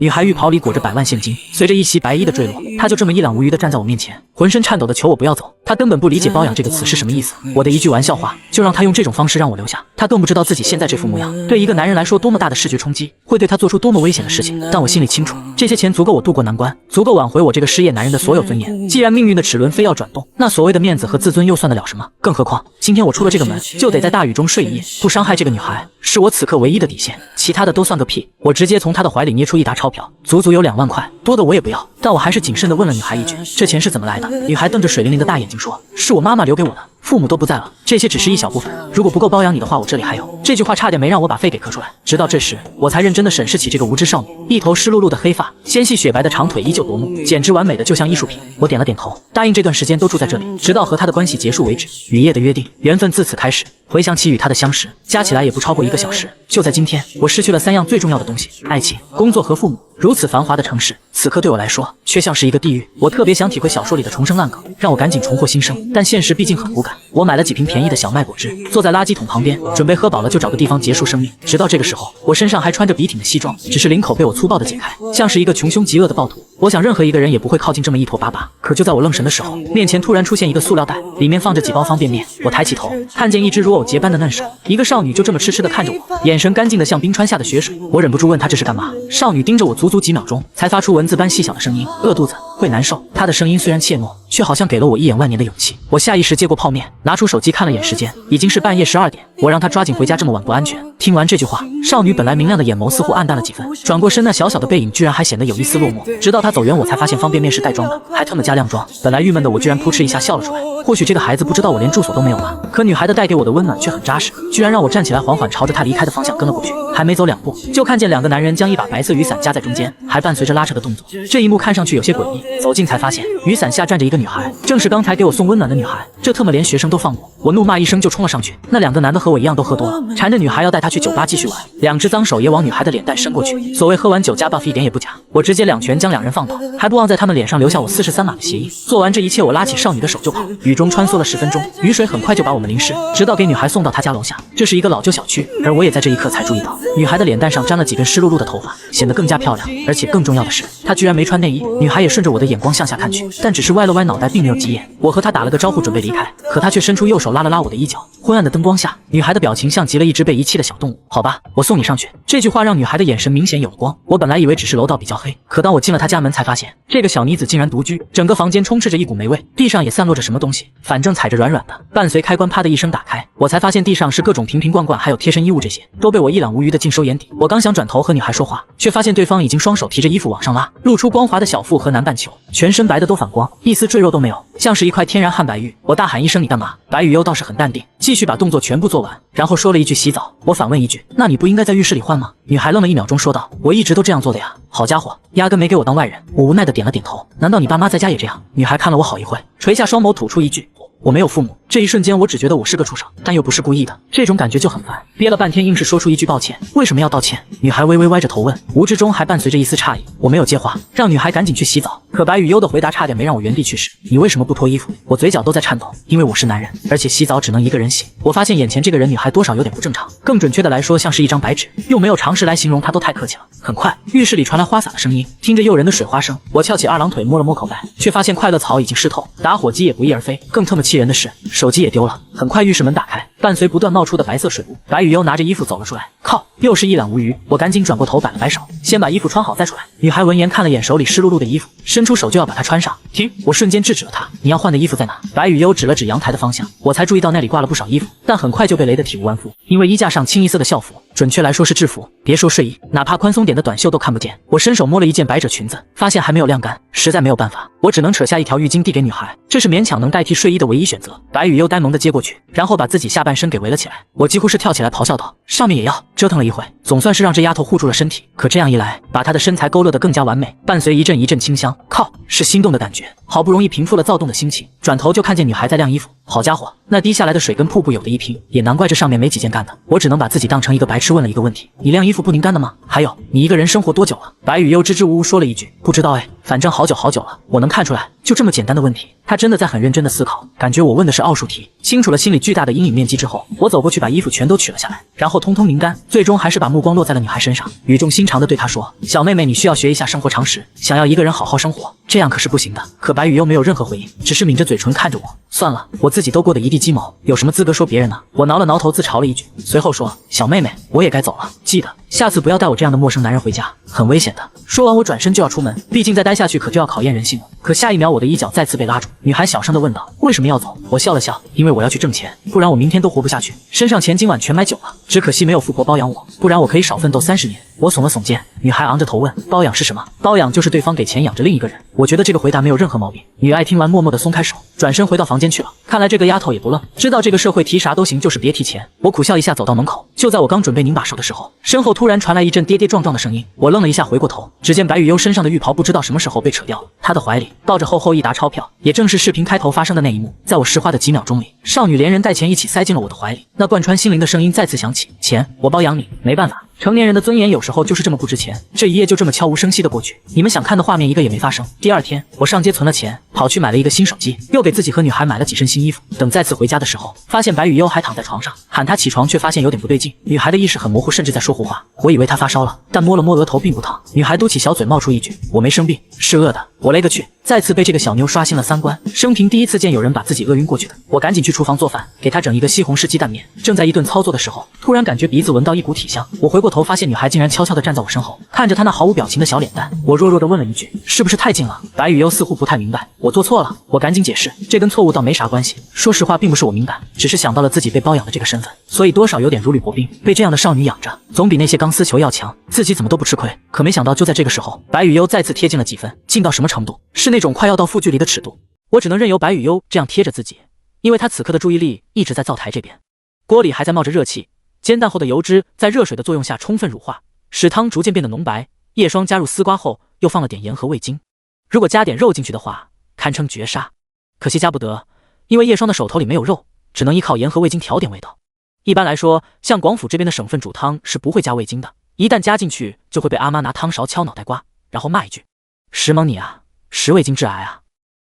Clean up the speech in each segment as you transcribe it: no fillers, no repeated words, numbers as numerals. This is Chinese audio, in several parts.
女孩浴袍里裹着百万现金，随着一袭白衣的坠落，她就这么一览无余地站在我面前，浑身颤抖地求我不要走。她根本不理解包养这个词是什么意思，我的一句玩笑话就让她用这种方式让我留下。她更不知道自己现在这副模样对一个男人来说多么大的视觉冲击，会对她做出多么危险的事情。但我心里清楚，这些钱足够我渡过难关，足够挽回我这个失业男人的所有尊严。既然命运的齿轮非要转动，那所谓的面子和自尊又算得了什么？更何况今天我出了这个门，就得在大雨中睡一夜，不伤害这个女孩，是我此刻唯一的底线，其他的都算个屁。我直接从她的怀里捏出一沓钞票，足足有2万块，多的我也不要。但我还是谨慎地问了女孩一句：“这钱是怎么来的？”女孩瞪着水灵灵的大眼睛说：“是我妈妈留给我的，父母都不在了，这些只是一小部分，如果不够包养你的话，我这里还有。”这句话差点没让我把肺给咳出来。直到这时，我才认真地审视起这个无知少女，一头湿漉漉的黑发，纤细雪白的长腿依旧夺目，简直完美的就像艺术品。我点了点头，答应这段时间都住在这里，直到和她的关系结束为止。雨夜的约定，缘分自此开始。回想起与她的相识，加起来也不超过1个小时。就在今天，我失去了3样最重要的东西：爱情、工作和父母。如此繁华的城市，此刻对我来说却像是一个地狱。我特别想体会小说里的重生烂梗，让我赶紧重获新生，但现实毕竟很骨感。我买了几瓶便宜的小麦果汁，坐在垃圾桶旁边，准备喝饱了就找个地方结束生命。直到这个时候，我身上还穿着笔挺的西装，只是领口被我粗暴地解开，像是一个穷凶极恶的暴徒。我想任何一个人也不会靠近这么一坨粑粑。可就在我愣神的时候，面前突然出现一个塑料袋，里面放着几包方便面。我抬起头，看见一只如藕结般的嫩手，一个少女就这么痴痴地看着我，眼神干净的像冰川下的雪水。我忍不住问她这是干嘛。少女盯着我足足几秒钟，才发出蚊子般细小的声音：“饿肚子，会难受。”她的声音虽然怯懦，却好像给了我一眼万年的勇气。我下意识接过泡面，拿出手机看了眼时间，已经是半夜12点。我让她抓紧回家，这么晚不安全。听完这句话，少女本来明亮的眼眸似乎暗淡了几分，转过身，那小小的背影居然还显得有一丝落寞。直到她走远，我才发现方便面是袋装的，还特么加靓装。本来郁闷的我居然扑哧一下笑了出来。或许这个孩子不知道我连住所都没有吧，可女孩的带给我的温暖却很扎实，居然让我站起来，缓缓朝着她离开的方向跟了过去。还没走2步，就看见2个男人将一把白色雨伞夹在中间，还伴随着拉扯的动作。这一幕看上去有些诡异，走近才发现雨伞下站着一个女孩，正是刚才给我送温暖的女孩。这特么连学生都放过！我怒骂一声就冲了上去。那2个男的和我一样都喝多了，缠着女孩要带她去酒吧继续玩，2只脏手也往女孩的脸蛋伸过去。所谓喝完酒加 buff 一点也不假，我直接2拳将2人放倒，还不忘在他们脸上留下我43码的鞋印。做完这一切，我拉起少女的手就跑。雨中穿梭了10分钟，雨水很快就把我们淋湿，直到给女孩送到她家楼下。这是一个老旧小区，而我也在这一刻才注意到，女孩的脸蛋上沾了几根湿漉漉的头发，显得更加漂亮。而且更重要的是，她居然没穿内衣。女孩也顺着我的眼光向下看去，但只是歪了歪脑袋，并没有急眼。我和她打了个招呼，准备离开，可她却伸出右手拉了拉我的衣角。昏暗的灯光下，女孩的表情像极了一只被遗弃的小动物。好吧，我送你上去。这句话让女孩的眼神明显有了光。我本来以为只是楼道比较黑，可当我进了她家门，才发现这个小妮子竟然独居，整个房间充斥着一股霉味，地上也散落着什么东西，反正踩着软软的。伴随开关啪的一声打开，我才发现地上是各种瓶瓶罐罐，还有贴身衣物，这些都被我一览无余的尽收眼底。我刚想转头和女孩说话，却发现对方已经双手提着衣服往上拉，露出光滑的小腹和南半球，全身白的都反光，一丝赘肉都没有，像是一块天然汉白玉。我大喊一声：“你干嘛？”白雨优倒是很淡定，继续把动作全部做完，然后说了一句：“洗澡。”我反问一句：“那你不应该在浴室里换吗？”女孩愣了1秒钟，说道：“我一直都这样做的呀。”好家伙，压根没给我当外人。我无奈的点了点头。难道你爸妈在家也这样？女孩看了我好一会，垂下双眸，吐出一句：“我没有父母。”这一瞬间，我只觉得我是个畜生，但又不是故意的，这种感觉就很烦。憋了半天，硬是说出一句抱歉。为什么要道歉？女孩微微歪着头问，无知中还伴随着一丝诧异。我没有接话，让女孩赶紧去洗澡。可白雨优的回答差点没让我原地去世。你为什么不脱衣服？我嘴角都在颤抖，因为我是男人，而且洗澡只能一个人洗。我发现眼前这个人女孩多少有点不正常，更准确的来说像是一张白纸，用没有常识来形容她都太客气了。很快，浴室里传来花洒的声音，听着诱人的水花声，我翘起2郎腿摸了摸口袋，却发现快乐草已经湿透，打火机也不翼而飞。更特么气人的是，手机也丢了。很快浴室门打开，伴随不断冒出的白色水雾，白雨优拿着衣服走了出来。靠，又是一览无余。我赶紧转过头摆了摆手，先把衣服穿好再出来。女孩闻言看了眼手里湿漉漉的衣服，伸出手就要把它穿上。停！我瞬间制止了她，你要换的衣服在哪？白雨优指了指阳台的方向，我才注意到那里挂了不少衣服，但很快就被雷得体无完肤，因为衣架上清一色的校服，准确来说是制服，别说睡衣，哪怕宽松点的短袖都看不见。我伸手摸了一件百褶裙子，发现还没有晾干，实在没有办法，我只能扯下一条浴巾递给女孩，这是勉强能代替睡衣的唯一选择。白雨优呆萌地接过去，然后把自己下半身给围了起来。我几乎是跳起来咆哮道：“上面也要！”折腾了一会，总算是让这丫头护住了身体，可这样一来，把她的身材勾勒得更加完美，伴随一阵一阵清香。靠，是心动的感觉。好不容易平复了躁动的心情，转头就看见女孩在晾衣服。好家伙，那滴下来的水跟瀑布有的一拼，也难怪这上面没几件干的。我只能把自己当成一个白痴问了一个问题：你晾衣服不拧干的吗？还有，你一个人生活多久了？白雨悠支支吾吾说了一句：不知道哎，反正好久好久了。我能看出来，就这么简单的问题，他真的在很认真的思考，感觉我问的是奥数题。清楚了心里巨大的阴影面积之后，我走过去把衣服全都取了下来，然后通通拧干，最终还是把目光落在了女孩身上，语重心长地对她说：小妹妹，你需要学一下生活常识，想要一个人好好生活，这样可是不行的。可白雨悠没有任何回应，只是抿着嘴唇看着我。算了，我自己都过得一地鸡毛，有什么资格说别人呢？我挠了挠头自嘲了一句，随后说：小妹妹，我也该走了，记得下次不要带我这样的陌生男人回家，很危险的。说完我转身就要出门，毕竟再待下去可就要考验人性了。可下一秒我的衣角再次被拉住，女孩小声地问道：为什么要走？我笑了笑，因为我要去挣钱，不然我明天都活不下去，身上钱今晚全买酒了，只可惜没有富婆包养我，不然我可以少奋斗30年。我耸了耸肩，女孩昂着头问：包养是什么？包养就是对方给钱养着另一个人。我觉得这个回答没有任何毛病。女爱听完默默地松开手，转身回到房间去了。看来这个丫头也不愣，知道这个社会提啥都行，就是别提钱。我苦笑一下走到门口，就在我刚准备拧把手的时候，身后突然传来一阵跌跌撞撞的声音。我愣了一下，回过头，只见白雨悠身上的浴袍不知道什么时候被扯掉了，她的怀里抱着厚厚一沓钞票，也正是视频开头发生的那一幕。在我石化的几秒钟里，少女连人带钱一起塞进了我的怀里，那贯穿心灵的声音再次响起：钱，我包养你，没办法。成年人的尊严有时候就是这么不值钱。这一夜就这么悄无声息的过去，你们想看的画面一个也没发生。第二天，我上街存了钱，跑去买了一个新手机，又给自己和女孩买了几身新衣服。等再次回家的时候，发现白雨悠还躺在床上，喊她起床，却发现有点不对劲。女孩的意识很模糊，甚至在说胡话。我以为她发烧了，但摸了摸额头并不疼。女孩嘟起小嘴冒出一句：我没生病，是饿的。我勒个去！再次被这个小妞刷新了三观，生平第一次见有人把自己饿晕过去的。我赶紧去厨房做饭，给她整一个西红柿鸡蛋面。正在一顿操作的时候，突然感觉鼻子闻到一股体香。我回过头发现女孩竟然悄悄地站在我身后，看着她那毫无表情的小脸蛋。我弱弱地问了一句：是不是太近了？白雨悠似乎不太明白，我做错了。我赶紧解释，这跟错误倒没啥关系。说实话，并不是我敏感，只是想到了自己被包养的这个身份，所以多少有点如履薄冰。被这样的少女养着，总比那些钢丝球要强，自己怎么都不吃亏。可没想到就在这个时候，白雨悠再次贴近了几分，近到什么程度？是那种快要到负距离的尺度。我只能任由白雨悠这样贴着自己，因为她此刻的注意力一直在灶台这边。锅里还在冒着热气，煎蛋后的油脂在热水的作用下充分乳化，使汤逐渐变得浓白。叶霜加入丝瓜后，又放了点盐和味精。如果加点肉进去的话，堪称绝杀。可惜加不得，因为叶霜的手头里没有肉，只能依靠盐和味精调点味道。一般来说，像广府这边的省份煮汤是不会加味精的，一旦加进去，就会被阿妈拿汤勺敲脑袋瓜，然后骂一句：时髦你啊，食味精致癌啊，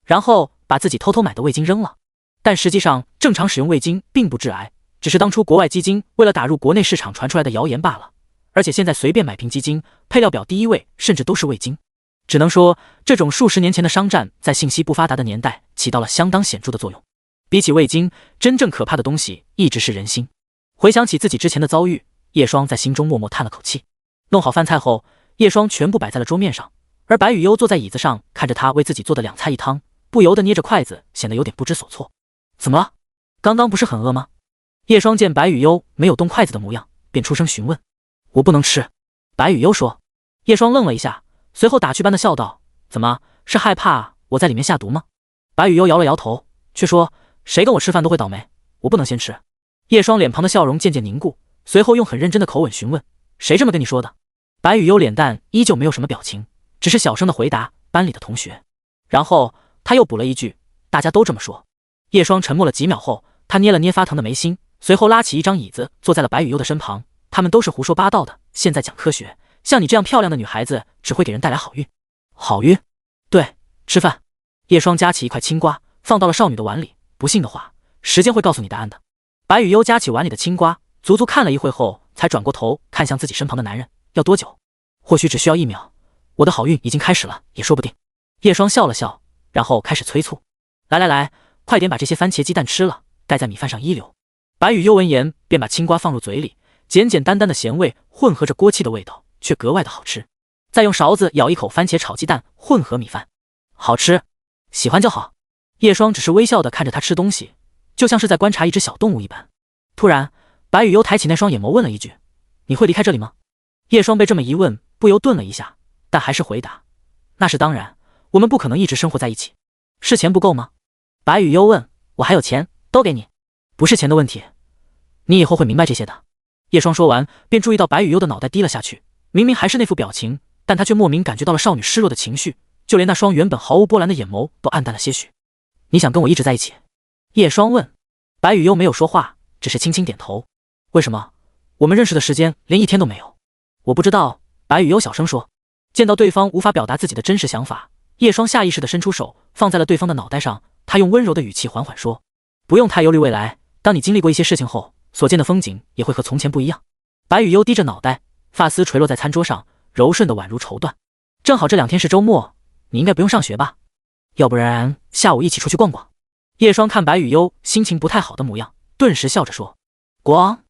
然后把自己偷偷买的味精扔了。但实际上，正常使用味精并不致癌，只是当初国外鸡精为了打入国内市场传出来的谣言罢了。而且现在随便买瓶鸡精，配料表第一位甚至都是味精。只能说，这种数十年前的商战在信息不发达的年代起到了相当显著的作用。比起味精，真正可怕的东西一直是人心。回想起自己之前的遭遇，叶霜在心中默默叹了口气。弄好饭菜后，叶霜全部摆在了桌面上，而白雨悠坐在椅子上，看着他为自己做的2菜1汤，不由得捏着筷子，显得有点不知所措。怎么了？刚刚不是很饿吗？叶霜见白雨悠没有动筷子的模样，便出声询问。我不能吃。白雨悠说。叶霜愣了一下，随后打趣般的笑道：怎么，是害怕我在里面下毒吗？白雨悠摇了摇头，却说：谁跟我吃饭都会倒霉，我不能先吃。叶霜脸庞的笑容渐渐凝固，随后用很认真的口吻询问：谁这么跟你说的？白雨悠脸蛋依旧没有什么表情，只是小声的回答：班里的同学。然后他又补了一句：大家都这么说。叶霜沉默了几秒后，他捏了捏发疼的眉心，随后拉起一张椅子坐在了白雨悠的身旁。他们都是胡说八道的，现在讲科学，像你这样漂亮的女孩子只会给人带来好运。好运？对，吃饭。叶霜夹起一块青瓜放到了少女的碗里，不信的话，时间会告诉你答案的。白雨悠夹起碗里的青瓜，足足看了一会后，才转过头看向自己身旁的男人。要多久？或许只需要1秒，我的好运已经开始了，也说不定。叶霜笑了笑，然后开始催促：来来来，快点把这些番茄鸡蛋吃了，盖在米饭上一流。白雨悠闻言便把青瓜放入嘴里，简简单单的咸味混合着锅气的味道，却格外的好吃。再用勺子舀一口番茄炒鸡蛋混合米饭，好吃，喜欢就好。叶霜只是微笑的看着他吃东西，就像是在观察一只小动物一般。突然，白雨悠抬起那双眼眸问了一句：你会离开这里吗？叶霜被这么一问，不由顿了一下，但还是回答：那是当然，我们不可能一直生活在一起。是钱不够吗？白雨悠问。我还有钱，都给你。不是钱的问题，你以后会明白这些的。叶霜说完，便注意到白雨悠的脑袋低了下去，明明还是那副表情，但他却莫名感觉到了少女失落的情绪，就连那双原本毫无波澜的眼眸都暗淡了些许。你想跟我一直在一起？叶霜问。白雨悠没有说话，只是轻轻点头。为什么？我们认识的时间连1天都没有。我不知道。白雨悠小声说。见到对方无法表达自己的真实想法，叶双下意识地伸出手放在了对方的脑袋上，他用温柔的语气缓缓说：不用太忧虑未来，当你经历过一些事情后，所见的风景也会和从前不一样。白雨悠低着脑袋，发丝垂落在餐桌上，柔顺的宛如绸缎。正好这2天是周末，你应该不用上学吧？要不然下午一起出去逛逛。叶双看白雨悠心情不太好的模样，顿时笑着说：逛？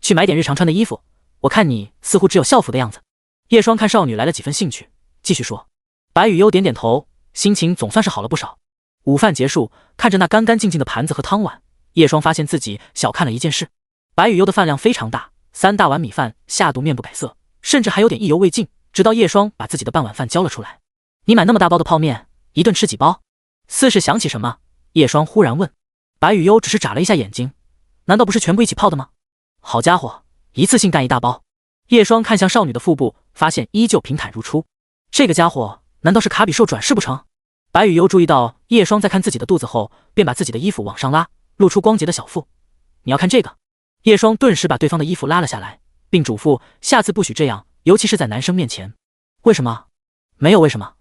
去买点日常穿的衣服，我看你似乎只有校服的样子。叶双看少女来了几分兴趣，继续说。白雨悠点点头，心情总算是好了不少。午饭结束，看着那干干净净的盘子和汤碗，叶双发现自己小看了一件事。白雨悠的饭量非常大，3大碗米饭下肚面不改色，甚至还有点意犹未尽，直到叶双把自己的半碗饭交了出来。你买那么大包的泡面，一顿吃几包？似是想起什么，叶双忽然问。白雨悠只是眨了一下眼睛，难道不是全部一起泡的吗？好家伙，一次性干1大包。叶双看向少女的腹部，发现依旧平坦如初。这个家伙难道是卡比兽转世不成？白雨悠注意到叶双在看自己的肚子后，便把自己的衣服往上拉，露出光洁的小腹。你要看这个？叶双顿时把对方的衣服拉了下来，并嘱咐下次不许这样，尤其是在男生面前。为什么？没有为什么。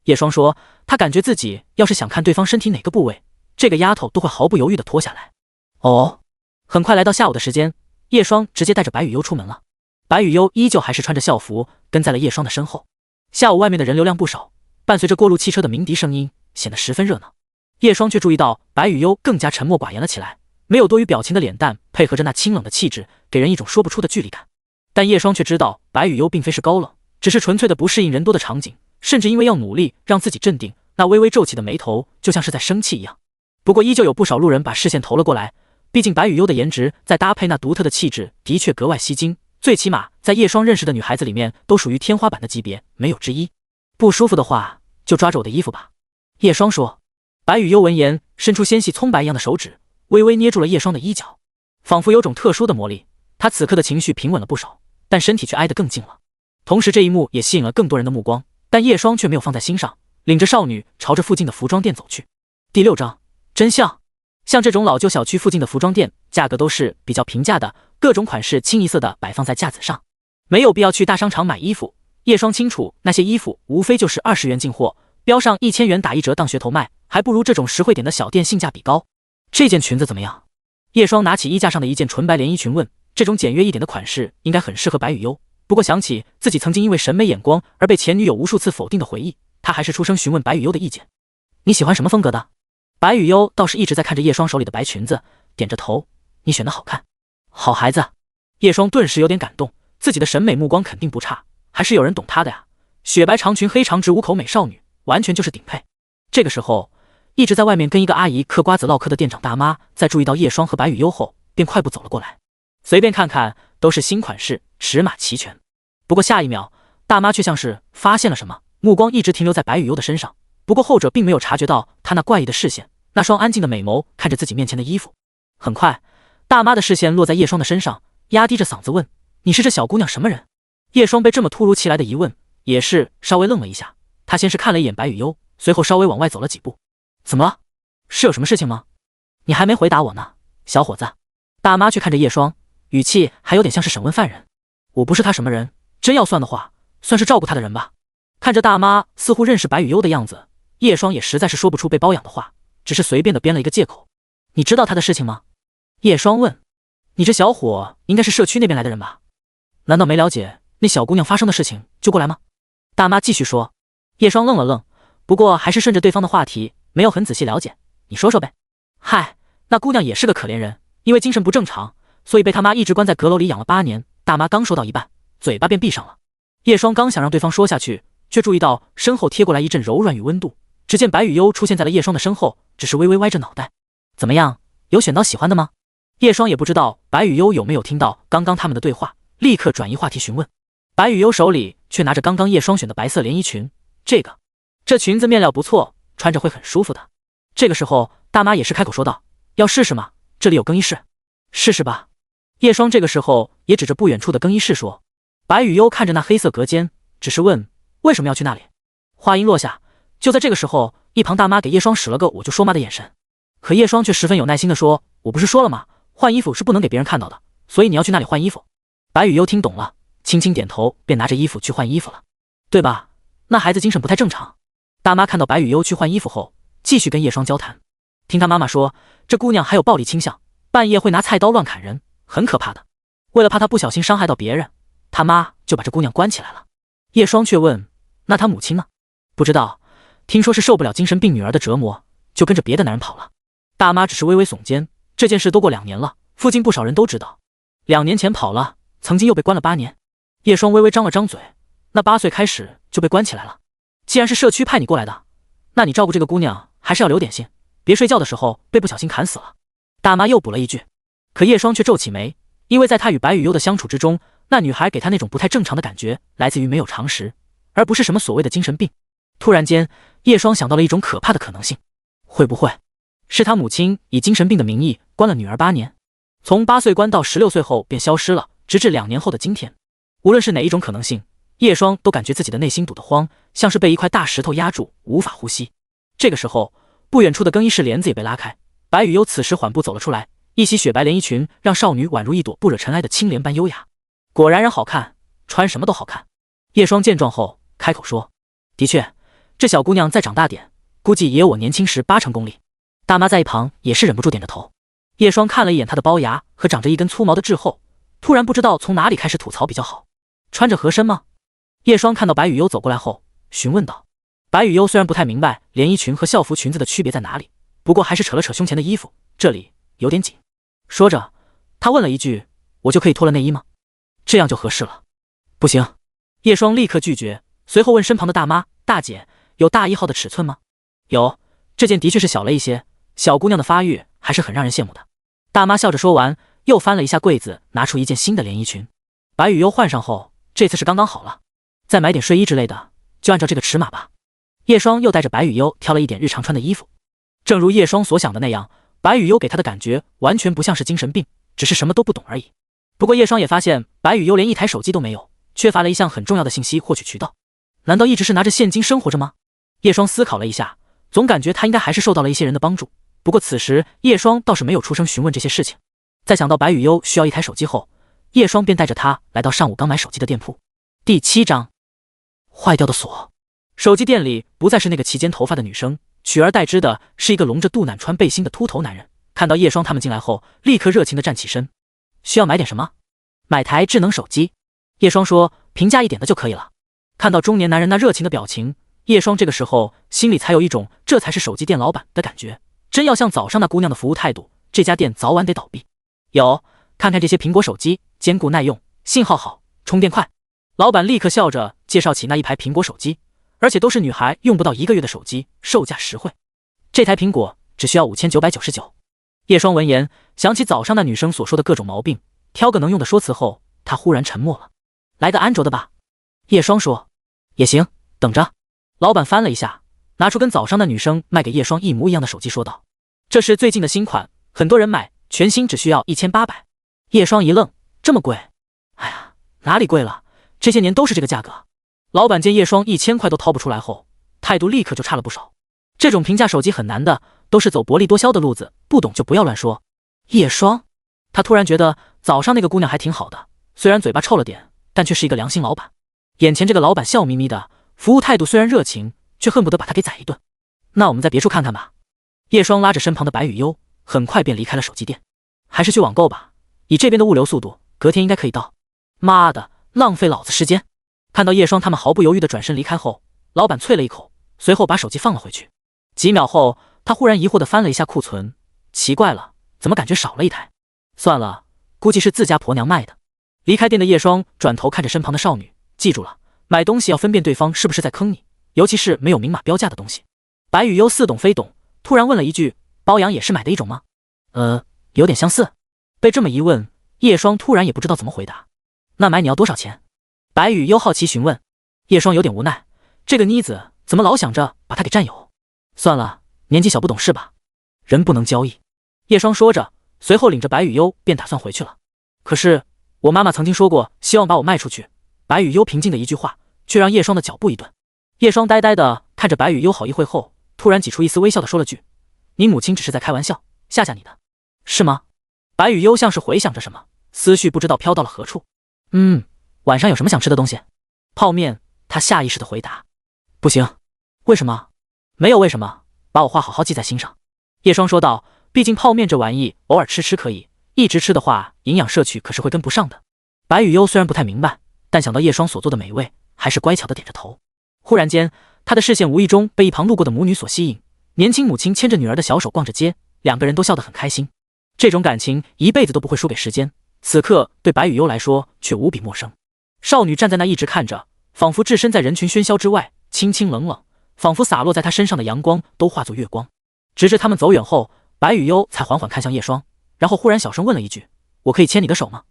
叶双说，他感觉自己要是想看对方身体哪个部位，这个丫头都会毫不犹豫地脱下来。哦，很快来到下午的时间，叶双直接带着白雨悠出门了。白雨悠依旧还是穿着校服，跟在了叶双的身后。下午外面的人流量不少，伴随着过路汽车的鸣笛声音，显得十分热闹。叶双却注意到白雨悠更加沉默寡言了起来，没有多余表情的脸蛋配合着那清冷的气质，给人一种说不出的距离感。但叶双却知道白雨悠并非是高冷，只是纯粹的不适应人多的场景，甚至因为要努力让自己镇定，那微微皱起的眉头就像是在生气一样。不过依旧有不少路人把视线投了过来，毕竟白雨悠的颜值再搭配那独特的气质，的确格外吸睛，最起码在叶双认识的女孩子里面都属于天花板的级别，没有之一。不舒服的话就抓着我的衣服吧。叶双说。白雨悠闻言，伸出纤细葱白一样的手指，微微捏住了叶双的衣角，仿佛有种特殊的魔力。他此刻的情绪平稳了不少，但身体却挨得更近了。同时这一幕也吸引了更多人的目光，但叶双却没有放在心上，领着少女朝着附近的服装店走去。第6章真相。像这种老旧小区附近的服装店，价格都是比较平价的，各种款式清一色的摆放在架子上，没有必要去大商场买衣服。叶双清楚，那些衣服无非就是20元进货，标上1000元打1折当噱头卖，还不如这种实惠点的小店性价比高。这件裙子怎么样？叶双拿起衣架上的一件纯白连衣裙问。这种简约一点的款式应该很适合白雨悠，不过想起自己曾经因为审美眼光而被前女友无数次否定的回忆，他还是出声询问白雨悠的意见。你喜欢什么风格的？白雨悠倒是一直在看着叶双手里的白裙子，点着头。你选的好看。好孩子。叶双顿时有点感动，自己的审美目光肯定不差，还是有人懂他的呀。雪白长裙黑长直五口美少女，完全就是顶配。这个时候，一直在外面跟一个阿姨嗑瓜子唠嗑的店长大妈，在注意到叶双和白雨悠后，便快步走了过来。随便看看，都是新款式，尺码齐全。不过下一秒，大妈却像是发现了什么，目光一直停留在白雨悠的身上。不过后者并没有察觉到她那怪异的视线，那双安静的美眸看着自己面前的衣服。很快，大妈的视线落在叶双的身上，压低着嗓子问：你是这小姑娘什么人？叶双被这么突如其来的疑问，也是稍微愣了一下。她先是看了一眼白雨悠，随后稍微往外走了几步。怎么了？是有什么事情吗？你还没回答我呢，小伙子。大妈却看着叶双，语气还有点像是审问犯人。我不是他什么人，真要算的话，算是照顾他的人吧。看着大妈似乎认识白雨悠的样子，叶双也实在是说不出被包养的话，只是随便的编了一个借口。你知道他的事情吗？叶双问。你这小伙应该是社区那边来的人吧？难道没了解那小姑娘发生的事情就过来吗？大妈继续说。叶双愣了愣，不过还是顺着对方的话题，没有很仔细了解。你说说呗。嗨，那姑娘也是个可怜人，因为精神不正常，所以被他妈一直关在阁楼里养了8年。大妈刚说到一半，嘴巴便闭上了。叶双刚想让对方说下去，却注意到身后贴过来一阵柔软与温度。只见白雨悠出现在了叶双的身后，只是微微歪着脑袋。怎么样，有选到喜欢的吗？叶双也不知道白雨悠有没有听到刚刚他们的对话，立刻转移话题询问。白雨悠手里却拿着刚刚叶双选的白色连衣裙，这裙子面料不错，穿着会很舒服的。这个时候，大妈也是开口说道：要试试吗？这里有更衣室。试试吧。叶双这个时候也指着不远处的更衣室说。白雨悠看着那黑色隔间，只是问为什么要去那里。话音落下，就在这个时候，一旁大妈给叶双使了个我就说妈的眼神。可叶双却十分有耐心地说，我不是说了吗，换衣服是不能给别人看到的，所以你要去那里换衣服。白雨悠听懂了，轻轻点头，便拿着衣服去换衣服了。对吧？那孩子精神不太正常。大妈看到白雨悠去换衣服后，继续跟叶双交谈。听他妈妈说，这姑娘还有暴力倾向，半夜会拿菜刀乱砍人，很可怕的。为了怕她不小心伤害到别人，他妈就把这姑娘关起来了。叶双却问，那她母亲呢？不知道，听说是受不了精神病女儿的折磨，就跟着别的男人跑了。大妈只是微微耸肩，这件事都过2年了，附近不少人都知道。2年前跑了，曾经又被关了8年。叶双微微张了张嘴，那8岁开始就被关起来了。既然是社区派你过来的，那你照顾这个姑娘还是要留点心，别睡觉的时候被不小心砍死了。大妈又补了一句。可叶双却皱起眉，因为在他与白雨悠的相处之中，那女孩给他那种不太正常的感觉来自于没有常识，而不是什么所谓的精神病。突然间，叶双想到了一种可怕的可能性，会不会是他母亲以精神病的名义关了女儿8年，从8岁关到16岁后便消失了，直至2年后的今天。无论是哪一种可能性，叶双都感觉自己的内心堵得慌，像是被一块大石头压住，无法呼吸。这个时候，不远处的更衣室帘子也被拉开，白雨悠此时缓步走了出来，一袭雪白连衣裙让少女宛如一朵不惹尘埃的青莲般优雅。果然人好看，穿什么都好看。叶双见状后开口说，的确，这小姑娘再长大点，估计也有我年轻时8成功力。大妈在一旁也是忍不住点着头。叶双看了一眼她的龅牙和长着一根粗毛的痣后，突然不知道从哪里开始吐槽比较好。穿着合身吗？叶双看到白雨悠走过来后询问道。白雨悠虽然不太明白连衣裙和校服裙子的区别在哪里，不过还是扯了扯胸前的衣服，这里有点紧。说着，他问了一句，我就可以脱了内衣吗？这样就合适了。不行。叶双立刻拒绝，随后问身旁的大妈，大姐，有大1号的尺寸吗？有，这件的确是小了一些，小姑娘的发育还是很让人羡慕的。大妈笑着说完，又翻了一下柜子，拿出一件新的连衣裙。白雨悠换上后，这次是刚刚好了，再买点睡衣之类的，就按照这个尺码吧。叶双又带着白雨悠挑了一点日常穿的衣服。正如叶双所想的那样，白雨悠给他的感觉完全不像是精神病，只是什么都不懂而已。不过叶双也发现白雨悠连一台手机都没有，缺乏了一项很重要的信息获取渠道。难道一直是拿着现金生活着吗？叶双思考了一下，总感觉他应该还是受到了一些人的帮助。不过此时叶双倒是没有出声询问这些事情。在想到白雨悠需要一台手机后，叶双便带着他来到上午刚买手机的店铺。第7章，坏掉的锁。手机店里不再是那个齐肩头发的女生，取而代之的是一个隆着肚腩穿背心的秃头男人。看到叶双他们进来后，立刻热情地站起身。需要买点什么？买台智能手机。叶双说，平价一点的就可以了。看到中年男人那热情的表情，叶双这个时候心里才有一种这才是手机店老板的感觉。真要像早上那姑娘的服务态度，这家店早晚得倒闭。有，看看这些苹果手机，坚固耐用，信号好，充电快。老板立刻笑着介绍起那一排苹果手机，而且都是女孩用不到1个月的手机，售价实惠。这台苹果只需要5999。叶双闻言想起早上那女生所说的各种毛病，挑个能用的说辞后，他忽然沉默了。来个安卓的吧。叶双说，也行，等着。老板翻了一下，拿出跟早上那女生卖给叶双一模一样的手机说道，这是最近的新款，很多人买，全新只需要1800。叶双一愣，这么贵？哎呀，哪里贵了，这些年都是这个价格。老板见叶双1000块都掏不出来后，态度立刻就差了不少。这种平价手机很难的，都是走薄利多销的路子，不懂就不要乱说。叶双，他突然觉得早上那个姑娘还挺好的，虽然嘴巴臭了点，但却是一个良心老板。眼前这个老板笑眯眯的，服务态度虽然热情，却恨不得把他给宰一顿。那我们在别处看看吧。叶双拉着身旁的白雨悠，很快便离开了手机店。还是去网购吧，以这边的物流速度，隔天应该可以到。妈的，浪费老子时间。看到叶双他们毫不犹豫的转身离开后，老板啐了一口，随后把手机放了回去。几秒后，他忽然疑惑地翻了一下库存，奇怪了，怎么感觉少了一台？算了，估计是自家婆娘卖的。离开店的叶双转头看着身旁的少女，记住了，买东西要分辨对方是不是在坑你，尤其是没有明码标价的东西。白雨悠似懂非懂，突然问了一句，包养也是买的一种吗？有点相似。被这么一问，叶双突然也不知道怎么回答。那买你要多少钱？白雨悠好奇询问。叶双有点无奈，这个妮子怎么老想着把他给占有？算了，年纪小不懂事吧，人不能交易。叶双说着，随后领着白雨悠便打算回去了。可是我妈妈曾经说过希望把我卖出去。白雨悠平静的一句话却让叶双的脚步一顿。叶双呆呆的看着白雨悠好一会后，突然挤出一丝微笑的说了句，你母亲只是在开玩笑，吓吓你的，是吗？白雨悠像是回想着什么，思绪不知道飘到了何处。晚上有什么想吃的东西？泡面，他下意识地回答。不行。为什么？没有为什么，把我话好好记在心上。叶双说道，毕竟泡面这玩意偶尔吃吃可以，一直吃的话营养摄取可是会跟不上的。白雨悠虽然不太明白，但想到叶双所做的美味，还是乖巧地点着头。忽然间，他的视线无意中被一旁路过的母女所吸引，年轻母亲牵着女儿的小手逛着街，两个人都笑得很开心。这种感情一辈子都不会输给时间，此刻对白雨悠来说却无比陌生。少女站在那一直看着，仿佛置身在人群喧嚣之外，清清冷冷，仿佛洒落在她身上的阳光都化作月光。直至他们走远后，白雨悠才缓缓看向叶双，然后忽然小声问了一句：“我可以牵你的手吗？”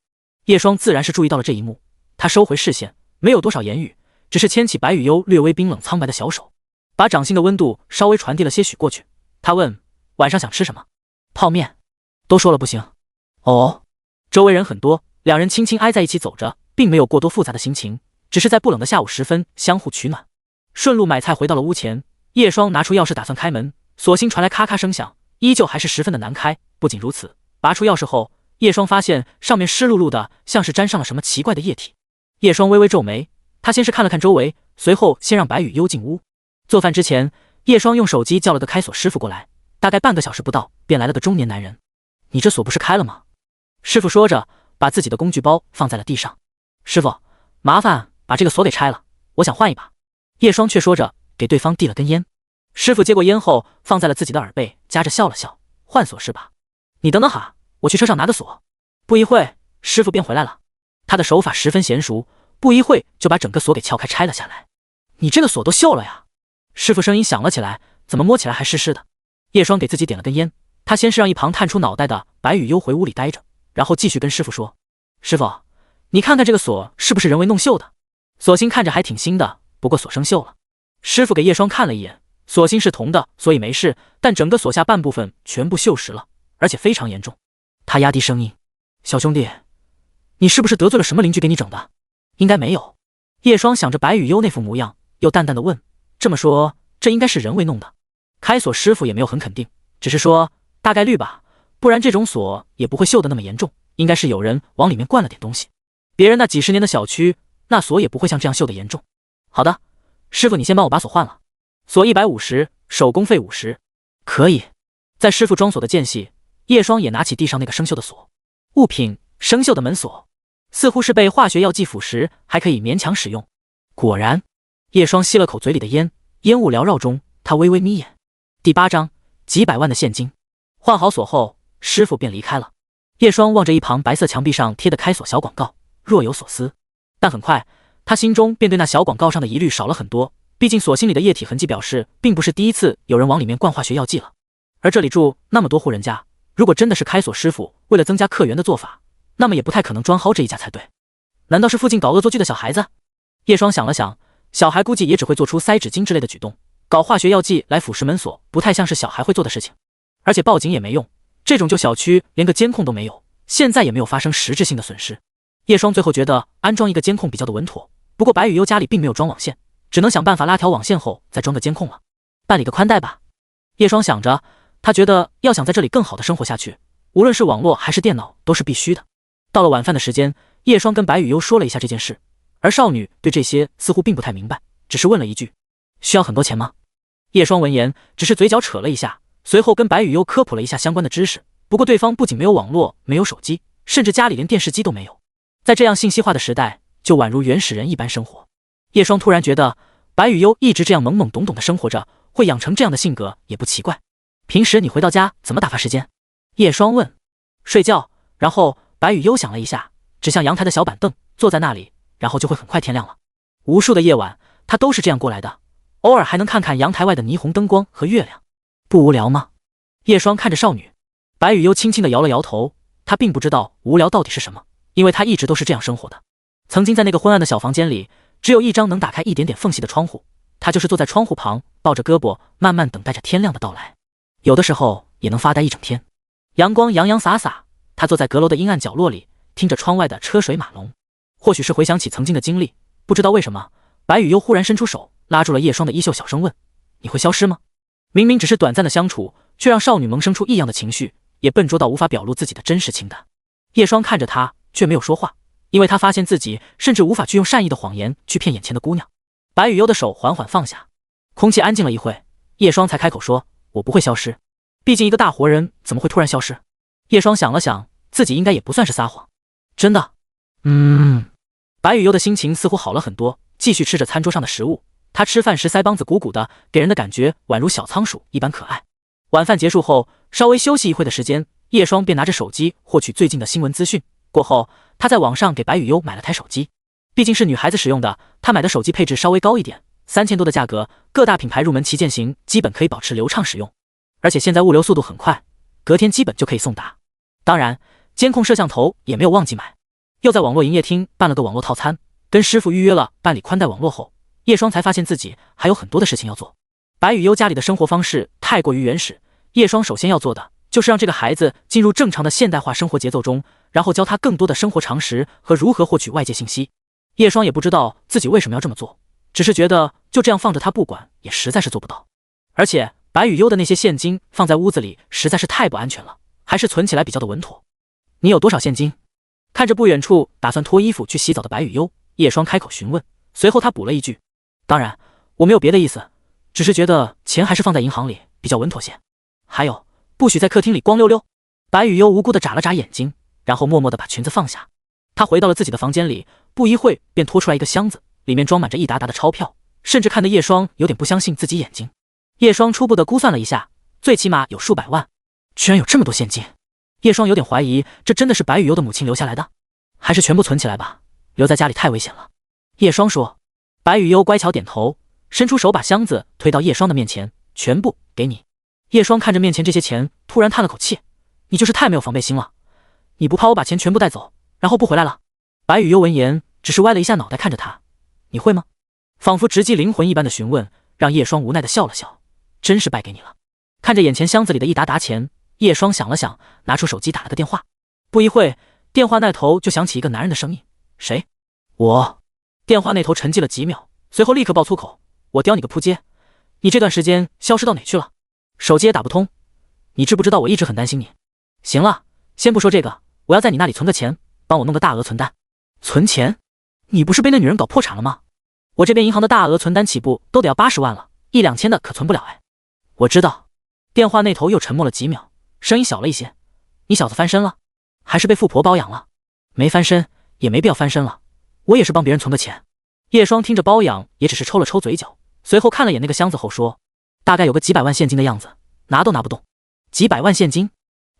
叶双自然是注意到了这一幕，他收回视线，没有多少言语，只是牵起白雨悠略微冰冷苍白的小手，把掌心的温度稍微传递了些许过去。他问：“晚上想吃什么？”泡面。都说了不行。哦。周围人很多，两人轻轻挨在一起走着，并没有过多复杂的心情，只是在不冷的下午时分相互取暖。顺路买菜回到了屋前，叶双拿出钥匙打算开门，所幸传来咔咔声响，依旧还是十分的难开。不仅如此，拔出钥匙后，叶双发现上面湿漉漉的，像是沾上了什么奇怪的液体。叶双微微皱眉，他先是看了看周围，随后先让白雨悠进屋。做饭之前，叶双用手机叫了个开锁师傅过来，大概半个小时不到，便来了个中年男人。你这锁不是开了吗？师傅说着，把自己的工具包放在了地上。师傅，麻烦把这个锁给拆了，我想换一把。叶双却说着，给对方递了根烟。师傅接过烟后，放在了自己的耳背，夹着笑了笑。换锁是吧？你等等哈，我去车上拿个锁。不一会，师傅便回来了。他的手法十分娴熟，不一会就把整个锁给撬开拆了下来。你这个锁都锈了呀！师傅声音响了起来，怎么摸起来还湿湿的？叶双给自己点了根烟，他先是让一旁探出脑袋的白雨悠回屋里待着，然后继续跟师傅说：“师傅，你看看这个锁是不是人为弄锈的？锁芯看着还挺新的，不过锁生锈了。”师傅给叶双看了一眼，锁芯是铜的，所以没事，但整个锁下半部分全部锈蚀了，而且非常严重。他压低声音：“小兄弟，你是不是得罪了什么邻居给你整的？”应该没有。叶双想着白雨悠那副模样，又淡淡的问：“这么说，这应该是人为弄的？”开锁师傅也没有很肯定，只是说大概率吧，不然这种锁也不会锈得那么严重，应该是有人往里面灌了点东西。别人那几十年的小区，那锁也不会像这样锈得严重。好的，师傅你先帮我把锁换了，锁150，手工费50。可以。在师傅装锁的间隙，叶双也拿起地上那个生锈的锁。物品：生锈的门锁，似乎是被化学药剂腐蚀，还可以勉强使用。果然。叶双吸了口嘴里的烟，烟雾缭绕中，他微微眯眼。第8章，几百万的现金。换好锁后，师傅便离开了。叶双望着一旁白色墙壁上贴的开锁小广告，若有所思。但很快，他心中便对那小广告上的疑虑少了很多。毕竟锁芯里的液体痕迹表示，并不是第一次有人往里面灌化学药剂了。而这里住那么多户人家，如果真的是开锁师傅为了增加客源的做法，那么也不太可能专薅这一家才对。难道是附近搞恶作剧的小孩子？叶双想了想，小孩估计也只会做出塞纸巾之类的举动，搞化学药剂来腐蚀门锁，不太像是小孩会做的事情。而且报警也没用，这种旧小区连个监控都没有，现在也没有发生实质性的损失。叶双最后觉得安装一个监控比较的稳妥，不过白雨悠家里并没有装网线，只能想办法拉条网线后再装个监控了。办理个宽带吧。叶双想着，他觉得要想在这里更好的生活下去，无论是网络还是电脑都是必须的。到了晚饭的时间，叶双跟白雨悠说了一下这件事，而少女对这些似乎并不太明白，只是问了一句：“需要很多钱吗？”叶双闻言只是嘴角扯了一下，随后跟白雨悠科普了一下相关的知识。不过对方不仅没有网络，没有手机，甚至家里连电视机都没有，在这样信息化的时代，就宛如原始人一般生活。叶双突然觉得白雨悠一直这样懵懵懂懂的生活着，会养成这样的性格也不奇怪。平时你回到家怎么打发时间？叶双问。睡觉。然后白雨悠想了一下，指向阳台的小板凳，坐在那里，然后就会很快天亮了。无数的夜晚他都是这样过来的，偶尔还能看看阳台外的霓虹灯光和月亮。不无聊吗？叶双看着少女。白雨悠轻轻地摇了摇头，她并不知道无聊到底是什么，因为她一直都是这样生活的。曾经在那个昏暗的小房间里，只有一张能打开一点点缝隙的窗户，她就是坐在窗户旁，抱着胳膊，慢慢等待着天亮的到来。有的时候也能发呆一整天。阳光洋洋洒洒，她坐在阁楼的阴暗角落里，听着窗外的车水马龙。或许是回想起曾经的经历，不知道为什么，白雨悠忽然伸出手拉住了叶双的衣袖，小声问：“你会消失吗？”明明只是短暂的相处，却让少女萌生出异样的情绪，也笨拙到无法表露自己的真实情感。叶双看着他，却没有说话，因为他发现自己甚至无法去用善意的谎言去骗眼前的姑娘。白雨悠的手缓缓放下，空气安静了一会，叶双才开口说：“我不会消失，毕竟一个大活人怎么会突然消失？”叶双想了想，自己应该也不算是撒谎，真的。白雨悠的心情似乎好了很多，继续吃着餐桌上的食物。他吃饭时腮帮子鼓鼓的，给人的感觉宛如小仓鼠一般可爱。晚饭结束后，稍微休息一会的时间，叶双便拿着手机获取最近的新闻资讯。过后，他在网上给白雨悠买了台手机，毕竟是女孩子使用的，他买的手机配置稍微高一点，3000多的价格，各大品牌入门旗舰型基本可以保持流畅使用，而且现在物流速度很快，隔天基本就可以送达。当然，监控摄像头也没有忘记买。又在网络营业厅办了个网络套餐，跟师傅预约了办理宽带网络后，叶双才发现自己还有很多的事情要做。白雨悠家里的生活方式太过于原始，叶双首先要做的就是让这个孩子进入正常的现代化生活节奏中，然后教他更多的生活常识和如何获取外界信息。叶双也不知道自己为什么要这么做，只是觉得就这样放着他不管也实在是做不到。而且白雨悠的那些现金放在屋子里实在是太不安全了，还是存起来比较的稳妥。你有多少现金？看着不远处打算脱衣服去洗澡的白雨悠，叶双开口询问，随后他补了一句：“当然，我没有别的意思，只是觉得钱还是放在银行里比较稳妥些。还有，不许在客厅里光溜溜。”白雨悠无辜地眨了眨眼睛，然后默默地把裙子放下。她回到了自己的房间里，不一会便拖出来一个箱子，里面装满着一沓沓的钞票，甚至看得叶双有点不相信自己眼睛。叶双初步地估算了一下，最起码有数百万，居然有这么多现金。叶双有点怀疑，这真的是白雨悠的母亲留下来的，还是全部存起来吧，留在家里太危险了。叶双说。白雨悠乖巧点头，伸出手把箱子推到叶双的面前，全部给你。叶双看着面前这些钱，突然叹了口气：“你就是太没有防备心了，你不怕我把钱全部带走，然后不回来了？”白雨悠闻言，只是歪了一下脑袋看着他：“你会吗？”仿佛直击灵魂一般的询问，让叶双无奈的笑了笑：“真是败给你了。”看着眼前箱子里的一沓沓钱，叶双想了想，拿出手机打了个电话。不一会，电话那头就响起一个男人的声音：“谁？”“我。”电话那头沉寂了几秒，随后立刻爆粗口：“我叼你个扑街！你这段时间消失到哪去了？手机也打不通，你知不知道我一直很担心你？行了，先不说这个，我要在你那里存个钱，帮我弄个大额存单。”“存钱？你不是被那女人搞破产了吗？我这边银行的大额存单起步都得要80万了，1、2千的可存不了哎。”“我知道。”电话那头又沉默了几秒，声音小了一些：“你小子翻身了？还是被富婆包养了？”“没翻身，也没必要翻身了，我也是帮别人存个钱。”叶双听着包养，也只是抽了抽嘴角，随后看了眼那个箱子后说：“大概有个几百万现金的样子，拿都拿不动。”“几百万现金？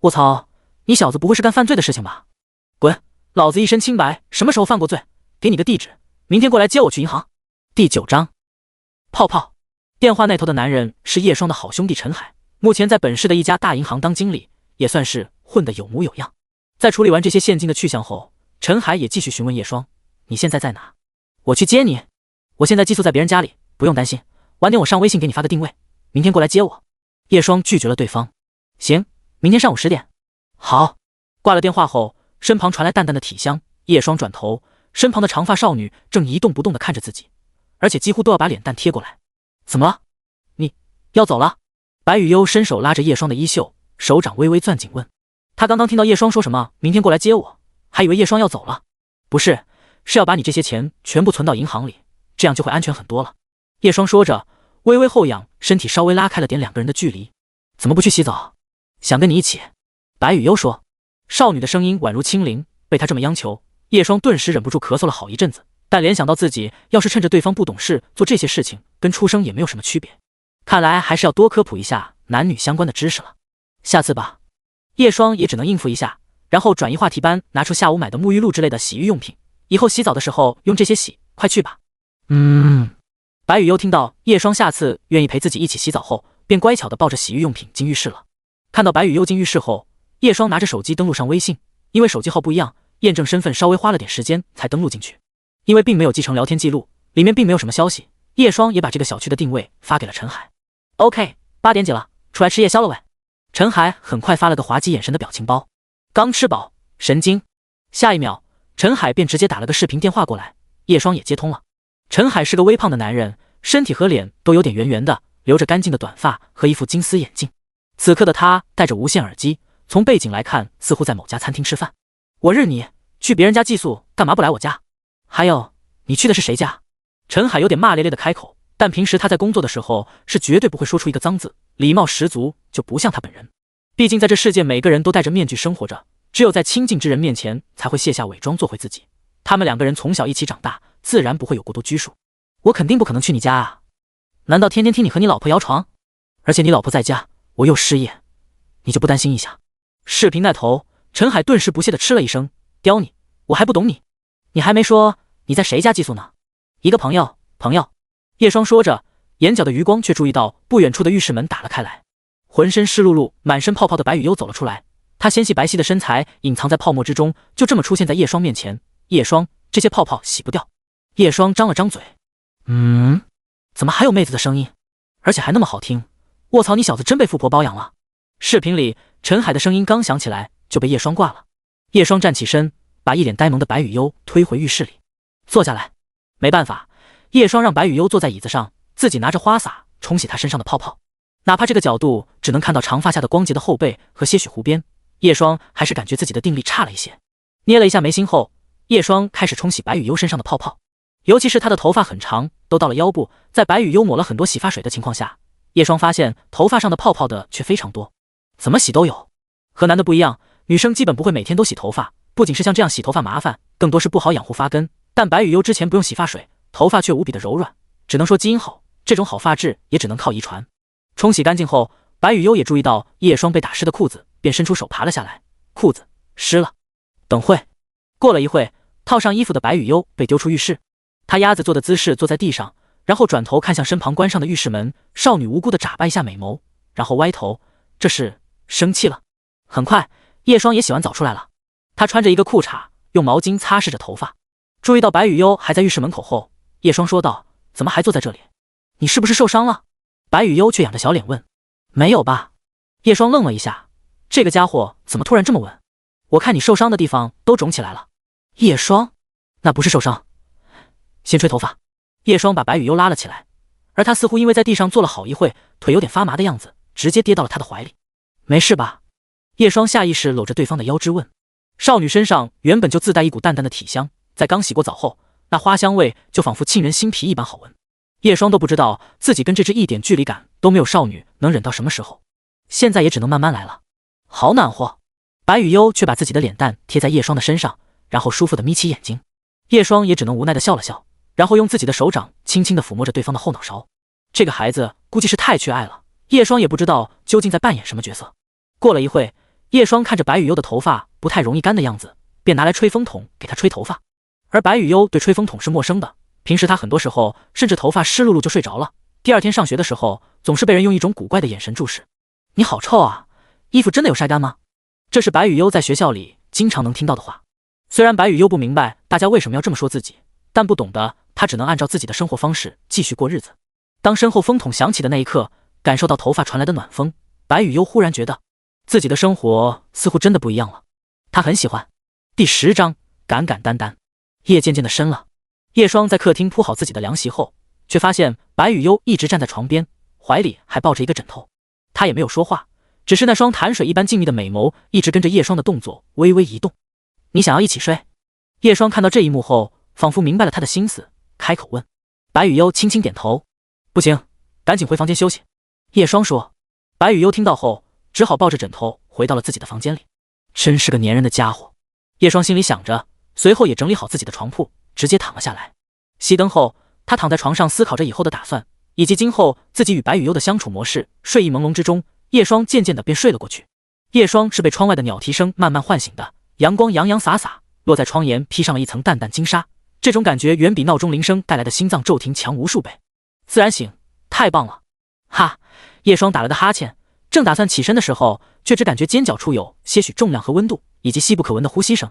我操，你小子不会是干犯罪的事情吧？滚，老子一身清白，什么时候犯过罪？给你个地址，明天过来接我去银行。”第9章泡泡。电话那头的男人是叶双的好兄弟陈海，目前在本市的一家大银行当经理，也算是混得有模有样。在处理完这些现金的去向后，陈海也继续询问叶双：“你现在在哪？我去接你。”“我现在寄宿在别人家里，不用担心，晚点我上微信给你发个定位，明天过来接我。”叶双拒绝了对方。“行，明天上午10点。”“好。”挂了电话后，身旁传来淡淡的体香，叶双转头，身旁的长发少女正一动不动地看着自己，而且几乎都要把脸蛋贴过来。“怎么了？你要走了？”白雨悠伸手拉着叶双的衣袖，手掌微微攥紧问。他刚刚听到叶双说什么明天过来接我，还以为叶双要走了。“不是，是要把你这些钱全部存到银行里，这样就会安全很多了。”叶双说着，微微后仰，身体稍微拉开了点2个人的距离。“怎么不去洗澡？想跟你一起。”白雨悠说。少女的声音宛如清灵，被她这么央求，叶双顿时忍不住咳嗽了好一阵子，但联想到自己要是趁着对方不懂事做这些事情，跟出生也没有什么区别，看来还是要多科普一下男女相关的知识了。下次吧。叶双也只能应付一下，然后转移话题般拿出下午买的沐浴露之类的洗浴用品，以后洗澡的时候用这些洗，快去吧。白雨悠听到叶双下次愿意陪自己一起洗澡后，便乖巧地抱着洗浴用品进浴室了。看到白雨悠进浴室后，叶双拿着手机登录上微信，因为手机号不一样，验证身份稍微花了点时间才登录进去。因为并没有继承聊天记录，里面并没有什么消息，叶双也把这个小区的定位发给了陈海。OK， 8点几了，出来吃夜宵了喂。陈海很快发了个滑稽眼神的表情包。刚吃饱，神经。下一秒，陈海便直接打了个视频电话过来，叶双也接通了。陈海是个微胖的男人，身体和脸都有点圆圆的，留着干净的短发和一副金丝眼镜。此刻的他戴着无线耳机，从背景来看似乎在某家餐厅吃饭。“我日你，去别人家寄宿，干嘛不来我家？还有，你去的是谁家？陈海有点骂咧咧的开口，但平时他在工作的时候是绝对不会说出一个脏字，礼貌十足，就不像他本人。毕竟在这世界，每个人都戴着面具生活着，只有在亲近之人面前才会卸下伪装，做回自己。他们两个人从小一起长大，自然不会有过多拘束。我肯定不可能去你家啊！难道天天听你和你老婆摇床？而且你老婆在家，我又失业，你就不担心一下？视频那头，陈海顿时不屑地嗤了一声：“刁你，我还不懂你。你还没说你在谁家寄宿呢？”一个朋友。叶双说着，眼角的余光却注意到不远处的浴室门打了开来，浑身湿漉漉、满身泡泡的白雨悠走了出来。她纤细白皙的身材隐藏在泡沫之中，就这么出现在叶双面前。叶双，这些泡泡洗不掉。叶双张了张嘴，怎么还有妹子的声音，而且还那么好听？卧槽，你小子真被富婆包养了！视频里陈海的声音刚响起来，就被叶双挂了。叶双站起身，把一脸呆萌的白雨悠推回浴室里，坐下来。没办法，叶双让白雨悠坐在椅子上，自己拿着花洒冲洗她身上的泡泡。哪怕这个角度只能看到长发下的光洁的后背和些许湖边，叶双还是感觉自己的定力差了一些。捏了一下眉心后，叶双开始冲洗白雨悠身上的泡泡，尤其是她的头发很长，都到了腰部。在白雨悠抹了很多洗发水的情况下，叶双发现头发上的泡泡的却非常多，怎么洗都有。和男的不一样，女生基本不会每天都洗头发，不仅是像这样洗头发麻烦，更多是不好养护发根。但白雨悠之前不用洗发水，头发却无比的柔软，只能说基因好，这种好发质也只能靠遗传。冲洗干净后，白雨悠也注意到叶双被打湿的裤子，便伸出手爬了下来，裤子湿了。等会。过了一会，套上衣服的白雨悠被丢出浴室，她鸭子坐的姿势坐在地上，然后转头看向身旁关上的浴室门，少女无辜的眨巴一下美眸，然后歪头，这是生气了。很快，叶双也洗完澡出来了，她穿着一个裤衩，用毛巾擦拭着头发。注意到白雨悠还在浴室门口后，叶双说道：“怎么还坐在这里？你是不是受伤了？”白雨悠却仰着小脸问：“没有吧？”叶双愣了一下，这个家伙怎么突然这么问？我看你受伤的地方都肿起来了。叶双，那不是受伤，先吹头发。叶双把白雨悠拉了起来，而他似乎因为在地上坐了好一会，腿有点发麻的样子，直接跌到了他的怀里。没事吧？叶双下意识搂着对方的腰肢问。少女身上原本就自带一股淡淡的体香，在刚洗过澡后，那花香味就仿佛沁人心脾一般好闻。叶双都不知道自己跟这只一点距离感都没有少女能忍到什么时候，现在也只能慢慢来了。好暖和。白雨悠却把自己的脸蛋贴在叶双的身上，然后舒服的眯起眼睛。叶双也只能无奈的笑了笑，然后用自己的手掌轻轻的抚摸着对方的后脑勺。这个孩子估计是太缺爱了，叶双也不知道究竟在扮演什么角色。过了一会，叶双看着白雨悠的头发不太容易干的样子，便拿来吹风筒给她吹头发。而白雨悠对吹风筒是陌生的，平时她很多时候甚至头发湿漉漉就睡着了，第二天上学的时候总是被人用一种古怪的眼神注视。你好臭啊，衣服真的有晒干吗？这是白雨悠在学校里经常能听到的话。虽然白雨悠不明白大家为什么要这么说自己，但不懂的她只能按照自己的生活方式继续过日子。当身后风筒响起的那一刻，感受到头发传来的暖风，白雨悠忽然觉得自己的生活似乎真的不一样了。她很喜欢。第10章，敢敢担担。夜渐渐的深了，叶双在客厅铺好自己的凉席后，却发现白雨悠一直站在床边，怀里还抱着一个枕头。她也没有说话，只是那双潭水一般静谧的美眸一直跟着叶双的动作微微移动。你想要一起睡？叶双看到这一幕后，仿佛明白了他的心思，开口问。白雨悠轻轻点头。不行，赶紧回房间休息。叶双说。白雨悠听到后，只好抱着枕头回到了自己的房间里。真是个粘人的家伙，叶双心里想着，随后也整理好自己的床铺，直接躺了下来。熄灯后，他躺在床上思考着以后的打算，以及今后自己与白雨悠的相处模式。睡意朦胧之中，叶双渐渐的便睡了过去。叶双是被窗外的鸟啼声慢慢唤醒的，阳光洋洋洒洒落在窗沿，披上了一层淡淡金沙，这种感觉远比闹钟铃声带来的心脏骤停强无数倍。自然醒，太棒了！哈！叶双打了个哈欠，正打算起身的时候，却只感觉肩胛处有些许重量和温度，以及细不可闻的呼吸声。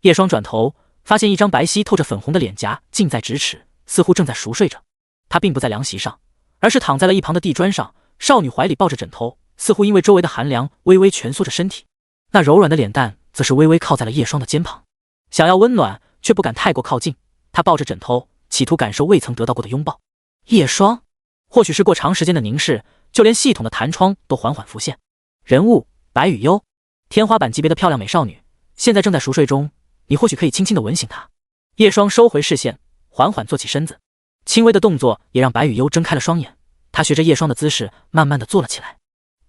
叶双转头，发现一张白皙透着粉红的脸颊近在咫尺，似乎正在熟睡着。她并不在凉席上，而是躺在了一旁的地砖上，少女怀里抱着枕头，似乎因为周围的寒凉微微蜷缩着身体。那柔软的脸蛋则是微微靠在了叶双的肩膀，想要温暖却不敢太过靠近。她抱着枕头，企图感受未曾得到过的拥抱。叶双，或许是过长时间的凝视，就连系统的弹窗都缓缓浮现。人物：白雨悠，天花板级别的漂亮美少女，现在正在熟睡中。你或许可以轻轻地吻醒他。叶双收回视线，缓缓坐起身子，轻微的动作也让白雨悠睁开了双眼。他学着叶双的姿势，慢慢地坐了起来。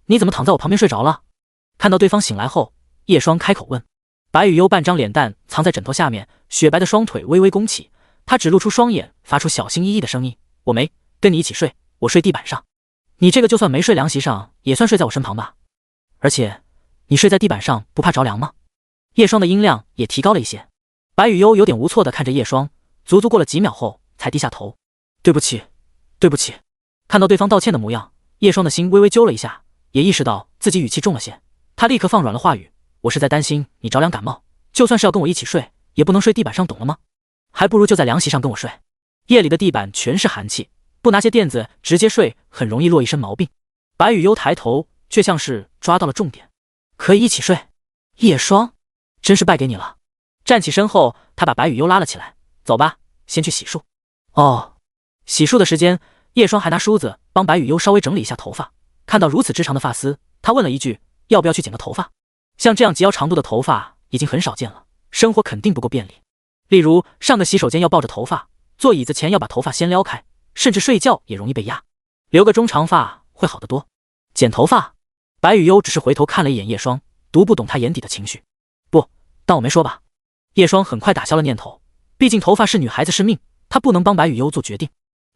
你怎么躺在我旁边睡着了？看到对方醒来后，叶双开口问。白雨悠半张脸蛋藏在枕头下面，雪白的双腿微微弓起，她只露出双眼，发出小心翼翼的声音：我没跟你一起睡，我睡地板上。你这个就算没睡凉席上，也算睡在我身旁吧？而且，你睡在地板上不怕着凉吗？叶双的音量也提高了一些。白雨悠有点无措地看着叶双，足足过了几秒后才低下头：对不起，对不起。看到对方道歉的模样，叶双的心微微揪了一下，也意识到自己语气重了些。他立刻放软了话语：我是在担心你着凉感冒，就算是要跟我一起睡，也不能睡地板上，懂了吗？还不如就在凉席上跟我睡。夜里的地板全是寒气，不拿些垫子直接睡，很容易落一身毛病。白雨悠抬头，却像是抓到了重点：可以一起睡？叶双，真是败给你了。站起身后，他把白雨悠拉了起来：走吧，先去洗漱。哦，洗漱的时间，叶双还拿梳子帮白雨悠稍微整理一下头发。看到如此之长的发丝，他问了一句：要不要去剪个头发？像这样及腰长度的头发已经很少见了，生活肯定不够便利。例如上个洗手间要抱着头发，坐椅子前要把头发先撩开，甚至睡觉也容易被压。留个中长发会好得多。剪头发？白雨悠只是回头看了一眼叶双，读不懂他眼底的情绪。不，当我没说吧。叶双很快打消了念头，毕竟头发是女孩子是命，她不能帮白雨悠做决定。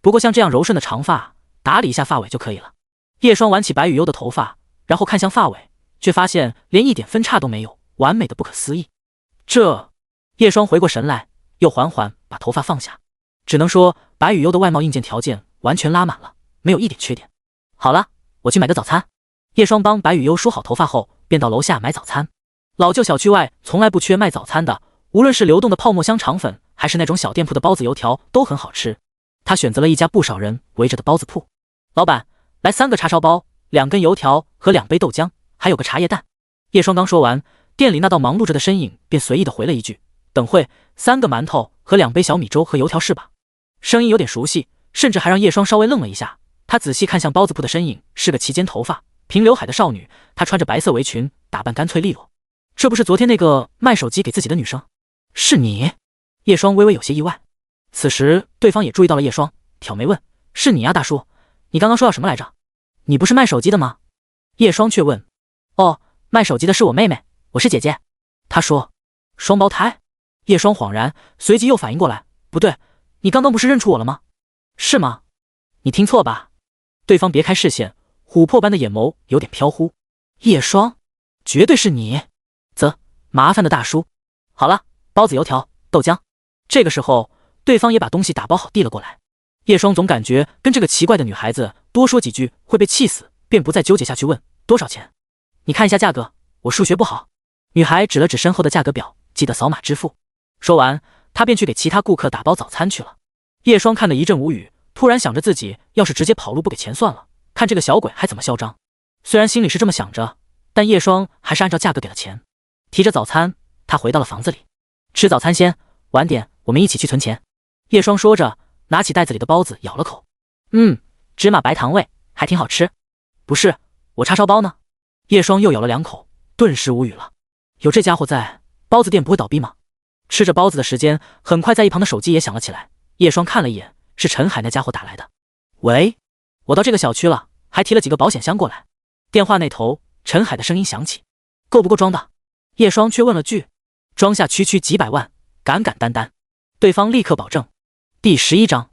不过像这样柔顺的长发，打理一下发尾就可以了。叶双挽起白雨悠的头发，然后看向发尾，却发现连一点分叉都没有，完美的不可思议。这……叶双回过神来，又缓缓把头发放下。只能说白雨悠的外貌硬件条件完全拉满了，没有一点缺点。好了，我去买个早餐。叶双帮白雨悠梳好头发后，便到楼下买早餐。老旧小区外从来不缺卖早餐的，无论是流动的泡沫香肠粉，还是那种小店铺的包子油条，都很好吃。他选择了一家不少人围着的包子铺。老板，来3个叉烧包，2根油条和2杯豆浆，还有个茶叶蛋。叶双刚说完，店里那道忙碌着的身影便随意的回了一句：等会3个馒头和2杯小米粥和油条是吧？声音有点熟悉，甚至还让叶双稍微愣了一下。他仔细看向包子铺的身影，是个齐肩头发、平刘海的少女，她穿着白色围裙，打扮干脆利落。这不是昨天那个卖手机给自己的女生？是你？叶双微微有些意外。此时对方也注意到了叶双，挑眉问：是你啊，大叔？你刚刚说要什么来着？你不是卖手机的吗？叶双却问：哦，卖手机的是我妹妹，我是姐姐。她说：双胞胎？叶双恍然，随即又反应过来，不对，你刚刚不是认出我了吗？是吗？你听错吧？对方别开视线，琥珀般的眼眸有点飘忽。叶双，绝对是你。麻烦的大叔。好了，包子油条豆浆。这个时候对方也把东西打包好递了过来。叶双总感觉跟这个奇怪的女孩子多说几句会被气死，便不再纠结下去，问多少钱？你看一下价格，我数学不好。女孩指了指身后的价格表，记得扫码支付。说完她便去给其他顾客打包早餐去了。叶双看得一阵无语，突然想着自己要是直接跑路不给钱算了，看这个小鬼还怎么嚣张。虽然心里是这么想着，但叶双还是按照价格给了钱。提着早餐，他回到了房子里。吃早餐先，晚点我们一起去存钱。叶双说着，拿起袋子里的包子咬了口。芝麻白糖味，还挺好吃。不是，我叉烧包呢？叶双又咬了2口，顿时无语了。有这家伙在，包子店不会倒闭吗？吃着包子的时间，很快在一旁的手机也响了起来。叶双看了一眼，是陈海那家伙打来的。喂，我到这个小区了，还提了几个保险箱过来。电话那头，陈海的声音响起。够不够装的？叶双却问了句。装下区区几百万，敢敢担担。对方立刻保证。第11章。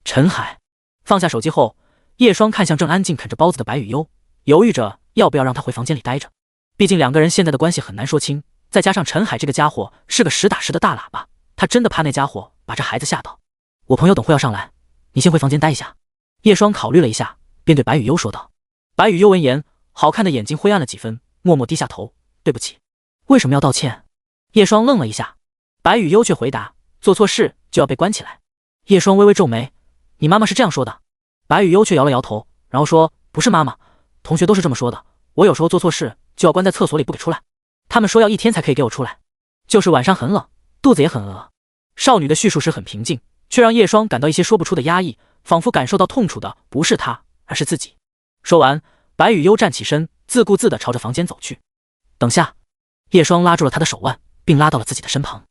陈海放下手机后，叶双看向正安静啃着包子的白雨悠，犹豫着要不要让他回房间里待着。毕竟2个人现在的关系很难说清，再加上陈海这个家伙是个实打实的大喇叭，他真的怕那家伙把这孩子吓到。我朋友等会要上来，你先回房间待一下。叶双考虑了一下，便对白雨悠说道。白雨悠闻言，好看的眼睛灰暗了几分，默默低下头。对不起。为什么要道歉？叶双愣了一下，白雨悠却回答：做错事就要被关起来。叶双微微皱眉：你妈妈是这样说的？白雨悠却摇了摇头，然后说：不是妈妈，同学都是这么说的。我有时候做错事就要关在厕所里不给出来，他们说要1天才可以给我出来，就是晚上很冷，肚子也很饿。少女的叙述时很平静，却让叶双感到一些说不出的压抑，仿佛感受到痛楚的不是他，而是自己。说完，白雨悠站起身，自顾自地朝着房间走去。等下。叶双拉住了他的手腕，并拉到了自己的身旁。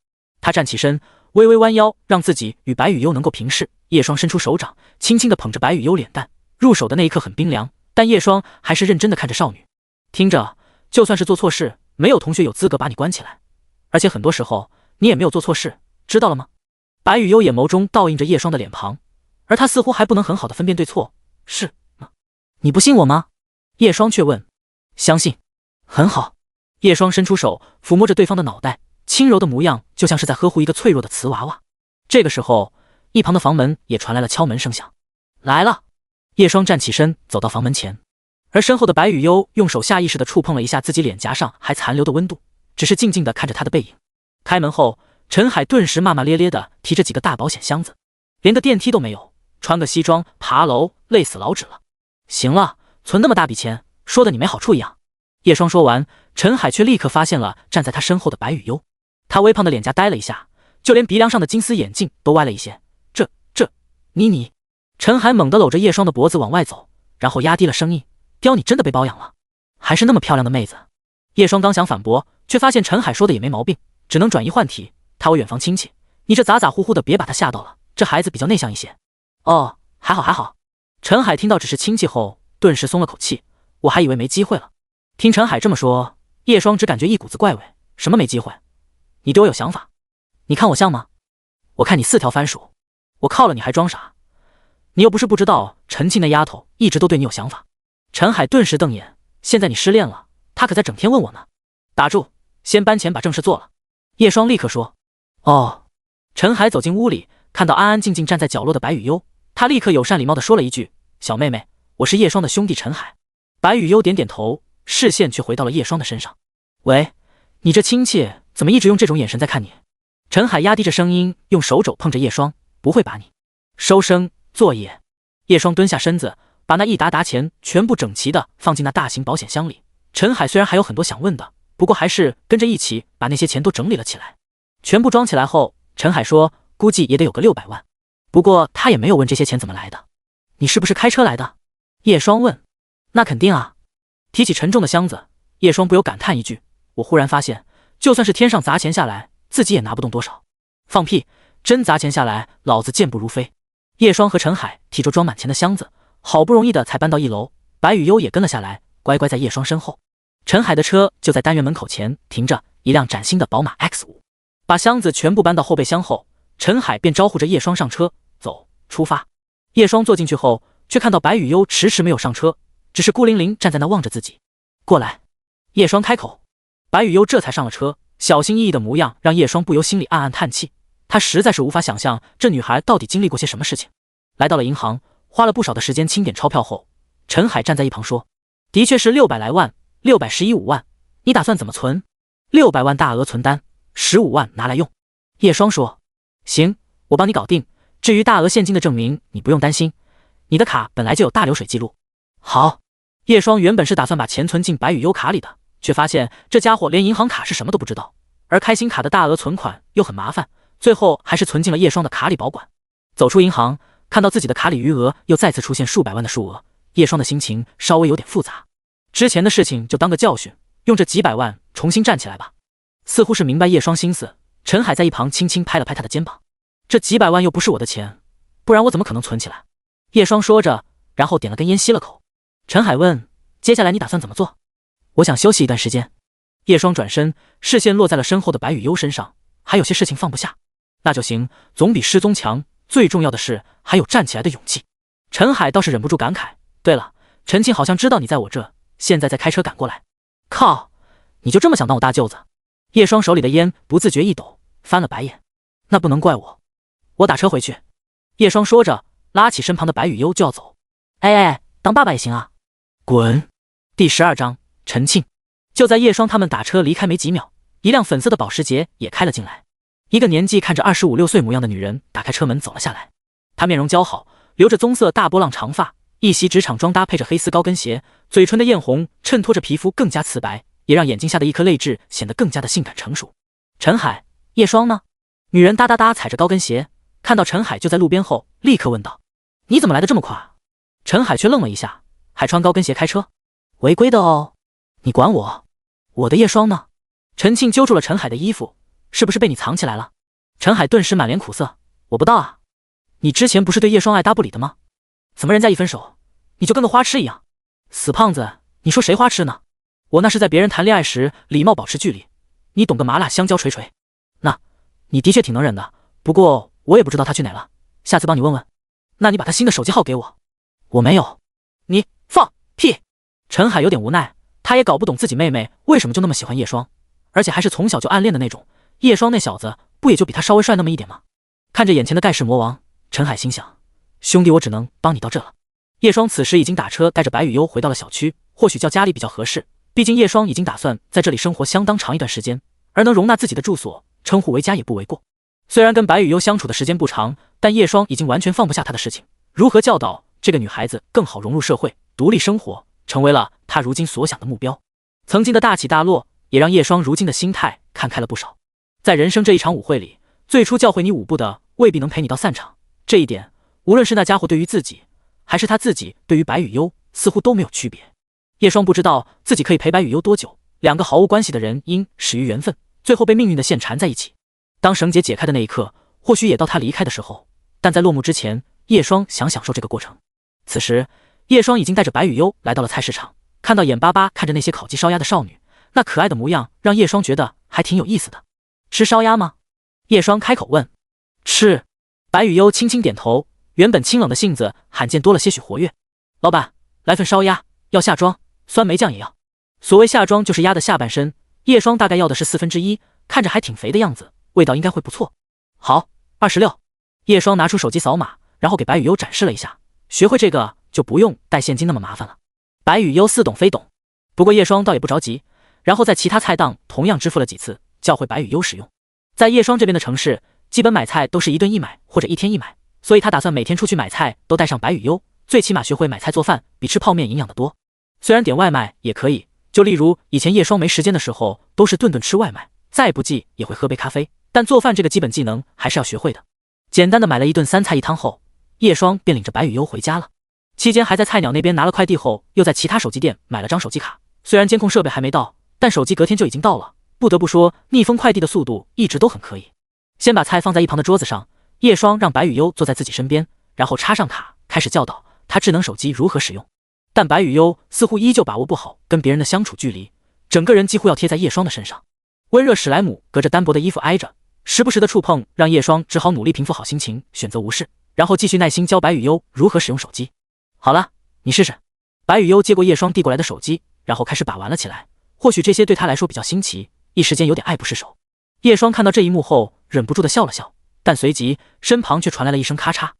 他站起身，微微弯腰，让自己与白雨幽能够平视。叶双伸出手掌，轻轻地捧着白雨幽脸蛋，入手的那一刻很冰凉，但叶双还是认真地看着少女。听着，就算是做错事，没有同学有资格把你关起来，而且很多时候你也没有做错事，知道了吗？白雨幽眼眸中倒映着叶双的脸庞，而他似乎还不能很好的分辨对错。是吗？你不信我吗？叶双却问。相信。很好。叶双伸出手抚摸着对方的脑袋，轻柔的模样就像是在呵护一个脆弱的瓷娃娃。这个时候，一旁的房门也传来了敲门声响。来了。叶双站起身走到房门前，而身后的白雨幽用手下意识地触碰了一下自己脸颊上还残留的温度，只是静静地看着他的背影。开门后，陈海顿时骂骂咧咧地提着几个大保险箱子，连个电梯都没有，穿个西装爬楼累死老纸了。行了，存那么大笔钱，说的你没好处一样。叶双说完，陈海却立刻发现了站在他身后的白雨幽，他微胖的脸颊呆了一下，就连鼻梁上的金丝眼镜都歪了一些。你……陈海猛地搂着叶双的脖子往外走，然后压低了声音：雕，你真的被包养了？还是那么漂亮的妹子？叶双刚想反驳，却发现陈海说的也没毛病，只能转移话题。他我远房亲戚，你这咋呼呼的，别把他吓到了，这孩子比较内向一些。哦，还好。陈海听到只是亲戚后，顿时松了口气，我还以为没机会了。听陈海这么说，叶双只感觉一股子怪味。什么没机会？你对我有想法？你看我像吗？我看你4条番薯，我靠了你还装傻？你又不是不知道陈庆那丫头一直都对你有想法。陈海顿时瞪眼，现在你失恋了，他可在整天问我呢。打住，先搬钱把正事做了。叶双立刻说。哦。陈海走进屋里，看到安安静静站在角落的白雨幽，他立刻友善礼貌地说了一句：小妹妹，我是叶双的兄弟陈海。白雨幽点点头，视线却回到了叶双的身上。喂，你这亲戚怎么一直用这种眼神在看你？陈海压低着声音，用手肘碰着叶双，不会把你。收声，作业。叶双蹲下身子，把那一沓钱全部整齐地放进那大型保险箱里。陈海虽然还有很多想问的，不过还是跟着一起把那些钱都整理了起来。全部装起来后，陈海说估计也得有个600万，不过他也没有问这些钱怎么来的。你是不是开车来的？叶双问。那肯定啊。提起沉重的箱子，叶双不由感叹一句，我忽然发现，就算是天上砸钱下来，自己也拿不动多少。放屁，真砸钱下来，老子健步如飞。叶双和陈海提着装满钱的箱子，好不容易的才搬到1楼，白雨幽也跟了下来，乖乖在叶双身后。陈海的车就在单元门口前停着，一辆崭新的宝马 X5。把箱子全部搬到后备箱后，陈海便招呼着叶双上车，走，出发。叶双坐进去后，却看到白雨幽迟迟没有上车，只是孤零零站在那望着自己。过来。叶双开口。白雨幽这才上了车，小心翼翼的模样让叶双不由心里暗暗叹气。他实在是无法想象这女孩到底经历过些什么事情。来到了银行，花了不少的时间清点钞票后，陈海站在一旁说：的确是600来万，611 5万，你打算怎么存？600万大额存单，15万拿来用。叶双说：行，我帮你搞定，至于大额现金的证明你不用担心，你的卡本来就有大流水记录。好。叶双原本是打算把钱存进白雨幽卡里的，却发现这家伙连银行卡是什么都不知道，而开心卡的大额存款又很麻烦，最后还是存进了叶双的卡里保管。走出银行，看到自己的卡里余额又再次出现数百万的数额，叶双的心情稍微有点复杂。之前的事情就当个教训，用这几百万重新站起来吧。似乎是明白叶双心思，陈海在一旁轻轻拍了拍他的肩膀。这几百万又不是我的钱，不然我怎么可能存起来？叶双说着，然后点了根烟吸了口。陈海问：接下来你打算怎么做？我想休息一段时间。叶双转身，视线落在了身后的白雨幽身上，还有些事情放不下。那就行，总比失踪强，最重要的是还有站起来的勇气。陈海倒是忍不住感慨，对了，陈庆好像知道你在我这，现在在开车赶过来。靠，你就这么想当我大舅子？叶双手里的烟不自觉一抖，翻了白眼。那不能怪我，我打车回去。叶双说着，拉起身旁的白雨幽就要走。哎，当爸爸也行啊。滚！第12章，陈庆。就在叶双他们打车离开没几秒，一辆粉色的保时捷也开了进来。一个年纪看着25、6岁模样的女人打开车门走了下来。她面容姣好，留着棕色大波浪长发，一袭职场装搭配着黑丝高跟鞋，嘴唇的艳红衬托着皮肤更加瓷白，也让眼睛下的一颗泪痣显得更加的性感成熟。陈海，叶双呢？女人哒哒哒踩着高跟鞋，看到陈海就在路边后，立刻问道：你怎么来的这么快？陈海却愣了一下，还穿高跟鞋开车？违规的哦。你管我？我的叶双呢？陈庆揪住了陈海的衣服，是不是被你藏起来了？陈海顿时满脸苦涩，我不知道啊，你之前不是对叶双爱搭不理的吗？怎么人家一分手，你就跟个花痴一样？死胖子，你说谁花痴呢？我那是在别人谈恋爱时礼貌保持距离，你懂个麻辣香蕉锤锤？那，你的确挺能忍的，不过我也不知道他去哪了，下次帮你问问。那你把他新的手机号给我。我没有。你放屁！陈海有点无奈，他也搞不懂自己妹妹为什么就那么喜欢叶双，而且还是从小就暗恋的那种。叶双那小子不也就比他稍微帅那么一点吗？看着眼前的盖世魔王，陈海心想，兄弟，我只能帮你到这了。叶双此时已经打车带着白雨优回到了小区，或许叫家里比较合适，毕竟叶双已经打算在这里生活相当长一段时间，而能容纳自己的住所称呼为家也不为过。虽然跟白雨优相处的时间不长，但叶双已经完全放不下他的事情，如何教导这个女孩子更好融入社会，独立生活，成为了他如今所想的目标。曾经的大起大落也让叶双如今的心态看开了不少。在人生这一场舞会里，最初教会你舞步的未必能陪你到散场，这一点无论是那家伙对于自己，还是他自己对于白雨优，似乎都没有区别。叶双不知道自己可以陪白雨优多久，两个毫无关系的人因始于缘分，最后被命运的线缠在一起。当绳结解开的那一刻，或许也到他离开的时候，但在落幕之前，叶双想享受这个过程。此时叶双已经带着白雨优来到了菜市场，看到眼巴巴看着那些烤鸡烧鸭的少女，那可爱的模样让叶双觉得还挺有意思的。吃烧鸭吗？叶双开口问。吃。白雨优轻轻点头，原本清冷的性子罕见多了些许活跃。老板，来份烧鸭，要下装，酸梅酱也要。所谓下装就是鸭的下半身，叶双大概要的是1/4，看着还挺肥的样子，味道应该会不错。好，26。叶双拿出手机扫码，然后给白雨优展示了一下，学会这个就不用带现金那么麻烦了。白雨优似懂非懂，不过叶双倒也不着急，然后在其他菜档同样支付了几次，教会白雨优使用。在叶双这边的城市，基本买菜都是1顿1买或者1天1买，所以他打算每天出去买菜都带上白雨优，最起码学会买菜做饭比吃泡面营养的多。虽然点外卖也可以，就例如以前叶双没时间的时候都是顿顿吃外卖，再不济也会喝杯咖啡，但做饭这个基本技能还是要学会的。简单的买了1顿3菜1汤后，叶双便领着白雨优回家了。期间还在菜鸟那边拿了快递后，又在其他手机店买了张手机卡，虽然监控设备还没到，但手机隔天就已经到了，不得不说逆风快递的速度一直都很可以。先把菜放在一旁的桌子上，叶双让白雨优坐在自己身边，然后插上卡，开始教导他智能手机如何使用。但白雨优似乎依旧把握不好跟别人的相处距离，整个人几乎要贴在叶双的身上。温热史莱姆隔着单薄的衣服挨着，时不时的触碰让叶双只好努力平复好心情，选择无视，然后继续耐心教白雨优如何使用手机。好了，你试试。白雨优接过叶双递过来的手机，然后开始把玩了起来。或许这些对他来说比较新奇，一时间有点爱不释手。叶双看到这一幕后，忍不住的笑了笑，但随即身旁却传来了一声咔嚓。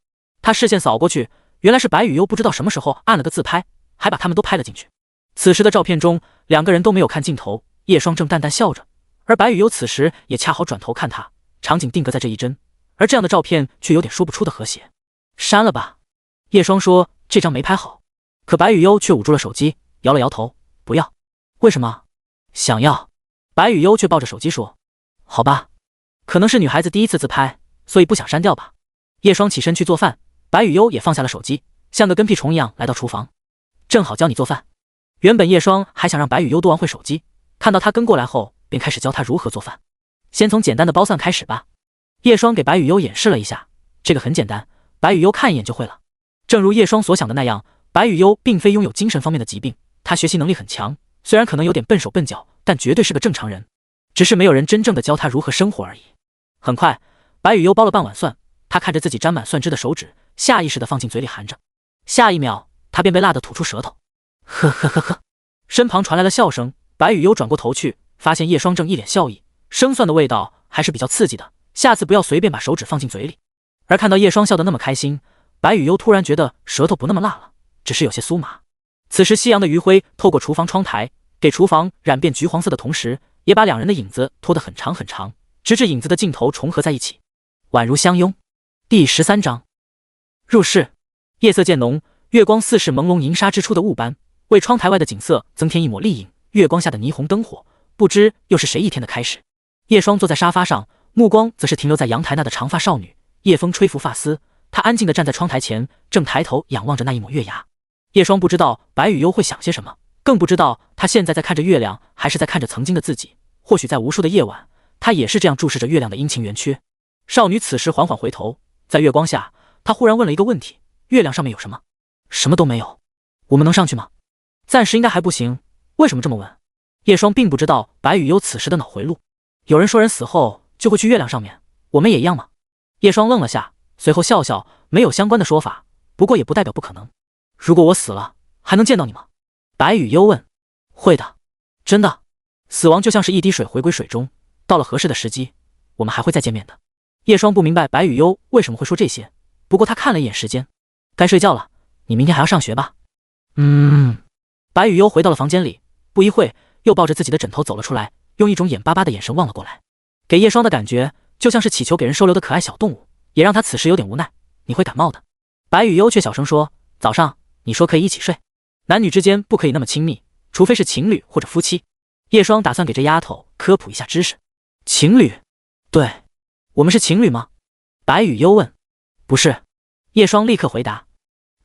他视线扫过去，原来是白雨优不知道什么时候按了个自拍，还把他们都拍了进去。此时的照片中，两个人都没有看镜头，叶双正淡淡笑着，而白雨优此时也恰好转头看他，场景定格在这一帧，而这样的照片却有点说不出的和谐。删了吧。叶双说这张没拍好，可白雨优却捂住了手机，摇了摇头，不要。为什么？想要。白雨优却抱着手机说，好吧，可能是女孩子第一次自拍，所以不想删掉吧。叶双起身去做饭，白雨优也放下了手机，像个跟屁虫一样来到厨房，正好教你做饭。原本叶双还想让白雨优多玩会手机，看到他跟过来后，便开始教他如何做饭。先从简单的剥蒜开始吧。叶双给白雨优演示了一下，这个很简单，白雨优看一眼就会了。正如叶双所想的那样，白雨优并非拥有精神方面的疾病，她学习能力很强，虽然可能有点笨手笨脚，但绝对是个正常人，只是没有人真正的教她如何生活而已。很快，白雨优剥了半碗蒜，她看着自己沾满蒜汁的手指，下意识地放进嘴里含着，下一秒她便被辣得吐出舌头。呵呵呵呵，身旁传来了笑声，白雨优转过头去，发现叶双正一脸笑意，生蒜的味道还是比较刺激的，下次不要随便把手指放进嘴里。而看到叶双笑得那么开心，白雨优突然觉得舌头不那么辣了，只是有些酥麻。此时夕阳的余晖透过厨房窗台，给厨房染变橘黄色的同时，也把两人的影子拖得很长很长，直至影子的尽头重合在一起，宛如相拥。第13章入室。夜色渐浓，月光似是朦胧银纱织出的雾般，为窗台外的景色增添一抹丽影。月光下的霓虹灯火，不知又是谁一天的开始。叶双坐在沙发上，目光则是停留在阳台那的长发少女，夜风吹拂发丝，她安静地站在窗台前，正抬头仰望着那一抹月牙。叶双不知道白雨优会想些什么，更不知道她现在在看着月亮，还是在看着曾经的自己。或许在无数的夜晚，她也是这样注视着月亮的阴晴圆缺。少女此时缓缓回头，在月光下，她忽然问了一个问题：月亮上面有什么？什么都没有。我们能上去吗？暂时应该还不行。为什么这么问？叶霜并不知道白羽幽此时的脑回路。有人说人死后就会去月亮上面，我们也一样吗？叶霜愣了下，随后笑笑，没有相关的说法，不过也不代表不可能。如果我死了，还能见到你吗？白羽幽问。会的。真的。死亡就像是一滴水回归水中，到了合适的时机，我们还会再见面的。叶霜不明白白羽幽为什么会说这些，不过他看了一眼时间，该睡觉了，你明天还要上学吧？白羽幽回到了房间里，不一会又抱着自己的枕头走了出来，用一种眼巴巴的眼神望了过来，给叶霜的感觉就像是祈求给人收留的可爱小动物，也让他此时有点无奈。你会感冒的。白羽幽却小声说，早上你说可以一起睡，男女之间不可以那么亲密，除非是情侣或者夫妻。叶霜打算给这丫头科普一下知识。情侣？对，我们是情侣吗？白羽幽问。不是。叶霜立刻回答。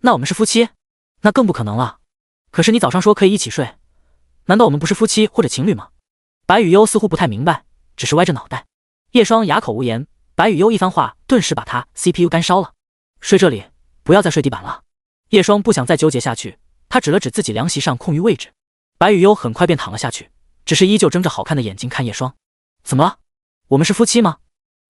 那我们是夫妻？那更不可能了。可是你早上说可以一起睡，难道我们不是夫妻或者情侣吗？白羽幽似乎不太明白，只是歪着脑袋。叶霜哑口无言，白羽幽一番话顿时把他 CPU 干烧了。睡这里，不要再睡地板了。叶霜不想再纠结下去，他指了指自己凉席上空余位置。白羽幽很快便躺了下去，只是依旧睁着好看的眼睛看叶霜。怎么了？我们是夫妻吗？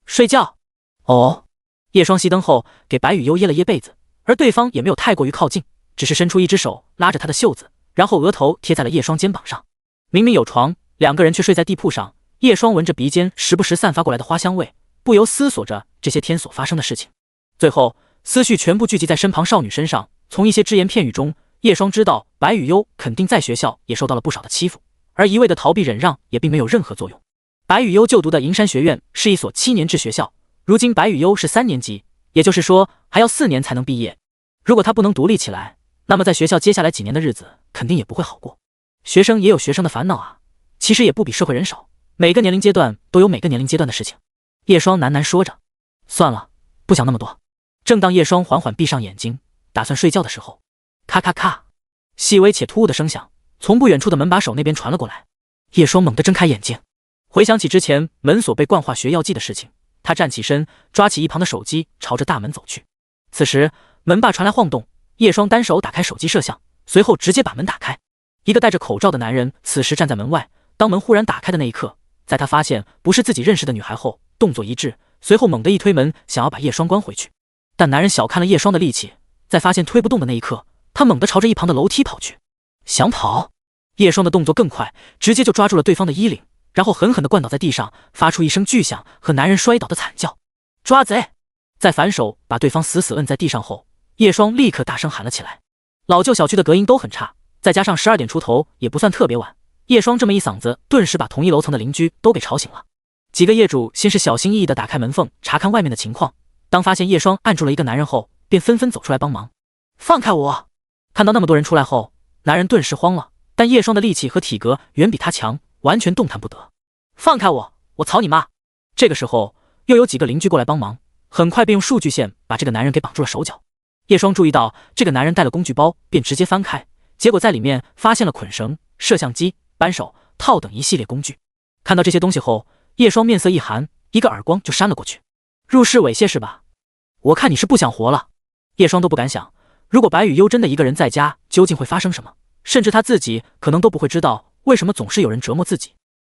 睡觉。哦。叶霜熄灯后给白羽幽掖了掖被子，而对方也没有太过于靠近，只是伸出一只手拉着他的袖子，然后额头贴在了叶霜肩膀上。明明有床，两个人却睡在地铺上。叶霜闻着鼻尖时不时散发过来的花香味，不由思索着这些天所发生的事情。最后思绪全部聚集在身旁少女身上，从一些只言片语中，叶霜知道白羽幽肯定在学校也受到了不少的欺负，而一味的逃避忍让也并没有任何作用。白羽幽就读的银山学院是一所7年制学校，如今白羽幽是3年级，也就是说还要4年才能毕业。如果他不能独立起来，那么在学校接下来几年的日子肯定也不会好过。学生也有学生的烦恼啊，其实也不比社会人少，每个年龄阶段都有每个年龄阶段的事情。叶霜喃喃说着。算了，不想那么多。正当叶霜缓缓闭上眼睛打算睡觉的时候，咔咔咔，细微且突兀的声响从不远处的门把手那边传了过来。叶霜猛地睁开眼睛，回想起之前门锁被灌化学药剂的事情，他站起身，抓起一旁的手机，朝着大门走去。此时门把传来晃动，叶霜单手打开手机摄像，随后直接把门打开。一个戴着口罩的男人此时站在门外，当门忽然打开的那一刻，在他发现不是自己认识的女孩后，动作一致，随后猛地一推门，想要把叶霜关回去。但男人小看了叶霜的力气，在发现推不动的那一刻，他猛地朝着一旁的楼梯跑去。想跑？叶霜的动作更快，直接就抓住了对方的衣领，然后狠狠地灌倒在地上，发出一声巨响和男人摔倒的惨叫。抓贼！在反手把对方死死摁在地上后，叶霜立刻大声喊了起来。老旧小区的隔音都很差，再加上12点出头也不算特别晚，叶霜这么一嗓子顿时把同一楼层的邻居都给吵醒了。几个业主先是小心翼翼地打开门缝查看外面的情况，当发现叶霜按住了一个男人后，便纷纷走出来帮忙。放开我！看到那么多人出来后，男人顿时慌了，但叶霜的力气和体格远比他强，完全动弹不得。放开我！我操你妈！这个时候又有几个邻居过来帮忙，很快便用数据线把这个男人给绑住了手脚。叶霜注意到这个男人带了工具包，便直接翻开，结果在里面发现了捆绳、摄像机、扳手、套等一系列工具。看到这些东西后，叶霜面色一寒，一个耳光就扇了过去。入室猥亵是吧？我看你是不想活了。叶霜都不敢想，如果白羽幽真的一个人在家，究竟会发生什么，甚至他自己可能都不会知道为什么总是有人折磨自己。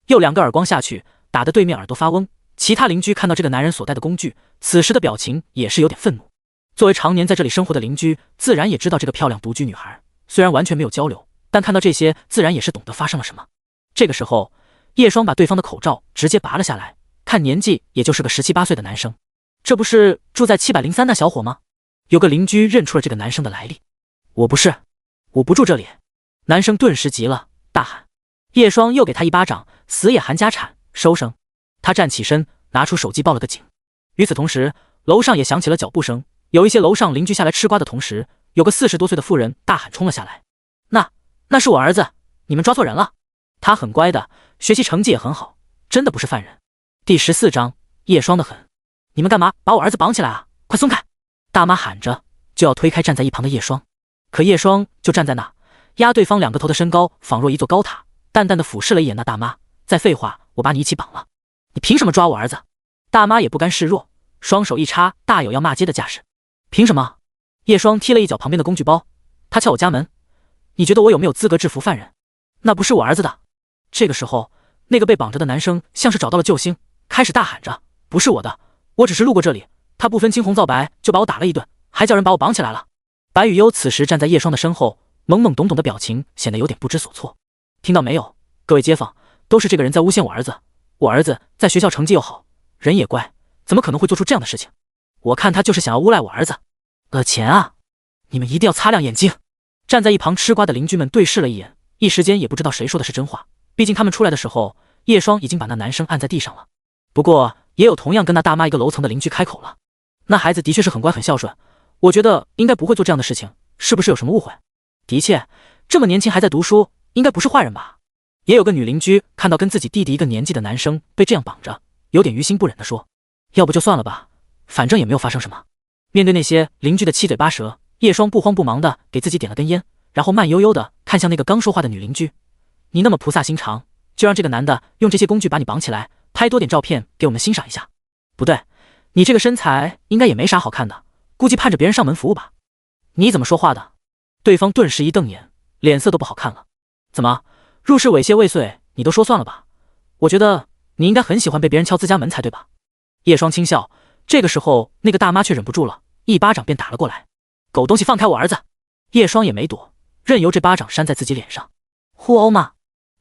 又2个耳光下去，打得对面耳朵发嗡。其他邻居看到这个男人所带的工具，此时的表情也是有点愤怒。作为常年在这里生活的邻居，自然也知道这个漂亮独居女孩，虽然完全没有交流，但看到这些自然也是懂得发生了什么。这个时候叶霜把对方的口罩直接拔了下来，看年纪也就是个17、18岁的男生。这不是住在703那小伙吗？有个邻居认出了这个男生的来历。我不是，我不住这里。男生顿时急了，大喊。叶霜又给他一巴掌，死也含家产，收声。他站起身，拿出手机报了个警。与此同时，楼上也响起了脚步声，有一些楼上邻居下来吃瓜的同时，有个40多岁的妇人大喊冲了下来。那是我儿子，你们抓错人了。他很乖的，学习成绩也很好，真的不是犯人。第14章，叶霜的狠。你们干嘛把我儿子绑起来啊？快松开！大妈喊着就要推开站在一旁的叶霜，可叶霜就站在那，压对方2个头的身高仿若一座高塔，淡淡的俯视了一眼那大妈。再废话，我把你一起绑了。你凭什么抓我儿子？大妈也不甘示弱，双手一插，大有要骂街的架势。凭什么？叶双踢了一脚旁边的工具包，他撬我家门，你觉得我有没有资格制服犯人？那不是我儿子的。这个时候，那个被绑着的男生像是找到了救星，开始大喊着：不是我的，我只是路过这里。他不分青红皂白就把我打了一顿，还叫人把我绑起来了。白雨悠此时站在叶双的身后，懵懵懂懂的表情显得有点不知所措。听到没有，各位街坊，都是这个人在诬陷我儿子。我儿子在学校成绩又好，人也乖，怎么可能会做出这样的事情？我看他就是想要诬赖我儿子。钱啊！你们一定要擦亮眼睛！站在一旁吃瓜的邻居们对视了一眼，一时间也不知道谁说的是真话。毕竟他们出来的时候，叶双已经把那男生按在地上了。不过也有同样跟那大妈一个楼层的邻居开口了，那孩子的确是很乖很孝顺，我觉得应该不会做这样的事情，是不是有什么误会？的确，这么年轻还在读书，应该不是坏人吧？也有个女邻居看到跟自己弟弟一个年纪的男生被这样绑着，有点于心不忍地说：要不就算了吧，反正也没有发生什么。面对那些邻居的七嘴八舌，叶双不慌不忙的给自己点了根烟，然后慢悠悠的看向那个刚说话的女邻居：你那么菩萨心肠，就让这个男的用这些工具把你绑起来，拍多点照片给我们欣赏一下。不对，你这个身材应该也没啥好看的，估计盼着别人上门服务吧？你怎么说话的？对方顿时一瞪眼，脸色都不好看了。怎么，入室猥亵未遂你都说算了吧？我觉得你应该很喜欢被别人敲自家门才对吧？叶双轻笑，这个时候那个大妈却忍不住了，一巴掌便打了过来。狗东西，放开我儿子！叶双也没躲，任由这巴掌扇在自己脸上。互殴吗？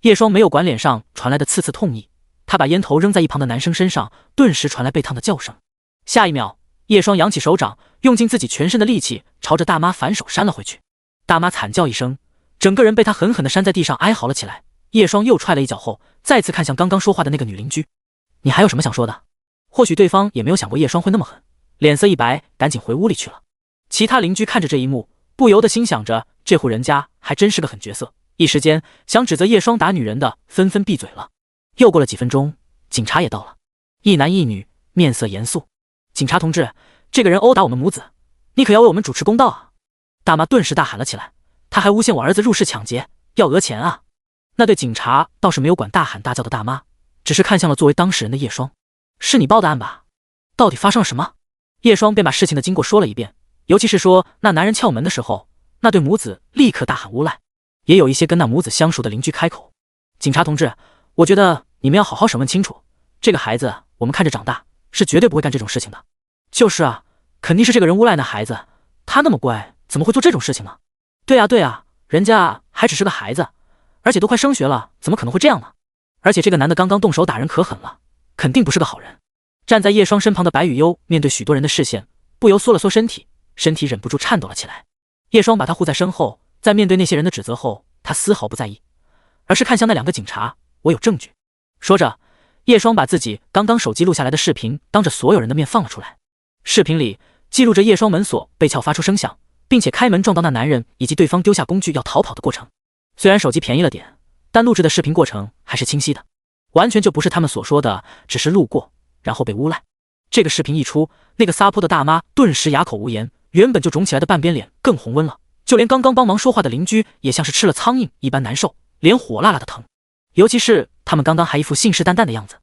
叶双没有管脸上传来的刺刺痛意，他把烟头扔在一旁的男生身上，顿时传来被烫的叫声。下一秒，叶双扬起手掌，用尽自己全身的力气朝着大妈反手扇了回去。大妈惨叫一声，整个人被他狠狠地扇在地上哀嚎了起来。叶双又踹了一脚后，再次看向刚刚说话的那个女邻居：你还有什么想说的？或许对方也没有想过叶双会那么狠，脸色一白，赶紧回屋里去了。其他邻居看着这一幕，不由得心想着这户人家还真是个狠角色，一时间想指责叶双打女人的纷纷闭嘴了。又过了几分钟，警察也到了，一男一女，面色严肃。警察同志，这个人殴打我们母子，你可要为我们主持公道啊！大妈顿时大喊了起来，他还诬陷我儿子入室抢劫，要讹钱啊！那对警察倒是没有管大喊大叫的大妈，只是看向了作为当事人的叶双：是你报的案吧？到底发生了什么？叶双便把事情的经过说了一遍，尤其是说那男人撬门的时候，那对母子立刻大喊诬赖。也有一些跟那母子相熟的邻居开口：警察同志，我觉得你们要好好审问清楚，这个孩子我们看着长大，是绝对不会干这种事情的。就是啊，肯定是这个人诬赖那孩子，他那么乖，怎么会做这种事情呢？对啊对啊，人家还只是个孩子，而且都快升学了，怎么可能会这样呢？而且这个男的刚刚动手打人可狠了，肯定不是个好人。站在叶双身旁的白雨悠面对许多人的视线，不由缩了缩身体忍不住颤抖了起来。叶双把他护在身后，在面对那些人的指责后，他丝毫不在意，而是看向那两个警察：我有证据。说着，叶双把自己刚刚手机录下来的视频当着所有人的面放了出来。视频里记录着叶双门锁被撬发出声响，并且开门撞到那男人以及对方丢下工具要逃跑的过程。虽然手机便宜了点，但录制的视频过程还是清晰的，完全就不是他们所说的只是路过然后被诬赖。这个视频一出，那个撒泼的大妈顿时哑口无言，原本就肿起来的半边脸更红温了，就连刚刚帮忙说话的邻居也像是吃了苍蝇一般难受，脸火辣辣的疼。尤其是他们刚刚还一副信誓旦旦的样子，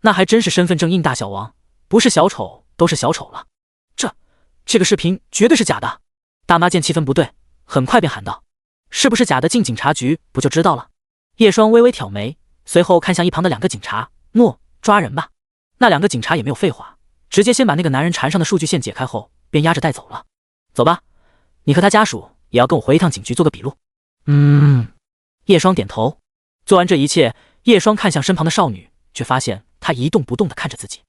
那还真是身份证印大小王，不是小丑都是小丑了。这个视频绝对是假的。大妈见气氛不对，很快便喊道：是不是假的，进警察局不就知道了？叶双微微挑眉，随后看向一旁的两个警察：诺，抓人吧。那两个警察也没有废话，直接先把那个男人缠上的数据线解开后，便押着带走了。走吧，你和他家属也要跟我回一趟警局做个笔录。叶双点头。做完这一切，叶双看向身旁的少女，却发现她一动不动地看着自己。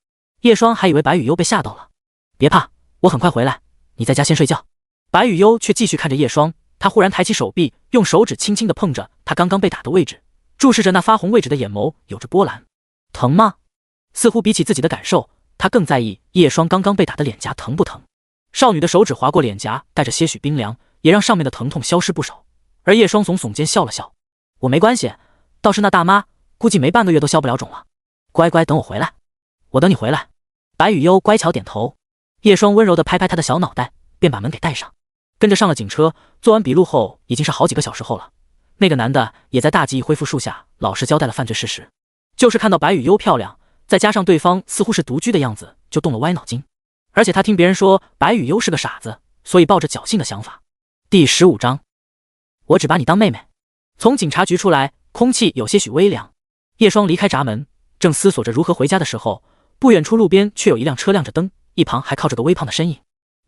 叶双还以为白雨悠被吓到了。别怕，我很快回来，你在家先睡觉。白雨悠却继续看着叶双，她忽然抬起手臂，用手指轻轻地碰着她刚刚被打的位置，注视着那发红位置的眼眸有着波澜。疼吗？似乎比起自己的感受，她更在意叶双刚刚被打的脸颊疼不疼。少女的手指划过脸颊，带着些许冰凉，也让上面的疼痛消失不少。而叶双耸耸肩笑了笑：我没关系，倒是那大妈估计没半个月都消不了肿了。乖乖等我回来。我等你回来。白雨悠乖巧点头。叶双温柔地拍拍她的小脑袋，便把门给带上，跟着上了警车。做完笔录后已经是好几个小时后了，那个男的也在大记忆恢复术下老实交代了犯罪事实，就是看到白雨悠漂亮，再加上对方似乎是独居的样子，就动了歪脑筋。而且他听别人说白雨优是个傻子，所以抱着侥幸的想法。第15章，我只把你当妹妹。从警察局出来，空气有些许微凉。叶双离开闸门，正思索着如何回家的时候，不远处路边却有一辆车亮着灯，一旁还靠着个微胖的身影。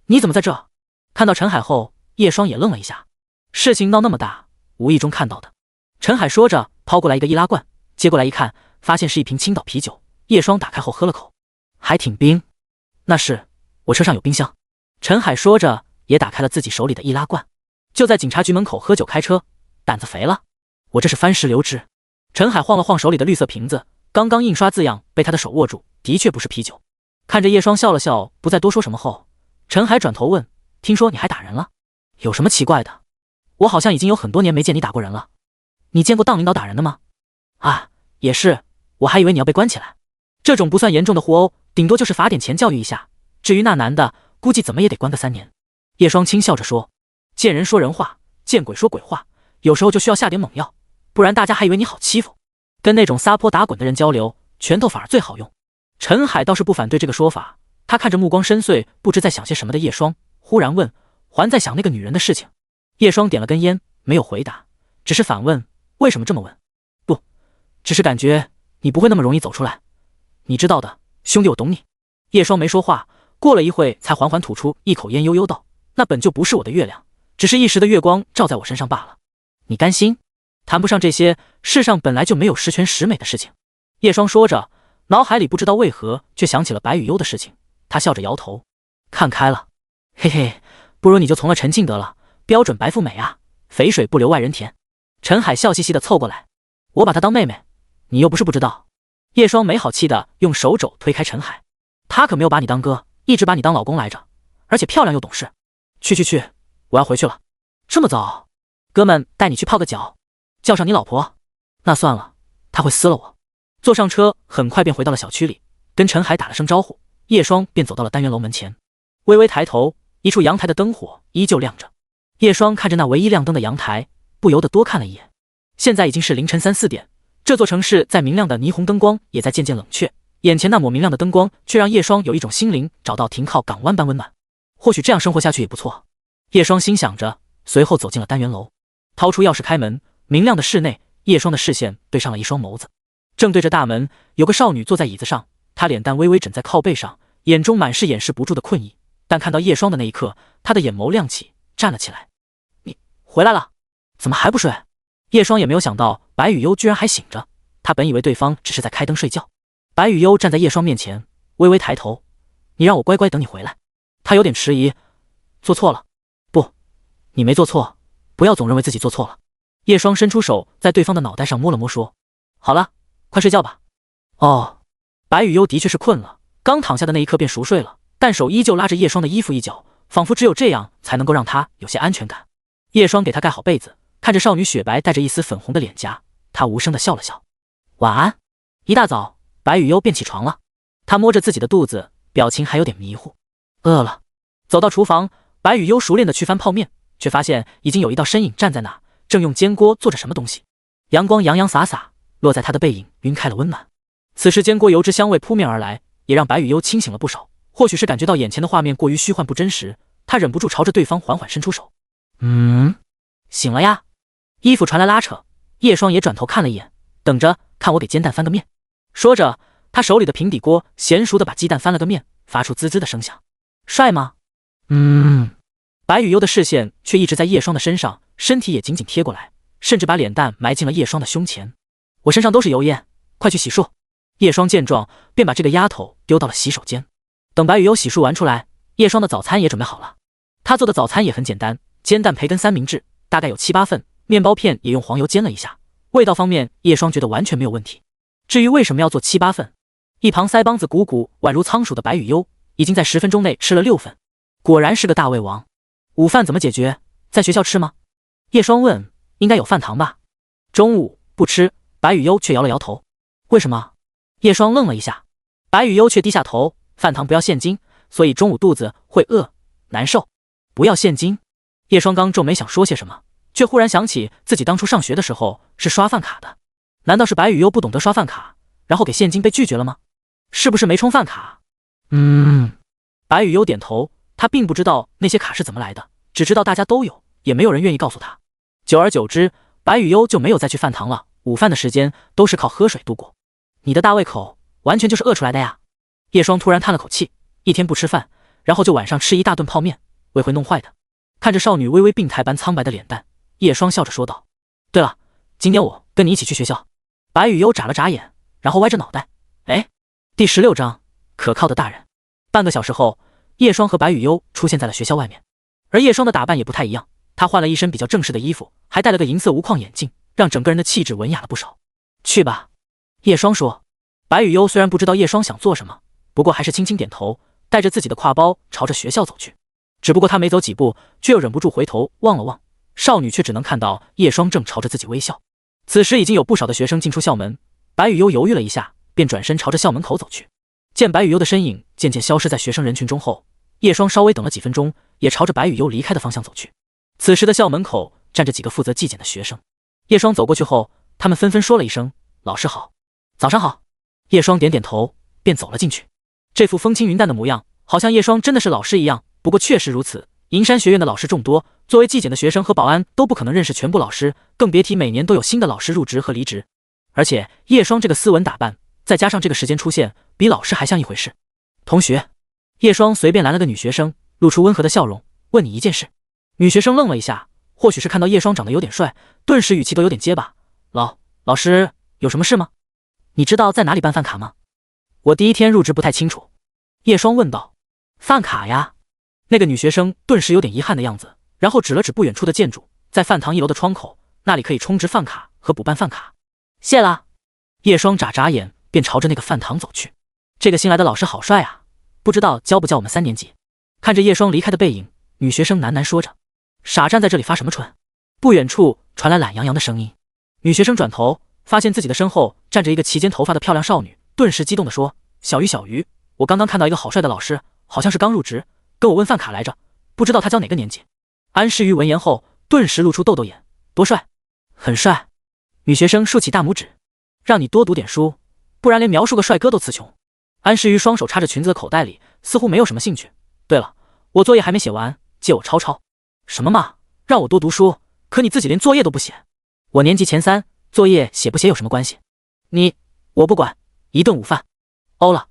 你怎么在这？看到陈海后，叶双也愣了一下。事情闹那么大，无意中看到的。陈海说着，抛过来一个易拉罐，接过来一看，发现是一瓶青岛啤酒。叶双打开后喝了口，还挺冰。那是，我车上有冰箱。陈海说着，也打开了自己手里的易拉罐。就在警察局门口喝酒开车，胆子肥了。我这是番石榴汁。陈海晃了晃手里的绿色瓶子，刚刚印刷字样被他的手握住，的确不是啤酒。看着叶双笑了笑，不再多说什么后，陈海转头问：听说你还打人了？有什么奇怪的？我好像已经有很多年没见你打过人了。你见过当领导打人的吗？啊，也是，我还以为你要被关起来。这种不算严重的互殴，顶多就是罚点钱教育一下。至于那男的，估计怎么也得关个3年。叶双轻笑着说：见人说人话，见鬼说鬼话，有时候就需要下点猛药，不然大家还以为你好欺负。跟那种撒泼打滚的人交流，拳头反而最好用。陈海倒是不反对这个说法，他看着目光深邃，不知在想些什么的叶双，忽然问：还在想那个女人的事情？叶双点了根烟，没有回答，只是反问：为什么这么问？不，只是感觉你不会那么容易走出来。你知道的，兄弟，我懂你。叶双没说话，过了一会才缓缓吐出一口烟，悠悠道：那本就不是我的月亮，只是一时的月光照在我身上罢了。你甘心？谈不上这些，世上本来就没有十全十美的事情。叶双说着，脑海里不知道为何却想起了白雨优的事情，他笑着摇头，看开了。嘿嘿，不如你就从了陈庆得了，标准白富美啊，肥水不流外人田。陈海笑嘻嘻地凑过来，我把她当妹妹，你又不是不知道。叶双没好气地用手肘推开陈海，他可没有把你当哥，一直把你当老公来着，而且漂亮又懂事。去，我要回去了。这么早？哥们带你去泡个脚，叫上你老婆？那算了，她会撕了我。坐上车，很快便回到了小区里，跟陈海打了声招呼，叶双便走到了单元楼门前，微微抬头，一处阳台的灯火依旧亮着。叶双看着那唯一亮灯的阳台，不由得多看了一眼。现在已经是凌晨3、4点，这座城市在明亮的霓虹灯光也在渐渐冷却，眼前那抹明亮的灯光却让叶双有一种心灵找到停靠港湾般温暖。或许这样生活下去也不错，叶双心想着，随后走进了单元楼，掏出钥匙开门。明亮的室内，叶双的视线对上了一双眸子，正对着大门，有个少女坐在椅子上，她脸蛋微微枕在靠背上，眼中满是掩饰不住的困意。但看到叶双的那一刻，她的眼眸亮起，站了起来。你回来了？怎么还不睡？叶双也没有想到白雨优居然还醒着，他本以为对方只是在开灯睡觉。白雨优站在叶双面前，微微抬头：你让我乖乖等你回来。他有点迟疑，做错了？不，你没做错，不要总认为自己做错了。叶双伸出手在对方的脑袋上摸了摸，说：好了，快睡觉吧。哦，白雨优的确是困了，刚躺下的那一刻便熟睡了，但手依旧拉着叶双的衣服一角，仿佛只有这样才能够让他有些安全感。叶双给他盖好被子，看着少女雪白带着一丝粉红的脸颊，他无声地笑了笑。晚安。一大早，白雨优便起床了，他摸着自己的肚子，表情还有点迷糊。饿了。走到厨房，白雨优熟练地去翻泡面，却发现已经有一道身影站在那，正用煎锅做着什么东西。阳光洋洋洒洒，落在他的背影，晕开了温暖。此时煎锅油脂香味扑面而来，也让白雨优清醒了不少。或许是感觉到眼前的画面过于虚幻不真实，他忍不住朝着对方缓缓伸出手。醒了呀。衣服传来拉扯，叶双也转头看了一眼，等着看我给煎蛋翻个面。说着，他手里的平底锅娴熟地把鸡蛋翻了个面，发出滋滋的声响。帅吗？白雨优的视线却一直在叶双的身上，身体也紧紧贴过来，甚至把脸蛋埋进了叶双的胸前。我身上都是油烟，快去洗漱。叶双见状，便把这个丫头丢到了洗手间。等白雨优洗漱完出来，叶双的早餐也准备好了。他做的早餐也很简单，煎蛋培根三明治，大概有7、8份，面包片也用黄油煎了一下，味道方面叶双觉得完全没有问题。至于为什么要做7、8份，一旁腮帮子鼓鼓宛如仓鼠的白雨优已经在10分钟内吃了6份，果然是个大胃王。午饭怎么解决？在学校吃吗？叶双问。应该有饭堂吧。中午不吃。白雨优却摇了摇头。为什么？叶双愣了一下，白雨优却低下头。饭堂不要现金，所以中午肚子会饿难受。不要现金。叶双刚皱眉想说些什么，却忽然想起自己当初上学的时候是刷饭卡的。难道是白雨优不懂得刷饭卡，然后给现金被拒绝了吗？是不是没充饭卡？白羽幽点头，他并不知道那些卡是怎么来的，只知道大家都有，也没有人愿意告诉他。久而久之，白羽幽就没有再去饭堂了，午饭的时间都是靠喝水度过。你的大胃口完全就是饿出来的呀！叶双突然叹了口气，一天不吃饭，然后就晚上吃一大顿泡面，胃会弄坏的。看着少女微微病态般苍白的脸蛋，叶双笑着说道：对了，今天我跟你一起去学校。白羽幽眨了眨眼，然后歪着脑袋。哎，第16章，可靠的大人。半个小时后，叶双和白羽幽出现在了学校外面，而叶双的打扮也不太一样，她换了一身比较正式的衣服，还戴了个银色无框眼镜，让整个人的气质文雅了不少。去吧，叶双说。白羽幽虽然不知道叶双想做什么，不过还是轻轻点头，带着自己的挎包朝着学校走去。只不过他没走几步，却又忍不住回头望了望，少女却只能看到叶双正朝着自己微笑。此时已经有不少的学生进出校门，白羽幽犹豫了一下，便转身朝着校门口走去。见白羽幽的身影渐渐消失在学生人群中后，叶双稍微等了几分钟，也朝着白羽幽离开的方向走去。此时的校门口站着几个负责纪检的学生，叶双走过去后，他们纷纷说了一声老师好。早上好。叶双点点头，便走了进去。这副风轻云淡的模样，好像叶双真的是老师一样。不过确实如此，银山学院的老师众多，作为纪检的学生和保安都不可能认识全部老师，更别提每年都有新的老师入职和离职。而且叶双这个斯文打扮，再加上这个时间出现，比老师还像一回事。同学，叶双随便拦了个女学生，露出温和的笑容，问你一件事。女学生愣了一下，或许是看到叶双长得有点帅，顿时语气都有点结巴。老师，有什么事吗？你知道在哪里办饭卡吗？我第一天入职不太清楚。叶双问道。饭卡呀。那个女学生顿时有点遗憾的样子，然后指了指不远处的建筑，在饭堂1楼的窗口，那里可以充值饭卡和补办饭卡。谢了。叶双眨眨眼，便朝着那个饭堂走去。这个新来的老师好帅啊，不知道教不教我们3年级。看着叶双离开的背影，女学生喃喃说着。傻站在这里发什么蠢。不远处传来懒洋洋的声音。女学生转头发现自己的身后站着一个齐肩头发的漂亮少女，顿时激动地说：小鱼，我刚刚看到一个好帅的老师，好像是刚入职，跟我问饭卡来着，不知道他教哪个年级。安世瑜闻言后顿时露出豆豆眼。多帅。很帅。女学生竖起大拇指。让你多读点书，不然连描述个帅哥都词穷。安世瑜双手插着裙子的口袋里，似乎没有什么兴趣。对了，我作业还没写完，借我抄。什么嘛，让我多读书，可你自己连作业都不写。我年级前3，作业写不写有什么关系？我不管，一顿午饭。欧了。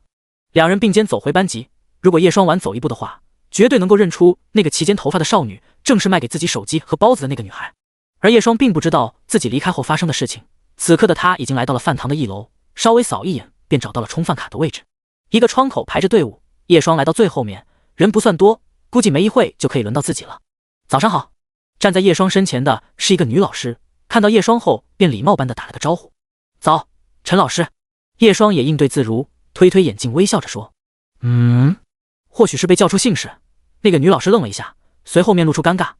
两人并肩走回班级，如果叶双晚走一步的话，绝对能够认出那个齐肩头发的少女正是卖给自己手机和包子的那个女孩。而叶双并不知道自己离开后发生的事情，此刻的他已经来到了饭堂的1楼，稍微扫一眼便找到了充饭卡的位置。一个窗口排着队伍，叶双来到最后面，人不算多，估计没一会就可以轮到自己了。早上好。站在叶双身前的是一个女老师，看到叶双后便礼貌般的打了个招呼。早，陈老师。叶双也应对自如，推推眼镜微笑着说。或许是被叫出姓氏，那个女老师愣了一下，随后面露出尴尬。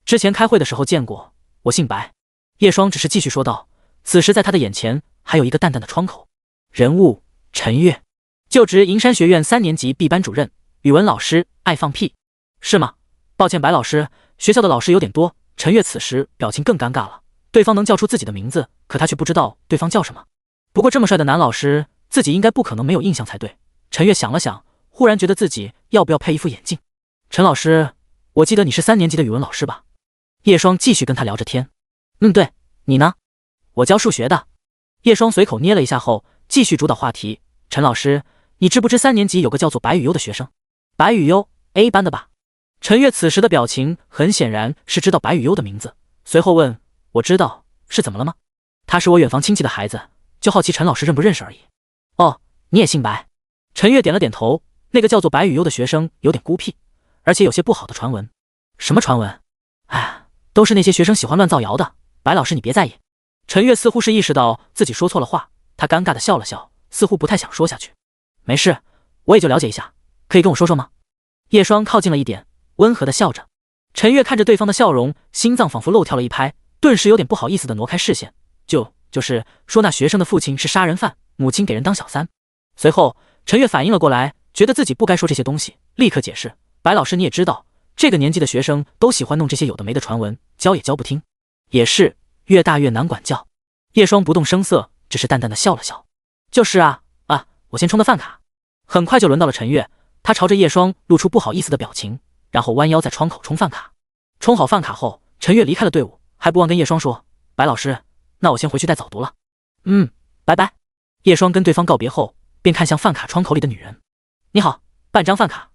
之前开会的时候见过，我姓白。叶双只是继续说道。此时在他的眼前还有一个淡淡的窗口。人物：陈月，就职银山学院3年级 B 班主任，语文老师，爱放屁。是吗？抱歉白老师，学校的老师有点多。陈月此时表情更尴尬了，对方能叫出自己的名字，可他却不知道对方叫什么。不过这么帅的男老师，自己应该不可能没有印象才对。陈月想了想，忽然觉得自己要不要配一副眼镜。陈老师，我记得你是3年级的语文老师吧？叶双继续跟他聊着天。对，你呢？我教数学的。叶双随口捏了一下后，继续主导话题。陈老师，你知不知3年级有个叫做白羽幽的学生？白羽幽 A 班的吧？陈月此时的表情很显然是知道白羽幽的名字，随后问：我知道，是怎么了吗？他是我远房亲戚的孩子，就好奇陈老师认不认识而已。哦，你也姓白？陈月点了点头。那个叫做白羽幽的学生有点孤僻，而且有些不好的传闻。什么传闻？都是那些学生喜欢乱造谣的，白老师你别在意。陈月似乎是意识到自己说错了话，他尴尬的笑了笑，似乎不太想说下去。没事，我也就了解一下，可以跟我说说吗？叶双靠近了一点，温和的笑着。陈月看着对方的笑容，心脏仿佛漏跳了一拍，顿时有点不好意思的挪开视线。就是说那学生的父亲是杀人犯，母亲给人当小三。随后陈月反应了过来，觉得自己不该说这些东西，立刻解释：白老师你也知道，这个年纪的学生都喜欢弄这些有的没的传闻，教也教不听。也是，越大越难管教。叶双不动声色，只是淡淡的笑了笑。就是啊，我先充的饭卡。很快就轮到了陈月，他朝着叶双露出不好意思的表情，然后弯腰在窗口充饭卡。充好饭卡后，陈月离开了队伍，还不忘跟叶双说：“白老师，那我先回去带早读了。”拜拜。叶双跟对方告别后，便看向饭卡窗口里的女人：“你好，办张饭卡，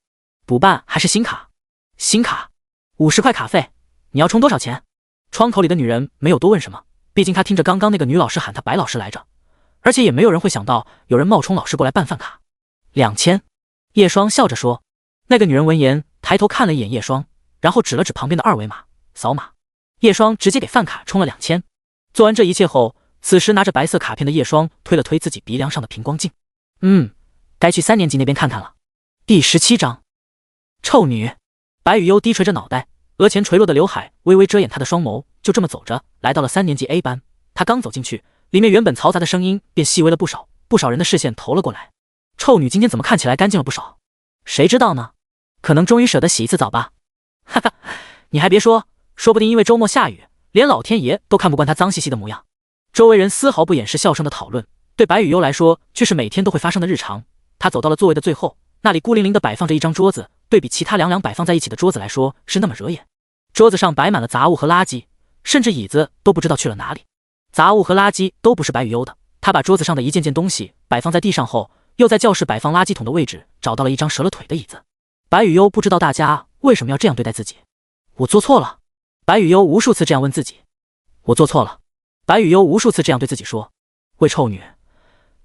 补办还是新卡？”“新卡，50块卡费，你要充多少钱？”窗口里的女人没有多问什么，毕竟她听着刚刚那个女老师喊她白老师来着，而且也没有人会想到有人冒充老师过来办饭卡。2000。叶双笑着说。那个女人闻言抬头看了一眼叶双，然后指了指旁边的二维码，扫码。叶双直接给饭卡充了2000。做完这一切后，此时拿着白色卡片的叶双推了推自己鼻梁上的平光镜，该去3年级那边看看了。第17章，臭女。白雨优低垂着脑袋，额前垂落的刘海微微遮掩她的双眸，就这么走着来到了3年级 A 班。她刚走进去，里面原本嘈杂的声音便细微了不少，不少人的视线投了过来。臭女今天怎么看起来干净了不少？谁知道呢？可能终于舍得洗一次澡吧。哈哈，你还别说，说不定因为周末下雨，连老天爷都看不惯她脏兮兮的模样。周围人丝毫不掩饰笑声的讨论，对白雨优来说却是每天都会发生的日常。她走到了座位的最后，那里孤零零地摆放着一张桌子，对比其他两摆放在一起的桌子来说是那么惹眼。桌子上摆满了杂物和垃圾，甚至椅子都不知道去了哪里。杂物和垃圾都不是白雨优的，她把桌子上的一件件东西摆放在地上后，又在教室摆放垃圾桶的位置找到了一张折了腿的椅子。白雨优不知道大家为什么要这样对待自己。我做错了。白雨优无数次这样问自己。我做错了。白雨优无数次这样对自己说。喂，臭女，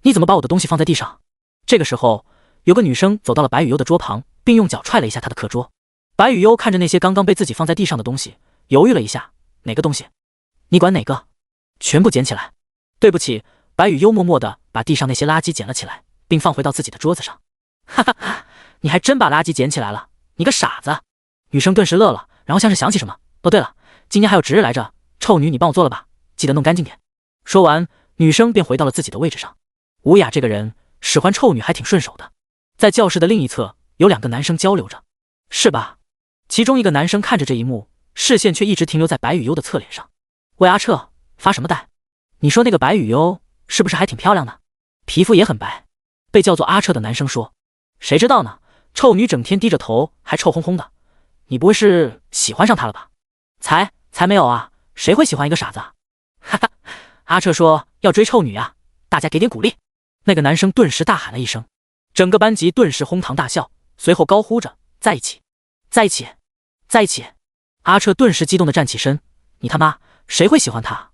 你怎么把我的东西放在地上？这个时候，有个女生走到了白雨优的桌旁，并用脚踹了一下她的课桌。白雨优看着那些刚刚被自己放在地上的东西，犹豫了一下，哪个东西？你管哪个？全部捡起来。对不起。白雨优默默地把地上那些垃圾捡了起来，并放回到自己的桌子上。哈哈，你还真把垃圾捡起来了，你个傻子！女生顿时乐了，然后像是想起什么，哦对了，今天还有值日来着，臭女你帮我做了吧，记得弄干净点。说完，女生便回到了自己的位置上。吴雅这个人使唤臭女还挺顺手的。在教室的另一侧，有2个男生交流着，是吧？其中一个男生看着这一幕，视线却一直停留在白雨优的侧脸上。喂，阿彻，发什么呆？你说那个白雨优是不是还挺漂亮的？皮肤也很白。被叫做阿彻的男生说。谁知道呢，臭女整天低着头还臭烘烘的，你不会是喜欢上她了吧？才没有啊，谁会喜欢一个傻子啊？哈哈，阿彻说要追臭女啊，大家给点鼓励。那个男生顿时大喊了一声，整个班级顿时哄堂大笑，随后高呼着在一起，在一起，在一起。阿彻顿时激动地站起身，你他妈谁会喜欢他？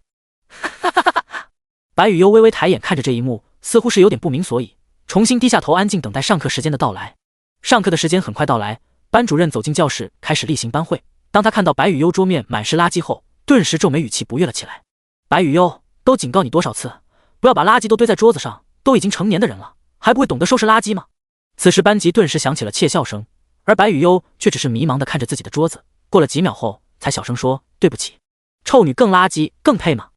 哈哈哈哈！白雨优微微抬眼看着这一幕，似乎是有点不明所以，重新低下头安静等待上课时间的到来。上课的时间很快到来，班主任走进教室开始例行班会。当他看到白雨优桌面满是垃圾后，顿时皱眉语气不悦了起来。白雨优，都警告你多少次，不要把垃圾都堆在桌子上，都已经成年的人了，还不会懂得收拾垃圾吗？此时班级顿时响起了窃笑声，而白雨优却只是迷茫地看着自己的桌子，过了几秒后才小声说对不起。臭女更垃圾更配吗？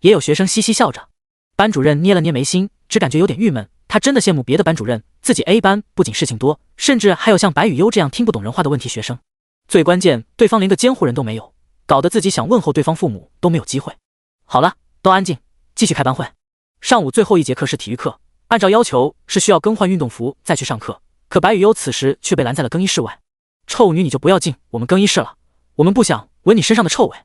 也有学生嘻嘻笑着。班主任捏了捏眉心，只感觉有点郁闷。他真的羡慕别的班主任，自己 A 班不仅事情多，甚至还有像白雨优这样听不懂人话的问题学生。最关键，对方连个监护人都没有，搞得自己想问候对方父母都没有机会。好了，都安静，继续开班会。上午最后一节课是体育课，按照要求是需要更换运动服再去上课，可白雨优此时却被拦在了更衣室外。臭女，你就不要进我们更衣室了，我们不想闻你身上的臭味。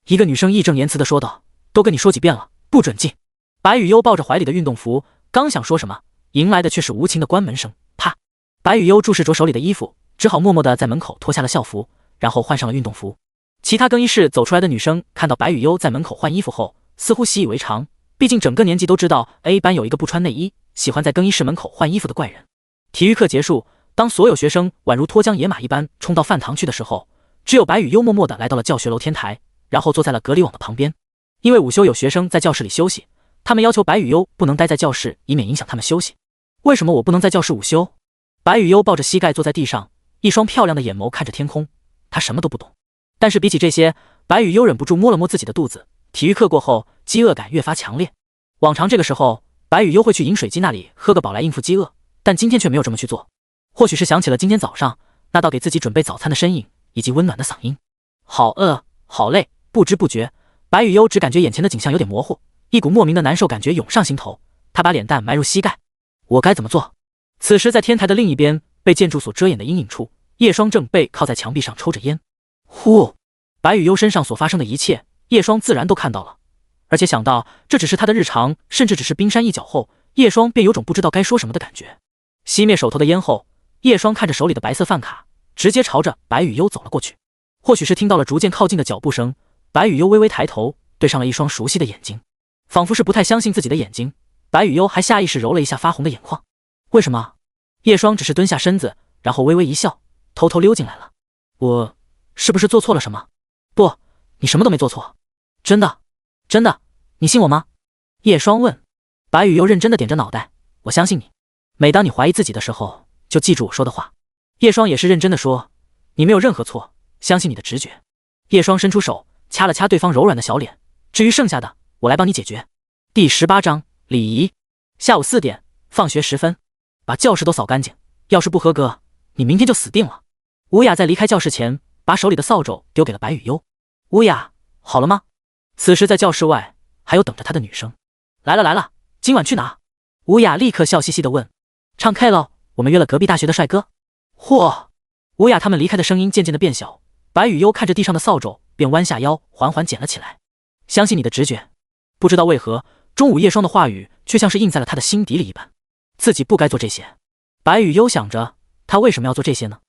一个女生义正言辞地说道，都跟你说几遍了，不准进。白雨优抱着怀里的运动服，刚想说什么，迎来的却是无情的关门声。啪！白雨优注视着手里的衣服，只好默默地在门口脱下了校服，然后换上了运动服。其他更衣室走出来的女生看到白雨优在门口换衣服后，似乎习以为常，毕竟整个年级都知道 A 班有一个不穿内衣，喜欢在更衣室门口换衣服的怪人。体育课结束，当所有学生宛如脱缰野马一般冲到饭堂去的时候，只有白雨优默默地来到了教学楼天台，然后坐在了隔离网的旁边。因为午休有学生在教室里休息，他们要求白雨优不能待在教室，以免影响他们休息。为什么我不能在教室午休？白雨优抱着膝盖坐在地上，一双漂亮的眼眸看着天空。她什么都不懂，但是比起这些，白雨优忍不住摸了摸自己的肚子。体育课过后，饥饿感越发强烈。往常这个时候，白雨优会去饮水机那里喝个饱来应付饥饿，但今天却没有这么去做。或许是想起了今天早上那道给自己准备早餐的身影以及温暖的嗓音。好饿，好累，不知不觉，白雨优只感觉眼前的景象有点模糊，一股莫名的难受感觉涌上心头。她把脸蛋埋入膝盖，我该怎么做？此时在天台的另一边，被建筑所遮掩的阴影处，叶双正背靠在墙壁上抽着烟。呼，白雨悠身上所发生的一切，叶双自然都看到了，而且想到这只是他的日常，甚至只是冰山一角后，叶双便有种不知道该说什么的感觉。熄灭手头的烟后，叶双看着手里的白色饭卡，直接朝着白雨悠走了过去。或许是听到了逐渐靠近的脚步声，白雨悠微微抬头，对上了一双熟悉的眼睛，仿佛是不太相信自己的眼睛。白雨悠还下意识揉了一下发红的眼眶。为什么？叶双只是蹲下身子，然后微微一笑，偷偷溜进来了。我是不是做错了什么？不，你什么都没做错。真的，真的，你信我吗？叶双问。白雨悠认真的点着脑袋，我相信你。每当你怀疑自己的时候，就记住我说的话。叶双也是认真的说，你没有任何错，相信你的直觉。叶双伸出手掐了掐对方柔软的小脸，至于剩下的，我来帮你解决。第18章礼仪。下午4点，放学时分，把教室都扫干净，要是不合格，你明天就死定了。吴雅在离开教室前，把手里的扫帚丢给了白雨悠。吴雅，好了吗？此时在教室外还有等着他的女生。来了来了，今晚去哪？吴雅立刻笑嘻嘻地问。唱 K 喽，我们约了隔壁大学的帅哥。嚯！吴雅他们离开的声音渐渐地变小，白雨悠看着地上的扫帚，便弯下腰缓缓捡了起来。相信你的直觉。不知道为何，中午叶双的话语却像是印在了他的心底里一般。自己不该做这些。白雨悠想着，他为什么要做这些呢？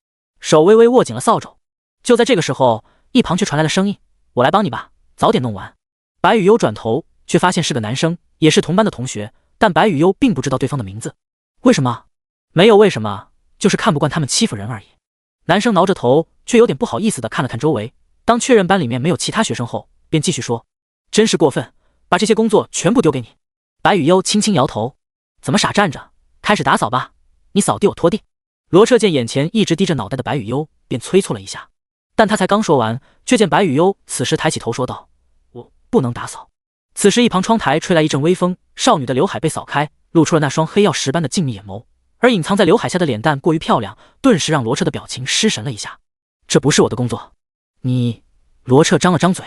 手微微握紧了扫帚。就在这个时候，一旁却传来了声音：我来帮你吧，早点弄完。白雨悠转头，却发现是个男生，也是同班的同学，但白雨悠并不知道对方的名字。为什么？没有为什么，就是看不惯他们欺负人而已。男生挠着头，却有点不好意思地看了看周围，当确认班里面没有其他学生后，便继续说：真是过分，把这些工作全部丢给你。白雨悠轻轻摇头，怎么傻站着，开始打扫吧，你扫地我拖地。罗彻见眼前一直低着脑袋的白雨悠，便催促了一下，但他才刚说完，却见白雨悠此时抬起头说道：我不能打扫。此时一旁窗台吹来一阵微风，少女的刘海被扫开，露出了那双黑曜石般的静谧眼眸，而隐藏在刘海下的脸蛋过于漂亮，顿时让罗彻的表情失神了一下。这不是我的工作。你……罗彻张了张嘴，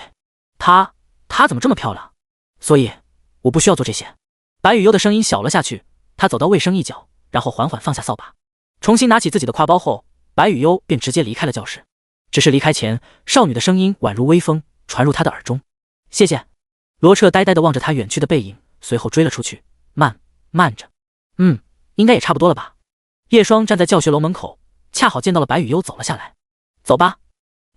她怎么这么漂亮？所以我不需要做这些。白雨悠的声音小了下去，她走到卫生一角，然后缓缓放下扫把，重新拿起自己的挎包后，白雨悠便直接离开了教室。只是离开前，少女的声音宛如微风传入他的耳中。谢谢。罗彻呆呆地望着他远去的背影，随后追了出去。慢着。应该也差不多了吧。叶双站在教学楼门口，恰好见到了白雨悠走了下来。走吧。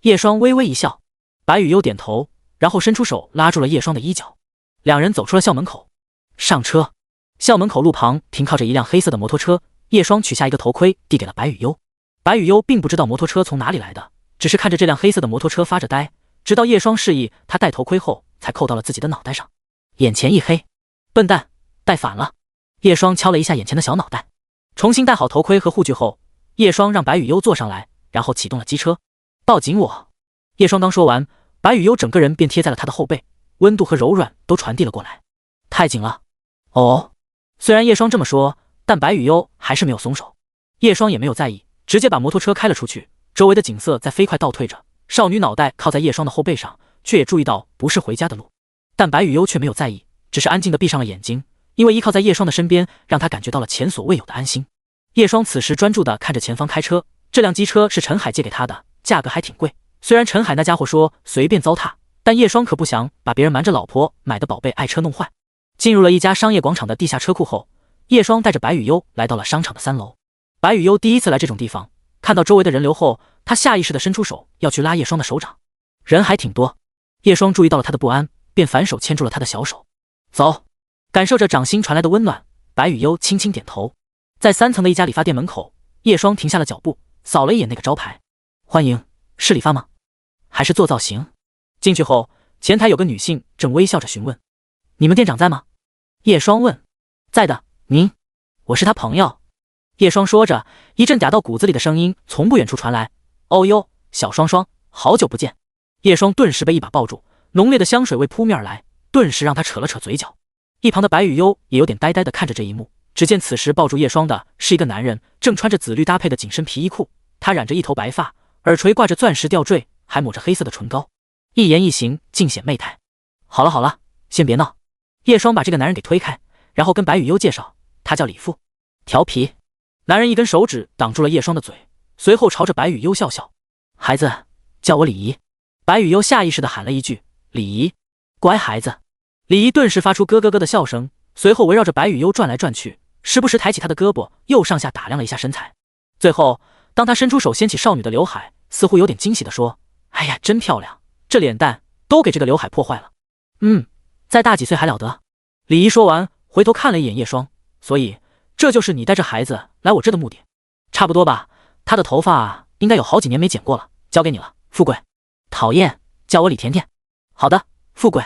叶双微微一笑。白雨悠点头，然后伸出手拉住了叶双的衣角。两人走出了校门口。上车。校门口路旁停靠着一辆黑色的摩托车，叶双取下一个头盔递给了白雨悠。白雨悠并不知道摩托车从哪里来的，只是看着这辆黑色的摩托车发着呆，直到叶双示意他戴头盔后，才扣到了自己的脑袋上。眼前一黑，笨蛋，戴反了。叶双敲了一下眼前的小脑袋，重新戴好头盔和护具后，叶双让白雨悠坐上来，然后启动了机车。抱紧我。叶双刚说完，白雨悠整个人便贴在了他的后背，温度和柔软都传递了过来。太紧了。哦。虽然叶双这么说，但白雨悠还是没有松手。叶双也没有在意，直接把摩托车开了出去。周围的景色在飞快倒退着，少女脑袋靠在叶双的后背上，却也注意到不是回家的路。但白雨悠却没有在意，只是安静地闭上了眼睛，因为依靠在叶双的身边，让他感觉到了前所未有的安心。叶双此时专注地看着前方开车，这辆机车是陈海借给他的，价格还挺贵。虽然陈海那家伙说随便糟蹋，但叶双可不想把别人瞒着老婆买的宝贝爱车弄坏。进入了一家商业广场的地下车库后，叶双带着白雨悠来到了商场的3楼。白雨悠第一次来这种地方，看到周围的人流后，他下意识地伸出手要去拉叶双的手掌。人还挺多。叶双注意到了他的不安，便反手牵住了他的小手。走。感受着掌心传来的温暖，白雨悠轻轻点头。在3层的一家理发店门口，叶双停下了脚步，扫了一眼那个招牌。欢迎，是理发吗？还是做造型？进去后，前台有个女性正微笑着询问：你们店长在吗？叶双问。在的，您？我是他朋友。叶双说着，一阵嗲到骨子里的声音从不远处传来：哦哟，小双双，好久不见。叶双顿时被一把抱住，浓烈的香水味扑面而来，顿时让他扯了扯嘴角。一旁的白雨悠也有点呆呆地看着这一幕，只见此时抱住叶双的是一个男人，正穿着紫绿搭配的紧身皮衣裤，他染着一头白发，耳垂挂着钻石吊坠，还抹着黑色的唇膏，一言一行尽显媚态。好了，先别闹。叶双把这个男人给推开，然后跟白雨悠介绍，他叫李富。调皮。男人一根手指挡住了叶霜的嘴，随后朝着白雨优笑笑：“孩子，叫我李姨。”白雨优下意识地喊了一句：“李姨，乖孩子。”李姨顿时发出咯咯咯的笑声，随后围绕着白雨优转来转去，时不时抬起她的胳膊，又上下打量了一下身材。最后，当她伸出手掀起少女的刘海，似乎有点惊喜地说：“哎呀，真漂亮，这脸蛋都给这个刘海破坏了。再大几岁还了得。”李姨说完，回头看了一眼叶霜：“所以这就是你带着孩子来我这的目的？差不多吧，她的头发应该有好几年没剪过了，交给你了，富贵。”“讨厌，叫我李甜甜。”“好的，富贵。”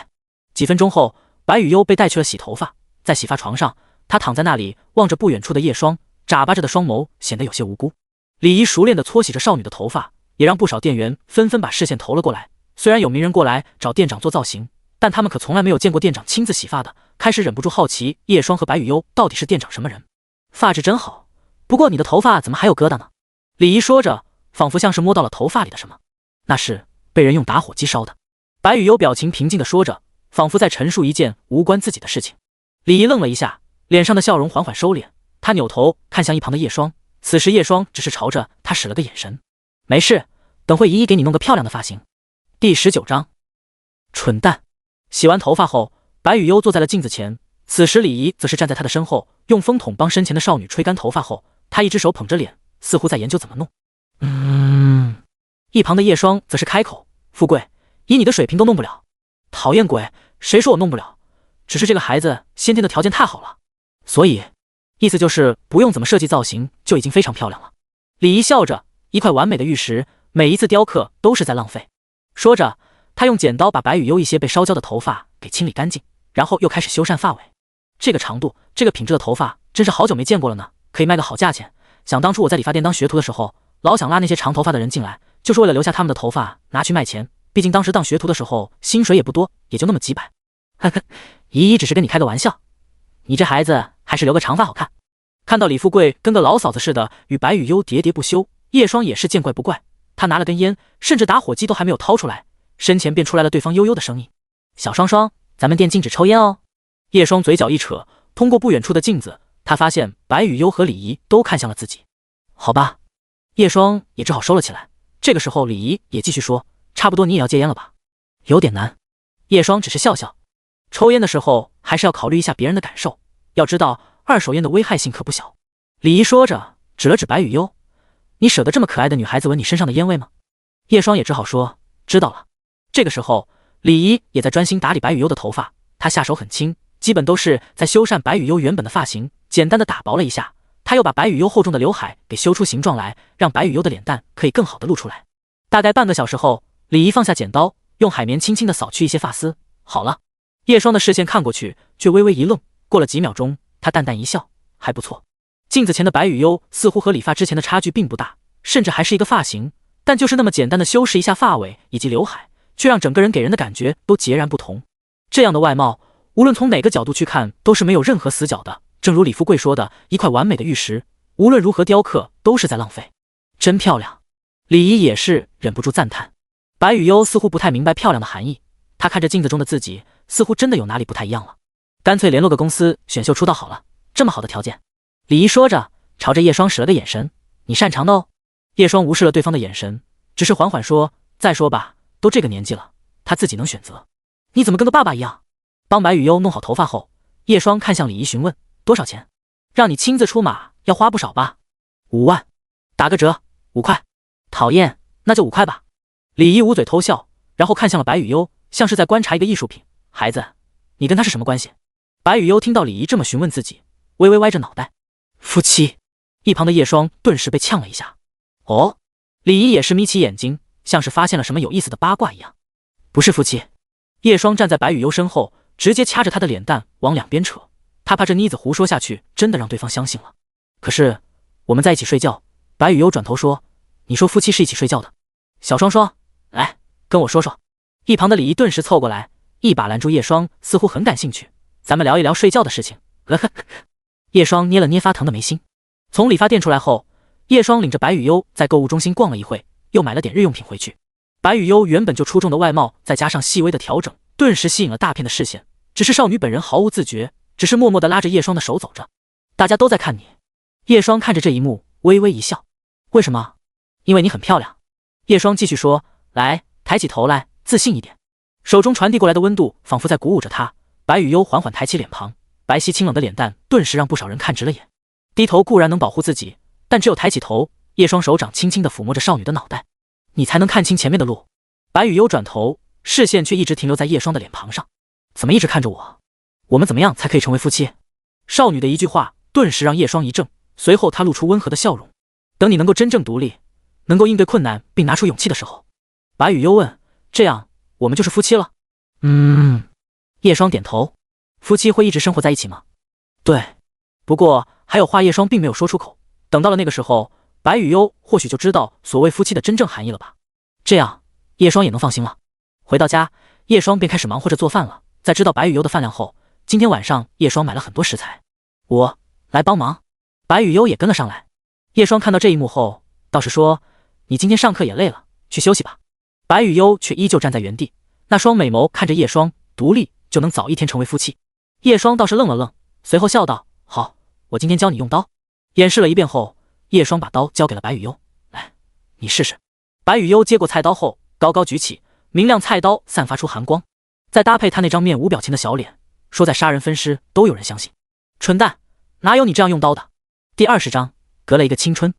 几分钟后，白雨优被带去了洗头发，在洗发床上，她躺在那里望着不远处的叶霜，眨巴着的双眸显得有些无辜。李姨熟练地搓洗着少女的头发，也让不少店员纷纷把视线投了过来。虽然有名人过来找店长做造型，但他们可从来没有见过店长亲自洗发的，开始忍不住好奇叶霜和白雨优到底是店长什么人。发质真好，不过你的头发怎么还有疙瘩呢？李姨说着，仿佛像是摸到了头发里的什么，那是被人用打火机烧的。白雨优表情平静地说着，仿佛在陈述一件无关自己的事情。李姨愣了一下，脸上的笑容缓缓收敛，她扭头看向一旁的叶霜，此时叶霜只是朝着她使了个眼神：“没事，等会姨姨给你弄个漂亮的发型。”第19章，蠢蛋。洗完头发后，白雨优坐在了镜子前，此时李姨则是站在她的身后，用风筒帮身前的少女吹干头发后，她一只手捧着脸，似乎在研究怎么弄。一旁的叶霜则是开口：“富贵，以你的水平都弄不了。”“讨厌鬼，谁说我弄不了？只是这个孩子先天的条件太好了，所以意思就是不用怎么设计造型就已经非常漂亮了。”李姨笑着，一块完美的玉石，每一次雕刻都是在浪费。说着，她用剪刀把白雨优一些被烧焦的头发给清理干净，然后又开始修缮发尾。这个长度、这个品质的头发，真是好久没见过了呢，可以卖个好价钱。想当初我在理发店当学徒的时候，老想拉那些长头发的人进来，就是为了留下他们的头发拿去卖钱。毕竟当时当学徒的时候，薪水也不多，也就那么几百。呵呵，姨姨只是跟你开个玩笑，你这孩子还是留个长发好看。看到李富贵跟个老嫂子似的与白雨优喋喋不休，叶霜也是见怪不怪。他拿了根烟，甚至打火机都还没有掏出来，身前便出来了对方悠悠的声音：“小双双，咱们店禁止抽烟哦。”叶霜嘴角一扯，通过不远处的镜子，他发现白雨优和李姨都看向了自己。好吧，叶霜也只好收了起来。这个时候，李姨也继续说：“差不多你也要戒烟了吧？”“有点难。”叶霜只是笑笑。抽烟的时候还是要考虑一下别人的感受，要知道二手烟的危害性可不小。李姨说着，指了指白雨优：“你舍得这么可爱的女孩子闻你身上的烟味吗？”叶霜也只好说：“知道了。”这个时候，李姨也在专心打理白雨优的头发，她下手很轻，基本都是在修缮白雨优原本的发型，简单的打薄了一下。她又把白雨优厚重的刘海给修出形状来，让白雨优的脸蛋可以更好的露出来。大概半个小时后，李姨放下剪刀，用海绵轻轻的扫去一些发丝。好了。叶霜的视线看过去，却微微一愣，过了几秒钟，她淡淡一笑：“还不错。”镜子前的白雨优似乎和理发之前的差距并不大，甚至还是一个发型，但就是那么简单的修饰一下发尾以及刘海，却让整个人给人的感觉都截然不同。这样的外貌，无论从哪个角度去看，都是没有任何死角的。正如李富贵说的，一块完美的玉石，无论如何雕刻都是在浪费。真漂亮。李姨也是忍不住赞叹。白雨优似乎不太明白漂亮的含义，她看着镜子中的自己，似乎真的有哪里不太一样了。干脆联络个公司选秀出道好了，这么好的条件。李姨说着，朝着叶霜使了个眼神：“你擅长的哦。”叶霜无视了对方的眼神，只是缓缓说：“再说吧，都这个年纪了，他自己能选择。你怎么跟个爸爸一样？”帮白雨优弄好头发后，叶霜看向李姨询问：“多少钱？让你亲自出马，要花不少吧？”“5万，打个折，5块。”“讨厌，那就5块吧。”李姨捂嘴偷笑，然后看向了白雨优，像是在观察一个艺术品。“孩子，你跟他是什么关系？”白雨优听到李姨这么询问自己，微微歪着脑袋：“夫妻。”一旁的叶霜顿时被呛了一下。“哦。”李姨也是眯起眼睛，像是发现了什么有意思的八卦一样。“不是夫妻。”叶霜站在白雨优身后，直接掐着她的脸蛋往两边扯，她怕这妮子胡说下去，真的让对方相信了。“可是我们在一起睡觉。”白雨优转头说：“你说夫妻是一起睡觉的？小双双，来跟我说说。”一旁的李姨顿时凑过来，一把拦住叶霜，似乎很感兴趣：“咱们聊一聊睡觉的事情。”叶霜捏了捏发疼的眉心。从理发店出来后，叶霜领着白雨优在购物中心逛了一会，又买了点日用品回去。白雨优原本就出众的外貌，再加上细微的调整，顿时吸引了大片的视线。只是少女本人毫无自觉，只是默默地拉着叶霜的手走着。“大家都在看你。”叶双看着这一幕，微微一笑。为什么？因为你很漂亮。叶双继续说，来，抬起头来，自信一点。手中传递过来的温度仿佛在鼓舞着她。白雨悠缓缓抬起脸庞，白皙清冷的脸蛋顿时让不少人看直了眼。低头固然能保护自己，但只有抬起头，叶双手掌轻轻地抚摸着少女的脑袋，你才能看清前面的路。白雨悠转头，视线却一直停留在叶双的脸庞上。怎么一直看着我？我们怎么样才可以成为夫妻？少女的一句话顿时让叶双一怔，随后她露出温和的笑容。等你能够真正独立，能够应对困难并拿出勇气的时候。白雨悠问，这样我们就是夫妻了？叶双点头。夫妻会一直生活在一起吗？对。不过还有话叶双并没有说出口，等到了那个时候，白雨悠或许就知道所谓夫妻的真正含义了吧。这样叶双也能放心了。回到家，叶双便开始忙活着做饭了。在知道白雨悠的饭量后，今天晚上叶双买了很多食材。我来帮忙。白雨悠也跟了上来。叶双看到这一幕后，倒是说，你今天上课也累了，去休息吧。白雨悠却依旧站在原地，那双美眸看着叶双，独立就能早一天成为夫妻。叶双倒是愣了愣，随后笑道，好，我今天教你用刀。演示了一遍后，叶双把刀交给了白雨悠，来，你试试。白雨悠接过菜刀后，高高举起，明亮菜刀散发出寒光，再搭配他那张面无表情的小脸，说在杀人分尸都有人相信。蠢蛋，哪有你这样用刀的？第20章，隔了一个青春。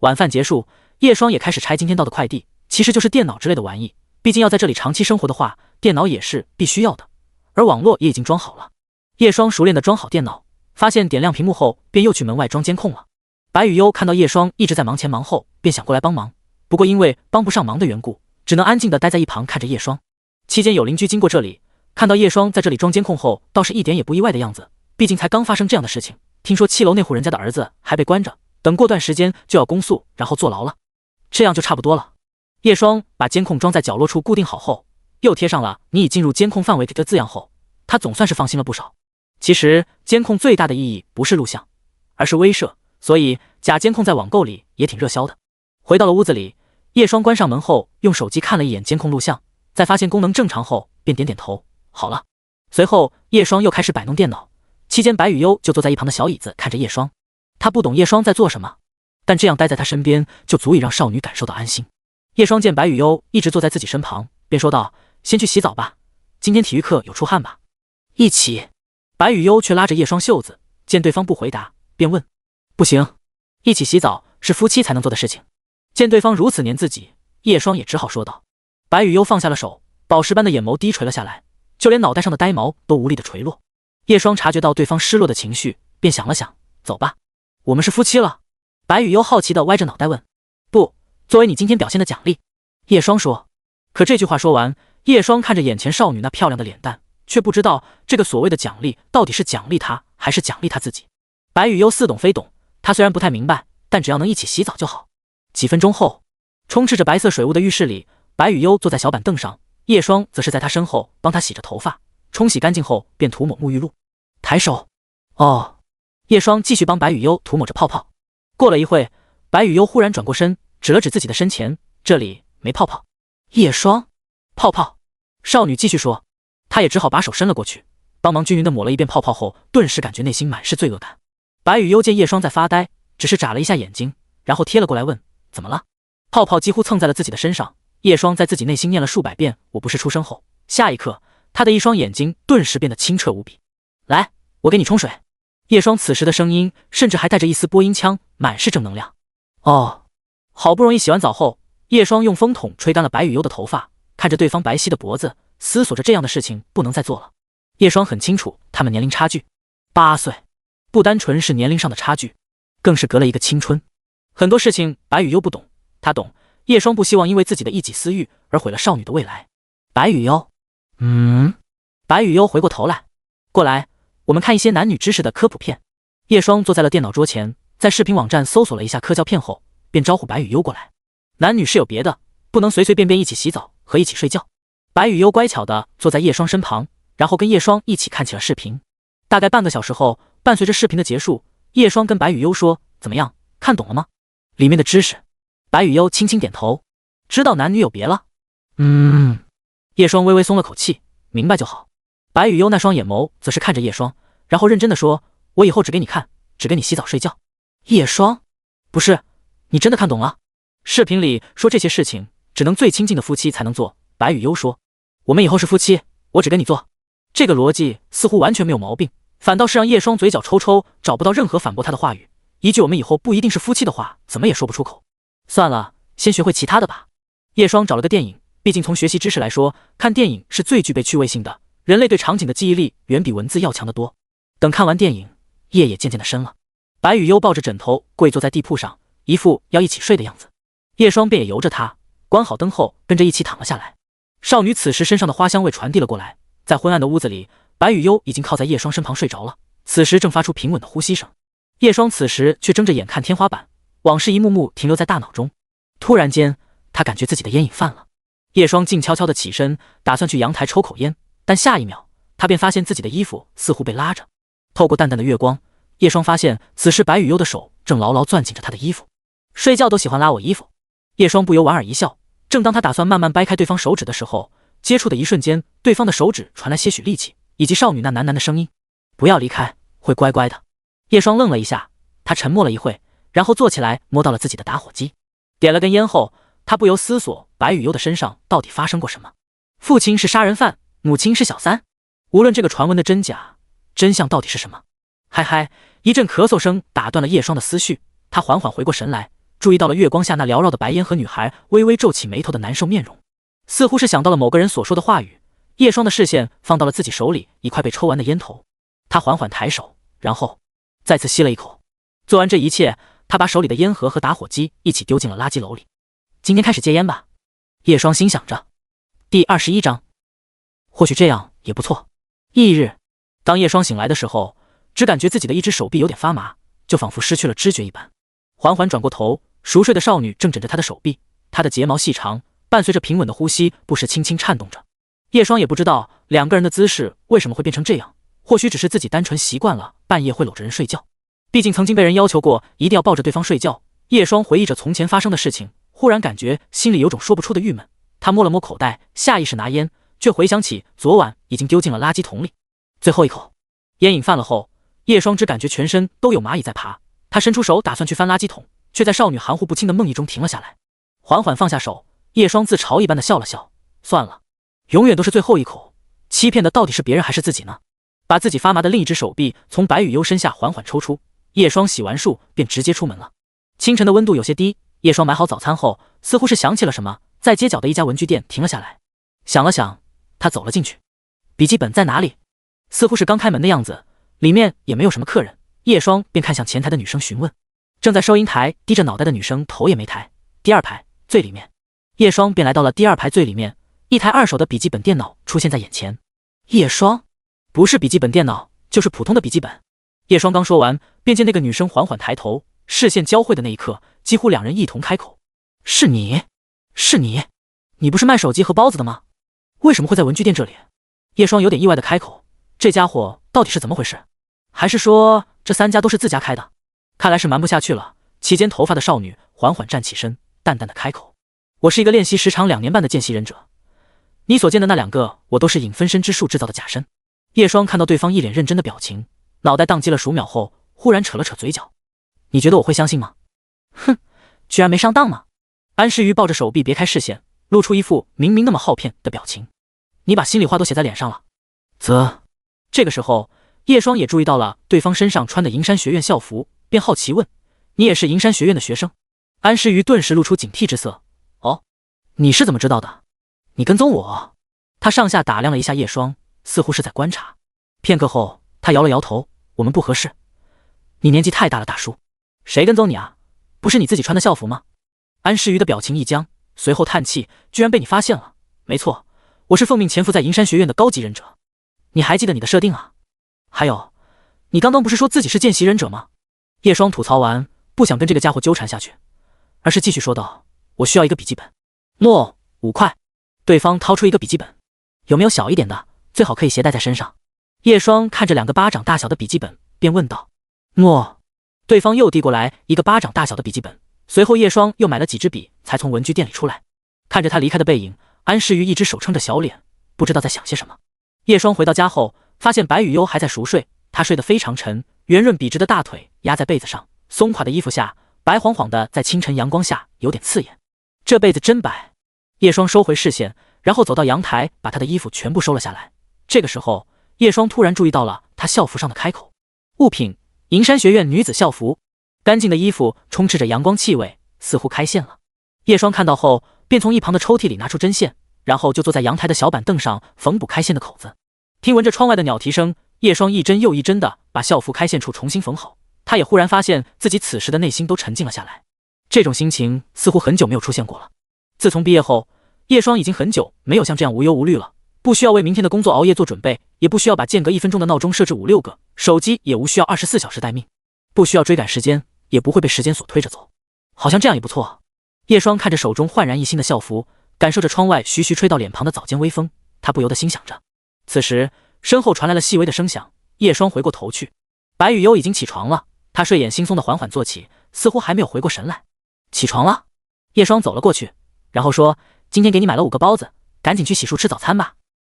晚饭结束，叶双也开始拆今天到的快递，其实就是电脑之类的玩意，毕竟要在这里长期生活的话，电脑也是必须要的，而网络也已经装好了。叶双熟练地装好电脑，发现点亮屏幕后，便又去门外装监控了。白雨悠看到叶双一直在忙前忙后，便想过来帮忙，不过因为帮不上忙的缘故，只能安静地待在一旁看着叶双。期间有邻居经过这里，看到叶双在这里装监控后，倒是一点也不意外的样子，毕竟才刚发生这样的事情，听说7楼那户人家的儿子还被关着，等过段时间就要公诉，然后坐牢了，这样就差不多了。叶双把监控装在角落处固定好后，又贴上了你已进入监控范围的字样后，他总算是放心了不少。其实监控最大的意义不是录像，而是威慑，所以假监控在网购里也挺热销的。回到了屋子里，叶双关上门后，用手机看了一眼监控录像，在发现功能正常后，便点点头，好了。随后叶双又开始摆弄电脑，期间白雨悠就坐在一旁的小椅子看着叶双。他不懂叶双在做什么，但这样待在他身边就足以让少女感受到安心。叶双见白雨悠一直坐在自己身旁，便说道，先去洗澡吧，今天体育课有出汗吧？一起。白雨悠却拉着叶双袖子，见对方不回答，便问，不行，一起洗澡是夫妻才能做的事情。见对方如此黏自己，叶双也只好说道。白雨悠放下了手，宝石般的眼眸低垂了下来，就连脑袋上的呆毛都无力的垂落。叶双察觉到对方失落的情绪，便想了想，走吧，我们是夫妻了。白雨悠好奇地歪着脑袋问，不，作为你今天表现的奖励。叶双说。可这句话说完，叶双看着眼前少女那漂亮的脸蛋，却不知道这个所谓的奖励到底是奖励她还是奖励她自己。白雨悠似懂非懂，她虽然不太明白，但只要能一起洗澡就好。几分钟后，充斥着白色水雾的浴室里，白雨悠坐在小板凳上，叶双则是在她身后帮她洗着头发，冲洗干净后便涂抹沐浴露。抬手。哦。叶双继续帮白雨悠涂抹着泡泡。过了一会，白雨悠忽然转过身，指了指自己的身前，这里没泡泡。叶双，泡泡。少女继续说。他也只好把手伸了过去，帮忙均匀地抹了一遍泡泡后，顿时感觉内心满是罪恶感。白雨悠见叶双在发呆，只是眨了一下眼睛，然后贴了过来问，怎么了？泡泡几乎蹭在了自己的身上，叶双在自己内心念了数百遍我不是出生后，下一刻他的一双眼睛顿时变得清澈无比。来，我给你冲水。叶双此时的声音甚至还带着一丝播音腔，满是正能量。哦。好不容易洗完澡后，叶双用风筒吹干了白雨悠的头发，看着对方白皙的脖子，思索着这样的事情不能再做了。叶双很清楚他们年龄差距8岁，不单纯是年龄上的差距，更是隔了一个青春。很多事情白雨悠不懂，他懂。叶双不希望因为自己的一己私欲而毁了少女的未来。白雨悠。白雨悠回过头来，过来，我们看一些男女知识的科普片。叶双坐在了电脑桌前，在视频网站搜索了一下科教片后，便招呼白雨悠过来。男女是有别的，不能随随便便一起洗澡和一起睡觉。白雨悠乖巧地坐在叶双身旁，然后跟叶双一起看起了视频。大概半个小时后，伴随着视频的结束，叶双跟白雨悠说，怎么样，看懂了吗？里面的知识。白雨悠轻轻点头，知道男女有别了。叶双微微松了口气，明白就好。白雨悠那双眼眸则是看着叶双，然后认真地说，我以后只给你看，只跟你洗澡睡觉。叶霜，不是，你真的看懂了？视频里说这些事情只能最亲近的夫妻才能做。白雨悠说，我们以后是夫妻，我只跟你做。这个逻辑似乎完全没有毛病，反倒是让叶霜嘴角抽抽，找不到任何反驳他的话语。一句我们以后不一定是夫妻的话，怎么也说不出口。算了，先学会其他的吧。叶霜找了个电影，毕竟从学习知识来说，看电影是最具备趣味性的。人类对场景的记忆力远比文字要强得多。等看完电影，夜也渐渐的深了。白雨悠抱着枕头跪坐在地铺上，一副要一起睡的样子。叶霜便也由着他，关好灯后跟着一起躺了下来。少女此时身上的花香味传递了过来，在昏暗的屋子里，白雨悠已经靠在叶霜身旁睡着了，此时正发出平稳的呼吸声。叶霜此时却睁着眼看天花板，往事一幕幕停留在大脑中。突然间，他感觉自己的烟瘾犯了。叶霜静悄悄地起身，打算去阳台抽口烟，但下一秒，他便发现自己的衣服似乎被拉着。透过淡淡的月光，叶霜发现此时白雨悠的手正牢牢攥紧着他的衣服。睡觉都喜欢拉我衣服。叶霜不由莞尔一笑。正当他打算慢慢掰开对方手指的时候，接触的一瞬间，对方的手指传来些许力气，以及少女那喃喃的声音：“不要离开，会乖乖的。”叶霜愣了一下，他沉默了一会，然后坐起来摸到了自己的打火机，点了根烟后，他不由思索白雨悠的身上到底发生过什么。父亲是杀人犯，母亲是小三，无论这个传闻的真假，真相到底是什么？嗨嗨，一阵咳嗽声打断了叶霜的思绪，他缓缓回过神来，注意到了月光下那缭绕的白烟和女孩微微皱起眉头的难受面容，似乎是想到了某个人所说的话语。叶霜的视线放到了自己手里一块被抽完的烟头，他缓缓抬手，然后再次吸了一口。做完这一切，他把手里的烟盒和打火机一起丢进了垃圾篓里。今天开始戒烟吧，叶霜心想着。第21章，或许这样也不错。翌日，当叶霜醒来的时候，只感觉自己的一只手臂有点发麻，就仿佛失去了知觉一般。缓缓转过头，熟睡的少女正枕着他的手臂，她的睫毛细长，伴随着平稳的呼吸，不时轻轻颤动着。叶霜也不知道两个人的姿势为什么会变成这样，或许只是自己单纯习惯了半夜会搂着人睡觉，毕竟曾经被人要求过一定要抱着对方睡觉。叶霜回忆着从前发生的事情，忽然感觉心里有种说不出的郁闷。他摸了摸口袋，下意识拿烟，却回想起昨晚已经丢进了垃圾桶里。最后一口，烟瘾犯了后，叶霜只感觉全身都有蚂蚁在爬。他伸出手打算去翻垃圾桶，却在少女含糊不清的梦呓中停了下来。缓缓放下手，叶霜自嘲一般的笑了笑，算了，永远都是最后一口，欺骗的到底是别人还是自己呢？把自己发麻的另一只手臂从白雨悠身下缓缓抽出，叶霜洗完漱便直接出门了。清晨的温度有些低，叶霜买好早餐后，似乎是想起了什么，在街角的一家文具店停了下来。想了想，他走了进去。笔记本在哪里？似乎是刚开门的样子，里面也没有什么客人。叶霜便看向前台的女生询问。正在收银台低着脑袋的女生头也没抬。第二排最里面。叶霜便来到了第二排最里面，一台二手的笔记本电脑出现在眼前。叶霜，不是笔记本电脑，就是普通的笔记本。叶霜刚说完，便见那个女生缓缓抬头，视线交汇的那一刻，几乎两人一同开口：“是你，是你，你不是卖手机和包子的吗？为什么会在文具店这里？”叶霜有点意外的开口，这家伙到底是怎么回事？还是说这3家都是自家开的？看来是瞒不下去了。齐肩头发的少女缓缓站起身，淡淡的开口：“我是一个练习时长2年半的见习忍者，你所见的那2个，我都是引分身之术制造的假身。”叶霜看到对方一脸认真的表情，脑袋宕机了数秒后，忽然扯了扯嘴角：“你觉得我会相信吗？”“哼，居然没上当吗？”安诗瑜抱着手臂别开视线，露出一副明明那么好骗的表情：“你把心里话都写在脸上了。”这个时候，叶霜也注意到了对方身上穿的银山学院校服，便好奇问：“你也是银山学院的学生？”安诗瑜顿时露出警惕之色：“哦，你是怎么知道的？你跟踪我？”他上下打量了一下叶霜，似乎是在观察。片刻后，他摇了摇头：“我们不合适。你年纪太大了，大叔。谁跟踪你啊？不是你自己穿的校服吗？”安诗瑜的表情一僵，随后叹气：“居然被你发现了。没错，我是奉命潜伏在银山学院的高级忍者。你还记得你的设定啊？还有，你刚刚不是说自己是见习忍者吗？”叶霜吐槽完，不想跟这个家伙纠缠下去，而是继续说道：“我需要一个笔记本。”“诺，5块。”对方掏出一个笔记本：“有没有小一点的？最好可以携带在身上。”叶霜看着2个巴掌大小的笔记本，便问道：“诺。”对方又递过来一个巴掌大小的笔记本，随后叶霜又买了几支笔，才从文具店里出来。看着他离开的背影，安诗瑜一只手撑着小脸，不知道在想些什么。叶霜回到家后，发现白雨悠还在熟睡，她睡得非常沉，圆润笔直的大腿压在被子上，松垮的衣服下，白晃晃的，在清晨阳光下有点刺眼。这辈子真白。叶双收回视线，然后走到阳台，把她的衣服全部收了下来。这个时候，叶双突然注意到了她校服上的开口，物品：银山学院女子校服。干净的衣服充斥着阳光气味，似乎开线了。叶双看到后，便从一旁的抽屉里拿出针线，然后就坐在阳台的小板凳上缝补开线的口子。听闻着窗外的鸟啼声，叶双一针又一针的把校服开线处重新缝好。她也忽然发现自己此时的内心都沉静了下来，这种心情似乎很久没有出现过了。自从毕业后，叶双已经很久没有像这样无忧无虑了，不需要为明天的工作熬夜做准备，也不需要把间隔1分钟的闹钟设置5、6个，手机也无需要24小时待命，不需要追赶时间，也不会被时间所推着走。好像这样也不错。叶双看着手中焕然一新的校服，感受着窗外徐徐吹到脸庞的早间微风，她不由得心想着。此时身后传来了细微的声响，叶双回过头去，白雨悠已经起床了，她睡眼惺忪的缓缓坐起，似乎还没有回过神来。起床了？叶双走了过去，然后说：“今天给你买了5个包子，赶紧去洗漱吃早餐吧。”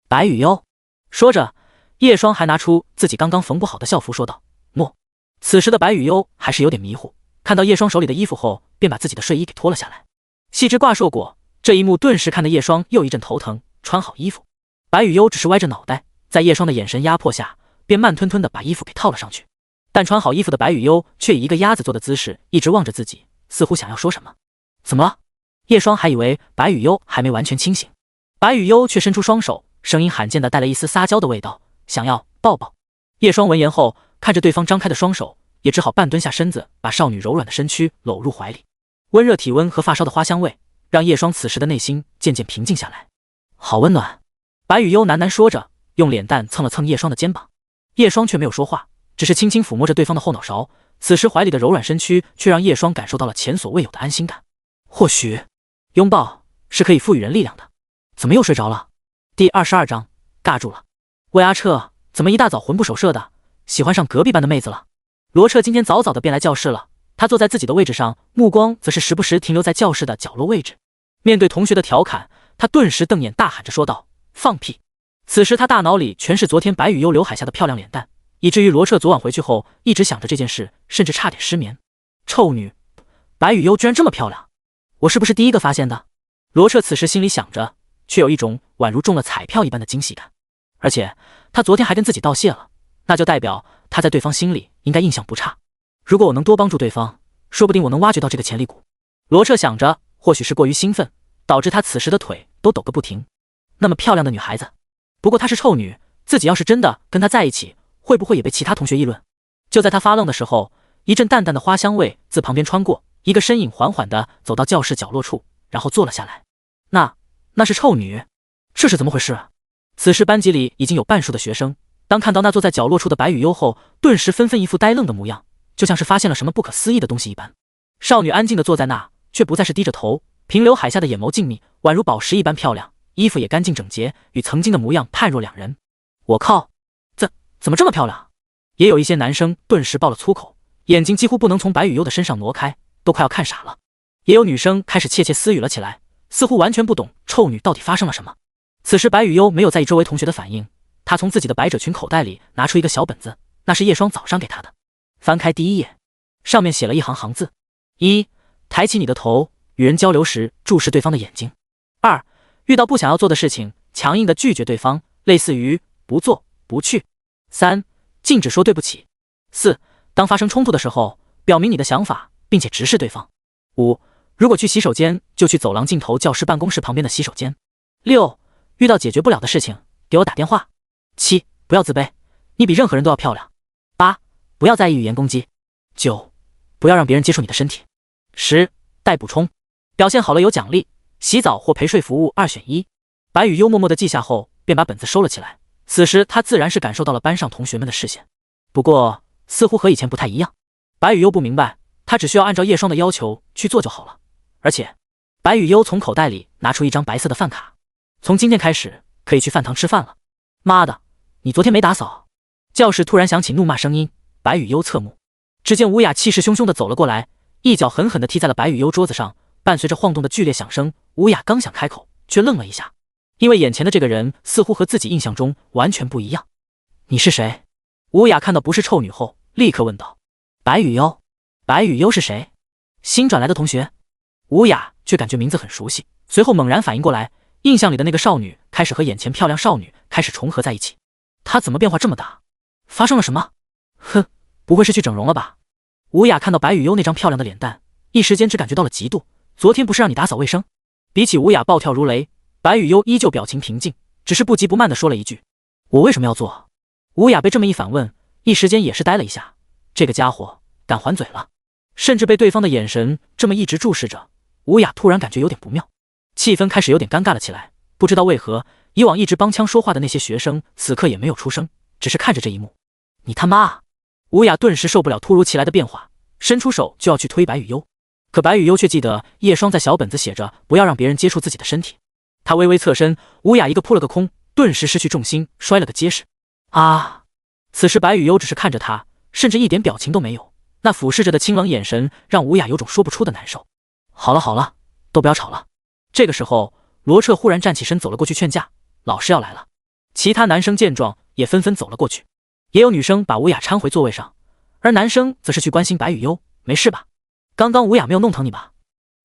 白雨悠说着，叶双还拿出自己刚刚缝补好的校服说道：“莫。”此时的白雨悠还是有点迷糊，看到叶双手里的衣服后，便把自己的睡衣给脱了下来。细枝挂硕果，这一幕顿时看得叶双又一阵头疼。穿好衣服，白雨悠只是歪着脑袋，在叶双的眼神压迫下，便慢吞吞的把衣服给套了上去。但穿好衣服的白雨悠却以一个鸭子做的姿势一直望着自己，似乎想要说什么。怎么了？叶双还以为白雨悠还没完全清醒，白雨悠却伸出双手，声音罕见的带了一丝撒娇的味道，想要抱抱。叶双闻言后，看着对方张开的双手，也只好半蹲下身子，把少女柔软的身躯搂入怀里。温热体温和发梢的花香味，让叶双此时的内心渐渐平静下来。好温暖，白雨悠喃喃说着，用脸蛋蹭了蹭叶双的肩膀。叶双却没有说话，只是轻轻抚摸着对方的后脑勺。此时怀里的柔软身躯却让叶双感受到了前所未有的安心感。或许拥抱是可以赋予人力量的。怎么又睡着了？第22章尬住了。喂，阿彻，怎么一大早魂不守舍的，喜欢上隔壁班的妹子了？罗彻今天早早的便来教室了，他坐在自己的位置上，目光则是时不时停留在教室的角落位置。面对同学的调侃，他顿时瞪眼大喊着说道：“放屁！”此时他大脑里全是昨天白雨悠刘海下的漂亮脸蛋，以至于罗彻昨晚回去后一直想着这件事，甚至差点失眠。臭女，白雨悠居然这么漂亮，我是不是第一个发现的？罗彻此时心里想着，却有一种宛如中了彩票一般的惊喜感。而且他昨天还跟自己道谢了，那就代表他在对方心里应该印象不差。如果我能多帮助对方，说不定我能挖掘到这个潜力股。罗彻想着，或许是过于兴奋，导致他此时的腿都抖个不停。那么漂亮的女孩子，不过她是臭女，自己要是真的跟她在一起，会不会也被其他同学议论？就在他发愣的时候，一阵淡淡的花香味自旁边穿过，一个身影缓缓地走到教室角落处，然后坐了下来。那是臭女，这是怎么回事？此时班级里已经有半数的学生，当看到那坐在角落处的白雨悠后，顿时纷纷一副呆愣的模样，就像是发现了什么不可思议的东西一般。少女安静地坐在那，却不再是低着头，平刘海下的眼眸静谧，宛如宝石一般漂亮，衣服也干净整洁，与曾经的模样判若两人。我靠，怎么这么漂亮？也有一些男生顿时爆了粗口，眼睛几乎不能从白雨悠的身上挪开，都快要看傻了。也有女生开始窃窃私语了起来，似乎完全不懂臭女到底发生了什么。此时白雨悠没有在意周围同学的反应，她从自己的百褶裙口袋里拿出一个小本子，那是叶双早上给她的。翻开第1页，上面写了一行字：1. 抬起你的头，与人交流时注视对方的眼睛。2. 遇到不想要做的事情，强硬的拒绝对方，类似于不做、不去。3. 禁止说对不起。4. 当发生冲突的时候，表明你的想法，并且直视对方。5. 如果去洗手间，就去走廊尽头教室办公室旁边的洗手间。6. 遇到解决不了的事情，给我打电话。7. 不要自卑，你比任何人都要漂亮。8. 不要在意语言攻击。9. 不要让别人接触你的身体。10. 待补充，表现好了有奖励，洗澡或陪睡服务2选1。白雨悠默默地记下后，便把本子收了起来。此时他自然是感受到了班上同学们的视线，不过似乎和以前不太一样。白雨悠不明白，他只需要按照叶双的要求去做就好了。而且白雨悠从口袋里拿出一张白色的饭卡，从今天开始可以去饭堂吃饭了。妈的，你昨天没打扫！教室突然响起怒骂声音，白雨悠侧目，只见吴雅气势汹汹地走了过来，一脚狠狠地踢在了白雨悠桌子上，伴随着晃动的剧烈响声，吴雅刚想开口，却愣了一下，因为眼前的这个人似乎和自己印象中完全不一样。你是谁？吴雅看到不是臭女后，立刻问道。白雨悠。白雨优是谁？新转来的同学？吴雅却感觉名字很熟悉，随后猛然反应过来，印象里的那个少女开始和眼前漂亮少女开始重合在一起。她怎么变化这么大？发生了什么？哼，不会是去整容了吧？吴雅看到白雨优那张漂亮的脸蛋，一时间只感觉到了嫉妒。昨天不是让你打扫卫生？比起吴雅暴跳如雷，白雨优依旧表情平静，只是不急不慢地说了一句：“我为什么要做？”吴雅被这么一反问，一时间也是呆了一下。这个家伙敢还嘴了，甚至被对方的眼神这么一直注视着，吴雅突然感觉有点不妙，气氛开始有点尴尬了起来。不知道为何，以往一直帮腔说话的那些学生此刻也没有出声，只是看着这一幕。你他妈啊！吴雅顿时受不了突如其来的变化，伸出手就要去推白雨优，可白雨优却记得叶霜在小本子写着不要让别人接触自己的身体。他微微侧身，吴雅一个扑了个空，顿时失去重心，摔了个结实。啊！此时白雨优只是看着他，甚至一点表情都没有，那俯视着的清冷眼神让吴雅有种说不出的难受。好了好了，都不要吵了。这个时候，罗彻忽然站起身走了过去劝架，老师要来了。其他男生见状也纷纷走了过去，也有女生把吴雅搀回座位上，而男生则是去关心白雨优，没事吧？刚刚吴雅没有弄疼你吧？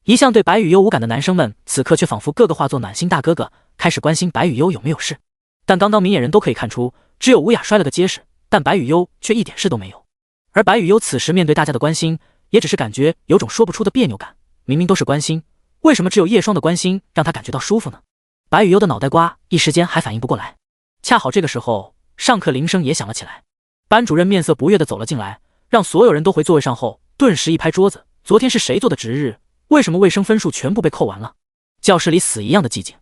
一向对白雨优无感的男生们此刻却仿佛个个化作暖心大哥哥，开始关心白雨优有没有事。但刚刚明眼人都可以看出，只有吴雅摔了个结实，但白雨优却一点事都没有。而白雨优此时面对大家的关心，也只是感觉有种说不出的别扭感。明明都是关心，为什么只有叶霜的关心让他感觉到舒服呢？白雨优的脑袋瓜一时间还反应不过来。恰好这个时候，上课铃声也响了起来。班主任面色不悦地走了进来，让所有人都回座位上后，顿时一拍桌子：昨天是谁做的值日？为什么卫生分数全部被扣完了？教室里死一样的寂静。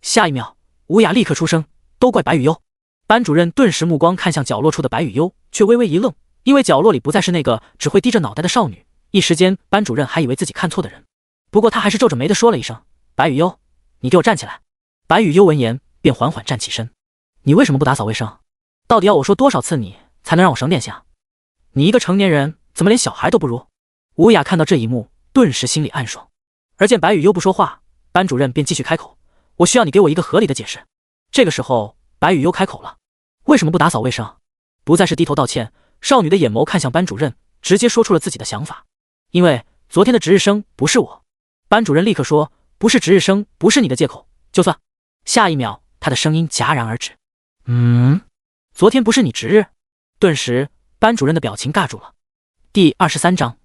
下一秒，吴雅立刻出声：都怪白雨优。班主任顿时目光看向角落处的白雨优，却微微一愣，因为角落里不再是那个只会低着脑袋的少女。一时间，班主任还以为自己看错的人，不过他还是皱着眉地说了一声：白雨优，你给我站起来。白雨优闻言便缓缓站起身。你为什么不打扫卫生？到底要我说多少次你才能让我省点心啊？你一个成年人怎么连小孩都不如？吴雅看到这一幕，顿时心里暗爽。而见白雨优不说话，班主任便继续开口：我需要你给我一个合理的解释。这个时候，白雨优开口了：为什么不打扫卫生？不再是低头道歉，少女的眼眸看向班主任，直接说出了自己的想法。因为昨天的值日生不是我。班主任立刻说：不是值日生，不是你的借口，就算。下一秒，他的声音戛然而止。昨天不是你值日？顿时，班主任的表情尬住了。第23章，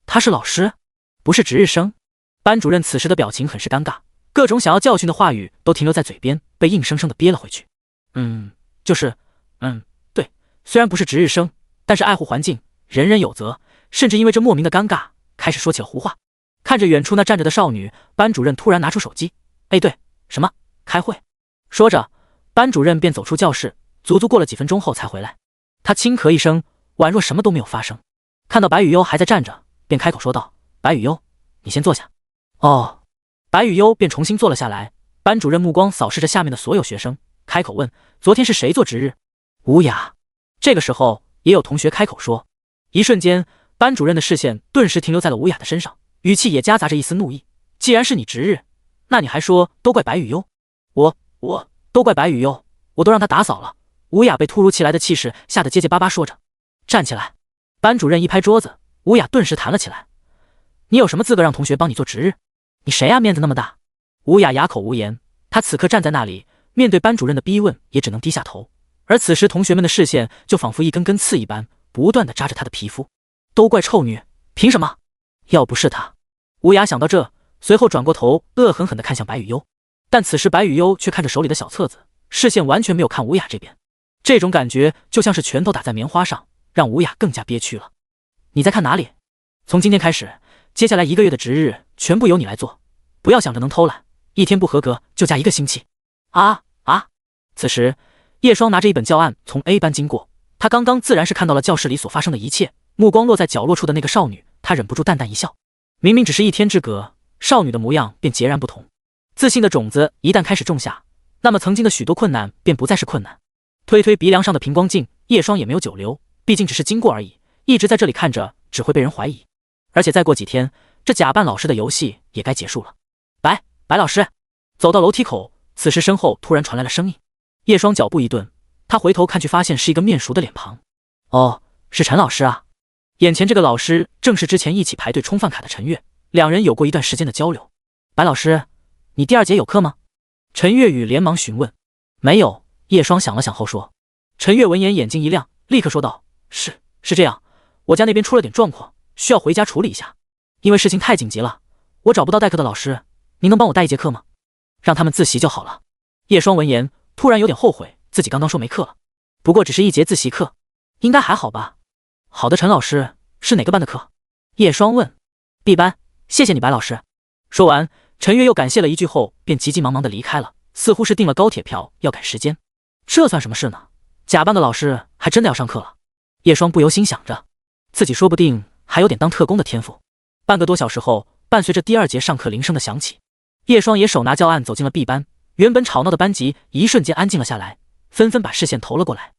他是老师，不是值日生。班主任此时的表情很是尴尬，各种想要教训的话语都停留在嘴边，被硬生生的憋了回去。对，虽然不是值日生，但是爱护环境，人人有责。甚至因为这莫名的尴尬，开始说起了胡话。看着远处那站着的少女，班主任突然拿出手机：对，什么？开会。说着，班主任便走出教室，足足过了几分钟后才回来。他轻咳一声，宛若什么都没有发生。看到白雨优还在站着，便开口说道：白雨优，你先坐下。哦。白雨优便重新坐了下来。班主任目光扫视着下面的所有学生，开口问：昨天是谁做值日？吴雅。这个时候，也有同学开口说。一瞬间，班主任的视线顿时停留在了吴雅的身上，语气也夹杂着一丝怒意：既然是你值日，那你还说都怪白雨优？我都怪白雨优，我都让他打扫了。吴雅被突如其来的气势吓得结结巴巴说着：站起来。班主任一拍桌子，吴雅顿时弹了起来：你有什么资格让同学帮你做值日？你谁呀，面子那么大？吴雅哑口无言，她此刻站在那里，面对班主任的逼问也只能低下头。而此时同学们的视线就仿佛一根根刺一般，不断地扎着她的皮肤。都怪臭女，凭什么？要不是她……吴雅想到这，随后转过头，恶狠狠地看向白雨优。但此时白雨优却看着手里的小册子，视线完全没有看吴雅这边。这种感觉就像是拳头打在棉花上，让吴雅更加憋屈了。你在看哪里？从今天开始，接下来1个月的值日全部由你来做，不要想着能偷懒，1天不合格就加1个星期。此时叶霜拿着一本教案从 A 班经过，他刚刚自然是看到了教室里所发生的一切，目光落在角落处的那个少女，他忍不住淡淡一笑。明明只是1天之隔，少女的模样便截然不同。自信的种子一旦开始种下，那么曾经的许多困难便不再是困难。推鼻梁上的平光镜，叶霜也没有久留，毕竟只是经过而已，一直在这里看着只会被人怀疑。而且再过几天，这假扮老师的游戏也该结束了。白老师。走到楼梯口，此时身后突然传来了声音。叶霜脚步一顿，他回头看去，发现是一个面熟的脸庞。哦，是陈老师啊。眼前这个老师正是之前一起排队充饭卡的陈月，两人有过一段时间的交流。白老师，你第2节有课吗？陈月宇连忙询问。没有，叶双想了想后说。陈月闻言眼睛一亮，立刻说道：是这样，我家那边出了点状况，需要回家处理一下。因为事情太紧急了，我找不到代课的老师，您能帮我带1节课吗？让他们自习就好了。叶双闻言突然有点后悔自己刚刚说没课了，不过只是1节自习课，应该还好吧。好的，陈老师，是哪个班的课？叶双问。B 班，谢谢你白老师。说完，陈月又感谢了一句后便急急忙忙地离开了，似乎是订了高铁票要赶时间。这算什么事呢？甲班的老师还真的要上课了。叶双不由心想着，自己说不定还有点当特工的天赋。半个多小时后，伴随着第2节上课铃声的响起，叶双也手拿教案走进了 B 班。原本吵闹的班级一瞬间安静了下来，纷纷把视线投了过来。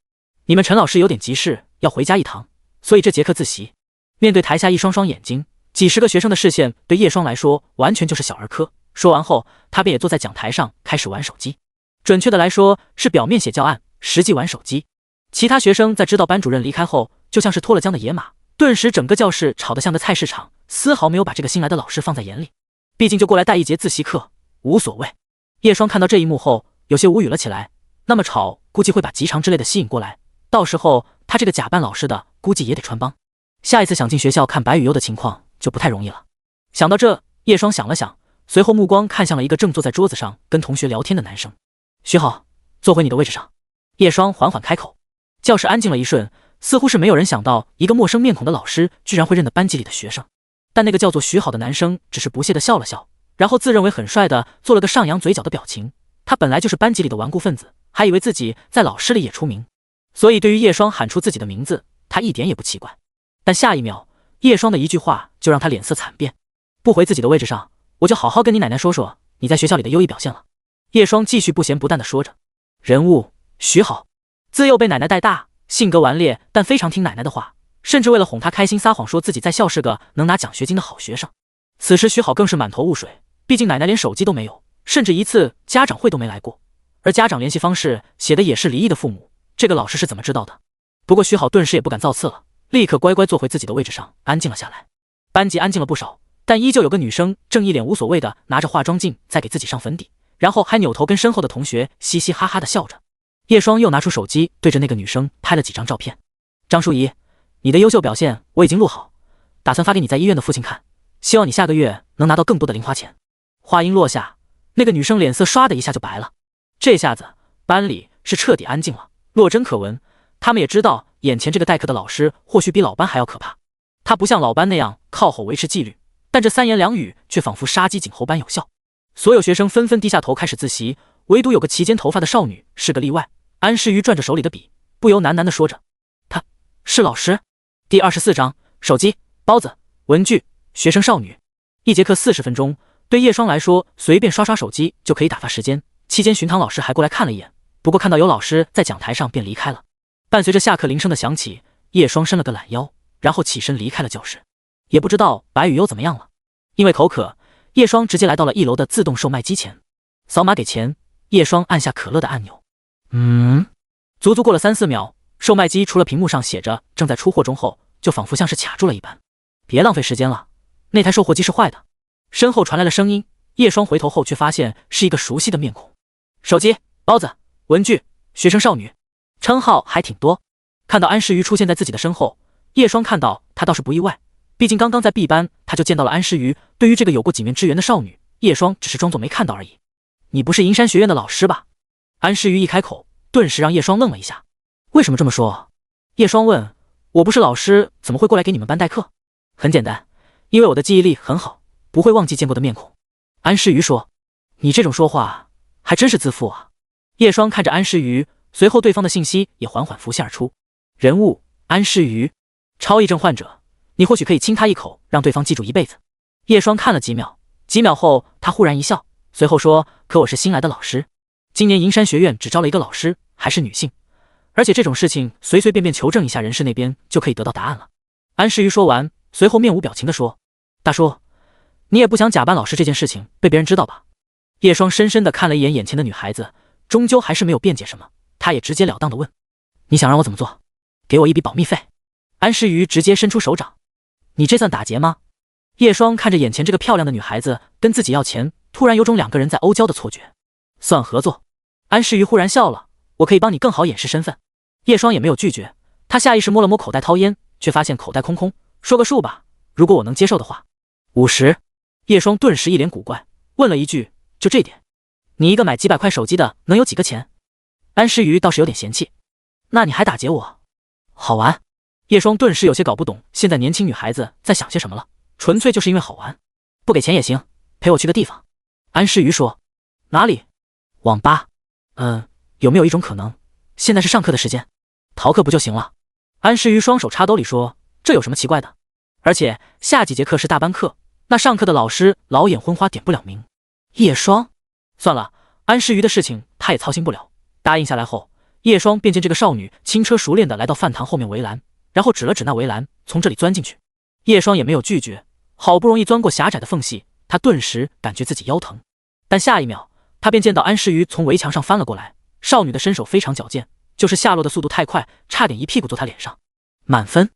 你们陈老师有点急事要回家一趟，所以这节课自习。面对台下一双双眼睛，几十个学生的视线对叶双来说完全就是小儿科。说完后，他便也坐在讲台上开始玩手机。准确的来说是表面写教案，实际玩手机。其他学生在知道班主任离开后，就像是脱了缰的野马，顿时整个教室吵得像个菜市场，丝毫没有把这个新来的老师放在眼里。毕竟就过来带1节自习课，无所谓。叶双看到这一幕后，有些无语了起来。那么吵，估计会把吉长之类的吸引过来，到时候他这个假扮老师的，估计也得穿帮。下一次想进学校看白羽优的情况就不太容易了。想到这，叶双想了想，随后目光看向了一个正坐在桌子上跟同学聊天的男生。徐好，坐回你的位置上。叶双缓缓开口。教室安静了一瞬，似乎是没有人想到一个陌生面孔的老师居然会认得班级里的学生。但那个叫做徐好的男生只是不屑地笑了笑，然后自认为很帅的做了个上扬嘴角的表情。他本来就是班级里的顽固分子，还以为自己在老师里也出名，所以对于叶双喊出自己的名字，他一点也不奇怪。但下一秒，叶双的一句话就让他脸色惨变。不回自己的位置上，我就好好跟你奶奶说说你在学校里的优异表现了。叶双继续不咸不淡地说着。人物徐好，自幼被奶奶带大，性格顽劣，但非常听奶奶的话，甚至为了哄她开心撒谎说自己在校是个能拿奖学金的好学生。此时徐好更是满头雾水，毕竟奶奶连手机都没有，甚至一次家长会都没来过，而家长联系方式写的也是离异的父母，这个老师是怎么知道的？不过徐好顿时也不敢造次了，立刻乖乖坐回自己的位置上，安静了下来。班级安静了不少，但依旧有个女生正一脸无所谓的拿着化妆镜在给自己上粉底，然后还扭头跟身后的同学嘻嘻哈哈的笑着。叶双又拿出手机对着那个女生拍了几张照片。张淑仪，你的优秀表现我已经录好，打算发给你在医院的父亲看，希望你下个月能拿到更多的零花钱。话音落下，那个女生脸色唰的一下就白了。这下子班里是彻底安静了，落针可闻。他们也知道眼前这个代课的老师或许比老班还要可怕，他不像老班那样靠吼维持纪律，但这3言2语却仿佛杀鸡儆猴般有效。所有学生纷纷低下头开始自习，唯独有个齐肩头发的少女是个例外。安诗瑜转着手里的笔，不由喃喃地说着：“她是老师。”第24章，手机、包子、文具、学生少女。一节课40分钟，对叶双来说，随便刷刷手机就可以打发时间。期间巡堂老师还过来看了一眼，不过看到有老师在讲台上便离开了。伴随着下课铃声的响起，叶双伸了个懒腰，然后起身离开了教室。也不知道白雨优怎么样了，因为口渴，叶双直接来到了1楼的自动售卖机前，扫码给钱。叶双按下可乐的按钮，足足过了3、4秒，售卖机除了屏幕上写着正在出货中后，就仿佛像是卡住了一般。别浪费时间了，那台售货机是坏的。身后传来了声音，叶双回头后却发现是一个熟悉的面孔。手机、包子、文具、学生少女，称号还挺多。看到安诗瑜出现在自己的身后，叶双看到他倒是不意外，毕竟刚刚在 B 班他就见到了安诗瑜。对于这个有过几面之缘的少女，叶双只是装作没看到而已。你不是银山学院的老师吧？安诗瑜一开口，顿时让叶双愣了一下。为什么这么说？叶双问。我不是老师，怎么会过来给你们班代课？很简单，因为我的记忆力很好，不会忘记见过的面孔。安诗瑜说。你这种说话还真是自负啊。叶双看着安诗瑜，随后对方的信息也缓缓浮现而出。人物安诗瑜，超忆症患者，你或许可以亲他一口，让对方记住一辈子。叶双看了几秒，几秒后他忽然一笑，随后说，可我是新来的老师，今年银山学院只招了一个老师，还是女性，而且这种事情随随便便求证一下人事那边就可以得到答案了。安诗瑜说完，随后面无表情地说，大叔，你也不想假扮老师这件事情被别人知道吧？叶双深深地看了一眼眼前的女孩子，终究还是没有辩解什么，他也直截了当地问，你想让我怎么做？给我一笔保密费。安诗瑜直接伸出手掌，你这算打劫吗？叶双看着眼前这个漂亮的女孩子跟自己要钱，突然有种两个人在欧交的错觉。算合作。安诗瑜忽然笑了，我可以帮你更好掩饰身份。叶双也没有拒绝，他下意识摸了摸口袋掏烟，却发现口袋空空，说个数吧，如果我能接受的话。50。叶双顿时一脸古怪，问了一句，就这点？你一个买几百块手机的能有几个钱？安诗瑜倒是有点嫌弃，那你还打劫我？好玩。叶双顿时有些搞不懂现在年轻女孩子在想些什么了，纯粹就是因为好玩。不给钱也行，陪我去个地方。安诗瑜说。哪里？网吧。有没有一种可能，现在是上课的时间，逃课不就行了？安诗瑜双手插兜里说，这有什么奇怪的？而且下几节课是大班课，那上课的老师老眼昏花点不了名。叶双，算了，安诗瑜的事情他也操心不了。答应下来后，叶双便见这个少女轻车熟练地来到饭堂后面围栏，然后指了指那围栏，从这里钻进去。叶双也没有拒绝，好不容易钻过狭窄的缝隙，他顿时感觉自己腰疼。但下一秒，他便见到安诗瑜从围墙上翻了过来。少女的身手非常矫健，就是下落的速度太快，差点一屁股坐他脸上。满分。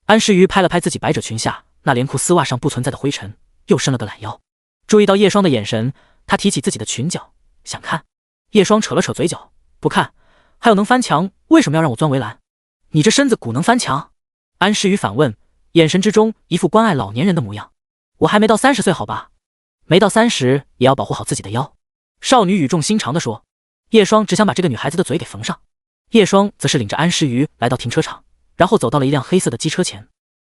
安诗瑜拍了拍自己百褶裙下那连裤丝袜上不存在的灰尘，又伸了个懒腰。注意到叶双的眼神，他提起自己的裙角，想看。叶双扯了扯嘴角，不看。还有能翻墙，为什么要让我钻围栏？你这身子骨能翻墙？安诗瑜反问，眼神之中一副关爱老年人的模样。我还没到30岁好吧？没到30也要保护好自己的腰。少女语重心长地说。叶双只想把这个女孩子的嘴给缝上。叶双则是领着安诗瑜来到停车场，然后走到了一辆黑色的机车前。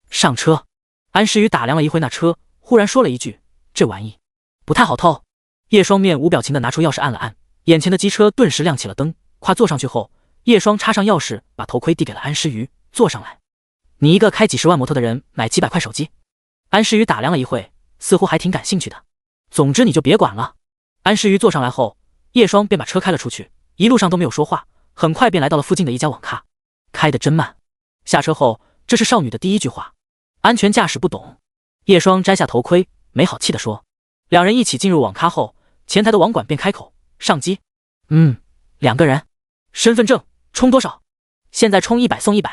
上车。安诗瑜打量了一会那车，忽然说了一句，这玩意不太好偷。叶双面无表情地拿出钥匙按了按，眼前的机车顿时亮起了灯。跨坐上去后，叶双插上钥匙，把头盔递给了安诗瑜，坐上来。你一个开几十万摩托的人买几百块手机？安诗瑜打量了一会，似乎还挺感兴趣的。总之你就别管了。安诗瑜坐上来后，叶双便把车开了出去，一路上都没有说话，很快便来到了附近的一家网咖。开得真慢。下车后，这是少女的第一句话。安全驾驶不懂。叶双摘下头盔，没好气地说。两人一起进入网咖后，前台的网管便开口，上机。2个人。身份证充多少？现在充100送100。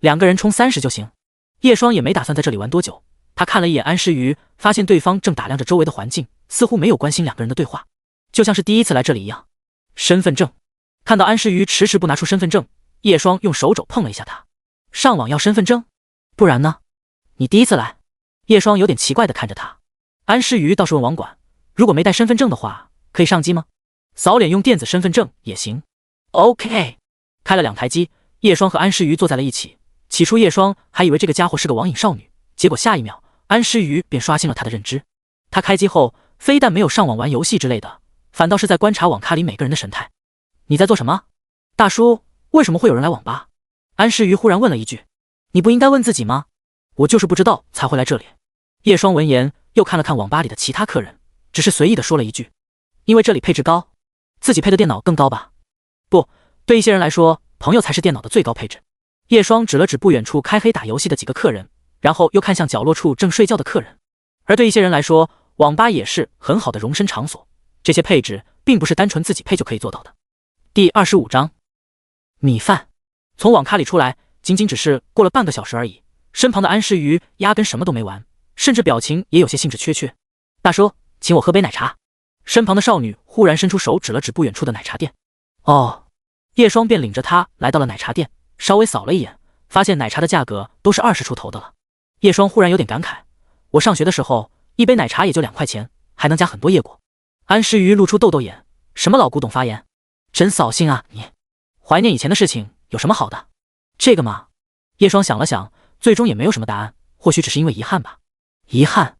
2个人充30就行。叶双也没打算在这里玩多久，他看了一眼安诗瑜，发现对方正打量着周围的环境，似乎没有关心两个人的对话，就像是第一次来这里一样。身份证。看到安诗瑜迟迟不拿出身份证，叶双用手肘碰了一下他。上网要身份证？不然呢？你第一次来？叶双有点奇怪地看着他。安诗瑜倒是问网管，如果没带身份证的话，可以上机吗？扫脸用电子身份证也行。OK。开了2台机，叶双和安诗瑜坐在了一起。起初叶双还以为这个家伙是个网瘾少女，结果下一秒安诗瑜便刷新了他的认知。他开机后非但没有上网玩游戏之类的，反倒是在观察网咖里每个人的神态。你在做什么？大叔，为什么会有人来网吧？安诗瑜忽然问了一句。你不应该问自己吗？我就是不知道才会来这里。叶双闻言又看了看网吧里的其他客人，只是随意地说了一句，因为这里配置高，自己配的电脑更高吧？不，对一些人来说，朋友才是电脑的最高配置。叶双指了指不远处开黑打游戏的几个客人，然后又看向角落处正睡觉的客人。而对一些人来说，网吧也是很好的容身场所，这些配置并不是单纯自己配就可以做到的。第25章米饭。从网咖里出来，仅仅只是过了半个小时而已，身旁的安诗瑜压根什么都没玩，甚至表情也有些兴致缺缺。大叔，请我喝杯奶茶。身旁的少女忽然伸出手指了指不远处的奶茶店。哦。叶双便领着他来到了奶茶店，稍微扫了一眼，发现奶茶的价格都是20出头的了。叶双忽然有点感慨，我上学的时候一杯奶茶也就2块钱，还能加很多椰果。安诗瑜露出痘痘眼，什么老古董发言，真扫兴啊你。怀念以前的事情有什么好的？这个嘛。叶双想了想，最终也没有什么答案，或许只是因为遗憾吧。遗憾。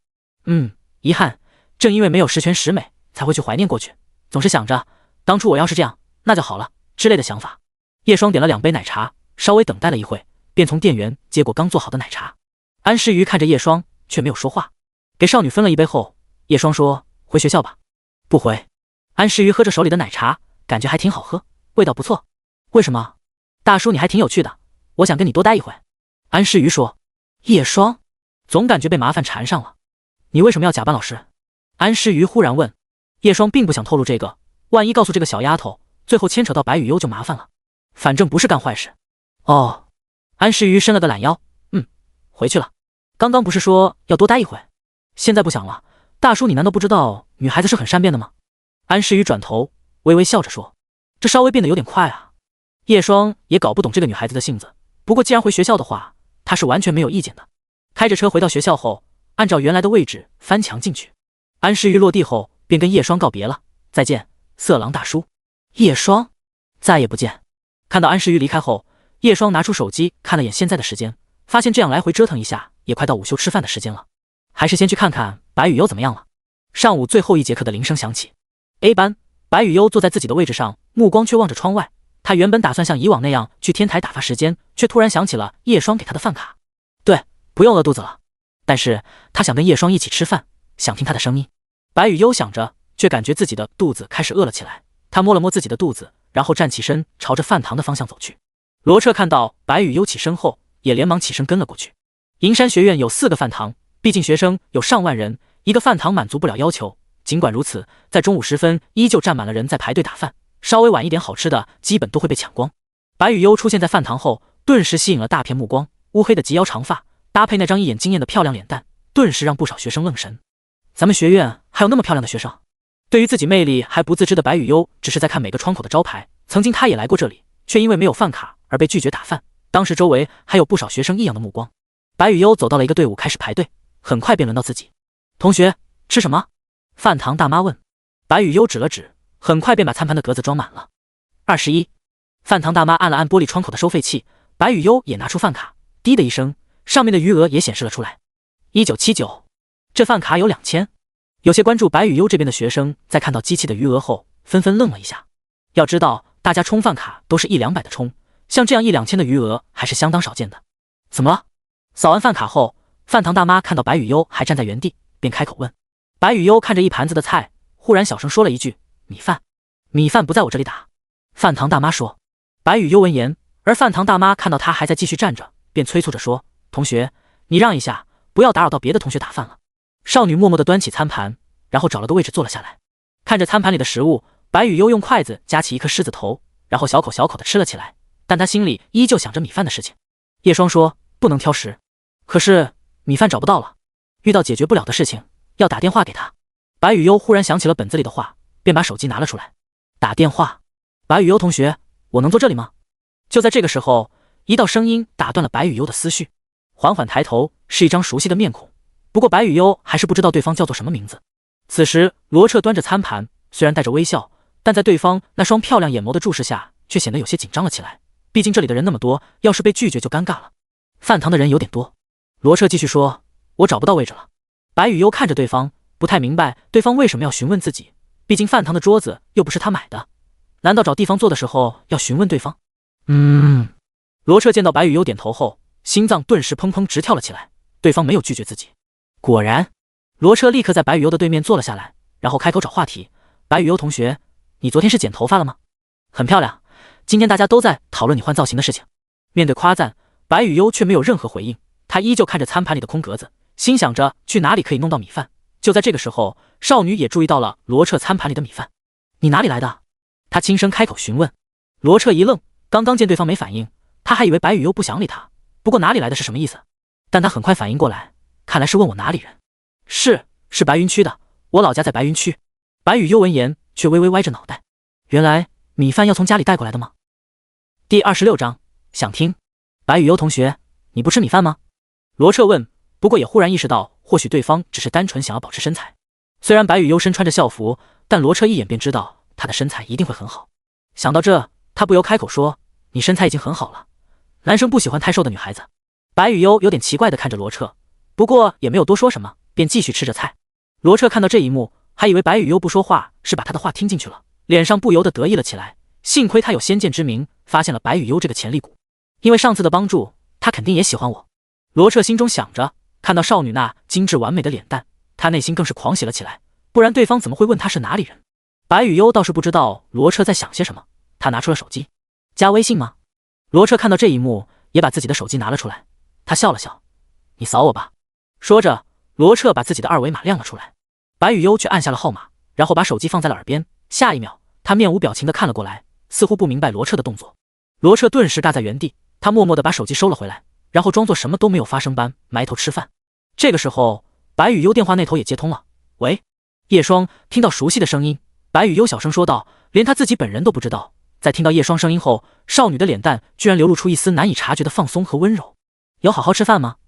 遗憾，正因为没有十全十美，才会去怀念过去，总是想着当初我要是这样那就好了之类的想法。叶双点了2杯奶茶，稍微等待了一会，便从店员接过刚做好的奶茶。安诗瑜看着叶双却没有说话，给少女分了一杯后，叶双说，回学校吧。不回。安诗瑜喝着手里的奶茶，感觉还挺好喝，味道不错。为什么？大叔你还挺有趣的，我想跟你多待一会。安诗瑜说。叶双总感觉被麻烦缠上了，你为什么要假扮老师？安诗瑜忽然问。叶双并不想透露这个，万一告诉这个小丫头，最后牵扯到白雨悠就麻烦了。反正不是干坏事。哦。安诗瑜伸了个懒腰，回去了。刚刚不是说要多待一会，现在不想了。大叔，你难道不知道女孩子是很善变的吗？安诗雨转头微微笑着说，这稍微变得有点快啊。叶双也搞不懂这个女孩子的性子，不过既然回学校的话，她是完全没有意见的。开着车回到学校后，按照原来的位置翻墙进去。安诗雨落地后便跟叶双告别了，再见，色狼大叔。叶双再也不见。看到安诗雨离开后，叶双拿出手机看了眼现在的时间，发现这样来回折腾一下也快到午休吃饭的时间了，还是先去看看白雨优怎么样了。上午最后一节课的铃声响起， A 班白雨优坐在自己的位置上，目光却望着窗外。他原本打算像以往那样去天台打发时间，却突然想起了叶双给他的饭卡。对，不用饿肚子了，但是他想跟叶双一起吃饭，想听他的声音。白雨优想着，却感觉自己的肚子开始饿了起来。他摸了摸自己的肚子，然后站起身朝着饭堂的方向走去。罗彻看到白雨优起身后，也连忙起身跟了过去。银山学院有4个饭堂，毕竟学生有上万人，一个饭堂满足不了要求。尽管如此，在中午时分依旧站满了人在排队打饭，稍微晚一点好吃的基本都会被抢光。白雨优出现在饭堂后，顿时吸引了大片目光，乌黑的及腰长发搭配那张一眼惊艳的漂亮脸蛋，顿时让不少学生愣神。咱们学院还有那么漂亮的学生？对于自己魅力还不自知的白雨优，只是在看每个窗口的招牌。曾经他也来过这里，却因为没有饭卡而被拒绝打饭，当时周围还有不少学生异样的目光。白雨优走到了一个队伍开始排队，很快便轮到自己。同学，吃什么？饭堂大妈问。白雨优指了指，很快便把餐盘的格子装满了。21。饭堂大妈按了按玻璃窗口的收费器，白雨优也拿出饭卡，滴的一声，上面的余额也显示了出来。1979。这饭卡有2000。有些关注白雨优这边的学生在看到机器的余额后，纷纷愣了一下。要知道，大家充饭卡都是100-200的充，像这样1-2000的余额还是相当少见的。怎么了？扫完饭卡后，饭堂大妈看到白雨优还站在原地，便开口问。白雨优看着一盘子的菜，忽然小声说了一句：米饭。米饭不在我这里打。饭堂大妈说。白雨优闻言，而饭堂大妈看到他还在继续站着，便催促着说：同学，你让一下，不要打扰到别的同学打饭了。少女默默地端起餐盘，然后找了个位置坐了下来。看着餐盘里的食物，白雨优用筷子夹起一颗狮子头，然后小口小口地吃了起来，但他心里依旧想着米饭的事情。叶双说不能挑食，可是米饭找不到了，遇到解决不了的事情要打电话给他。白雨优忽然想起了本子里的话，便把手机拿了出来。打电话。白雨优同学，我能坐这里吗？就在这个时候，一道声音打断了白雨优的思绪。缓缓抬头，是一张熟悉的面孔，不过白雨优还是不知道对方叫做什么名字。此时罗彻端着餐盘，虽然带着微笑，但在对方那双漂亮眼眸的注视下，却显得有些紧张了起来。毕竟这里的人那么多，要是被拒绝就尴尬了。饭堂的人有点多。罗彻继续说，我找不到位置了。白雨优看着对方，不太明白对方为什么要询问自己，毕竟饭堂的桌子又不是他买的，难道找地方坐的时候要询问对方？罗彻见到白雨优点头后，心脏顿时砰砰直跳了起来，对方没有拒绝自己。果然，罗彻立刻在白雨优的对面坐了下来，然后开口找话题。白雨优同学，你昨天是剪头发了吗？很漂亮，今天大家都在讨论你换造型的事情。面对夸赞，白雨优却没有任何回应，他依旧看着餐盘里的空格子，心想着去哪里可以弄到米饭。就在这个时候，少女也注意到了罗彻餐盘里的米饭。你哪里来的？他轻声开口询问。罗彻一愣，刚刚见对方没反应，他还以为白雨优不想理他，不过哪里来的是什么意思？但他很快反应过来，看来是问我哪里人。是白云区的，我老家在白云区。白雨优闻言却微微歪着脑袋。原来米饭要从家里带过来的吗？第26章，想听。白雨优同学，你不吃米饭吗？罗彻问，不过也忽然意识到，或许对方只是单纯想要保持身材。虽然白雨优身穿着校服，但罗彻一眼便知道她的身材一定会很好。想到这，他不由开口说，你身材已经很好了，男生不喜欢太瘦的女孩子。白雨优有点奇怪地看着罗彻，不过也没有多说什么，便继续吃着菜。罗彻看到这一幕，还以为白雨优不说话是把他的话听进去了，脸上不由得得意了起来。幸亏他有先见之明，发现了白雨优这个潜力股，因为上次的帮助，他肯定也喜欢我。罗彻心中想着，看到少女那精致完美的脸蛋，他内心更是狂喜了起来，不然对方怎么会问他是哪里人？白雨优倒是不知道罗彻在想些什么，他拿出了手机。加微信吗？罗彻看到这一幕，也把自己的手机拿了出来，他笑了笑，你扫我吧。说着，罗彻把自己的2维码亮了出来。白雨优却按下了号码，然后把手机放在了耳边。下一秒，他面无表情地看了过来，似乎不明白罗彻的动作。罗彻顿时尬在原地，他默默地把手机收了回来，然后装作什么都没有发生般埋头吃饭。这个时候，白雨优电话那头也接通了。喂，叶双听到熟悉的声音，白雨优小声说道，连她自己本人都不知道，在听到叶双声音后，少女的脸蛋居然流露出一丝难以察觉的放松和温柔。有好好吃饭吗？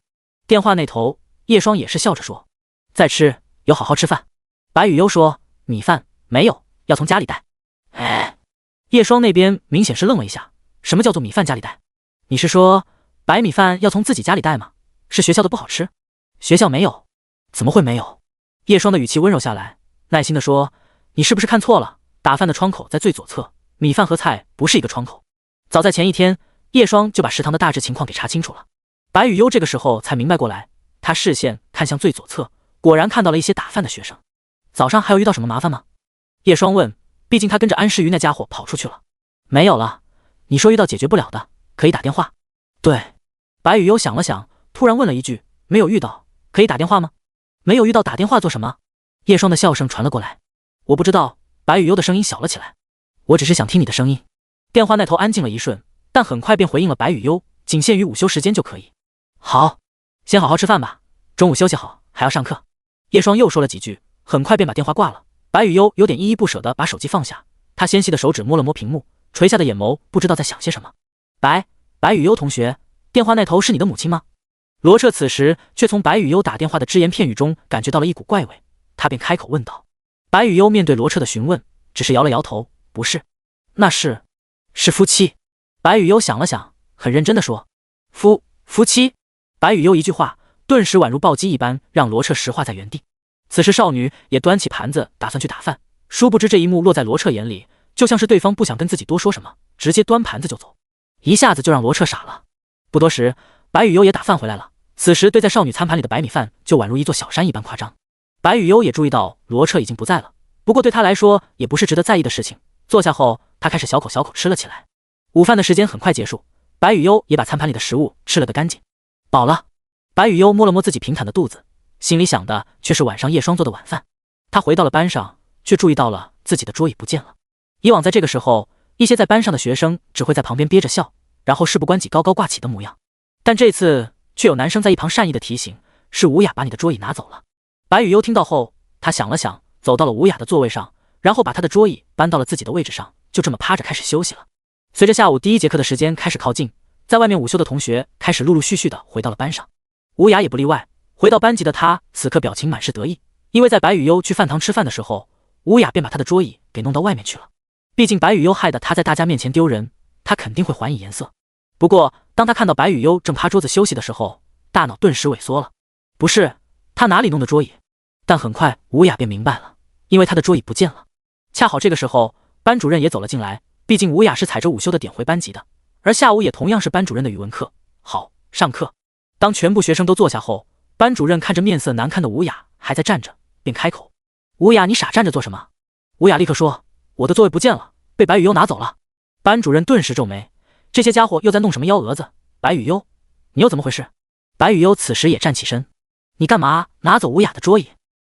电话那头，叶双也是笑着说，在吃，有好好吃饭。白雨优说，米饭没有，要从家里带。哎，叶双那边明显是愣了一下，什么叫做米饭家里带？你是说白米饭要从自己家里带吗？是学校的不好吃？学校没有。怎么会没有？叶双的语气温柔下来，耐心地说，你是不是看错了，打饭的窗口在最左侧，米饭和菜不是一个窗口。早在前一天，叶双就把食堂的大致情况给查清楚了。白雨优这个时候才明白过来，他视线看向最左侧，果然看到了一些打饭的学生。早上还有遇到什么麻烦吗？叶双问，毕竟他跟着安诗瑜那家伙跑出去了。没有了，你说遇到解决不了的，可以打电话。对，白雨优想了想，突然问了一句，没有遇到，可以打电话吗？没有遇到打电话做什么？叶双的笑声传了过来。我不知道。白雨优的声音小了起来。我只是想听你的声音。电话那头安静了一瞬，但很快便回应了白雨优，仅限于午休时间就可以。好，先好好吃饭吧，中午休息好，还要上课。叶双又说了几句，很快便把电话挂了。白雨优有点依依不舍地把手机放下，他纤细的手指摸了摸屏幕，垂下的眼眸不知道在想些什么。白雨优同学，电话那头是你的母亲吗？罗彻此时却从白雨优打电话的只言片语中感觉到了一股怪味，他便开口问道。白雨优面对罗彻的询问，只是摇了摇头，不是。那是夫妻。白雨优想了想，很认真地说，夫妻。白雨优一句话顿时宛如暴击一般，让罗彻石化在原地。此时少女也端起盘子打算去打饭，殊不知这一幕落在罗彻眼里，就像是对方不想跟自己多说什么，直接端盘子就走，一下子就让罗彻傻了。不多时，白雨优也打饭回来了，此时堆在少女餐盘里的白米饭就宛如一座小山一般夸张。白雨优也注意到罗彻已经不在了，不过对他来说也不是值得在意的事情。坐下后，他开始小口小口吃了起来。午饭的时间很快结束，白雨优也把餐盘里的食物吃了个干净。饱了。白雨优摸了摸自己平坦的肚子，心里想的却是晚上叶双做的晚饭。他回到了班上，却注意到了自己的桌椅不见了。以往在这个时候，一些在班上的学生只会在旁边憋着笑，然后事不关己高高挂起的模样，但这次却有男生在一旁善意的提醒，是吴雅把你的桌椅拿走了。白雨优听到后，他想了想，走到了吴雅的座位上，然后把他的桌椅搬到了自己的位置上，就这么趴着开始休息了。随着下午第一节课的时间开始靠近，在外面午休的同学开始陆陆续续的回到了班上，吴雅也不例外。回到班级的他此刻表情满是得意，因为在白雨优去饭堂吃饭的时候，吴雅便把他的桌椅给弄到外面去了。毕竟白雨优害得他在大家面前丢人，他肯定会还以颜色。不过当他看到白雨优正趴桌子休息的时候，大脑顿时萎缩了。不是，他哪里弄的桌椅？但很快吴雅便明白了，因为他的桌椅不见了。恰好这个时候，班主任也走了进来，毕竟吴雅是踩着午休的点回班级的，而下午也同样是班主任的语文课。好，上课。当全部学生都坐下后，班主任看着面色难看的吴雅还在站着，便开口，吴雅，你傻站着做什么？吴雅立刻说，我的座位不见了，被白雨优拿走了。班主任顿时皱眉，这些家伙又在弄什么幺蛾子？白雨优，你又怎么回事？白雨优此时也站起身，你干嘛拿走吴雅的桌椅？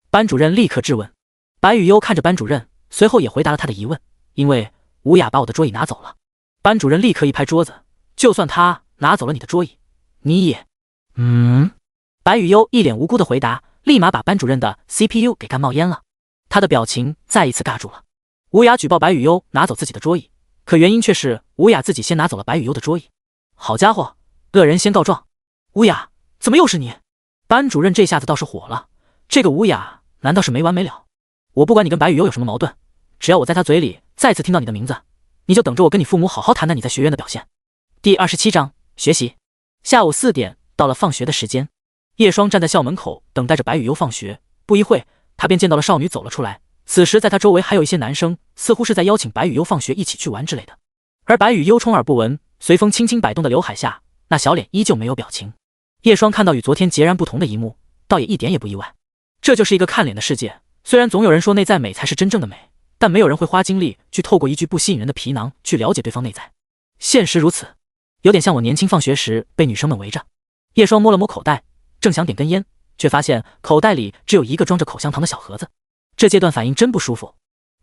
班主任立刻质问。白雨优看着班主任，随后也回答了他的疑问，因为吴雅把我的桌椅拿走了。班主任立刻一拍桌子，就算他拿走了你的桌椅，你也……白雨优一脸无辜的回答，立马把班主任的 CPU 给干冒烟了。他的表情再一次尬住了。吴雅举报白雨优拿走自己的桌椅，可原因却是吴雅自己先拿走了白雨优的桌椅。好家伙，恶人先告状。吴雅，怎么又是你？班主任这下子倒是火了，这个吴雅难道是没完没了？我不管你跟白雨优有什么矛盾，只要我在他嘴里再次听到你的名字，你就等着我跟你父母好好谈谈你在学院的表现。第27章学习。下午4点到了放学的时间，叶双站在校门口等待着白雨优放学。不一会，他便见到了少女走了出来。此时在他周围还有一些男生，似乎是在邀请白雨优放学一起去玩之类的。而白雨优充耳不闻，随风轻轻摆动的刘海下，那小脸依旧没有表情。叶双看到与昨天截然不同的一幕，倒也一点也不意外。这就是一个看脸的世界，虽然总有人说内在美才是真正的美，但没有人会花精力去透过一具不吸引人的皮囊去了解对方内在。现实如此，有点像我年轻放学时被女生们围着。叶双摸了摸口袋，正想点根烟，却发现口袋里只有一个装着口香糖的小盒子。这阶段反应真不舒服。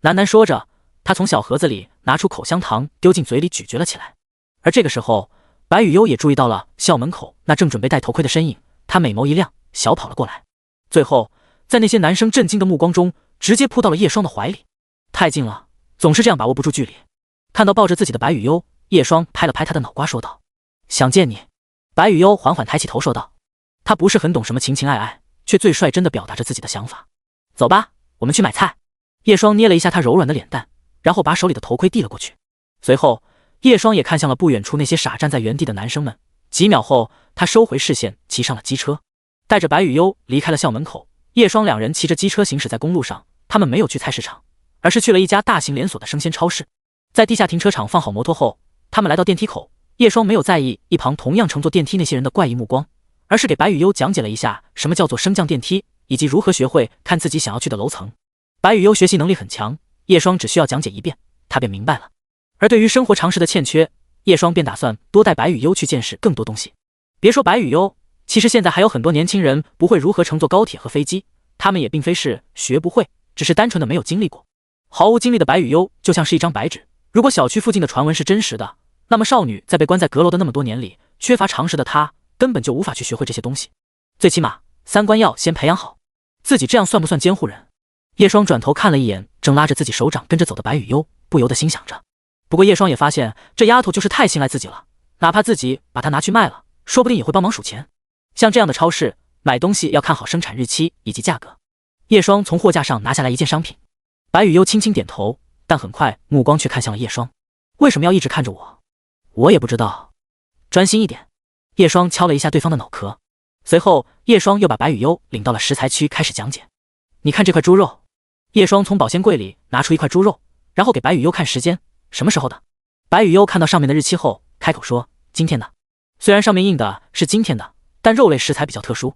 喃喃说着，他从小盒子里拿出口香糖丢进嘴里咀嚼了起来。而这个时候，白雨悠也注意到了校门口那正准备戴头盔的身影，他美眸一亮，小跑了过来，最后在那些男生震惊的目光中，直接扑到了叶双的怀里。太近了，总是这样把握不住距离。看到抱着自己的白雨悠，叶双拍了拍他的脑瓜说道：“想见你。”白雨悠缓缓抬起头说道：“他不是很懂什么情情爱爱，却最率真地表达着自己的想法。走吧，我们去买菜。”叶双捏了一下他柔软的脸蛋，然后把手里的头盔递了过去。随后叶双也看向了不远处那些傻站在原地的男生们，几秒后他收回视线，骑上了机车，带着白雨悠离开了校门口。叶双两人骑着机车行驶在公路上，他们没有去菜市场，而是去了一家大型连锁的生鲜超市。在地下停车场放好摩托后，他们来到电梯口。叶双没有在意一旁同样乘坐电梯那些人的怪异目光，而是给白雨悠讲解了一下什么叫做升降电梯，以及如何学会看自己想要去的楼层。白雨悠学习能力很强，叶双只需要讲解一遍，他便明白了。而对于生活常识的欠缺，叶双便打算多带白雨悠去见识更多东西。别说白雨悠，其实现在还有很多年轻人不会如何乘坐高铁和飞机，他们也并非是学不会，只是单纯的没有经历过。毫无经历的白雨悠就像是一张白纸，如果小区附近的传闻是真实的，那么少女在被关在阁楼的那么多年里，缺乏常识的她根本就无法去学会这些东西。最起码三观要先培养好。自己这样算不算监护人？叶双转头看了一眼正拉着自己手掌跟着走的白雨悠，不由得心想着。不过叶双也发现这丫头就是太信赖自己了，哪怕自己把她拿去卖了，说不定也会帮忙数钱。像这样的超市买东西要看好生产日期以及价格。叶双从货架上拿下来一件商品，白雨悠轻轻点头，但很快目光却看向了叶双。为什么要一直看着我？我也不知道，专心一点。叶双敲了一下对方的脑壳，随后叶双又把白雨悠领到了食材区开始讲解。你看这块猪肉。叶双从保鲜柜里拿出一块猪肉，然后给白雨悠看时间，什么时候的。白雨悠看到上面的日期后开口说，今天的。虽然上面印的是今天的，但肉类食材比较特殊。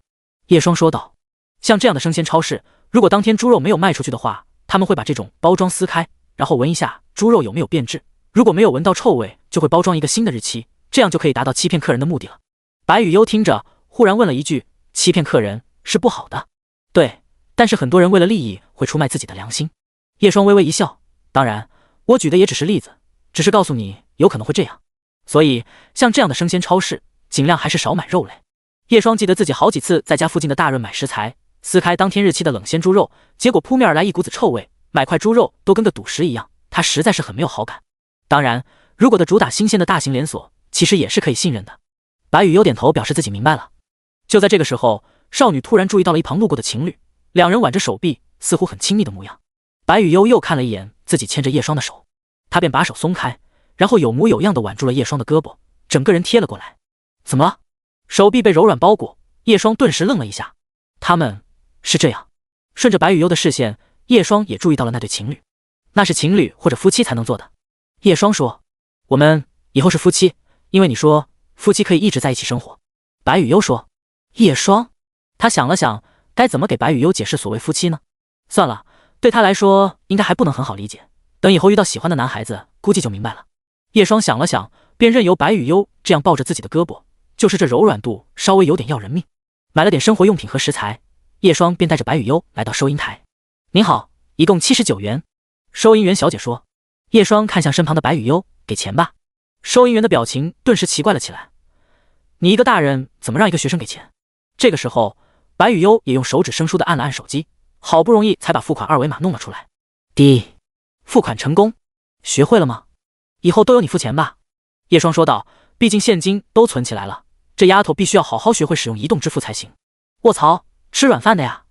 叶双说道，像这样的生鲜超市，如果当天猪肉没有卖出去的话，他们会把这种包装撕开，然后闻一下猪肉有没有变质，如果没有闻到臭味，就会包装一个新的日期，这样就可以达到欺骗客人的目的了。白雨悠听着忽然问了一句，欺骗客人是不好的？对，但是很多人为了利益会出卖自己的良心。叶双微微一笑，当然我举的也只是例子，只是告诉你有可能会这样，所以像这样的生鲜超市尽量还是少买肉类。叶双记得自己好几次在家附近的大润买食材，撕开当天日期的冷鲜猪肉，结果扑面而来一股子臭味，买块猪肉都跟个赌石一样，他实在是很没有好感。当然如果的主打新鲜的大型连锁其实也是可以信任的。白雨悠点头表示自己明白了。就在这个时候，少女突然注意到了一旁路过的情侣，两人挽着手臂，似乎很亲密的模样。白雨悠又看了一眼自己牵着叶双的手，她便把手松开，然后有模有样的挽住了叶双的胳膊，整个人贴了过来。怎么了？手臂被柔软包裹，叶双顿时愣了一下。他们是这样。顺着白雨悠的视线，叶双也注意到了那对情侣。那是情侣或者夫妻才能做的。叶双说，我们以后是夫妻，因为你说夫妻可以一直在一起生活。白雨悠说。叶双他想了想，该怎么给白雨悠解释所谓夫妻呢？算了，对他来说应该还不能很好理解，等以后遇到喜欢的男孩子估计就明白了。叶双想了想，便任由白雨悠这样抱着自己的胳膊，就是这柔软度稍微有点要人命。买了点生活用品和食材，叶双便带着白雨悠来到收银台。您好，一共79元。收银员小姐说。叶双看向身旁的白雨悠，给钱吧。收银员的表情顿时奇怪了起来，你一个大人怎么让一个学生给钱？这个时候白雨悠也用手指生疏的按了按手机，好不容易才把付款二维码弄了出来。付款成功。学会了吗？以后都由你付钱吧。叶双说道，毕竟现金都存起来了，这丫头必须要好好学会使用移动支付才行。卧槽，吃软饭的呀。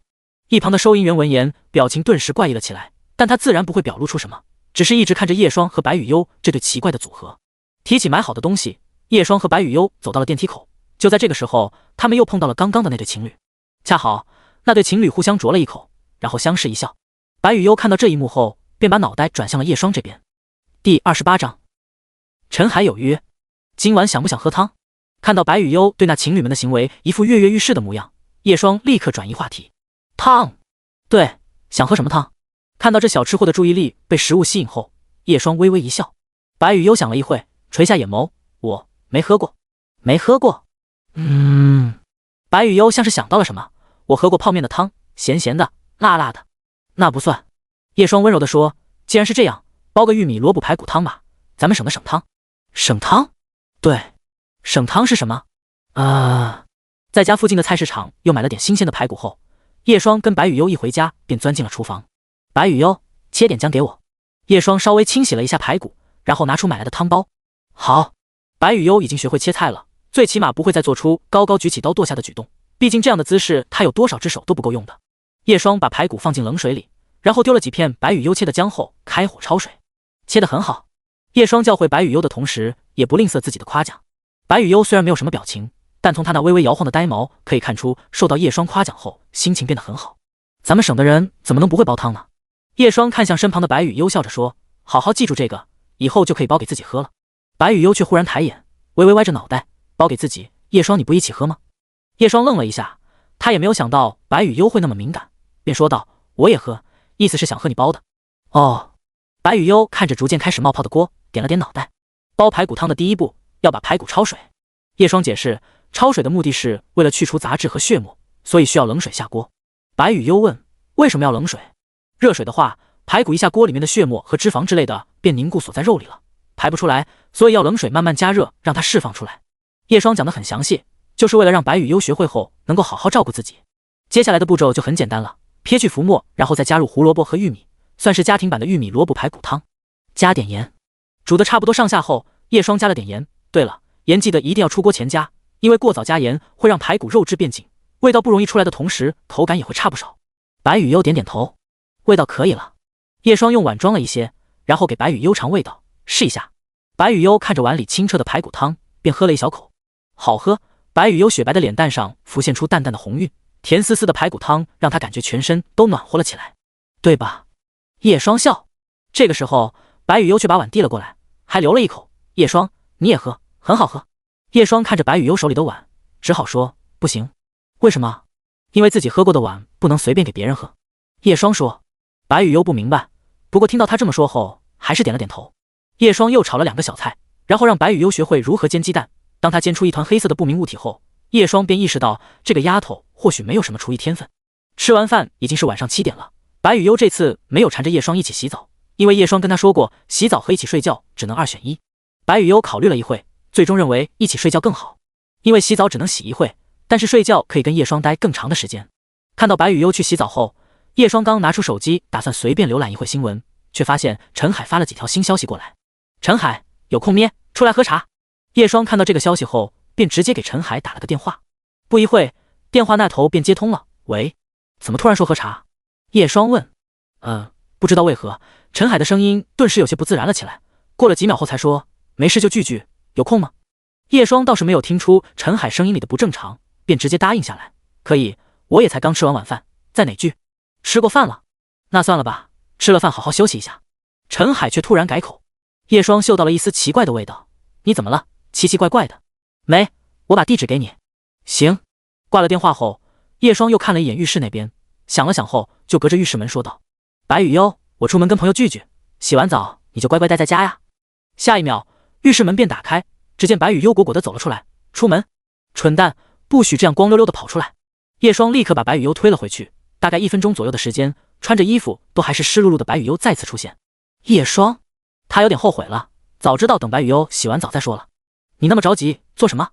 一旁的收银员闻言表情顿时怪异了起来，但他自然不会表露出什么，只是一直看着叶双和白雨悠这对奇怪的组合。提起买好的东西，叶双和白雨悠走到了电梯口。就在这个时候，他们又碰到了刚刚的那对情侣。恰好那对情侣互相啄了一口，然后相视一笑。白雨悠看到这一幕后，便把脑袋转向了叶双这边。第28章，陈海有约，今晚想不想喝汤？看到白雨悠对那情侣们的行为一副跃跃欲试的模样，叶双立刻转移话题。汤？对，想喝什么汤？看到这小吃货的注意力被食物吸引后，叶双微微一笑。白雨悠想了一会，垂下眼眸，我没喝过。没喝过？白雨悠像是想到了什么，我喝过泡面的汤，咸咸的，辣辣的。那不算。叶双温柔地说，既然是这样，包个玉米萝卜排骨汤吧，咱们省得省汤。省汤？对。省汤是什么？在家附近的菜市场又买了点新鲜的排骨后，叶双跟白雨优一回家便钻进了厨房。白雨优，切点姜给我。叶双稍微清洗了一下排骨，然后拿出买来的汤包。好，白雨优已经学会切菜了，最起码不会再做出高高举起刀剁下的举动，毕竟这样的姿势他有多少只手都不够用的。叶双把排骨放进冷水里，然后丢了几片白雨优切的姜后，开火焯水。切得很好。叶双教会白雨优的同时，也不吝啬自己的夸奖。白雨优虽然没有什么表情，但从他那微微摇晃的呆毛可以看出，受到叶双夸奖后，心情变得很好。咱们省的人怎么能不会煲汤呢？叶双看向身旁的白雨优，笑着说：“好好记住这个，以后就可以煲给自己喝了。”白雨优却忽然抬眼，微微歪着脑袋：“煲给自己？叶双，你不一起喝吗？”叶双愣了一下，他也没有想到白雨优会那么敏感，便说道：“我也喝，意思是想喝你煲的。”哦。白雨优看着逐渐开始冒泡的锅，点了点脑袋。煲排骨汤的第一步要把排骨焯水。叶双解释，焯水的目的是为了去除杂质和血沫，所以需要冷水下锅。白雨优问：“为什么要冷水？”热水的话，排骨一下锅里面的血沫和脂肪之类的便凝固锁在肉里了，排不出来，所以要冷水慢慢加热，让它释放出来。叶双讲得很详细，就是为了让白雨优学会后能够好好照顾自己。接下来的步骤就很简单了，撇去浮沫，然后再加入胡萝卜和玉米，算是家庭版的玉米萝卜排骨汤。加点盐，煮得差不多上下后，叶双加了点盐。对了，盐记得一定要出锅前加，因为过早加盐会让排骨肉质变紧，味道不容易出来的同时，口感也会差不少。白雨优点点头，味道可以了。叶双用碗装了一些，然后给白雨优尝味道，试一下。白雨优看着碗里清澈的排骨汤，便喝了一小口，好喝。白雨优雪白的脸蛋上浮现出淡淡的红晕，甜丝丝的排骨汤让他感觉全身都暖和了起来，对吧？叶双笑。这个时候，白雨优却把碗递了过来，还留了一口。叶双，你也喝，很好喝。叶双看着白雨优手里的碗，只好说不行。为什么？因为自己喝过的碗不能随便给别人喝。叶双说。白雨优不明白，不过听到他这么说后，还是点了点头。叶双又炒了2个小菜，然后让白雨优学会如何煎鸡蛋。当他煎出一团黑色的不明物体后，叶双便意识到这个丫头或许没有什么厨艺天分。吃完饭已经是晚上7点了，白雨优这次没有缠着叶双一起洗澡，因为叶双跟他说过，洗澡和一起睡觉只能2选1。白雨优考虑了一会，最终认为一起睡觉更好，因为洗澡只能洗一会，但是睡觉可以跟叶双待更长的时间。看到白雨优去洗澡后，叶双刚拿出手机打算随便浏览一会新闻，却发现陈海发了几条新消息过来。陈海，有空咩，出来喝茶。叶双看到这个消息后，便直接给陈海打了个电话。不一会，电话那头便接通了。喂，怎么突然说喝茶？叶双问。不知道为何，陈海的声音顿时有些不自然了起来，过了几秒后才说，没事就聚聚，有空吗？叶双倒是没有听出陈海声音里的不正常，便直接答应下来。可以，我也才刚吃完晚饭，在哪聚？吃过饭了？那算了吧，吃了饭好好休息一下。陈海却突然改口。叶双嗅到了一丝奇怪的味道。你怎么了？奇奇怪怪的。没，我把地址给你。行。挂了电话后，叶双又看了一眼浴室那边，想了想后，就隔着浴室门说道：白雨优，我出门跟朋友聚聚，洗完澡你就乖乖待在家呀。下一秒，浴室门便打开，只见白雨优果果的走了出来。出门？蠢蛋，不许这样光溜溜的跑出来。叶双立刻把白雨优推了回去。大概1分钟左右的时间，穿着衣服都还是湿漉漉的白雨优再次出现。叶双，他有点后悔了，早知道等白雨优洗完澡再说了。你那么着急做什么？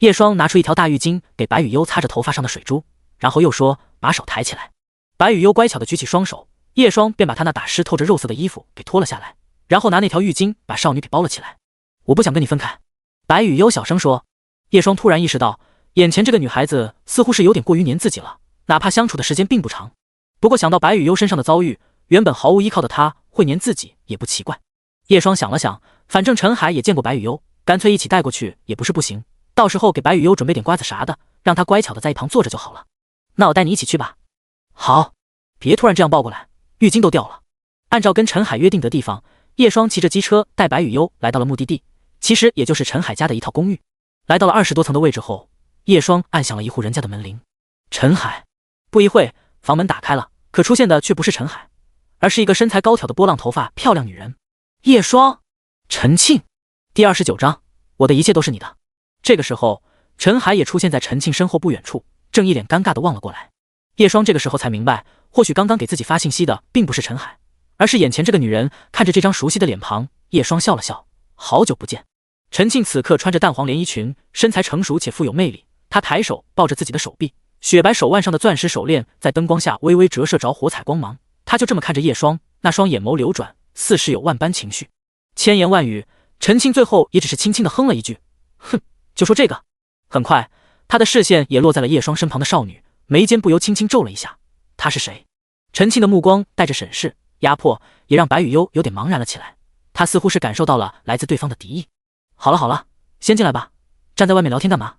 叶双拿出一条大浴巾给白雨优擦着头发上的水珠，然后又说把手抬起来。白雨优乖巧的举起双手，叶双便把她那打湿透着肉色的衣服给脱了下来，然后拿那条浴巾把少女给包了起来。我不想跟你分开。白雨优小声说。叶双突然意识到，眼前这个女孩子似乎是有点过于黏自己了，哪怕相处的时间并不长。不过想到白雨优身上的遭遇，原本毫无依靠的她会黏自己也不奇怪。叶双想了想，反正陈海也见过白雨优，干脆一起带过去也不是不行，到时候给白雨优准备点瓜子啥的，让她乖巧的在一旁坐着就好了。那我带你一起去吧。好，别突然这样抱过来，浴巾都掉了。按照跟陈海约定的地方，叶双骑着机车带白雨优来到了目的地，其实也就是陈海家的一套公寓。来到了20多层的位置后，叶双按响了一户人家的门铃。陈海。不一会，房门打开了，可出现的却不是陈海，而是一个身材高挑的波浪头发漂亮女人。叶双，陈庆。第29章，我的一切都是你的。这个时候，陈海也出现在陈庆身后不远处，正一脸尴尬的望了过来。叶双这个时候才明白，或许刚刚给自己发信息的并不是陈海，而是眼前这个女人。看着这张熟悉的脸庞，叶双笑了笑，好久不见。陈庆此刻穿着淡黄连衣裙，身材成熟且富有魅力。她抬手抱着自己的手臂，雪白手腕上的钻石手链在灯光下微微折射着火彩光芒。她就这么看着叶双，那双眼眸流转，似是有万般情绪。千言万语，陈庆最后也只是轻轻地哼了一句：“哼，就说这个。”很快，他的视线也落在了叶双身旁的少女，眉间不由轻轻皱了一下。她是谁？陈庆的目光带着审视、压迫，也让白雨幽有点茫然了起来。他似乎是感受到了来自对方的敌意。好了好了，先进来吧，站在外面聊天干嘛？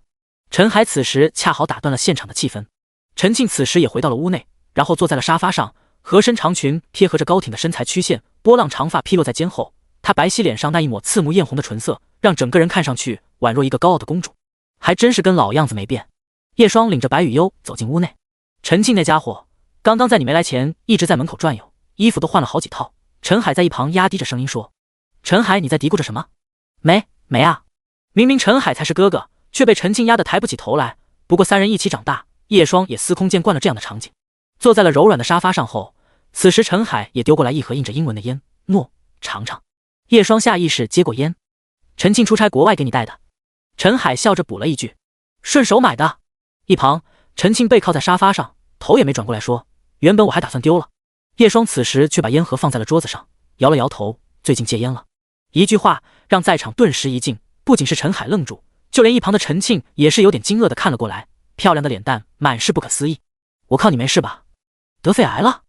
陈海此时恰好打断了现场的气氛。陈庆此时也回到了屋内，然后坐在了沙发上，合身长裙贴合着高挺的身材曲线，波浪长发披落在肩后。她白皙脸上那一抹刺目艳红的唇色，让整个人看上去宛若一个高傲的公主，还真是跟老样子没变。叶双领着白雨幽走进屋内，陈庆那家伙刚刚在你没来前一直在门口转悠，衣服都换了好几套。陈海在一旁压低着声音说：“陈海，你在嘀咕着什么？”没啊。明明陈海才是哥哥，却被陈庆压得抬不起头来。不过三人一起长大，叶双也司空见惯了这样的场景。坐在了柔软的沙发上后，此时陈海也丢过来一盒印着英文的烟，喏，尝尝。叶双下意识接过烟。陈庆出差国外给你带的。陈海笑着补了一句：“顺手买的。”一旁，陈庆背靠在沙发上，头也没转过来说：“原本我还打算丢了。”叶双此时却把烟盒放在了桌子上，摇了摇头：“最近戒烟了。”一句话让在场顿时一静，不仅是陈海愣住，就连一旁的陈庆也是有点惊愕地看了过来，漂亮的脸蛋满是不可思议。“我靠，你没事吧？得肺癌了？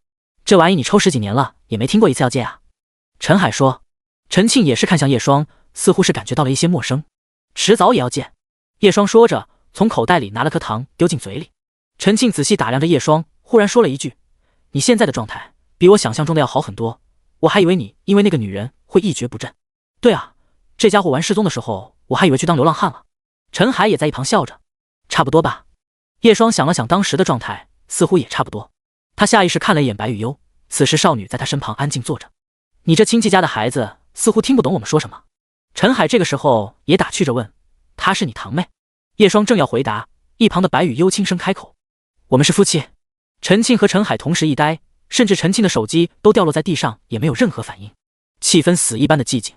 这玩意你抽10几年了也没听过一次要戒啊？”陈海说。陈庆也是看向叶双，似乎是感觉到了一些陌生。“迟早也要戒。”叶双说着，从口袋里拿了颗糖丢进嘴里。陈庆仔细打量着叶双，忽然说了一句：“你现在的状态比我想象中的要好很多，我还以为你因为那个女人会一蹶不振。”“对啊，这家伙玩失踪的时候，我还以为去当流浪汉了。”陈海也在一旁笑着：“差不多吧。”叶双想了想当时的状态，似乎也差不多。他下意识看了一眼白雨幽，此时少女在他身旁安静坐着。“你这亲戚家的孩子似乎听不懂我们说什么。”陈海这个时候也打趣着问：“她是你堂妹？”叶双正要回答，一旁的白雨幽轻声开口：“我们是夫妻。”陈庆和陈海同时一呆，甚至陈庆的手机都掉落在地上，也没有任何反应，气氛死一般的寂静。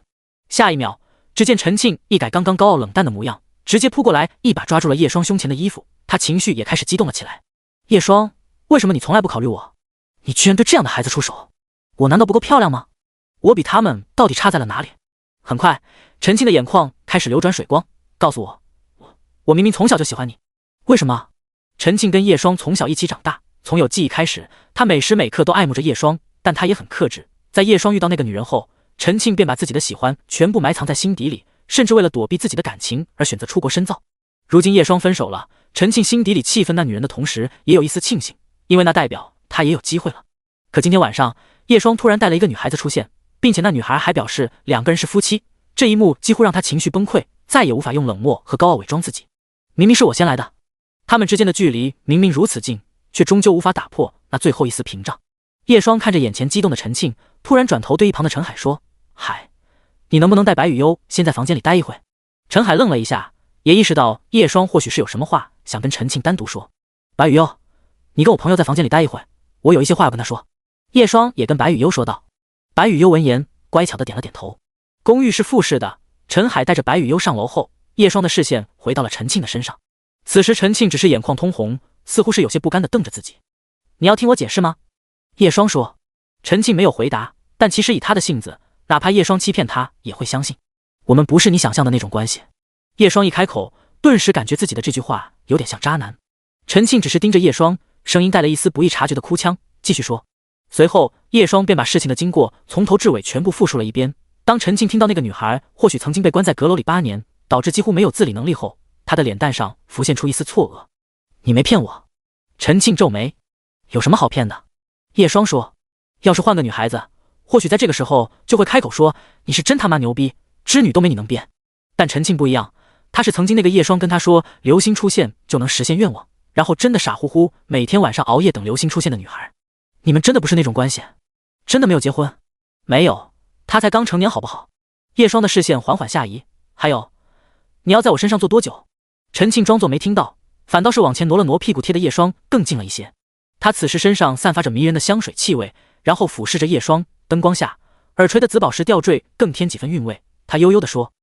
下一秒，只见陈庆一改刚刚高傲冷淡的模样，直接扑过来，一把抓住了叶双胸前的衣服，他情绪也开始激动了起来。“叶双，为什么你从来不考虑我？你居然对这样的孩子出手，我难道不够漂亮吗？我比他们到底差在了哪里？”很快，陈庆的眼眶开始流转水光，告诉我明明从小就喜欢你。为什么？陈庆跟叶双从小一起长大，从有记忆开始，他每时每刻都爱慕着叶双，但他也很克制。在叶双遇到那个女人后，陈庆便把自己的喜欢全部埋藏在心底里，甚至为了躲避自己的感情而选择出国深造。如今叶双分手了，陈庆心底里气愤那女人的同时，也有一丝庆幸，因为那代表他也有机会了。可今天晚上，叶双突然带了一个女孩子出现，并且那女孩还表示两个人是夫妻，这一幕几乎让他情绪崩溃，再也无法用冷漠和高傲伪装自己。明明是我先来的，他们之间的距离明明如此近，却终究无法打破那最后一丝屏障。叶双看着眼前激动的陈庆，突然转头对一旁的陈海说：“海，你能不能带白雨幽先在房间里待一会？”陈海愣了一下，也意识到叶双或许是有什么话想跟陈庆单独说。“白雨幽，你跟我朋友在房间里待一会，我有一些话要跟他说。”叶双也跟白雨幽说道。白雨幽闻言乖巧的点了点头。公寓是复式的，陈海带着白雨幽上楼后，叶双的视线回到了陈庆的身上。此时陈庆只是眼眶通红，似乎是有些不甘地瞪着自己。“你要听我解释吗？”叶双说。陈庆没有回答，但其实以他的性子，哪怕叶双欺骗他也会相信。“我们不是你想象的那种关系。”叶双一开口，顿时感觉自己的这句话有点像渣男。陈庆只是盯着叶双，声音带了一丝不易察觉的哭腔，继续说。随后叶双便把事情的经过从头至尾全部复述了一遍。当陈庆听到那个女孩或许曾经被关在阁楼里8年，导致几乎没有自理能力后，他的脸蛋上浮现出一丝错愕。“你没骗我？”陈庆皱眉。“有什么好骗的？”叶双说。“要是换个女孩子，或许在这个时候就会开口说你是真他妈牛逼，织女都没你能编。但陈庆不一样，他是曾经那个叶双跟他说流星出现就能实现愿望，然后真的傻乎乎每天晚上熬夜等流星出现的女孩。你们真的不是那种关系？真的没有结婚？”“没有，他才刚成年好不好？”叶双的视线缓缓下移。“还有，你要在我身上做多久？”陈庆装作没听到，反倒是往前挪了挪屁股，贴的叶双更近了一些。他此时身上散发着迷人的香水气味，然后俯视着叶双，灯光下耳垂的紫宝石吊坠更添几分韵味。他悠悠地说：“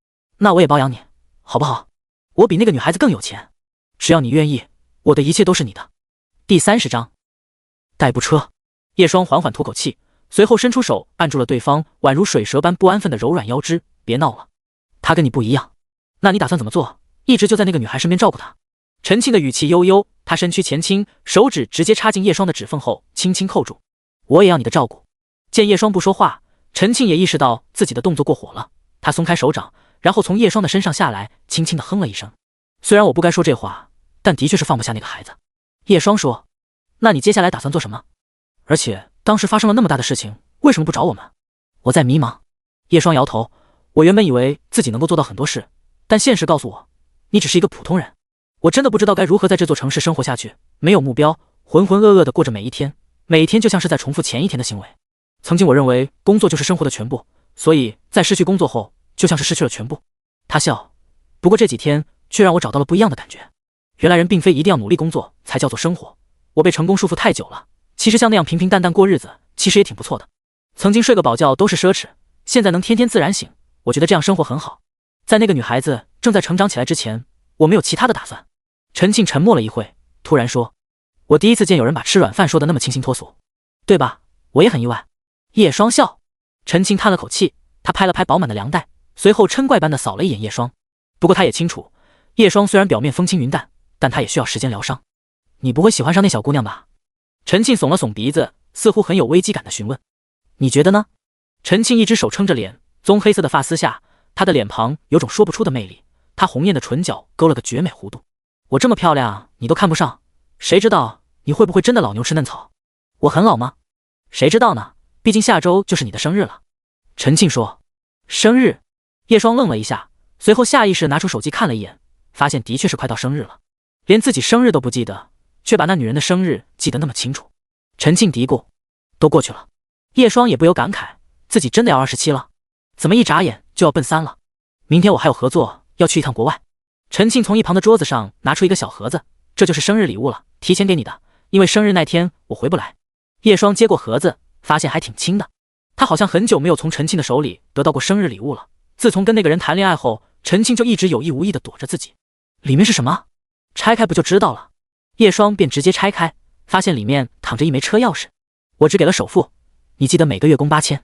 那我也包养你，好不好？我比那个女孩子更有钱，只要你愿意，我的一切都是你的。第30章，代步车。叶双缓缓吐口气，随后伸出手按住了对方宛如水蛇般不安分的柔软腰肢。别闹了，他跟你不一样。那你打算怎么做？一直就在那个女孩身边照顾她。陈庆的语气悠悠，他身躯前倾，手指直接插进叶双的指缝后轻轻扣住。我也要你的照顾。见叶双不说话，陈庆也意识到自己的动作过火了，他松开手掌，然后从叶双的身上下来，轻轻地哼了一声。虽然我不该说这话，但的确是放不下那个孩子。叶双说，那你接下来打算做什么？而且当时发生了那么大的事情，为什么不找我们？我在迷茫。叶双摇头，我原本以为自己能够做到很多事，但现实告诉我，你只是一个普通人。我真的不知道该如何在这座城市生活下去，没有目标，浑浑噩噩地过着每一天，每一天就像是在重复前一天的行为。曾经我认为工作就是生活的全部，所以在失去工作后，就像是失去了全部。他笑，不过这几天却让我找到了不一样的感觉。原来人并非一定要努力工作才叫做生活，我被成功束缚太久了，其实像那样平平淡淡过日子，其实也挺不错的。曾经睡个饱觉都是奢侈，现在能天天自然醒，我觉得这样生活很好。在那个女孩子正在成长起来之前，我没有其他的打算。陈庆沉默了一会，突然说，我第一次见有人把吃软饭说得那么清新脱俗，对吧？我也很意外。叶双笑。陈庆叹了口气，他拍了拍饱满的粮袋，随后嗔怪般的扫了一眼叶双。不过他也清楚，叶双虽然表面风轻云淡，但他也需要时间疗伤。你不会喜欢上那小姑娘吧？陈庆耸了耸鼻子，似乎很有危机感的询问。你觉得呢？陈庆一只手撑着脸，棕黑色的发丝下，他的脸庞有种说不出的魅力，他红艳的唇角勾了个绝美弧度。我这么漂亮你都看不上，谁知道你会不会真的老牛吃嫩草？我很老吗？谁知道呢，毕竟下周就是你的生日了。陈庆说。生日？叶双愣了一下，随后下意识拿出手机看了一眼，发现的确是快到生日了，连自己生日都不记得，却把那女人的生日记得那么清楚。陈庆嘀咕，都过去了。叶双也不由感慨，自己真的要27了，怎么一眨眼就要奔3了？明天我还有合作，要去一趟国外。陈庆从一旁的桌子上拿出一个小盒子，这就是生日礼物了，提前给你的，因为生日那天我回不来。叶双接过盒子，发现还挺轻的，他好像很久没有从陈庆的手里得到过生日礼物了。自从跟那个人谈恋爱后，陈庆就一直有意无意地躲着自己。里面是什么？拆开不就知道了。叶双便直接拆开，发现里面躺着一枚车钥匙。我只给了首付，你记得每个月供8000。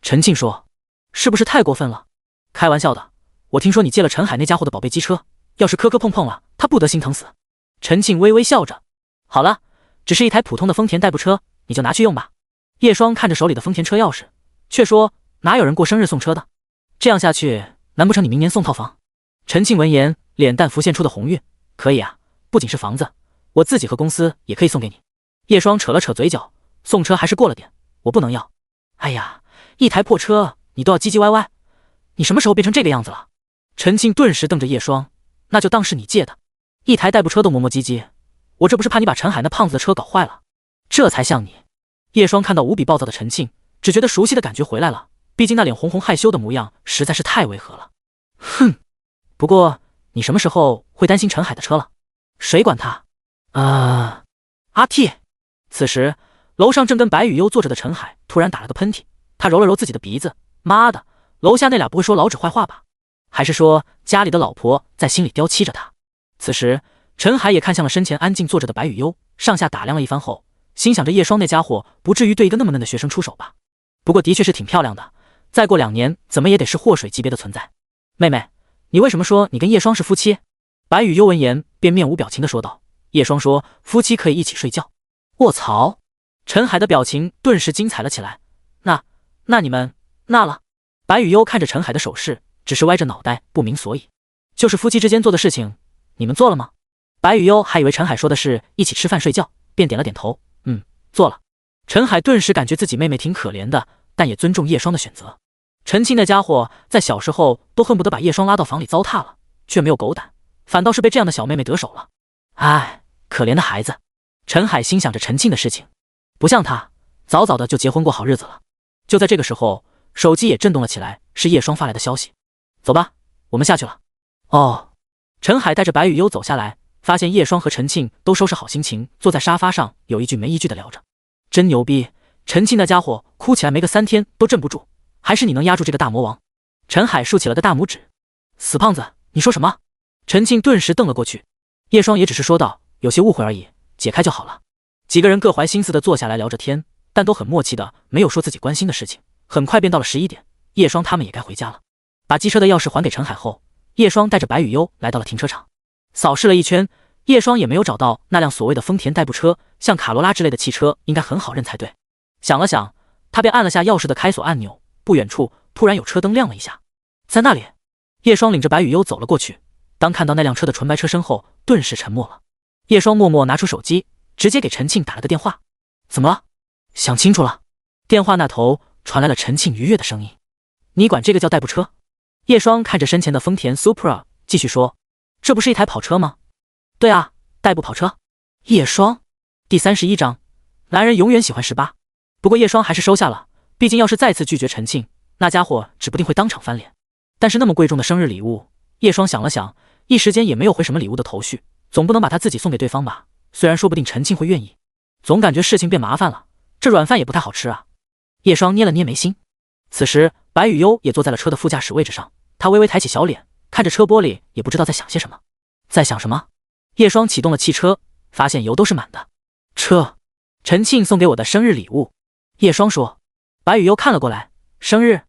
陈庆说，是不是太过分了？开玩笑的，我听说你借了陈海那家伙的宝贝机车，要是磕磕碰碰了，他不得心疼死。陈庆微微笑着，好了，只是一台普通的丰田代步车，你就拿去用吧。叶双看着手里的丰田车钥匙，却说，哪有人过生日送车的？这样下去，难不成你明年送套房？陈庆闻言，脸蛋浮现出的红晕，可以啊，不仅是房子，我自己和公司也可以送给你。叶双扯了扯嘴角，送车还是过了点，我不能要。哎呀，一台破车你都要唧唧歪歪，你什么时候变成这个样子了？陈庆顿时瞪着叶双，那就当是你借的，一台代步车都磨磨唧唧，我这不是怕你把陈海那胖子的车搞坏了？这才像你。叶双看到无比暴躁的陈庆，只觉得熟悉的感觉回来了，毕竟那脸红红害羞的模样实在是太违和了。哼，不过你什么时候会担心陈海的车了？谁管他？阿 T。 此时楼上正跟白雨悠坐着的陈海突然打了个喷嚏，他揉了揉自己的鼻子，妈的，楼下那俩不会说老指坏话吧？还是说家里的老婆在心里刁妻着他？此时陈海也看向了身前安静坐着的白雨悠，上下打量了一番后，心想着叶双那家伙不至于对一个那么嫩的学生出手吧？不过的确是挺漂亮的，再过2年怎么也得是祸水级别的存在。妹妹，你为什么说你跟叶双是夫妻？白雨悠闻言便面无表情地说道。叶双说，夫妻可以一起睡觉。卧槽！陈海的表情顿时精彩了起来。那你们那了？白雨悠看着陈海的手势，只是歪着脑袋不明所以。就是夫妻之间做的事情，你们做了吗？白雨悠还以为陈海说的是一起吃饭睡觉，便点了点头，做了。陈海顿时感觉自己妹妹挺可怜的，但也尊重叶双的选择。陈庆那家伙在小时候都恨不得把叶双拉到房里糟蹋了，却没有狗胆，反倒是被这样的小妹妹得手了。唉，可怜的孩子。陈海心想着陈庆的事情，不像他，早早的就结婚过好日子了。就在这个时候，手机也震动了起来，是叶双发来的消息。走吧，我们下去了。哦。陈海带着白雨悠走下来，发现叶双和陈庆都收拾好心情，坐在沙发上有一句没一句的聊着。真牛逼，陈庆那家伙哭起来没个3天都镇不住，还是你能压住这个大魔王。陈海竖起了个大拇指。死胖子，你说什么？陈庆顿时瞪了过去。叶双也只是说道，有些误会而已，解开就好了。几个人各怀心思的坐下来聊着天，但都很默契的没有说自己关心的事情。很快便到了11点，叶双他们也该回家了。把机车的钥匙还给陈海后，叶双带着白雨优来到了停车场。扫视了一圈，叶双也没有找到那辆所谓的丰田代步车，像卡罗拉之类的汽车应该很好认才对。想了想，他便按了下钥匙的开锁按钮。不远处突然有车灯亮了一下，在那里，叶双领着白雨优走了过去。当看到那辆车的纯白车身后，顿时沉默了。叶双默默拿出手机，直接给陈庆打了个电话。怎么了？想清楚了。电话那头传来了陈庆愉悦的声音。你管这个叫代步车？叶双看着身前的丰田 Supra 继续说，这不是一台跑车吗？对啊，代步跑车。叶双，第31章，男人永远喜欢18。不过叶双还是收下了，毕竟要是再次拒绝陈庆，那家伙指不定会当场翻脸。但是那么贵重的生日礼物，叶双想了想，一时间也没有回什么礼物的头绪，总不能把他自己送给对方吧，虽然说不定陈庆会愿意，总感觉事情变麻烦了，这软饭也不太好吃啊。叶双捏了捏眉心。此时白雨优也坐在了车的副驾驶位置上，他微微抬起小脸，看着车玻璃，也不知道在想些什么。在想什么？叶双启动了汽车，发现油都是满的。车，陈庆送给我的生日礼物。叶双说。白雨优看了过来，生日？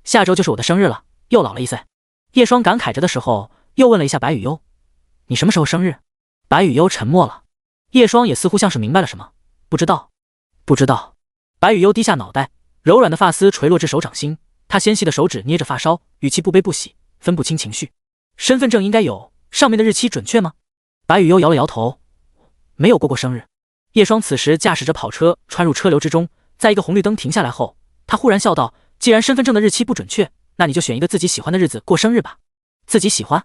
下周就是我的生日了，又老了1岁。叶双感慨着的时候，又问了一下白雨优，你什么时候生日？白雨优沉默了。叶双也似乎像是明白了什么，不知道。白雨优低下脑袋，柔软的发丝垂落至手掌心，他纤细的手指捏着发梢，语气不悲不喜，分不清情绪。身份证应该有，上面的日期准确吗？白雨优摇了摇头，没有过生日。叶双此时驾驶着跑车穿入车流之中，在一个红绿灯停下来后，他忽然笑道，既然身份证的日期不准确，那你就选一个自己喜欢的日子过生日吧。自己喜欢？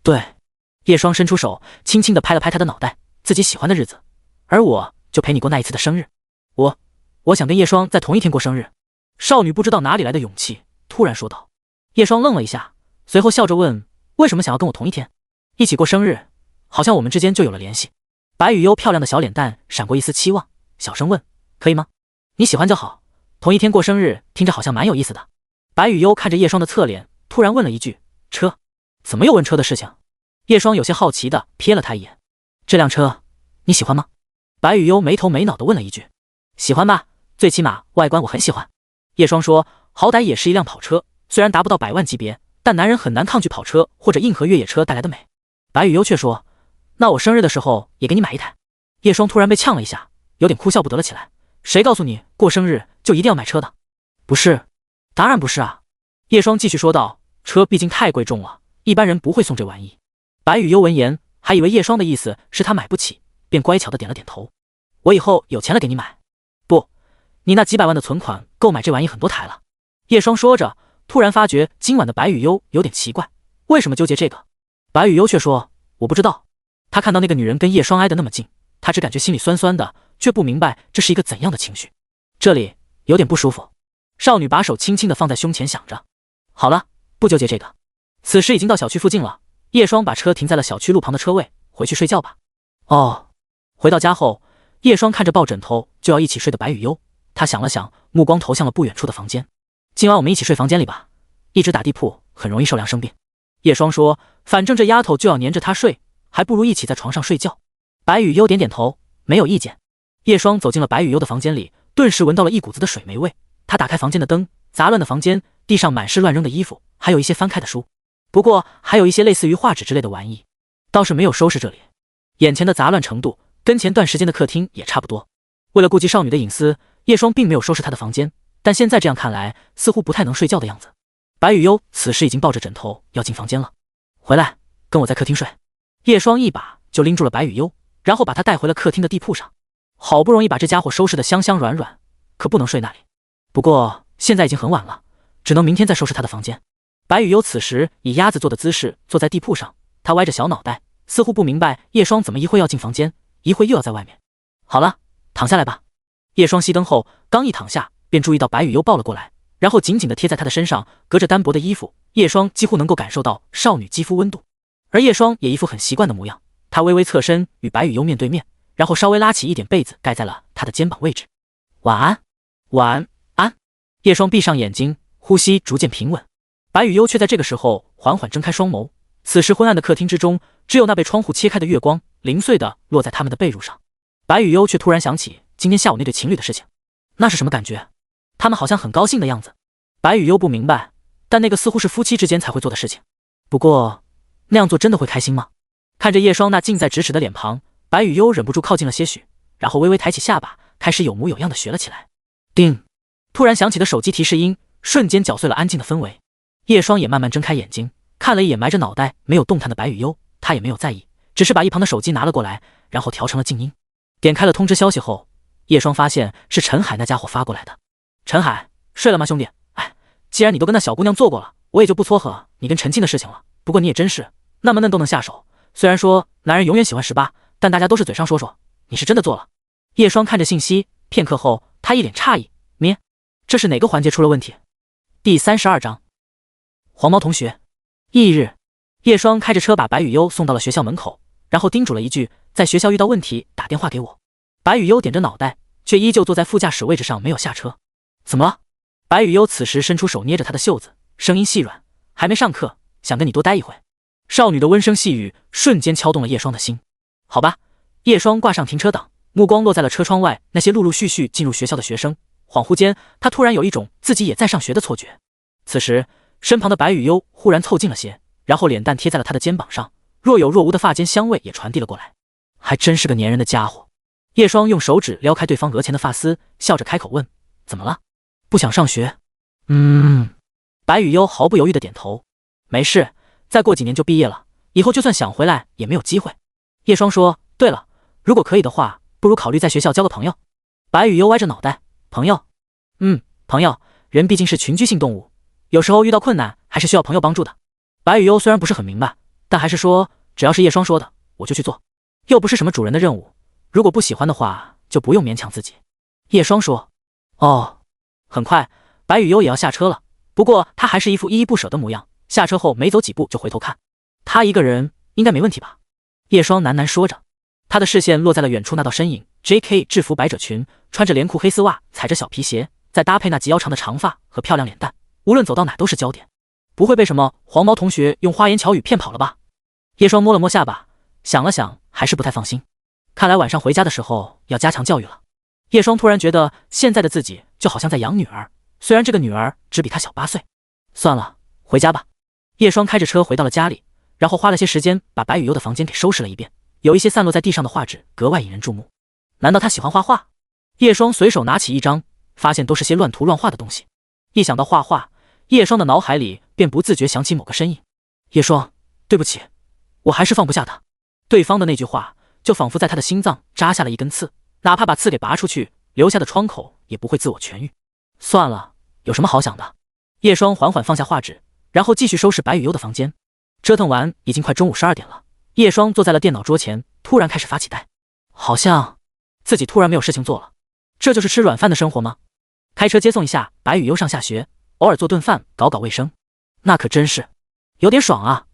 对。叶双伸出手轻轻地拍了拍他的脑袋，自己喜欢的日子，而我就陪你过那一次的生日。我想跟叶双在同一天过生日。少女不知道哪里来的勇气，突然说道。叶双愣了一下，随后笑着问，为什么想要跟我同一天？一起过生日，好像我们之间就有了联系。白雨优漂亮的小脸蛋闪过一丝期望，小声问，可以吗？你喜欢就好，同一天过生日听着好像蛮有意思的。白雨优看着叶双的侧脸，突然问了一句，车？怎么又问车的事情？叶双有些好奇的瞥了他一眼，这辆车你喜欢吗？白雨优没头没脑的问了一句，喜欢吧，最起码外观我很喜欢。叶双说，好歹也是一辆跑车，虽然达不到100万级别，但男人很难抗拒跑车或者硬核越野车带来的美。白雨优却说，那我生日的时候也给你买一台。叶双突然被呛了一下，有点哭笑不得了起来，谁告诉你过生日就一定要买车的？不是，当然不是啊。叶双继续说道，车毕竟太贵重了，一般人不会送这玩意。白雨优闻言，还以为叶双的意思是他买不起，便乖巧的点了点头，我以后有钱了给你买。不，你那几百万的存款够买这玩意很多台了。叶双说着，突然发觉今晚的白雨优有点奇怪，为什么纠结这个？白雨优却说，我不知道。他看到那个女人跟叶双挨得那么近，他只感觉心里酸酸的，却不明白这是一个怎样的情绪。这里有点不舒服。少女把手轻轻地放在胸前，想着，好了，不纠结这个。此时已经到小区附近了，叶双把车停在了小区路旁的车位，回去睡觉吧。哦。回到家后，叶双看着抱枕头就要一起睡的白雨优，他想了想，目光投向了不远处的房间。今晚我们一起睡房间里吧，一直打地铺很容易受凉生病。叶双说，反正这丫头就要黏着他睡，还不如一起在床上睡觉。白雨优点点头，没有意见。叶双走进了白雨优的房间里，顿时闻到了一股子的水霉味。他打开房间的灯，杂乱的房间，地上满是乱扔的衣服，还有一些翻开的书，不过还有一些类似于画纸之类的玩意，倒是没有收拾这里。眼前的杂乱程度跟前段时间的客厅也差不多。为了顾及少女的隐私，叶双并没有收拾她的房间，但现在这样看来，似乎不太能睡觉的样子。白雨优此时已经抱着枕头要进房间了，回来跟我在客厅睡。叶双一把就拎住了白雨优，然后把她带回了客厅的地铺上。好不容易把这家伙收拾得香香软软，可不能睡那里。不过现在已经很晚了，只能明天再收拾他的房间。白雨优此时以鸭子坐的姿势坐在地铺上，他歪着小脑袋，似乎不明白叶双怎么一会要进房间，一会又要在外面。好了，躺下来吧。叶双熄灯后刚一躺下，便注意到白雨优抱了过来，然后紧紧地贴在他的身上，隔着单薄的衣服，叶双几乎能够感受到少女肌肤温度。而叶双也一副很习惯的模样，他微微侧身与白雨优面对面，然后稍微拉起一点被子盖在了他的肩膀位置。晚安。晚安。叶双闭上眼睛，呼吸逐渐平稳。白雨优却在这个时候缓缓睁开双眸。此时昏暗的客厅之中，只有那被窗户切开的月光零碎地落在他们的被褥上。白雨幽却突然想起今天下午那对情侣的事情，那是什么感觉？他们好像很高兴的样子。白雨幽不明白，但那个似乎是夫妻之间才会做的事情。不过，那样做真的会开心吗？看着叶双那近在咫尺的脸庞，白雨幽忍不住靠近了些许，然后微微抬起下巴，开始有模有样的学了起来。叮！突然响起的手机提示音，瞬间搅碎了安静的氛围。叶双也慢慢睁开眼睛，看了一眼埋着脑袋没有动弹的白雨幽，他也没有在意，只是把一旁的手机拿了过来，然后调成了静音。点开了通知消息后，叶双发现是陈海那家伙发过来的。陈海，睡了吗兄弟？哎，既然你都跟那小姑娘做过了，我也就不撮合你跟陈庆的事情了。不过你也真是那么嫩都能下手，虽然说男人永远喜欢18，但大家都是嘴上说说，你是真的做了。叶双看着信息，片刻后他一脸诧异，咩？这是哪个环节出了问题？第32章，黄毛同学。翌日，叶双开着车把白雨幽送到了学校门口，然后叮嘱了一句，在学校遇到问题打电话给我。白雨幽点着脑袋，却依旧坐在副驾驶位置上没有下车。怎么了？白雨幽此时伸出手捏着他的袖子，声音细软，还没上课，想跟你多待一会。少女的温声细语瞬间敲动了叶双的心。好吧。叶双挂上停车档，目光落在了车窗外那些陆陆续续进入学校的学生，恍惚间他突然有一种自己也在上学的错觉。此时身旁的白雨幽忽然凑近了些，然后脸蛋贴在了他的肩膀上，若有若无的发间香味也传递了过来。还真是个粘人的家伙。叶双用手指撩开对方额前的发丝，笑着开口问，怎么了？不想上学？白雨幽毫不犹豫的点头，没事，再过几年就毕业了，以后就算想回来也没有机会。叶双说，对了，如果可以的话，不如考虑在学校交个朋友。白雨幽歪着脑袋，朋友？朋友，人毕竟是群居性动物，有时候遇到困难还是需要朋友帮助的。白雨幽虽然不是很明白，但还是说，只要是叶双说的，我就去做，又不是什么主人的任务，如果不喜欢的话，就不用勉强自己。叶双说，哦。很快，白雨幽也要下车了，不过他还是一副依依不舍的模样，下车后没走几步就回头看。他一个人应该没问题吧？叶双喃喃说着，他的视线落在了远处那道身影 ，JK 制服百褶裙，穿着连裤黑丝袜，踩着小皮鞋，再搭配那及腰长的长发和漂亮脸蛋，无论走到哪都是焦点。不会被什么黄毛同学用花言巧语骗跑了吧？叶双摸了摸下巴，想了想，还是不太放心。看来晚上回家的时候要加强教育了。叶双突然觉得现在的自己就好像在养女儿，虽然这个女儿只比她小8岁。算了，回家吧。叶双开着车回到了家里，然后花了些时间把白雨幽的房间给收拾了一遍，有一些散落在地上的画纸格外引人注目。难道她喜欢画画？叶双随手拿起一张，发现都是些乱涂乱画的东西。一想到画画，叶双的脑海里便不自觉想起某个身影。叶双，对不起，我还是放不下他。对方的那句话就仿佛在他的心脏扎下了一根刺，哪怕把刺给拔出去，留下的创口也不会自我痊愈。算了，有什么好想的？叶双缓缓放下画纸，然后继续收拾白雨幽的房间。折腾完已经快中午12点了，叶双坐在了电脑桌前，突然开始发起呆，好像自己突然没有事情做了。这就是吃软饭的生活吗？开车接送一下白雨幽上下学，偶尔做顿饭搞搞卫生，那可真是有点爽啊。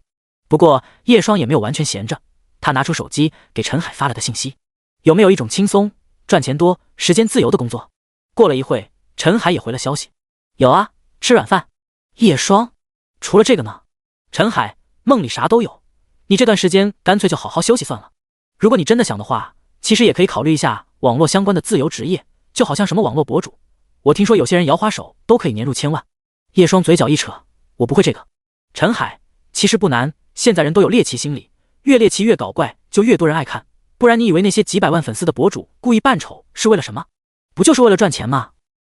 不过叶双也没有完全闲着，他拿出手机给陈海发了个信息，有没有一种轻松赚钱多时间自由的工作？过了一会，陈海也回了消息，有啊，吃软饭。叶双，除了这个呢？陈海，梦里啥都有，你这段时间干脆就好好休息算了。如果你真的想的话，其实也可以考虑一下网络相关的自由职业，就好像什么网络博主，我听说有些人摇花手都可以年入千万。叶双嘴角一扯，我不会这个。陈海，其实不难，现在人都有猎奇心理，越猎奇越搞怪，就越多人爱看，不然你以为那些几百万粉丝的博主故意扮丑是为了什么？不就是为了赚钱吗？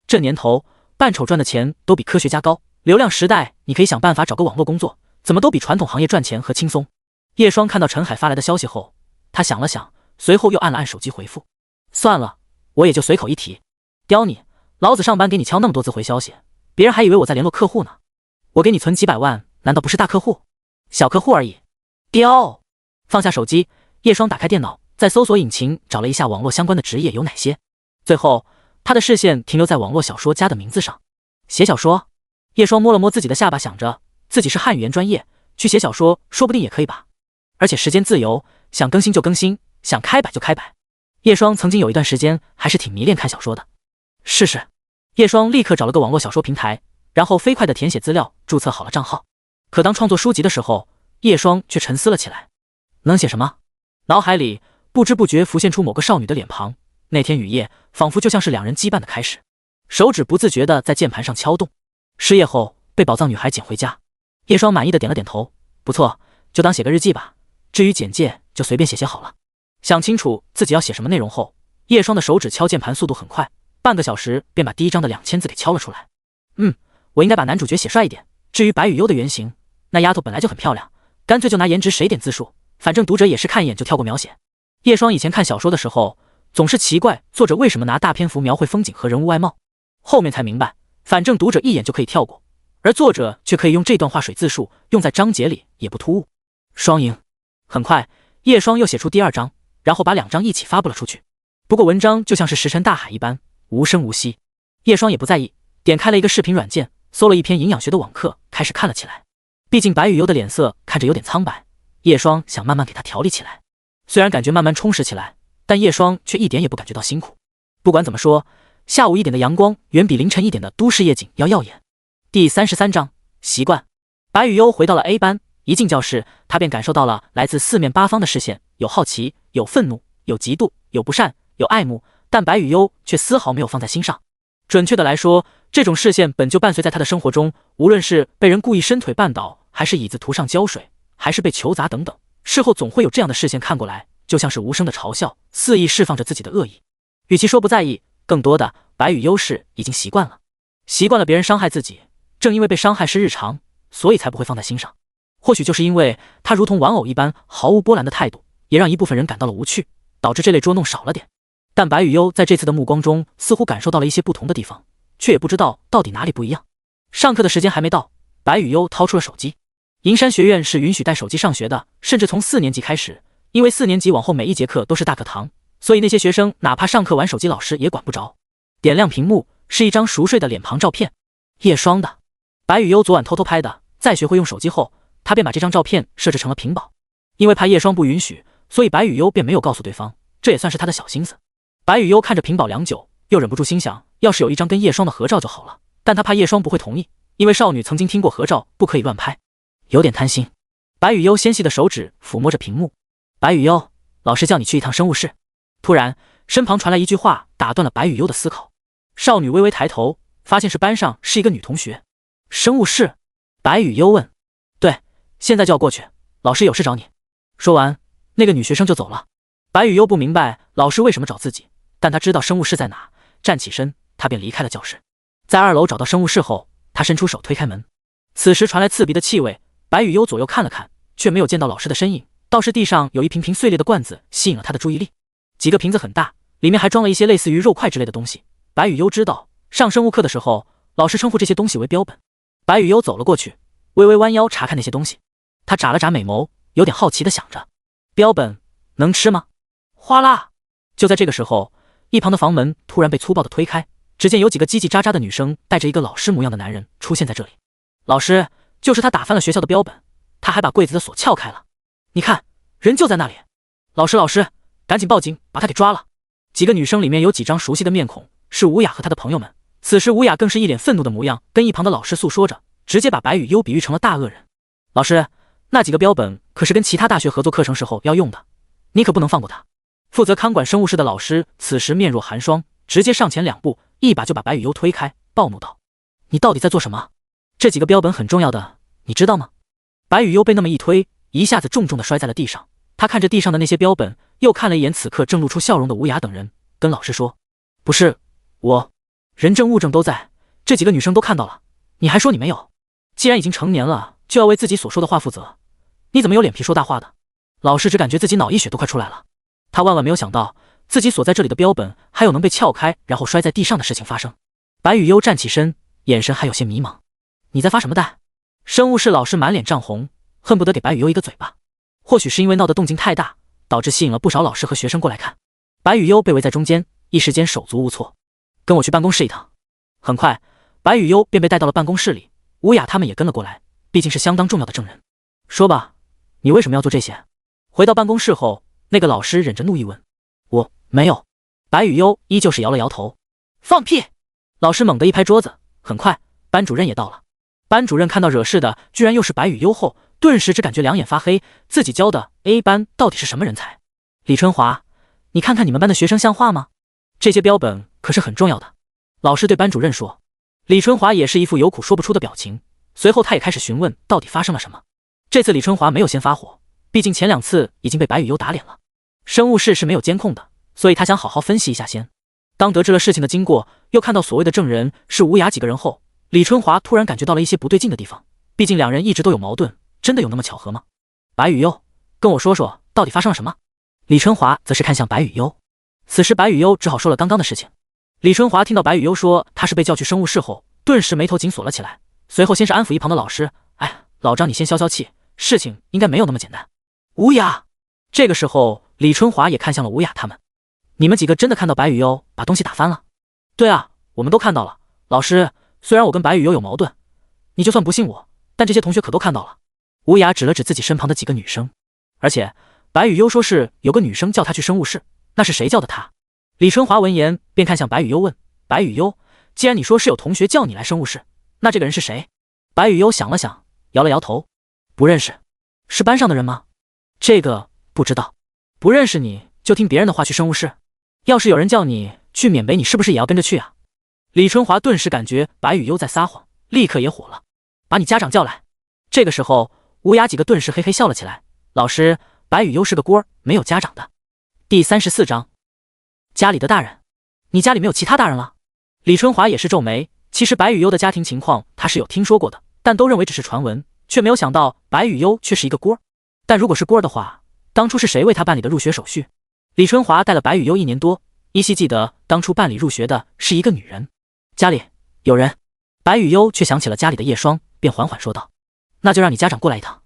这年头扮丑赚的钱都比科学家高，流量时代你可以想办法找个网络工作，怎么都比传统行业赚钱和轻松。叶双看到陈海发来的消息后，他想了想，随后又按了按手机回复，算了，我也就随口一提。刁你，老子上班给你敲那么多字回消息，别人还以为我在联络客户呢。我给你存几百万，难道不是大客户？小客户而已。刁！放下手机，叶双打开电脑，在搜索引擎找了一下网络相关的职业有哪些，最后他的视线停留在网络小说家的名字上。写小说？叶双摸了摸自己的下巴，想着自己是汉语言专业，去写小说说不定也可以吧。而且时间自由，想更新就更新，想开摆就开摆。叶双曾经有一段时间还是挺迷恋看小说的，试试。叶双立刻找了个网络小说平台，然后飞快地填写资料，注册好了账号。可当创作书籍的时候，叶双却沉思了起来。能写什么？脑海里不知不觉浮现出某个少女的脸庞。那天雨夜仿佛就像是两人羁绊的开始。手指不自觉地在键盘上敲动。失业后被宝藏女孩捡回家。叶双满意的点了点头，不错，就当写个日记吧。至于简介就随便写写好了。想清楚自己要写什么内容后，叶双的手指敲键盘速度很快，半个小时便把第一章的2000字给敲了出来。我应该把男主角写帅一点。至于白雨优的原型，那丫头本来就很漂亮，干脆就拿颜值谁点字数，反正读者也是看一眼就跳过描写。叶双以前看小说的时候，总是奇怪作者为什么拿大篇幅描绘风景和人物外貌，后面才明白，反正读者一眼就可以跳过，而作者却可以用这段话水字数用在章节里，也不突兀。双赢。很快，叶双又写出第2章，然后把2章一起发布了出去。不过文章就像是石沉大海一般，无声无息。叶双也不在意，点开了一个视频软件，搜了一篇营养学的网课，开始看了起来。毕竟白雨优的脸色看着有点苍白，叶双想慢慢给她调理起来。虽然感觉慢慢充实起来，但叶双却一点也不感觉到辛苦。不管怎么说，下午一点的阳光远比凌晨一点的都市夜景要耀眼。第33章习惯。白雨优回到了 A 班，一进教室，他便感受到了来自四面八方的视线，有好奇，有愤怒，有嫉妒，有不善，有爱慕，但白雨优却丝毫没有放在心上。准确的来说，这种视线本就伴随在他的生活中，无论是被人故意伸腿绊倒，还是椅子涂上胶水，还是被球砸等等，事后总会有这样的视线看过来，就像是无声的嘲笑，肆意释放着自己的恶意。与其说不在意，更多的白雨优是已经习惯了，习惯了别人伤害自己，正因为被伤害是日常，所以才不会放在心上。或许就是因为他如同玩偶一般毫无波澜的态度，也让一部分人感到了无趣，导致这类捉弄少了点。但白雨优在这次的目光中似乎感受到了一些不同的地方，却也不知道到底哪里不一样。上课的时间还没到，白雨优掏出了手机。银山学院是允许带手机上学的，甚至从4年级开始，因为4年级往后每一节课都是大课堂，所以那些学生哪怕上课玩手机，老师也管不着。点亮屏幕，是一张熟睡的脸庞照片，叶双的。白雨优昨晚偷偷拍的，在学会用手机后，他便把这张照片设置成了屏保。因为怕叶双不允许，所以白雨优便没有告诉对方，这也算是他的小心思。白雨优看着屏保良久，又忍不住心想，要是有一张跟叶双的合照就好了，但他怕叶双不会同意，因为少女曾经听过合照不可以乱拍，有点贪心。白雨优纤细的手指抚摸着屏幕。白雨优，老师叫你去一趟生物室。突然身旁传来一句话，打断了白雨优的思考。少女微微抬头，发现是班上是一个女同学。生物室？白雨优问。对，现在就要过去，老师有事找你。说完，那个女学生就走了。白雨优不明白老师为什么找自己，但他知道生物室在哪，站起身，他便离开了教室。在2楼找到生物室后，他伸出手推开门。此时传来刺鼻的气味，白雨优左右看了看，却没有见到老师的身影，倒是地上有一瓶瓶碎裂的罐子吸引了他的注意力。几个瓶子很大，里面还装了一些类似于肉块之类的东西。白雨优知道上生物课的时候，老师称呼这些东西为标本。白雨优走了过去，微微弯腰查看那些东西。他眨了眨美眸，有点好奇地想着，标本能吃吗？哗啦！就在这个时候，一旁的房门突然被粗暴地推开，只见有几个叽叽喳喳的女生带着一个老师模样的男人出现在这里。老师，就是他打翻了学校的标本，他还把柜子的锁撬开了。你看，人就在那里。老师，赶紧报警，把他给抓了。几个女生里面有几张熟悉的面孔，是吴雅和她的朋友们。此时吴雅更是一脸愤怒的模样，跟一旁的老师诉说着，直接把白雨优比喻成了大恶人。老师，那几个标本可是跟其他大学合作课程时候要用的，你可不能放过他。负责看管生物室的老师此时面若寒霜，直接上前2步，一把就把白雨优推开，暴怒道：你到底在做什么？这几个标本很重要的，你知道吗？白雨优被那么一推，一下子重重地摔在了地上。他看着地上的那些标本，又看了一眼此刻正露出笑容的吴雅等人，跟老师说：不是我，人证物证都在，这几个女生都看到了，你还说你没有？既然已经成年了，就要为自己所说的话负责，你怎么有脸皮说大话的？老师只感觉自己脑溢血都快出来了。他万万没有想到，自己所在这里的标本还有能被撬开然后摔在地上的事情发生。白雨优站起身，眼神还有些迷茫。你在发什么呆？生物室老师满脸涨红，恨不得给白雨优一个嘴巴。或许是因为闹的动静太大，导致吸引了不少老师和学生过来看。白雨优被围在中间，一时间手足无措。跟我去办公室一趟。很快，白雨优便被带到了办公室里，吴雅他们也跟了过来，毕竟是相当重要的证人。说吧，你为什么要做这些？回到办公室后，那个老师忍着怒意问。我没有。白雨优依旧是摇了摇头。放屁！老师猛地一拍桌子。很快，班主任也到了。班主任看到惹事的居然又是白雨悠后，顿时只感觉两眼发黑，自己教的 A 班到底是什么人才？李春华，你看看你们班的学生像话吗？这些标本可是很重要的。老师对班主任说。李春华也是一副有苦说不出的表情，随后他也开始询问到底发生了什么。这次李春华没有先发火，毕竟前2次已经被白雨悠打脸了。生物室是没有监控的，所以他想好好分析一下先。当得知了事情的经过，又看到所谓的证人是吴雅几个人后，李春华突然感觉到了一些不对劲的地方，毕竟两人一直都有矛盾，真的有那么巧合吗？白雨悠，跟我说说到底发生了什么？李春华则是看向白雨悠，此时白雨悠只好说了刚刚的事情。李春华听到白雨悠说他是被叫去生物室后，顿时眉头紧锁了起来，随后先是安抚一旁的老师，哎，老张你先消消气，事情应该没有那么简单。吴雅，这个时候李春华也看向了吴雅他们，你们几个真的看到白雨悠把东西打翻了？对啊，我们都看到了。老师，虽然我跟白雨悠有矛盾，你就算不信我，但这些同学可都看到了。吴雅指了指自己身旁的几个女生，而且白雨悠说是有个女生叫她去生物室，那是谁叫的她？李春华闻言便看向白雨悠问，白雨悠，既然你说是有同学叫你来生物室，那这个人是谁？白雨悠想了想，摇了摇头，不认识。是班上的人吗？这个不知道。不认识你就听别人的话去生物室？要是有人叫你去缅北，你是不是也要跟着去啊？李春华顿时感觉白雨悠在撒谎，立刻也火了，把你家长叫来。这个时候吴雅几个顿时嘿嘿笑了起来，老师，白雨悠是个孤儿，没有家长的。第34章，家里的大人，你家里没有其他大人了？李春华也是皱眉，其实白雨悠的家庭情况他是有听说过的，但都认为只是传闻，却没有想到白雨悠却是一个孤儿。但如果是孤儿的话，当初是谁为他办理的入学手续？李春华带了白雨悠1年多，依稀记得当初办理入学的是一个女人。家里有人。白雨悠却想起了家里的叶霜，便缓缓说道，那就让你家长过来一趟。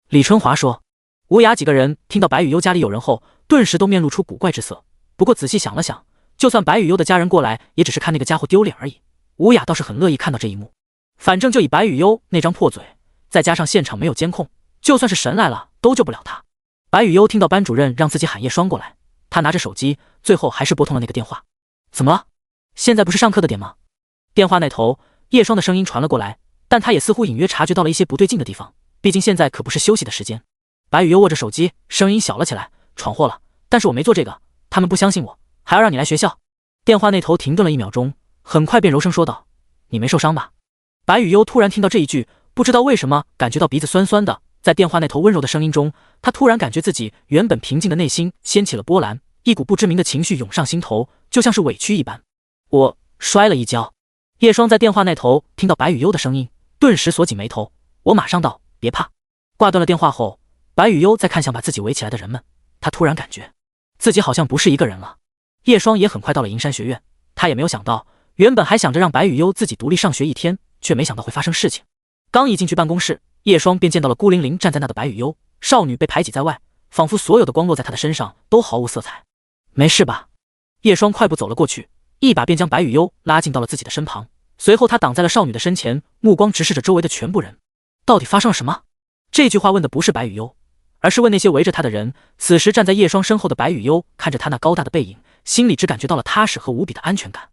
李春华说。吴雅几个人听到白雨悠家里有人后，顿时都面露出古怪之色，不过仔细想了想，就算白雨悠的家人过来，也只是看那个家伙丢脸而已。吴雅倒是很乐意看到这一幕，反正就以白雨悠那张破嘴，再加上现场没有监控，就算是神来了都救不了他。白雨悠听到班主任让自己喊叶霜过来，他拿着手机，最后还是拨通了那个电话。怎么了？现在不是上课的点吗？电话那头叶霜的声音传了过来，但他也似乎隐约察觉到了一些不对劲的地方，毕竟现在可不是休息的时间。白雨悠握着手机，声音小了起来，闯祸了，但是我没做这个，他们不相信我，还要让你来学校。电话那头停顿了1秒钟，很快便柔声说道，你没受伤吧？白雨悠突然听到这一句，不知道为什么感觉到鼻子酸酸的，在电话那头温柔的声音中，他突然感觉自己原本平静的内心掀起了波澜，一股不知名的情绪涌上心头，就像是委屈一般。我摔了一跤。叶霜在电话那头听到白雨悠的声音，顿时锁紧眉头，我马上道，别怕。挂断了电话后，白雨悠再看向把自己围起来的人们，他突然感觉自己好像不是一个人了。叶霜也很快到了银山学院，他也没有想到，原本还想着让白雨悠自己独立上学1天，却没想到会发生事情。刚一进去办公室，叶霜便见到了孤零零站在那的白雨悠，少女被排挤在外，仿佛所有的光落在她的身上都毫无色彩。没事吧？叶霜快步走了过去，一把便将白雨悠拉近到了自己的身旁，随后他挡在了少女的身前，目光直视着周围的全部人。到底发生了什么？这句话问的不是白雨悠，而是问那些围着他的人。此时站在叶霜身后的白雨悠看着他那高大的背影，心里只感觉到了踏实和无比的安全感。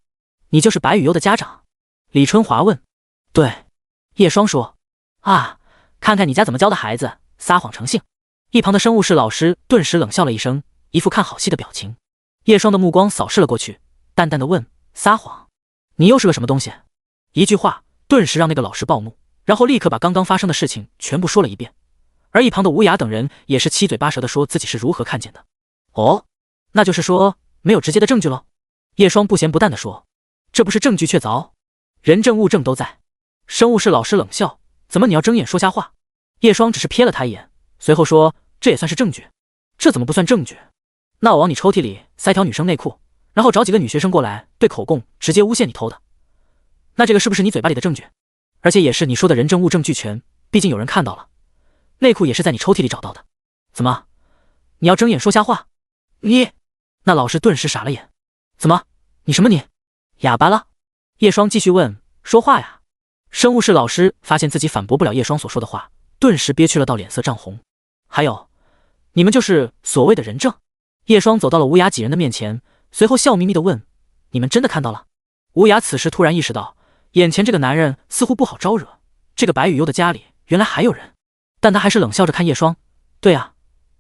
你就是白雨悠的家长？李春华问。对。叶霜说。啊，看看你家怎么教的孩子，撒谎成性。一旁的生物室老师顿时冷笑了一声，一副看好戏的表情。叶霜的目光扫视了过去，淡淡的问，撒谎？你又是个什么东西？一句话顿时让那个老师暴怒，然后立刻把刚刚发生的事情全部说了一遍。而一旁的吴雅等人也是七嘴八舌的说自己是如何看见的。哦，那就是说没有直接的证据咯？叶霜不咸不淡的说。这不是证据确凿，人证物证都在。生物室老师冷笑，怎么你要睁眼说瞎话？叶霜只是瞥了他一眼，随后说，这也算是证据？这怎么不算证据？那我往你抽屉里塞条女生内裤，然后找几个女学生过来对口供，直接诬陷你偷的。那这个是不是你嘴巴里的证据？而且也是你说的人证物证俱全，毕竟有人看到了，内裤也是在你抽屉里找到的。怎么，你要睁眼说瞎话？你……那老师顿时傻了眼。怎么，你什么你？哑巴了？叶霜继续问，说话呀。生物室老师发现自己反驳不了叶霜所说的话，顿时憋屈了到脸色涨红。还有，你们就是所谓的人证？叶霜走到了吴雅几人的面前，随后笑眯眯地问，你们真的看到了？吴雅此时突然意识到，眼前这个男人似乎不好招惹，这个白雨幽的家里原来还有人，但他还是冷笑着看叶双。对啊，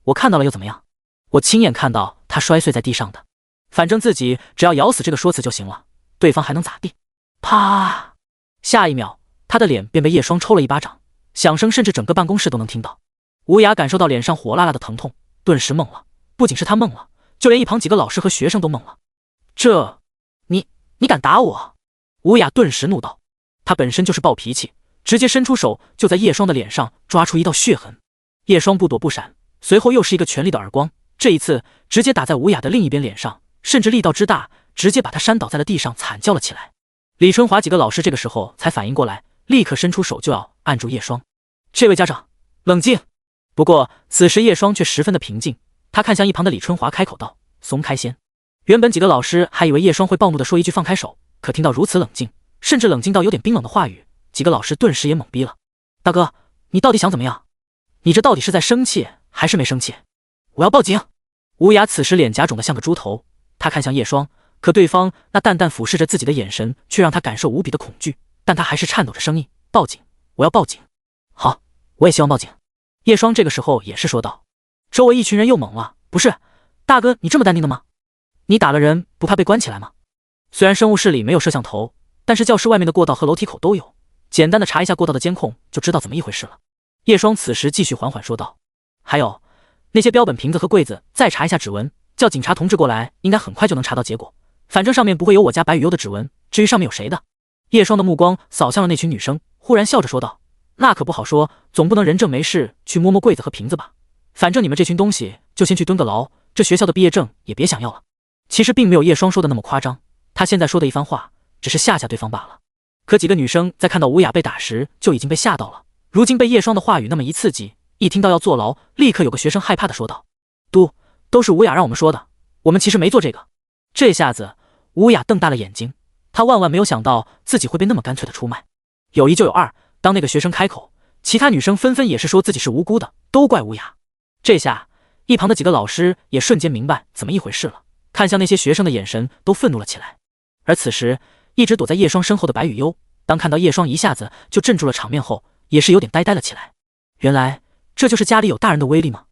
我看到了又怎么样？我亲眼看到他摔碎在地上的，反正自己只要咬死这个说辞就行了，对方还能咋地？啪！下一秒，他的脸便被叶双抽了一巴掌，响声甚至整个办公室都能听到。吴雅感受到脸上火辣辣的疼痛，顿时懵了。不仅是他懵了，就连一旁几个老师和学生都懵了。你敢打我？吴雅顿时怒道。他本身就是暴脾气，直接伸出手就在叶双的脸上抓出一道血痕。叶双不躲不闪，随后又是一个全力的耳光，这一次直接打在吴雅的另一边脸上，甚至力道之大，直接把他扇倒在了地上，惨叫了起来。李春华几个老师这个时候才反应过来，立刻伸出手就要按住叶双。这位家长，冷静。不过此时叶双却十分的平静，他看向一旁的李春华，开口道：松开先。原本几个老师还以为叶双会暴怒的说一句放开手，可听到如此冷静，甚至冷静到有点冰冷的话语，几个老师顿时也懵逼了。大哥，你到底想怎么样？你这到底是在生气还是没生气？我要报警！吴雅此时脸颊肿得像个猪头，他看向叶双，可对方那淡淡俯视着自己的眼神却让他感受无比的恐惧，但他还是颤抖着声音：报警！我要报警！好，我也希望报警。叶双这个时候也是说道。周围一群人又懵了，不是，大哥你这么淡定的吗？你打了人不怕被关起来吗？虽然生物室里没有摄像头，但是教室外面的过道和楼梯口都有，简单的查一下过道的监控就知道怎么一回事了。叶双此时继续缓缓说道。还有那些标本瓶子和柜子再查一下指纹，叫警察同志过来应该很快就能查到结果，反正上面不会有我家白雨幽的指纹，至于上面有谁的。叶双的目光扫向了那群女生，忽然笑着说道，那可不好说，总不能人证没事去摸摸柜子和瓶子吧，反正你们这群东西就先去蹲个牢，这学校的毕业证也别想要了。其实并没有叶双说的那么夸张，他现在说的一番话只是吓吓对方罢了。可几个女生在看到吴雅被打时就已经被吓到了，如今被叶双的话语那么一刺激，一听到要坐牢，立刻有个学生害怕的说道，都是吴雅让我们说的，我们其实没做这个。这下子吴雅瞪大了眼睛，她万万没有想到自己会被那么干脆的出卖。有一就有二，当那个学生开口，其他女生纷纷也是说自己是无辜的，都怪吴雅。这下一旁的几个老师也瞬间明白怎么一回事了，看向那些学生的眼神都愤怒了起来。而此时一直躲在叶双身后的白雨幽，当看到叶双一下子就镇住了场面后，也是有点呆呆了起来。原来这就是家里有大人的威力吗？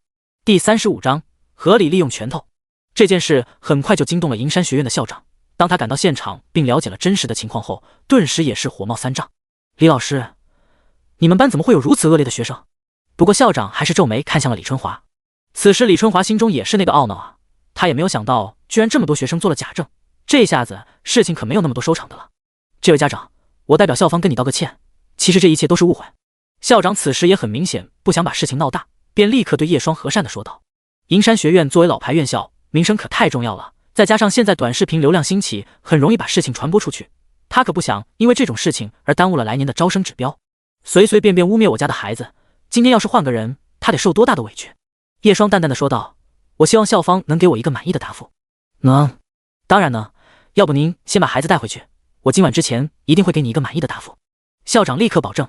第35章合理利用拳头。这件事很快就惊动了银山学院的校长，当他赶到现场并了解了真实的情况后，顿时也是火冒三丈。李老师，你们班怎么会有如此恶劣的学生？不过校长还是皱眉看向了李春华。此时李春华心中也是那个懊恼啊，他也没有想到居然这么多学生做了假证，这下子事情可没有那么多收场的了。这位家长，我代表校方跟你道个歉，其实这一切都是误会。校长此时也很明显不想把事情闹大，便立刻对叶双和善的说道。银山学院作为老牌院校，名声可太重要了，再加上现在短视频流量兴起，很容易把事情传播出去，他可不想因为这种事情而耽误了来年的招生指标。随随便便污蔑我家的孩子，今天要是换个人，他得受多大的委屈。叶双淡淡的说道，我希望校方能给我一个满意的答复。能，当然能，要不您先把孩子带回去，我今晚之前一定会给你一个满意的答复。校长立刻保证。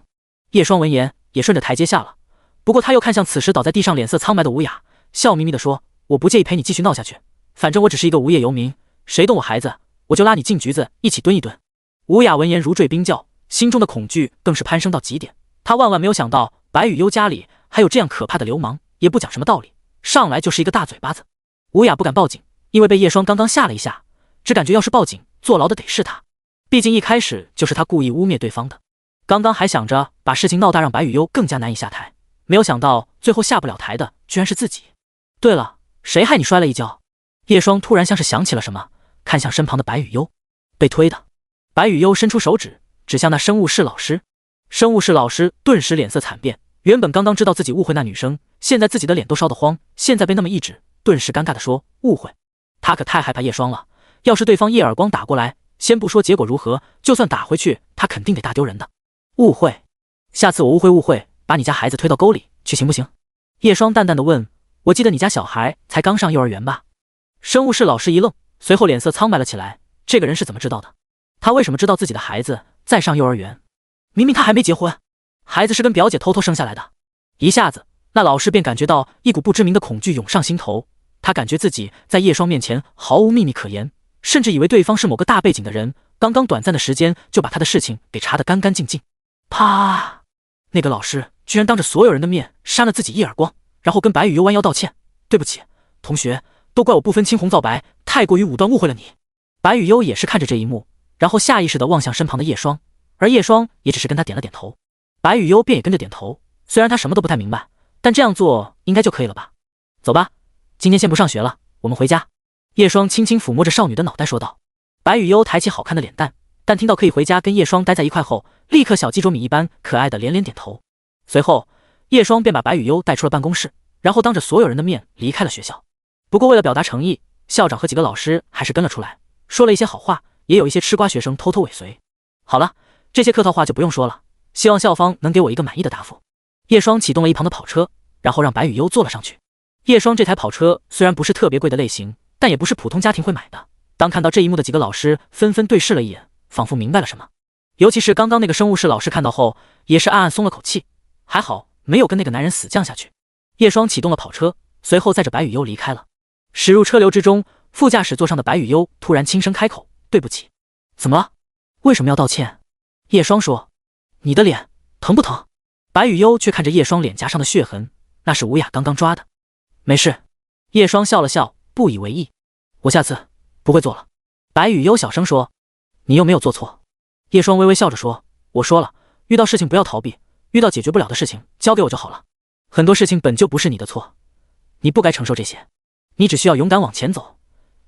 叶双闻言也顺着台阶下了，不过他又看向此时倒在地上脸色苍白的吴雅，笑眯眯地说，我不介意陪你继续闹下去，反正我只是一个无业游民，谁动我孩子我就拉你进局子一起蹲一蹲。吴雅闻言如坠冰窖，心中的恐惧更是攀升到极点，他万万没有想到白雨幽家里还有这样可怕的流氓，也不讲什么道理，上来就是一个大嘴巴子。吴雅不敢报警，因为被叶双刚刚吓了一下，只感觉要是报警坐牢的得是他，毕竟一开始就是他故意污蔑对方的。刚刚还想着把事情闹大让白雨幽更加难以下台，没有想到最后下不了台的居然是自己。对了，谁害你摔了一跤？叶双突然像是想起了什么，看向身旁的白雨幽。被推的。白雨幽伸出手指指向那生物室老师。生物室老师顿时脸色惨变，原本刚刚知道自己误会那女生，现在自己的脸都烧得慌，现在被那么一指，顿时尴尬地说，误会。他可太害怕叶双了，要是对方一耳光打过来，先不说结果如何，就算打回去他肯定得大丢人的。误会，下次我误会把你家孩子推到沟里去行不行？叶双淡淡的问，我记得你家小孩才刚上幼儿园吧？生物室老师一愣，随后脸色苍白了起来，这个人是怎么知道的？他为什么知道自己的孩子在上幼儿园？明明他还没结婚，孩子是跟表姐偷偷生下来的。一下子那老师便感觉到一股不知名的恐惧涌上心头，他感觉自己在叶双面前毫无秘密可言，甚至以为对方是某个大背景的人，刚刚短暂的时间就把他的事情给查得干干净净。啪！那个老师居然当着所有人的面扇了自己一耳光，然后跟白雨悠弯腰道歉：“对不起，同学，都怪我不分青红皂白，太过于武断，误会了你。”白雨悠也是看着这一幕，然后下意识地望向身旁的叶双，而叶双也只是跟他点了点头。白雨悠便也跟着点头，虽然他什么都不太明白，但这样做应该就可以了吧。走吧，今天先不上学了，我们回家。叶双轻轻抚摸着少女的脑袋说道。白雨悠抬起好看的脸蛋，但听到可以回家跟叶双待在一块后，立刻小鸡啄米一般可爱的连连点头。随后叶双便把白雨悠带出了办公室，然后当着所有人的面离开了学校。不过为了表达诚意，校长和几个老师还是跟了出来，说了一些好话，也有一些吃瓜学生偷偷尾随。好了，这些客套话就不用说了，希望校方能给我一个满意的答复。叶双启动了一旁的跑车，然后让白雨悠坐了上去。叶双这台跑车虽然不是特别贵的类型，但也不是普通家庭会买的。当看到这一幕的几个老师纷纷对视了一眼，仿佛明白了什么。尤其是刚刚那个生物室老师看到后，也是暗暗松了口气，还好没有跟那个男人死犟下去。叶双启动了跑车，随后载着白雨悠离开了。驶入车流之中，副驾驶座上的白雨悠突然轻声开口：“对不起。”“怎么了？为什么要道歉？”叶双说。“你的脸疼不疼？”白雨悠却看着叶双脸颊上的血痕，那是吴雅刚刚抓的。“没事。”叶双笑了笑，不以为意。“我下次不会做了。”白雨悠小声说。“你又没有做错。”叶双微微笑着说。“我说了，遇到事情不要逃避，遇到解决不了的事情交给我就好了。很多事情本就不是你的错，你不该承受这些，你只需要勇敢往前走，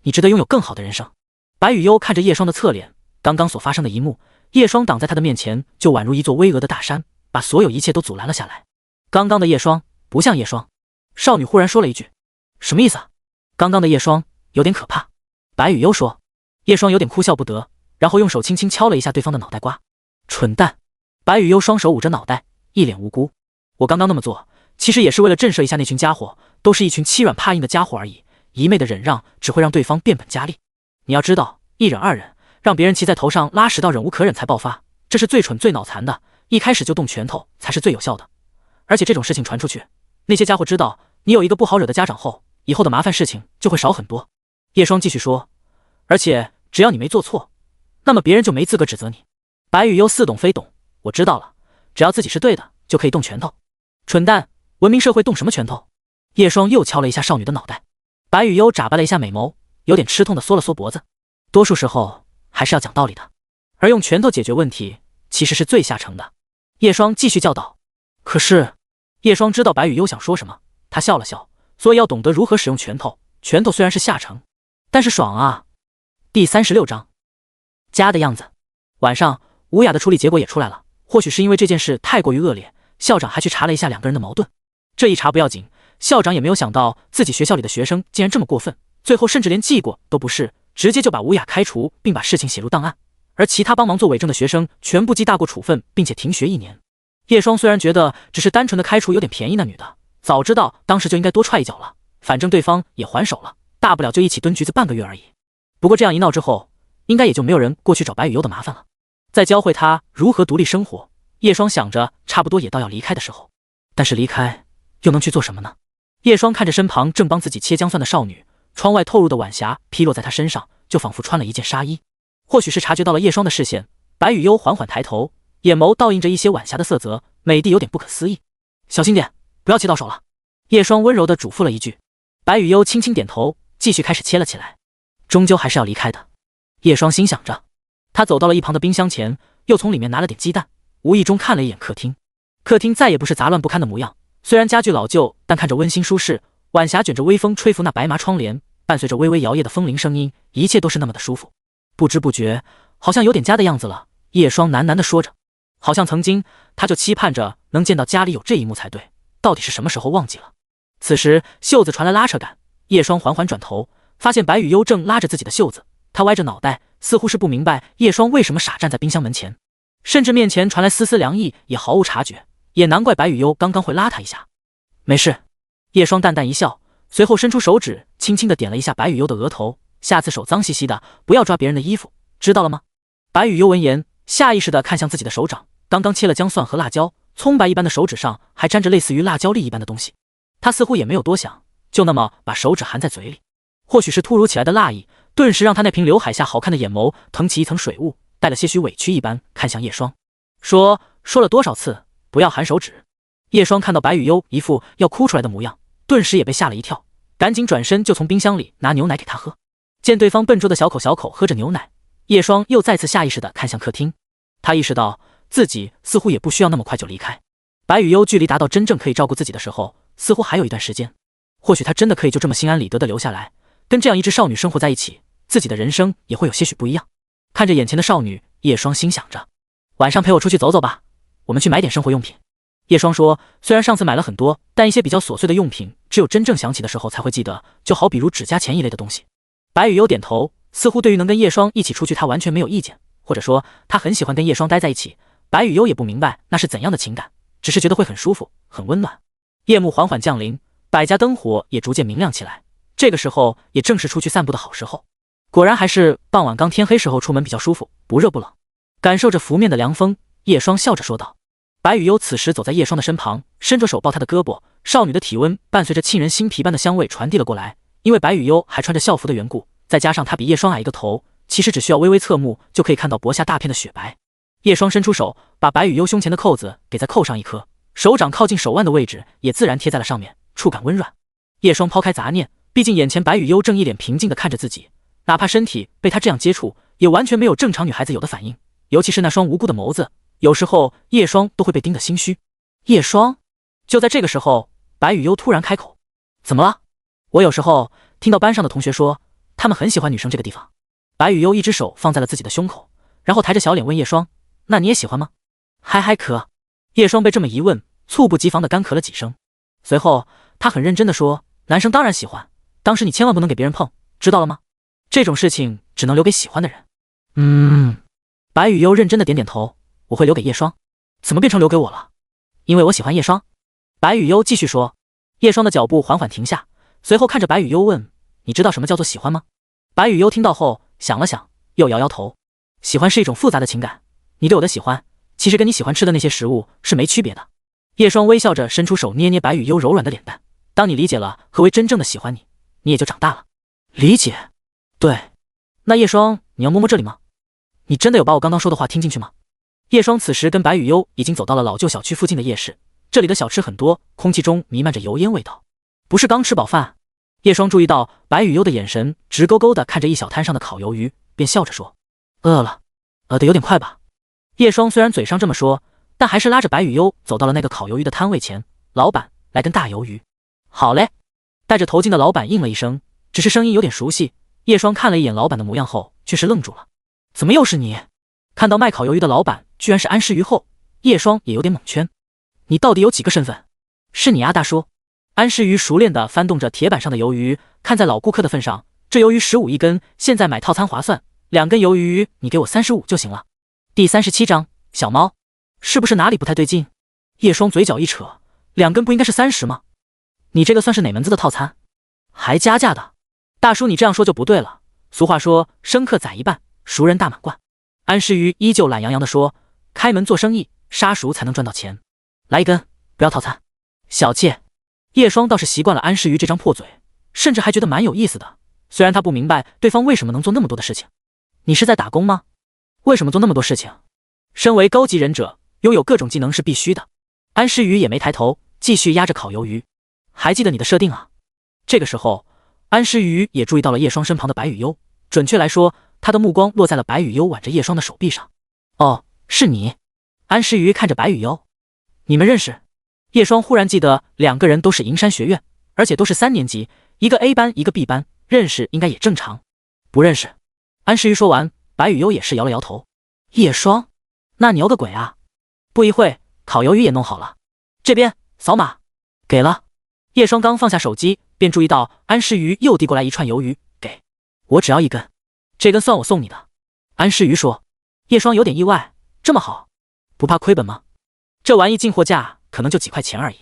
你值得拥有更好的人生。”白雨悠看着叶双的侧脸，刚刚所发生的一幕，叶双挡在他的面前就宛如一座巍峨的大山，把所有一切都阻拦了下来。刚刚的叶双不像叶双。少女忽然说了一句：“什么意思啊？”刚刚的叶双有点可怕。白雨悠说。叶双有点哭笑不得，然后用手轻轻敲了一下对方的脑袋瓜。“蠢蛋！”白雨悠双手捂着脑袋，一脸无辜。“我刚刚那么做，其实也是为了震慑一下那群家伙，都是一群欺软怕硬的家伙而已，一昧的忍让只会让对方变本加厉。你要知道，一忍二忍，让别人骑在头上拉屎到忍无可忍才爆发，这是最蠢最脑残的，一开始就动拳头才是最有效的。而且这种事情传出去，那些家伙知道你有一个不好惹的家长后，以后的麻烦事情就会少很多。”叶双继续说。“而且只要你没做错，那么别人就没资格指责你。”白雨悠似懂非懂。“我知道了，只要自己是对的，就可以动拳头。”“蠢蛋，文明社会动什么拳头？”叶双又敲了一下少女的脑袋。白雨悠眨巴了一下美眸，有点吃痛的缩了缩脖子。多数时候还是要讲道理的，而用拳头解决问题其实是最下乘的。叶双继续教导。可是叶双知道白雨悠想说什么，他笑了笑，所以要懂得如何使用拳头。拳头虽然是下乘，但是爽啊。第36章家的样子。晚上吴雅的处理结果也出来了，或许是因为这件事太过于恶劣，校长还去查了一下两个人的矛盾。这一查不要紧，校长也没有想到自己学校里的学生竟然这么过分，最后甚至连记过都不是，直接就把吴雅开除，并把事情写入档案，而其他帮忙做伪证的学生全部记大过处分，并且停学1年。叶双虽然觉得只是单纯的开除有点便宜那女的，早知道当时就应该多踹一脚了，反正对方也还手了，大不了就一起蹲局子半个月而已。不过这样一闹之后，应该也就没有人过去找白雨悠的麻烦了。再教会她如何独立生活，叶双想着差不多也到要离开的时候。但是离开又能去做什么呢？叶双看着身旁正帮自己切姜蒜的少女，窗外透入的晚霞披落在她身上，就仿佛穿了一件纱衣。或许是察觉到了叶双的视线，白雨悠缓缓抬头，眼眸倒映着一些晚霞的色泽，美的有点不可思议。“小心点，不要切到手了。”叶双温柔地嘱咐了一句。白雨悠轻轻点头，继续开始切了起来。终究还是要离开的，叶双心想着。他走到了一旁的冰箱前，又从里面拿了点鸡蛋，无意中看了一眼客厅。客厅再也不是杂乱不堪的模样，虽然家具老旧，但看着温馨舒适。晚霞卷着微风吹拂那白麻窗帘，伴随着微微摇曳的风铃声音，一切都是那么的舒服。不知不觉好像有点家的样子了，叶双喃喃地说着。好像曾经他就期盼着能见到家里有这一幕才对，到底是什么时候忘记了。此时袖子传来拉扯感，叶双缓缓转头，发现白雨悠正拉着自己的袖子，他歪着脑袋，似乎是不明白叶双为什么傻站在冰箱门前，甚至面前传来丝丝凉意也毫无察觉，也难怪白雨悠刚刚会拉他一下。没事，叶双淡淡一笑，随后伸出手指轻轻地点了一下白雨悠的额头，下次手脏兮兮的不要抓别人的衣服，知道了吗？白雨悠闻言下意识地看向自己的手掌，刚刚切了姜蒜和辣椒，葱白一般的手指上还沾着类似于辣椒粒一般的东西，他似乎也没有多想，就那么把手指含在嘴里。或许是突如其来的辣意，顿时让他那瓶刘海下好看的眼眸腾起一层水雾，带了些许委屈一般看向叶双，说了多少次，不要含手指。叶双看到白雨优一副要哭出来的模样，顿时也被吓了一跳，赶紧转身就从冰箱里拿牛奶给他喝。见对方笨拙的小口小口喝着牛奶，叶双又再次下意识地看向客厅。他意识到自己似乎也不需要那么快就离开。白雨优距离达到真正可以照顾自己的时候，似乎还有一段时间。或许他真的可以就这么心安理得地留下来，跟这样一只少女生活在一起，自己的人生也会有些许不一样。看着眼前的少女，叶双心想着，晚上陪我出去走走吧，我们去买点生活用品。叶双说，虽然上次买了很多，但一些比较琐碎的用品，只有真正想起的时候才会记得，就好比如指甲钳一类的东西。白雨优点头，似乎对于能跟叶双一起出去，他完全没有意见，或者说他很喜欢跟叶双待在一起。白雨优也不明白那是怎样的情感，只是觉得会很舒服，很温暖。夜幕缓缓降临，百家灯火也逐渐明亮起来，这个时候也正是出去散步的好时候。果然还是傍晚刚天黑时候出门比较舒服，不热不冷。感受着拂面的凉风，叶双笑着说道。白雨优此时走在叶双的身旁，伸着手抱她的胳膊，少女的体温伴随着沁人心脾般的香味传递了过来。因为白雨优还穿着校服的缘故，再加上她比叶双矮一个头，其实只需要微微侧目就可以看到脖下大片的雪白。叶双伸出手，把白雨优胸前的扣子给再扣上一颗，手掌靠近手腕的位置也自然贴在了上面，触感温软。叶双抛开杂念，毕竟眼前白雨优正一脸平静地看着自己，哪怕身体被她这样接触，也完全没有正常女孩子有的反应，尤其是那双无辜的眸子，有时候叶双都会被盯得心虚。叶双，就在这个时候，白雨优突然开口：“怎么了？”我有时候听到班上的同学说，他们很喜欢女生这个地方。白雨优一只手放在了自己的胸口，然后抬着小脸问叶双：“那你也喜欢吗？”还可。叶双被这么一问，猝不及防地干咳了几声，随后他很认真地说：“男生当然喜欢，当时你千万不能给别人碰，知道了吗？这种事情只能留给喜欢的人。”白雨优认真的点点头，我会留给叶双。怎么变成留给我了？因为我喜欢叶双。白雨优继续说。叶双的脚步缓缓停下，随后看着白雨优问：“你知道什么叫做喜欢吗？”白雨优听到后想了想，又摇摇头。喜欢是一种复杂的情感，你对我的喜欢，其实跟你喜欢吃的那些食物是没区别的。叶双微笑着伸出手捏捏白雨优柔软的脸蛋。当你理解了何为真正的喜欢你，你也就长大了。理解？对。那叶双，你要摸摸这里吗？你真的有把我刚刚说的话听进去吗？叶双此时跟白雨优已经走到了老旧小区附近的夜市，这里的小吃很多，空气中弥漫着油烟味道。不是刚吃饱饭？叶双注意到白雨优的眼神直勾勾地看着一小摊上的烤鱿鱼，便笑着说：“饿了，饿得有点快吧？”叶双虽然嘴上这么说，但还是拉着白雨优走到了那个烤鱿鱼的摊位前。老板，来根大鱿鱼。好嘞。戴着头巾的老板应了一声，只是声音有点熟悉。叶双看了一眼老板的模样后，却是愣住了。怎么又是你？看到卖烤鱿鱼的老板居然是安诗瑜后，叶双也有点懵圈。你到底有几个身份？是你啊，大叔。安诗瑜熟练地翻动着铁板上的鱿鱼，看在老顾客的份上，这鱿鱼15一根，现在买套餐划算，2根鱿鱼你给我35就行了。第37章，小猫，是不是哪里不太对劲？叶双嘴角一扯，2根不应该是30吗？你这个算是哪门子的套餐？还加价的？大叔，你这样说就不对了。俗话说，生客宰一半，熟人大满贯。安诗瑜依旧懒洋洋地说，开门做生意，杀熟才能赚到钱。来1根，不要套餐。小妾。叶双倒是习惯了安诗瑜这张破嘴，甚至还觉得蛮有意思的。虽然他不明白对方为什么能做那么多的事情。你是在打工吗？为什么做那么多事情？身为高级忍者，拥有各种技能是必须的。安诗瑜也没抬头，继续压着烤鱿鱼。还记得你的设定啊？这个时候，安诗瑜也注意到了叶双身旁的白雨优，准确来说，他的目光落在了白雨优挽着叶双的手臂上。哦，是你。安诗瑜看着白雨优，你们认识？叶双忽然记得2个人都是银山学院，而且都是3年级，一个 A 班一个 B 班，认识应该也正常。不认识。安诗瑜说完，白雨优也是摇了摇头。叶双，那你摇个鬼啊！不一会，烤鱿鱼也弄好了，这边扫码。给了。叶双刚放下手机，便注意到安诗瑜又递过来一串鱿鱼，给我只要1根，这根算我送你的。安诗瑜说。叶双有点意外，这么好，不怕亏本吗？这玩意进货价可能就几块钱而已。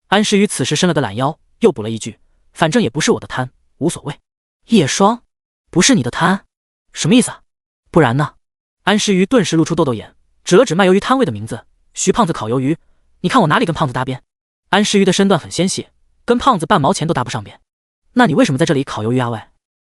安诗瑜此时伸了个懒腰，又补了一句，反正也不是我的摊，无所谓。叶双，不是你的摊？什么意思啊？不然呢？安诗瑜顿时露出痘痘眼，指了指卖鱿鱼摊位的名字，徐胖子烤鱿鱼。你看我哪里跟胖子搭边？安诗瑜的身段很纤细，跟胖子半毛钱都搭不上边。那你为什么在这里烤鱿鱼啊？喂，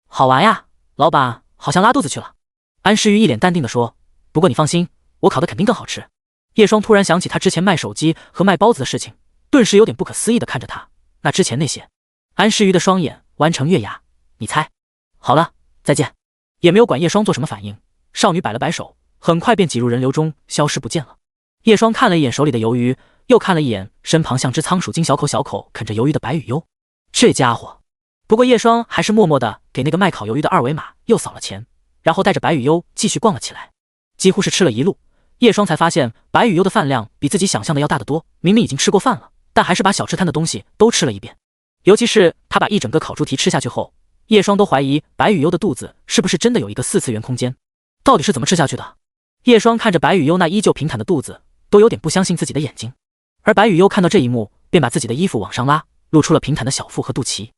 好玩呀，老板好像拉肚子去了。安诗瑜一脸淡定地说，不过你放心，我烤的肯定更好吃。叶双突然想起他之前卖手机和卖包子的事情，顿时有点不可思议地看着他。那之前那些……安诗瑜的双眼弯成月牙，你猜？好了，再见。也没有管叶双做什么反应，少女摆了摆手，很快便挤入人流中，消失不见了。叶双看了一眼手里的鱿鱼，又看了一眼身旁像只仓鼠精小口小口啃着鱿鱼的白羽优，这家伙……不过叶双还是默默地给那个卖烤鱿鱼的二维码又扫了钱，然后带着白羽优继续逛了起来。几乎是吃了一路，叶双才发现白羽优的饭量比自己想象的要大得多，明明已经吃过饭了，但还是把小吃摊的东西都吃了一遍。尤其是他把一整个烤猪蹄吃下去后，叶双都怀疑白羽优的肚子是不是真的有一个4次元空间，到底是怎么吃下去的？叶双看着白羽优那依旧平坦的肚子，都有点不相信自己的眼睛。而白羽优看到这一幕，便把自己的衣服往上拉，露出了平坦的小腹和肚脐。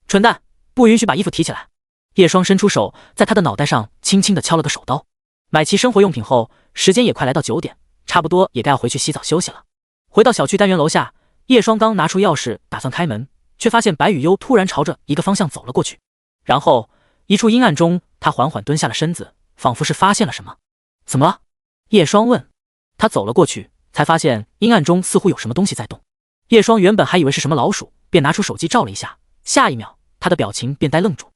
蠢蛋，不允许把衣服提起来！叶双伸出手，在他的脑袋上轻轻地敲了个手刀。买齐生活用品后，时间也快来到9点，差不多也该要回去洗澡休息了。回到小区单元楼下，叶双刚拿出钥匙打算开门，却发现白羽优突然朝着一个方向走了过去。然后一处阴暗中，他缓缓蹲下了身子，仿佛是发现了什么。怎么了？叶双问。他走了过去，才发现阴暗中似乎有什么东西在动。叶双原本还以为是什么老鼠，便拿出手机照了一下，下一秒他的表情便呆愣住。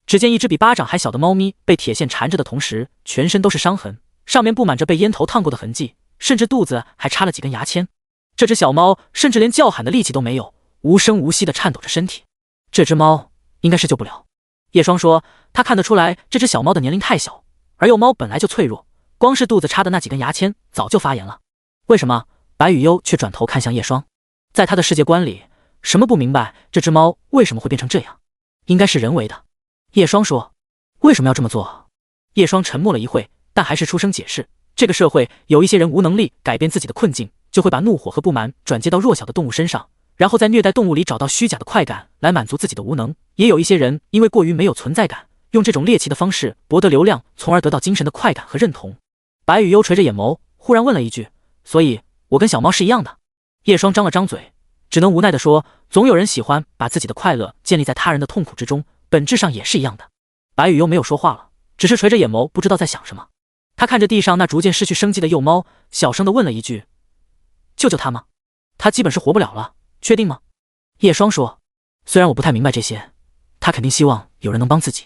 只见一只比巴掌还小的猫咪被铁线缠着的同时，全身都是伤痕，上面布满着被烟头烫过的痕迹，甚至肚子还插了几根牙签。这只小猫甚至连叫喊的力气都没有，无声无息地颤抖着身体。这只猫应该是救不了。叶双说他看得出来这只小猫的年龄太小，而幼猫本来就脆弱，光是肚子插的那几根牙签早就发炎了。为什么？白羽优却转头看向叶双，在他的世界观里，什么不明白这只猫为什么会变成这样？应该是人为的。叶双说，为什么要这么做？叶双沉默了一会，但还是出声解释，这个社会有一些人无能力改变自己的困境，就会把怒火和不满转接到弱小的动物身上，然后在虐待动物里找到虚假的快感来满足自己的无能。也有一些人因为过于没有存在感，用这种猎奇的方式博得流量，从而得到精神的快感和认同。白羽优垂着眼眸，忽然问了一句，所以我跟小猫是一样的？叶双张了张嘴，只能无奈地说，总有人喜欢把自己的快乐建立在他人的痛苦之中，本质上也是一样的。白羽优没有说话了，只是垂着眼眸，不知道在想什么。他看着地上那逐渐失去生机的幼猫，小声地问了一句，救救他吗？他基本是活不了了，确定吗？叶双说，虽然我不太明白这些，他肯定希望有人能帮自己。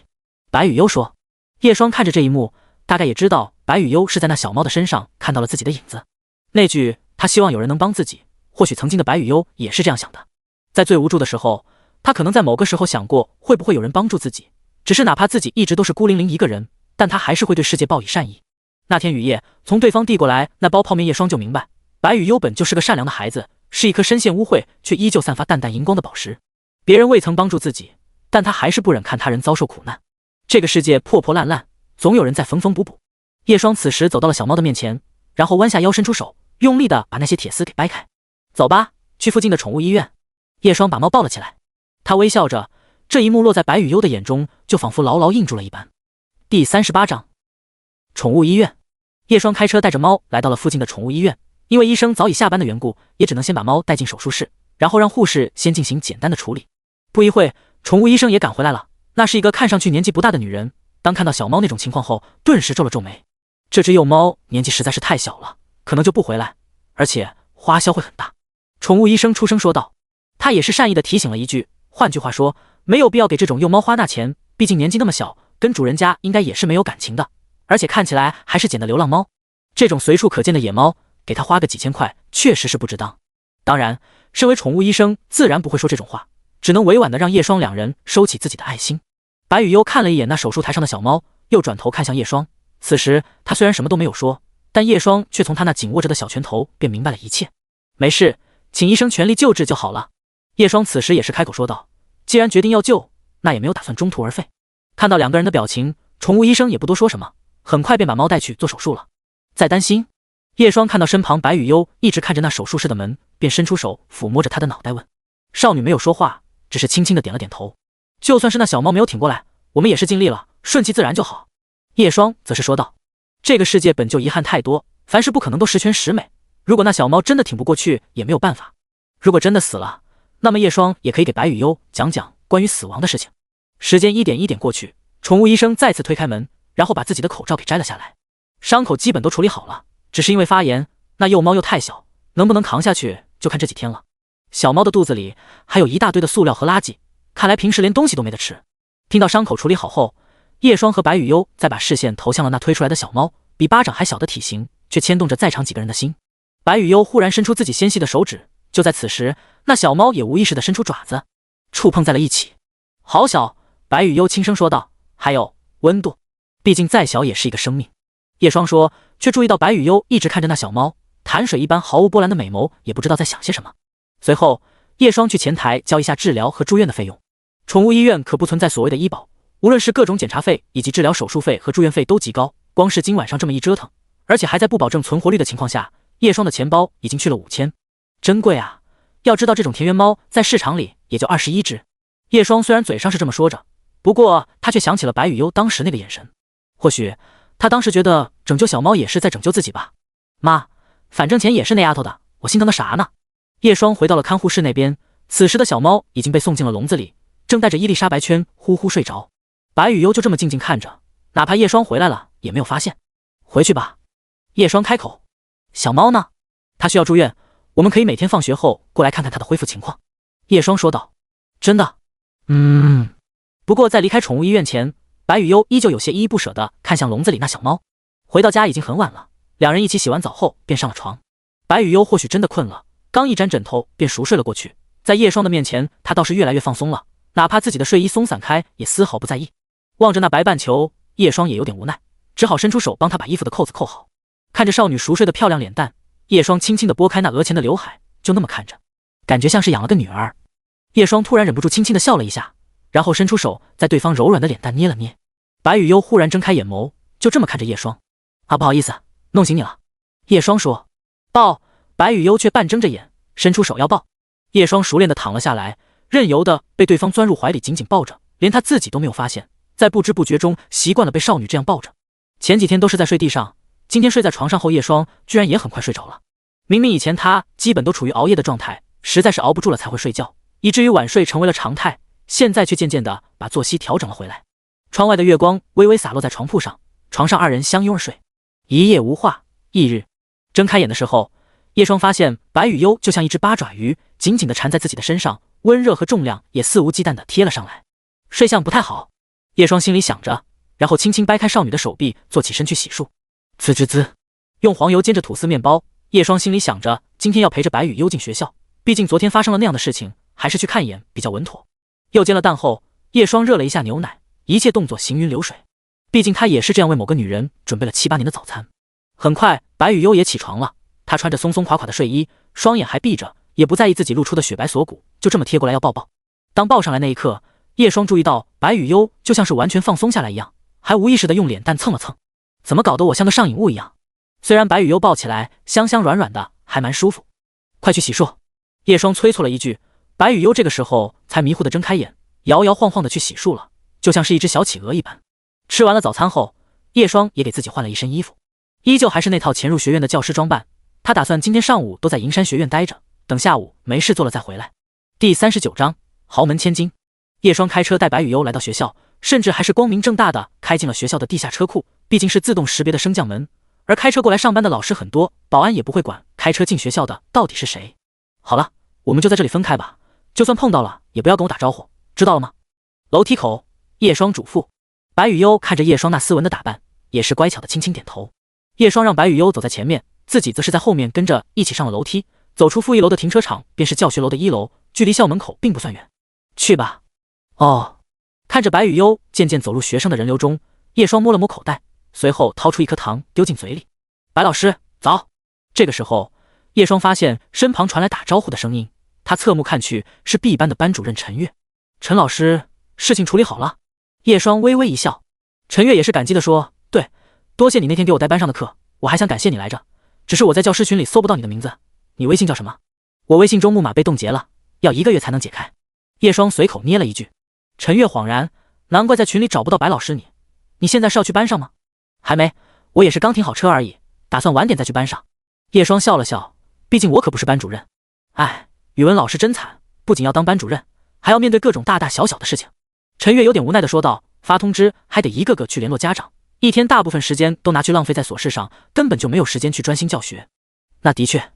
白羽优说。叶双看着这一幕，大概也知道白羽优是在那小猫的身上看到了自己的影子。那句他希望有人能帮自己，或许曾经的白羽优也是这样想的。在最无助的时候，他可能在某个时候想过会不会有人帮助自己，只是哪怕自己一直都是孤零零一个人，但他还是会对世界报以善意。那天雨夜从对方递过来那包泡面，叶双就明白，白羽优本就是个善良的孩子，是一颗深陷污秽却依旧散发淡淡荧光的宝石。别人未曾帮助自己，但他还是不忍看他人遭受苦难。这个世界破破烂烂，总有人在缝缝补补。叶双此时走到了小猫的面前，然后弯下腰伸出手，用力地把那些铁丝给掰开。走吧，去附近的宠物医院。叶双把猫抱了起来，他微笑着，这一幕落在白羽优的眼中，就仿佛牢牢印住了一般。第38章宠物医院。叶双开车带着猫来到了附近的宠物医院，因为医生早已下班的缘故，也只能先把猫带进手术室，然后让护士先进行简单的处理。不一会，宠物医生也赶回来了，那是一个看上去年纪不大的女人。当看到小猫那种情况后，顿时皱了皱眉。这只幼猫年纪实在是太小了，可能就不回来，而且花销会很大。宠物医生出声说道，他也是善意的提醒了一句，换句话说，没有必要给这种幼猫花那钱，毕竟年纪那么小，跟主人家应该也是没有感情的，而且看起来还是捡的流浪猫，这种随处可见的野猫，给他花个几千块，确实是不值当。当然，身为宠物医生，自然不会说这种话，只能委婉的让叶双两人收起自己的爱心。白羽优看了一眼那手术台上的小猫，又转头看向叶双。此时他虽然什么都没有说，但叶双却从他那紧握着的小拳头便明白了一切。没事，请医生全力救治就好了。叶双此时也是开口说道，既然决定要救，那也没有打算中途而废。看到两个人的表情，宠物医生也不多说什么，很快便把猫带去做手术了。在担心？叶双看到身旁白羽优一直看着那手术室的门，便伸出手抚摸着他的脑袋问。少女没有说话，只是轻轻的点了点头。就算是那小猫没有挺过来，我们也是尽力了，顺其自然就好。叶双则是说道，这个世界本就遗憾太多，凡事不可能都十全十美，如果那小猫真的挺不过去，也没有办法。如果真的死了，那么叶双也可以给白羽优讲讲关于死亡的事情。时间一点一点过去，宠物医生再次推开门，然后把自己的口罩给摘了下来。伤口基本都处理好了，只是因为发炎，那幼猫又太小，能不能扛下去就看这几天了。小猫的肚子里还有一大堆的塑料和垃圾，看来平时连东西都没得吃。听到伤口处理好后，叶双和白羽幽再把视线投向了那推出来的小猫，比巴掌还小的体型，却牵动着在场几个人的心。白羽幽忽然伸出自己纤细的手指，就在此时，那小猫也无意识地伸出爪子，触碰在了一起。好小，白羽幽轻声说道，还有温度，毕竟再小也是一个生命。叶双说，却注意到白羽幽一直看着那小猫，潭水一般毫无波澜的美眸也不知道在想些什么。随后，叶双去前台交一下治疗和住院的费用。宠物医院可不存在所谓的医保，无论是各种检查费以及治疗手术费和住院费都极高，光是今晚上这么一折腾，而且还在不保证存活率的情况下，叶双的钱包已经去了5000，真贵啊！要知道这种田园猫在市场里也就21只。叶双虽然嘴上是这么说着，不过他却想起了白羽幽当时那个眼神，或许他当时觉得拯救小猫也是在拯救自己吧。妈，反正钱也是那丫头的，我心疼的啥呢？叶双回到了看护室那边，此时的小猫已经被送进了笼子里，正带着伊丽莎白圈呼呼睡着。白羽幽就这么静静看着，哪怕叶双回来了也没有发现。回去吧。叶双开口。小猫呢？它需要住院，我们可以每天放学后过来看看它的恢复情况。叶双说道。真的？不过在离开宠物医院前，白羽幽依旧有些依依不舍地看向笼子里那小猫。回到家已经很晚了，两人一起洗完澡后便上了床。白羽幽或许真的困了，刚一沾枕头便熟睡了过去。在叶双的面前，他倒是越来越放松了，哪怕自己的睡衣松散开也丝毫不在意。望着那白半球，叶双也有点无奈，只好伸出手帮他把衣服的扣子扣好。看着少女熟睡的漂亮脸蛋，叶双轻轻地拨开那额前的刘海，就那么看着，感觉像是养了个女儿。叶双突然忍不住轻轻地笑了一下，然后伸出手在对方柔软的脸蛋捏了捏。白羽幽忽然睁开眼眸，就这么看着叶双。不好意思，弄醒你了。叶双说。抱。白羽幽却半睁着眼，伸出手要抱。叶双熟练地躺了下来，任由地被对方钻入怀里紧紧抱着，连他自己都没有发现，在不知不觉中习惯了被少女这样抱着。前几天都是在睡地上，今天睡在床上后，叶双居然也很快睡着了。明明以前他基本都处于熬夜的状态，实在是熬不住了才会睡觉，以至于晚睡成为了常态，现在却渐渐地把作息调整了回来。窗外的月光微微洒落在床铺上，床上二人相拥而睡。一夜无话。翌日睁开眼的时候，叶双发现白羽幽就像一只八爪鱼，紧紧地缠在自己的身上，温热和重量也肆无忌惮地贴了上来。睡相不太好，叶双心里想着，然后轻轻掰开少女的手臂，坐起身去洗漱。滋滋滋，用黄油煎着吐司面包。叶双心里想着，今天要陪着白羽幽进学校，毕竟昨天发生了那样的事情，还是去看一眼比较稳妥。又煎了蛋后，叶双热了一下牛奶，一切动作行云流水，毕竟他也是这样为某个女人准备了7、8年的早餐。很快，白羽幽也起床了，他穿着松松垮垮的睡衣，双眼还闭着，也不在意自己露出的雪白锁骨，就这么贴过来要抱抱。当抱上来那一刻，叶双注意到白羽幽就像是完全放松下来一样，还无意识地用脸蛋蹭了蹭。怎么搞得我像个上瘾物一样？虽然白羽幽抱起来香香软软的，还蛮舒服。快去洗漱！叶双催促了一句，白羽幽这个时候才迷糊地睁开眼，摇摇晃晃地去洗漱了，就像是一只小企鹅一般。吃完了早餐后，叶双也给自己换了一身衣服，依旧还是那套潜入学院的教师装扮。他打算今天上午都在银山学院待着，等下午没事做了再回来。第39章豪门千金。叶双开车带白羽幽来到学校，甚至还是光明正大的开进了学校的地下车库，毕竟是自动识别的升降门，而开车过来上班的老师很多，保安也不会管开车进学校的到底是谁。好了，我们就在这里分开吧，就算碰到了也不要跟我打招呼，知道了吗？楼梯口，叶双嘱咐。白羽幽看着叶双那斯文的打扮，也是乖巧的轻轻点头。叶双让白羽幽走在前面，自己则是在后面跟着一起上了楼梯。走出负1楼的停车场，便是教学楼的1楼，距离校门口并不算远。去吧。哦。看着白羽幽渐渐走入学生的人流中，叶双摸了摸口袋，随后掏出一颗糖丢进嘴里。白老师早。这个时候，叶双发现身旁传来打招呼的声音，他侧目看去，是 B 班的班主任陈月。陈老师，事情处理好了？叶双微微一笑。陈月也是感激地说，对，多谢你那天给我带班上的课，我还想感谢你来着，只是我在教师群里搜不到你的名字，你微信叫什么？我微信中木马被冻结了，要1个月才能解开。叶双随口捏了一句。陈月恍然，难怪在群里找不到白老师你现在是要去班上吗？还没，我也是刚停好车而已，打算晚点再去班上。叶双笑了笑，毕竟我可不是班主任。哎，语文老师真惨，不仅要当班主任，还要面对各种大大小小的事情。陈月有点无奈地说道，发通知还得一个个去联络家长，一天大部分时间都拿去浪费在琐事上，根本就没有时间去专心教学。那的确。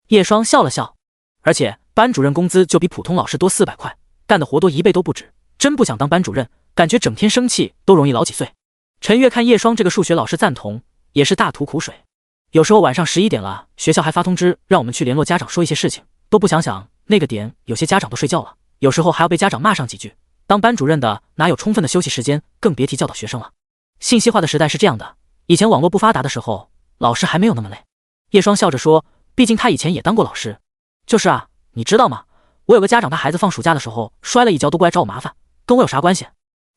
叶双笑了笑，而且班主任工资就比普通老师多400块，干的活多1倍都不止，真不想当班主任，感觉整天生气都容易老几岁。陈月看叶双这个数学老师赞同，也是大吐苦水。有时候晚上11点了，学校还发通知让我们去联络家长说一些事情，都不想想那个点有些家长都睡觉了，有时候还要被家长骂上几句。当班主任的哪有充分的休息时间，更别提教导学生了。信息化的时代是这样的，以前网络不发达的时候，老师还没有那么累。叶双笑着说，毕竟他以前也当过老师。就是啊，你知道吗？我有个家长，他孩子放暑假的时候摔了一跤都过来找我麻烦，跟我有啥关系？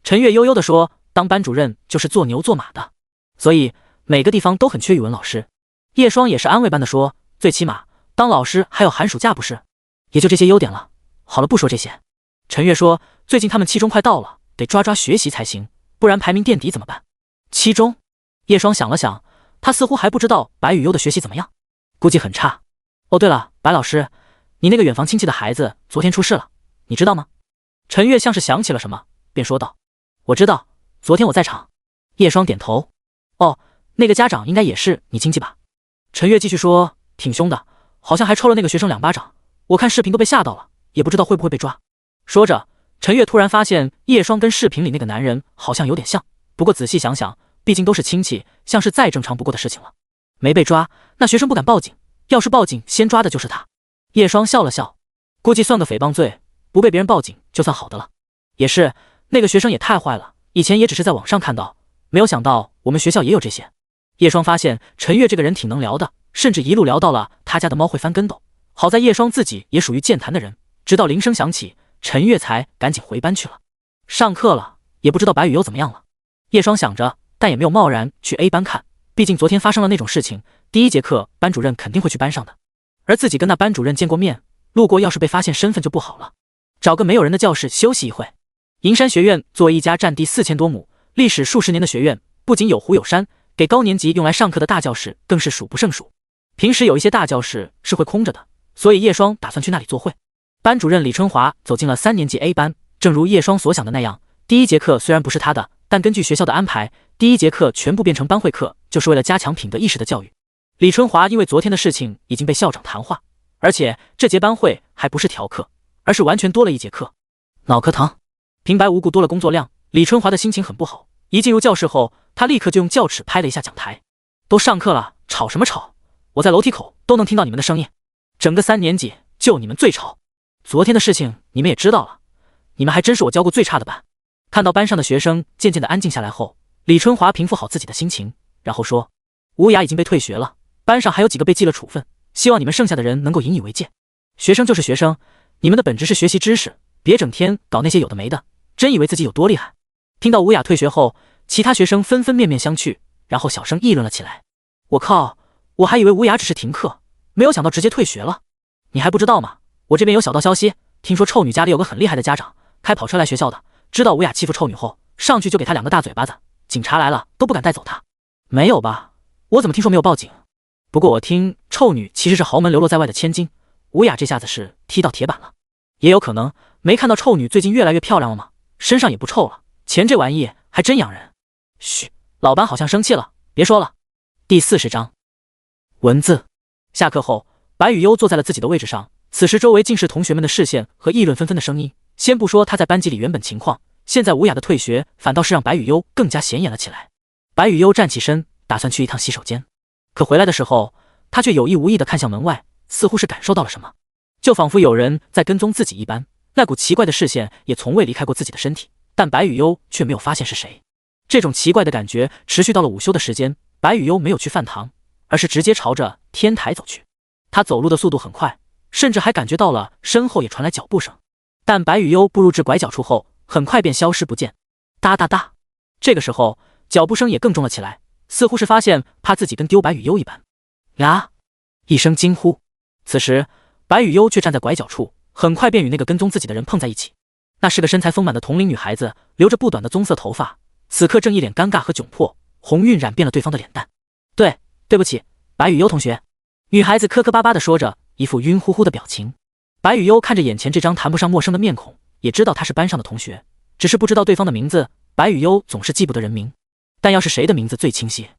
陈月悠悠地说，当班主任就是做牛做马的，所以每个地方都很缺语文老师。叶双也是安慰般的说，最起码当老师还有寒暑假不是？也就这些优点了。好了，不说这些。陈月说，最近他们期中快到了，得抓抓学习才行，不然排名垫底怎么办？期中？叶双想了想，他似乎还不知道白雨优的学习怎么样，估计很差。哦对了，白老师，你那个远房亲戚的孩子昨天出事了，你知道吗？陈月像是想起了什么，便说道，我知道，昨天我在场。叶双点头，哦，那个家长应该也是你亲戚吧？陈月继续说，挺凶的，好像还抽了那个学生2巴掌，我看视频都被吓到了，也不知道会不会被抓。说着，陈月突然发现叶双跟视频里那个男人好像有点像，不过仔细想想，毕竟都是亲戚，像是再正常不过的事情了。没被抓，那学生不敢报警，要是报警先抓的就是他。叶双笑了笑，估计算个诽谤罪，不被别人报警就算好的了。也是，那个学生也太坏了，以前也只是在网上看到，没有想到我们学校也有这些。叶双发现陈月这个人挺能聊的，甚至一路聊到了他家的猫会翻跟斗。好在叶双自己也属于健谈的人，直到铃声响起，陈月才赶紧回班去了。上课了，也不知道白雨优怎么样了。叶双想着，但也没有贸然去 A 班看，毕竟昨天发生了那种事情，第1节课班主任肯定会去班上的，而自己跟那班主任见过面，路过要是被发现身份就不好了。找个没有人的教室休息一会。银山学院作为一家占地4000多亩、历史数十年的学院，不仅有湖有山，给高年级用来上课的大教室更是数不胜数。平时有一些大教室是会空着的，所以叶双打算去那里坐会。班主任李春华走进了3年级 A 班，正如叶双所想的那样，第1节课虽然不是他的，但根据学校的安排，第1节课全部变成班会课，就是为了加强品德意识的教育。李春华因为昨天的事情已经被校长谈话，而且这节班会还不是调课，而是完全多了1节课。脑壳疼，平白无故多了工作量，李春华的心情很不好。一进入教室后，他立刻就用教尺拍了一下讲台，都上课了，吵什么吵？我在楼梯口都能听到你们的声音，整个3年级就你们最吵。昨天的事情你们也知道了，你们还真是我教过最差的班。看到班上的学生渐渐的安静下来后，李春华平复好自己的心情，然后说，吴雅已经被退学了，班上还有几个被记了处分，希望你们剩下的人能够引以为戒。学生就是学生，你们的本职是学习知识，别整天搞那些有的没的，真以为自己有多厉害。听到吴雅退学后，其他学生纷纷面面相觑，然后小声议论了起来。我靠，我还以为吴雅只是停课，没有想到直接退学了。你还不知道吗？我这边有小道消息，听说臭女家里有个很厉害的家长，开跑车来学校的，知道吴雅欺负臭女后，上去就给她2个大嘴巴子，警察来了都不敢带走她。没有吧？我怎么听说没有报警？不过我听臭女其实是豪门流落在外的千金，吴雅这下子是踢到铁板了。也有可能，没看到臭女最近越来越漂亮了吗？身上也不臭了，钱这玩意还真养人。嘘，老班好像生气了，别说了。第40章文字。下课后，白雨优坐在了自己的位置上，此时周围尽是同学们的视线和议论纷纷的声音。先不说他在班级里原本情况，现在吴雅的退学反倒是让白雨优更加显眼了起来。白雨优站起身，打算去一趟洗手间，可回来的时候，他却有意无意地看向门外，似乎是感受到了什么，就仿佛有人在跟踪自己一般。那股奇怪的视线也从未离开过自己的身体，但白雨优却没有发现是谁。这种奇怪的感觉持续到了午休的时间，白雨优没有去饭堂，而是直接朝着天台走去。他走路的速度很快，甚至还感觉到了身后也传来脚步声。但白雨优步入至拐角处后，很快便消失不见。哒哒哒，这个时候脚步声也更重了起来，似乎是发现怕自己跟丢白雨优一般。呀！一声惊呼。此时白雨优却站在拐角处，很快便与那个跟踪自己的人碰在一起。那是个身材丰满的同龄女孩子，留着不短的棕色头发，此刻正一脸尴尬和窘迫，红晕染遍了对方的脸蛋。对不起，白雨优同学。女孩子磕磕巴巴地说着，一副晕乎乎的表情。白雨优看着眼前这张谈不上陌生的面孔，也知道他是班上的同学，只是不知道对方的名字。白雨优总是记不得人名，但要是谁的名字最清晰，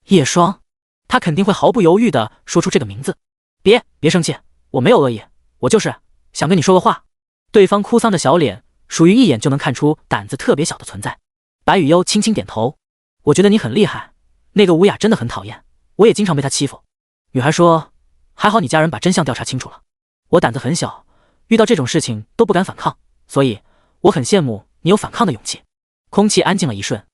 叶双，他肯定会毫不犹豫地说出这个名字。别生气，我没有恶意，我就是想跟你说个话。对方哭丧着小脸，属于一眼就能看出胆子特别小的存在。白雨悠轻轻点头，我觉得你很厉害，那个吴雅真的很讨厌，我也经常被她欺负。女孩说，还好你家人把真相调查清楚了，我胆子很小，遇到这种事情都不敢反抗，所以我很羡慕你有反抗的勇气。空气安静了一瞬，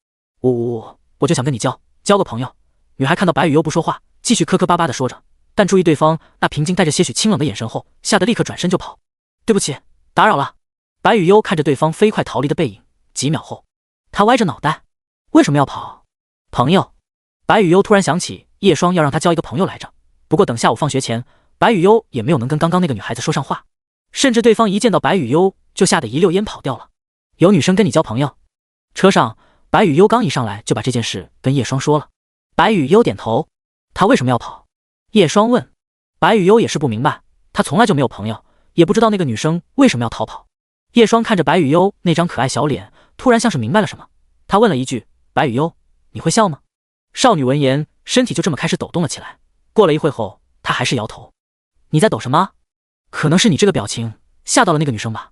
我就想跟你交个朋友。女孩看到白雨悠不说话，继续磕磕巴巴地说着，但注意对方那平静带着些许清冷的眼神后，吓得立刻转身就跑。对不起，打扰了。白雨悠看着对方飞快逃离的背影，几秒后，他歪着脑袋，为什么要跑？朋友。白雨悠突然想起叶双要让他交一个朋友来着，不过等下午放学前，白雨悠也没有能跟刚刚那个女孩子说上话，甚至对方一见到白雨悠就吓得一溜烟跑掉了。有女生跟你交朋友？车上，白雨悠刚一上来就把这件事跟叶双说了。白雨悠点头。他为什么要跑？叶双问。白雨悠也是不明白，他从来就没有朋友，也不知道那个女生为什么要逃跑。叶双看着白雨悠那张可爱小脸，突然像是明白了什么，他问了一句，白雨悠，你会笑吗？少女闻言，身体就这么开始抖动了起来，过了一会后，她还是摇头。你在抖什么？可能是你这个表情吓到了那个女生吧。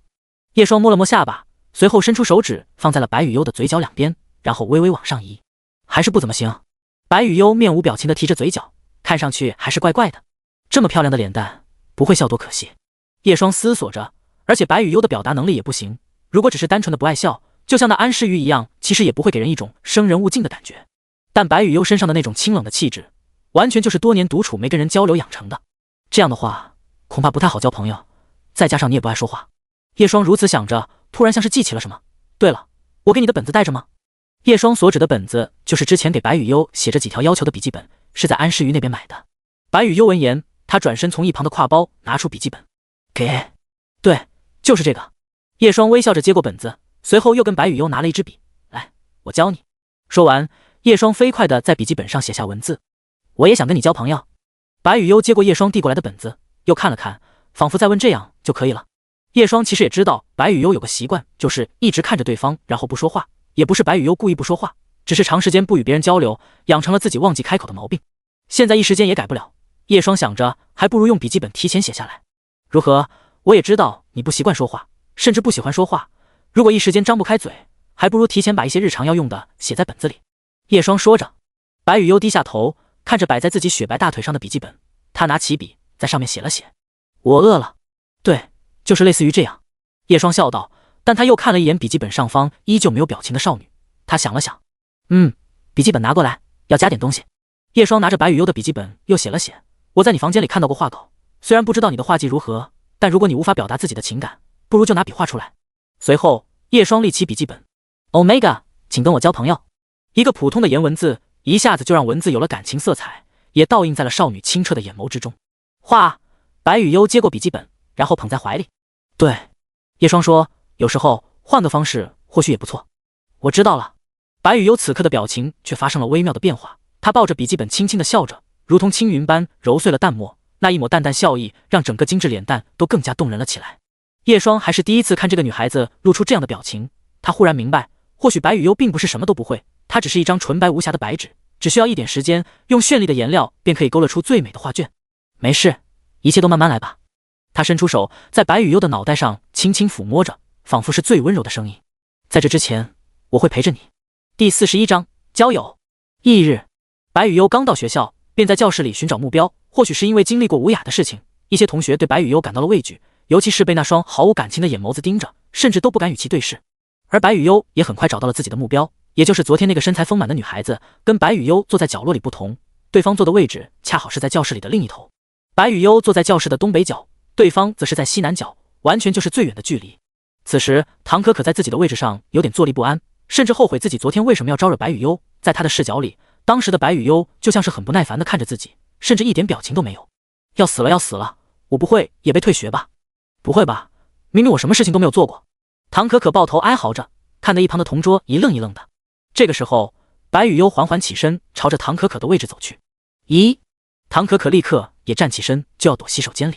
叶双摸了摸下巴，随后伸出手指放在了白雨悠的嘴角两边，然后微微往上移。还是不怎么行。白雨悠面无表情地提着嘴角，看上去还是怪怪的。这么漂亮的脸蛋，不会笑多可惜。叶双思索着，而且白雨悠的表达能力也不行，如果只是单纯的不爱笑，就像那安诗雨一样，其实也不会给人一种生人勿近的感觉。但白雨悠身上的那种清冷的气质，完全就是多年独处没跟人交流养成的。这样的话，恐怕不太好交朋友，再加上你也不爱说话。叶双如此想着，突然像是记起了什么。对了，我给你的本子带着吗？叶双所指的本子，就是之前给白雨悠写着几条要求的笔记本，是在安诗雨那边买的。白雨悠闻言，他转身从一旁的挎包拿出笔记本，给。对，就是这个。叶双微笑着接过本子，随后又跟白雨悠拿了一支笔，来，我教你。说完，叶双飞快地在笔记本上写下文字，我也想跟你交朋友。白雨悠接过叶双递过来的本子，又看了看，仿佛在问这样就可以了。叶双其实也知道白雨悠有个习惯，就是一直看着对方然后不说话，也不是白雨悠故意不说话，只是长时间不与别人交流，养成了自己忘记开口的毛病。现在一时间也改不了。叶双想着，还不如用笔记本提前写下来。如何？我也知道你不习惯说话，甚至不喜欢说话，如果一时间张不开嘴，还不如提前把一些日常要用的写在本子里。叶双说着，白雨悠低下头看着摆在自己雪白大腿上的笔记本，他拿起笔在上面写了写，我饿了。对，就是类似于这样。叶双笑道，但他又看了一眼笔记本上方依旧没有表情的少女，他想了想，笔记本拿过来，要加点东西。叶双拿着白雨悠的笔记本又写了写，我在你房间里看到过画稿，虽然不知道你的画技如何，但如果你无法表达自己的情感，不如就拿笔画出来。随后叶双立起笔记本， Omega， 请跟我交朋友。一个普通的颜文字一下子就让文字有了感情色彩，也倒映在了少女清澈的眼眸之中。画。白雨悠接过笔记本，然后捧在怀里。对。叶双说，有时候换个方式或许也不错。我知道了。白雨悠此刻的表情却发生了微妙的变化，她抱着笔记本轻轻地笑着，如同轻云般揉碎了淡墨，那一抹淡淡笑意让整个精致脸蛋都更加动人了起来。叶双还是第一次看这个女孩子露出这样的表情，她忽然明白，或许白雨悠并不是什么都不会，她只是一张纯白无瑕的白纸，只需要一点时间，用绚丽的颜料便可以勾勒出最美的画卷。没事，一切都慢慢来吧。他伸出手在白雨悠的脑袋上轻轻抚摸着，仿佛是最温柔的声音。在这之前，我会陪着你。第41章交友。翌日，白雨悠刚到学校，便在教室里寻找目标。或许是因为经历过无雅的事情，一些同学对白雨悠感到了畏惧，尤其是被那双毫无感情的眼眸子盯着，甚至都不敢与其对视。而白雨悠也很快找到了自己的目标，也就是昨天那个身材丰满的女孩子。跟白雨悠坐在角落里不同，对方坐的位置恰好是在教室里的另一头。白雨悠坐在教室的东北角，对方则是在西南角，完全就是最远的距离。此时唐可可在自己的位置上有点坐立不安，甚至后悔自己昨天为什么要招惹白雨悠。在他的视角里，当时的白雨悠就像是很不耐烦地看着自己，甚至一点表情都没有。要死了要死了，我不会也被退学吧？不会吧，明明我什么事情都没有做过。唐可可抱头哀嚎着，看得一旁的同桌一愣一愣的。这个时候，白雨悠缓缓起身，朝着唐可可的位置走去。咦？唐可可立刻也站起身，就要躲洗手间里。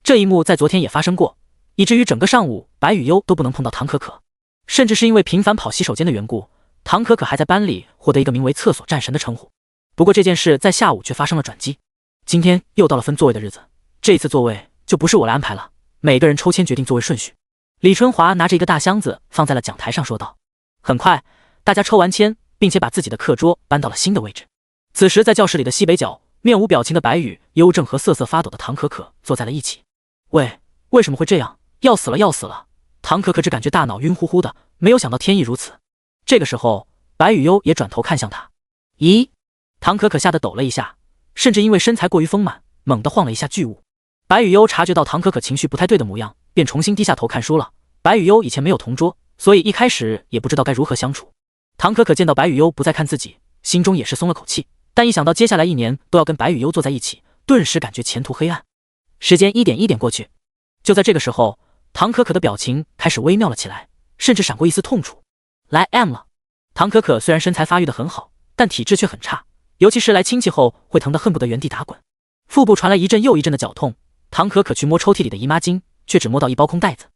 这一幕在昨天也发生过，以至于整个上午白雨悠都不能碰到唐可可，甚至是因为频繁跑洗手间的缘故，唐可可还在班里获得一个名为厕所战神的称呼。不过这件事在下午却发生了转机。今天又到了分座位的日子，这次座位就不是我来安排了，每个人抽签决定座位顺序。李春华拿着一个大箱子放在了讲台上说道。很快，大家抽完签，并且把自己的课桌搬到了新的位置。此时，在教室里的西北角，面无表情的白羽优正和瑟瑟发抖的唐可可坐在了一起。喂，为什么会这样？要死了，要死了！唐可可只感觉大脑晕乎乎的，没有想到天意如此。这个时候，白羽优也转头看向他。咦？唐可可吓得抖了一下，甚至因为身材过于丰满，猛地晃了一下巨物。白羽优察觉到唐可可情绪不太对的模样，便重新低下头看书了。白羽优以前没有同桌，所以一开始也不知道该如何相处。唐可可见到白羽优不再看自己，心中也是松了口气，但一想到接下来1年都要跟白羽优坐在一起，顿时感觉前途黑暗。时间一点一点过去，就在这个时候，唐可可的表情开始微妙了起来，甚至闪过一丝痛楚。来 M 了。唐可可虽然身材发育得很好，但体质却很差，尤其是来亲戚后会疼得恨不得原地打滚。腹部传来一阵又一阵的绞痛，唐可可去摸抽屉里的姨妈巾，却只摸到一包空袋子，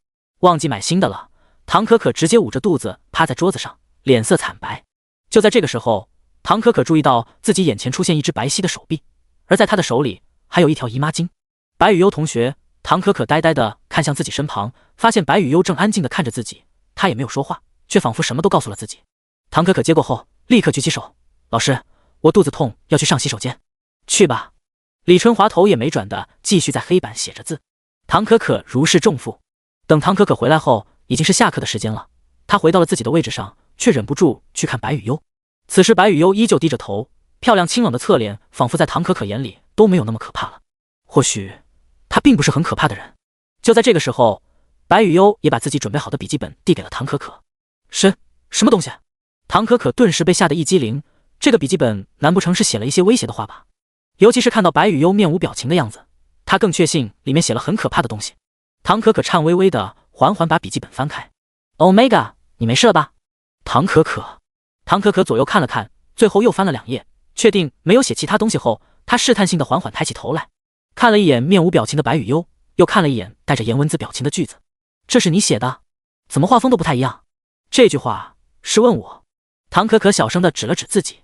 忘记买新的了。唐可可直接捂着肚子趴在桌子上，脸色惨白。就在这个时候，唐可可注意到自己眼前出现一只白皙的手臂，而在她的手里还有一条姨妈巾。白羽优同学，唐可可呆呆地看向自己身旁，发现白羽优正安静地看着自己，她也没有说话，却仿佛什么都告诉了自己。唐可可接过后，立刻举起手：“老师，我肚子痛，要去上洗手间。”“去吧。”李春华头也没转的继续在黑板写着字。唐可可如释重负。等唐可可回来后，已经是下课的时间了。她回到了自己的位置上，却忍不住去看白羽优。此时白羽优依旧低着头，漂亮清冷的侧脸仿佛在唐可可眼里都没有那么可怕了。或许她并不是很可怕的人。就在这个时候，白羽优也把自己准备好的笔记本递给了唐可可。什么东西？唐可可顿时被吓得一激灵，这个笔记本难不成是写了一些威胁的话吧？尤其是看到白羽优面无表情的样子，她更确信里面写了很可怕的东西。唐可可颤巍巍的缓缓把笔记本翻开。Omega， 你没事了吧？唐可可左右看了看，最后又翻了2页，确定没有写其他东西后，她试探性的缓缓抬起头来，看了一眼面无表情的白羽优，又看了一眼带着颜文字表情的句子。这是你写的？怎么画风都不太一样？这句话是问我。唐可可小声的指了指自己。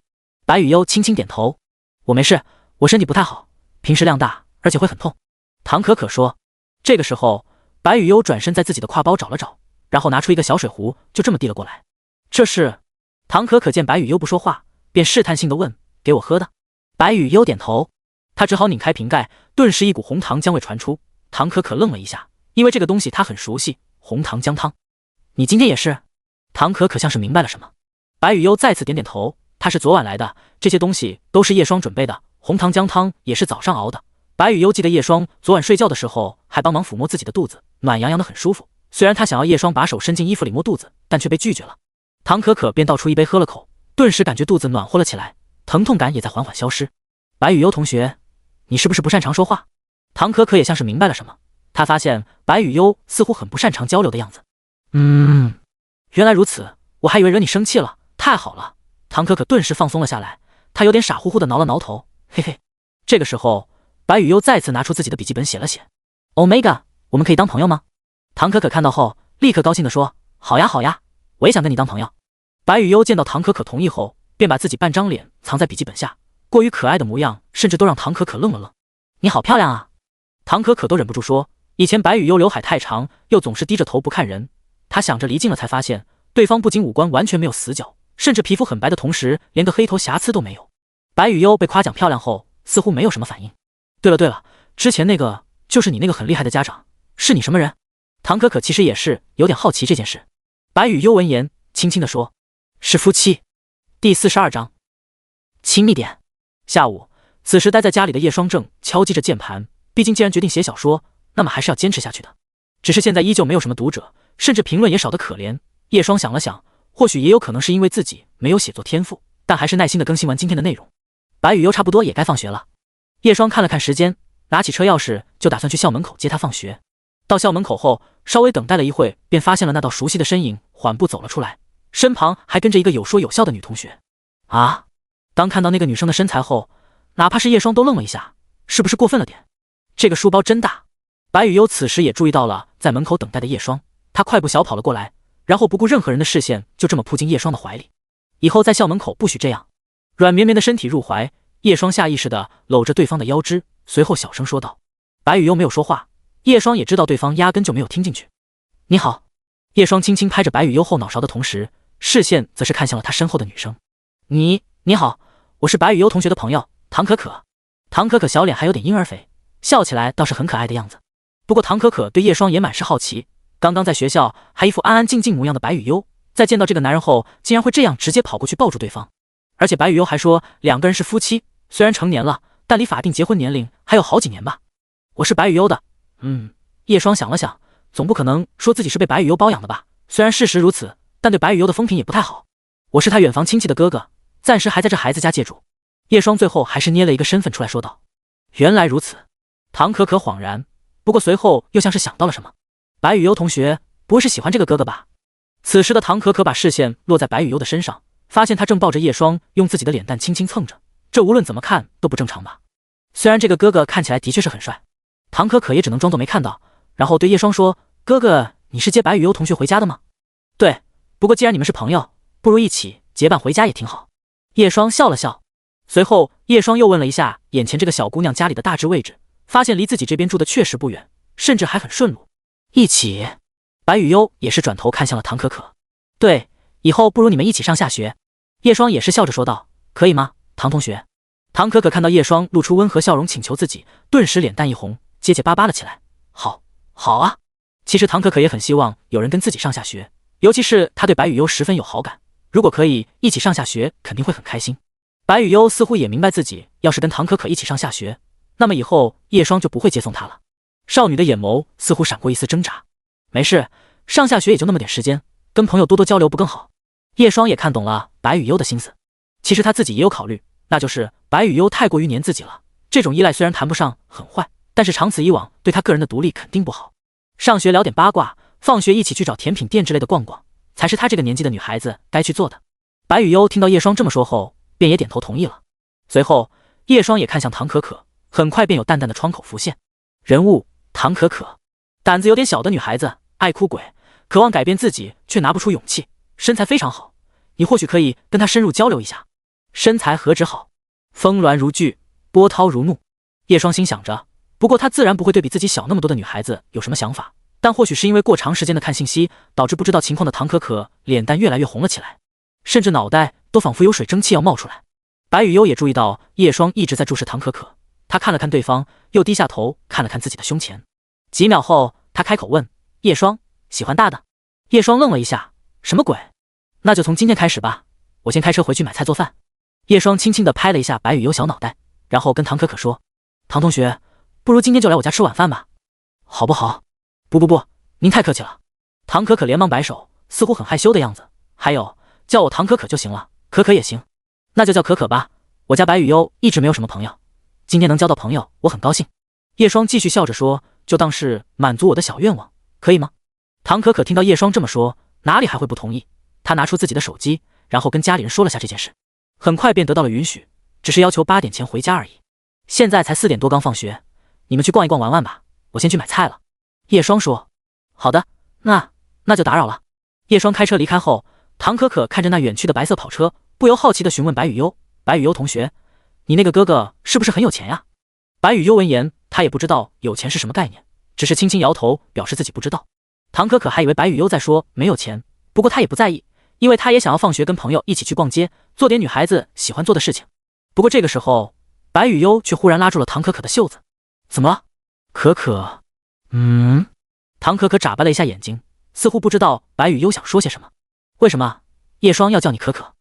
白羽优轻轻点头。我没事，我身体不太好，平时量大，而且会很痛。唐可可说。这个时候，白羽优转身在自己的挎包找了找，然后拿出一个小水壶，就这么递了过来。这是？唐可可见白羽优不说话，便试探性的问：“给我喝的？”白羽优点头。他只好拧开瓶盖，顿时一股红糖姜味传出。唐可可愣了一下，因为这个东西他很熟悉，红糖姜汤。你今天也是？唐可可像是明白了什么。白羽优再次点点头，他是昨晚来的，这些东西都是叶霜准备的，红糖姜汤也是早上熬的。白羽优记得叶霜昨晚睡觉的时候还帮忙抚摸自己的肚子，暖洋洋的很舒服。虽然他想要叶霜把手伸进衣服里摸肚子，但却被拒绝了。唐可可便倒出一杯喝了口，顿时感觉肚子暖和了起来，疼痛感也在缓缓消失。白羽优同学，你是不是不擅长说话？唐可可也像是明白了什么，他发现白羽优似乎很不擅长交流的样子。原来如此，我还以为惹你生气了，太好了。唐可可顿时放松了下来，他有点傻乎乎的挠了挠头，嘿嘿。这个时候，白羽优再次拿出自己的笔记本写了写。Omega， 我们可以当朋友吗？唐可可看到后，立刻高兴地说：“好呀好呀，我也想跟你当朋友。”白羽优见到唐可可同意后，便把自己半张脸藏在笔记本下，过于可爱的模样，甚至都让唐可可愣了愣。你好漂亮啊！唐可可都忍不住说。以前白羽优刘海太长，又总是低着头不看人，她想着离近了才发现，对方不仅五官完全没有死角，甚至皮肤很白的同时，连个黑头瑕疵都没有。白羽优被夸奖漂亮后，似乎没有什么反应。对了，之前那个就是你那个很厉害的家长，是你什么人？唐可可其实也是有点好奇这件事。白羽优闻言，轻轻地说：“是夫妻。”第42章，亲密点。下午，此时待在家里的叶双正敲击着键盘，毕竟既然决定写小说，那么还是要坚持下去的。只是现在依旧没有什么读者，甚至评论也少得可怜。叶双想了想，或许也有可能是因为自己没有写作天赋，但还是耐心地更新完今天的内容。白羽优差不多也该放学了。叶双看了看时间，拿起车钥匙就打算去校门口接他放学。到校门口后，稍微等待了一会，便发现了那道熟悉的身影缓步走了出来，身旁还跟着一个有说有笑的女同学。啊！当看到那个女生的身材后，哪怕是叶双都愣了一下，是不是过分了点？这个书包真大。白羽优此时也注意到了在门口等待的叶双，他快步小跑了过来，然后不顾任何人的视线，就这么扑进叶双的怀里。以后在校门口不许这样。软绵绵的身体入怀，叶双下意识地搂着对方的腰肢，随后小声说道：“白雨悠没有说话，叶双也知道对方压根就没有听进去。你好。叶双轻轻拍着白雨悠后脑勺的同时，视线则是看向了他身后的女生。你好，我是白雨悠同学的朋友唐可可。唐可可小脸还有点婴儿肥，笑起来倒是很可爱的样子。不过唐可可对叶双也满是好奇，刚刚在学校还一副安安静静模样的白雨悠，在见到这个男人后竟然会这样直接跑过去抱住对方。而且白雨悠还说两个人是夫妻，虽然成年了，但离法定结婚年龄还有好几年吧。我是白雨悠的。叶双想了想，总不可能说自己是被白雨悠包养的吧，虽然事实如此，但对白雨悠的风评也不太好。我是他远房亲戚的哥哥，暂时还在这孩子家借住。叶双最后还是捏了一个身份出来说道。原来如此。唐可可恍然，不过随后又像是想到了什么。白雨悠同学不会是喜欢这个哥哥吧？此时的唐可可把视线落在白雨悠的身上，发现他正抱着叶双用自己的脸蛋轻轻蹭着，这无论怎么看都不正常吧。虽然这个哥哥看起来的确是很帅，唐可可也只能装作没看到，然后对叶双说，哥哥你是接白雨悠同学回家的吗？对，不过既然你们是朋友，不如一起结伴回家也挺好。叶双笑了笑，随后叶双又问了一下眼前这个小姑娘家里的大致位置，发现离自己这边住的确实不远，甚至还很顺路。一起。白雨悠也是转头看向了唐可可。对，以后不如你们一起上下学。叶双也是笑着说道，可以吗，唐同学？唐可可看到叶双露出温和笑容请求自己，顿时脸蛋一红，结结巴巴了起来。好啊。其实唐可可也很希望有人跟自己上下学，尤其是她对白雨悠十分有好感，如果可以一起上下学肯定会很开心。白雨悠似乎也明白自己要是跟唐可可一起上下学，那么以后叶双就不会接送她了。少女的眼眸似乎闪过一丝挣扎。没事，上下学也就那么点时间，跟朋友多多交流不更好？叶双也看懂了白雨悠的心思，其实她自己也有考虑，那就是白雨悠太过于黏自己了，这种依赖虽然谈不上很坏，但是长此以往对她个人的独立肯定不好。上学聊点八卦，放学一起去找甜品店之类的逛逛，才是她这个年纪的女孩子该去做的。白雨悠听到叶双这么说后，便也点头同意了。随后叶双也看向唐可可，很快便有淡淡的窗口浮现。人物唐可可，胆子有点小的女孩子，爱哭鬼，渴望改变自己却拿不出勇气，身材非常好，你或许可以跟她深入交流一下。身材何止好，峰峦如炬，波涛如怒。叶双心想着，不过她自然不会对比自己小那么多的女孩子有什么想法，但或许是因为过长时间的看信息，导致不知道情况的唐可可脸蛋越来越红了起来，甚至脑袋都仿佛有水蒸气要冒出来。白雨悠也注意到叶双一直在注视唐可可，她看了看对方，又低下头看了看自己的胸前。几秒后，她开口问，叶双，喜欢大的？叶双愣了一下，什么鬼？那就从今天开始吧，我先开车回去买菜做饭。叶双轻轻地拍了一下白雨悠小脑袋，然后跟唐可可说，唐同学，不如今天就来我家吃晚饭吧，好不好？不，您太客气了。唐可可连忙摆手，似乎很害羞的样子。还有，叫我唐可可就行了，可可也行。那就叫可可吧，我家白雨悠一直没有什么朋友，今天能交到朋友，我很高兴。叶双继续笑着说，就当是满足我的小愿望，可以吗？唐可可听到叶双这么说，哪里还会不同意？她拿出自己的手机，然后跟家里人说了下这件事，很快便得到了允许，只是要求8点前回家而已。现在才4点多刚放学，你们去逛一逛玩玩吧，我先去买菜了。叶双说，好的，那就打扰了。叶双开车离开后，唐可可看着那远去的白色跑车，不由好奇地询问白雨悠，白雨悠同学，你那个哥哥是不是很有钱呀？白雨悠闻言，他也不知道有钱是什么概念，只是轻轻摇头表示自己不知道。唐可可还以为白雨悠在说没有钱，不过他也不在意，因为他也想要放学跟朋友一起去逛街，做点女孩子喜欢做的事情。不过这个时候，白雨悠却忽然拉住了唐可可的袖子。怎么了？可可？唐可可眨巴了一下眼睛，似乎不知道白雨悠想说些什么。为什么叶双要叫你可可？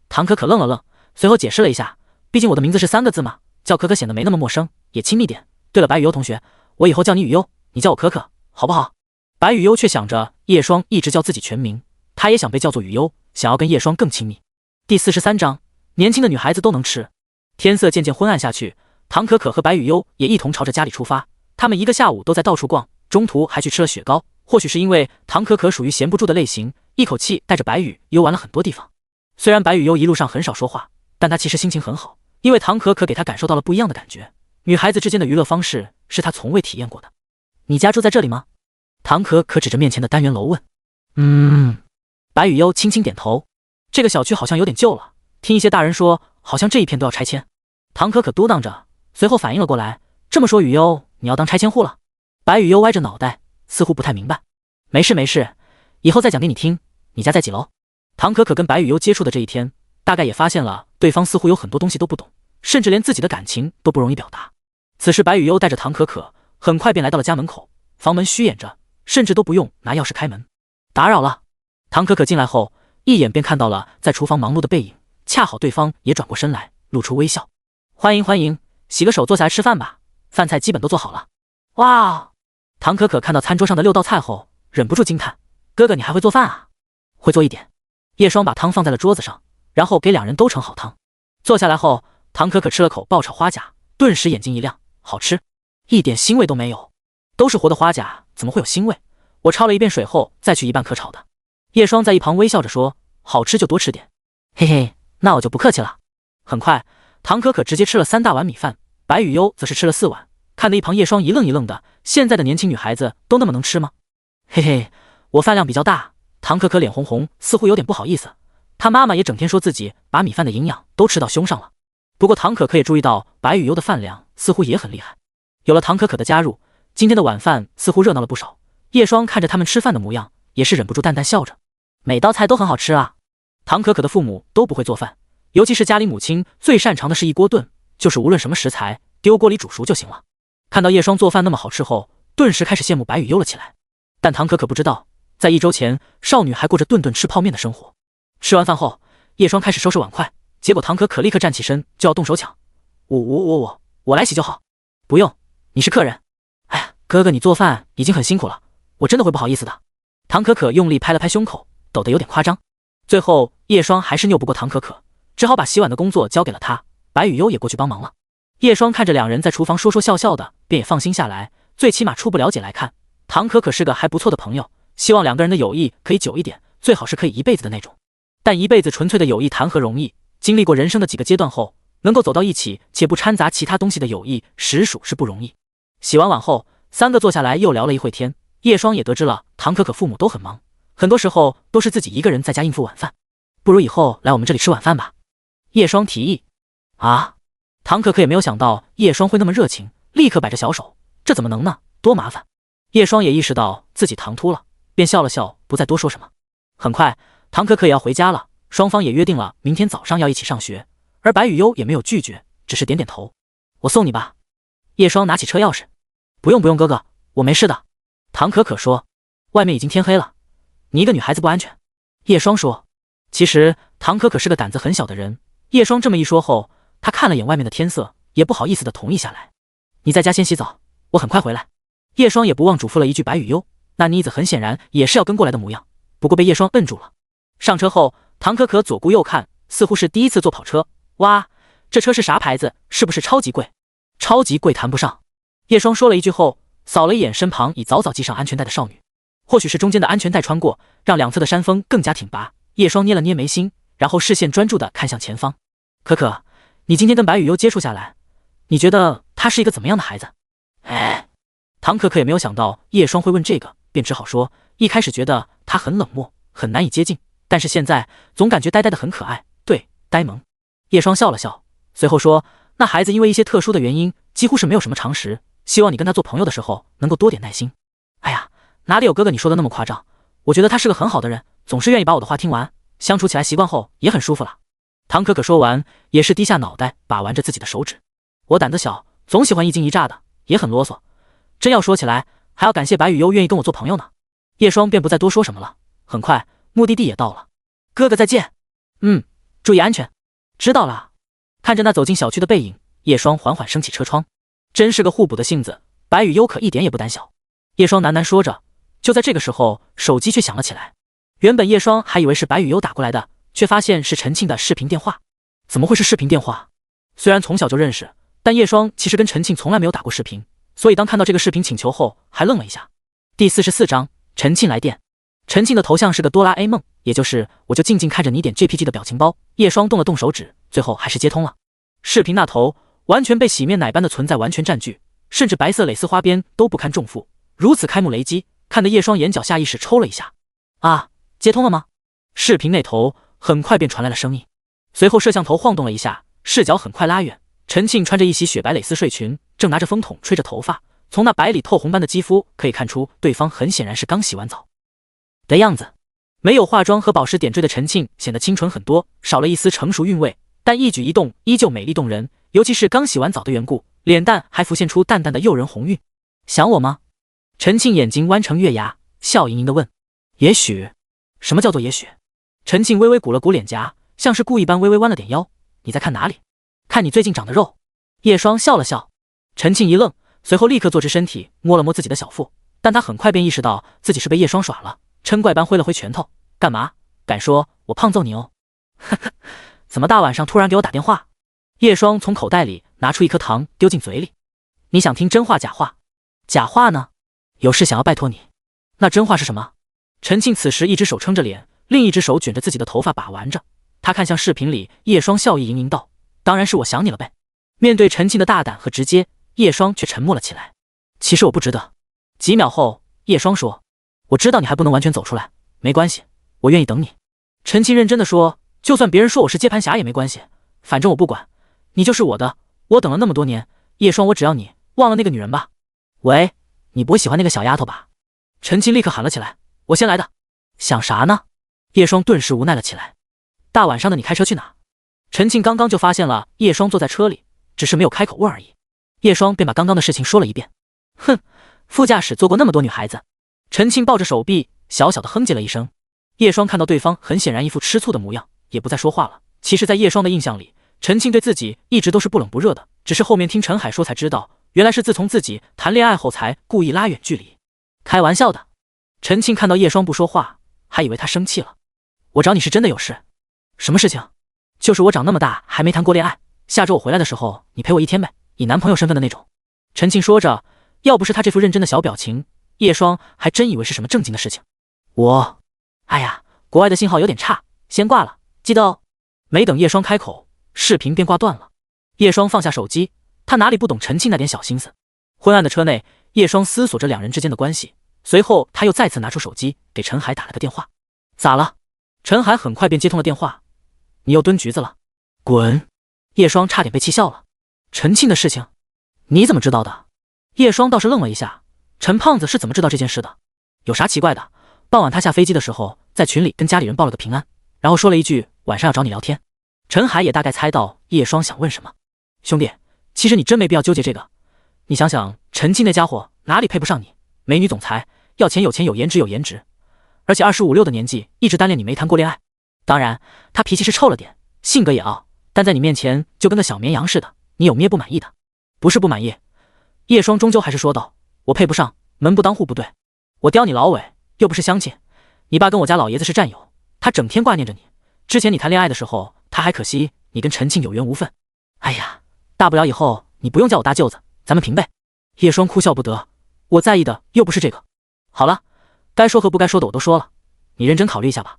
唐可可愣了愣，随后解释了一下，毕竟我的名字是3个字嘛，叫可可显得没那么陌生，也亲密点。对了，白雨悠同学，我以后叫你雨悠，你叫我可可，好不好？白雨悠却想着叶双一直叫自己全名，她也想被叫做雨悠，想要跟叶双更亲密。第43章，年轻的女孩子都能吃。天色渐渐昏暗下去，唐可可和白雨悠也一同朝着家里出发。他们一个下午都在到处逛，中途还去吃了雪糕。或许是因为唐可可属于闲不住的类型，一口气带着白雨悠玩了很多地方。虽然白雨悠一路上很少说话，但她其实心情很好，因为唐可可给她感受到了不一样的感觉。女孩子之间的娱乐方式是她从未体验过的。你家住在这里吗？唐可可指着面前的单元楼问。白雨悠轻轻点头。这个小区好像有点旧了，听一些大人说好像这一片都要拆迁。唐可可嘟囔着，随后反应了过来，这么说雨悠你要当拆迁户了？白雨悠歪着脑袋，似乎不太明白。没事没事，以后再讲给你听。你家在几楼？唐可可跟白雨悠接触的这一天，大概也发现了对方似乎有很多东西都不懂，甚至连自己的感情都不容易表达。此时白雨悠带着唐可可很快便来到了家门口，房门虚掩着，甚至都不用拿钥匙开门。打扰了。唐可可进来后，一眼便看到了在厨房忙碌的背影，恰好对方也转过身来，露出微笑。欢迎欢迎，洗个手坐下来吃饭吧，饭菜基本都做好了。哇！唐可可看到餐桌上的6道菜后，忍不住惊叹：哥哥你还会做饭啊？会做一点。叶双把汤放在了桌子上，然后给两人都盛好汤。坐下来后，唐可可吃了口爆炒花甲，顿时眼睛一亮，好吃，一点腥味都没有。都是活的花甲，怎么会有腥味？我焯了一遍水后再去一半可炒的。叶双在一旁微笑着说：好吃就多吃点。嘿嘿，那我就不客气了。很快，唐可可直接吃了3大碗米饭，白雨悠则是吃了4碗，看得一旁叶双一愣一愣的，现在的年轻女孩子都那么能吃吗？嘿嘿，我饭量比较大。唐可可脸红红，似乎有点不好意思。她妈妈也整天说自己把米饭的营养都吃到胸上了。不过唐可可也注意到白雨悠的饭量似乎也很厉害。有了唐可可的加入，今天的晚饭似乎热闹了不少。叶双看着他们吃饭的模样，也是忍不住淡淡笑着。每道菜都很好吃啊。唐可可的父母都不会做饭，尤其是家里母亲最擅长的是一锅炖，就是无论什么食材丢锅里煮熟就行了。看到叶双做饭那么好吃后，顿时开始羡慕白雨悠了起来。但唐可可不知道，在1周前，少女还过着顿顿吃泡面的生活。吃完饭后，叶双开始收拾碗筷，结果唐可可立刻站起身就要动手抢。我来洗就好。不用，你是客人。哎呀，哥哥你做饭已经很辛苦了，我真的会不好意思的。唐可可用力拍了拍胸口，抖得有点夸张。最后叶双还是拗不过唐可可，只好把洗碗的工作交给了她。白雨悠也过去帮忙了。叶双看着两人在厨房说说笑笑的，便也放心下来，最起码初步了解来看，唐可可是个还不错的朋友，希望两个人的友谊可以久一点，最好是可以一辈子的那种。但一辈子纯粹的友谊谈何容易，经历过人生的几个阶段后，能够走到一起且不掺杂其他东西的友谊实属是不容易。洗完碗后，3个坐下来又聊了一会天。叶双也得知了唐可可父母都很忙，很多时候都是自己一个人在家应付晚饭，不如以后来我们这里吃晚饭吧。叶双提议。啊，唐可可也没有想到叶双会那么热情，立刻摆着小手，这怎么能呢，多麻烦。叶双也意识到自己唐突了，便笑了笑，不再多说什么。很快唐可可也要回家了，双方也约定了明天早上要一起上学，而白雨悠也没有拒绝，只是点点头。我送你吧。叶双拿起车钥匙。不用不用哥哥，我没事的。唐可可说。外面已经天黑了，你一个女孩子不安全。叶双说。其实唐可可是个胆子很小的人，叶双这么一说后，她看了眼外面的天色，也不好意思的同意下来。你在家先洗澡，我很快回来。叶双也不忘嘱咐了一句白雨悠，那妮子很显然也是要跟过来的模样，不过被叶双摁住了。上车后，唐可可左顾右看，似乎是第一次坐跑车。哇，这车是啥牌子？是不是超级贵？超级贵谈不上。叶双说了一句后，扫了一眼身旁已早早系上安全带的少女，或许是中间的安全带穿过，让两侧的山峰更加挺拔。叶双捏了捏眉心，然后视线专注地看向前方。可可，你今天跟白雨悠接触下来，你觉得她是一个怎么样的孩子？哎，唐可可也没有想到叶双会问这个，便只好说，一开始觉得她很冷漠，很难以接近，但是现在总感觉呆呆的很可爱，对，呆萌。叶双笑了笑，随后说，那孩子因为一些特殊的原因，几乎是没有什么常识，希望你跟他做朋友的时候能够多点耐心。哎呀，哪里有哥哥你说的那么夸张，我觉得他是个很好的人，总是愿意把我的话听完，相处起来习惯后也很舒服了。唐可可说完，也是低下脑袋把玩着自己的手指。我胆子小，总喜欢一惊一乍的，也很啰嗦，真要说起来，还要感谢白雨悠愿意跟我做朋友呢。叶双便不再多说什么了。很快目的地也到了。哥哥再见。注意安全。知道了。看着那走进小区的背影，叶双缓缓升起车窗。真是个互补的性子，白雨悠可一点也不胆小。叶双喃喃说着，就在这个时候，手机却响了起来。原本叶双还以为是白雨悠打过来的，却发现是陈庆的视频电话。怎么会是视频电话？虽然从小就认识，但叶双其实跟陈庆从来没有打过视频，所以当看到这个视频请求后，还愣了一下。第44章，陈庆来电。陈庆的头像是个哆啦 A 梦，也就是我就静静看着你点 JPG 的表情包。叶双动了动手指，最后还是接通了。视频那头完全被洗面奶般的存在完全占据，甚至白色蕾丝花边都不堪重负，如此开幕雷击，看得叶双眼角下意识抽了一下。啊，接通了吗？视频那头很快便传来了声音，随后摄像头晃动了一下，视角很快拉远。陈庆穿着一袭雪白蕾丝睡裙，正拿着风筒吹着头发，从那白里透红般的肌肤可以看出，对方很显然是刚洗完澡的样子。没有化妆和宝石点缀的陈庆显得清纯很多，少了一丝成熟韵味，但一举一动依旧美丽动人，尤其是刚洗完澡的缘故，脸蛋还浮现出淡淡的诱人红晕。想我吗？陈庆眼睛弯成月牙，笑盈盈地问。也许。什么叫做也许？陈庆微微鼓了鼓脸颊，像是故意般微微弯了点腰。你在看哪里？看你最近长的肉。叶双笑了笑。陈庆一愣，随后立刻坐直身体，摸了摸自己的小腹，但他很快便意识到自己是被叶双耍了，嗔怪般挥了挥拳头。干嘛？敢说我胖揍你哦？呵呵，怎么大晚上突然给我打电话？叶双从口袋里拿出一颗糖丢进嘴里。你想听真话假话？假话呢？有事想要拜托你。那真话是什么？陈庆此时一只手撑着脸，另一只手卷着自己的头发把玩着。他看向视频里叶双，笑意盈盈道：当然是我想你了呗。面对陈庆的大胆和直接，叶双却沉默了起来。其实我不值得。几秒后，叶双说：我知道你还不能完全走出来，没关系，我愿意等你。陈庆认真的说：就算别人说我是接盘侠也没关系，反正我不管，你就是我的，我等了那么多年，叶双，我只要你，忘了那个女人吧。喂，你不会喜欢那个小丫头吧？陈庆立刻喊了起来。我先来的。想啥呢？叶双顿时无奈了起来。大晚上的你开车去哪？陈庆刚刚就发现了叶双坐在车里，只是没有开口问而已。叶双便把刚刚的事情说了一遍。哼，副驾驶坐过那么多女孩子。陈庆抱着手臂小小的哼唧了一声。叶双看到对方很显然一副吃醋的模样，也不再说话了。其实在叶双的印象里，陈庆对自己一直都是不冷不热的，只是后面听陈海说才知道，原来是自从自己谈恋爱后才故意拉远距离。开玩笑的。陈庆看到叶双不说话，还以为他生气了。我找你是真的有事。什么事情？就是我长那么大还没谈过恋爱，下周我回来的时候你陪我一天呗，以男朋友身份的那种。陈庆说着，要不是他这副认真的小表情，叶双还真以为是什么正经的事情。哎呀，国外的信号有点差，先挂了，记得哦。没等叶双开口，视频便挂断了。叶双放下手机，他哪里不懂陈庆那点小心思。昏暗的车内，叶双思索着两人之间的关系，随后他又再次拿出手机给陈海打了个电话。咋了？陈海很快便接通了电话。你又蹲局子了？滚！叶双差点被气笑了。陈庆的事情你怎么知道的？叶双倒是愣了一下，陈胖子是怎么知道这件事的？有啥奇怪的？傍晚他下飞机的时候在群里跟家里人报了个平安，然后说了一句晚上要找你聊天。陈海也大概猜到叶双想问什么。兄弟，其实你真没必要纠结这个。你想想，陈庆那家伙哪里配不上你？美女总裁，要钱有钱，有颜值有颜值，而且25、6的年纪一直单恋你，没谈过恋爱。当然他脾气是臭了点，性格也傲，但在你面前就跟个小绵羊似的，你有咩不满意的？不是不满意。叶双终究还是说道，我配不上，门不当户不对，我刁你老伟又不是乡亲，你爸跟我家老爷子是战友，他整天挂念着你，之前你谈恋爱的时候他还可惜你跟陈庆有缘无分。哎呀，大不了以后你不用叫我大舅子，咱们平辈。叶双哭笑不得，我在意的又不是这个。好了，该说和不该说的我都说了，你认真考虑一下吧。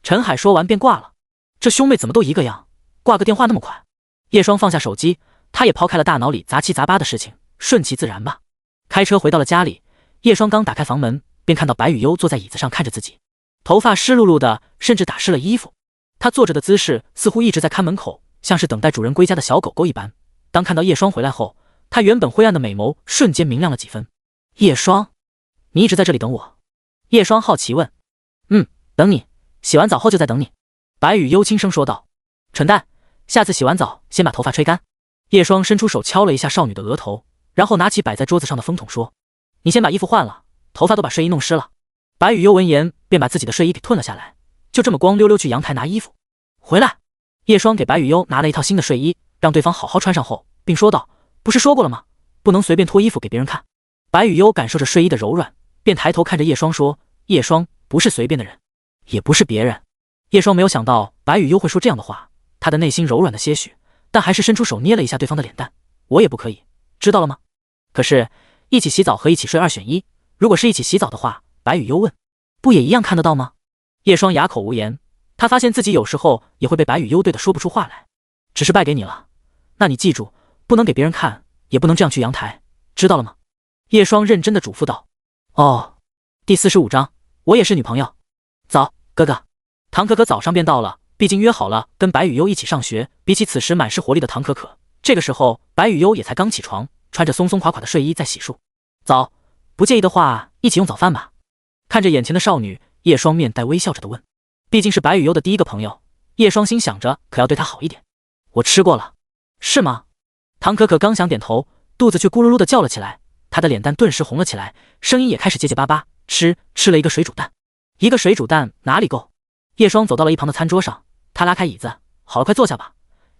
陈海说完便挂了。这兄妹怎么都一个样，挂个电话那么快？叶双放下手机，他也抛开了大脑里杂七杂八的事情，顺其自然吧。开车回到了家里，叶双刚打开房门，便看到白雨优坐在椅子上看着自己，头发湿漉漉的，甚至打湿了衣服。他坐着的姿势似乎一直在看门口，像是等待主人归家的小狗狗一般。当看到叶双回来后，他原本灰暗的美眸瞬间明亮了几分。叶双，你一直在这里等我？叶双好奇问。等你，洗完澡后就在等你。白雨优轻声说道。蠢蛋，下次洗完澡先把头发吹干。叶双伸出手敲了一下少女的额头，然后拿起摆在桌子上的风筒说，你先把衣服换了，头发都把睡衣弄湿了。白雨优闻言便把自己的睡衣给褪了下来，就这么光溜溜去阳台拿衣服。回来。叶双给白雨优拿了一套新的睡衣，让对方好好穿上后，并说道，不是说过了吗？不能随便脱衣服给别人看。白雨优感受着睡衣的柔软，便抬头看着叶双说，叶双不是随便的人，也不是别人。叶双没有想到白雨优会说这样的话，他的内心柔软了些许，但还是伸出手捏了一下对方的脸蛋。我也不可以，知道了吗？可是一起洗澡和一起睡2选1，如果是一起洗澡的话，白雨优问，不也一样看得到吗？叶双哑口无言，他发现自己有时候也会被白雨优对的说不出话来。只是败给你了，那你记住，不能给别人看，也不能这样去阳台，知道了吗？叶双认真的嘱咐道。哦。第45章，我也是女朋友。早，哥哥。唐可可早上便到了，毕竟约好了跟白雨优一起上学，比起此时满是活力的唐可可，这个时候白雨优也才刚起床，穿着松松垮垮的睡衣在洗漱。早，不介意的话，一起用早饭吧。看着眼前的少女，叶双面带微笑着的问。毕竟是白雨优的第一个朋友，叶双心想着可要对她好一点。我吃过了。是吗？唐可可刚想点头，肚子却咕噜噜的叫了起来，她的脸蛋顿时红了起来，声音也开始结结巴巴。吃了一个水煮蛋。一个水煮蛋哪里够？叶双走到了一旁的餐桌上，他拉开椅子，好了，快坐下吧。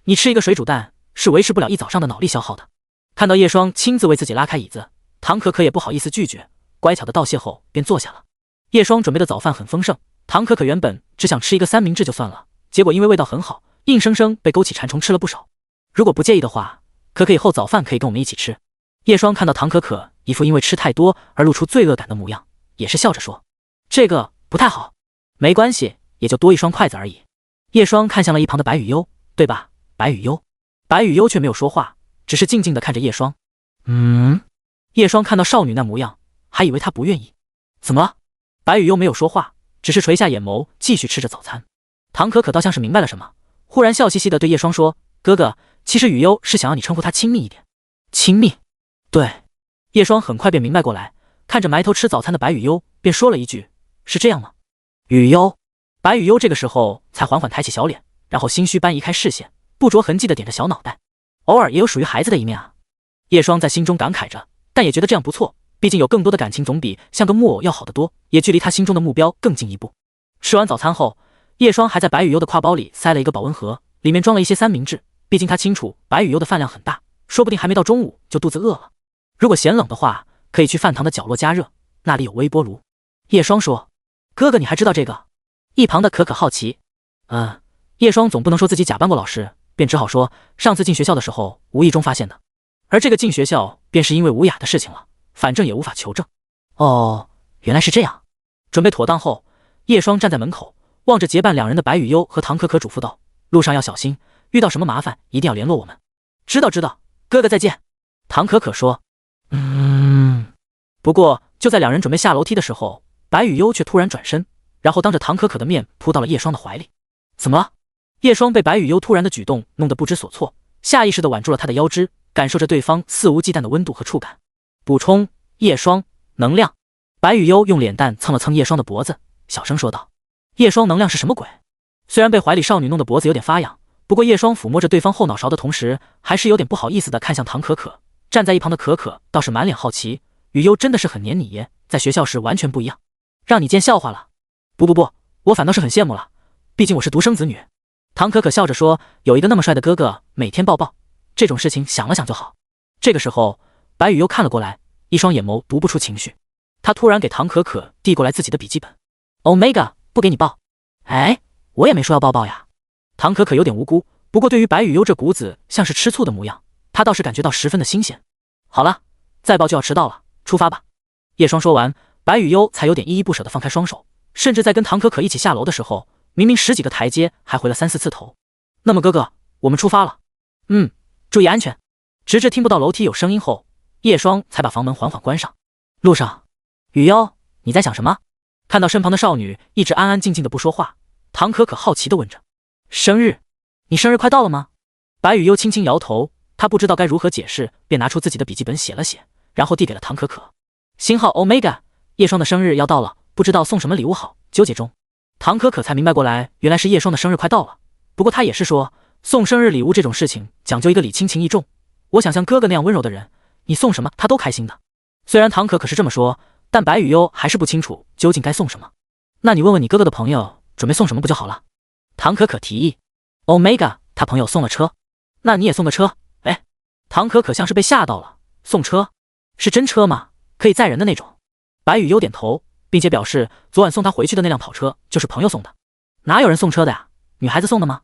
你吃一个水煮蛋是维持不了一早上的脑力消耗的。看到叶双亲自为自己拉开椅子，唐可可也不好意思拒绝，乖巧的道谢后便坐下了。叶双准备的早饭很丰盛，唐可可原本只想吃一个三明治就算了，结果因为味道很好，硬生生被勾起馋虫吃了不少。如果不介意的话，可以后早饭可以跟我们一起吃。叶双看到唐可可一副因为吃太多而露出罪恶感的模样，也是笑着说，这个不太好。没关系，也就多一双筷子而已。叶双看向了一旁的白雨优，对吧，白雨优？白雨优却没有说话，只是静静地看着叶双。叶双看到少女那模样，还以为她不愿意。怎么了？白雨优没有说话，只是垂下眼眸，继续吃着早餐。唐可可倒像是明白了什么，忽然笑嘻嘻地对叶双说，哥哥，其实雨优是想要你称呼她亲密一点。亲密？对。叶双很快便明白过来，看着埋头吃早餐的白雨优，便说了一句，是这样吗？雨优。白雨优这个时候才缓缓抬起小脸，然后心虚般移开视线，不着痕迹地点着小脑袋。偶尔也有属于孩子的一面啊。叶双在心中感慨着，但也觉得这样不错，毕竟有更多的感情总比像个木偶要好得多，也距离他心中的目标更进一步。吃完早餐后，叶双还在白雨优的挎包里塞了一个保温盒，里面装了一些三明治，毕竟他清楚白雨优的饭量很大，说不定还没到中午就肚子饿了。如果嫌冷的话，可以去饭堂的角落加热，那里有微波炉。叶双说，哥哥你还知道这个？一旁的可可好奇。叶双总不能说自己假扮过老师，便只好说上次进学校的时候无意中发现的，而这个进学校便是因为吴雅的事情了，反正也无法求证。哦，原来是这样。准备妥当后，叶双站在门口，望着结伴两人的白雨优和唐可可嘱咐道，路上要小心，遇到什么麻烦一定要联络我们。知道，哥哥再见。唐可可说。不过就在两人准备下楼梯的时候，白雨优却突然转身，然后当着唐可可的面扑到了叶双的怀里。怎么了？叶双被白雨优突然的举动弄得不知所措，下意识地挽住了他的腰肢，感受着对方肆无忌惮的温度和触感。补充，叶双，能量。白雨优用脸蛋蹭了蹭叶双的脖子，小声说道。叶双能量是什么鬼？虽然被怀里少女弄得脖子有点发痒，不过叶双抚摸着对方后脑勺的同时，还是有点不好意思地看向唐可可。站在一旁的可可倒是满脸好奇，雨优真的是很黏你耶，在学校时完全不一样，让你见笑话了。不，我反倒是很羡慕了，毕竟我是独生子女。唐可可笑着说，有一个那么帅的哥哥，每天抱抱，这种事情想了想就好。这个时候，白雨优看了过来，一双眼眸读不出情绪。他突然给唐可可递过来自己的笔记本。Omega， 不给你抱。哎，我也没说要抱抱呀。唐可可有点无辜，不过对于白雨优这股子像是吃醋的模样，他倒是感觉到十分的新鲜。好了，再抱就要迟到了，出发吧。叶双说完，白雨优才有点依依不舍地放开双手，甚至在跟唐可可一起下楼的时候，明明10几个台阶还回了3、4次头。那么哥哥，我们出发了。注意安全。直至听不到楼梯有声音后，叶双才把房门缓缓关上。路上，雨优，你在想什么？看到身旁的少女一直安安静静的不说话，唐可可好奇地问着。生日？你生日快到了吗？白雨优轻轻摇头，她不知道该如何解释，便拿出自己的笔记本写了写，然后递给了唐可可。星号 Omega， 叶双的生日要到了，不知道送什么礼物好，纠结中。唐可可才明白过来，原来是叶双的生日快到了。不过她也是说，送生日礼物这种事情讲究一个礼轻情意重，我想像哥哥那样温柔的人，你送什么他都开心的。虽然唐可可是这么说，但白雨优还是不清楚究竟该送什么。那你问问你哥哥的朋友准备送什么不就好了？唐可可提议。Omega， 他朋友送了车，那你也送个车。哎，唐可可像是被吓到了，送车？是真车吗？可以载人的那种？白雨优点头，并且表示昨晚送他回去的那辆跑车就是朋友送的。哪有人送车的呀？女孩子送的吗？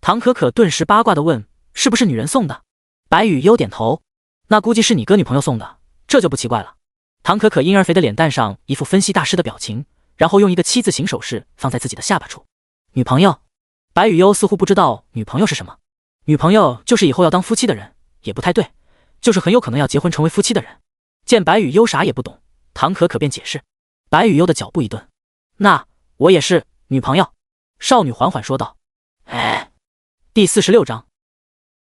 唐可可顿时八卦地问，是不是女人送的？白雨优点头，那估计是你哥女朋友送的，这就不奇怪了。唐可可婴儿肥的脸蛋上一副分析大师的表情，然后用一个7字形手势放在自己的下巴处。女朋友？白雨优似乎不知道女朋友是什么。女朋友就是以后要当夫妻的人，也不太对，就是很有可能要结婚成为夫妻的人。见白雨优啥也不懂，唐可可便解释。白雨优的脚步一顿，那我也是女朋友。少女缓缓说道。哎，第46章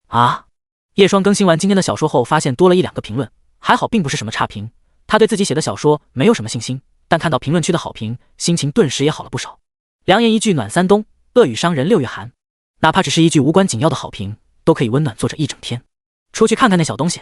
啊！叶双更新完今天的小说后，发现多了1、2个评论，还好并不是什么差评，他对自己写的小说没有什么信心，但看到评论区的好评，心情顿时也好了不少。良言一句暖三冬，恶语伤人6月寒。哪怕只是一句无关紧要的好评，都可以温暖作者一整天。出去看看那小东西。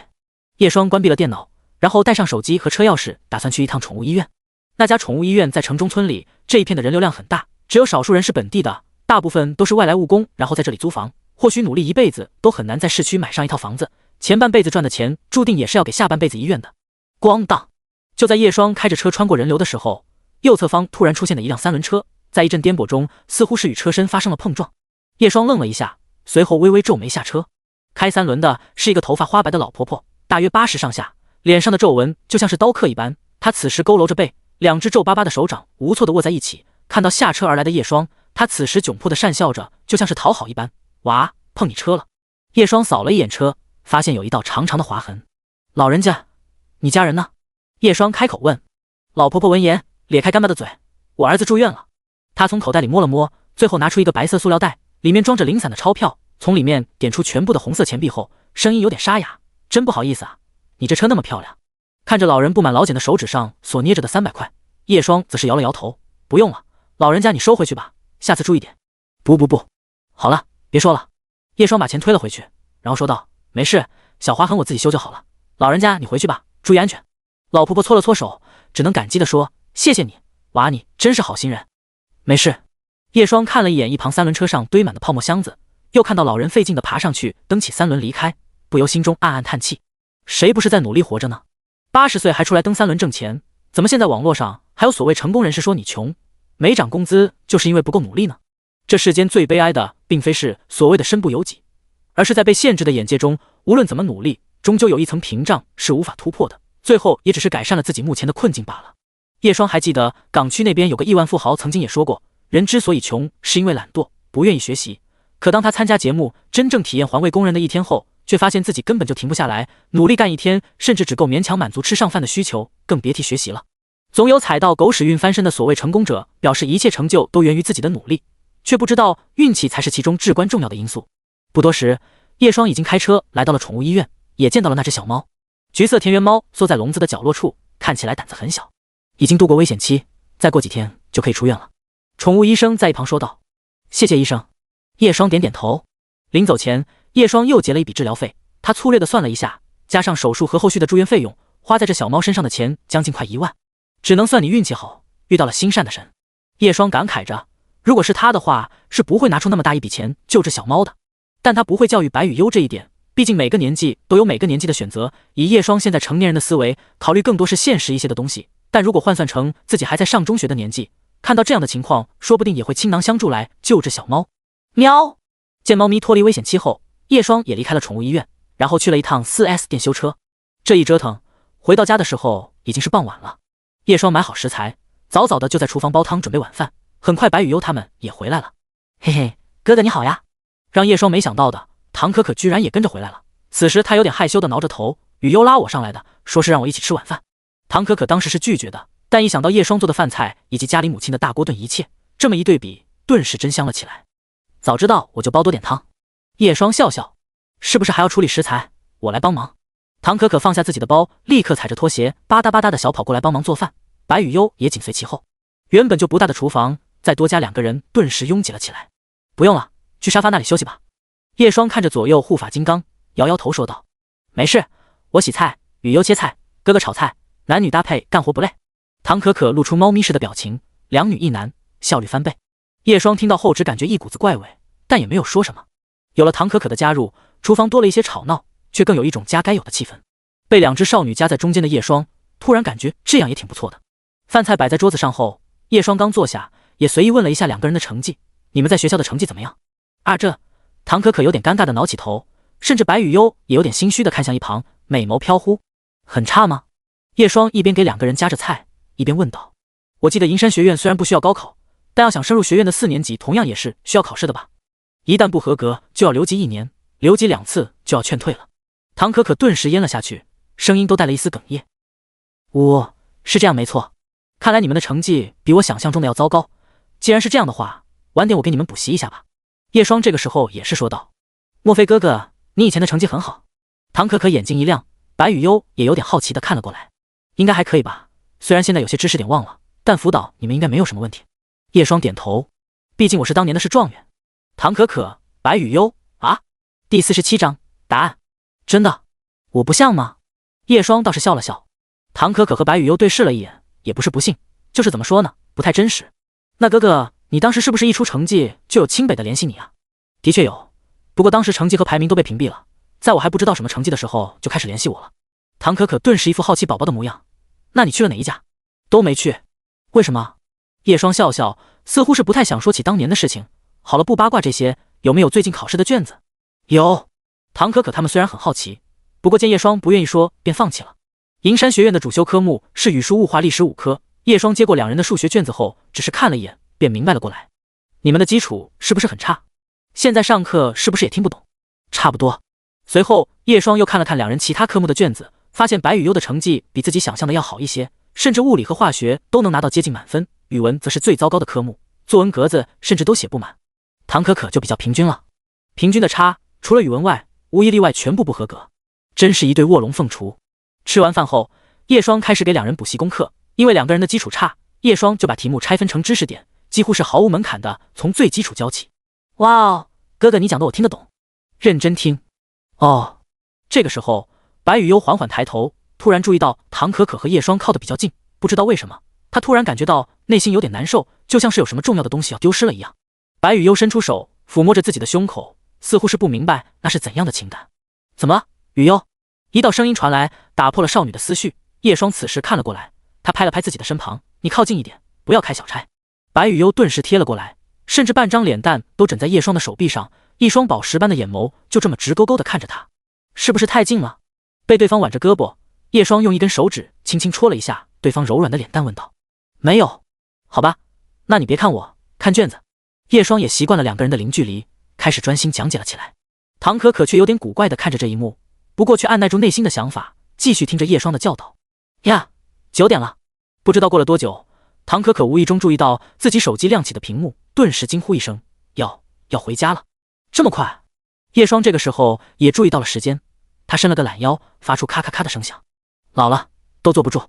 叶双关闭了电脑，然后带上手机和车钥匙，打算去一趟宠物医院。那家宠物医院在城中村里，这一片的人流量很大，只有少数人是本地的，大部分都是外来务工，然后在这里租房。或许努力一辈子都很难在市区买上一套房子，前半辈子赚的钱注定也是要给下半辈子医院的。咣当！就在叶双开着车穿过人流的时候，右侧方突然出现了一辆3轮车，在一阵颠簸中，似乎是与车身发生了碰撞。叶双愣了一下，随后微微皱眉下车。开3轮的是一个头发花白的老婆婆，大约80上下，脸上的皱纹就像是刀刻一般。她此时佝偻着背，两只皱巴巴的手掌无措地握在一起。看到下车而来的叶双，她此时窘迫地讪笑着，就像是讨好一般。哇，碰你车了！叶双扫了一眼车，发现有一道长长的划痕。老人家，你家人呢？叶双开口问。老婆婆闻言咧开干巴的嘴，我儿子住院了。她从口袋里摸了摸，最后拿出一个白色塑料袋，里面装着零散的钞票，从里面点出全部的红色钱币后，声音有点沙哑，真不好意思啊，你这车那么漂亮。看着老人布满老茧的手指上所捏着的300块，叶双则是摇了摇头，不用了，老人家你收回去吧，下次注意点。不，好了，别说了。叶双把钱推了回去，然后说道，没事，小划痕我自己修就好了，老人家你回去吧，注意安全。老婆婆搓了搓手，只能感激地说，谢谢你，娃你真是好心人。没事。叶双看了一眼一旁3轮车上堆满的泡沫箱子，又看到老人费劲地爬上去蹬起3轮离开，不由心中暗暗叹气，谁不是在努力活着呢？80岁还出来蹬3轮挣钱，怎么现在网络上还有所谓成功人士说你穷，没涨工资就是因为不够努力呢？这世间最悲哀的并非是所谓的身不由己，而是在被限制的眼界中，无论怎么努力，终究有一层屏障是无法突破的，最后也只是改善了自己目前的困境罢了。叶双还记得港区那边有个亿万富豪曾经也说过，人之所以穷是因为懒惰，不愿意学习。可当他参加节目，真正体验环卫工人的一天后，却发现自己根本就停不下来，努力干一天甚至只够勉强满足吃上饭的需求，更别提学习了。总有踩到狗屎运翻身的所谓成功者，表示一切成就都源于自己的努力，却不知道运气才是其中至关重要的因素。不多时，叶双已经开车来到了宠物医院，也见到了那只小猫。橘色田园猫缩在笼子的角落处，看起来胆子很小，已经度过危险期，再过几天就可以出院了。宠物医生在一旁说道，谢谢医生。叶双点点头。临走前，叶双又结了一笔治疗费，他粗略地算了一下，加上手术和后续的住院费用，花在这小猫身上的钱将近快1万，只能算你运气好，遇到了心善的神。叶双感慨着，如果是他的话，是不会拿出那么大一笔钱救治小猫的。但他不会教育白羽优这一点，毕竟每个年纪都有每个年纪的选择，以叶双现在成年人的思维，考虑更多是现实一些的东西。但如果换算成自己还在上中学的年纪，看到这样的情况，说不定也会倾囊相助来救治小猫。喵！见猫咪脱离危险期后，叶双也离开了宠物医院，然后去了一趟 4S 店修车。这一折腾，回到家的时候已经是傍晚了。叶双买好食材，早早的就在厨房煲汤准备晚饭。很快白羽优他们也回来了。嘿嘿，哥哥你好呀！让叶双没想到的，唐可可居然也跟着回来了。此时他有点害羞的挠着头，羽优拉我上来的，说是让我一起吃晚饭。唐可可当时是拒绝的，但一想到叶双做的饭菜以及家里母亲的大锅炖一切，这么一对比，顿时真香了起来。早知道我就煲多点汤。叶双笑笑，是不是还要处理食材？我来帮忙。唐可可放下自己的包，立刻踩着拖鞋吧嗒吧嗒的小跑过来帮忙做饭，白羽优也紧随其后。原本就不大的厨房，再多加2个人，顿时拥挤了起来。不用了，去沙发那里休息吧。叶双看着左右护法金刚，摇摇头说道，没事，我洗菜，羽优切菜，哥哥炒菜，男女搭配干活不累。唐可可露出猫咪式的表情，2女1男，效率翻倍。叶双听到后只感觉一股子怪味，但也没有说什么。有了唐可可的加入，厨房多了一些吵闹，却更有一种家该有的气氛。被2只少女夹在中间的叶双，突然感觉这样也挺不错的。饭菜摆在桌子上后，叶双刚坐下，也随意问了一下2个人的成绩，你们在学校的成绩怎么样？这唐可可有点尴尬的挠起头，甚至白羽优也有点心虚的看向一旁，美眸飘忽，很差吗？叶双一边给2个人夹着菜，一边问道，我记得银山学院虽然不需要高考，但要想升入学院的4年级同样也是需要考试的吧？一旦不合格就要留级1年，留级2次就要劝退了。唐可可顿时咽了下去，声音都带了一丝哽咽。是这样没错，看来你们的成绩比我想象中的要糟糕，既然是这样的话，晚点我给你们补习一下吧。叶双这个时候也是说道，莫非哥哥你以前的成绩很好？唐可可眼睛一亮，白羽优也有点好奇的看了过来。应该还可以吧，虽然现在有些知识点忘了，但辅导你们应该没有什么问题。叶双点头，毕竟我是当年的市状元。唐可可、白雨悠啊。第47章答案。真的？我不像吗？叶双倒是笑了笑。唐可可和白雨悠对视了一眼，也不是不信，就是怎么说呢，不太真实。那哥哥，你当时是不是一出成绩就有清北的联系你啊？的确有，不过当时成绩和排名都被屏蔽了，在我还不知道什么成绩的时候就开始联系我了。唐可可顿时一副好奇宝宝的模样。那你去了哪一家？都没去。为什么？叶双笑笑，似乎是不太想说起当年的事情。好了，不八卦这些，有没有最近考试的卷子？有。唐可可他们虽然很好奇，不过见叶双不愿意说，便放弃了。银山学院的主修科目是语数物化历史5科，叶双接过两人的数学卷子后，只是看了一眼，便明白了过来。你们的基础是不是很差？现在上课是不是也听不懂？差不多。随后，叶双又看了看两人其他科目的卷子，发现白雨悠的成绩比自己想象的要好一些，甚至物理和化学都能拿到接近满分，语文则是最糟糕的科目，作文格子甚至都写不满。唐可可就比较平均了，平均的差，除了语文外，无一例外全部不合格，真是一对卧龙凤雏。吃完饭后，叶双开始给两人补习功课，因为两个人的基础差，叶双就把题目拆分成知识点，几乎是毫无门槛的从最基础教起。哇哦，哥哥你讲的我听得懂，认真听。哦。这个时候，白雨悠缓缓抬头，突然注意到唐可可和叶双靠得比较近，不知道为什么，他突然感觉到内心有点难受，就像是有什么重要的东西要丢失了一样。白雨悠伸出手抚摸着自己的胸口，似乎是不明白那是怎样的情感。怎么了，雨悠？一道声音传来，打破了少女的思绪。叶双此时看了过来，她拍了拍自己的身旁，你靠近一点，不要开小差。白雨悠顿时贴了过来，甚至半张脸蛋都枕在叶双的手臂上，一双宝石般的眼眸就这么直勾勾地看着他。是不是太近了？被对方挽着胳膊，叶双用一根手指轻轻戳了一下对方柔软的脸蛋，问道：没有。好吧，那你别看我，看卷子。叶双也习惯了两个人的零距离，开始专心讲解了起来。唐可可却有点古怪地看着这一幕，不过却按耐住内心的想法，继续听着叶双的教导。呀，9点了。不知道过了多久，唐可可无意中注意到自己手机亮起的屏幕，顿时惊呼一声：要回家了？这么快？叶双这个时候也注意到了时间，他伸了个懒腰，发出咔咔咔的声响。老了，都坐不住。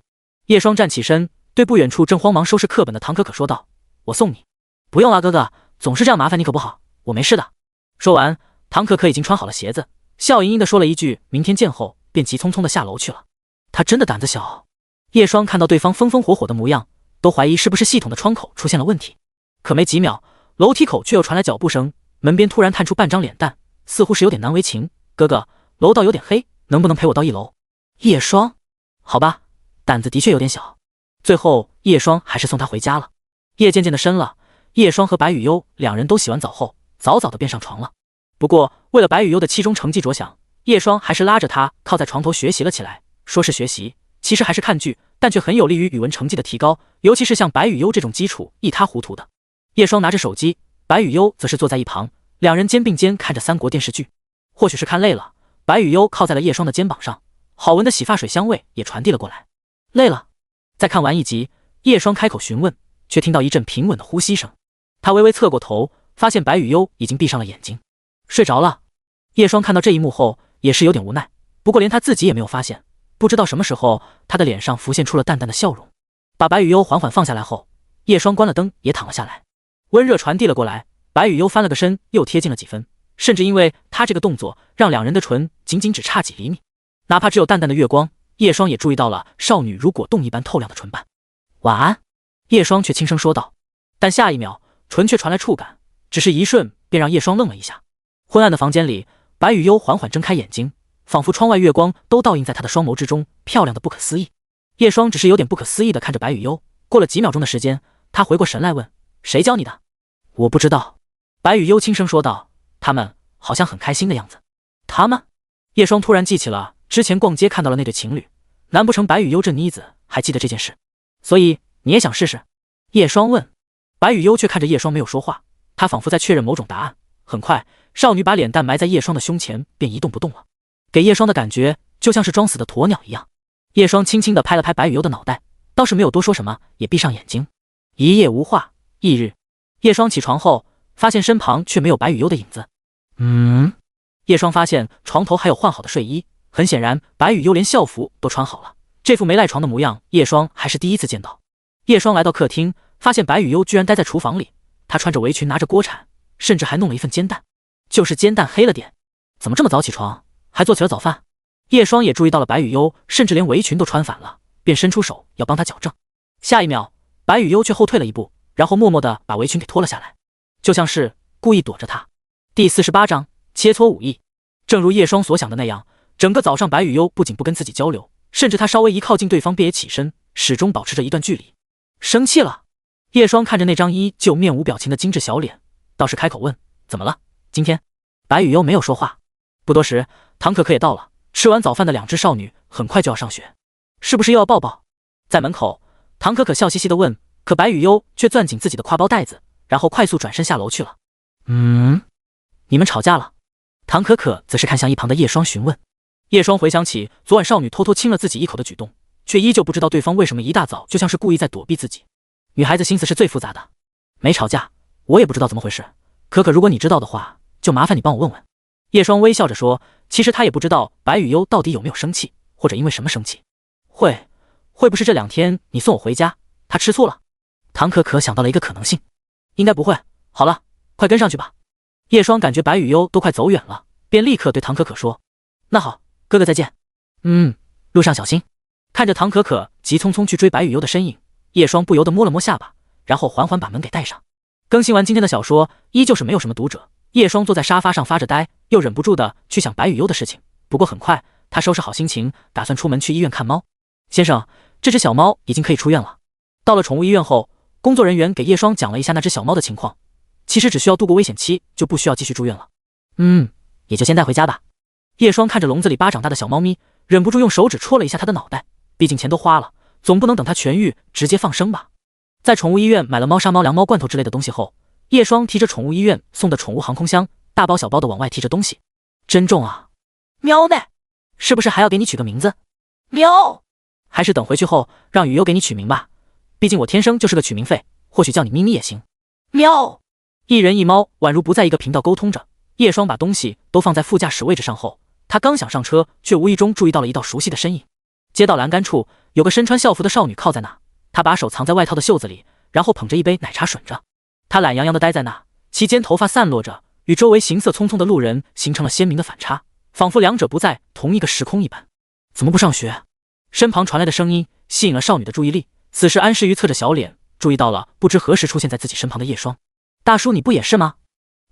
叶双站起身，对不远处正慌忙收拾课本的唐可可说道：我送你。不用了，哥哥，总是这样麻烦你可不好，我没事的。说完，唐可可已经穿好了鞋子，笑盈盈地说了一句明天见后，便急匆匆地下楼去了。他真的胆子小。叶双看到对方风风火火的模样，都怀疑是不是系统的窗口出现了问题。可没几秒，楼梯口却又传来脚步声，门边突然探出半张脸蛋，似乎是有点难为情。哥哥，楼道有点黑，能不能陪我到1楼？叶双，好吧，胆子的确有点小。最后，叶双还是送他回家了。夜渐渐的深了，叶双和白雨悠两人都洗完澡后，早早的便上床了。不过，为了白雨悠的期中成绩着想，叶双还是拉着他靠在床头学习了起来。说是学习，其实还是看剧，但却很有利于语文成绩的提高，尤其是像白雨悠这种基础一塌糊涂的。叶双拿着手机，白雨悠则是坐在一旁，两人肩并肩看着3国电视剧。或许是看累了，白雨悠靠在了叶双的肩膀上，好闻的洗发水香味也传递了过来。累了？再看完一集，叶双开口询问，却听到一阵平稳的呼吸声。他微微侧过头，发现白雨悠已经闭上了眼睛，睡着了。叶双看到这一幕后也是有点无奈，不过连他自己也没有发现，不知道什么时候他的脸上浮现出了淡淡的笑容。把白雨悠缓缓放下来后，叶双关了灯也躺了下来，温热传递了过来。白雨悠翻了个身，又贴近了几分，甚至因为他这个动作让两人的唇仅仅只差几厘米，哪怕只有淡淡的月光，叶双也注意到了少女如果冻一般透亮的唇瓣。晚安，叶双却轻声说道，但下一秒唇却传来触感，只是一瞬便让叶双愣了一下。昏暗的房间里，白雨悠缓缓睁开眼睛，仿佛窗外月光都倒映在她的双眸之中，漂亮的不可思议。叶双只是有点不可思议地看着白雨悠，过了几秒钟的时间，他回过神来问：谁教你的？我不知道。白雨悠轻声说道，他们好像很开心的样子。他们？叶双突然记起了之前逛街看到了那对情侣，难不成白雨悠这妮子还记得这件事？所以你也想试试？叶双问。白雨悠却看着叶双没有说话，他仿佛在确认某种答案。很快，少女把脸蛋埋在叶双的胸前，便一动不动了，给叶双的感觉就像是装死的鸵鸟一样。叶双轻轻地拍了拍白雨悠的脑袋，倒是没有多说什么，也闭上眼睛。一夜无话。翌日，叶双起床后，发现身旁却没有白雨悠的影子。叶双发现床头还有换好的睡衣，很显然白雨悠连校服都穿好了，这副没赖床的模样，叶双还是第一次见到。叶双来到客厅，发现白雨悠居然待在厨房里，她穿着围裙，拿着锅铲，甚至还弄了一份煎蛋，就是煎蛋黑了点。怎么这么早起床，还做起了早饭？叶双也注意到了白雨悠，甚至连围裙都穿反了，便伸出手要帮她矫正。下一秒，白雨悠却后退了一步，然后默默地把围裙给脱了下来，就像是故意躲着她。第48章切磋武艺。正如叶双所想的那样，整个早上白雨悠不仅不跟自己交流，甚至她稍微一靠近对方便也起身，始终保持着一段距离。生气了？叶双看着那张依旧面无表情的精致小脸，倒是开口问：怎么了？今天？白雨悠没有说话。不多时，唐可可也到了。吃完早饭的2只少女很快就要上学，是不是又要抱抱？在门口，唐可可笑嘻嘻地问，可白雨悠却攥紧自己的挎包带子，然后快速转身下楼去了。你们吵架了？唐可可则是看向一旁的叶双询问。叶双回想起昨晚少女偷偷亲了自己一口的举动，却依旧不知道对方为什么一大早就像是故意在躲避自己。女孩子心思是最复杂的，没吵架，我也不知道怎么回事。可可，如果你知道的话，就麻烦你帮我问问。叶双微笑着说，其实她也不知道白雨悠到底有没有生气，或者因为什么生气。会不是这2天你送我回家，她吃醋了？唐可可想到了一个可能性，应该不会。好了，快跟上去吧。叶双感觉白雨悠都快走远了，便立刻对唐可可说：那好，哥哥再见。路上小心。看着唐可可急匆匆去追白雨悠的身影，叶双不由得摸了摸下巴，然后缓缓把门给带上。更新完今天的小说，依旧是没有什么读者。叶双坐在沙发上发着呆，又忍不住的去想白雨悠的事情。不过很快，他收拾好心情，打算出门去医院看猫。先生，这只小猫已经可以出院了。到了宠物医院后，工作人员给叶双讲了一下那只小猫的情况，其实只需要度过危险期，就不需要继续住院了。也就先带回家吧。叶双看着笼子里巴掌大的小猫咪，忍不住用手指戳了一下它的脑袋，毕竟钱都花了，总不能等它痊愈直接放生吧。在宠物医院买了猫砂、猫粮、猫罐头之类的东西后，叶双提着宠物医院送的宠物航空箱，大包小包的往外提着东西。真重啊！喵呢？是不是还要给你取个名字？喵！还是等回去后让雨悠给你取名吧，毕竟我天生就是个取名废，或许叫你咪咪也行。喵！一人一猫宛如不在一个频道沟通着。叶双把东西都放在副驾驶位置上后，他刚想上车，却无意中注意到了一道熟悉的身影。街道栏杆处有个身穿校服的少女靠在那，她把手藏在外套的袖子里，然后捧着一杯奶茶吮着。她懒洋洋地待在那，其间头发散落着，与周围行色匆匆的路人形成了鲜明的反差，仿佛两者不在同一个时空一般。怎么不上学？身旁传来的声音吸引了少女的注意力。此时安世瑜侧着小脸，注意到了不知何时出现在自己身旁的叶双。大叔，你不也是吗？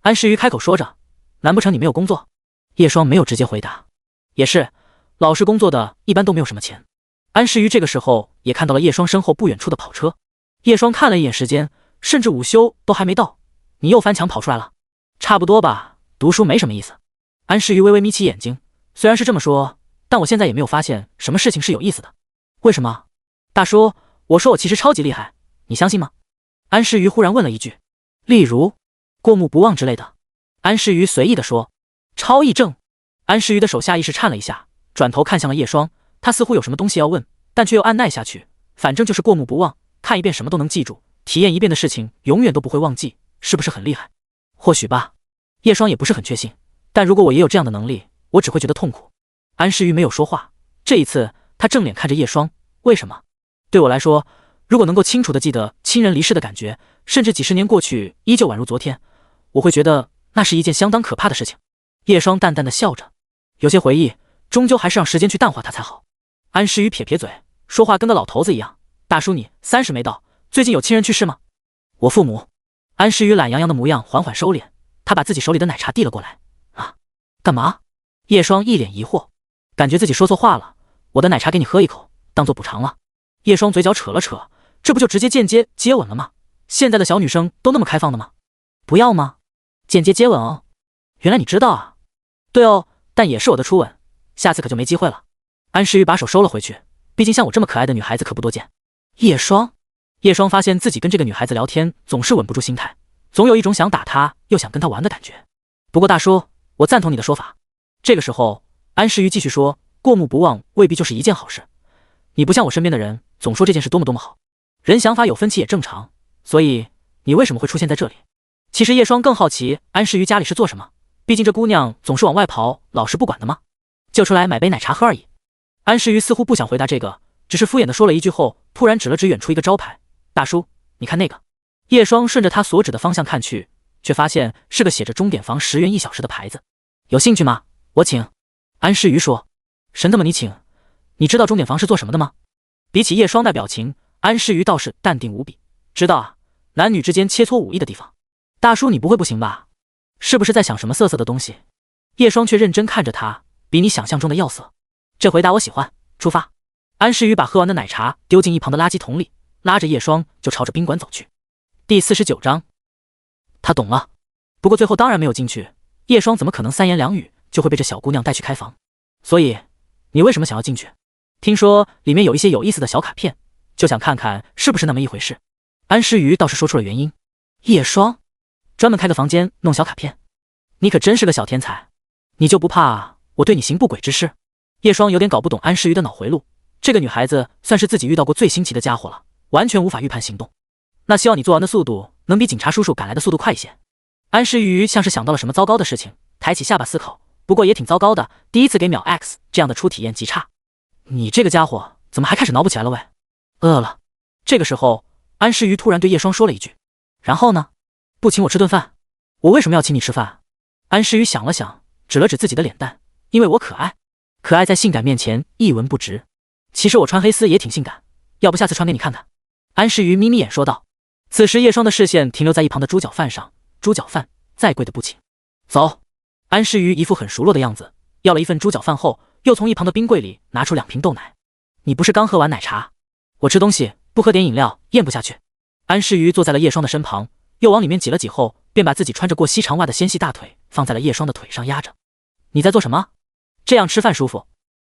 安世瑜开口说着。难不成你没有工作？叶双没有直接回答。也是，老实工作的一般都没有什么钱。安世瑜这个时候也看到了叶双身后不远处的跑车。叶双看了一眼时间，甚至午休都还没到，你又翻墙跑出来了？差不多吧，读书没什么意思。安世瑜微微眯起眼睛，虽然是这么说，但我现在也没有发现什么事情是有意思的。为什么？大叔，我说我其实超级厉害，你相信吗？安世瑜忽然问了一句。例如过目不忘之类的。安世瑜随意地说。超易症。安世瑜的手下意识颤了一下，转头看向了叶双，他似乎有什么东西要问，但却又按耐下去，反正就是过目不忘，看一遍什么都能记住，体验一遍的事情永远都不会忘记，是不是很厉害？或许吧。叶双也不是很确信，但如果我也有这样的能力，我只会觉得痛苦。安世瑜没有说话，这一次他正脸看着叶双。为什么？对我来说，如果能够清楚地记得亲人离世的感觉，甚至几十年过去依旧宛如昨天，我会觉得那是一件相当可怕的事情。叶双淡淡的笑着，有些回忆终究还是让时间去淡化它才好。安世瑜撇撇嘴，说话跟个老头子一样。大叔，你30没到，最近有亲人去世吗？我父母。安世瑜懒洋洋的模样缓缓收敛，他把自己手里的奶茶递了过来。啊，干嘛？叶双一脸疑惑，感觉自己说错话了。我的奶茶给你喝一口，当做补偿了。叶双嘴角扯了扯，这不就直接间接接吻了吗？现在的小女生都那么开放的吗？不要吗？间接接吻哦。原来你知道啊。对哦，但也是我的初吻，下次可就没机会了。安世瑜把手收了回去，毕竟像我这么可爱的女孩子可不多见。叶双发现自己跟这个女孩子聊天总是稳不住心态，总有一种想打她又想跟她玩的感觉。不过大叔，我赞同你的说法。这个时候安世瑜继续说，过目不忘未必就是一件好事。你不像我身边的人总说这件事多么多么好，人想法有分歧也正常，所以你为什么会出现在这里？其实叶双更好奇安世瑜家里是做什么，毕竟这姑娘总是往外跑，老是不管的吗？就出来买杯奶茶喝而已。安世瑜似乎不想回答这个，只是敷衍地说了一句后，突然指了指远处一个招牌：“大叔，你看那个。”叶双顺着他所指的方向看去，却发现是个写着钟点房10元1小时的牌子。有兴趣吗？我请。安诗瑜说。神他妈你请？你知道钟点房是做什么的吗？比起叶双那表情，安诗瑜倒是淡定无比。知道啊，男女之间切磋武艺的地方。大叔你不会不行吧？是不是在想什么色色的东西？叶双却认真看着他，比你想象中的要色。这回答我喜欢，出发。安诗瑜把喝完的奶茶丢进一旁的垃圾桶里，拉着叶双就朝着宾馆走去。第49章，他懂了。不过最后当然没有进去，叶双怎么可能3言2语就会被这小姑娘带去开房？所以你为什么想要进去？听说里面有一些有意思的小卡片，就想看看是不是那么一回事。安诗瑜倒是说出了原因。叶双专门开个房间弄小卡片，你可真是个小天才。你就不怕我对你行不轨之事？叶双有点搞不懂安诗瑜的脑回路，这个女孩子算是自己遇到过最新奇的家伙了，完全无法预判行动。那希望你做完的速度能比警察叔叔赶来的速度快一些。安诗瑜像是想到了什么糟糕的事情，抬起下巴思考，不过也挺糟糕的，第一次给秒 X 这样的初体验极差。你这个家伙怎么还开始挠不起来了喂？饿了。这个时候安诗瑜突然对叶双说了一句，然后呢？不请我吃顿饭？我为什么要请你吃饭？安诗瑜想了想，指了指自己的脸蛋，因为我可爱。可爱在性感面前一文不值。其实我穿黑丝也挺性感，要不下次穿给你看看。安诗瑜眯眯眼说道。此时叶双的视线停留在一旁的猪脚饭上，猪脚饭再贵的不请。走。安诗瑜一副很熟络的样子，要了一份猪脚饭后，又从一旁的冰柜里拿出2瓶豆奶。你不是刚喝完奶茶？我吃东西不喝点饮料咽不下去。安诗瑜坐在了叶双的身旁，又往里面挤了挤后，便把自己穿着过膝长袜的纤细大腿放在了叶双的腿上压着。你在做什么？这样吃饭舒服。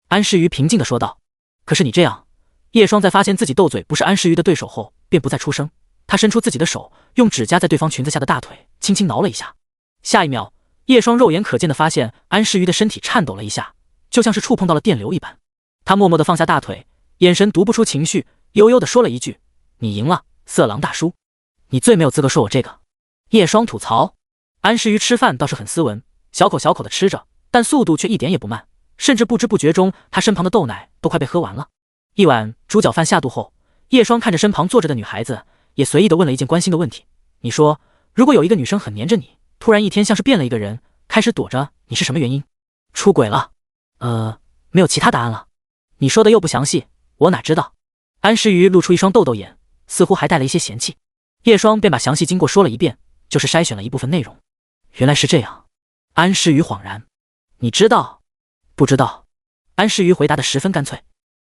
安诗瑜平静地说道。可是你这样……叶双在发现自己斗嘴不是安诗瑜的对手后，便不再出声。他伸出自己的手，用指甲在对方裙子下的大腿轻轻挠了一下。下一秒，叶双肉眼可见地发现安诗瑜的身体颤抖了一下，就像是触碰到了电流一般。他默默地放下大腿，眼神读不出情绪，悠悠地说了一句：“你赢了，色狼大叔。你最没有资格说我这个。”叶双吐槽。安诗瑜吃饭倒是很斯文，小口小口地吃着，但速度却一点也不慢，甚至不知不觉中，他身旁的豆奶都快被喝完了。一碗猪脚饭下肚后，叶双看着身旁坐着的女孩子，也随意地问了一件关心的问题：“你说，如果有一个女生很黏着你，突然一天像是变了一个人，开始躲着你，是什么原因？出轨了？没有其他答案了。你说的又不详细，我哪知道？”安诗瑜露出一双豆豆眼，似乎还带了一些嫌弃。叶双便把详细经过说了一遍，就是筛选了一部分内容。原来是这样。安诗瑜恍然。你知道？不知道。安诗瑜回答得十分干脆。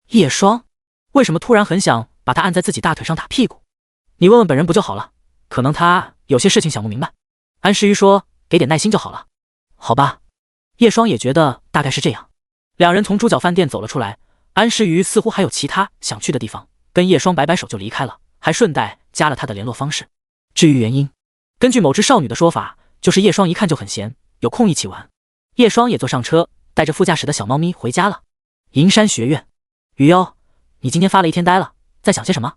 叶双为什么突然很想把他按在自己大腿上打屁股？你问问本人不就好了？可能他有些事情想不明白。安诗瑜说，给点耐心就好了。好吧。叶双也觉得大概是这样。两人从猪脚饭店走了出来，安诗瑜似乎还有其他想去的地方，跟叶双摆摆手就离开了，还顺带加了他的联络方式。至于原因，根据某只少女的说法，就是叶双一看就很闲，有空一起玩。叶双也坐上车，带着副驾驶的小猫咪回家了。银山学院。雨优，你今天发了一天呆了，在想些什么？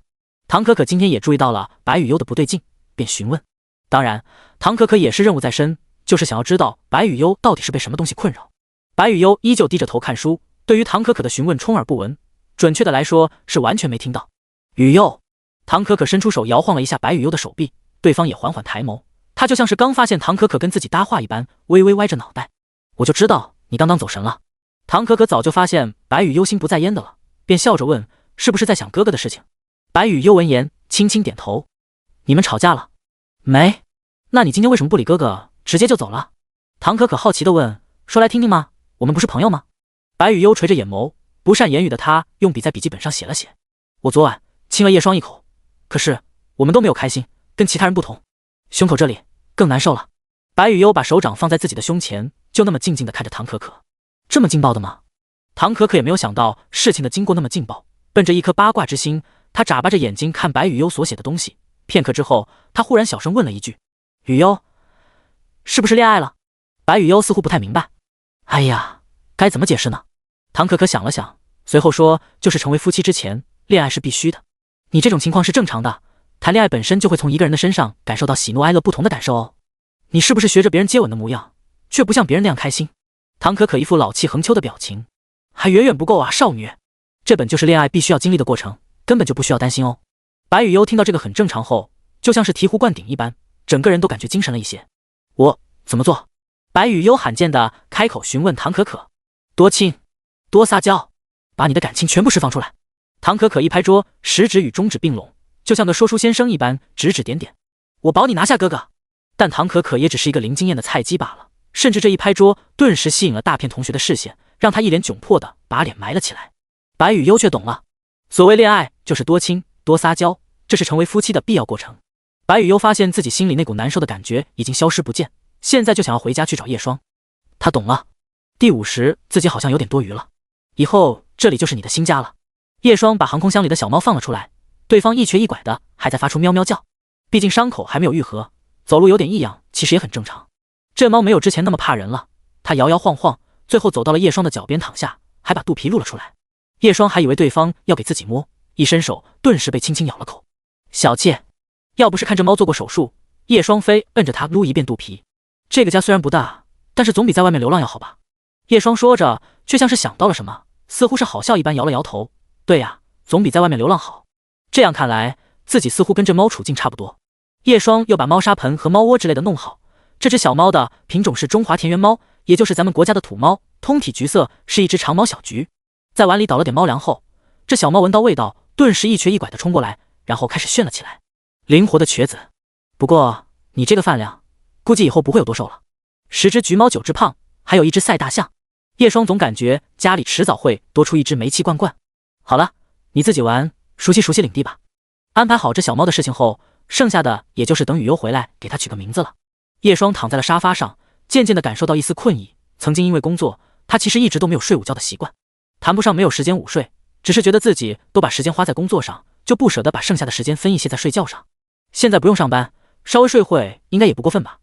唐可可今天也注意到了白雨优的不对劲，便询问。当然，唐可可也是任务在身，就是想要知道白雨优到底是被什么东西困扰。白雨优依旧低着头看书，对于唐可可的询问充耳不闻，准确的来说是完全没听到。雨优，唐可可伸出手摇晃了一下白雨优的手臂，对方也缓缓抬眸，他就像是刚发现唐可可跟自己搭话一般，微微歪着脑袋。我就知道你刚刚走神了。唐可可早就发现白雨优心不在焉的了，便笑着问，是不是在想哥哥的事情？白雨优闻言轻轻点头。你们吵架了？没。那你今天为什么不理哥哥，直接就走了？唐可可好奇地问，说来听听吗？我们不是朋友吗？白雨优垂着眼眸，不善言语的他用笔在笔记本上写了写。我昨晚亲了叶双一口，可是我们都没有开心，跟其他人不同，胸口这里更难受了。白雨优把手掌放在自己的胸前，就那么静静地看着唐可可。这么劲爆的吗？唐可可也没有想到事情的经过那么劲爆，奔着一颗八卦之心，他眨巴着眼睛看白雨优所写的东西。片刻之后，他忽然小声问了一句：“雨优，是不是恋爱了？”白雨优似乎不太明白。哎呀，该怎么解释呢？唐可可想了想，随后说：“就是成为夫妻之前，恋爱是必须的。你这种情况是正常的，谈恋爱本身就会从一个人的身上感受到喜怒哀乐不同的感受哦。你是不是学着别人接吻的模样，却不像别人那样开心？”唐可可一副老气横秋的表情。还远远不够啊，少女。这本就是恋爱必须要经历的过程，根本就不需要担心哦。白羽优听到这个很正常后，就像是醍醐灌顶一般，整个人都感觉精神了一些。我怎么做？白羽优罕见的开口询问唐可可。多亲，多撒娇，把你的感情全部释放出来。唐可可一拍桌，食指与中指并拢，就像个说书先生一般指指点点。我保你拿下哥哥。但唐可可也只是一个零经验的菜鸡罢了，甚至这一拍桌顿时吸引了大片同学的视线，让他一脸窘迫的把脸埋了起来。白羽优却懂了，所谓恋爱就是多亲多撒娇，这是成为夫妻的必要过程。白羽优发现自己心里那股难受的感觉已经消失不见，现在就想要回家去找叶霜。他懂了，第50自己好像有点多余了，以后这里就是你的新家了。叶霜把航空箱里的小猫放了出来，对方一瘸一拐的还在发出喵喵叫，毕竟伤口还没有愈合，走路有点异样其实也很正常。这猫没有之前那么怕人了，它摇摇晃晃，最后走到了叶霜的脚边躺下，还把肚皮露了出来。叶霜还以为对方要给自己摸，一伸手顿时被轻轻咬了口。小妾，要不是看这猫做过手术，叶霜非摁着它撸一遍肚皮。这个家虽然不大，但是总比在外面流浪要好吧。叶霜说着，却像是想到了什么，似乎是好笑一般摇了摇头。对呀，总比在外面流浪好。这样看来，自己似乎跟这猫处境差不多。叶霜又把猫砂盆和猫窝之类的弄好。这只小猫的品种是中华田园猫，也就是咱们国家的土猫，通体橘色，是一只长毛小橘。在碗里倒了点猫粮后，这小猫闻到味道，顿时一瘸一拐的冲过来，然后开始炫了起来。灵活的瘸子，不过你这个饭量，估计以后不会有多瘦了。10只橘猫9只胖，还有一只赛大象。叶霜总感觉家里迟早会多出一只煤气罐罐。好了，你自己玩，熟悉熟悉领地吧。安排好这小猫的事情后，剩下的也就是等雨优回来给它取个名字了。叶霜躺在了沙发上，渐渐地感受到一丝困意。曾经因为工作，他其实一直都没有睡午觉的习惯，谈不上没有时间午睡，只是觉得自己都把时间花在工作上，就不舍得把剩下的时间分一些在睡觉上。现在不用上班，稍微睡会应该也不过分吧。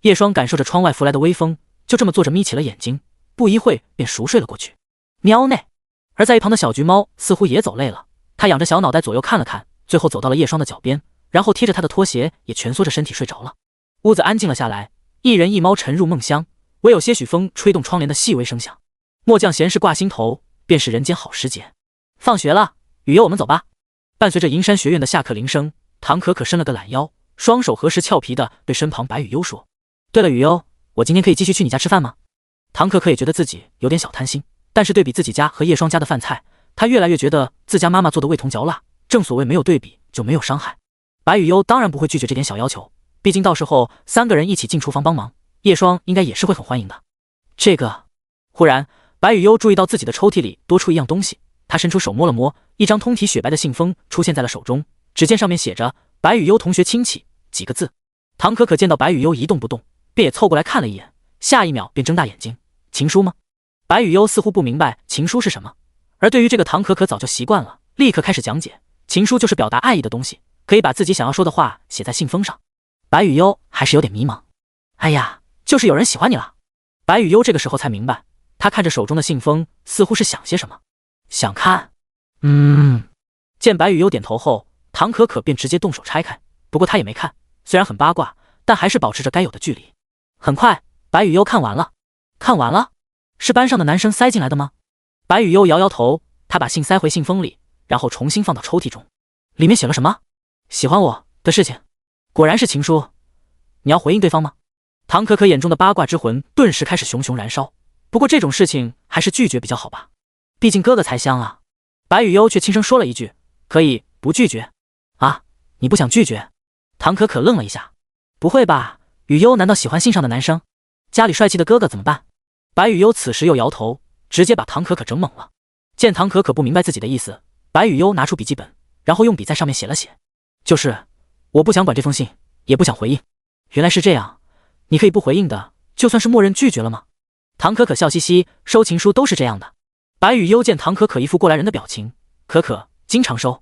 叶霜感受着窗外拂来的微风，就这么坐着眯起了眼睛，不一会便熟睡了过去。喵内，而在一旁的小橘猫似乎也走累了，它仰着小脑袋左右看了看，最后走到了叶霜的脚边，然后贴着他的拖鞋也蜷缩着身体睡着了。屋子安静了下来，一人一猫沉入梦乡，唯有些许风吹动窗帘的细微声响。末将闲事挂心头，便是人间好时节。放学了，雨优，我们走吧。伴随着银山学院的下课铃声，唐可可伸了个懒腰，双手合十俏皮的对身旁白雨优说：对了，雨优，我今天可以继续去你家吃饭吗？唐可可也觉得自己有点小贪心，但是对比自己家和叶霜家的饭菜，她越来越觉得自家妈妈做的味同嚼蜡，正所谓没有对比就没有伤害。白雨优当然不会拒绝这点小要求，毕竟到时候3个人一起进厨房帮忙，叶霜应该也是会很欢迎的。这个，忽然白雨优注意到自己的抽屉里多出一样东西，她伸出手摸了摸，一张通体雪白的信封出现在了手中，只见上面写着白雨优同学亲戚几个字。唐可可见到白雨优一动不动，便也凑过来看了一眼，下一秒便睁大眼睛：情书吗？白雨优似乎不明白情书是什么，而对于这个唐可可早就习惯了，立刻开始讲解，情书就是表达爱意的东西，可以把自己想要说的话写在信封上。白雨优还是有点迷茫。哎呀，就是有人喜欢你了。白雨优这个时候才明白，他看着手中的信封，似乎是想些什么。想看？见白雨优点头后，唐可可便直接动手拆开，不过他也没看，虽然很八卦，但还是保持着该有的距离。很快，白雨优看完了。看完了？是班上的男生塞进来的吗？白雨优摇摇头，他把信塞回信封里，然后重新放到抽屉中。里面写了什么？喜欢我的事情。果然是情书。你要回应对方吗？唐可可眼中的八卦之魂顿时开始熊熊燃烧，不过这种事情还是拒绝比较好吧，毕竟哥哥才香啊。白雨优却轻声说了一句：可以不拒绝。啊，你不想拒绝？唐可可愣了一下。不会吧，雨优难道喜欢信上的男生？家里帅气的哥哥怎么办？白雨优此时又摇头，直接把唐可可整懵了。见唐可可不明白自己的意思，白雨优拿出笔记本，然后用笔在上面写了写，就是我不想管这封信，也不想回应。原来是这样，你可以不回应的，就算是默认拒绝了吗？唐可可笑嘻嘻，收情书都是这样的。白雨优见唐可可一副过来人的表情，可可经常收。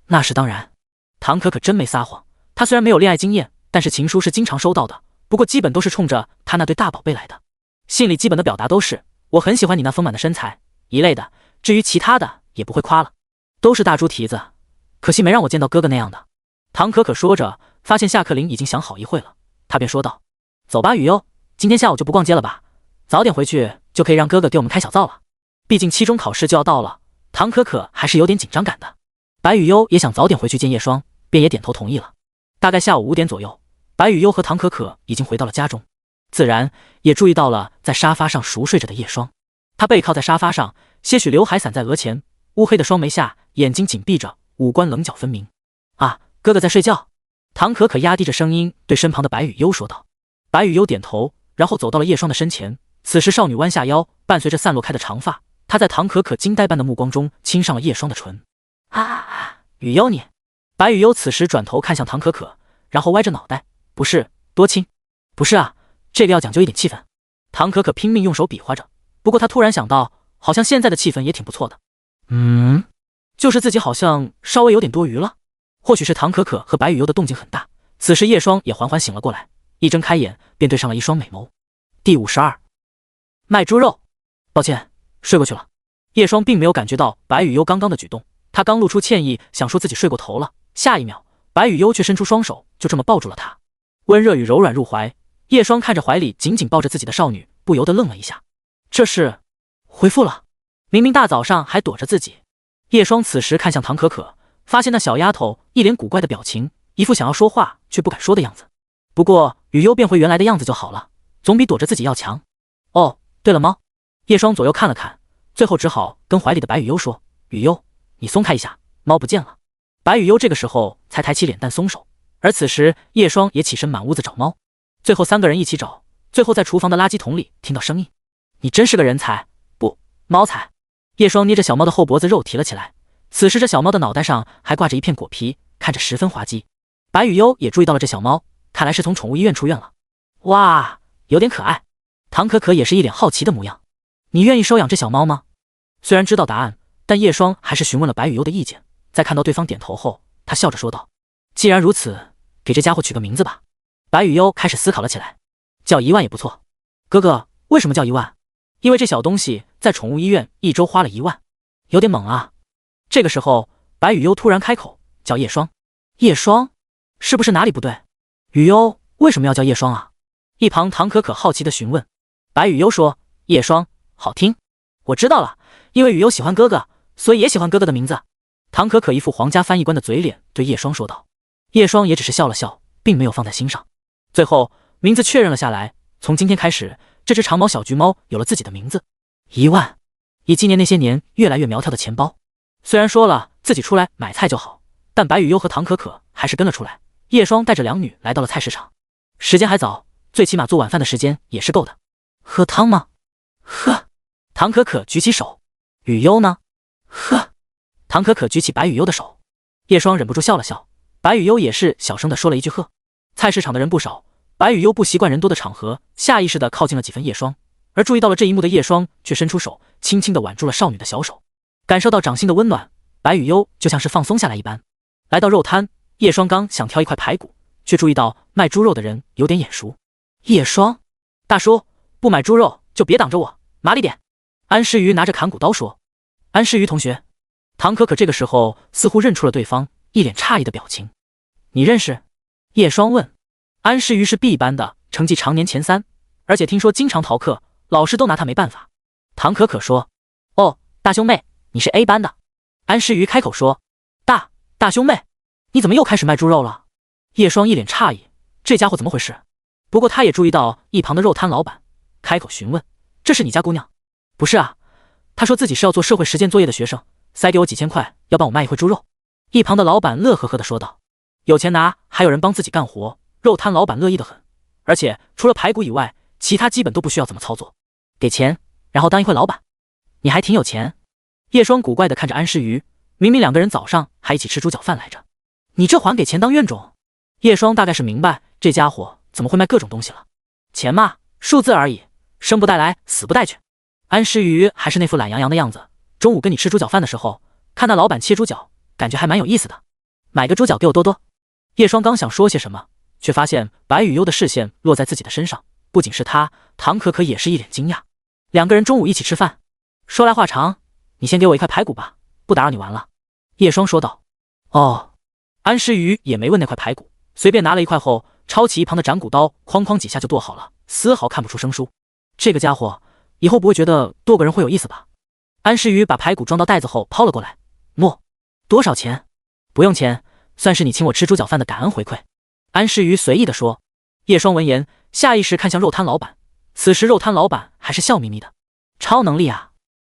那是当然。唐可可真没撒谎，她虽然没有恋爱经验，但是情书是经常收到的，不过基本都是冲着她那对大宝贝来的。信里基本的表达都是我很喜欢你那丰满的身材一类的，至于其他的也不会夸了，都是大猪蹄子，可惜没让我见到哥哥那样的。唐可可说着，发现下课铃已经响好一会了，她便说道：走吧雨优，今天下午就不逛街了吧，早点回去就可以让哥哥给我们开小灶了，毕竟期中考试就要到了，唐可可还是有点紧张感的。白雨悠也想早点回去见叶霜，便也点头同意了。大概下午5点左右，白雨悠和唐可可已经回到了家中，自然也注意到了在沙发上熟睡着的叶霜。她背靠在沙发上，些许刘海散在额前，乌黑的双眉下，眼睛紧闭着，五官棱角分明。啊，哥哥在睡觉。唐可可压低着声音对身旁的白雨悠说道。白雨悠点头，然后走到了叶霜的身前。此时少女弯下腰，伴随着散落开的长发，她在唐可可惊呆般的目光中亲上了叶霜的唇。雨悠你。白雨悠此时转头看向唐可可，然后歪着脑袋，不是，多亲。不是啊，这个要讲究一点气氛。唐可可拼命用手比划着，不过她突然想到，好像现在的气氛也挺不错的。就是自己好像稍微有点多余了。或许是唐可可和白雨悠的动静很大，此时叶霜也缓缓醒了过来，一睁开眼便对上了一双美眸。第52，卖猪肉。抱歉，睡过去了。叶霜并没有感觉到白雨悠刚刚的举动，她刚露出歉意，想说自己睡过头了，下一秒，白雨悠却伸出双手，就这么抱住了她，温热与柔软入怀。叶霜看着怀里紧紧抱着自己的少女，不由得愣了一下，这是恢复了？明明大早上还躲着自己。叶霜此时看向唐可可，发现那小丫头一脸古怪的表情，一副想要说话却不敢说的样子。不过雨悠变回原来的样子就好了，总比躲着自己要强。哦，对了，猫。叶霜左右看了看，最后只好跟怀里的白雨悠说：“雨悠，你松开一下，猫不见了。”白雨悠这个时候才抬起脸蛋松手，而此时叶霜也起身满屋子找猫，最后3个人一起找，最后在厨房的垃圾桶里听到声音。你真是个人才，不，猫才。叶霜捏着小猫的后脖子肉提了起来，此时这小猫的脑袋上还挂着一片果皮，看着十分滑稽。白雨悠也注意到了这小猫，看来是从宠物医院出院了。哇，有点可爱。唐可可也是一脸好奇的模样。你愿意收养这小猫吗？虽然知道答案，但叶霜还是询问了白雨悠的意见。在看到对方点头后，她笑着说道：“既然如此，给这家伙取个名字吧。”白雨悠开始思考了起来，叫1万也不错。哥哥，为什么叫1万？因为这小东西在宠物医院1周花了1万，有点猛啊。这个时候，白雨悠突然开口，叫叶霜。叶霜？是不是哪里不对？雨悠为什么要叫叶霜啊？一旁唐可可好奇的询问。白雨悠说：“叶霜，好听。我知道了，因为雨悠喜欢哥哥，所以也喜欢哥哥的名字。”唐可可一副皇家翻译官的嘴脸对叶霜说道。叶霜也只是笑了笑，并没有放在心上。最后名字确认了下来，从今天开始，这只长毛小橘猫有了自己的名字。1万，以纪念那些年越来越苗条的钱包。虽然说了自己出来买菜就好，但白雨悠和唐可可还是跟了出来。叶霜带着2女来到了菜市场，时间还早，最起码做晚饭的时间也是够的。喝汤吗？喝。唐可可举起手。雨悠呢？喝。唐可可举起白雨悠的手。叶霜忍不住笑了笑，白雨悠也是小声的说了一句喝。菜市场的人不少，白雨悠不习惯人多的场合，下意识的靠近了几分叶霜，而注意到了这一幕的叶霜却伸出手，轻轻的挽住了少女的小手，感受到掌心的温暖，白雨悠就像是放松下来一般。来到肉摊，叶霜刚想挑一块排骨，却注意到卖猪肉的人有点眼熟。叶霜，大叔，不买猪肉就别挡着我，麻利点。安诗瑜拿着砍骨刀说。安诗瑜同学。唐可可这个时候似乎认出了对方，一脸诧异的表情。你认识？叶霜问。安诗瑜是 B 班的，成绩常年前3，而且听说经常逃课，老师都拿他没办法。唐可可说。哦，大兄妹，你是 A 班的。安诗瑜开口说。大兄妹，你怎么又开始卖猪肉了？叶霜一脸诧异，这家伙怎么回事？不过他也注意到一旁的肉摊老板，开口询问：“这是你家姑娘？”不是啊，他说自己是要做社会实践作业的学生，塞给我几千块，要帮我卖一回猪肉。一旁的老板乐呵呵的说道：“有钱拿，还有人帮自己干活。”肉摊老板乐意的很，而且除了排骨以外，其他基本都不需要怎么操作，给钱，然后当一回老板。你还挺有钱。叶霜古怪的看着安诗瑜，明明2个人早上还一起吃猪脚饭来着，你这还给钱当怨种？叶霜大概是明白这家伙怎么会卖各种东西了。钱嘛，数字而已，生不带来，死不带去。安诗瑜还是那副懒洋洋的样子，中午跟你吃猪脚饭的时候，看那老板切猪脚，感觉还蛮有意思的。买个猪脚给我多多。叶霜刚想说些什么，却发现白雨悠的视线落在自己的身上，不仅是他，唐可可也是一脸惊讶。2个人中午一起吃饭。说来话长，你先给我一块排骨吧，不打扰你玩了。叶霜说道。哦。安诗瑜也没问那块排骨，随便拿了一块后，抄起一旁的斩骨刀，哐哐几下就剁好了，丝毫看不出生疏。这个家伙以后不会觉得多个人会有意思吧？安诗雨把排骨装到袋子后抛了过来。莫，多少钱？不用钱，算是你请我吃猪脚饭的感恩回馈。安诗雨随意地说。叶双闻言，下意识看向肉摊老板，此时肉摊老板还是笑眯眯的。超能力啊！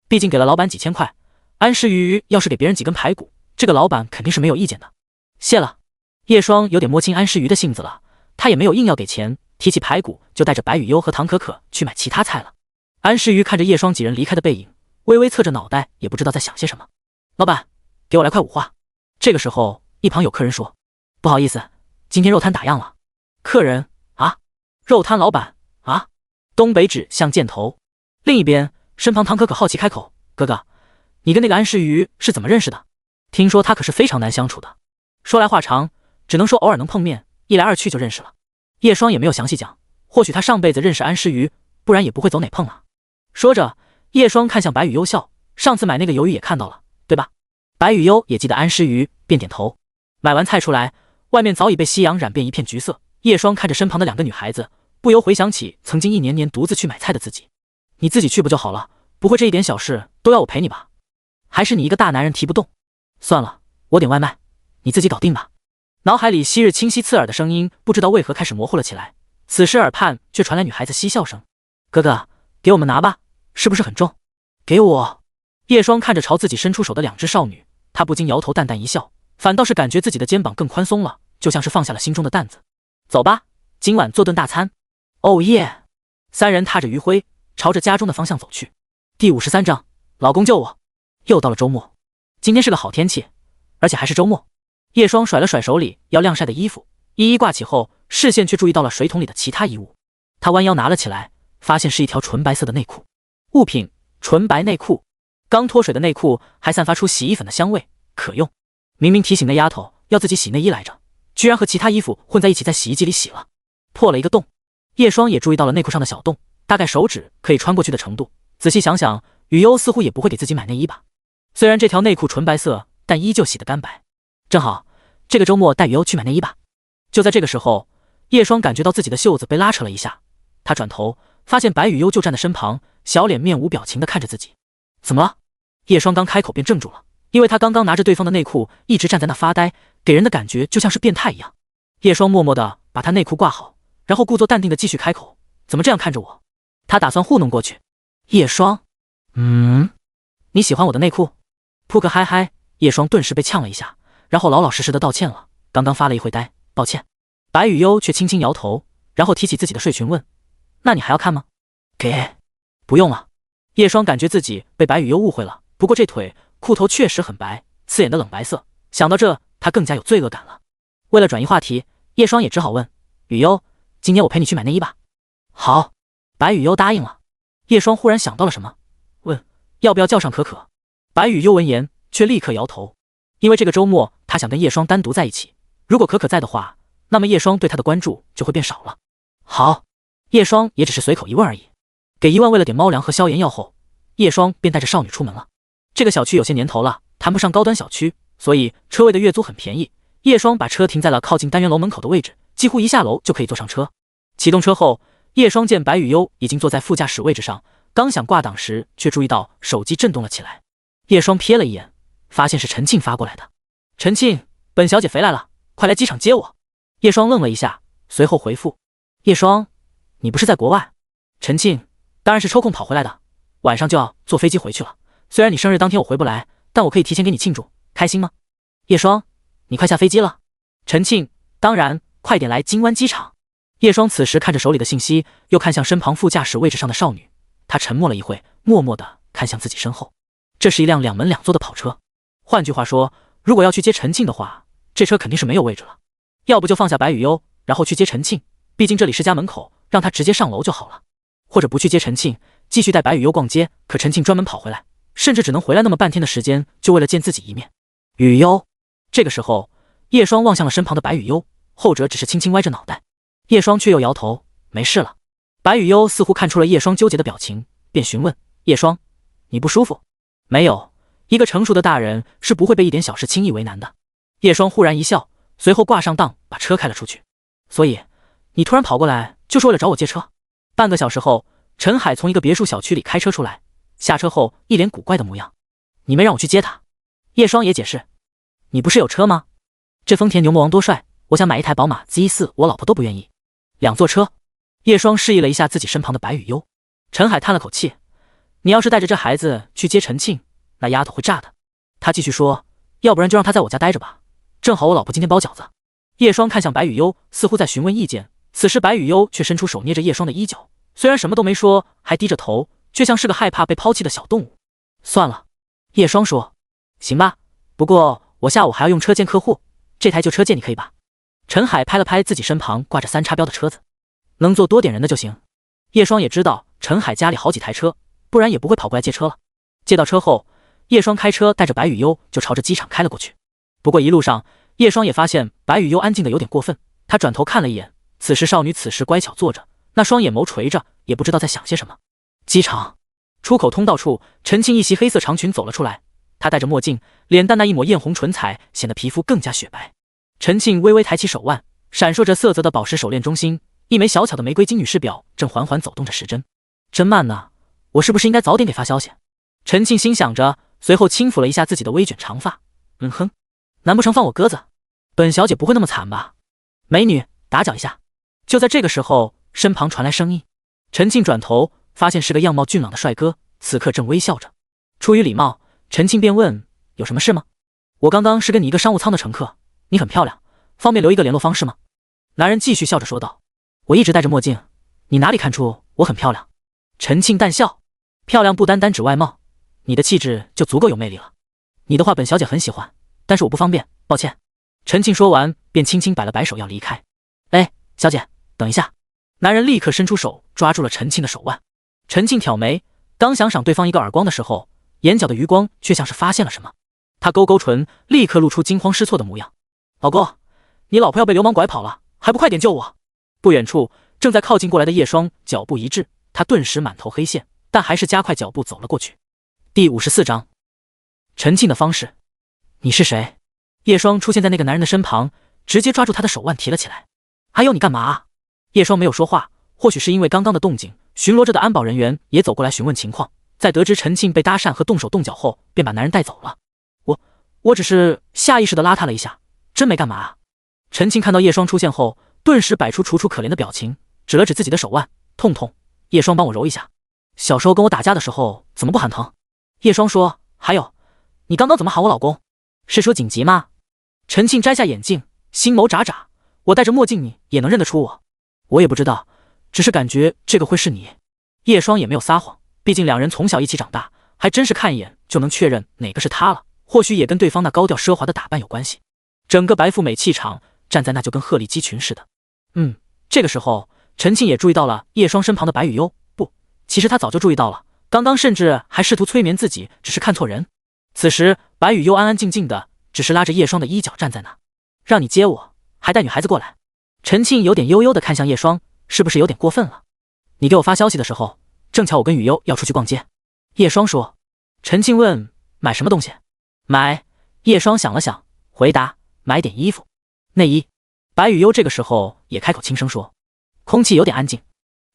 毕竟给了老板几千块，安诗雨要是给别人几根排骨，这个老板肯定是没有意见的。谢了。叶双有点摸清安诗雨的性子了，他也没有硬要给钱，提起排骨就带着白雨优和唐可可去买其他菜了。安诗雨看着叶双几人离开的背影，微微侧着脑袋，也不知道在想些什么。老板，给我来块五花。这个时候，一旁有客人说：“不好意思，今天肉摊打烊了。”客人啊，肉摊老板啊，东北指向箭头。另一边，身旁唐可可好奇开口：“哥哥，你跟那个安诗雨是怎么认识的？听说他可是非常难相处的。”说来话长，只能说偶尔能碰面，一来二去就认识了。叶双也没有详细讲，或许他上辈子认识安诗雨，不然也不会走哪碰啊。说着，叶双看向白雨优笑：“上次买那个鱿鱼也看到了，对吧？”白雨优也记得安诗雨，便点头。买完菜出来，外面早已被夕阳染遍一片橘色。叶双看着身旁的两个女孩子，不由回想起曾经一年年独自去买菜的自己。你自己去不就好了？不会这一点小事都要我陪你吧？还是你一个大男人提不动？算了，我点外卖，你自己搞定吧。脑海里昔日清晰刺耳的声音不知道为何开始模糊了起来，此时耳畔却传来女孩子嬉笑声：“哥哥，给我们拿吧，是不是很重？”给我。叶双看着朝自己伸出手的两只少女，他不禁摇头，淡淡一笑，反倒是感觉自己的肩膀更宽松了，就像是放下了心中的担子。走吧，今晚做顿大餐。哦耶！三人踏着余晖，朝着家中的方向走去。第53章，老公救我。又到了周末，今天是个好天气，而且还是周末。叶双甩了甩手里要晾晒的衣服，一一挂起后，视线却注意到了水桶里的其他衣物。他弯腰拿了起来，发现是一条纯白色的内裤。物品：纯白内裤。刚脱水的内裤还散发出洗衣粉的香味，可用。明明提醒那丫头要自己洗内衣来着，居然和其他衣服混在一起在洗衣机里洗了，破了一个洞。叶双也注意到了内裤上的小洞，大概手指可以穿过去的程度。仔细想想，雨优似乎也不会给自己买内衣吧？虽然这条内裤纯白色，但依旧洗得干白。正好，这个周末带雨优去买内衣吧。就在这个时候，叶双感觉到自己的袖子被拉扯了一下，他转头发现白雨优就站在身旁，小脸面无表情地看着自己。怎么了？叶双刚开口便怔住了，因为他刚刚拿着对方的内裤一直站在那发呆，给人的感觉就像是变态一样。叶双默默地把他内裤挂好，然后故作淡定地继续开口：“怎么这样看着我？”他打算糊弄过去。叶双，你喜欢我的内裤？扑克嗨嗨！叶双顿时被呛了一下，然后老老实实地道歉了。刚刚发了一会呆，抱歉。白雨优却轻轻摇头，然后提起自己的睡裙问：“那你还要看吗？”给，不用了。叶双感觉自己被白雨优误会了，不过这腿裤头确实很白，刺眼的冷白色。想到这，他更加有罪恶感了。为了转移话题，叶双也只好问：“雨优，今天我陪你去买内衣吧。”好。白雨优答应了。叶双忽然想到了什么，问：“要不要叫上可可？”白雨优闻言却立刻摇头，因为这个周末他想跟叶双单独在一起，如果可可在的话，那么叶双对他的关注就会变少了。好。叶双也只是随口一问而已。给1万喂了点猫粮和消炎药后，叶双便带着少女出门了。这个小区有些年头了，谈不上高端小区，所以车位的月租很便宜。叶双把车停在了靠近单元楼门口的位置，几乎一下楼就可以坐上车。启动车后，叶双见白雨优已经坐在副驾驶位置上，刚想挂档时，却注意到手机震动了起来。叶双瞥了一眼，发现是陈庆发过来的。陈庆，本小姐回来了，快来机场接我。叶双愣了一下，随后回复：叶双，你不是在国外？陈庆，当然是抽空跑回来的，晚上就要坐飞机回去了。虽然你生日当天我回不来，但我可以提前给你庆祝，开心吗？叶双，你快下飞机了。陈庆，当然，快点来金湾机场。叶双此时看着手里的信息，又看向身旁副驾驶位置上的少女，他沉默了一会，默默地看向自己身后。这是一辆2门2座的跑车，换句话说，如果要去接陈庆的话，这车肯定是没有位置了。要不就放下白雨优，然后去接陈庆，毕竟这里是家门口，让他直接上楼就好了。或者不去接陈庆，继续带白雨优逛街，可陈庆专门跑回来，甚至只能回来那么半天的时间，就为了见自己一面。雨优，这个时候，叶双望向了身旁的白雨优，后者只是轻轻歪着脑袋。叶双却又摇头，没事了。白雨优似乎看出了叶双纠结的表情，便询问：叶双，你不舒服？没有，一个成熟的大人是不会被一点小事轻易为难的。叶双忽然一笑，随后挂上档，把车开了出去。所以，你突然跑过来，就是为了找我借车？半个小时后，陈海从一个别墅小区里开车出来，下车后一脸古怪的模样。你没让我去接他。叶双也解释，你不是有车吗？这丰田牛魔王多帅，我想买一台宝马 Z4，我老婆都不愿意。2座车。叶双示意了一下自己身旁的白雨优。陈海叹了口气，你要是带着这孩子去接陈庆，那丫头会炸的。他继续说，要不然就让他在我家待着吧，正好我老婆今天包饺子。叶双看向白雨优，似乎在询问意见，此时白雨优却伸出手捏着叶双的衣角，虽然什么都没说，还低着头，却像是个害怕被抛弃的小动物。算了，叶双说，行吧，不过我下午还要用车见客户，这台旧车借你可以吧？陈海拍了拍自己身旁挂着3叉标的车子，能坐多点人的就行。叶双也知道陈海家里好几台车，不然也不会跑过来借车了。借到车后，叶双开车带着白雨优就朝着机场开了过去。不过一路上，叶双也发现白雨优安静的有点过分，他转头看了一眼，此时少女此时乖巧坐着，那双眼眸垂着，也不知道在想些什么。机场出口通道处，陈庆一袭黑色长裙走了出来，她戴着墨镜，脸蛋那一抹艳红唇彩显得皮肤更加雪白。陈庆微微抬起手腕，闪烁着色泽的宝石手链中心，一枚小巧的玫瑰金女士表正缓缓走动着时针。真慢呢，我是不是应该早点给发消息？陈庆心想着，随后轻抚了一下自己的微卷长发，哼，难不成放我鸽子？本小姐不会那么惨吧？美女，打搅一下。就在这个时候，身旁传来声音。陈庆转头发现是个样貌俊朗的帅哥，此刻正微笑着。出于礼貌，陈庆便问，有什么事吗？我刚刚是跟你一个商务舱的乘客，你很漂亮，方便留一个联络方式吗？男人继续笑着说道，我一直戴着墨镜，你哪里看出我很漂亮？陈庆淡笑，漂亮不单单指外貌，你的气质就足够有魅力了。你的话本小姐很喜欢，但是我不方便，抱歉。陈庆说完便轻轻摆了摆手要离开。哎，小姐，等一下。男人立刻伸出手抓住了陈庆的手腕。陈庆挑眉，刚想赏对方一个耳光的时候，眼角的余光却像是发现了什么，他勾勾唇，立刻露出惊慌失措的模样。老公，你老婆要被流氓拐跑了，还不快点救我！不远处正在靠近过来的叶双脚步一滞，他顿时满头黑线，但还是加快脚步走了过去。第54章，陈庆的方式。你是谁？叶双出现在那个男人的身旁，直接抓住他的手腕提了起来。还有你干嘛啊？叶双没有说话，或许是因为刚刚的动静，巡逻着的安保人员也走过来询问情况，在得知陈庆被搭讪和动手动脚后，便把男人带走了。我只是下意识的拉他了一下，真没干嘛啊。陈庆看到叶双出现后，顿时摆出楚楚可怜的表情，指了指自己的手腕，痛痛，叶双帮我揉一下。小时候跟我打架的时候怎么不喊疼？叶双说，还有，你刚刚怎么喊我老公？是说紧急吗？陈庆摘下眼镜，心眸眨眨，我戴着墨镜你也能认得出我？我也不知道，只是感觉这个会是你。叶双也没有撒谎，毕竟两人从小一起长大，还真是看一眼就能确认哪个是他了，或许也跟对方那高调奢华的打扮有关系。整个白富美气场站在那就跟鹤立鸡群似的。这个时候陈庆也注意到了叶双身旁的白雨优，不，其实他早就注意到了，刚刚甚至还试图催眠自己只是看错人。此时白雨优安安静静的，只是拉着叶双的衣角站在那。让你接我，还带女孩子过来。陈庆有点悠悠的看向叶双，是不是有点过分了？你给我发消息的时候，正巧我跟雨优要出去逛街。叶双说。陈庆问，买什么东西？买。叶双想了想，回答，买点衣服，内衣。白雨优这个时候也开口轻声说。空气有点安静。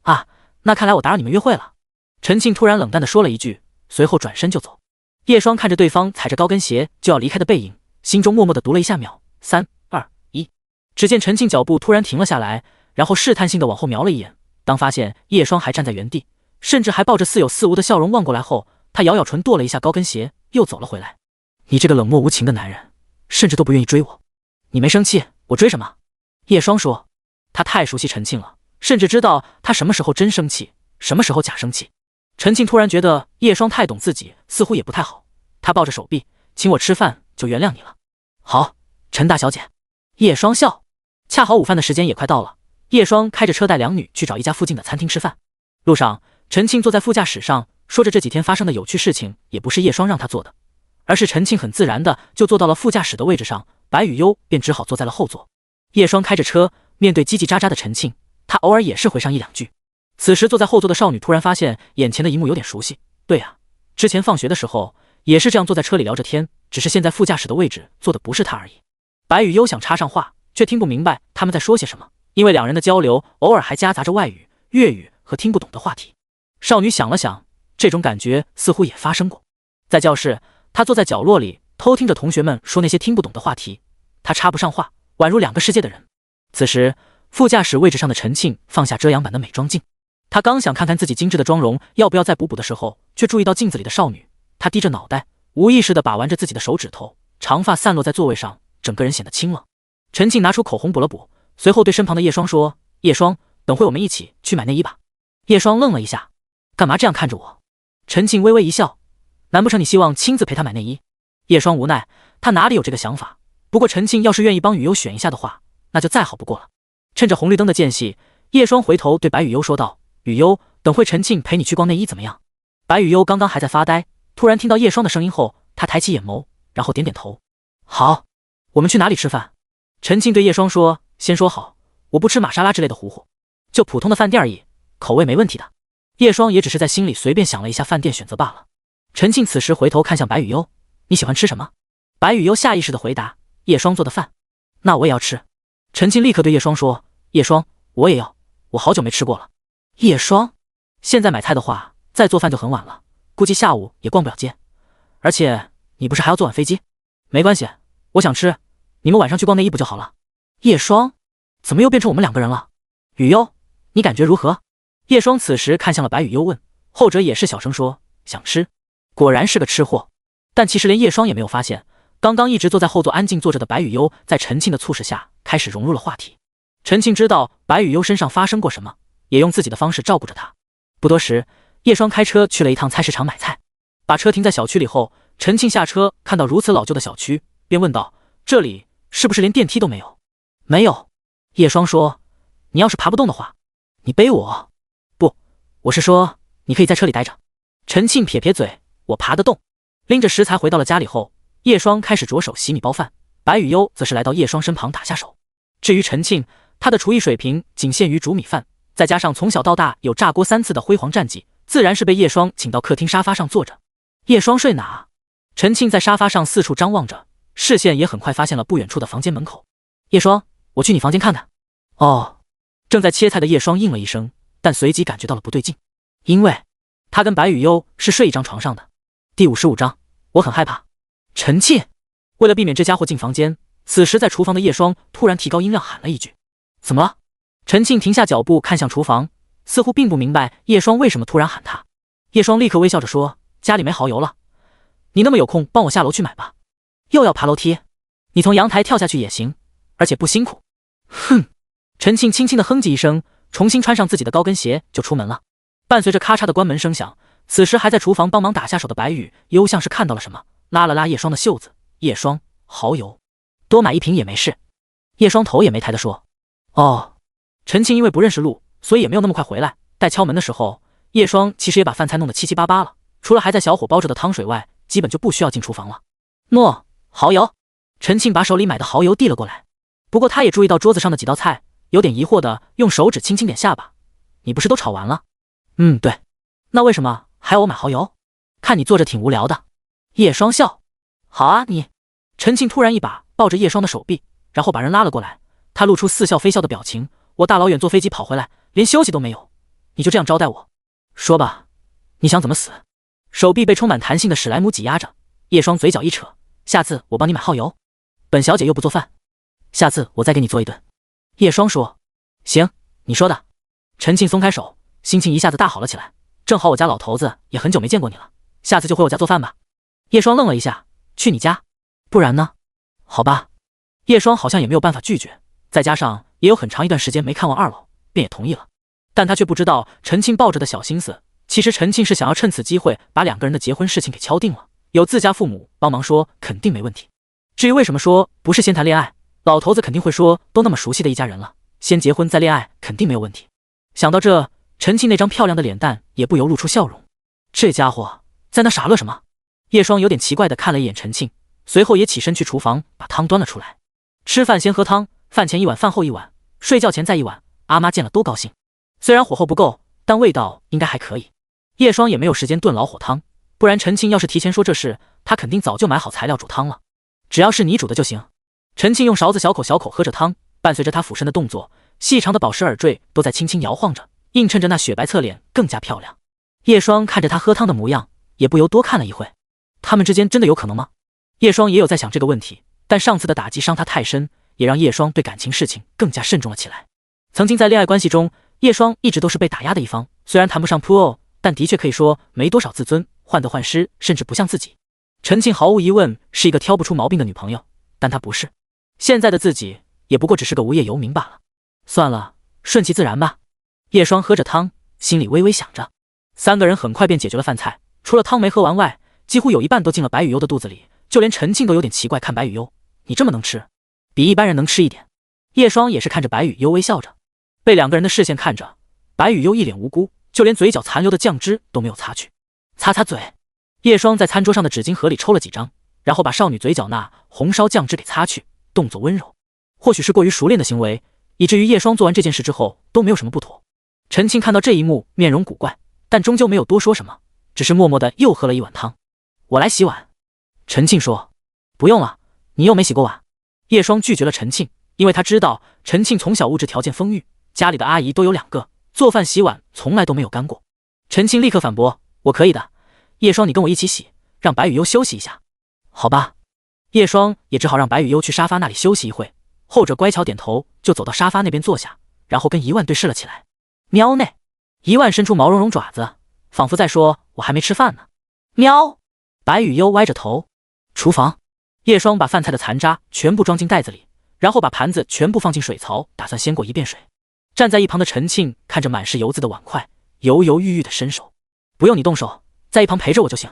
啊，那看来我打扰你们约会了。陈庆突然冷淡地说了一句，随后转身就走。叶双看着对方踩着高跟鞋就要离开的背影，心中默默地读了一下秒，3、2、1。只见陈庆脚步突然停了下来，然后试探性地往后瞄了一眼，当发现叶双还站在原地，甚至还抱着似有似无的笑容望过来后，他咬咬唇跺了一下高跟鞋，又走了回来。你这个冷漠无情的男人，甚至都不愿意追我。你没生气，我追什么？叶双说。他太熟悉陈庆了，甚至知道他什么时候真生气，什么时候假生气。陈庆突然觉得叶双太懂自己，似乎也不太好。他抱着手臂，请我吃饭就原谅你了。好，陈大小姐。叶双笑。恰好午饭的时间也快到了，叶双开着车带两女去找一家附近的餐厅吃饭。路上，陈庆坐在副驾驶上，说着这几天发生的有趣事情，也不是叶双让他做的，而是陈庆很自然的就坐到了副驾驶的位置上，白雨优便只好坐在了后座。叶双开着车，面对叽叽喳喳的陈庆，他偶尔也是回上一两句。此时坐在后座的少女突然发现眼前的一幕有点熟悉，对啊，之前放学的时候也是这样坐在车里聊着天，只是现在副驾驶的位置坐的不是他而已。白雨优想插上话，却听不明白他们在说些什么，因为两人的交流偶尔还夹杂着外语、粤语和听不懂的话题。少女想了想，这种感觉似乎也发生过。在教室，他坐在角落里，偷听着同学们说那些听不懂的话题，他插不上话，宛如两个世界的人。此时，副驾驶位置上的陈庆放下遮阳板的美妆镜，他刚想看看自己精致的妆容要不要再补的时候，却注意到镜子里的少女。他低着脑袋，无意识地把玩着自己的手指头，长发散落在座位上，整个人显得清冷。陈庆拿出口红补了补，随后对身旁的叶霜说：“叶霜，等会我们一起去买内衣吧。”叶霜愣了一下，干嘛这样看着我？陈庆微微一笑，难不成你希望亲自陪他买内衣？叶霜无奈，他哪里有这个想法？不过陈庆要是愿意帮雨优选一下的话，那就再好不过了。趁着红绿灯的间隙，叶霜回头对白雨优说道：“雨优，等会陈庆陪你去逛内衣怎么样？”白雨优刚刚还在发呆，突然听到叶霜的声音后，他抬起眼眸，然后点点头：“好，我们去哪里吃饭？”陈庆对叶霜说：“先说好，我不吃玛莎拉之类的糊糊，就普通的饭店而已，口味没问题的。”叶霜也只是在心里随便想了一下饭店选择罢了。陈庆此时回头看向白雨优：“你喜欢吃什么？”白雨优下意识地回答：“叶霜做的饭。”“那我也要吃。”陈庆立刻对叶霜说：“叶霜，我也要，我好久没吃过了。”叶霜，现在买菜的话，再做饭就很晚了，估计下午也逛不了街。而且你不是还要坐晚飞机？没关系，我想吃，你们晚上去逛内衣不就好了？叶霜，怎么又变成我们两个人了？雨优，你感觉如何？叶霜此时看向了白雨优问，后者也是小声说：“想吃。”果然是个吃货。但其实连叶霜也没有发现，刚刚一直坐在后座安静坐着的白雨优，在陈庆的促使下开始融入了话题。陈庆知道白雨优身上发生过什么，也用自己的方式照顾着她。不多时，叶霜开车去了一趟菜市场买菜，把车停在小区里后，陈庆下车看到如此老旧的小区，便问道：“这里是不是连电梯都没有？”“没有。”叶霜说：“你要是爬不动的话，你背我。”“不，我是说你可以在车里待着。”陈庆撇撇嘴：“我爬得动。”拎着食材回到了家里后，叶霜开始着手洗米包饭，白雨优则是来到叶霜身旁打下手。至于陈庆，他的厨艺水平仅限于煮米饭，再加上从小到大有炸锅3次的辉煌战绩，自然是被叶霜请到客厅沙发上坐着。叶霜睡哪？陈庆在沙发上四处张望着，视线也很快发现了不远处的房间门口。叶霜，我去你房间看看。哦。正在切菜的叶霜应了一声，但随即感觉到了不对劲，因为他跟白雨优是睡一张床上的。第55章，我很害怕。陈庆为了避免这家伙进房间，此时在厨房的叶霜突然提高音量喊了一句：“怎么了？”陈庆停下脚步看向厨房，似乎并不明白叶霜为什么突然喊他。叶霜立刻微笑着说：“家里没蚝油了，你那么有空帮我下楼去买吧。”“又要爬楼梯？你从阳台跳下去也行，而且不辛苦。”“哼。”陈庆轻轻地哼唧一声，重新穿上自己的高跟鞋就出门了。伴随着咔嚓的关门声响，此时还在厨房帮忙打下手的白雨优像是看到了什么，拉了拉叶霜的袖子：“叶霜，蚝油多买1瓶也没事。”叶霜头也没抬地说：“哦。”陈庆因为不认识路，所以也没有那么快回来。待敲门的时候，叶霜其实也把饭菜弄得七七八八了，除了还在小火煲着的汤水外，基本就不需要进厨房了。“喏，蚝油。”陈庆把手里买的蚝油递了过来。不过他也注意到桌子上的几道菜，有点疑惑的用手指轻轻点下巴：“你不是都炒完了？”“对。”“那为什么还要我买蚝油？看你坐着挺无聊的。”叶霜笑：“好啊，你。”陈庆突然一把抱着叶霜的手臂，然后把人拉了过来，他露出似笑非笑的表情：“我大老远坐飞机跑回来，连休息都没有，你就这样招待我？说吧，你想怎么死？”手臂被充满弹性的史莱姆挤压着，叶霜嘴角一扯：“下次我帮你买蚝油。本小姐又不做饭，下次我再给你做一顿。”叶霜说：“行，你说的。”陈庆松开手，心情一下子大好了起来。正好我家老头子也很久没见过你了，下次就回我家做饭吧。叶霜愣了一下：“去你家？不然呢？”“好吧。”叶霜好像也没有办法拒绝，再加上也有很长一段时间没看望二老，便也同意了。但他却不知道陈庆抱着的小心思，其实陈庆是想要趁此机会把两个人的结婚事情给敲定了，有自家父母帮忙说肯定没问题。至于为什么说不是先谈恋爱，老头子肯定会说都那么熟悉的一家人了，先结婚再恋爱肯定没有问题。想到这，陈庆那张漂亮的脸蛋也不由露出笑容。这家伙在那傻乐什么？叶霜有点奇怪地看了一眼陈庆，随后也起身去厨房把汤端了出来。吃饭先喝汤，饭前1碗，饭后1碗，睡觉前再1碗，阿妈见了都高兴。虽然火候不够，但味道应该还可以。叶霜也没有时间炖老火汤，不然陈庆要是提前说这事，他肯定早就买好材料煮汤了。只要是你煮的就行。陈庆用勺子小口小口喝着汤，伴随着他俯身的动作，细长的宝石耳坠都在轻轻摇晃着，映衬着那雪白侧脸更加漂亮。叶双看着他喝汤的模样，也不由多看了一会。他们之间真的有可能吗？叶双也有在想这个问题，但上次的打击伤他太深，也让叶双对感情事情更加慎重了起来。曾经在恋爱关系中，叶双一直都是被打压的一方，虽然谈不上 pro， 但的确可以说没多少自尊，患得患失，甚至不像自己。陈庆毫无疑问是一个挑不出毛病的女朋友，但她不是。现在的自己也不过只是个无业游民罢了。算了，顺其自然吧。叶双喝着汤，心里微微想着。三个人很快便解决了饭菜，除了汤没喝完外，几乎有一半都进了白雨优的肚子里，就连陈庆都有点奇怪，看白雨优，你这么能吃，比一般人能吃一点。叶双也是看着白雨优微笑着，被两个人的视线看着，白雨优一脸无辜，就连嘴角残留的酱汁都没有擦去。擦擦嘴，叶双在餐桌上的纸巾盒里抽了几张，然后把少女嘴角那红烧酱汁给擦去，动作温柔。或许是过于熟练的行为，以至于叶双做完这件事之后都没有什么不妥。陈庆看到这一幕，面容古怪，但终究没有多说什么，只是默默的又喝了一碗汤。我来洗碗。陈庆说。不用了，你又没洗过碗。叶双拒绝了陈庆，因为他知道陈庆从小物质条件丰裕，家里的阿姨都有2个，做饭洗碗从来都没有干过。陈庆立刻反驳，我可以的，叶双你跟我一起洗，让白雨优休息一下。好吧。叶双也只好让白雨优去沙发那里休息一会，后者乖巧点头，就走到沙发那边坐下，然后跟一万对视了起来。喵内，一万伸出毛茸茸爪子，仿佛在说我还没吃饭呢。喵。白雨优歪着头。厨房，叶双把饭菜的残渣全部装进袋子里，然后把盘子全部放进水槽，打算先过一遍水。站在一旁的陈庆看着满是油渍的碗筷，犹犹豫豫的伸手。不用你动手，在一旁陪着我就行。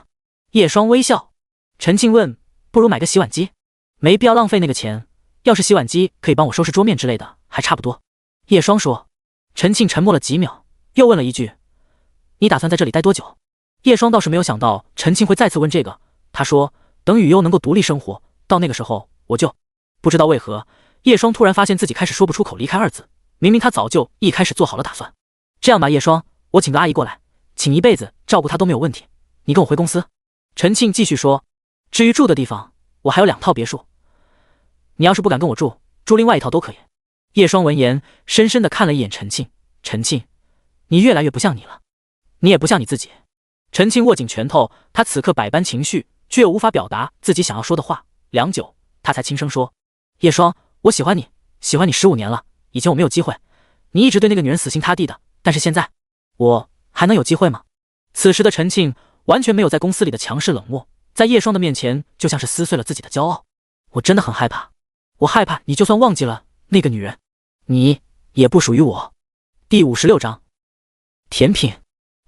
叶双微笑。陈庆问，不如买个洗碗机？没必要浪费那个钱，要是洗碗机可以帮我收拾桌面之类的，还差不多。叶双说。陈庆沉默了几秒，又问了一句，你打算在这里待多久？叶双倒是没有想到陈庆会再次问这个，他说，等雨优能够独立生活，到那个时候我就……不知道为何，叶双突然发现自己开始说不出口离开2字，明明他早就一开始做好了打算。这样吧，叶双，我请个阿姨过来，请一辈子照顾她都没有问题，你跟我回公司。陈庆继续说，至于住的地方，我还有2套别墅，你要是不敢跟我住，住另外一套都可以。叶双闻言，深深地看了一眼陈庆，陈庆，你越来越不像你了，你也不像你自己。陈庆握紧拳头，他此刻百般情绪，却又无法表达自己想要说的话。良久，他才轻声说，叶双，我喜欢你，喜欢你15年了，以前我没有机会，你一直对那个女人死心塌地的，但是现在，我还能有机会吗？此时的陈庆完全没有在公司里的强势冷漠，在叶双的面前就像是撕碎了自己的骄傲。我真的很害怕，我害怕你就算忘记了那个女人，你也不属于我。第56章，甜品，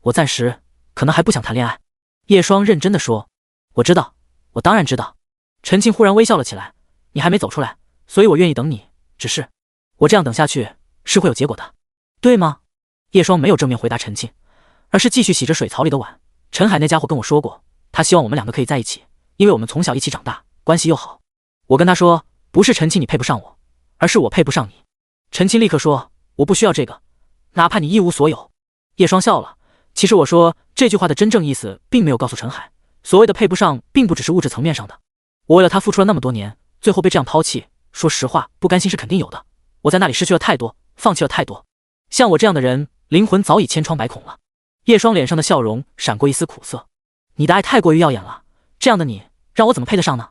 我暂时可能还不想谈恋爱。叶双认真的说。我知道，我当然知道。陈庆忽然微笑了起来，你还没走出来，所以我愿意等你，只是我这样等下去是会有结果的，对吗？叶双没有正面回答陈庆，而是继续洗着水槽里的碗。陈海那家伙跟我说过，他希望我们2个可以在一起，因为我们从小一起长大，关系又好。我跟他说，不是陈庆你配不上我，而是我配不上你。陈庆立刻说，我不需要这个，哪怕你一无所有。叶双笑了，其实我说这句话的真正意思并没有告诉陈海，所谓的配不上并不只是物质层面上的，我为了他付出了那么多年，最后被这样抛弃，说实话不甘心是肯定有的，我在那里失去了太多，放弃了太多，像我这样的人灵魂早已千疮百孔了。叶双脸上的笑容闪过一丝苦涩，你的爱太过于耀眼了，这样的你让我怎么配得上呢？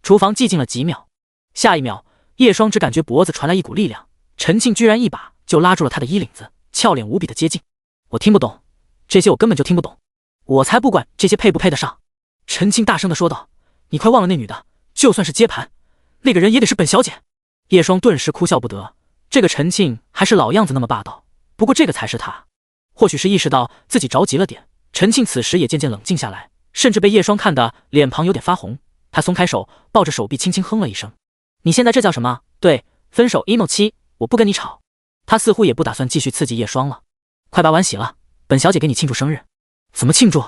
厨房寂静了几秒，下一秒叶双只感觉脖子传来一股力量，陈庆居然一把就拉住了他的衣领子，俏脸无比的接近。我听不懂，这些我根本就听不懂，我才不管这些配不配得上。陈庆大声地说道，你快忘了那女的，就算是接盘，那个人也得是本小姐。叶双顿时哭笑不得，这个陈庆还是老样子那么霸道，不过这个才是他。或许是意识到自己着急了点，陈庆此时也渐渐冷静下来，甚至被叶双看得脸庞有点发红。他松开手，抱着手臂轻轻哼了一声，你现在这叫什么？对，分手 emo 期，我不跟你吵。他似乎也不打算继续刺激叶双了。快把碗洗了，本小姐给你庆祝生日。怎么庆祝？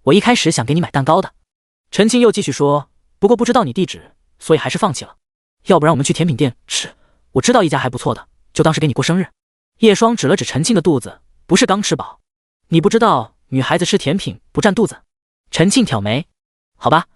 我一开始想给你买蛋糕的。陈庆又继续说，不过不知道你地址，所以还是放弃了。要不然我们去甜品店吃，我知道一家还不错的，就当是给你过生日。叶双指了指陈庆的肚子，不是刚吃饱，你不知道女孩子吃甜品不占肚子。陈庆挑眉，好吧。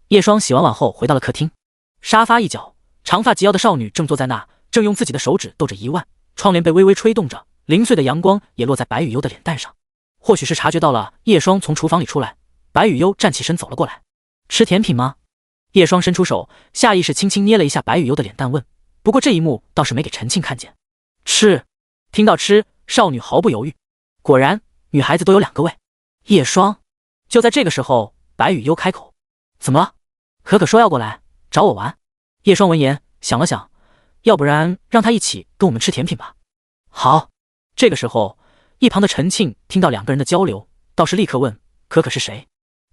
叶双洗完碗后回到了客厅，沙发一角，长发及腰的少女正坐在那，正用自己的手指逗着一万，窗帘被微微吹动着，零碎的阳光也落在白雨优的脸蛋上。或许是察觉到了叶双从厨房里出来，白雨悠站起身走了过来。吃甜品吗？叶双伸出手，下意识轻轻捏了一下白雨悠的脸蛋问，不过这一幕倒是没给陈庆看见。吃。听到吃，少女毫不犹豫。果然，女孩子都有2个胃。叶双。就在这个时候，白雨悠开口：怎么了？可可说要过来找我玩。叶双闻言想了想，要不然让她一起跟我们吃甜品吧。好。这个时候，一旁的陈庆听到2个人的交流，倒是立刻问：可可是谁？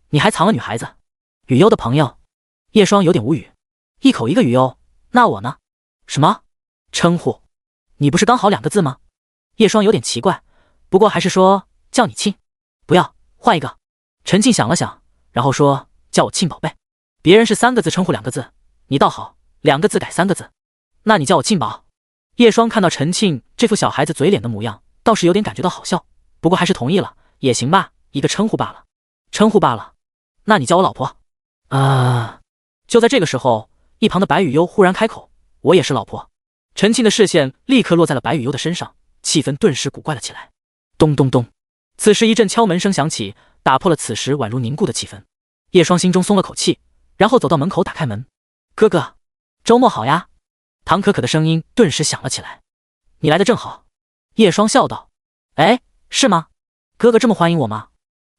你还藏了女孩子？雨悠的朋友。叶双有点无语，一口一个雨悠，那我呢？什么称呼？你不是刚好2个字吗？叶双有点奇怪，不过还是说叫你庆。不要，换一个。陈庆想了想，然后说叫我庆宝贝。别人是3个字称呼2个字，你倒好，2个字改3个字。那你叫我庆宝。叶双看到陈庆这副小孩子嘴脸的模样，倒是有点感觉到好笑，不过还是同意了，也行吧，一个称呼罢了。称呼罢了。那你叫我老婆。就在这个时候，一旁的白雨悠忽然开口：我也是老婆。陈庆的视线立刻落在了白雨悠的身上，气氛顿时古怪了起来。咚咚咚，此时一阵敲门声响起，打破了此时宛如凝固的气氛。叶双心中松了口气，然后走到门口打开门。哥哥，周末好呀。唐可可的声音顿时响了起来。你来的正好。叶双笑道。哎，是吗？哥哥这么欢迎我吗？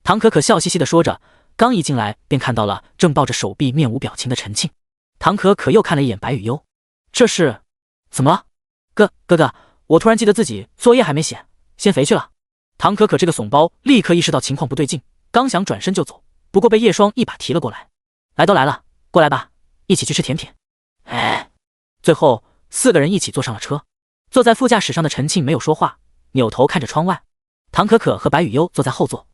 唐可可笑嘻嘻地说着，刚一进来便看到了正抱着手臂面无表情的陈庆。唐可可又看了一眼白雨悠，这是怎么了？哥哥，我突然记得自己作业还没写，先回去了。唐可可这个怂包立刻意识到情况不对劲，刚想转身就走，不过被叶双一把提了过来。来都来了，过来吧，一起去吃甜品。哎，最后4个人一起坐上了车。坐在副驾驶上的陈庆没有说话，扭头看着窗外。唐可可和白雨悠坐在后座。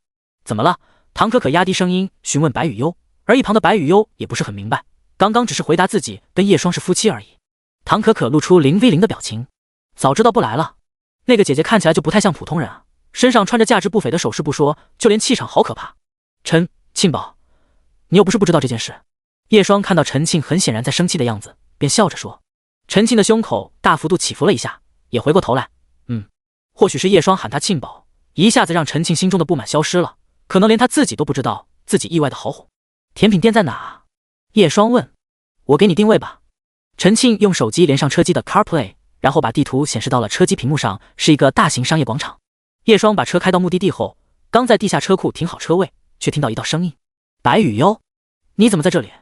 怎么了？唐可可压低声音询问白雨悠，而一旁的白雨悠也不是很明白，刚刚只是回答自己跟叶双是夫妻而已。唐可可露出0 v 0的表情，早知道不来了。那个姐姐看起来就不太像普通人啊，身上穿着价值不菲的首饰不说，就连气场好可怕。庆宝，你又不是不知道这件事。叶双看到陈庆很显然在生气的样子，便笑着说。陈庆的胸口大幅度起伏了一下，也回过头来，或许是叶双喊他庆宝，一下子让陈庆心中的不满消失了，可能连他自己都不知道自己意外的好哄。甜品店在哪？叶双问。我给你定位吧。陈庆用手机连上车机的 CarPlay， 然后把地图显示到了车机屏幕上，是一个大型商业广场。叶双把车开到目的地后，刚在地下车库停好车位，却听到一道声音：白雨悠，你怎么在这里？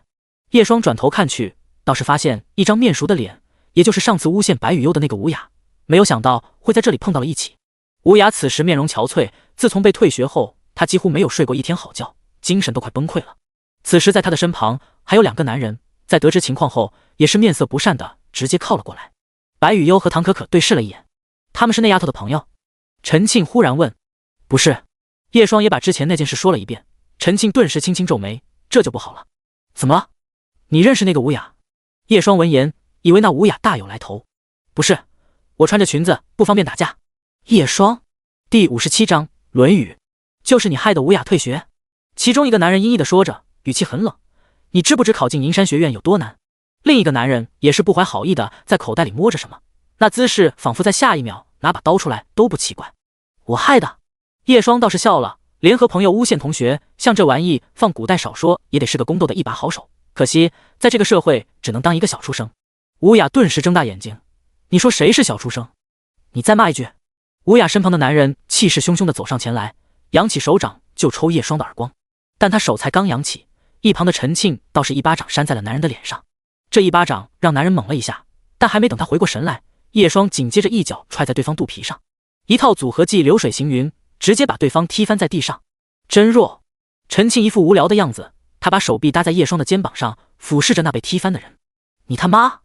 叶双转头看去，倒是发现一张面熟的脸，也就是上次诬陷白雨悠的那个吴雅，没有想到会在这里碰到了一起。吴雅此时面容憔悴，自从被退学后，她几乎没有睡过一天好觉，精神都快崩溃了。此时在她的身旁还有2个男人，在得知情况后，也是面色不善的直接靠了过来。白雨悠和唐可可对视了一眼，他们是那丫头的朋友？陈庆忽然问。不是。叶双也把之前那件事说了一遍。陈庆顿时轻轻皱眉，这就不好了。怎么了？你认识那个吴雅？叶双闻言以为那吴雅大有来头。不是，我穿着裙子不方便打架。叶双。第57章论语。就是你害得吴雅退学。其中一个男人阴翳地说着，语气很冷。你知不知考进银山学院有多难？另一个男人也是不怀好意的在口袋里摸着什么，那姿势仿佛在下一秒拿把刀出来都不奇怪。我害的。叶双倒是笑了，联合朋友诬陷同学，像这玩意放古代少说也得是个宫斗的一把好手，可惜在这个社会只能当一个小书生。吴雅顿时睁大眼睛，你说谁是小书生？你再骂一句。吴雅身旁的男人气势汹汹地走上前来，扬起手掌就抽叶双的耳光，但他手才刚扬起，一旁的陈庆倒是一巴掌扇在了男人的脸上。这一巴掌让男人懵了一下，但还没等他回过神来，叶双紧接着一脚踹在对方肚皮上，一套组合技流水行云，直接把对方踢翻在地上。真弱。陈庆一副无聊的样子，他把手臂搭在叶双的肩膀上，俯视着那被踢翻的人。你他妈！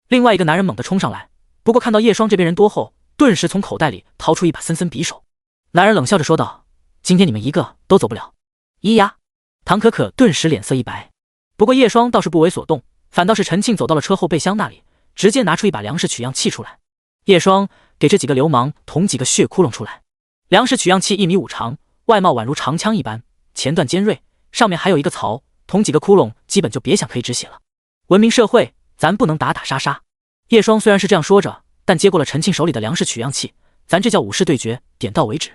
另外一个男人猛地冲上来，不过看到叶双这边人多后，顿时从口袋里掏出一把森森匕首。男人冷笑着说道：今天你们一个都走不了。咿呀！唐可可顿时脸色一白，不过叶双倒是不为所动，反倒是陈庆走到了车后备箱那里，直接拿出一把粮食取样器出来。叶双，给这几个流氓捅几个血窟窿出来。粮食取样器1.5米长，外貌宛如长枪一般，前段尖锐，上面还有一个槽，捅几个窟窿基本就别想可以止血了。文明社会，咱不能打打杀杀。叶双虽然是这样说着，但接过了陈庆手里的粮食取样器，咱这叫武士对决，点到为止。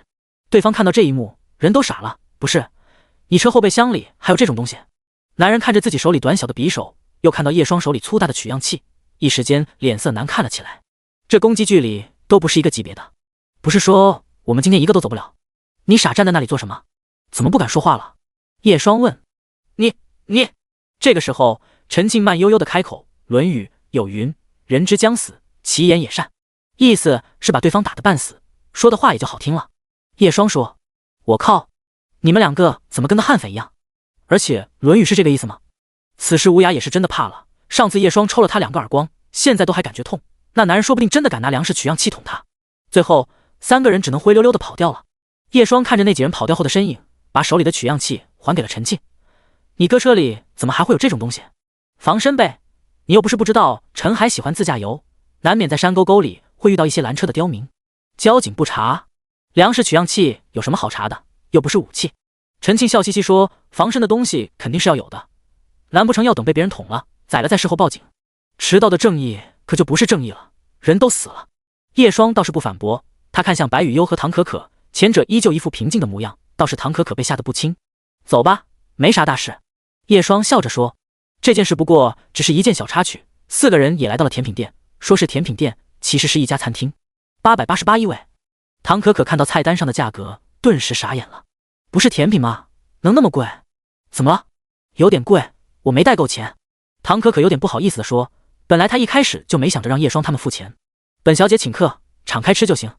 对方看到这一幕，人都傻了，不是？你车后备箱里还有这种东西？男人看着自己手里短小的匕首，又看到叶双手里粗大的取样器，一时间脸色难看了起来。这攻击剧里都不是一个级别的，不是说我们今天一个都走不了？你傻站在那里做什么？怎么不敢说话了？叶双问。你……这个时候，陈庆慢悠悠地开口：“《论语》有云，人之将死，其言也善。”意思是把对方打得半死，说的话也就好听了。叶双说：“我靠，你们两个怎么跟个悍匪一样？而且《论语》是这个意思吗？”此时吴雅也是真的怕了，上次叶双抽了他2个耳光，现在都还感觉痛，那男人说不定真的敢拿粮食取样器捅他。最后3个人只能灰溜溜的跑掉了。叶双看着那几人跑掉后的身影，把手里的取样器还给了陈庆。你哥车里怎么还会有这种东西？防身呗，你又不是不知道陈海喜欢自驾游，难免在山沟沟里会遇到一些拦车的刁民，交警不查，粮食取样器有什么好查的，又不是武器。陈庆笑嘻嘻说，防身的东西肯定是要有的，难不成要等被别人捅了宰了再事后报警？迟到的正义可就不是正义了，人都死了。叶双倒是不反驳，他看向白雨悠和唐可可，前者依旧一副平静的模样，倒是唐可可被吓得不轻。走吧，没啥大事。叶双笑着说，这件事不过只是一件小插曲。4个人也来到了甜品店，说是甜品店，其实是一家餐厅，888一位。唐可可看到菜单上的价格，顿时傻眼了，不是甜品吗？能那么贵？怎么了？有点贵，我没带够钱。唐可可有点不好意思地说，本来她一开始就没想着让叶双他们付钱，本小姐请客，敞开吃就行。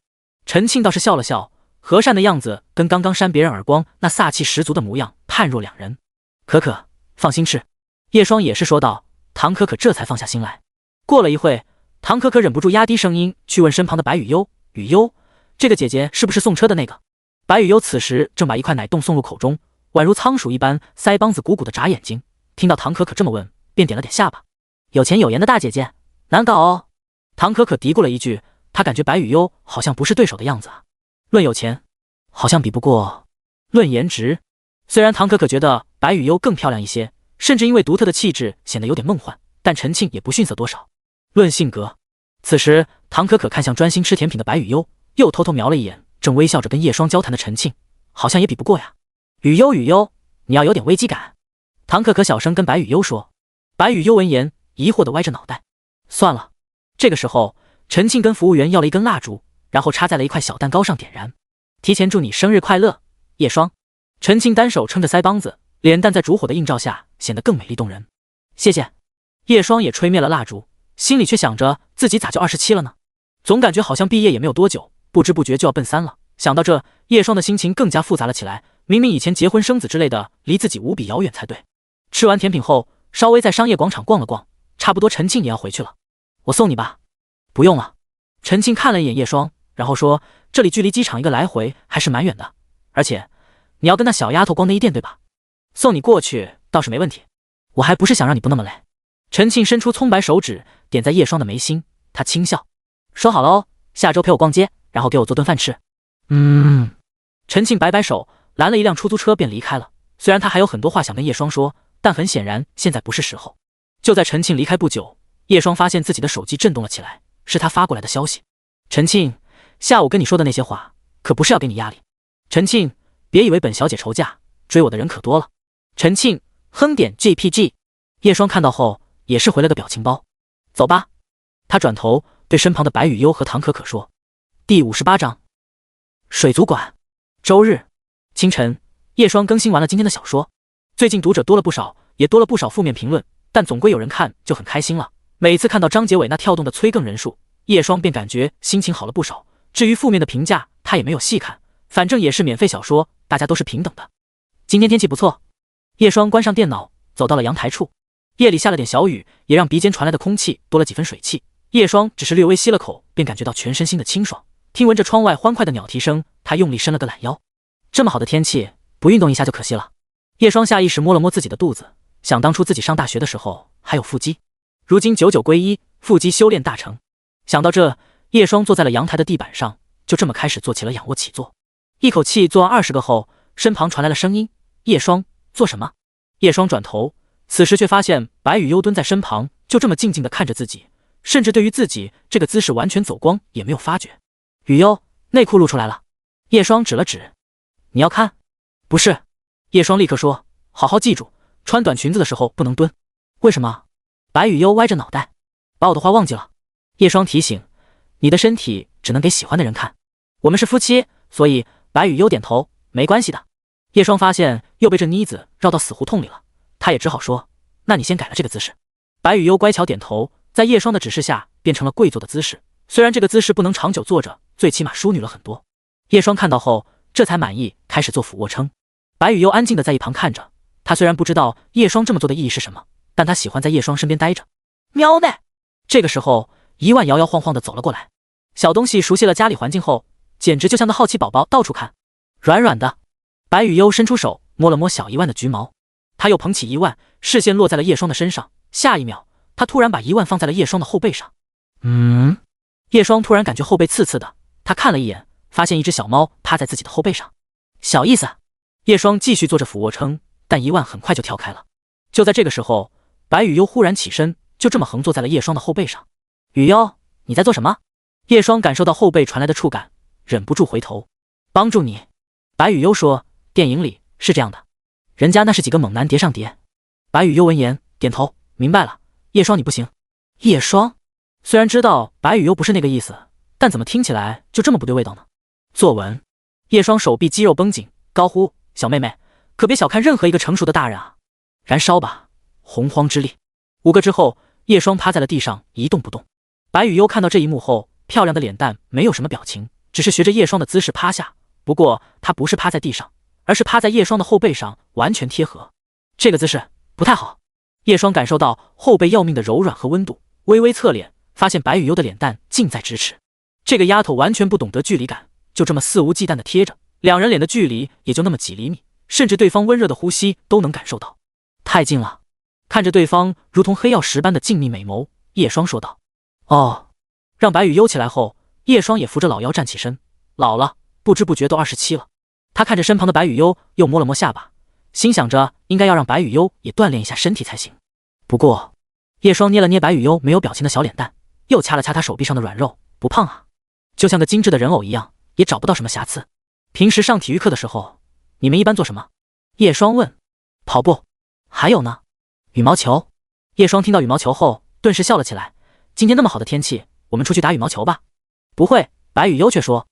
陈庆倒是笑了笑，和善的样子跟刚刚扇别人耳光那飒气十足的模样判若两人。可可放心吃，叶双也是说道。唐可可这才放下心来。过了一会，唐可可忍不住压低声音去问身旁的白雨悠，雨悠，这个姐姐是不是送车的那个？白雨悠此时正把一块奶冻送入口中，宛如仓鼠一般，腮帮子鼓鼓的眨眼睛。听到唐可可这么问，便点了点下巴。有钱有颜的大姐姐，难搞哦。唐可可嘀咕了一句，她感觉白雨悠好像不是对手的样子啊。论有钱，好像比不过；论颜值，虽然唐可可觉得白雨悠更漂亮一些，甚至因为独特的气质显得有点梦幻，但陈庆也不逊色多少。论性格，此时唐可可看向专心吃甜品的白雨悠，又偷偷瞄了一眼正微笑着跟叶双交谈的陈庆，好像也比不过呀。雨悠，雨悠，你要有点危机感。唐可可小声跟白雨悠说。白雨悠闻言，疑惑地歪着脑袋。算了。这个时候，陈庆跟服务员要了一根蜡烛，然后插在了一块小蛋糕上点燃。提前祝你生日快乐，叶双。陈庆单手撑着腮帮子，脸蛋在烛火的映照下显得更美丽动人。谢谢。叶双也吹灭了蜡烛，心里却想着自己咋就27了呢？总感觉好像毕业也没有多久，不知不觉就要奔3了。想到这，叶双的心情更加复杂了起来。明明以前结婚生子之类的离自己无比遥远才对。吃完甜品后，稍微在商业广场逛了逛，差不多陈庆也要回去了。我送你吧。不用了。陈庆看了一眼叶双，然后说，这里距离机场一个来回还是蛮远的，而且你要跟那小丫头逛内衣店对吧？送你过去倒是没问题，我还不是想让你不那么累。陈庆伸出葱白手指点在叶双的眉心，他轻笑，说好了哦，下周陪我逛街，然后给我做顿饭吃。陈庆摆摆手，拦了一辆出租车便离开了。虽然他还有很多话想跟叶双说，但很显然现在不是时候。就在陈庆离开不久，叶双发现自己的手机震动了起来，是他发过来的消息。陈庆，下午跟你说的那些话可不是要给你压力。陈庆，别以为本小姐愁嫁，追我的人可多了。陈庆，哼点 GPG。 叶双看到后也是回了个表情包。走吧。他转头对身旁的白雨悠和唐可可说。第58章水族馆。周日清晨，叶双更新完了今天的小说。最近读者多了不少，也多了不少负面评论，但总归有人看就很开心了。每次看到章结尾那跳动的催更人数，叶双便感觉心情好了不少。至于负面的评价，他也没有细看，反正也是免费小说，大家都是平等的。今天天气不错。叶双关上电脑，走到了阳台处。夜里下了点小雨，也让鼻尖传来的空气多了几分水汽。叶双只是略微吸了口，便感觉到全身心的清爽。听闻着窗外欢快的鸟啼声，他用力伸了个懒腰。这么好的天气，不运动一下就可惜了。叶双下意识摸了摸自己的肚子，想当初自己上大学的时候还有腹肌，如今久久归一，腹肌修炼大成。想到这，叶双坐在了阳台的地板上，就这么开始做起了仰卧起坐。一口气做完20个后，身旁传来了声音：叶双，做什么？叶双转头，此时却发现白雨悠蹲在身旁，就这么静静地看着自己，甚至对于自己这个姿势完全走光也没有发觉。雨悠，内裤露出来了。叶双指了指。你要看？不是。叶双立刻说，好好记住，穿短裙子的时候不能蹲。为什么？白雨悠歪着脑袋，把我的话忘记了。叶双提醒，你的身体只能给喜欢的人看，我们是夫妻，所以白雨悠点头，没关系的。叶双发现又被这妮子绕到死胡同里了，他也只好说，那你先改了这个姿势。白雨悠乖巧点头，在叶双的指示下变成了跪坐的姿势，虽然这个姿势不能长久坐着，最起码淑女了很多。叶双看到后这才满意，开始做俯卧撑。白雨悠安静地在一旁看着，他虽然不知道叶双这么做的意义是什么，但他喜欢在叶双身边待着。喵呢！这个时候一万摇摇晃晃地走了过来，小东西熟悉了家里环境后，简直就像个好奇宝宝，到处看。软软的。白雨悠伸出手摸了摸小一万的橘毛，他又捧起一万，视线落在了叶双的身上，下一秒他突然把一万放在了叶双的后背上。叶双突然感觉后背刺刺的，他看了一眼，发现一只小猫趴在自己的后背上。小意思。叶双继续做着俯卧撑，但一万很快就跳开了。就在这个时候，白雨悠忽然起身，就这么横坐在了叶双的后背上。雨悠，你在做什么？叶双感受到后背传来的触感，忍不住回头。帮助你。白雨悠说，电影里是这样的，人家那是几个猛男叠上叠。白雨悠闻言点头，明白了。叶双你不行。叶双虽然知道白雨悠不是那个意思，但怎么听起来就这么不对味道呢？坐稳。叶双手臂肌肉绷紧，高呼，小妹妹可别小看任何一个成熟的大人啊！燃烧吧，洪荒之力。5个之后，叶双趴在了地上一动不动。白雨悠看到这一幕后，漂亮的脸蛋没有什么表情，只是学着叶双的姿势趴下，不过她不是趴在地上，而是趴在叶双的后背上，完全贴合。这个姿势不太好。叶双感受到后背要命的柔软和温度，微微侧脸，发现白雨悠的脸蛋近在咫尺。这个丫头完全不懂得距离感，就这么肆无忌惮地贴着，两人脸的距离也就那么几厘米，甚至对方温热的呼吸都能感受到。太近了。看着对方如同黑曜石般的静谧美眸，叶双说道，哦。让白雨悠起来后，叶双也扶着老腰站起身。老了，不知不觉都27了。他看着身旁的白雨悠，又摸了摸下巴，心想着应该要让白雨悠也锻炼一下身体才行。不过叶双捏了捏白雨悠没有表情的小脸蛋，又掐了掐她手臂上的软肉，不胖啊，就像个精致的人偶一样，也找不到什么瑕疵。平时上体育课的时候，你们一般做什么？叶双问。跑步。还有呢？羽毛球。叶双听到羽毛球后，顿时笑了起来。今天那么好的天气，我们出去打羽毛球吧。不会。白雨悠却说，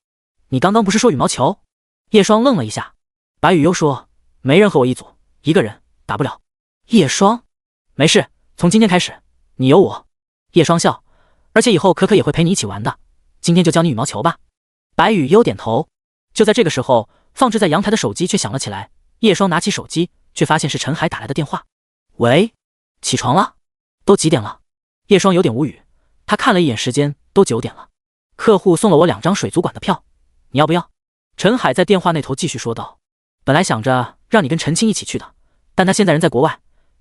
你刚刚不是说羽毛球？叶双愣了一下。白雨悠说，没人和我一组，一个人打不了。叶双，没事，从今天开始你有我。叶双笑，而且以后可可也会陪你一起玩的，今天就教你羽毛球吧。白雨悠点头。就在这个时候，放置在阳台的手机却响了起来。叶双拿起手机，却发现是陈海打来的电话。喂，起床了？都几点了？叶双有点无语，他看了一眼时间，都9点了。客户送了我2张水族馆的票，你要不要？陈海在电话那头继续说道。本来想着让你跟陈青一起去的，但他现在人在国外，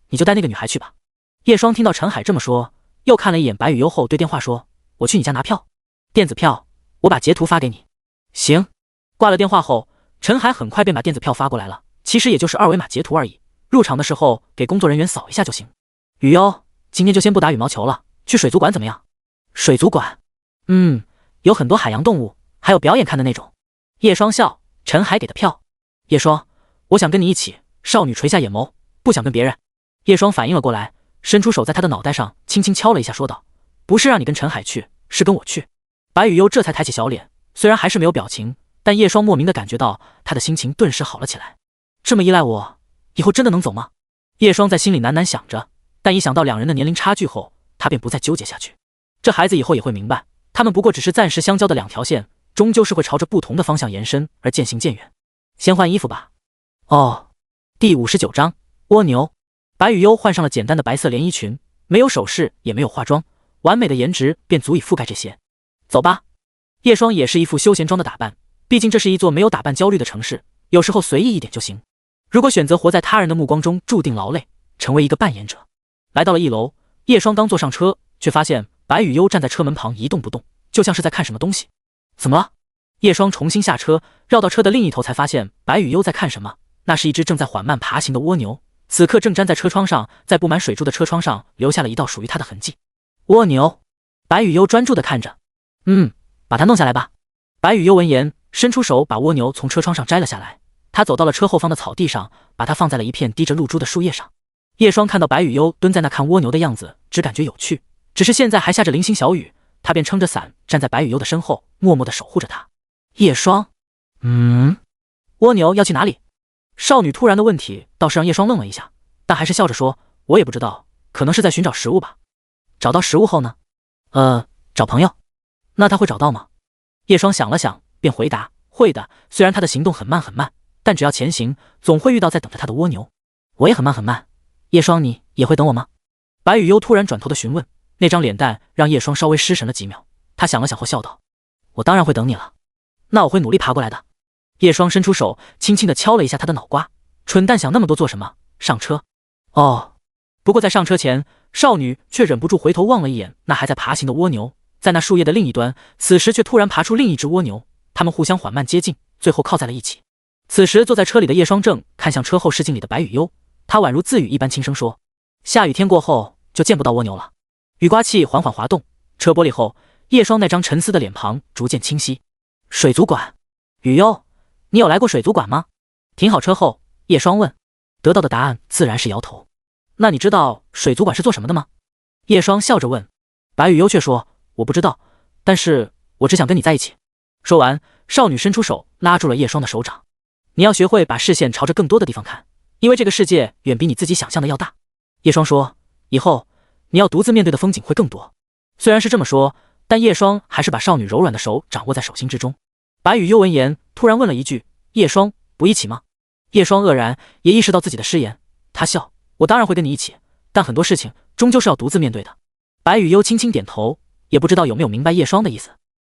你就带那个女孩去吧。叶双听到陈海这么说，又看了一眼白雨悠后对电话说，我去你家拿票。电子票，我把截图发给你。行。挂了电话后，陈海很快便把电子票发过来了，其实也就是2维码截图而已，入场的时候给工作人员扫一下就行。雨悠，今天就先不打羽毛球了，去水族馆怎么样？水族馆？有很多海洋动物，还有表演看的那种。叶双笑。陈海给的票。叶双，我想跟你一起。少女垂下眼眸，不想跟别人。叶双反应了过来，伸出手在他的脑袋上轻轻敲了一下，说道，不是让你跟陈海去，是跟我去。白雨悠这才抬起小脸，虽然还是没有表情，但叶双莫名的感觉到他的心情顿时好了起来。这么依赖我，以后真的能走吗？叶双在心里喃喃想着，但一想到两人的年龄差距后，他便不再纠结下去。这孩子以后也会明白，他们不过只是暂时相交的2条线，终究是会朝着不同的方向延伸而渐行渐远。先换衣服吧。哦。第59章蜗牛。白雨悠换上了简单的白色连衣裙，没有首饰也没有化妆，完美的颜值便足以覆盖这些。走吧。叶双也是一副休闲装的打扮，毕竟这是一座没有打扮焦虑的城市，有时候随意一点就行。如果选择活在他人的目光中，注定劳累，成为一个扮演者。来到了1楼，叶双刚坐上车，却发现白雨悠站在车门旁一动不动，就像是在看什么东西。怎么了？叶双重新下车，绕到车的另一头才发现白雨悠在看什么，那是一只正在缓慢爬行的蜗牛，此刻正粘在车窗上，在布满水珠的车窗上留下了一道属于它的痕迹。蜗牛。白雨悠专注地看着。把它弄下来吧。白雨悠闻言，伸出手把蜗牛从车窗上摘了下来，他走到了车后方的草地上，把它放在了一片滴着露珠的树叶上。叶双看到白羽幽蹲在那看蜗牛的样子，只感觉有趣。只是现在还下着零星小雨，他便撑着伞站在白羽幽的身后，默默地守护着他。叶双，蜗牛要去哪里？少女突然的问题倒是让叶双愣了一下，但还是笑着说：“我也不知道，可能是在寻找食物吧。找到食物后呢？找朋友。那他会找到吗？”叶双想了想，便回答：“会的。虽然他的行动很慢很慢，但只要前行，总会遇到在等着他的蜗牛。我也很慢很慢。叶双，你也会等我吗？”白羽幽突然转头的询问，那张脸蛋让叶双稍微失神了几秒。他想了想后笑道：“我当然会等你了。那我会努力爬过来的。”叶双伸出手，轻轻地敲了一下他的脑瓜。蠢蛋，想那么多做什么？上车。哦。不过在上车前，少女却忍不住回头望了一眼那还在爬行的蜗牛。在那树叶的另一端，此时却突然爬出另一只蜗牛，它们互相缓慢接近，最后靠在了一起。此时坐在车里的叶双正看向车后视镜里的白羽幽，他宛如自语一般轻声说：“下雨天过后就见不到蜗牛了。”雨刮器缓缓滑动，车玻璃后，叶双那张沉思的脸庞逐渐清晰。水族馆。羽幽，你有来过水族馆吗？停好车后，叶双问。得到的答案自然是摇头。那你知道水族馆是做什么的吗？叶双笑着问。白羽幽却说：“我不知道，但是我只想跟你在一起。”说完，少女伸出手拉住了叶双的手掌。你要学会把视线朝着更多的地方看，因为这个世界远比你自己想象的要大。叶双说：“以后你要独自面对的风景会更多。”虽然是这么说，但叶双还是把少女柔软的手掌握在手心之中。白羽幽闻言，突然问了一句：“叶双，不一起吗？”叶双愕然，也意识到自己的失言。他笑：“我当然会跟你一起，但很多事情终究是要独自面对的。”白羽幽轻轻点头，也不知道有没有明白叶双的意思。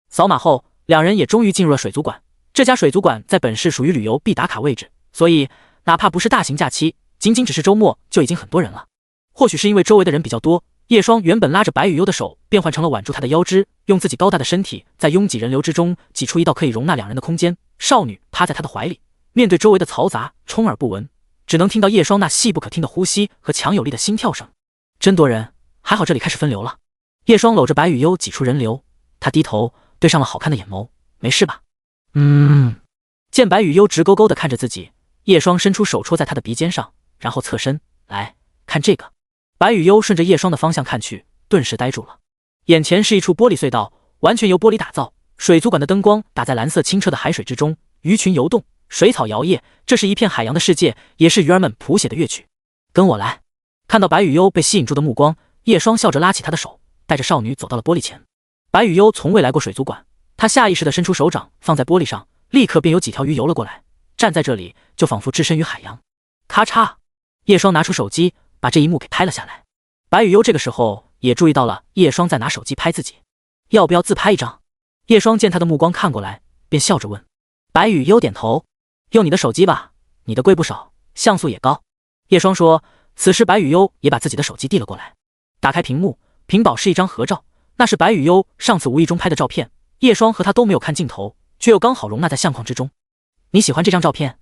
扫码后，两人也终于进入了水族馆。这家水族馆在本市属于旅游必打卡位置，所以哪怕不是大型假期，仅仅只是周末就已经很多人了。或许是因为周围的人比较多，叶双原本拉着白羽幽的手变换成了挽住他的腰肢，用自己高大的身体在拥挤人流之中挤出一道可以容纳两人的空间。少女趴在他的怀里，面对周围的嘈杂，充耳不闻，只能听到叶双那细不可听的呼吸和强有力的心跳声。真多人，还好这里开始分流了。叶双搂着白羽幽挤出人流，他低头对上了好看的眼眸：“没事吧？”见白羽幽直勾勾地看着自己，叶双伸出手戳在他的鼻尖上，然后侧身：“来看这个。”白羽幽顺着叶双的方向看去，顿时呆住了。眼前是一处玻璃隧道，完全由玻璃打造。水族馆的灯光打在蓝色清澈的海水之中，鱼群游动，水草摇曳，这是一片海洋的世界，也是鱼儿们谱写的乐曲。跟我来。看到白羽幽被吸引住的目光，叶双笑着拉起他的手，带着少女走到了玻璃前。白羽幽从未来过水族馆，他下意识地伸出手掌放在玻璃上，立刻便有几条鱼游了过来，站在这里就仿佛置身于海洋。咔嚓，叶双拿出手机把这一幕给拍了下来。白羽幽这个时候也注意到了叶双在拿手机拍自己，要不要自拍一张？叶双见他的目光看过来，便笑着问。白羽幽点头：“用你的手机吧，你的贵不少，像素也高。”叶双说。此时白羽幽也把自己的手机递了过来，打开屏幕，屏保是一张合照，那是白羽幽上次无意中拍的照片。叶双和他都没有看镜头，却又刚好容纳在相框之中。你喜欢这张照片？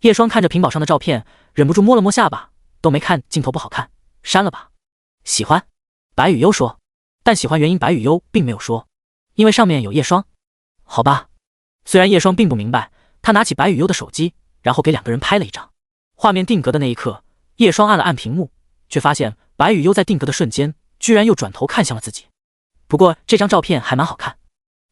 叶双看着屏保上的照片，忍不住摸了摸下巴，都没看镜头不好看，删了吧。喜欢，白羽幽说，但喜欢原因白羽幽并没有说，因为上面有叶双。好吧。虽然叶双并不明白，他拿起白羽幽的手机，然后给两个人拍了一张。画面定格的那一刻，叶双按了按屏幕，却发现白羽幽在定格的瞬间，居然又转头看向了自己。不过这张照片还蛮好看，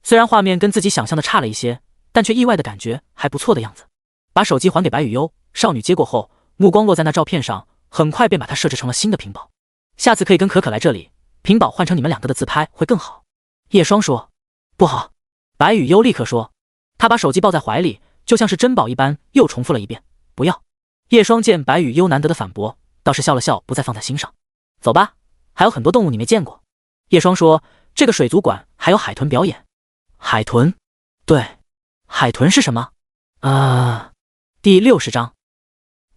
虽然画面跟自己想象的差了一些，但却意外的感觉还不错的样子。把手机还给白羽幽，少女接过后，目光落在那照片上，很快便把它设置成了新的屏保。下次可以跟可可来这里，屏保换成你们两个的自拍会更好。叶双说。不好。白羽幽立刻说。他把手机抱在怀里，就像是珍宝一般，又重复了一遍，不要。叶双见白羽幽难得的反驳，倒是笑了笑，不再放在心上。走吧，还有很多动物你没见过。叶双说，这个水族馆还有海豚表演。海豚？对，海豚是什么？第60章，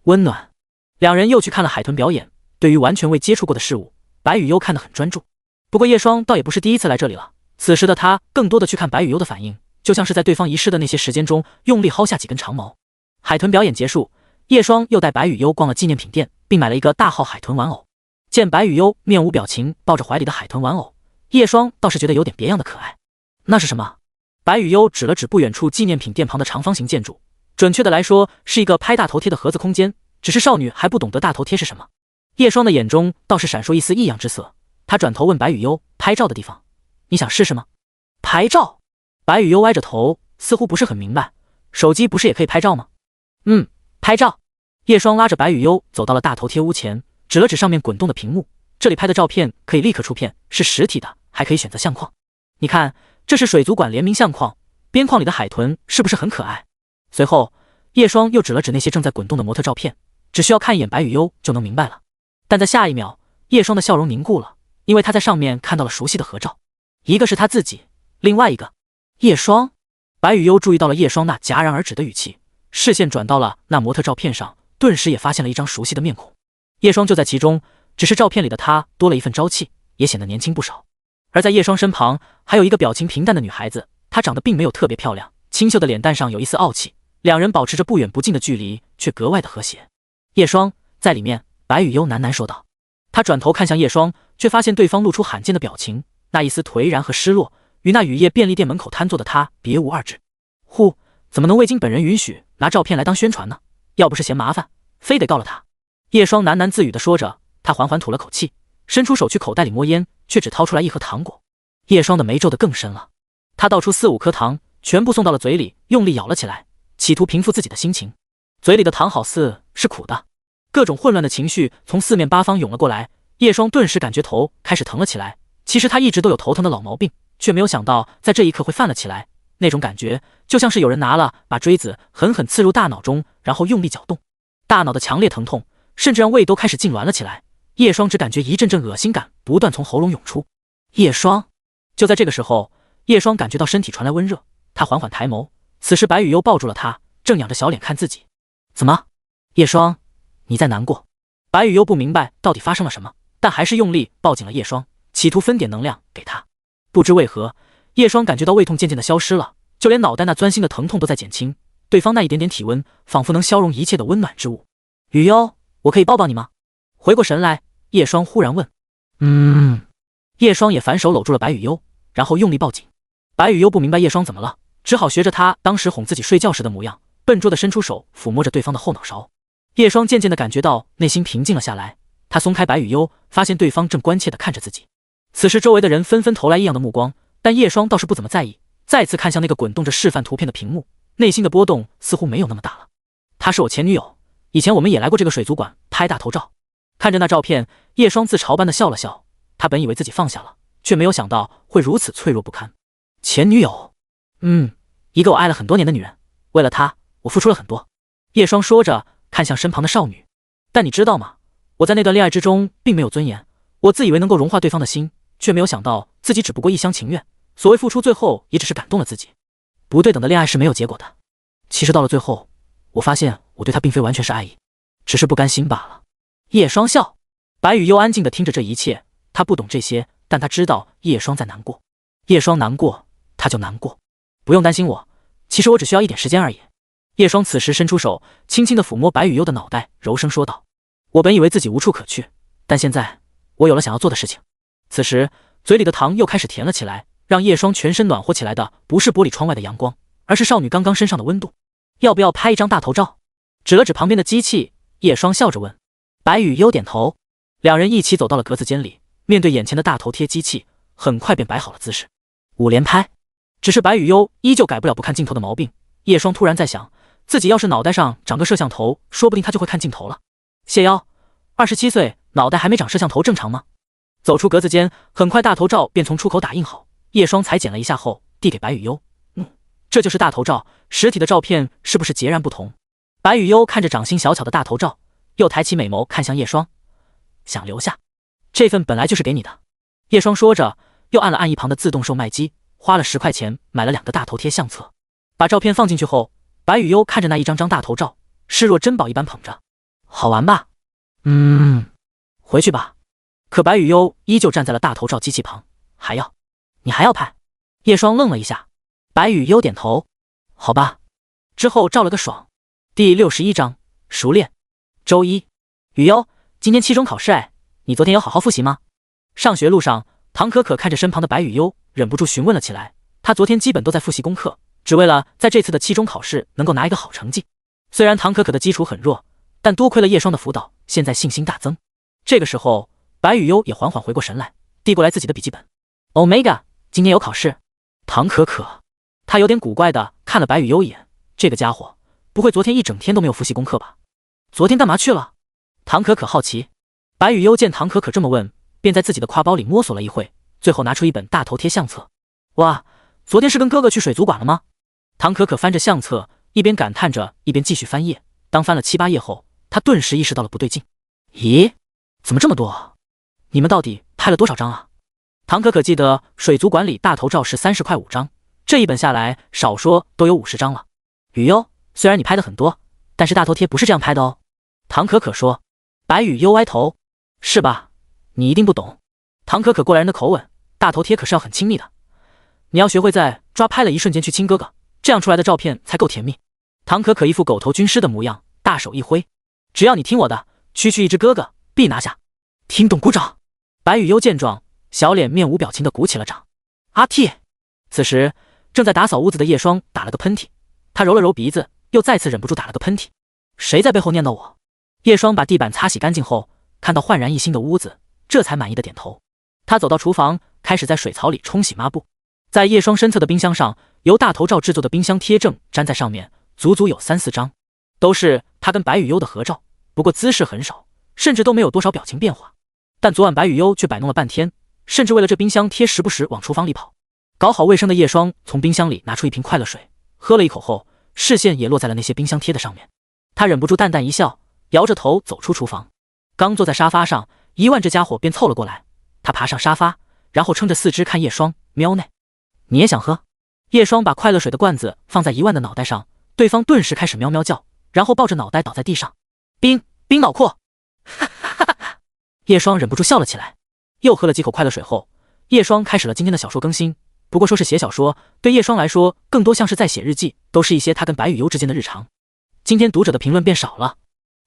温暖。两人又去看了海豚表演，对于完全未接触过的事物，白羽幽看得很专注。不过叶双倒也不是第一次来这里了，此时的他更多的去看白羽幽的反应，就像是在对方遗失的那些时间中用力薅下几根长毛。海豚表演结束，叶双又带白羽幽逛了纪念品店，并买了一个大号海豚玩偶。见白羽幽面无表情抱着怀里的海豚玩偶，叶双倒是觉得有点别样的可爱。那是什么？白羽幽指了指不远处纪念品店旁的长方形建筑，准确的来说，是一个拍大头贴的盒子空间，只是少女还不懂得大头贴是什么。叶双的眼中倒是闪烁一丝异样之色，她转头问白雨悠：“拍照的地方，你想试试吗？”拍照？白雨悠歪着头，似乎不是很明白。手机不是也可以拍照吗？拍照。叶双拉着白雨悠走到了大头贴屋前，指了指上面滚动的屏幕，这里拍的照片可以立刻出片，是实体的，还可以选择相框。你看，这是水族馆联名相框，边框里的海豚是不是很可爱？随后，叶双又指了指那些正在滚动的模特照片，只需要看一眼白雨悠就能明白了。但在下一秒，叶双的笑容凝固了，因为他在上面看到了熟悉的合照，一个是他自己，另外一个叶双。白雨悠注意到了叶双那戛然而止的语气，视线转到了那模特照片上，顿时也发现了一张熟悉的面孔。叶双就在其中，只是照片里的她多了一份朝气，也显得年轻不少。而在叶双身旁，还有一个表情平淡的女孩子，她长得并没有特别漂亮，清秀的脸蛋上有一丝傲气，两人保持着不远不近的距离，却格外的和谐。叶双在里面，白雨悠喃喃说道。他转头看向叶双，却发现对方露出罕见的表情，那一丝颓然和失落，与那雨夜便利店门口瘫坐的他别无二致。怎么能未经本人允许拿照片来当宣传呢？要不是嫌麻烦，非得告了他。叶双喃喃自语地说着，他缓缓吐了口气，伸出手去口袋里摸烟，却只掏出来一盒糖果。叶双的眉皱得更深了，他倒出4、5颗糖，全部送到了嘴里，用力咬了起来，企图平复自己的心情。嘴里的糖好似是苦的，各种混乱的情绪从四面八方涌了过来，叶双顿时感觉头开始疼了起来。其实他一直都有头疼的老毛病，却没有想到在这一刻会犯了起来。那种感觉就像是有人拿了把锥子狠狠刺入大脑中，然后用力搅动，大脑的强烈疼痛甚至让胃都开始痉挛了起来。叶双只感觉一阵阵恶心感不断从喉咙涌出。叶双，就在这个时候，叶双感觉到身体传来温热，他缓缓抬眸，此时白雨悠抱住了他，正仰着小脸看自己。怎么，叶双，你在难过？白雨悠不明白到底发生了什么，但还是用力抱紧了叶双，企图分点能量给他。不知为何，叶双感觉到胃痛渐渐的消失了，就连脑袋那钻心的疼痛都在减轻，对方那一点点体温仿佛能消融一切的温暖之物。雨悠，我可以抱抱你吗？回过神来，叶双忽然问。叶双也反手搂住了白雨悠，然后用力抱紧。白雨悠不明白叶双怎么了，只好学着他当时哄自己睡觉时的模样，笨拙地伸出手抚摸着对方的后脑勺。叶双渐渐地感觉到内心平静了下来，他松开白雨悠，发现对方正关切地看着自己。此时周围的人纷纷投来异样的目光，但叶双倒是不怎么在意，再次看向那个滚动着示范图片的屏幕，内心的波动似乎没有那么大了。她是我前女友，以前我们也来过这个水族馆拍大头照。看着那照片，叶双自嘲般的笑了笑，他本以为自己放下了，却没有想到会如此脆弱不堪。前女友，一个我爱了很多年的女人，为了她，我付出了很多。叶双说着，看向身旁的少女。但你知道吗？我在那段恋爱之中并没有尊严，我自以为能够融化对方的心，却没有想到自己只不过一厢情愿，所谓付出最后也只是感动了自己。不对等的恋爱是没有结果的。其实到了最后，我发现我对他并非完全是爱意，只是不甘心罢了。叶双笑。白雨悠安静地听着这一切，他不懂这些，但他知道叶双在难过。叶双难过，他就难过。不用担心我，其实我只需要一点时间而已。叶双此时伸出手，轻轻地抚摸白雨悠的脑袋，柔声说道。我本以为自己无处可去，但现在我有了想要做的事情。此时嘴里的糖又开始甜了起来，让叶双全身暖和起来的不是玻璃窗外的阳光，而是少女刚刚身上的温度。要不要拍一张大头照？指了指旁边的机器，叶双笑着问。白雨悠点头，两人一起走到了格子间里，面对眼前的大头贴机器，很快便摆好了姿势，5连拍。只是白雨悠依旧改不了不看镜头的毛病。叶双突然在想，自己要是脑袋上长个摄像头，说不定他就会看镜头了。谢邀，27岁，脑袋还没长摄像头正常吗？走出格子间，很快大头照便从出口打印好，叶双裁剪了一下后递给白雨悠。这就是大头照，实体的照片是不是截然不同？白雨悠看着掌心小巧的大头照，又抬起美眸看向叶双，想留下，这份本来就是给你的。叶双说着，又按了按一旁的自动售卖机，花了10块钱买了2个大头贴相册。把照片放进去后，白雨悠看着那一张张大头照，视若珍宝一般捧着。好玩吧？回去吧。可白雨悠依旧站在了大头照机器旁。你还要拍？叶双愣了一下。白雨悠点头。好吧。之后照了个爽。第61章熟练。周一，雨悠，今天期中考试你昨天有好好复习吗？上学路上，唐可可看着身旁的白雨悠，忍不住询问了起来。她昨天基本都在复习功课，只为了在这次的期中考试能够拿一个好成绩。虽然唐可可的基础很弱，但多亏了叶双的辅导，现在信心大增。这个时候，白雨悠也缓缓回过神来，递过来自己的笔记本。Omega， 今天有考试。唐可可，他有点古怪的看了白雨悠一眼，这个家伙不会昨天一整天都没有复习功课吧？昨天干嘛去了？唐可可好奇。白雨悠见唐可可这么问，便在自己的挎包里摸索了一会，最后拿出一本大头贴相册。哇，昨天是跟哥哥去水族馆了吗？唐可可翻着相册，一边感叹着，一边继续翻页。当翻了7、8页后，他顿时意识到了不对劲。咦，怎么这么多？你们到底拍了多少张啊？唐可可记得水族馆里大头照是30块5张，这一本下来少说都有50张了。雨悠，虽然你拍的很多，但是大头贴不是这样拍的哦。唐可可说。白雨悠歪头，是吧？你一定不懂。唐可可过来人的口吻，大头贴可是要很亲密的，你要学会在抓拍了一瞬间去亲哥哥，这样出来的照片才够甜蜜。唐可可一副狗头军师的模样，大手一挥，只要你听我的，区区一只哥哥必拿下。听懂鼓掌。白雨悠见状，小脸面无表情的鼓起了掌。阿 T。 此时正在打扫屋子的叶双打了个喷嚏，他揉了揉鼻子，又再次忍不住打了个喷嚏。谁在背后念叨我？叶双把地板擦洗干净后，看到焕然一新的屋子，这才满意的点头。他走到厨房，开始在水槽里冲洗抹布。在叶双身侧的冰箱上，由大头照制作的冰箱贴正粘在上面，足足有3、4张，都是他跟白雨悠的合照，不过姿势很少，甚至都没有多少表情变化。但昨晚白雨悠却摆弄了半天，甚至为了这冰箱贴时不时往厨房里跑。搞好卫生的叶双从冰箱里拿出一瓶快乐水，喝了一口后，视线也落在了那些冰箱贴的上面。他忍不住淡淡一笑，摇着头走出厨房。刚坐在沙发上，一万这家伙便凑了过来。他爬上沙发，然后撑着4肢看叶双，喵内，你也想喝？叶双把快乐水的罐子放在一万的脑袋上，对方顿时开始喵喵叫，然后抱着脑袋倒在地上。冰脑阔。哈哈哈哈！叶双忍不住笑了起来。又喝了几口快乐水后，叶双开始了今天的小说更新。不过说是写小说，对叶双来说更多像是在写日记，都是一些他跟白雨悠之间的日常。今天读者的评论变少了，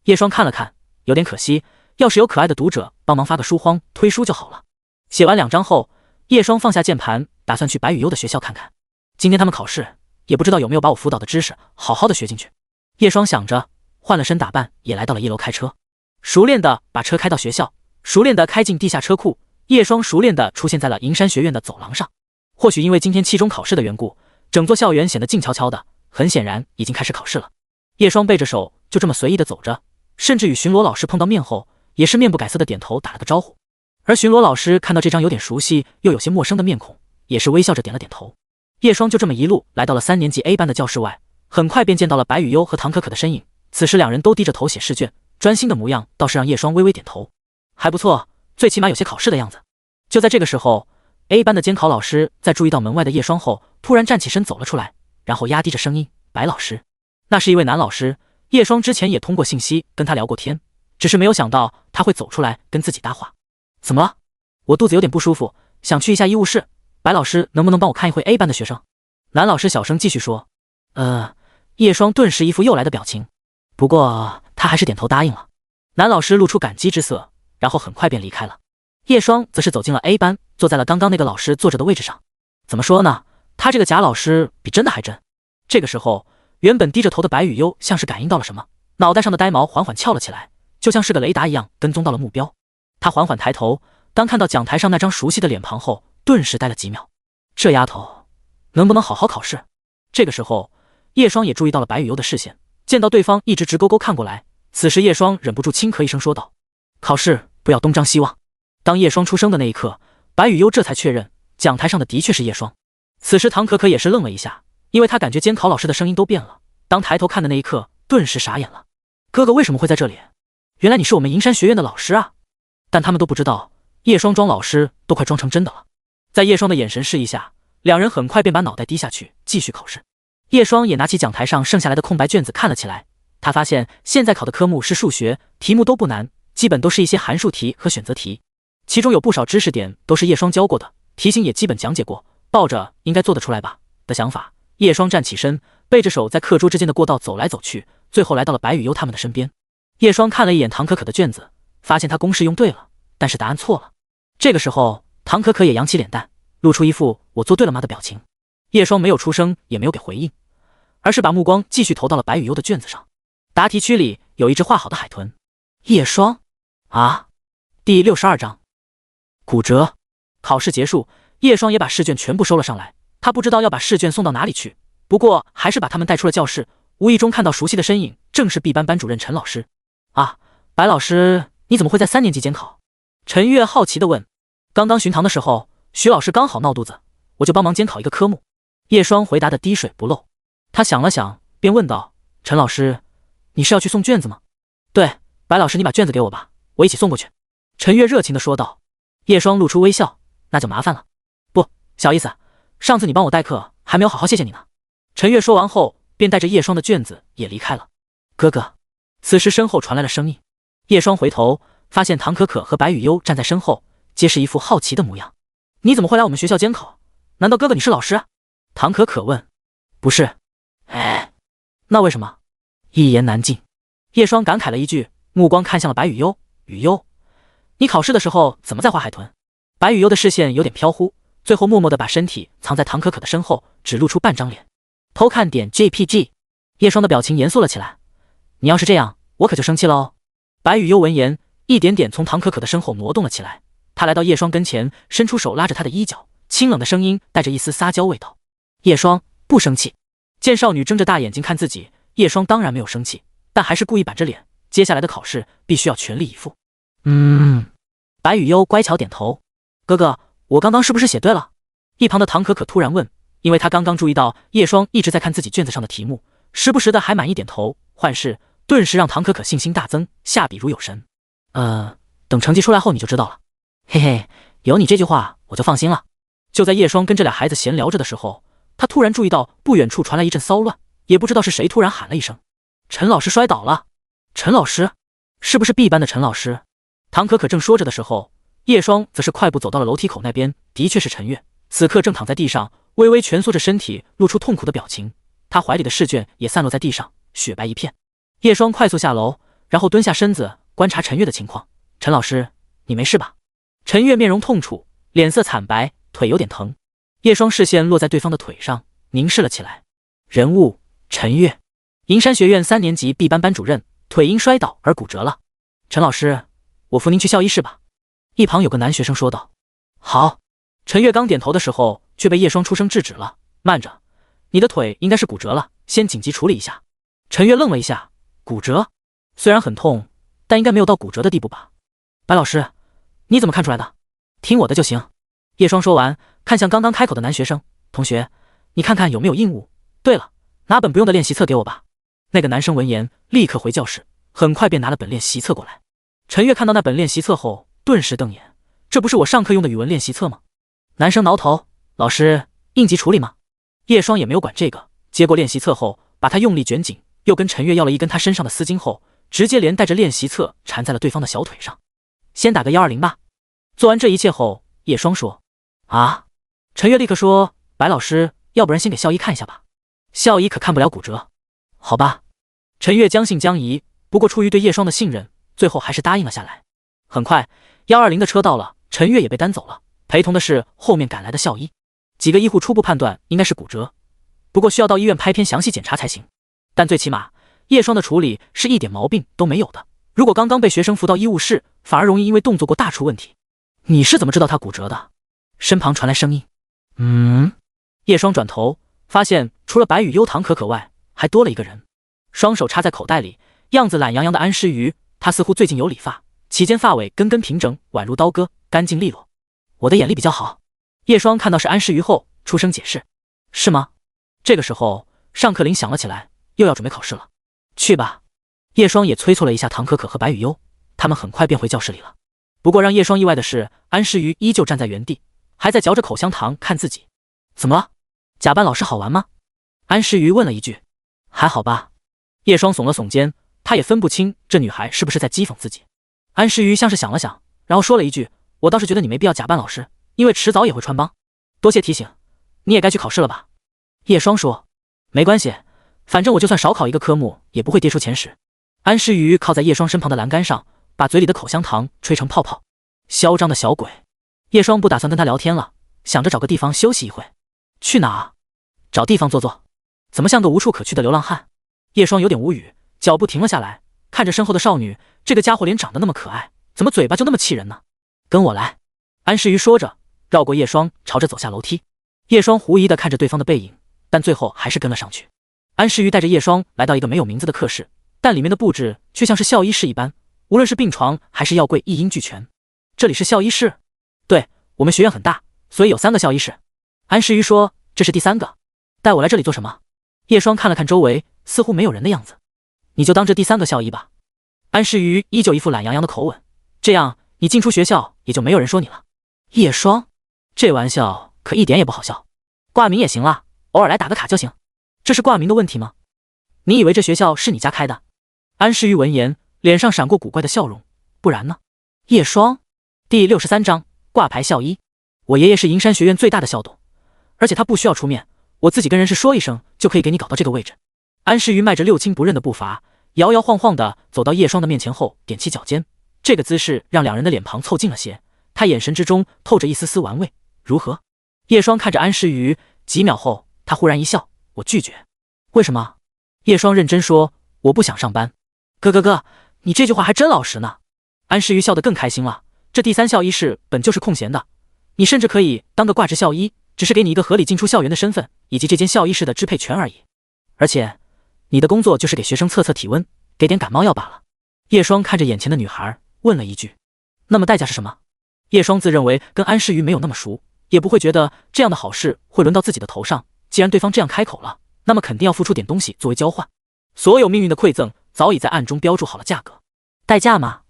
叶双看了看，有点可惜，要是有可爱的读者帮忙发个书荒推书就好了。写完2章后，叶双放下键盘，打算去白雨悠的学校看看。今天他们考试，也不知道有没有把我辅导的知识好好的学进去。叶双想着，换了身打扮，也来到了1楼开车，熟练的把车开到学校，熟练的开进地下车库。叶双熟练的出现在了银山学院的走廊上。或许因为今天期中考试的缘故，整座校园显得静悄悄的，很显然已经开始考试了。叶双背着手就这么随意的走着，甚至与巡逻老师碰到面后，也是面不改色的点头打了个招呼。而巡逻老师看到这张有点熟悉又有些陌生的面孔，也是微笑着点了点头。叶双就这么一路来到了3年级 A 班的教室外，很快便见到了白雨悠和唐可可的身影。此时2人都低着头写试卷，专心的模样倒是让叶双微微点头。还不错，最起码有些考试的样子。就在这个时候， A 班的监考老师在注意到门外的叶双后，突然站起身走了出来，然后压低着声音：“白老师。”那是一位男老师，叶双之前也通过信息跟他聊过天，只是没有想到他会走出来跟自己搭话。怎么了？我肚子有点不舒服，想去一下医务室，白老师能不能帮我看一回 A 班的学生？男老师小声继续说。叶双顿时一副又来的表情，不过他还是点头答应了。男老师露出感激之色，然后很快便离开了。叶双则是走进了 A 班，坐在了刚刚那个老师坐着的位置上。怎么说呢，他这个假老师比真的还真。这个时候，原本低着头的白雨悠像是感应到了什么，脑袋上的呆毛缓缓翘了起来，就像是个雷达一样跟踪到了目标。他缓缓抬头，当看到讲台上那张熟悉的脸庞后，顿时呆了几秒。这丫头能不能好好考试？这个时候，叶双也注意到了白雨悠的视线，见到对方一直直勾勾看过来，此时叶双忍不住轻咳一声说道：“考试不要东张西望。”当叶双出声的那一刻，白雨悠这才确认讲台上的的确是叶双。此时唐可可也是愣了一下，因为他感觉监考老师的声音都变了。当抬头看的那一刻，顿时傻眼了。哥哥为什么会在这里？原来你是我们银山学院的老师啊！但他们都不知道，叶双装老师都快装成真的了。在叶双的眼神示意下，2人很快便把脑袋低下去继续考试。叶双也拿起讲台上剩下来的空白卷子看了起来，他发现现在考的科目是数学，题目都不难，基本都是一些函数题和选择题，其中有不少知识点都是叶双教过的，题型也基本讲解过，抱着应该做得出来吧的想法，叶双站起身，背着手在课桌之间的过道走来走去，最后来到了白雨悠他们的身边。叶双看了一眼唐可可的卷子，发现他公式用对了，但是答案错了。这个时候唐可可也扬起脸蛋，露出一副我做对了吗的表情。叶双没有出声，也没有给回应，而是把目光继续投到了白羽幽的卷子上。答题区里有一只画好的海豚。叶双啊，第62章骨折。考试结束，叶双也把试卷全部收了上来。他不知道要把试卷送到哪里去，不过还是把他们带出了教室。无意中看到熟悉的身影，正是 B 班班主任陈老师。啊，白老师，你怎么会在3年级监考？陈月好奇地问。刚刚巡堂的时候，徐老师刚好闹肚子，我就帮忙监考一个科目。叶双回答的滴水不漏。他想了想，便问道：陈老师，你是要去送卷子吗？对，白老师，你把卷子给我吧，我一起送过去。陈月热情地说道。叶双露出微笑，那就麻烦了。不，小意思，上次你帮我代课，还没有好好谢谢你呢。陈月说完后，便带着叶双的卷子也离开了。哥哥。此时身后传来了声音。叶双回头，发现唐可可和白羽幽站在身后，皆是一副好奇的模样。你怎么会来我们学校监考？难道哥哥你是老师？唐可可问。不是。哎，那为什么？一言难尽。叶双感慨了一句，目光看向了白羽幽。羽幽，你考试的时候怎么在画海豚？白羽幽的视线有点飘忽，最后默默地把身体藏在唐可可的身后，只露出半张脸。偷看点 JPG。叶双的表情严肃了起来。你要是这样，我可就生气了哦。白羽幽闻言，一点点从唐可可的身后挪动了起来。他来到叶双跟前，伸出手拉着她的衣角，清冷的声音带着一丝撒娇味道。叶双，不生气。见少女睁着大眼睛看自己，叶双当然没有生气，但还是故意板着脸。接下来的考试必须要全力以赴。白羽幽乖巧点头。哥哥，我刚刚是不是写对了？一旁的唐可可突然问，因为她刚刚注意到叶双一直在看自己卷子上的题目，时不时的还满意点头换事，顿时让唐可可信心大增，下笔如有神。等成绩出来后你就知道了。嘿嘿，有你这句话我就放心了。就在叶双跟这俩孩子闲聊着的时候，他突然注意到不远处传来一阵骚乱，也不知道是谁突然喊了一声：陈老师摔倒了。陈老师？是不是 B 班的陈老师？唐可可正说着的时候，叶双则是快步走到了楼梯口那边，的确是陈月，此刻正躺在地上，微微蜷缩着身体，露出痛苦的表情。他怀里的试卷也散落在地上，雪白一片。叶双快速下楼，然后蹲下身子观察陈月的情况。陈老师，你没事吧？陈月面容痛楚，脸色惨白，腿有点疼。叶双视线落在对方的腿上，凝视了起来。人物：陈月，银山学院3年级 B 班班主任，腿因摔倒而骨折了。陈老师，我扶您去校医室吧。一旁有个男学生说道。好。陈月刚点头的时候，却被叶双出声制止了。慢着，你的腿应该是骨折了，先紧急处理一下。陈月愣了一下，骨折？虽然很痛，但应该没有到骨折的地步吧？白老师，你怎么看出来的？听我的就行。叶双说完，看向刚刚开口的男学生，同学，你看看有没有硬物。对了，拿本不用的练习册给我吧。那个男生闻言，立刻回教室，很快便拿了本练习册过来。陈月看到那本练习册后，顿时瞪眼，这不是我上课用的语文练习册吗？男生挠头，老师，应急处理吗？叶双也没有管这个，接过练习册后，把它用力卷紧，又跟陈月要了一根他身上的丝巾后，直接连带着练习册缠在了对方的小腿上。先打个120吧。做完这一切后，叶双说。啊？陈月立刻说，白老师，要不然先给校医看一下吧。校医可看不了骨折。好吧。陈月将信将疑，不过出于对叶双的信任，最后还是答应了下来。很快120的车到了，陈月也被担走了，陪同的是后面赶来的校医。几个医护初步判断应该是骨折，不过需要到医院拍片详细检查才行。但最起码叶双的处理是一点毛病都没有的，如果刚刚被学生扶到医务室，反而容易因为动作过大出问题。你是怎么知道他骨折的？身旁传来声音。叶双转头发现除了白羽幽、唐可可外，还多了一个人，双手插在口袋里，样子懒洋洋的安诗瑜。他似乎最近有理发，其间发尾根根平整，宛如刀割，干净利落。我的眼力比较好。叶双看到是安诗瑜后，出声解释。是吗？这个时候上课铃响了起来，又要准备考试了。去吧。叶双也催促了一下唐可可和白羽幽，他们很快便回教室里了。不过让叶双意外的是，安诗瑜依旧站在原地，还在嚼着口香糖看自己。怎么了？假扮老师好玩吗？安诗瑜问了一句。还好吧。叶双耸了耸肩，他也分不清这女孩是不是在讥讽自己。安诗瑜像是想了想，然后说了一句，我倒是觉得你没必要假扮老师，因为迟早也会穿帮。多谢提醒，你也该去考试了吧？叶双说。没关系，反正我就算少考一个科目，也不会跌出前10。安诗瑜靠在叶双身旁的栏杆上，把嘴里的口香糖吹成泡泡。嚣张的小鬼。叶双不打算跟他聊天了，想着找个地方休息一会。去哪？找地方坐坐。怎么像个无处可去的流浪汉？叶双有点无语，脚步停了下来，看着身后的少女，这个家伙脸长得那么可爱，怎么嘴巴就那么气人呢？跟我来。安诗瑜说着，绕过叶双，朝着走下楼梯。叶双狐疑地看着对方的背影，但最后还是跟了上去。安诗瑜带着叶双来到一个没有名字的客室，但里面的布置却像是校医室一般，无论是病床还是药柜一应俱全。这里是校医室？对，我们学院很大，所以有3个校医室。安诗瑜说，这是第3个。带我来这里做什么？叶双看了看周围，似乎没有人的样子。你就当这第3个校医吧。安诗瑜依旧一副懒洋洋的口吻，这样你进出学校也就没有人说你了。叶双，这玩笑可一点也不好笑。挂名也行啦，偶尔来打个卡就行。这是挂名的问题吗？你以为这学校是你家开的？安诗瑜闻言，脸上闪过古怪的笑容。不然呢？叶双，第63章挂牌校医。我爷爷是银山学院最大的校董，而且他不需要出面，我自己跟人事说一声就可以给你搞到这个位置。安诗瑜迈着6亲不认的步伐，摇摇晃晃地走到叶双的面前后，踮起脚尖，这个姿势让两人的脸庞凑近了些，他眼神之中透着一丝丝玩味。如何？叶双看着安诗瑜，几秒后他忽然一笑，我拒绝。为什么？叶双认真说，我不想上班。哥，你这句话还真老实呢。安诗瑜笑得更开心了，这第3校医室本就是空闲的，你甚至可以当个挂职校医，只是给你一个合理进出校园的身份，以及这间校医室的支配权而已。而且你的工作就是给学生测测体温，给点感冒药罢了。叶双看着眼前的女孩问了一句，那么代价是什么？叶双自认为跟安诗瑜没有那么熟，也不会觉得这样的好事会轮到自己的头上，既然对方这样开口了，那么肯定要付出点东西作为交换。所有命运的馈赠早已在暗中标注好了价格。代价吗？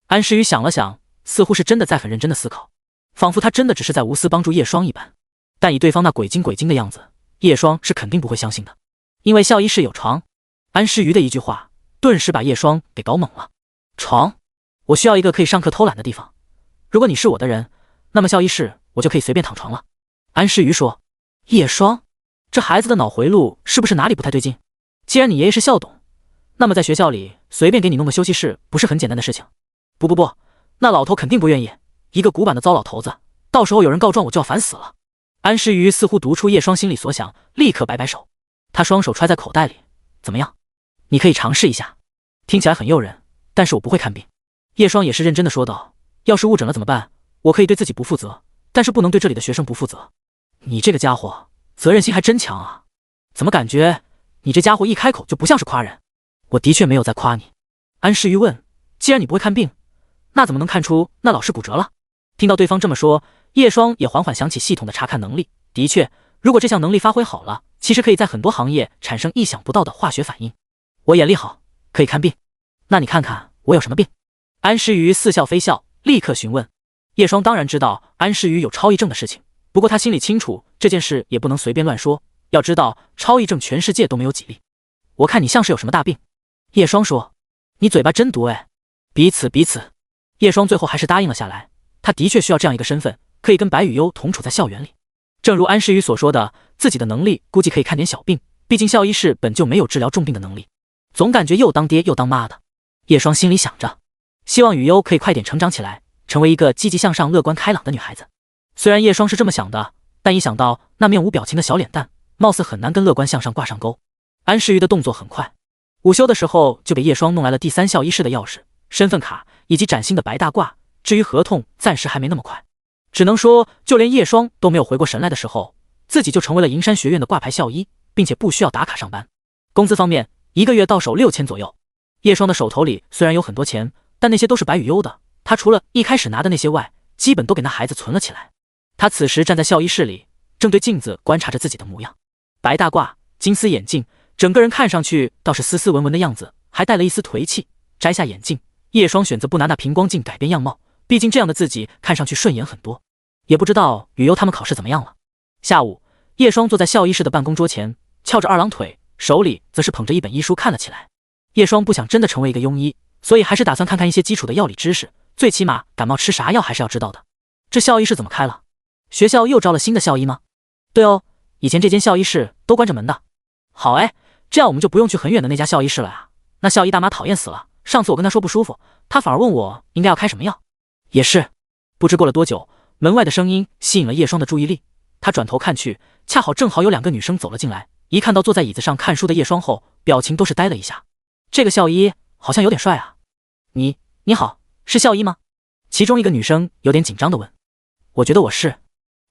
安诗瑜想了想，似乎是真的在很认真的思考，仿佛他真的只是在无私帮助叶双一般。但以对方那鬼精的样子，叶双是肯定不会相信的。因为校医室有床。安诗瑜的一句话顿时把叶双给搞懵了。床？我需要一个可以上课偷懒的地方。如果你是我的人，那么校医室我就可以随便躺床了。安诗瑜说。叶双，这孩子的脑回路是不是哪里不太对劲？既然你爷爷是校董，那么在学校里随便给你弄个休息室不是很简单的事情。不，那老头肯定不愿意，一个古板的糟老头子，到时候有人告状我就要烦死了。安诗瑜似乎读出叶双心里所想，立刻摆摆手，他双手揣在口袋里，怎么样？你可以尝试一下，听起来很诱人，但是我不会看病。叶双也是认真的说道，要是误诊了怎么办？我可以对自己不负责，但是不能对这里的学生不负责。你这个家伙责任心还真强啊，怎么感觉你这家伙一开口就不像是夸人？我的确没有在夸你。安诗瑜问，既然你不会看病，那怎么能看出那老是骨折了？听到对方这么说，叶双也缓缓想起系统的查看能力，的确，如果这项能力发挥好了，其实可以在很多行业产生意想不到的化学反应。我眼力好，可以看病。那你看看我有什么病？安诗瑜似笑非笑，立刻询问。叶双当然知道安诗瑜有超忆症的事情，不过他心里清楚这件事也不能随便乱说，要知道超忆症全世界都没有几例。我看你像是有什么大病。叶双说。你嘴巴真毒哎。彼此。叶双最后还是答应了下来，他的确需要这样一个身份，可以跟白羽幽同处在校园里。正如安诗瑜所说的，自己的能力估计可以看点小病，毕竟校医室本就没有治疗重病的能力。总感觉又当爹又当妈的。叶双心里想着，希望羽幽可以快点成长起来，成为一个积极向上、乐观开朗的女孩子。虽然叶双是这么想的，但一想到那面无表情的小脸蛋，貌似很难跟乐观向上挂上钩。安诗瑜的动作很快，午休的时候就给叶双弄来了第3校医室的钥匙、身份卡以及崭新的白大褂。至于合同，暂时还没那么快。只能说，就连叶双都没有回过神来的时候，自己就成为了银山学院的挂牌校医，并且不需要打卡上班。工资方面，1个月到手6000左右。叶双的手头里虽然有很多钱，但那些都是白羽幽的，他除了一开始拿的那些外，基本都给那孩子存了起来。他此时站在校医室里，正对镜子观察着自己的模样。白大褂，金丝眼镜，整个人看上去倒是斯斯文文的样子，还带了一丝颓气。摘下眼镜，叶双选择不拿那平光镜改变样貌，毕竟这样的自己看上去顺眼很多。也不知道羽幽他们考试怎么样了。下午，叶双坐在校医室的办公桌前，翘着2郎腿，手里则是捧着一本医书看了起来。叶双不想真的成为一个庸医，所以还是打算看看一些基础的药理知识，最起码感冒吃啥药还是要知道的。这校医室怎么开了？学校又招了新的校医吗？对哦，以前这间校医室都关着门的。好哎，这样我们就不用去很远的那家校医室了呀。那校医大妈讨厌死了，上次我跟她说不舒服，她反而问我应该要开什么药。也是。不知过了多久，门外的声音吸引了叶双的注意力，他转头看去，恰好正好有2个女生走了进来，一看到坐在椅子上看书的叶双后，表情都是呆了一下。这个校医好像有点帅啊。你好，是校医吗？其中一个女生有点紧张地问。我觉得我是。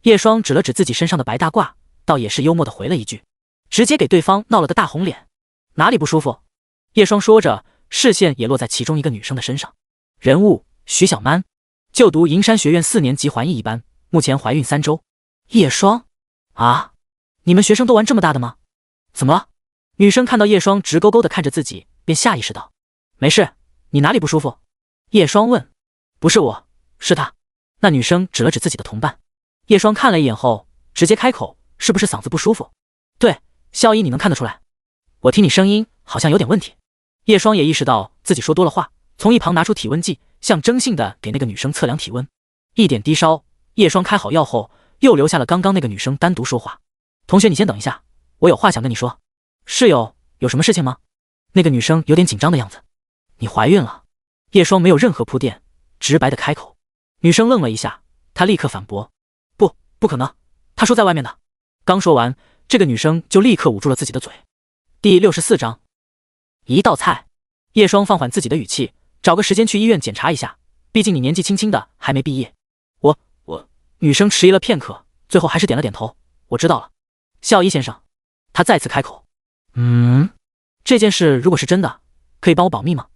叶双指了指自己身上的白大褂，倒也是幽默地回了一句，直接给对方闹了个大红脸。哪里不舒服？叶双说着，视线也落在其中一个女生的身上。人物：徐小曼，就读银山学院4年级环艺一班，目前怀孕3周。叶双，啊，你们学生都玩这么大的吗？怎么了？女生看到叶双直勾勾地看着自己，便下意识道：没事，你哪里不舒服？叶双问。不是我，是他。那女生指了指自己的同伴。叶双看了一眼后，直接开口：是不是嗓子不舒服？对，校医你能看得出来。我听你声音好像有点问题。叶双也意识到自己说多了话，从一旁拿出体温计，象征性的给那个女生测量体温。一点低烧。叶双开好药后，又留下了刚刚那个女生单独说话。同学，你先等一下，我有话想跟你说。室友，有什么事情吗？那个女生有点紧张的样子。你怀孕了。叶双没有任何铺垫，直白的开口。女生愣了一下，她立刻反驳：不可能，她说在外面的。刚说完，这个女生就立刻捂住了自己的嘴。第64章，一道菜。叶双放缓自己的语气，找个时间去医院检查一下，毕竟你年纪轻轻的，还没毕业。女生迟疑了片刻，最后还是点了点头。我知道了，校医先生。他再次开口。这件事如果是真的，可以帮我保密吗？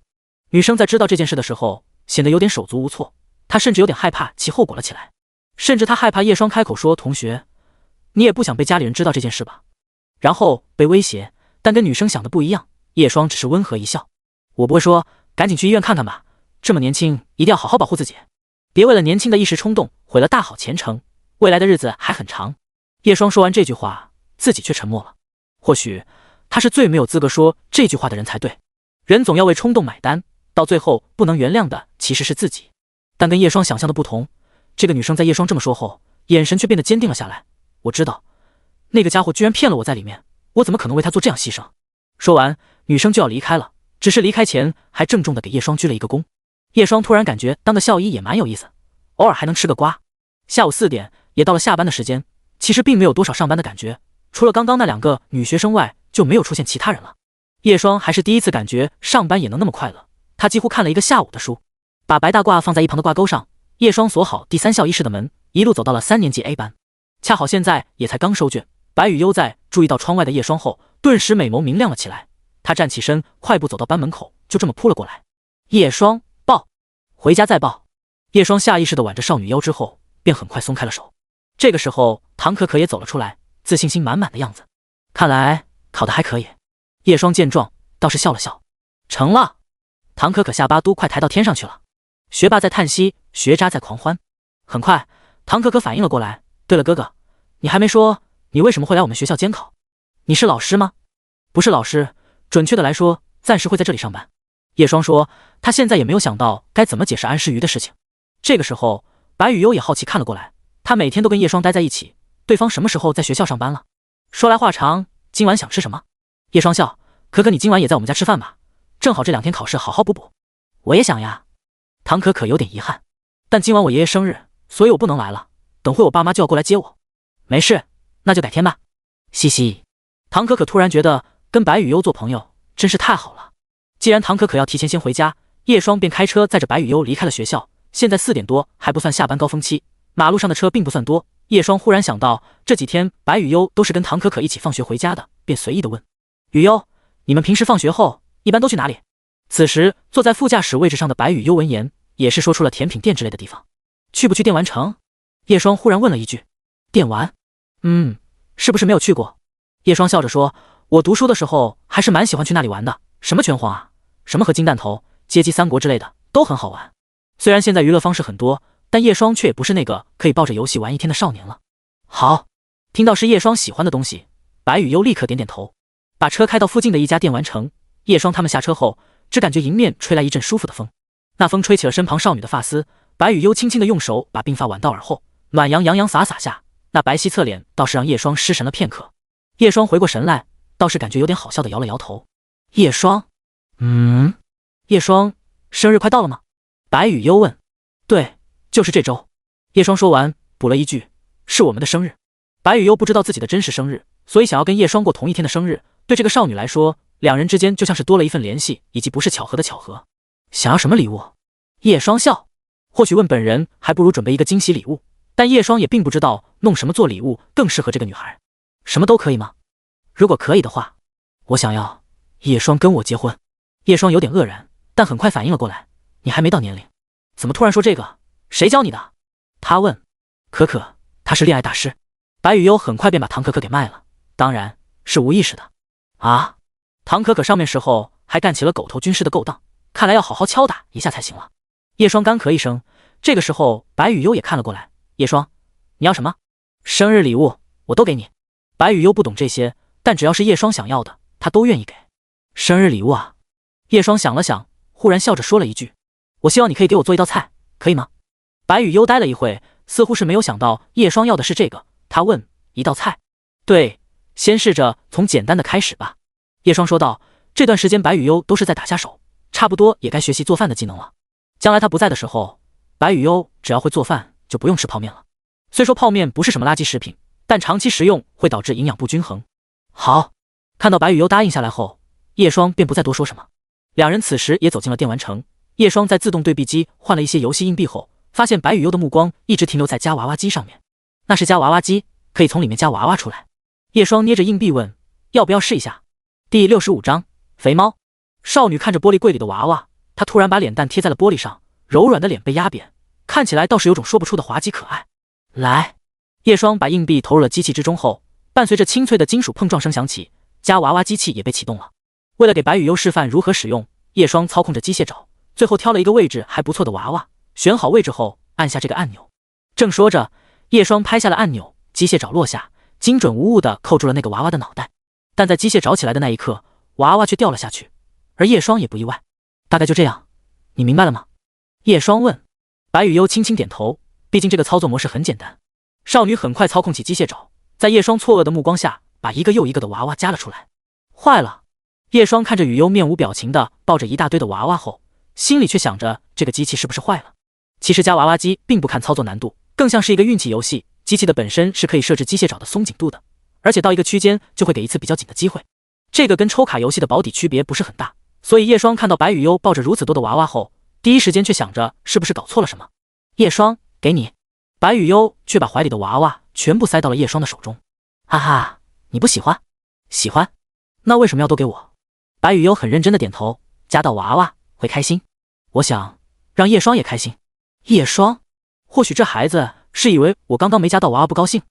女生在知道这件事的时候，显得有点手足无措，她甚至有点害怕其后果了起来，甚至她害怕叶双开口说：同学，你也不想被家里人知道这件事吧？然后被威胁。但跟女生想的不一样，叶双只是温和一笑。我不会说，赶紧去医院看看吧，这么年轻，一定要好好保护自己，别为了年轻的一时冲动毁了大好前程，未来的日子还很长。叶双说完这句话，自己却沉默了。或许他是最没有资格说这句话的人才对。人总要为冲动买单，到最后不能原谅的其实是自己。但跟叶双想象的不同，这个女生在叶双这么说后，眼神却变得坚定了下来。我知道，那个家伙居然骗了我在里面，我怎么可能为他做这样牺牲？说完，女生就要离开了，只是离开前还郑重的给叶双鞠了一个躬。叶双突然感觉当个校医也蛮有意思，偶尔还能吃个瓜。下午4点，也到了下班的时间，其实并没有多少上班的感觉，除了刚刚那2个女学生外，就没有出现其他人了。叶双还是第一次感觉上班也能那么快乐，她几乎看了一个下午的书。把白大褂放在一旁的挂钩上，叶双锁好第3校医室的门，一路走到了3年级 A 班。恰好现在也才刚收卷，白雨悠在注意到窗外的叶双后，顿时美眸明亮了起来。她站起身，快步走到班门口，就这么扑了过来。叶双，抱，回家再抱。叶双下意识地挽着少女腰之后，便很快松开了手。这个时候，唐可可也走了出来，自信心满满的样子。看来考得还可以。叶双见状，倒是笑了笑。成了。唐可可下巴都快抬到天上去了。学霸在叹息，学渣在狂欢。很快，唐可可反应了过来。对了，哥哥，你还没说你为什么会来我们学校监考？你是老师吗？不是老师，准确的来说，暂时会在这里上班。叶双说，他现在也没有想到该怎么解释安诗瑜的事情。这个时候，白雨悠也好奇看了过来。他每天都跟叶双待在一起，对方什么时候在学校上班了？说来话长，今晚想吃什么？叶双笑，可可你今晚也在我们家吃饭吧？正好这2天考试好好补补。我也想呀。唐可可有点遗憾，但今晚我爷爷生日，所以我不能来了，等会我爸妈就要过来接我。没事，那就改天吧。嘻嘻。唐可可突然觉得跟白雨悠做朋友真是太好了。既然唐可可要提前先回家，叶双便开车载着白雨悠离开了学校。现在4点多，还不算下班高峰期，马路上的车并不算多。叶双忽然想到这几天白雨悠都是跟唐可可一起放学回家的，便随意的问：雨悠，你们平时放学后一般都去哪里？此时坐在副驾驶位置上的白雨悠闻言，也是说出了甜品店之类的地方。去不去电玩城？叶双忽然问了一句。电玩？是不是没有去过？叶双笑着说，我读书的时候还是蛮喜欢去那里玩的，什么拳皇啊，什么合金弹头、街机三国之类的，都很好玩。虽然现在娱乐方式很多，但叶双却也不是那个可以抱着游戏玩一天的少年了。好。听到是叶双喜欢的东西，白雨悠立刻点点头，把车开到附近的一家电玩城。叶双他们下车后，只感觉迎面吹来一阵舒服的风，那风吹起了身旁少女的发丝。白雨悠轻轻地用手把鬓发挽到耳后，暖洋洋洋洒洒下，那白皙侧脸倒是让叶双失神了片刻。叶双回过神来，倒是感觉有点好笑的摇了摇头。叶双，叶双，生日快到了吗？白雨悠问。对，就是这周。叶双说完补了一句，是我们的生日。白雨悠不知道自己的真实生日，所以想要跟叶双过同一天的生日。对这个少女来说，两人之间就像是多了一份联系，以及不是巧合的巧合。想要什么礼物？叶双笑。或许问本人还不如准备一个惊喜礼物，但叶双也并不知道弄什么做礼物更适合这个女孩。什么都可以吗？如果可以的话，我想要叶双跟我结婚。叶双有点愕然，但很快反应了过来。你还没到年龄，怎么突然说这个？谁教你的？他问。可可，他是恋爱大师。白雨悠很快便把唐可可给卖了，当然是无意识的。啊！唐可可上面时候还干起了狗头军师的勾当，看来要好好敲打一下才行了。叶双干咳一声，这个时候白雨悠也看了过来。叶双，你要什么？生日礼物我都给你。白雨悠不懂这些，但只要是叶双想要的，他都愿意给。生日礼物啊？叶双想了想，忽然笑着说了一句：我希望你可以给我做一道菜，可以吗？白雨悠呆了一会，似乎是没有想到叶双要的是这个。他问：一道菜？对，先试着从简单的开始吧。叶双说道。这段时间白雨悠都是在打下手，差不多也该学习做饭的技能了。将来他不在的时候，白雨悠只要会做饭，就不用吃泡面了。虽说泡面不是什么垃圾食品，但长期食用会导致营养不均衡。好，看到白雨悠答应下来后，叶双便不再多说什么。两人此时也走进了电玩城。叶双在自动对币机换了一些游戏硬币后，发现白雨悠的目光一直停留在夹娃娃机上面。那是夹娃娃机，可以从里面夹娃娃出来。叶双捏着硬币问：要不要试一下？第65章肥猫。少女看着玻璃柜里的娃娃，她突然把脸蛋贴在了玻璃上，柔软的脸被压扁，看起来倒是有种说不出的滑稽可爱。来，叶双把硬币投入了机器之中后，伴随着清脆的金属碰撞声响起，夹娃娃机器也被启动了。为了给白雨悠示范如何使用，叶双操控着机械爪，最后挑了一个位置还不错的娃娃，选好位置后按下这个按钮。正说着，叶双拍下了按钮，机械爪落下，精准无误地扣住了那个娃娃的脑袋。但在机械找起来的那一刻，娃娃却掉了下去，而叶双也不意外。大概就这样，你明白了吗？叶双问。白雨悠轻轻点头，毕竟这个操作模式很简单。少女很快操控起机械爪，在叶双错愕的目光下，把一个又一个的娃娃夹了出来。坏了！叶双看着雨悠面无表情地抱着一大堆的娃娃后，心里却想着这个机器是不是坏了。其实夹娃娃机并不看操作难度，更像是一个运气游戏，机器的本身是可以设置机械爪的松紧度的，而且到一个区间就会给一次比较紧的机会。这个跟抽卡游戏的保底区别不是很大，所以叶双看到白雨悠抱着如此多的娃娃后，第一时间却想着是不是搞错了什么。叶双，给你。白雨悠却把怀里的娃娃全部塞到了叶双的手中。哈哈，你不喜欢？喜欢。那为什么要都给我？白雨悠很认真的点头，夹到娃娃会开心。我想让叶双也开心。叶双，或许这孩子是以为我刚刚没夹到娃娃不高兴。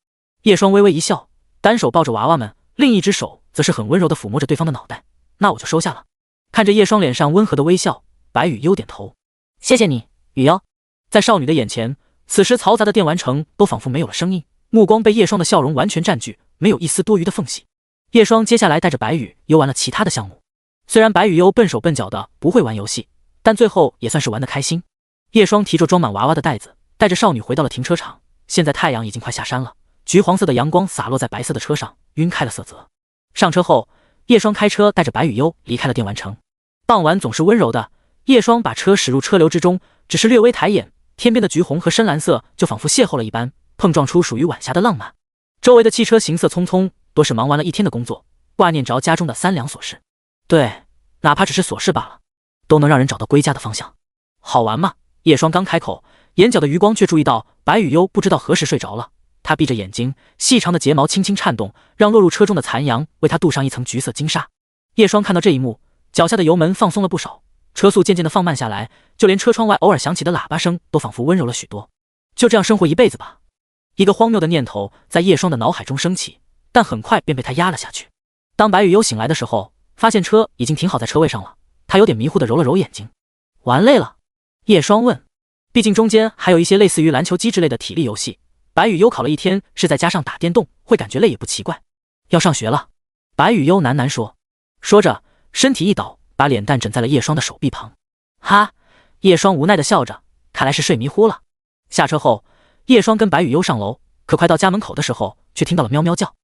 叶双微微一笑，单手抱着娃娃们，另一只手则是很温柔地抚摸着对方的脑袋。那我就收下了。看着叶双脸上温和的微笑，白雨悠点头。谢谢你，雨悠。在少女的眼前，此时嘈杂的电玩城都仿佛没有了声音，目光被叶双的笑容完全占据，没有一丝多余的缝隙。叶双接下来带着白雨悠玩了其他的项目。虽然白雨悠笨手笨脚的不会玩游戏，但最后也算是玩得开心。叶双提着装满娃娃的袋子，带着少女回到了停车场。现在太阳已经快下山了，橘黄色的阳光洒落在白色的车上，晕开了色泽。上车后，叶双开车带着白雨悠离开了电玩城。傍晚总是温柔的，叶双把车驶入车流之中，只是略微抬眼，天边的橘红和深蓝色就仿佛邂逅了一般，碰撞出属于晚霞的浪漫。周围的汽车行色匆匆，多是忙完了一天的工作，挂念着家中的三两琐事。对，哪怕只是琐事罢了，都能让人找到归家的方向。好玩吗？叶双刚开口，眼角的余光却注意到白雨悠不知道何时睡着了。她闭着眼睛，细长的睫毛轻轻颤动，让落入车中的残阳为她镀上一层橘色金纱。叶双看到这一幕，脚下的油门放松了不少，车速渐渐的放慢下来，就连车窗外偶尔响起的喇叭声都仿佛温柔了许多。就这样生活一辈子吧。一个荒谬的念头在叶双的脑海中升起，但很快便被他压了下去。当白雨悠醒来的时候，发现车已经停好在车位上了，他有点迷糊的揉了揉眼睛。玩累了？叶双问。毕竟中间还有一些类似于篮球机之类的体力游戏，白雨悠考了一天是再加上打电动，会感觉累也不奇怪。要上学了，白雨悠喃喃说。说着，身体一倒，把脸蛋枕在了叶双的手臂旁。哈，叶双无奈的笑着，看来是睡迷糊了。下车后，叶双跟白雨悠上楼，可快到家门口的时候，却听到了喵喵叫。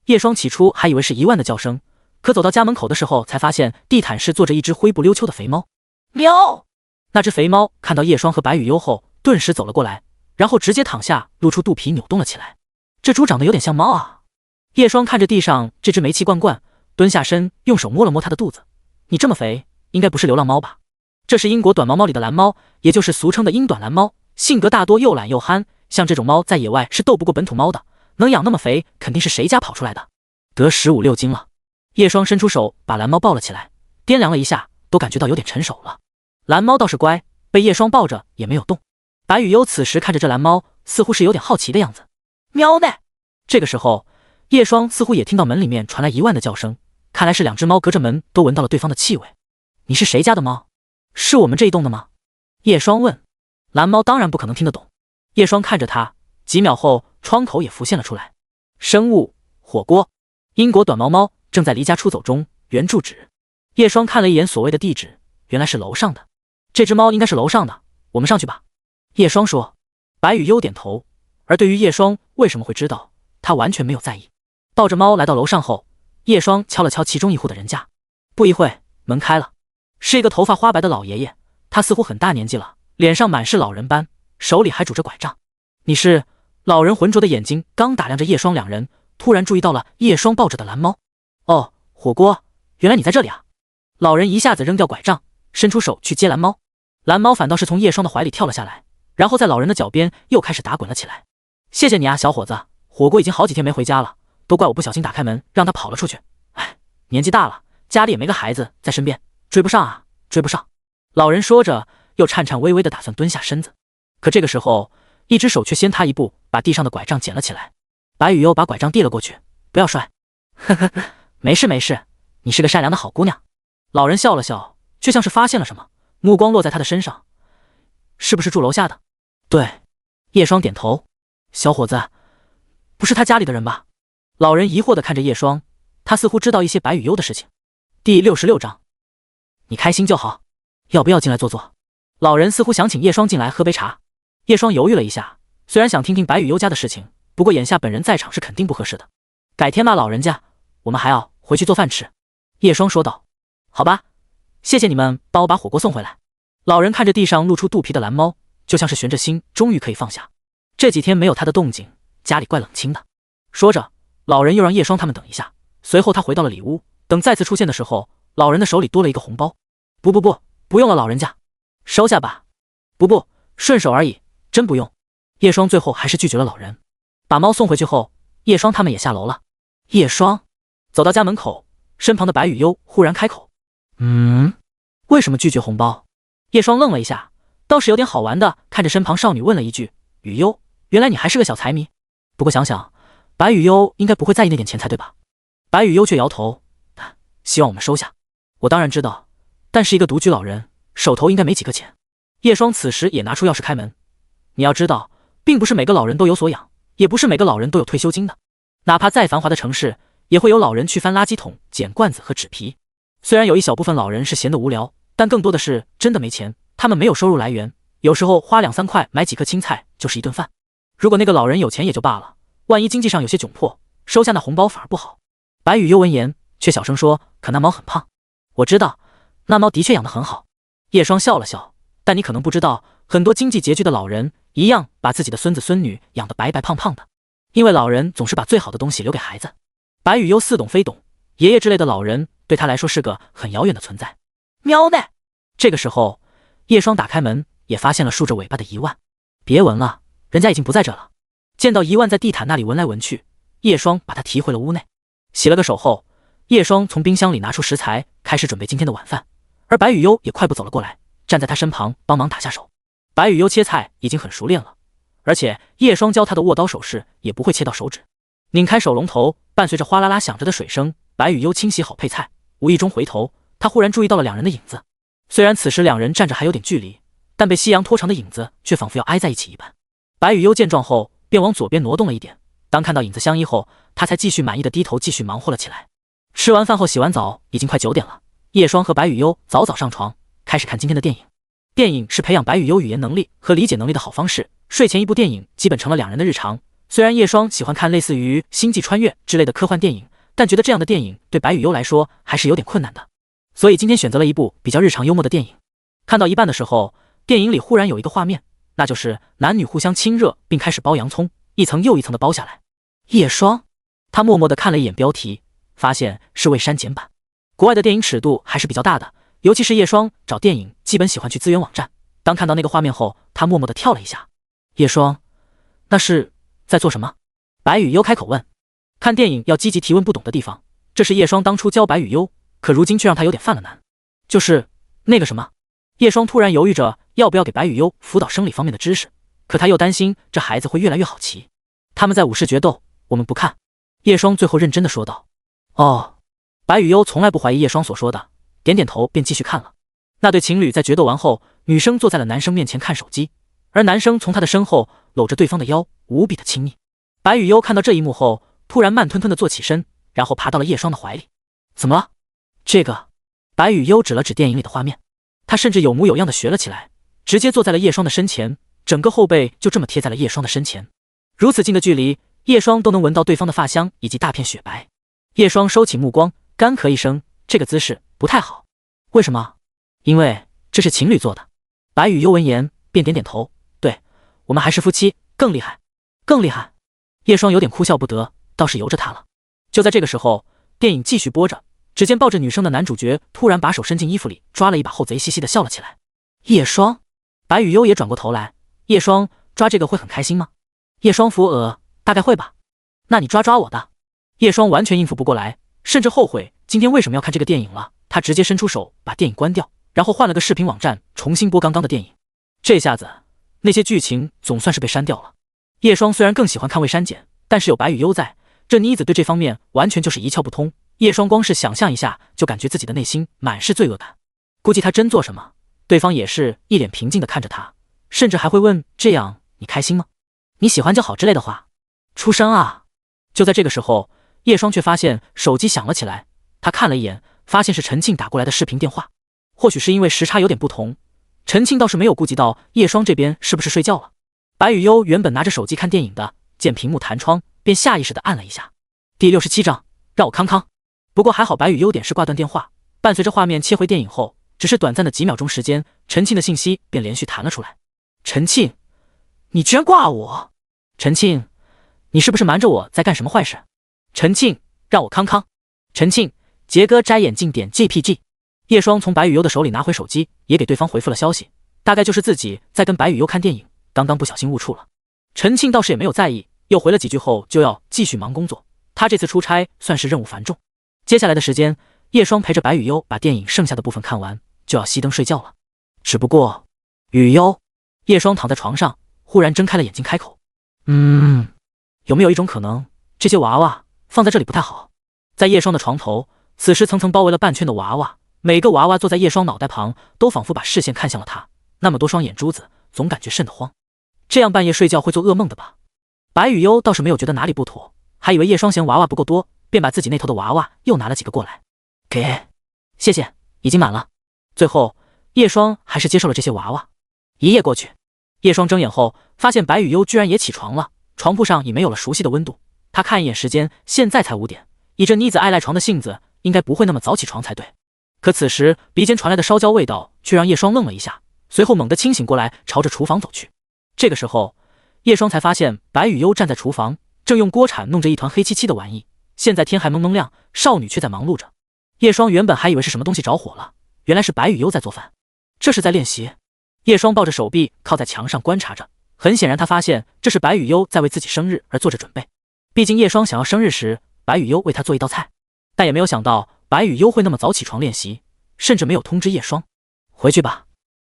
叶双起初还以为是1万的叫声，可走到家门口的时候，才发现地毯是坐着一只灰不溜秋的肥猫。喵！那只肥猫看到叶双和白雨悠后，顿时走了过来，然后直接躺下，露出肚皮扭动了起来。这猪长得有点像猫啊。叶双看着地上这只煤气罐罐，蹲下身用手摸了摸它的肚子。你这么肥，应该不是流浪猫吧？这是英国短毛猫里的蓝猫，也就是俗称的英短蓝猫，性格大多又懒又憨，像这种猫在野外是斗不过本土猫的，能养那么肥，肯定是谁家跑出来的，得15、16斤了。叶双伸出手把蓝猫抱了起来，掂量了一下，都感觉到有点成熟了。蓝猫倒是乖，被叶双抱着也没有动。白羽幽此时看着这蓝猫，似乎是有点好奇的样子。喵呢！这个时候，叶双似乎也听到门里面传来10000的叫声，看来是2只猫隔着门都闻到了对方的气味。你是谁家的猫？是我们这一栋的吗？叶双问。蓝猫当然不可能听得懂。叶双看着他，几秒后窗口也浮现了出来。生物火锅，英国短毛猫正在离家出走中，原住址。叶双看了一眼所谓的地址，原来是楼上的。这只猫应该是楼上的，我们上去吧。叶双说。白羽幽点头，而对于叶双为什么会知道，他完全没有在意。抱着猫来到楼上后，叶双敲了敲其中一户的人家。不一会，门开了，是一个头发花白的老爷爷，他似乎很大年纪了，脸上满是老人斑，手里还拄着拐杖。你是？老人浑浊的眼睛刚打量着叶双两人，突然注意到了叶双抱着的蓝猫。哦，火锅，原来你在这里啊！老人一下子扔掉拐杖，伸出手去接蓝猫。蓝猫反倒是从叶双的怀里跳了下来，然后在老人的脚边又开始打滚了起来。谢谢你啊，小伙子，火锅已经好几天没回家了，都怪我不小心打开门让他跑了出去。哎，年纪大了，家里也没个孩子在身边，追不上啊，追不上。老人说着，又颤颤巍巍的打算蹲下身子，可这个时候，一只手却先他一步，把地上的拐杖捡了起来。白羽幽把拐杖递了过去，不要摔。呵呵，没事没事，你是个善良的好姑娘。老人笑了笑，却像是发现了什么，目光落在他的身上。是不是住楼下的？对。叶双点头。小伙子，不是他家里的人吧？老人疑惑地看着叶双，他似乎知道一些白羽幽的事情。第66章，你开心就好，要不要进来坐坐？老人似乎想请叶双进来喝杯茶。叶双犹豫了一下，虽然想听听白羽幽家的事情，不过眼下本人在场是肯定不合适的。改天吧，老人家，我们还要回去做饭吃。叶双说道。好吧，谢谢你们帮我把火锅送回来。老人看着地上露出肚皮的蓝猫，就像是悬着心，终于可以放下。这几天没有他的动静，家里怪冷清的。说着，老人又让叶双他们等一下，随后他回到了里屋。等再次出现的时候，老人的手里多了一个红包。不用了，老人家，收下吧。不，顺手而已，真不用。叶双最后还是拒绝了老人。把猫送回去后，叶双他们也下楼了。叶双走到家门口，身旁的白羽幽忽然开口：为什么拒绝红包？叶双愣了一下，倒是有点好玩的看着身旁少女问了一句：羽幽，原来你还是个小财迷。不过想想，白羽幽应该不会在意那点钱才对吧？白羽幽却摇头，希望我们收下。我当然知道，但是一个独居老人手头应该没几个钱。叶双此时也拿出钥匙开门。你要知道，并不是每个老人都有所养，也不是每个老人都有退休金的。哪怕再繁华的城市，也会有老人去翻垃圾桶捡罐子和纸皮。虽然有一小部分老人是闲得无聊，但更多的是真的没钱，他们没有收入来源，有时候花2、3块买几颗青菜就是一顿饭。如果那个老人有钱也就罢了，万一经济上有些窘迫，收下那红包反而不好。白羽幽闻言却小声说，可那猫很胖。我知道，那猫的确养得很好。叶双笑了笑，但你可能不知道，很多经济拮据的老人一样把自己的孙子孙女养得白白胖胖的，因为老人总是把最好的东西留给孩子。白羽幽似懂非懂，爷爷之类的老人对他来说是个很遥远的存在。喵呢！这个时候，叶双打开门，也发现了竖着尾巴的10000。别闻了，人家已经不在这了。见到10000在地毯那里闻来闻去，叶双把他提回了屋内。洗了个手后，叶双从冰箱里拿出食材，开始准备今天的晚饭。而白羽幽也快步走了过来，站在他身旁帮忙打下手。白羽幽切菜已经很熟练了，而且叶双教他的握刀手势也不会切到手指。拧开手龙头，伴随着哗啦啦响着的水声，白羽幽清洗好配菜，无意中回头，他忽然注意到了两人的影子。虽然此时两人站着还有点距离，但被夕阳拖长的影子却仿佛要挨在一起一般。白羽幽见状后，便往左边挪动了一点。当看到影子相依后，他才继续满意的低头继续忙活了起来。吃完饭后洗完澡，已经快9点了。叶双和白羽幽早早上床，开始看今天的电影。电影是培养白羽幽语言能力和理解能力的好方式，睡前一部电影基本成了两人的日常。虽然叶双喜欢看类似于《星际穿越》之类的科幻电影，但觉得这样的电影对白羽幽来说还是有点困难的，所以今天选择了一部比较日常幽默的电影。看到一半的时候，电影里忽然有一个画面，那就是男女互相亲热并开始剥洋葱，一层又一层的剥下来。叶霜，他默默地看了一眼标题，发现是未删减版。国外的电影尺度还是比较大的，尤其是叶霜找电影基本喜欢去资源网站。当看到那个画面后，他默默地跳了一下。叶霜，那是在做什么？白雨优开口问。看电影要积极提问不懂的地方，这是叶霜当初教白雨优，可如今却让他有点犯了难。就是那个什么。叶霜突然犹豫着要不要给白雨优辅导生理方面的知识，可他又担心这孩子会越来越好奇。他们在武士决斗，我们不看。叶霜最后认真地说道。哦。白雨优从来不怀疑叶霜所说的，点点头便继续看了。那对情侣在决斗完后，女生坐在了男生面前看手机，而男生从她的身后搂着对方的腰，无比的亲密。白雨优看到这一幕后，突然慢吞吞地坐起身，然后爬到了叶霜的怀里。怎么了？这个。白雨优指了指电影里的画面，他甚至有模有样地学了起来，直接坐在了叶霜的身前，整个后背就这么贴在了叶霜的身前。如此近的距离，叶霜都能闻到对方的发香以及大片雪白。叶霜收起目光，干咳一声，这个姿势不太好。为什么？因为这是情侣做的。白雨优闻言便点点头，对，我们还是夫妻，更厉害，更厉害。叶霜有点哭笑不得，倒是由着他了。就在这个时候，电影继续播着，只见抱着女生的男主角突然把手伸进衣服里，抓了一把后贼兮兮的笑了起来。叶霜，白雨优也转过头来，叶霜抓这个会很开心吗？叶霜扶大概会吧。那你抓我的。叶霜完全应付不过来，甚至后悔今天为什么要看这个电影了。他直接伸出手把电影关掉，然后换了个视频网站重新播刚刚的电影。这下子那些剧情总算是被删掉了。叶霜虽然更喜欢看未删减，但是有白雨优在，这妮子对这方面完全就是一窍不通。叶霜光是想象一下就感觉自己的内心满是罪恶感。估计他真做什么，对方也是一脸平静地看着他，甚至还会问这样你开心吗？你喜欢就好之类的话。出声啊。就在这个时候，叶霜却发现手机响了起来，他看了一眼，发现是陈庆打过来的视频电话。或许是因为时差有点不同，陈庆倒是没有顾及到叶霜这边是不是睡觉了。白雨优原本拿着手机看电影的，见屏幕弹窗便下意识地按了一下。第67章，让我康康。不过还好白雨优点是挂断电话，伴随着画面切回电影后，只是短暂的几秒钟时间，陈庆的信息便连续弹了出来。陈庆，你居然挂我！陈庆，你是不是瞒着我在干什么坏事？陈庆，让我康康。陈庆，杰哥摘眼镜点 JPG。叶霜从白雨优的手里拿回手机，也给对方回复了消息，大概就是自己在跟白雨优看电影，刚刚不小心误触了。陈庆倒是也没有在意，又回了几句后就要继续忙工作。他这次出差算是任务繁重。接下来的时间，叶霜陪着白雨优把电影剩下的部分看完，就要熄灯睡觉了。只不过，雨优，叶霜躺在床上，忽然睁开了眼睛，开口：“有没有一种可能，这些娃娃放在这里不太好？”在叶霜的床头，此时层层包围了半圈的娃娃，每个娃娃坐在叶霜脑袋旁，都仿佛把视线看向了他，那么多双眼珠子，总感觉瘆得慌。这样半夜睡觉会做噩梦的吧？白雨优倒是没有觉得哪里不妥，还以为叶霜嫌娃娃不够多，便把自己那头的娃娃又拿了几个过来。给，谢谢，已经满了。最后，叶霜还是接受了这些娃娃。一夜过去，叶霜睁眼后，发现白雨优居然也起床了，床铺上已没有了熟悉的温度。他看一眼时间，现在才5点，以这妮子爱赖床的性子，应该不会那么早起床才对。可此时鼻尖传来的烧焦味道却让叶霜愣了一下，随后猛地清醒过来，朝着厨房走去。这个时候，叶霜才发现白雨优站在厨房，正用锅铲弄着一团黑漆漆的玩意。现在天还蒙蒙亮，少女却在忙碌着。叶霜原本还以为是什么东西着火了，原来是白雨优在做饭，这是在练习。叶霜抱着手臂靠在墙上观察着，很显然她发现这是白雨优在为自己生日而做着准备。毕竟叶霜想要生日时，白雨优为她做一道菜，但也没有想到白雨优会那么早起床练习，甚至没有通知叶霜。回去吧。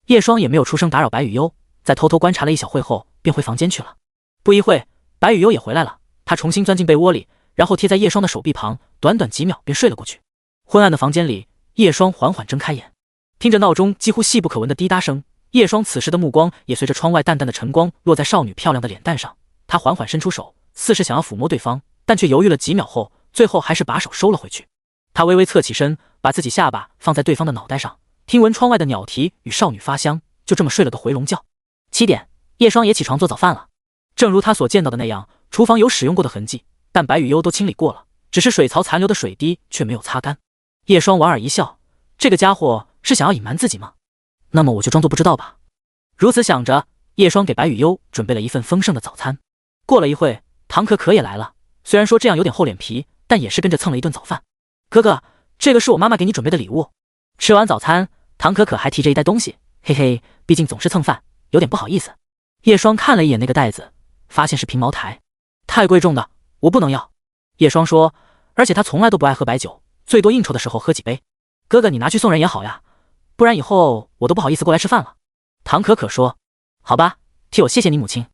叶霜也没有出声打扰白雨优，在偷偷观察了一小会后，便回房间去了。不一会，白雨优也回来了，她重新钻进被窝里，然后贴在叶霜的手臂旁，短短几秒便睡了过去。昏暗的房间里，叶霜缓缓睁开眼，听着闹钟几乎细不可闻的滴答声，叶霜此时的目光也随着窗外淡淡的晨光落在少女漂亮的脸蛋上。她缓缓伸出手，似是想要抚摸对方，但却犹豫了几秒后，最后还是把手收了回去。她微微侧起身，把自己下巴放在对方的脑袋上，听闻窗外的鸟啼与少女发香，就这么睡了个回笼觉。7点，叶霜也起床做早饭了。正如她所见到的那样，厨房有使用过的痕迹，但白雨优都清理过了，只是水槽残留的水滴却没有擦干。叶霜莞尔一笑，这个家伙是想要隐瞒自己吗？那么我就装作不知道吧。如此想着，叶霜给白雨优准备了一份丰盛的早餐。过了一会，唐可可也来了，虽然说这样有点厚脸皮，但也是跟着蹭了一顿早饭。哥哥，这个是我妈妈给你准备的礼物。吃完早餐，唐可可还提着一袋东西，嘿嘿，毕竟总是蹭饭，有点不好意思。叶双看了一眼那个袋子，发现是瓶茅台，太贵重的，我不能要。叶双说，而且他从来都不爱喝白酒，最多应酬的时候喝几杯。哥哥，你拿去送人也好呀，不然以后我都不好意思过来吃饭了。唐可可说，好吧，替我谢谢你母亲。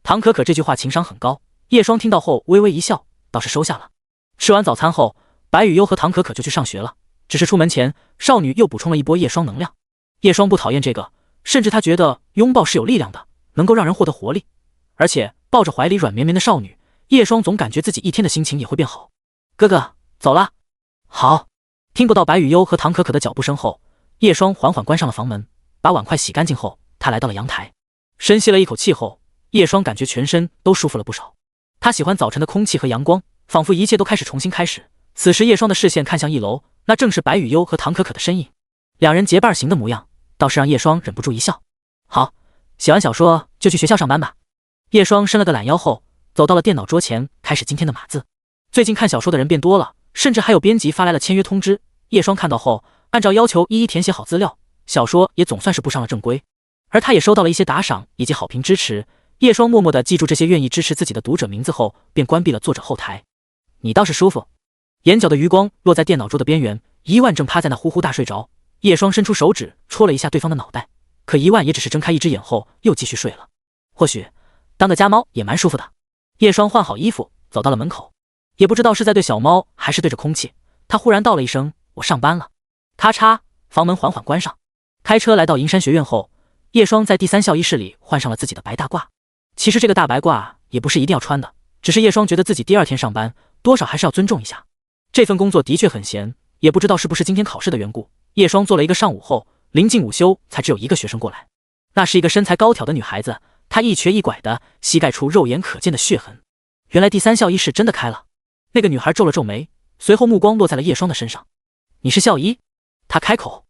唐可可这句话情商很高，叶双听到后微微一笑，倒是收下了。吃完早餐后，白雨悠和唐可可就去上学了，只是出门前，少女又补充了一波叶双能量。叶双不讨厌这个，甚至他觉得拥抱是有力量的，能够让人获得活力，而且抱着怀里软绵绵的少女，叶双总感觉自己一天的心情也会变好。哥哥，走了。好。听不到白雨悠和唐可可的脚步声后，叶双缓缓关上了房门，把碗筷洗干净后，他来到了阳台，深吸了一口气后，叶双感觉全身都舒服了不少。他喜欢早晨的空气和阳光，仿佛一切都开始重新开始。此时叶双的视线看向一楼，那正是白雨悠和唐可可的身影，两人结伴行的模样，倒是让叶双忍不住一笑。好，写完小说就去学校上班吧。叶双伸了个懒腰后，走到了电脑桌前，开始今天的码字。最近看小说的人变多了，甚至还有编辑发来了签约通知。叶双看到后，按照要求一一填写好资料，小说也总算是步上了正规。而他也收到了一些打赏以及好评支持。叶双默默地记住这些愿意支持自己的读者名字后，便关闭了作者后台。你倒是舒服。眼角的余光落在电脑桌的边缘，一万正趴在那呼呼大睡着。叶双伸出手指戳了一下对方的脑袋，可一万也只是睁开一只眼后又继续睡了。或许当个家猫也蛮舒服的。叶双换好衣服走到了门口，也不知道是在对小猫还是对着空气，他忽然道了一声，我上班了。咔嚓，房门缓缓关上。开车来到银山学院后，叶双在第三校医室里换上了自己的白大褂。其实这个大白褂也不是一定要穿的，只是叶双觉得自己第二天上班多少还是要尊重一下。这份工作的确很闲，也不知道是不是今天考试的缘故，叶双做了一个上午后，临近午休才只有一个学生过来。那是一个身材高挑的女孩子，她一瘸一拐的，膝盖处肉眼可见的血痕。原来第三校医室真的开了。那个女孩皱了皱眉，随后目光落在了叶双的身上。你是校医？她开口。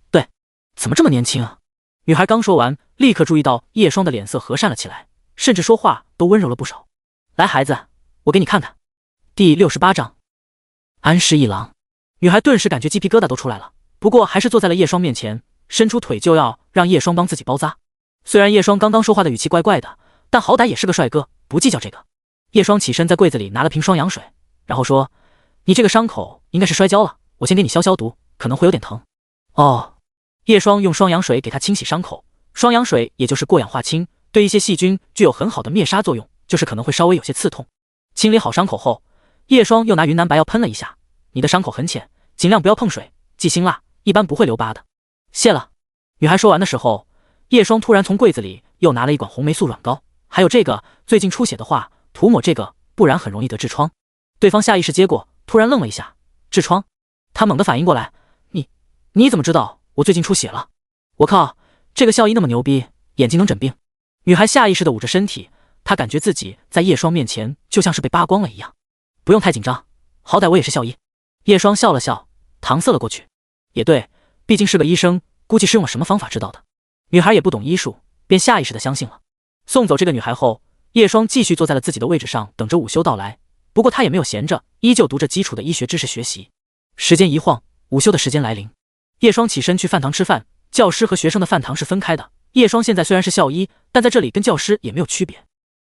对。怎么这么年轻啊？女孩刚说完，立刻注意到叶双的脸色和善了起来，甚至说话都温柔了不少。来孩子，我给你看看。第68章安室一郎。女孩顿时感觉鸡皮疙瘩都出来了，不过还是坐在了叶双面前，伸出腿就要让叶双帮自己包扎。虽然叶双刚刚说话的语气怪怪的，但好歹也是个帅哥，不计较这个。叶双起身在柜子里拿了瓶双氧水，然后说，你这个伤口应该是摔跤了，我先给你消消毒，可能会有点疼。哦。叶双用双氧水给他清洗伤口，双氧水也就是过氧化氢，对一些细菌具有很好的灭杀作用，就是可能会稍微有些刺痛。清理好伤口后，叶双又拿云南白药喷了一下，你的伤口很浅，尽量不要碰水，忌辛辣，一般不会留疤的。谢了。女孩说完的时候，叶双突然从柜子里又拿了一管红霉素软膏，还有这个，最近出血的话涂抹这个，不然很容易得痔疮。对方下意识接过，突然愣了一下，痔疮？他猛地反应过来，你怎么知道我最近出血了？我靠，这个校医那么牛逼，眼睛能诊病。女孩下意识地捂着身体，她感觉自己在叶双面前就像是被扒光了一样。不用太紧张，好歹我也是校医。叶双笑了笑，搪塞了过去。也对，毕竟是个医生，估计是用了什么方法知道的。女孩也不懂医术，便下意识地相信了。送走这个女孩后，叶双继续坐在了自己的位置上，等着午休到来。不过她也没有闲着，依旧读着基础的医学知识学习。时间一晃，午休的时间来临。叶双起身去饭堂吃饭，教师和学生的饭堂是分开的。叶双现在虽然是校医，但在这里跟教师也没有区别。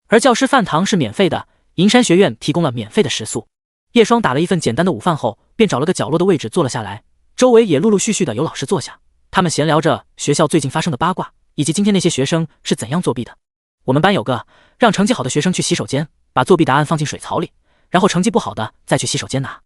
而教师饭堂是免费的，银山学院提供了免费的食宿。叶双打了一份简单的午饭后，便找了个角落的位置坐了下来，周围也陆陆续续的有老师坐下，他们闲聊着学校最近发生的八卦，以及今天那些学生是怎样作弊的。我们班有个让成绩好的学生去洗手间，把作弊答案放进水槽里，然后成绩不好的再去洗手间拿。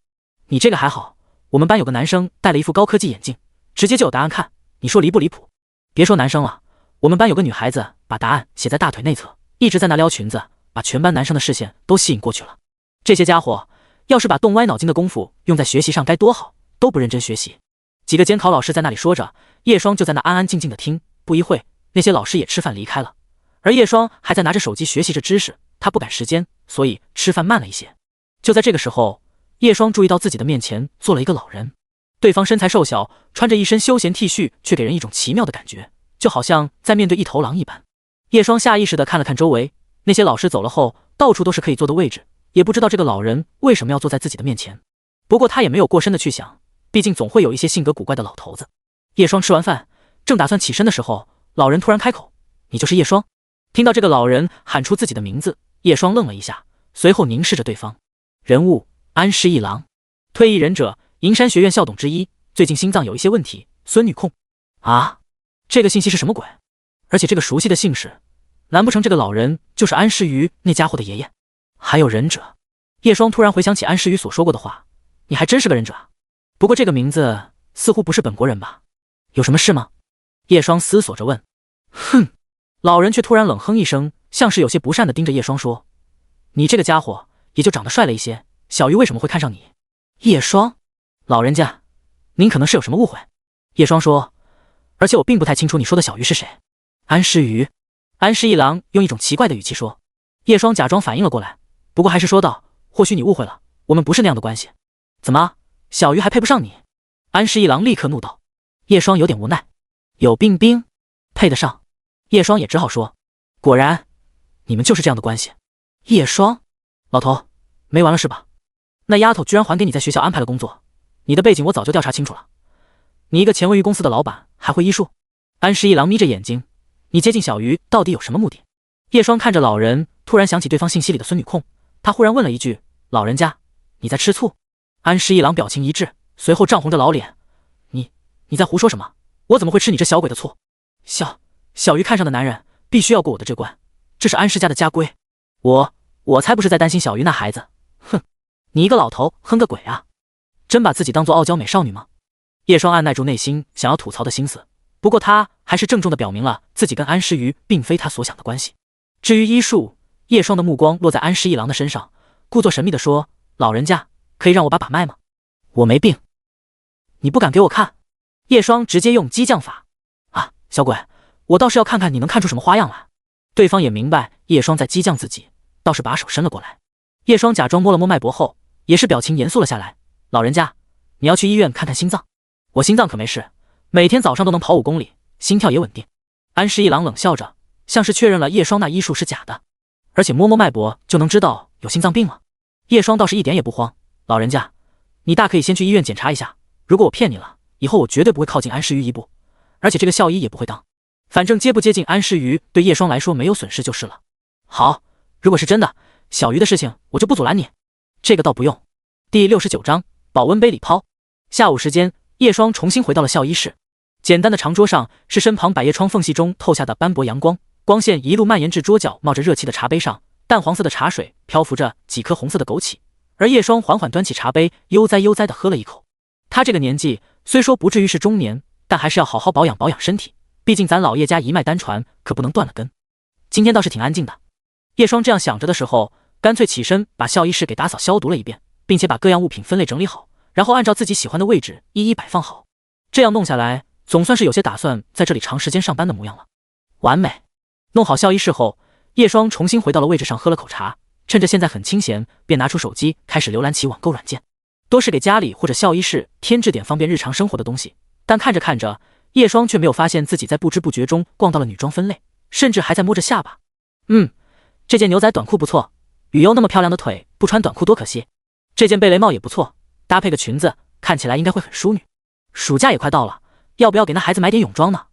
你这个还好，我们班有个男生戴了一副高科技眼镜，直接就有答案看，你说离不离谱？别说男生了，我们班有个女孩子把答案写在大腿内侧，一直在那撩裙子，把全班男生的视线都吸引过去了。这些家伙要是把动歪脑筋的功夫用在学习上该多好，都不认真学习。几个监考老师在那里说着，叶双就在那安安静静的听。不一会，那些老师也吃饭离开了，而叶双还在拿着手机学习着知识，他不赶时间，所以吃饭慢了一些。就在这个时候，叶双注意到自己的面前坐了一个老人，对方身材瘦小，穿着一身休闲 T 恤，却给人一种奇妙的感觉，就好像在面对一头狼一般。叶双下意识地看了看周围，那些老师走了后，到处都是可以坐的位置，也不知道这个老人为什么要坐在自己的面前。不过他也没有过深的去想，毕竟总会有一些性格古怪的老头子。叶双吃完饭，正打算起身的时候，老人突然开口：“你就是叶双？”听到这个老人喊出自己的名字，叶双愣了一下，随后凝视着对方。人物：安师一郎，退役忍者，银山学院校董之一，最近心脏有一些问题，孙女控。啊，这个信息是什么鬼？而且这个熟悉的姓氏，难不成这个老人就是安师瑜那家伙的爷爷？还有忍者。叶双突然回想起安师瑜所说过的话，你还真是个忍者啊。不过这个名字似乎不是本国人吧？有什么事吗？叶双思索着问。哼，老人却突然冷哼一声，像是有些不善地盯着叶双说：“你这个家伙也就长得帅了一些，小鱼为什么会看上你？”叶双，老人家，您可能是有什么误会。叶双说，而且我并不太清楚你说的小鱼是谁。安师瑜。安师一郎用一种奇怪的语气说。叶双假装反应了过来，不过还是说道：“或许你误会了，我们不是那样的关系。”怎么，小鱼还配不上你？安师一郎立刻怒道。叶双有点无奈，有病兵配得上。叶双也只好说：“果然，你们就是这样的关系。”叶双，老头，没完了是吧？那丫头居然还给你在学校安排了工作，你的背景我早就调查清楚了。你一个前卫鱼公司的老板还会医术？安师一郎眯着眼睛，你接近小鱼到底有什么目的？叶双看着老人，突然想起对方信息里的孙女控，他忽然问了一句：“老人家，你在吃醋？”安师一郎表情一滞，随后涨红着老脸：“你在胡说什么？我怎么会吃你这小鬼的醋？小鱼看上的男人必须要过我的这关，这是安师家的家规。我才不是在担心小鱼那孩子。哼，你一个老头哼个鬼啊！真把自己当做傲娇美少女吗？”叶双按耐住内心想要吐槽的心思，不过他还是郑重地表明了自己跟安师瑜并非他所想的关系。至于医术，叶双的目光落在安师一郎的身上，故作神秘地说：“老人家，可以让我把脉吗？我没病。”你不敢给我看？叶双直接用激将法。啊，小鬼，我倒是要看看你能看出什么花样来。对方也明白叶双在激将自己，倒是把手伸了过来。叶双假装摸了摸脉搏后，也是表情严肃了下来。老人家，你要去医院看看心脏。我心脏可没事，每天早上都能跑5公里，心跳也稳定。安师一郎冷笑着，像是确认了叶双那医术是假的，而且摸摸脉搏就能知道有心脏病了。叶双倒是一点也不慌。老人家，你大可以先去医院检查一下，如果我骗你了，以后我绝对不会靠近安师瑜一步，而且这个校医也不会当。反正接不接近安师瑜对叶双来说没有损失就是了。好，如果是真的，小鱼的事情我就不阻拦你。这个倒不用。第69章保温杯礼抛。下午时间，叶双重新回到了校医室。简单的长桌上是身旁百叶窗缝隙中透下的斑驳阳光，光线一路蔓延至桌角冒着热气的茶杯上，淡黄色的茶水漂浮着几颗红色的枸杞，而叶双缓缓端起茶杯，悠哉悠哉地喝了一口。他这个年纪虽说不至于是中年，但还是要好好保养保养身体，毕竟咱老叶家一脉单传，可不能断了根。今天倒是挺安静的。叶双这样想着的时候，干脆起身把校医室给打扫消毒了一遍，并且把各样物品分类整理好，然后按照自己喜欢的位置一一摆放好。这样弄下来，总算是有些打算在这里长时间上班的模样了。完美。弄好校医室后，叶双重新回到了位置上，喝了口茶，趁着现在很清闲，便拿出手机开始浏览起网购软件，多是给家里或者校医室添置点方便日常生活的东西。但看着看着，叶双却没有发现自己在不知不觉中逛到了女装分类，甚至还在摸着下巴。这件牛仔短裤不错，雨优那么漂亮的腿不穿短裤多可惜。这件贝雷帽也不错，搭配个裙子看起来应该会很淑女。暑假也快到了，要不要给那孩子买点泳装呢？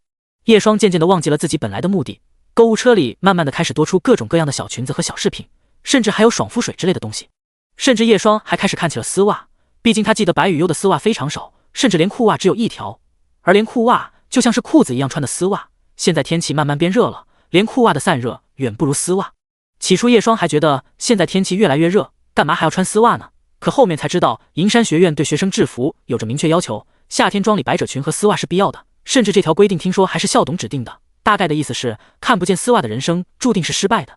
叶双渐渐地忘记了自己本来的目的，购物车里慢慢地开始多出各种各样的小裙子和小饰品，甚至还有爽肤水之类的东西。甚至叶双还开始看起了丝袜，毕竟他记得白雨优的丝袜非常少，甚至连裤袜只有一条，而连裤袜就像是裤子一样穿的丝袜，现在天气慢慢变热了，连裤袜的散热远不如丝袜。起初叶双还觉得现在天气越来越热，干嘛还要穿丝袜呢？可后面才知道银山学院对学生制服有着明确要求，夏天装里百褶裙和丝袜是必要的，甚至这条规定听说还是校董指定的，大概的意思是看不见丝袜的人生注定是失败的。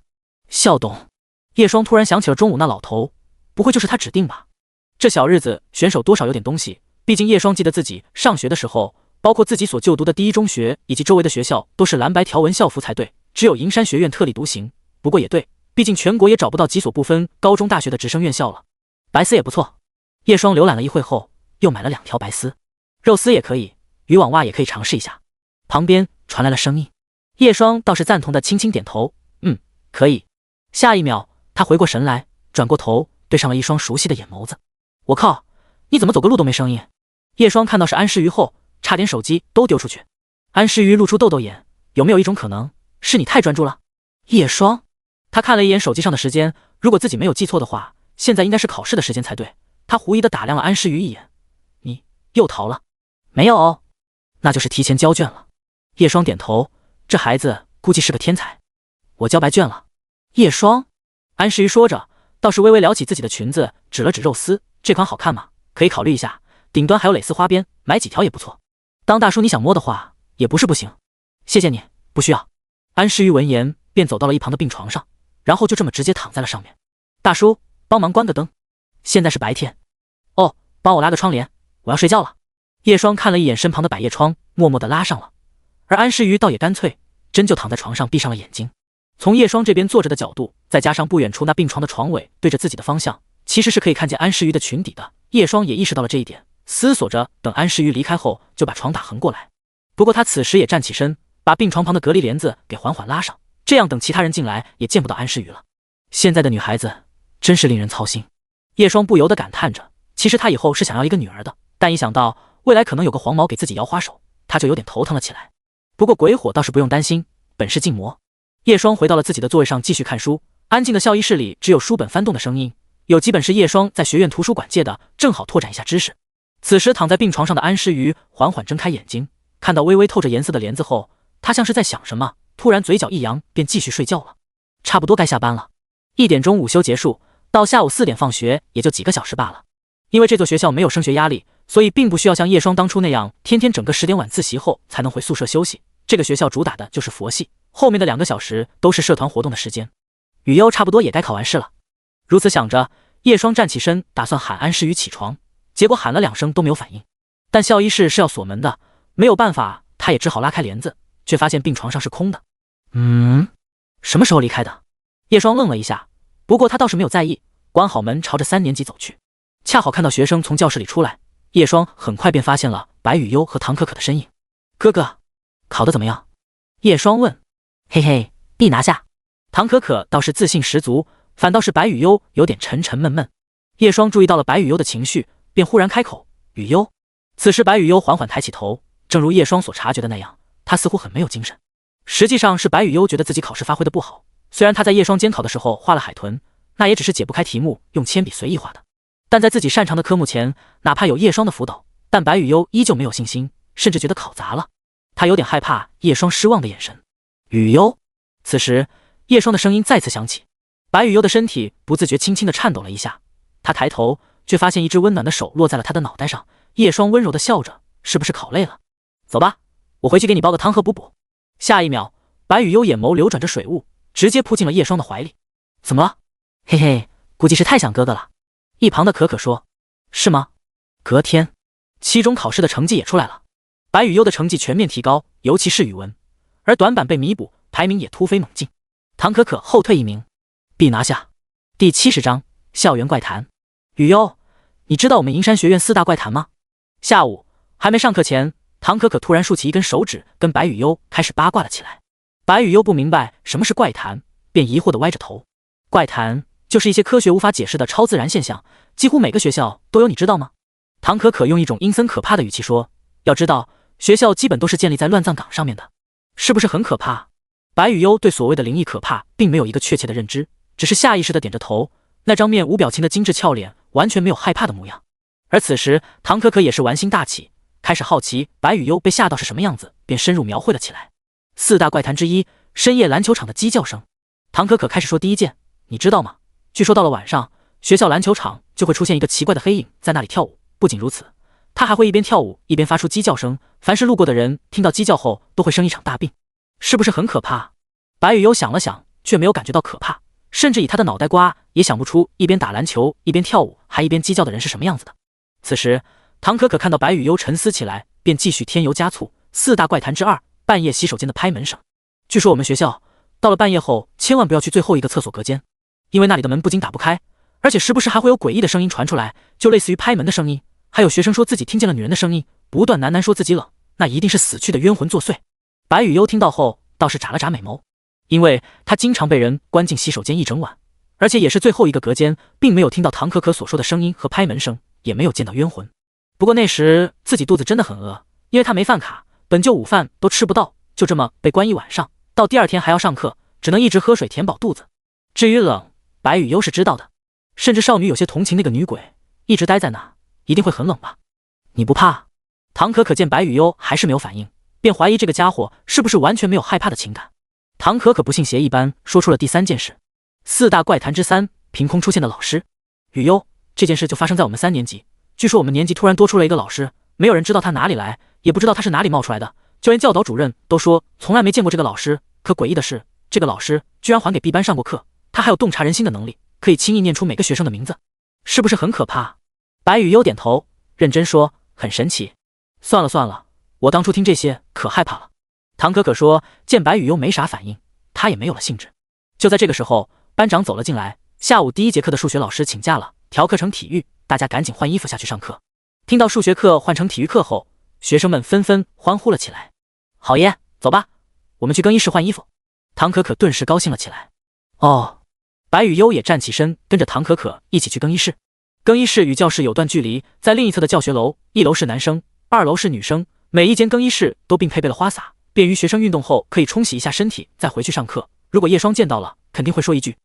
校董，叶双突然想起了中午那老头，不会就是他指定吧？这小日子选手多少有点东西，毕竟叶双记得自己上学的时候，包括自己所就读的第一中学以及周围的学校都是蓝白条纹校服才对，只有银山学院特立独行。不过也对，毕竟全国也找不到几所不分高中大学的直升院校了。白丝也不错。叶双浏览了一会后，又买了2条白丝，肉丝也可以，渔网袜也可以尝试一下。旁边传来了声音，叶双倒是赞同的轻轻点头，可以。下一秒他回过神来，转过头对上了一双熟悉的眼眸子。我靠，你怎么走个路都没声音？叶双看到是安诗瑜后，差点手机都丢出去。安诗瑜露出豆豆眼，有没有一种可能，是你太专注了？叶双，他看了一眼手机上的时间，如果自己没有记错的话，现在应该是考试的时间才对。他狐疑地打量了安诗瑜一眼，你又逃了？没有哦，那就是提前交卷了。叶双点头，这孩子估计是个天才。我交白卷了。叶双，安诗瑜说着，倒是微微撩起自己的裙子，指了指肉丝，这款好看吗？可以考虑一下，顶端还有蕾丝花边，买几条也不错。当大叔你想摸的话，也不是不行。谢谢你，不需要。安诗瑜闻言便走到了一旁的病床上，然后就这么直接躺在了上面。大叔，帮忙关个灯。现在是白天。哦，帮我拉个窗帘，我要睡觉了。叶双看了一眼身旁的百叶窗，默默地拉上了。而安诗瑜倒也干脆，真就躺在床上闭上了眼睛。从叶双这边坐着的角度，再加上不远处那病床的床尾对着自己的方向，其实是可以看见安诗瑜的裙底的。叶双也意识到了这一点，思索着等安诗瑜离开后就把床打横过来。不过他此时也站起身，把病床旁的隔离帘子给缓缓拉上，这样等其他人进来也见不到安诗瑜了。现在的女孩子真是令人操心。叶双不由得感叹着，其实她以后是想要一个女儿的，但一想到未来可能有个黄毛给自己摇花手，她就有点头疼了起来。不过鬼火倒是不用担心，本是静魔。叶双回到了自己的座位上继续看书，安静的校医室里只有书本翻动的声音，有几本是叶双在学院图书馆借的，正好拓展一下知识。此时躺在病床上的安诗瑜缓缓睁开眼睛，看到微微透着颜色的帘子后，她像是在想什么，突然嘴角一扬，便继续睡觉了。差不多该下班了，1点钟午休结束，到下午4点放学也就几个小时罢了。因为这座学校没有升学压力，所以并不需要像叶双当初那样天天整个10点晚自习后才能回宿舍休息。这个学校主打的就是佛系，后面的2个小时都是社团活动的时间。雨优差不多也该考完试了。如此想着，叶双站起身打算喊安诗瑜起床，结果喊了2声都没有反应。但校医室是要锁门的，没有办法，他也只好拉开帘子，却发现病床上是空的。什么时候离开的？叶双愣了一下，不过他倒是没有在意，关好门朝着3年级走去。恰好看到学生从教室里出来，叶双很快便发现了白雨优和唐可可的身影。哥哥，考得怎么样？叶双问。嘿嘿，必拿下。唐可可倒是自信十足，反倒是白雨优有点沉沉闷闷。叶双注意到了白雨优的情绪，便忽然开口：雨优。此时白雨优缓缓抬起头，正如叶双所察觉的那样，她似乎很没有精神。实际上是白雨优觉得自己考试发挥的不好，虽然她在叶双监考的时候画了海豚，那也只是解不开题目用铅笔随意画的，但在自己擅长的科目前，哪怕有叶双的辅导，但白雨优依旧没有信心，甚至觉得考砸了。他有点害怕叶双失望的眼神。雨优。此时叶双的声音再次响起，白雨优的身体不自觉轻轻地颤抖了一下，他抬头却发现一只温暖的手落在了他的脑袋上。叶双温柔地笑着，是不是考累了？走吧，我回去给你煲个汤喝补补。下一秒，白雨优眼眸流转着水雾，直接扑进了叶双的怀里。怎么了？嘿嘿，估计是太想哥哥了。一旁的可可说。是吗？隔天，期中考试的成绩也出来了，白雨优的成绩全面提高，尤其是语文，而短板被弥补，排名也突飞猛进。唐可可后退1名，必拿下。第70章校园怪谈。雨优，你知道我们银山学院4大怪谈吗？下午还没上课前，唐可可突然竖起一根手指，跟白雨优开始八卦了起来。白雨优不明白什么是怪谈，便疑惑地歪着头。怪谈就是一些科学无法解释的超自然现象，几乎每个学校都有，你知道吗？唐可可用一种阴森可怕的语气说。要知道，学校基本都是建立在乱葬岗上面的，是不是很可怕？白雨优对所谓的灵异可怕并没有一个确切的认知，只是下意识地点着头，那张面无表情的精致俏脸完全没有害怕的模样。而此时唐可可也是玩心大起，开始好奇白雨优被吓到是什么样子，便深入描绘了起来。4大怪谈之一，深夜篮球场的鸡叫声。唐可可开始说第一件，你知道吗？据说到了晚上，学校篮球场就会出现一个奇怪的黑影在那里跳舞，不仅如此，他还会一边跳舞一边发出鸡叫声，凡是路过的人听到鸡叫后都会生一场大病，是不是很可怕？白雨优想了想，却没有感觉到可怕，甚至以他的脑袋瓜也想不出一边打篮球一边跳舞还一边鸡叫的人是什么样子的。此时唐可可看到白雨优沉思起来，便继续添油加醋。4大怪谈之2，半夜洗手间的拍门声。据说我们学校到了半夜后千万不要去最后一个厕所隔间，因为那里的门不仅打不开，而且时不时还会有诡异的声音传出来，就类似于拍门的声音，还有学生说自己听见了女人的声音，不断喃喃说自己冷，那一定是死去的冤魂作祟。白雨优听到后倒是眨了眨美眸，因为他经常被人关进洗手间一整晚，而且也是最后一个隔间，并没有听到唐可可所说的声音和拍门声，也没有见到冤魂。不过那时自己肚子真的很饿，因为他没饭卡，本就午饭都吃不到，就这么被关一晚上，到第二天还要上课，只能一直喝水填饱肚子。至于冷，白雨优是知道的，甚至少女有些同情那个女鬼，一直待在那，一定会很冷吧？你不怕？唐可可见白雨优还是没有反应，便怀疑这个家伙是不是完全没有害怕的情感。唐可可不信邪一般说出了第三件事，4大怪谈之3，凭空出现的老师。雨优，这件事就发生在我们3年级，据说我们年级突然多出了一个老师，没有人知道他哪里来，也不知道他是哪里冒出来的，就连教导主任都说从来没见过这个老师。可诡异的是，这个老师居然还给 B 班上过课，他还有洞察人心的能力，可以轻易念出每个学生的名字，是不是很可怕？白雨优点头，认真说，很神奇。算了算了，我当初听这些可害怕了。唐可可说，见白雨优没啥反应，他也没有了兴致。就在这个时候，班长走了进来，下午第1节课的数学老师请假了，调课成体育，大家赶紧换衣服下去上课。听到数学课换成体育课后，学生们纷纷欢呼了起来。好耶，走吧，我们去更衣室换衣服。唐可可顿时高兴了起来。哦，白雨优也站起身，跟着唐可可一起去更衣室。更衣室与教室有段距离，在另一侧的教学楼，1楼是男生，2楼是女生。每一间更衣室都并配备了花洒，便于学生运动后可以冲洗一下身体，再回去上课。如果叶双见到了，肯定会说一句：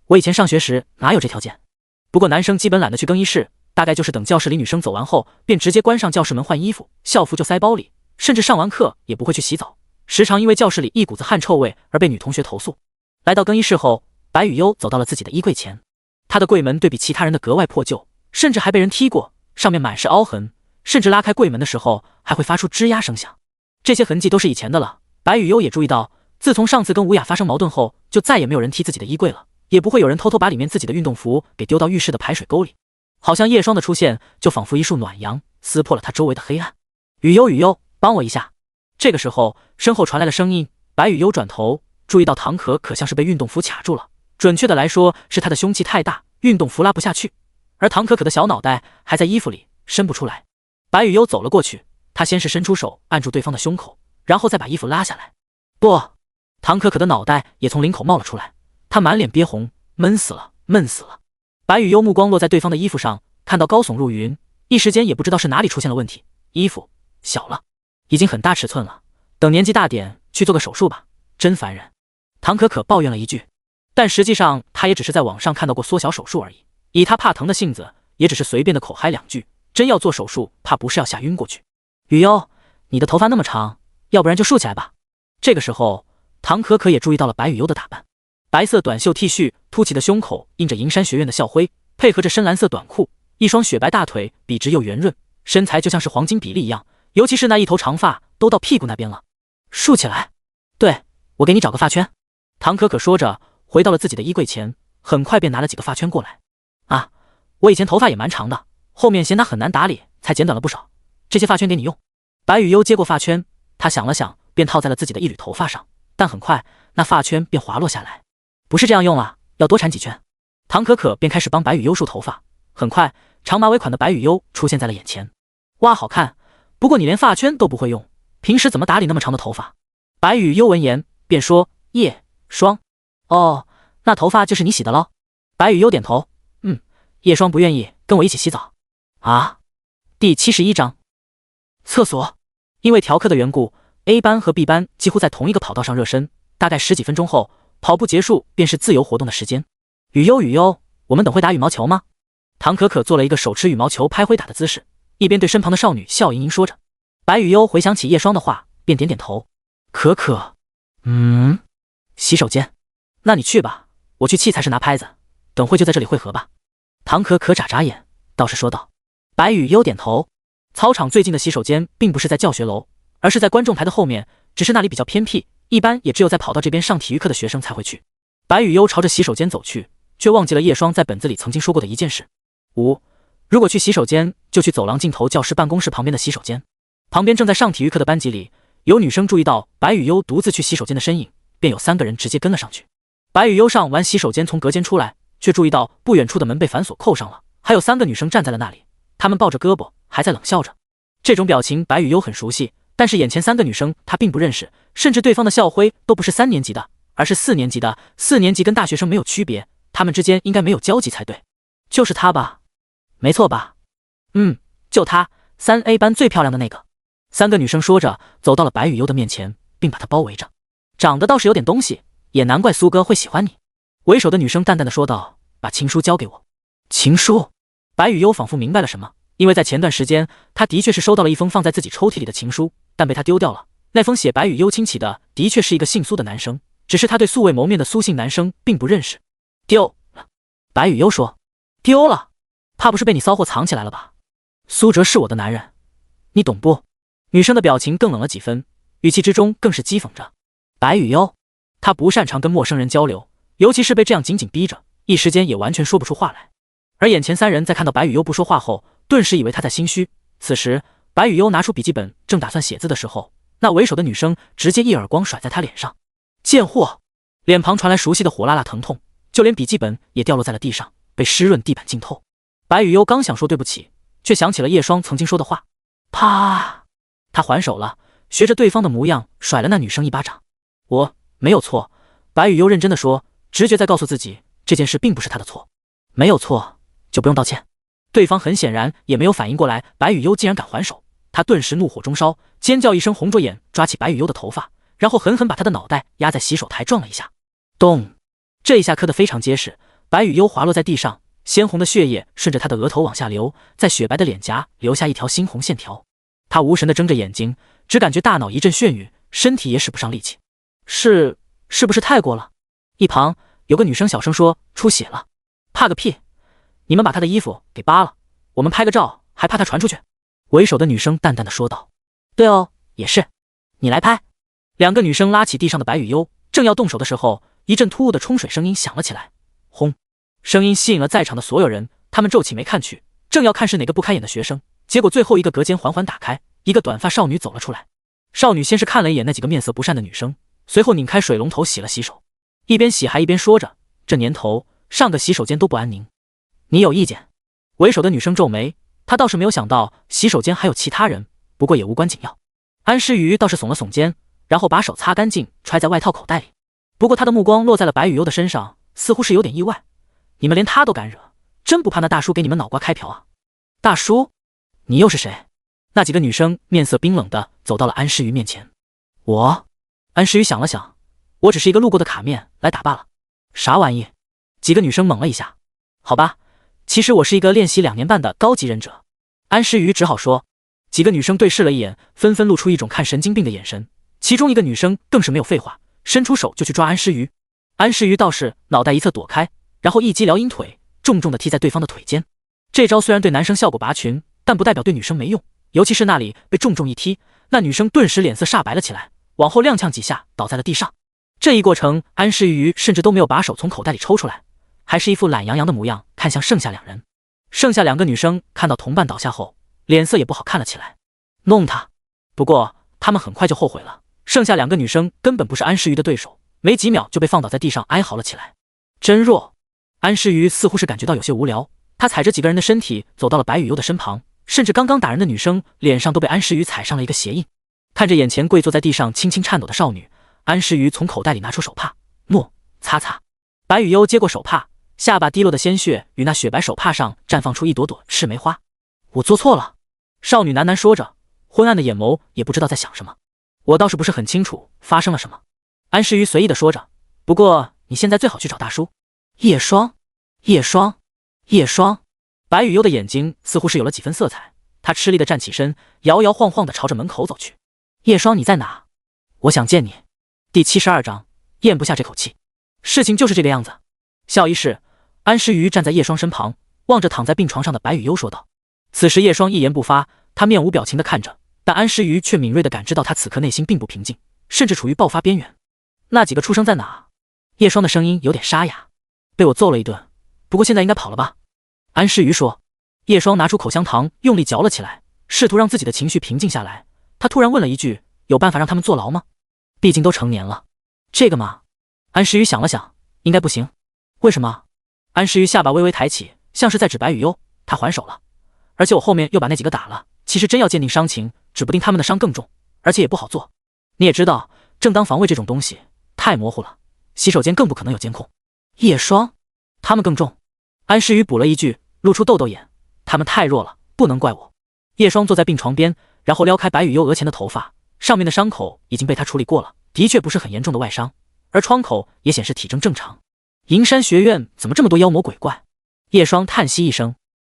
我以前上学时哪有这条件？不过男生基本懒得去更衣室，大概就是等教室里女生走完后，便直接关上教室门换衣服，校服就塞包里，甚至上完课也不会去洗澡，时常因为教室里一股子汗臭味而被女同学投诉。来到更衣室后，白雨优走到了自己的衣柜前，她的柜门对比其他人的格外破旧，甚至还被人踢过，上面满是凹痕，甚至拉开柜门的时候还会发出吱呀声响。这些痕迹都是以前的了。白雨优也注意到，自从上次跟吴雅发生矛盾后，就再也没有人踢自己的衣柜了，也不会有人偷偷把里面自己的运动服给丢到浴室的排水沟里。好像叶双的出现就仿佛一束暖阳，撕破了他周围的黑暗。雨优，雨优，帮我一下。这个时候身后传来了声音，白雨优转头注意到唐可可像是被运动服卡住了，准确的来说是她的胸器太大，运动服拉不下去，而唐可可的小脑袋还在衣服里伸不出来。白雨优走了过去，她先是伸出手按住对方的胸口，然后再把衣服拉下来。不，唐可可的脑袋也从领口冒了出来，她满脸憋红，闷死了，闷死了。白雨优目光落在对方的衣服上，看到高耸入云，一时间也不知道是哪里出现了问题，衣服小了，已经很大尺寸了，等年纪大点去做个手术吧，真烦人。唐可可抱怨了一句，但实际上她也只是在网上看到过缩小手术而已，以她怕疼的性子，也只是随便的口嗨2句，真要做手术，怕不是要吓晕过去。雨优，你的头发那么长，要不然就竖起来吧。这个时候唐可可也注意到了白雨优的打扮，白色短袖 T 恤，凸起的胸口印着银山学院的校徽，配合着深蓝色短裤，一双雪白大腿笔直又圆润，身材就像是黄金比例一样，尤其是那一头长发都到屁股那边了。竖起来。对，我给你找个发圈。唐可可说着回到了自己的衣柜前，很快便拿了几个发圈过来。啊，我以前头发也蛮长的，后面嫌它很难打理，才剪短了不少，这些发圈给你用。白雨优接过发圈，她想了想，便套在了自己的一缕头发上，但很快那发圈便滑落下来。不是这样用啊，要多缠几圈。唐可可便开始帮白雨优梳头发，很快长马尾款的白雨优出现在了眼前。哇，好看，不过你连发圈都不会用，平时怎么打理那么长的头发？白雨优闻言便说，叶双，哦，那头发就是你洗的咯。白雨优点头，叶双不愿意跟我一起洗澡。啊，第71章厕所。因为调课的缘故， A 班和 B 班几乎在同一个跑道上热身，大概10几分钟后，跑步结束便是自由活动的时间。雨优，雨优，我们等会打羽毛球吗？唐可可做了一个手持羽毛球拍挥打的姿势，一边对身旁的少女笑盈盈说着。白雨优回想起叶双的话，便点点头。可可，洗手间，那你去吧，我去器材室拿拍子，等会就在这里汇合吧。唐可可眨眨眼，倒是说道。白雨优点头。操场最近的洗手间并不是在教学楼，而是在观众台的后面，只是那里比较偏僻，一般也只有在跑道这边上体育课的学生才会去。白雨优朝着洗手间走去，却忘记了叶双在本子里曾经说过的一件事。如果去洗手间，就去走廊尽头教室办公室旁边的洗手间。旁边正在上体育课的班级里，有女生注意到白雨优独自去洗手间的身影，便有3个人直接跟了上去。白雨优上完洗手间从隔间出来，却注意到不远处的门被反锁扣上了，还有3个女生站在了那里，她们抱着胳膊还在冷笑着。这种表情白雨优很熟悉，但是眼前3个女生她并不认识，甚至对方的校徽都不是3年级的，而是4年级的。4年级跟大学生没有区别，他们之间应该没有交集才对。就是他吧？没错吧？就他，3A 班最漂亮的那个。3个女生说着，走到了白雨优的面前，并把他包围着。长得倒是有点东西，也难怪苏哥会喜欢你。为首的女生淡淡的说道：“把情书交给我。”情书？白雨优仿佛明白了什么，因为在前段时间，他的确是收到了一封放在自己抽屉里的情书，但被他丢掉了。那封写白雨优亲启的确是一个姓苏的男生，只是他对素未谋面的苏姓男生并不认识。丢了。白雨优说：“丢了？怕不是被你骚货藏起来了吧？”苏哲是我的男人，你懂不？女生的表情更冷了几分，语气之中更是讥讽着。白雨优，他不擅长跟陌生人交流，尤其是被这样紧紧逼着，一时间也完全说不出话来。而眼前3人在看到白雨优不说话后，顿时以为他在心虚。此时，白雨优拿出笔记本，正打算写字的时候，那为首的女生直接一耳光甩在他脸上。贱货！脸庞传来熟悉的火辣辣疼痛，就连笔记本也掉落在了地上，被湿润地板浸透。白雨优刚想说对不起，却想起了叶双曾经说的话。啪！他还手了，学着对方的模样甩了那女生一巴掌。我没有错，白雨优认真的说，直觉在告诉自己这件事并不是他的错。没有错就不用道歉。对方很显然也没有反应过来白雨优竟然敢还手，他顿时怒火中烧，尖叫一声，红着眼抓起白雨优的头发，然后狠狠把他的脑袋压在洗手台撞了一下。咚！这一下磕得非常结实，白雨优滑落在地上，鲜红的血液顺着他的额头往下流，在雪白的脸颊留下一条猩红线条。他无神地睁着眼睛，只感觉大脑一阵眩晕，身体也使不上力气。是不是太过了？一旁有个女生小声说：“出血了。”怕个屁！你们把他的衣服给扒了，我们拍个照，还怕他传出去？为首的女生淡淡的说道。对哦，也是，你来拍。2个女生拉起地上的白雨优，正要动手的时候，一阵突兀的冲水声音响了起来。轰！声音吸引了在场的所有人，他们皱起眉看去，正要看是哪个不开眼的学生，结果最后一个隔间缓缓打开，一个短发少女走了出来。少女先是看了一眼那几个面色不善的女生，随后拧开水龙头洗了洗手，一边洗还一边说着：“这年头上个洗手间都不安宁。”你有意见？为首的女生皱眉，她倒是没有想到洗手间还有其他人，不过也无关紧要。安诗瑜倒是耸了耸肩，然后把手擦干净揣在外套口袋里。不过他的目光落在了白雨优的身上，似乎是有点意外。你们连他都敢惹，真不怕那大叔给你们脑瓜开瓢啊？大叔？你又是谁？那几个女生面色冰冷的走到了安诗瑜面前。我？安诗瑜想了想，我只是一个路过的卡面，来打罢了。啥玩意？几个女生懵了一下。好吧，其实我是一个练习2年半的高级忍者。安诗瑜只好说。几个女生对视了一眼，纷纷露出一种看神经病的眼神。其中一个女生更是没有废话，伸出手就去抓安诗瑜。安诗瑜倒是脑袋一侧躲开，然后一击撩阴腿，重重的踢在对方的腿间。这招虽然对男生效果拔群，但不代表对女生没用，尤其是那里被重重一踢，那女生顿时脸色煞白了起来，往后踉跄几下倒在了地上。这一过程，安诗瑜甚至都没有把手从口袋里抽出来，还是一副懒洋洋的模样看向剩下2人。剩下2个女生看到同伴倒下后，脸色也不好看了起来。弄他！不过他们很快就后悔了，剩下2个女生根本不是安诗瑜的对手，没几秒就被放倒在地上哀嚎了起来。真弱！安诗瑜似乎是感觉到有些无聊，她踩着几个人的身体走到了白雨优的身旁，甚至刚刚打人的女生脸上都被安诗瑜踩上了一个鞋印。看着眼前跪坐在地上轻轻颤抖的少女，安诗瑜从口袋里拿出手帕，擦擦。白雨优接过手帕，下巴滴落的鲜血与那雪白手帕上绽放出一朵朵赤梅花。我做错了。少女喃喃说着，昏暗的眼眸也不知道在想什么。我倒是不是很清楚发生了什么。安诗瑜随意的说着，不过你现在最好去找大叔。叶双。白雨优的眼睛似乎是有了几分色彩，她吃力的站起身，摇摇晃晃的朝着门口走去。叶双，你在哪？我想见你。第72章，咽不下这口气。事情就是这个样子。校医室，安诗瑜站在叶双身旁，望着躺在病床上的白雨优说道。此时叶双一言不发，他面无表情地看着，但安诗瑜却敏锐地感知到他此刻内心并不平静，甚至处于爆发边缘。那几个畜生在哪？叶双的声音有点沙哑。被我揍了一顿，不过现在应该跑了吧？安诗瑜说。叶双拿出口香糖，用力嚼了起来，试图让自己的情绪平静下来。他突然问了一句：有办法让他们坐牢吗？毕竟都成年了。这个嘛，安诗瑜想了想，应该不行。为什么？安诗瑜下巴微微抬起，像是在指白雨优。他还手了，而且我后面又把那几个打了，其实真要鉴定伤情，指不定他们的伤更重，而且也不好做。你也知道，正当防卫这种东西太模糊了，洗手间更不可能有监控。叶双，他们更重。安诗雨补了一句，露出豆豆眼，他们太弱了，不能怪我。叶霜坐在病床边，然后撩开白雨幽额前的头发，上面的伤口已经被他处理过了，的确不是很严重的外伤，而创口也显示体征正常。银山学院怎么这么多妖魔鬼怪？叶霜叹息一声。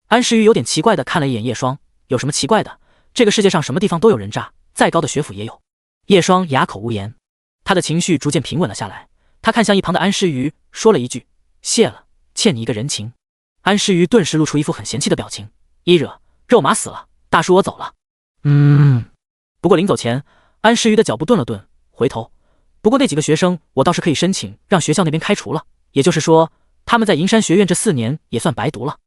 安诗雨有点奇怪的看了一眼叶霜，有什么奇怪的？这个世界上什么地方都有人渣，再高的学府也有。叶霜哑口无言，他的情绪逐渐平稳了下来。他看向一旁的安诗雨，说了一句：“谢了，欠你一个人情。”安诗雨顿时露出一副很嫌弃的表情：“一惹，肉麻死了，大叔我走了。”不过临走前，安诗雨的脚步顿了顿，回头：“不过那几个学生，我倒是可以申请让学校那边开除了，也就是说，他们在银山学院这4年也算白读了，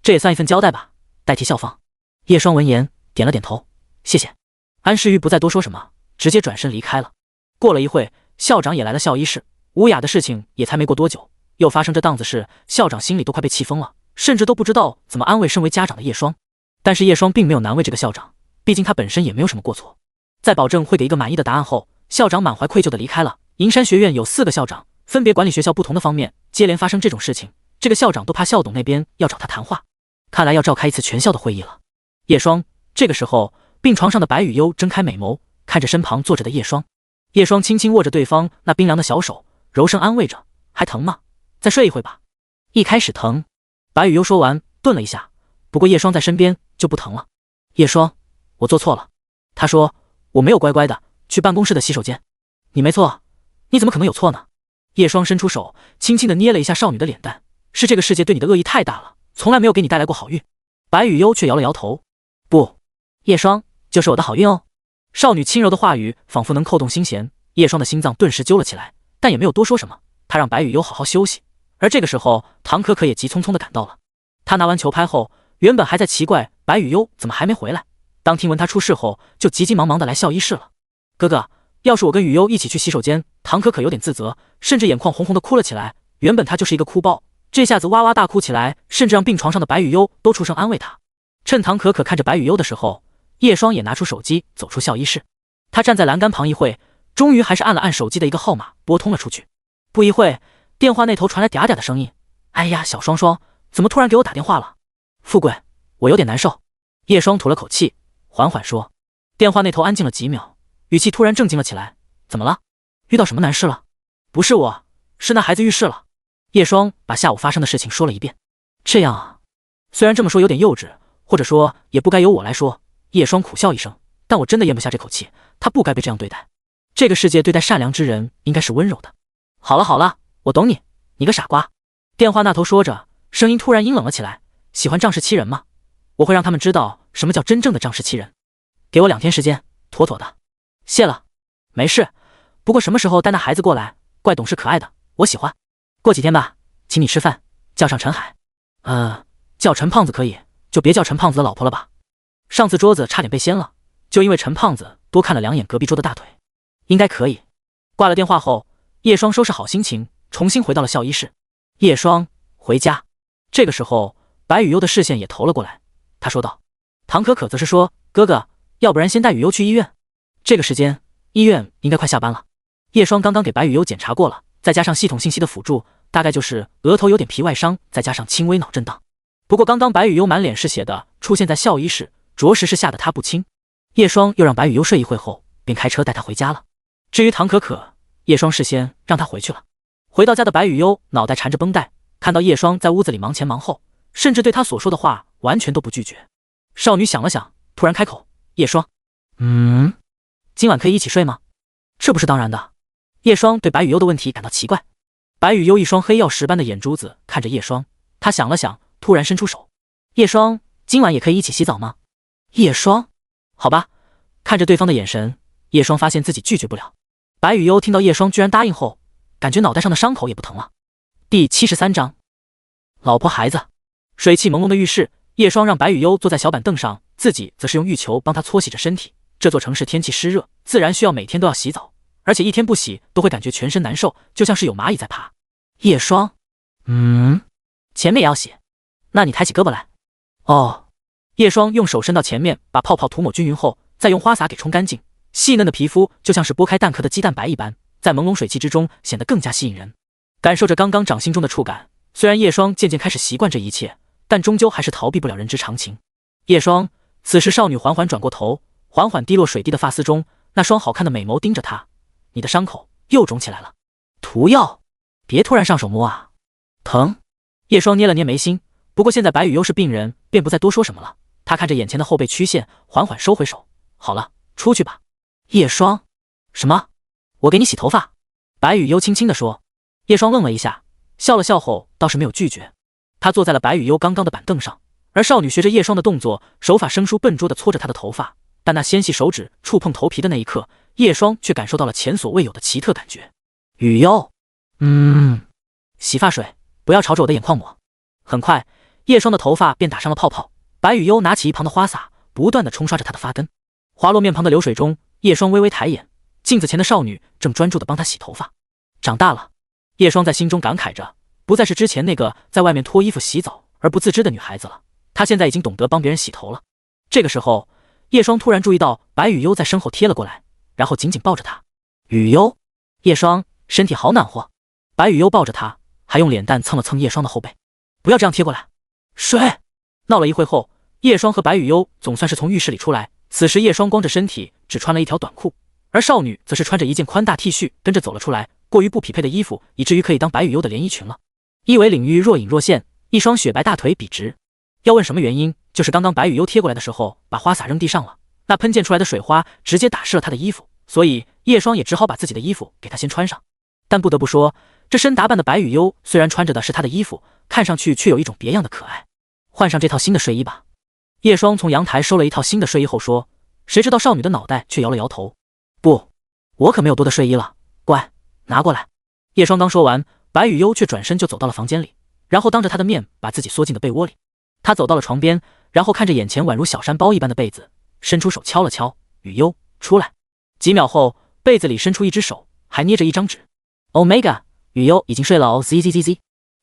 这也算一份交代吧，代替校方。”叶霜闻言点了点头：“谢谢。”安诗雨不再多说什么，直接转身离开了。过了一会，校长也来了校医室。吴雅的事情也才没过多久，又发生这档子事，校长心里都快被气疯了，甚至都不知道怎么安慰身为家长的叶霜。但是叶霜并没有难为这个校长，毕竟他本身也没有什么过错。在保证会给一个满意的答案后，校长满怀愧疚地离开了。银山学院有4个校长，分别管理学校不同的方面，接连发生这种事情，这个校长都怕校董那边要找他谈话，看来要召开一次全校的会议了。叶霜，这个时候，病床上的白雨幽睁开美眸，看着身旁坐着的叶霜。叶霜轻轻握着对方那冰凉的小手，柔声安慰着：“还疼吗？再睡一会吧。”一开始疼。白雨幽说完，顿了一下，不过叶霜在身边就不疼了。叶霜，我做错了。他说：“我没有乖乖的去办公室的洗手间。”你没错，你怎么可能有错呢？叶霜伸出手，轻轻地捏了一下少女的脸蛋：“是这个世界对你的恶意太大了，从来没有给你带来过好运。”白雨幽却摇了摇头：“不，叶霜就是我的好运哦。”少女轻柔的话语仿佛能扣动心弦，叶霜的心脏顿时揪了起来，但也没有多说什么。他让白雨幽好好休息。而这个时候，唐可可也急匆匆地赶到了。他拿完球拍后，原本还在奇怪白雨幽怎么还没回来，当听闻他出事后，就急急忙忙地来校医室了。哥哥，要是我跟雨幽一起去洗手间，唐可可有点自责，甚至眼眶红红的哭了起来。原本他就是一个哭包，这下子哇哇大哭起来，甚至让病床上的白雨幽都出声安慰他。趁唐可可看着白雨幽的时候，叶霜也拿出手机走出校医室。他站在栏杆旁一会，终于还是按了按手机的一个号码，拨通了出去。不一会，电话那头传来嗲嗲的声音：“哎呀，小双双，怎么突然给我打电话了？”“富贵，我有点难受。”叶霜吐了口气，缓缓说。电话那头安静了几秒，语气突然正经了起来：“怎么了？遇到什么难事了？”“不是我，是那孩子遇事了。”叶霜把下午发生的事情说了一遍。这样啊，虽然这么说有点幼稚，或者说也不该由我来说。叶霜苦笑一声，但我真的咽不下这口气，他不该被这样对待。这个世界对待善良之人应该是温柔的。好了好了，我懂你，你个傻瓜。电话那头说着，声音突然阴冷了起来：“喜欢仗势欺人吗？我会让他们知道什么叫真正的仗势欺人。给我2天时间，妥妥的。”“谢了。”“没事，不过什么时候带那孩子过来？怪懂事可爱的，我喜欢。”“过几天吧，请你吃饭，叫上陈海。”“叫陈胖子可以，就别叫陈胖子的老婆了吧。上次桌子差点被掀了，就因为陈胖子多看了2眼隔壁桌的大腿。应该可以。”挂了电话后，叶霜收拾好心情，重新回到了校医室。叶霜回家。这个时候，白雨幽的视线也投了过来，他说道。唐可可则是说：“哥哥，要不然先带雨幽去医院。这个时间，医院应该快下班了。”叶霜刚刚给白雨幽检查过了，再加上系统信息的辅助，大概就是额头有点皮外伤，再加上轻微脑震荡。不过刚刚白雨幽满脸是血的出现在校医室，着实是吓得他不轻。叶霜又让白雨幽睡一会后，便开车带他回家了。至于唐可可，叶霜事先让他回去了。回到家的白雨幽脑袋缠着绷带，看到叶霜在屋子里忙前忙后，甚至对他所说的话完全都不拒绝。少女想了想，突然开口：“叶霜，今晚可以一起睡吗？”“这不是当然的。”叶霜对白雨幽的问题感到奇怪。白雨幽一双黑曜石般的眼珠子看着叶霜，他想了想，突然伸出手：“叶霜，今晚也可以一起洗澡吗？”“叶霜，好吧。”看着对方的眼神，叶霜发现自己拒绝不了。白雨幽听到叶霜居然答应后，感觉脑袋上的伤口也不疼了。第73章，老婆孩子。水汽朦胧的浴室，叶霜让白雨幽坐在小板凳上，自己则是用浴球帮她搓洗着身体。这座城市天气湿热，自然需要每天都要洗澡，而且一天不洗都会感觉全身难受，就像是有蚂蚁在爬。叶霜，前面也要洗，那你抬起胳膊来。哦。叶霜用手伸到前面，把泡泡涂抹均匀后，再用花洒给冲干净。细嫩的皮肤就像是剥开蛋壳的鸡蛋白一般，在朦胧水汽之中显得更加吸引人。感受着刚刚掌心中的触感，虽然叶双渐渐开始习惯这一切，但终究还是逃避不了人之常情。叶双，此时少女缓缓转过头，缓缓滴落水滴的发丝中，那双好看的美眸盯着他。你的伤口又肿起来了，涂药，别突然上手摸啊，疼。叶双捏了捏眉心，不过现在白羽幽是病人，便不再多说什么了。他看着眼前的后背曲线，缓缓收回手。好了，出去吧。叶双，什么？我给你洗头发？白羽幽轻轻地说。叶双愣了一下，笑了笑后倒是没有拒绝。他坐在了白羽幽刚刚的板凳上，而少女学着叶双的动作，手法生疏笨拙地搓着她的头发。但那纤细手指触碰头皮的那一刻，叶双却感受到了前所未有的奇特感觉。羽幽，洗发水，不要朝着我的眼眶抹。很快，叶双的头发便打上了泡泡。白羽幽拿起一旁的花洒，不断地冲刷着她的发根。滑落面旁的流水中，叶双微微抬眼，镜子前的少女正专注地帮她洗头发。长大了，叶双在心中感慨着，不再是之前那个在外面脱衣服洗澡而不自知的女孩子了。她现在已经懂得帮别人洗头了。这个时候，叶双突然注意到白羽幽在身后贴了过来，然后紧紧抱着她。羽幽，叶双，身体好暖和。白羽幽抱着她，还用脸蛋蹭了蹭叶双的后背。不要这样贴过来。水。闹了一会后，叶双和白羽幽总算是从浴室里出来。此时叶双光着身体，只穿了一条短裤，而少女则是穿着一件宽大 T 恤跟着走了出来。过于不匹配的衣服，以至于可以当白羽幽的连衣裙了。衣围领域若隐若现，一双雪白大腿笔直。要问什么原因，就是刚刚白羽幽贴过来的时候，把花洒扔地上了，那喷溅出来的水花直接打湿了她的衣服，所以叶双也只好把自己的衣服给她先穿上。但不得不说，这身打扮的白羽幽虽然穿着的是她的衣服，看上去却有一种别样的可爱。换上这套新的睡衣吧。叶双从阳台收了一套新的睡衣后说，谁知道少女的脑袋却摇了摇头。不，我可没有多的睡衣了，乖，拿过来。叶双刚说完，白羽幽却转身就走到了房间里，然后当着他的面把自己缩进了被窝里。他走到了床边，然后看着眼前宛如小山包一般的被子，伸出手敲了敲，羽幽，出来。几秒后，被子里伸出一只手，还捏着一张纸。Omega， 羽幽已经睡了哦 ，zzz。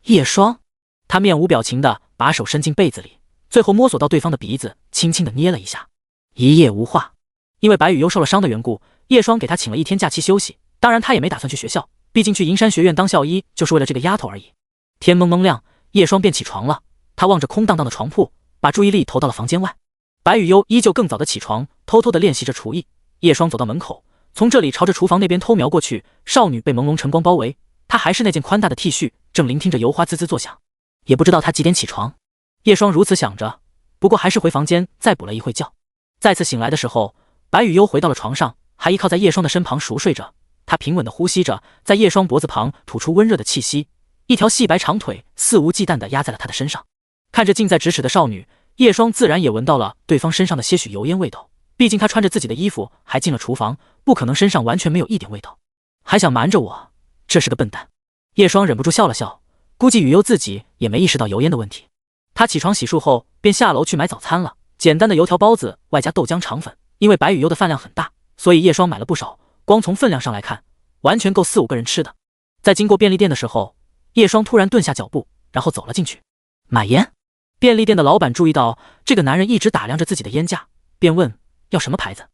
叶双，他面无表情的把手伸进被子里，最后摸索到对方的鼻子，轻轻的捏了一下。一夜无话。因为白羽幽受了伤的缘故，叶双给他请了一天假期休息，当然他也没打算去学校，毕竟去银山学院当校医就是为了这个丫头而已。天蒙蒙亮，叶双便起床了。他望着空荡荡的床铺，把注意力投到了房间外。白羽幽依旧更早的起床，偷偷的练习着厨艺。叶双走到门口，从这里朝着厨房那边偷瞄过去，少女被朦胧晨光包围，她还是那件宽大的 T 恤，正聆听着油花滋滋作响。也不知道她几点起床。叶双如此想着，不过还是回房间再补了一会觉。再次醒来的时候，白羽幽回到了床上，还依靠在叶双的身旁熟睡着。他平稳地呼吸着，在叶双脖子旁吐出温热的气息，一条细白长腿肆无忌惮地压在了他的身上。看着近在咫尺的少女，叶双自然也闻到了对方身上的些许油烟味道，毕竟他穿着自己的衣服还进了厨房，不可能身上完全没有一点味道。还想瞒着我，这是个笨蛋。叶双忍不住笑了笑，估计羽幽自己也没意识到油烟的问题。他起床洗漱后便下楼去买早餐了，简单的油条包子外加豆浆肠粉。因为白羽幽的饭量很大，所以叶双买了不少，光从分量上来看，完全够4-5个人吃的。在经过便利店的时候，叶双突然顿下脚步，然后走了进去。买烟。便利店的老板注意到这个男人一直打量着自己的烟架，便问要什么牌子。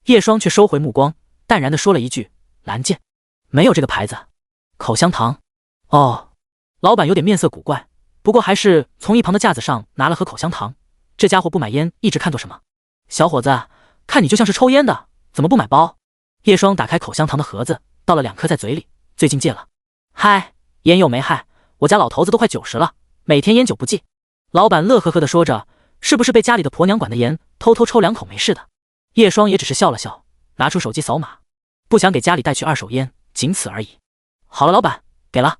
叶双却收回目光，淡然地说了一句蓝剑。没有这个牌子。口香糖。哦。老板有点面色古怪，不过还是从一旁的架子上拿了盒口香糖。这家伙不买烟一直看作什么？小伙子，看你就像是抽烟的，怎么不买包？叶双打开口香糖的盒子，倒了2颗在嘴里，最近戒了。嗨，烟又没害，我家老头子都快90了，每天烟酒不忌。老板乐呵呵地说着，是不是被家里的婆娘管的严，偷偷抽2口没事的？叶双也只是笑了笑，拿出手机扫码，不想给家里带去2手烟，仅此而已。好了，老板，给了。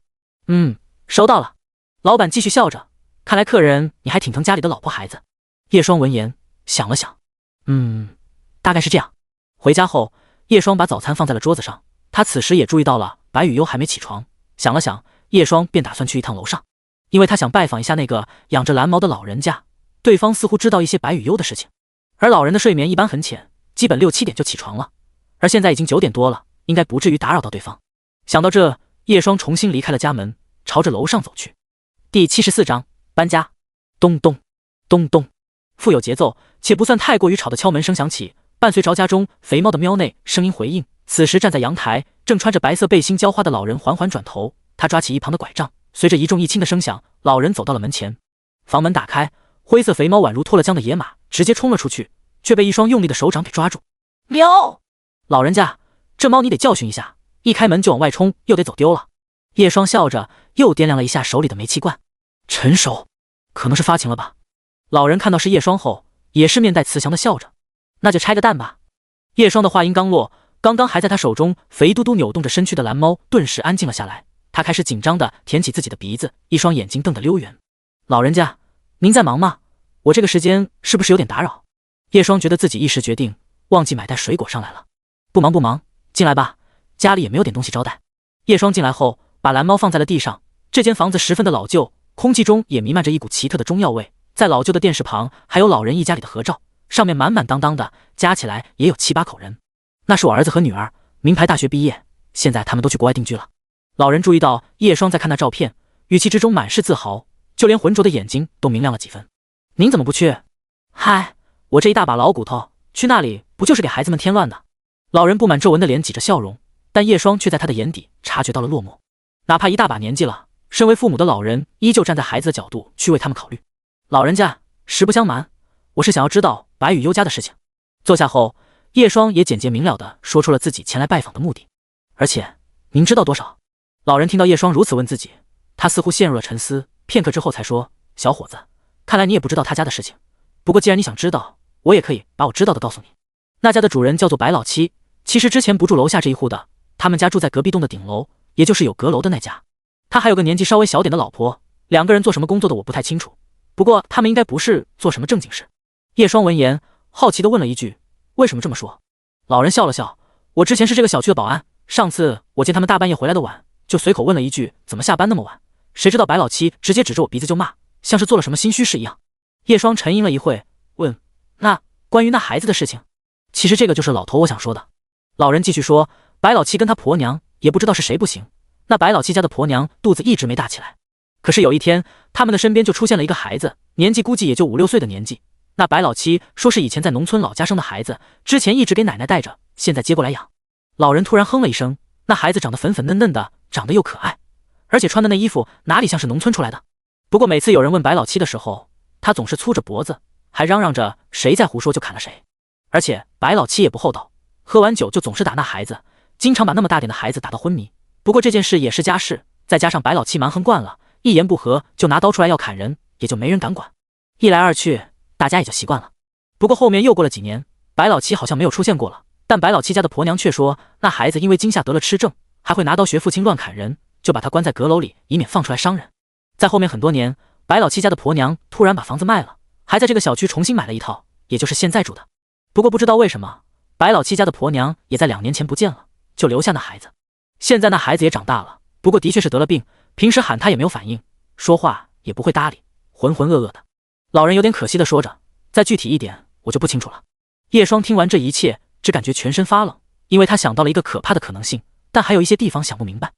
收到了。老板继续笑着，看来客人你还挺疼家里的老婆孩子。叶双闻言想了想，大概是这样。回家后，叶双把早餐放在了桌子上，他此时也注意到了白羽幽还没起床，想了想，叶双便打算去一趟楼上，因为他想拜访一下那个养着蓝毛的老人家，对方似乎知道一些白羽幽的事情。而老人的睡眠一般很浅，基本6-7点就起床了，而现在已经9点多了，应该不至于打扰到对方。想到这，叶双重新离开了家门，朝着楼上走去。第74章搬家。咚咚咚咚，富有节奏且不算太过于吵的敲门声响起，伴随着家中肥猫的喵内声音回应。此时站在阳台正穿着白色背心浇花的老人缓缓转头，他抓起一旁的拐杖，随着一重一轻的声响，老人走到了门前，房门打开，灰色肥猫宛如脱了缰的野马，直接冲了出去，却被一双用力的手掌给抓住。喵！老人家，这猫你得教训一下，一开门就往外冲，又得走丢了。叶双笑着，又掂量了一下手里的煤气罐，成熟，可能是发情了吧。老人看到是叶双后，也是面带慈祥的笑着，那就拆个蛋吧。叶双的话音刚落，刚刚还在他手中肥嘟嘟扭动着身躯的蓝猫顿时安静了下来，他开始紧张地舔起自己的鼻子，一双眼睛瞪得溜圆。老人家，您在忙吗？我这个时间是不是有点打扰？叶双觉得自己一时决定，忘记买袋水果上来了。不忙不忙，进来吧，家里也没有点东西招待。叶双进来后，把蓝猫放在了地上。这间房子十分的老旧，空气中也弥漫着一股奇特的中药味。在老旧的电视旁，还有老人一家里的合照，上面满满当当的，加起来也有7、8口人。那是我儿子和女儿，名牌大学毕业，现在他们都去国外定居了。老人注意到叶双在看那照片，语气之中满是自豪，就连浑浊的眼睛都明亮了几分。您怎么不去？嗨，我这一大把老骨头，去那里不就是给孩子们添乱的？老人布满皱纹的脸挤着笑容，但叶双却在他的眼底察觉到了落寞。哪怕一大把年纪了，身为父母的老人依旧站在孩子的角度去为他们考虑。老人家，实不相瞒，我是想要知道白羽优家的事情。坐下后，叶双也简洁明了地说出了自己前来拜访的目的。而且，您知道多少？老人听到叶双如此问自己，他似乎陷入了沉思，片刻之后才说：小伙子，看来你也不知道他家的事情。不过既然你想知道，我也可以把我知道的告诉你。那家的主人叫做白老七，其实之前不住楼下这一户的，他们家住在隔壁栋的顶楼，也就是有阁楼的那家。他还有个年纪稍微小点的老婆，两个人做什么工作的我不太清楚，不过他们应该不是做什么正经事。叶双闻言，好奇地问了一句：为什么这么说？老人笑了笑：我之前是这个小区的保安，上次我见他们大半夜回来的晚，就随口问了一句怎么下班那么晚，谁知道白老七直接指着我鼻子就骂，像是做了什么心虚事一样。叶双沉吟了一会，问：那关于那孩子的事情？其实这个就是老头我想说的。老人继续说：白老七跟他婆娘也不知道是谁不行，那白老七家的婆娘肚子一直没大起来，可是有一天他们的身边就出现了一个孩子，年纪估计也就5、6岁的年纪。那白老七说是以前在农村老家生的孩子，之前一直给奶奶带着，现在接过来养。老人突然哼了一声，那孩子长得粉粉嫩嫩的，长得又可爱，而且穿的那衣服哪里像是农村出来的。不过每次有人问白老七的时候，他总是粗着脖子，还嚷嚷着谁再胡说就砍了谁。而且白老七也不厚道，喝完酒就总是打那孩子，经常把那么大点的孩子打到昏迷。不过这件事也是家事，再加上白老七蛮横惯了，一言不合就拿刀出来要砍人，也就没人敢管。一来二去，大家也就习惯了。不过后面又过了几年，白老七好像没有出现过了，但白老七家的婆娘却说，那孩子因为惊吓得了痴症，还会拿刀学父亲乱砍人，就把他关在阁楼里，以免放出来伤人。在后面很多年，白老七家的婆娘突然把房子卖了，还在这个小区重新买了一套，也就是现在住的。不过不知道为什么，白老七家的婆娘也在2年前不见了，就留下那孩子。现在那孩子也长大了，不过的确是得了病，平时喊他也没有反应，说话也不会搭理，浑浑噩噩的。老人有点可惜地说着，再具体一点我就不清楚了。叶双听完这一切，只感觉全身发冷，因为他想到了一个可怕的可能性，但还有一些地方想不明白。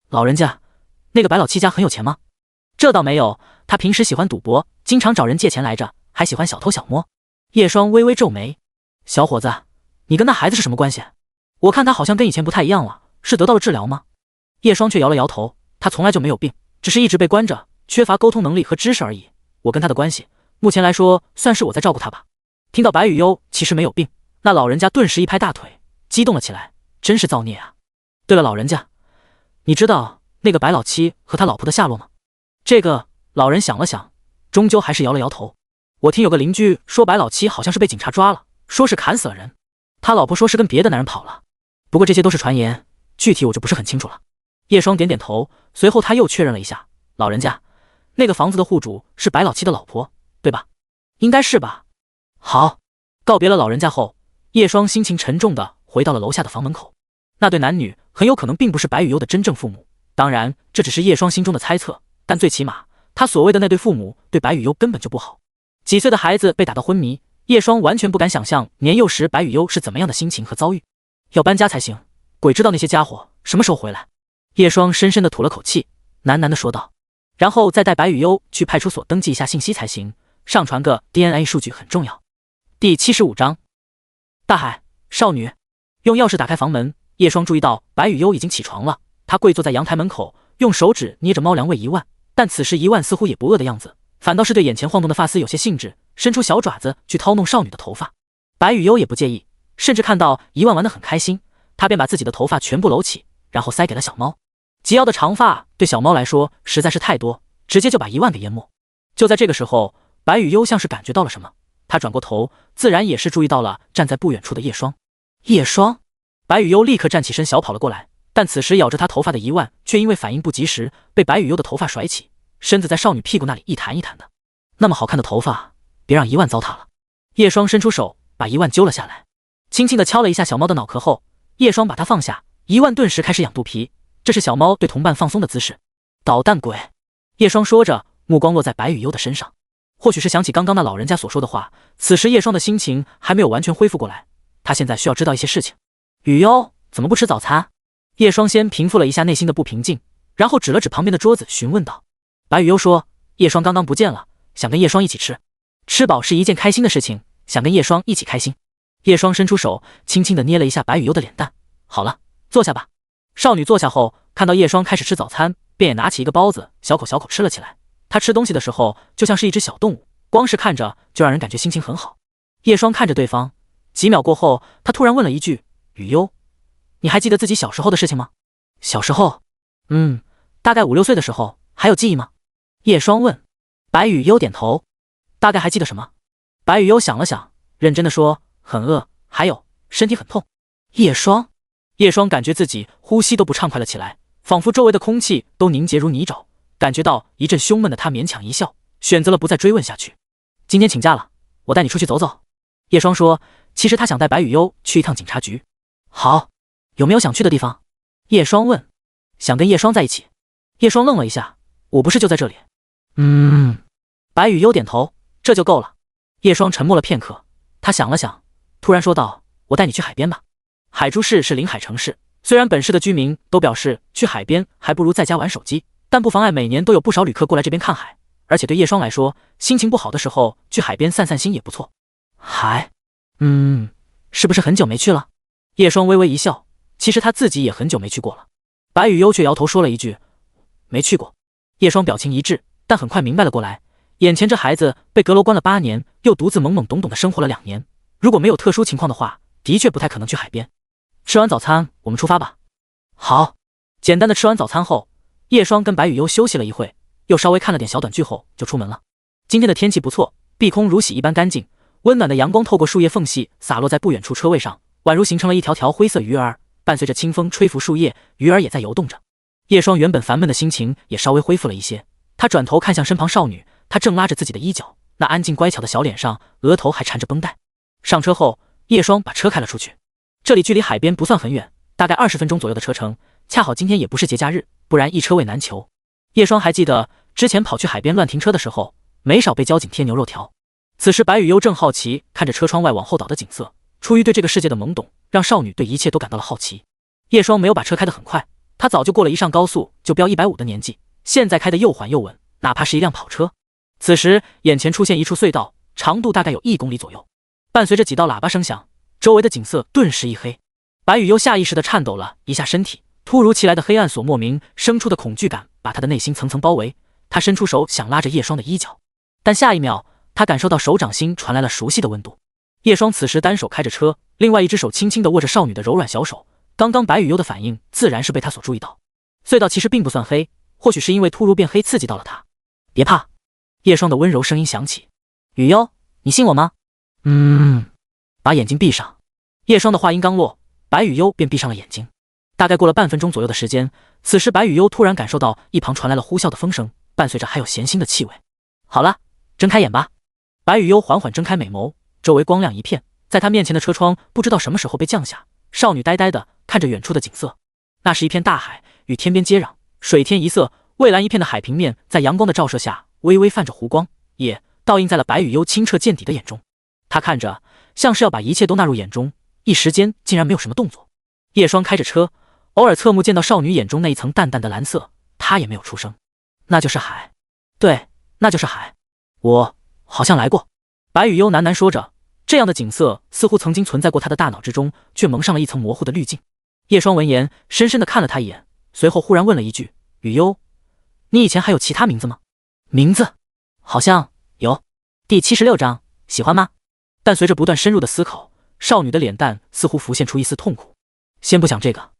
老人家，那个白老七家很有钱吗？这倒没有，他平时喜欢赌博，经常找人借钱来着，还喜欢小偷小摸。叶双微微皱眉：小伙子，你跟那孩子是什么关系？我看他好像跟以前不太一样了，是得到了治疗吗？叶双却摇了摇头，他从来就没有病，只是一直被关着，缺乏沟通能力和知识而已。我跟他的关系，目前来说算是我在照顾他吧。听到白羽优其实没有病，那老人家顿时一拍大腿，激动了起来，真是造孽啊！对了，老人家，你知道那个白老七和他老婆的下落吗？这个老人想了想，终究还是摇了摇头。我听有个邻居说，白老七好像是被警察抓了，说是砍死了人，他老婆说是跟别的男人跑了，不过这些都是传言，具体我就不是很清楚了。叶双点点头，随后他又确认了一下，老人家，那个房子的户主是白老七的老婆，对吧？应该是吧。好，告别了老人家后，叶双心情沉重地回到了楼下的房门口。那对男女很有可能并不是白羽优的真正父母，当然这只是叶双心中的猜测，但最起码他所谓的那对父母对白羽优根本就不好。几岁的孩子被打到昏迷，叶双完全不敢想象年幼时白羽优是怎么样的心情和遭遇。要搬家才行，鬼知道那些家伙什么时候回来。叶双深深地吐了口气，喃喃地说道，然后再带白羽优去派出所登记一下信息才行，上传个 DNA 数据很重要。第75章，大海少女。用钥匙打开房门，叶双注意到白羽优已经起床了，她跪坐在阳台门口，用手指捏着猫粮喂一万，但此时一万似乎也不饿的样子，反倒是对眼前晃动的发丝有些兴致，伸出小爪子去掏弄少女的头发。白雨悠也不介意，甚至看到一万玩得很开心，他便把自己的头发全部搂起，然后塞给了小猫。及腰的长发对小猫来说实在是太多，直接就把一万给淹没。就在这个时候，白雨悠像是感觉到了什么，他转过头，自然也是注意到了站在不远处的叶霜。叶霜，白雨悠立刻站起身小跑了过来，但此时咬着他头发的一万却因为反应不及时，被白雨悠的头发甩起，身子在少女屁股那里一弹一弹的。那么好看的头发，别让一万糟蹋了。叶霜伸出手把一万揪了下来，轻轻地敲了一下小猫的脑壳后，叶霜把它放下，一万顿时开始痒肚皮，这是小猫对同伴放松的姿势。捣蛋鬼！叶霜说着，目光落在白雨悠的身上。或许是想起刚刚那老人家所说的话，此时叶霜的心情还没有完全恢复过来，他现在需要知道一些事情。雨悠怎么不吃早餐？叶霜先平复了一下内心的不平静，然后指了指旁边的桌子询问道。白雨悠说，叶霜刚刚不见了，想跟叶霜一起吃，吃饱是一件开心的事情，想跟叶霜一起开心。叶霜伸出手轻轻地捏了一下白雨悠的脸蛋，好了，坐下吧。少女坐下后，看到叶霜开始吃早餐，便也拿起一个包子小口小口吃了起来。她吃东西的时候就像是一只小动物，光是看着就让人感觉心情很好。叶霜看着对方，几秒过后，她突然问了一句，雨悠，你还记得自己小时候的事情吗？小时候？大概5、6岁的时候，还有记忆吗？叶霜问。白雨悠点头。大概还记得什么？白雨悠想了想，认真的说，很饿，还有身体很痛。叶霜感觉自己呼吸都不畅快了起来，仿佛周围的空气都凝结如泥沼，感觉到一阵胸闷的他勉强一笑，选择了不再追问下去。今天请假了，我带你出去走走。叶霜说，其实他想带白雨悠去一趟警察局。好，有没有想去的地方？叶霜问。想跟叶霜在一起。叶霜愣了一下，我不是就在这里。白雨悠点头，这就够了。叶霜沉默了片刻，他想了想，突然说道，我带你去海边吧。海珠市是临海城市，虽然本市的居民都表示去海边还不如在家玩手机，但不妨碍每年都有不少旅客过来这边看海，而且对叶霜来说，心情不好的时候去海边散散心也不错。海？是不是很久没去了？叶霜微微一笑，其实他自己也很久没去过了。白雨悠却摇头说了一句，没去过。叶霜表情一滞，但很快明白了过来，眼前这孩子被阁楼关了8年，又独自懵懵懂懂的生活了2年，如果没有特殊情况的话，的确不太可能去海边。吃完早餐，我们出发吧。好。简单的吃完早餐后，叶霜跟白雨悠休息了一会，又稍微看了点小短剧后就出门了。今天的天气不错，碧空如洗一般干净，温暖的阳光透过树叶缝隙洒落在不远处车位上，宛如形成了一条条灰色鱼儿，伴随着清风吹拂树叶，鱼儿也在游动着。叶霜原本烦闷的心情也稍微恢复了一些，她转头看向身旁少女，她正拉着自己的衣角，那安静乖巧的小脸上，额头还缠着绷带。上车后，叶霜把车开了出去。这里距离海边不算很远，大概20分钟左右的车程，恰好今天也不是节假日，不然一车位难求。叶霜还记得之前跑去海边乱停车的时候，没少被交警贴牛肉条。此时白雨悠正好奇看着车窗外往后倒的景色，出于对这个世界的懵懂，让少女对一切都感到了好奇。叶霜没有把车开得很快，她早就过了一上高速就飙150的年纪，现在开得又缓又稳，哪怕是一辆跑车。此时眼前出现一处隧道，长度大概有1公里左右，伴随着几道喇叭声响，周围的景色顿时一黑。白雨悠下意识地颤抖了一下身体，突如其来的黑暗所莫名生出的恐惧感把他的内心层层包围。他伸出手想拉着叶霜的衣角，但下一秒他感受到手掌心传来了熟悉的温度。叶霜此时单手开着车，另外一只手轻轻地握着少女的柔软小手。刚刚白雨悠的反应自然是被他所注意到。隧道其实并不算黑，或许是因为突如变黑刺激到了他。别怕。叶霜的温柔声音响起。雨悠，你信我吗？把眼睛闭上。叶霜的话音刚落，白雨悠便闭上了眼睛。大概过了半分钟左右的时间，此时白雨悠突然感受到一旁传来了呼啸的风声，伴随着还有咸腥的气味。好了，睁开眼吧。白雨悠缓缓睁开美眸，周围光亮一片，在她面前的车窗不知道什么时候被降下，少女呆呆地看着远处的景色，那是一片大海，与天边接壤，水天一色，蔚蓝一片的海平面在阳光的照射下微微泛着湖光，也倒映在了白雨悠清澈见底的眼中。她看着像是要把一切都纳入眼中，一时间竟然没有什么动作。叶霜开着车，偶尔侧目见到少女眼中那一层淡淡的蓝色，她也没有出声。那就是海。对，那就是海。我好像来过。白雨悠喃喃说着，这样的景色似乎曾经存在过她的大脑之中，却蒙上了一层模糊的滤镜。叶霜闻言深深地看了她一眼，随后忽然问了一句，雨悠，你以前还有其他名字吗？名字好像有。第76章，喜欢吗？但随着不断深入的思考，少女的脸蛋似乎浮现出一丝痛苦。先不想这个。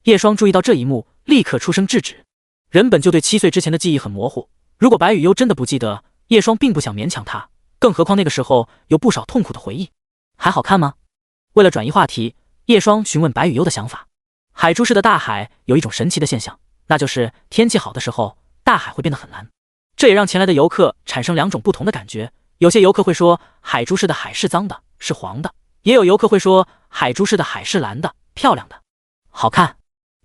叶双注意到这一幕，立刻出声制止。人本就对7岁之前的记忆很模糊，如果白雨优真的不记得，叶双并不想勉强她，更何况那个时候有不少痛苦的回忆。还好看吗？为了转移话题，叶双询问白雨优的想法。海珠市的大海有一种神奇的现象，那就是天气好的时候，大海会变得很蓝。这也让前来的游客产生2种不同的感觉。有些游客会说海珠市的海是脏的，是黄的；也有游客会说海珠市的海是蓝的，漂亮的，好看。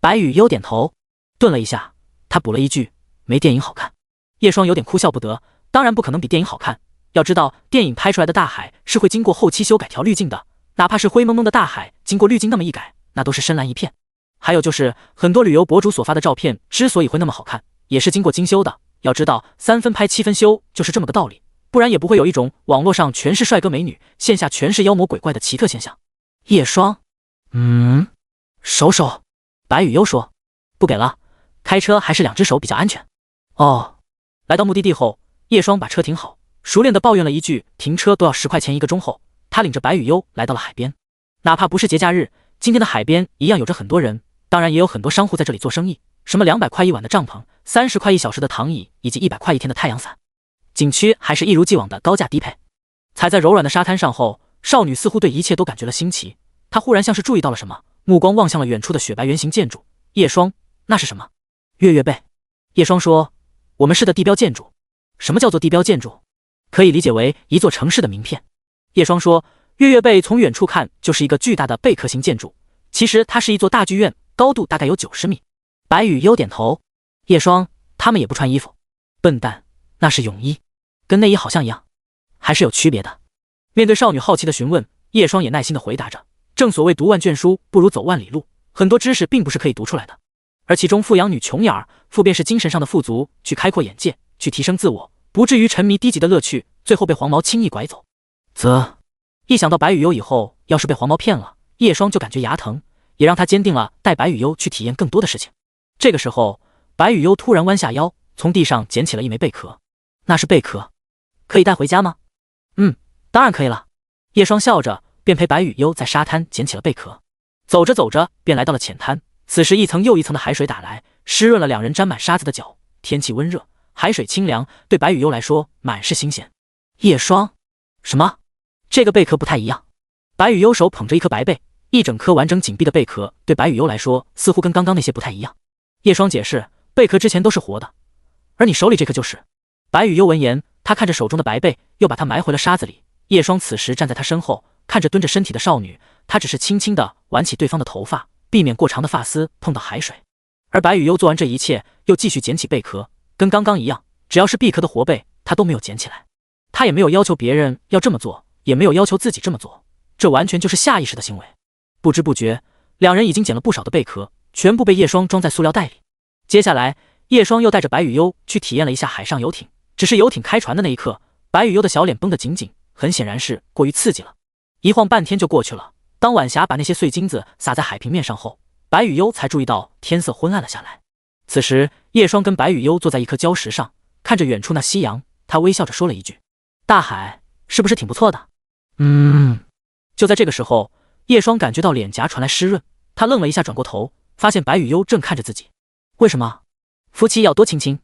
白雨优点头，顿了一下，他补了一句：没电影好看。叶双有点哭笑不得，当然不可能比电影好看。要知道，电影拍出来的大海是会经过后期修改调滤镜的，哪怕是灰蒙蒙的大海，经过滤镜那么一改，那都是深蓝一片。还有就是很多旅游博主所发的照片之所以会那么好看，也是经过精修的。要知道3分拍7分修就是这么个道理，不然也不会有一种网络上全是帅哥美女，线下全是妖魔鬼怪的奇特现象。叶双，手。白雨优说，不给了，开车还是2只手比较安全。哦。来到目的地后，叶双把车停好，熟练地抱怨了一句停车都要10块钱1个钟后，他领着白雨优来到了海边。哪怕不是节假日，今天的海边一样有着很多人，当然也有很多商户在这里做生意，什么200块1晚的帐篷，30块1小时的躺椅，以及100块1天的太阳伞。景区还是一如既往的高价低配。踩在柔软的沙滩上后，少女似乎对一切都感觉了新奇，她忽然像是注意到了什么，目光望向了远处的雪白圆形建筑。叶双，那是什么？月月贝。叶双说，我们市的地标建筑。什么叫做地标建筑？可以理解为一座城市的名片。叶双说，月月贝从远处看就是一个巨大的贝壳形建筑，其实它是一座大剧院，高度大概有90米。白雨优点头。叶双，他们也不穿衣服。笨蛋，那是泳衣，跟内衣好像一样，还是有区别的。面对少女好奇的询问，叶双也耐心地回答着。正所谓读万卷书不如走万里路，很多知识并不是可以读出来的，而其中富养女穷养儿，富便是精神上的富足，去开阔眼界，去提升自我，不至于沉迷低级的乐趣，最后被黄毛轻易拐走。一想到白雨优以后要是被黄毛骗了，叶双就感觉牙疼，也让他坚定了带白雨优去体验更多的事情。这个时候，白雨优突然弯下腰，从地上捡起了一枚贝壳。那是贝壳，可以带回家吗？当然可以了。叶双笑着，便陪白雨优在沙滩捡起了贝壳。走着走着，便来到了浅滩。此时一层又一层的海水打来，湿润了2人沾满沙子的脚。天气温热，海水清凉，对白雨优来说满是新鲜。叶双，什么？这个贝壳不太一样。白雨优手捧着一颗白贝，一整颗完整紧闭的贝壳，对白雨优来说似乎跟刚刚那些不太一样。叶双解释，贝壳之前都是活的，而你手里这颗就是。白雨优闻言，他看着手中的白贝，又把它埋回了沙子里。叶双此时站在他身后，看着蹲着身体的少女，他只是轻轻地挽起对方的头发，避免过长的发丝碰到海水。而白雨优做完这一切，又继续捡起贝壳，跟刚刚一样，只要是闭壳的活贝，他都没有捡起来。他也没有要求别人要这么做，也没有要求自己这么做，这完全就是下意识的行为。不知不觉，2人已经捡了不少的贝壳，全部被叶双装在塑料袋里。接下来，叶双又带着白雨优去体验了一下海上游艇。只是游艇开船的那一刻，白雨优的小脸绷得紧紧，很显然是过于刺激了。一晃半天就过去了。当晚霞把那些碎金子洒在海平面上后，白雨优才注意到天色昏暗了下来。此时，叶双跟白雨优坐在一颗礁石上，看着远处那夕阳，他微笑着说了一句：大海是不是挺不错的？就在这个时候，叶双感觉到脸颊传来湿润，他愣了一下，转过头，发现白雨优正看着自己。为什么？夫妻要多亲亲。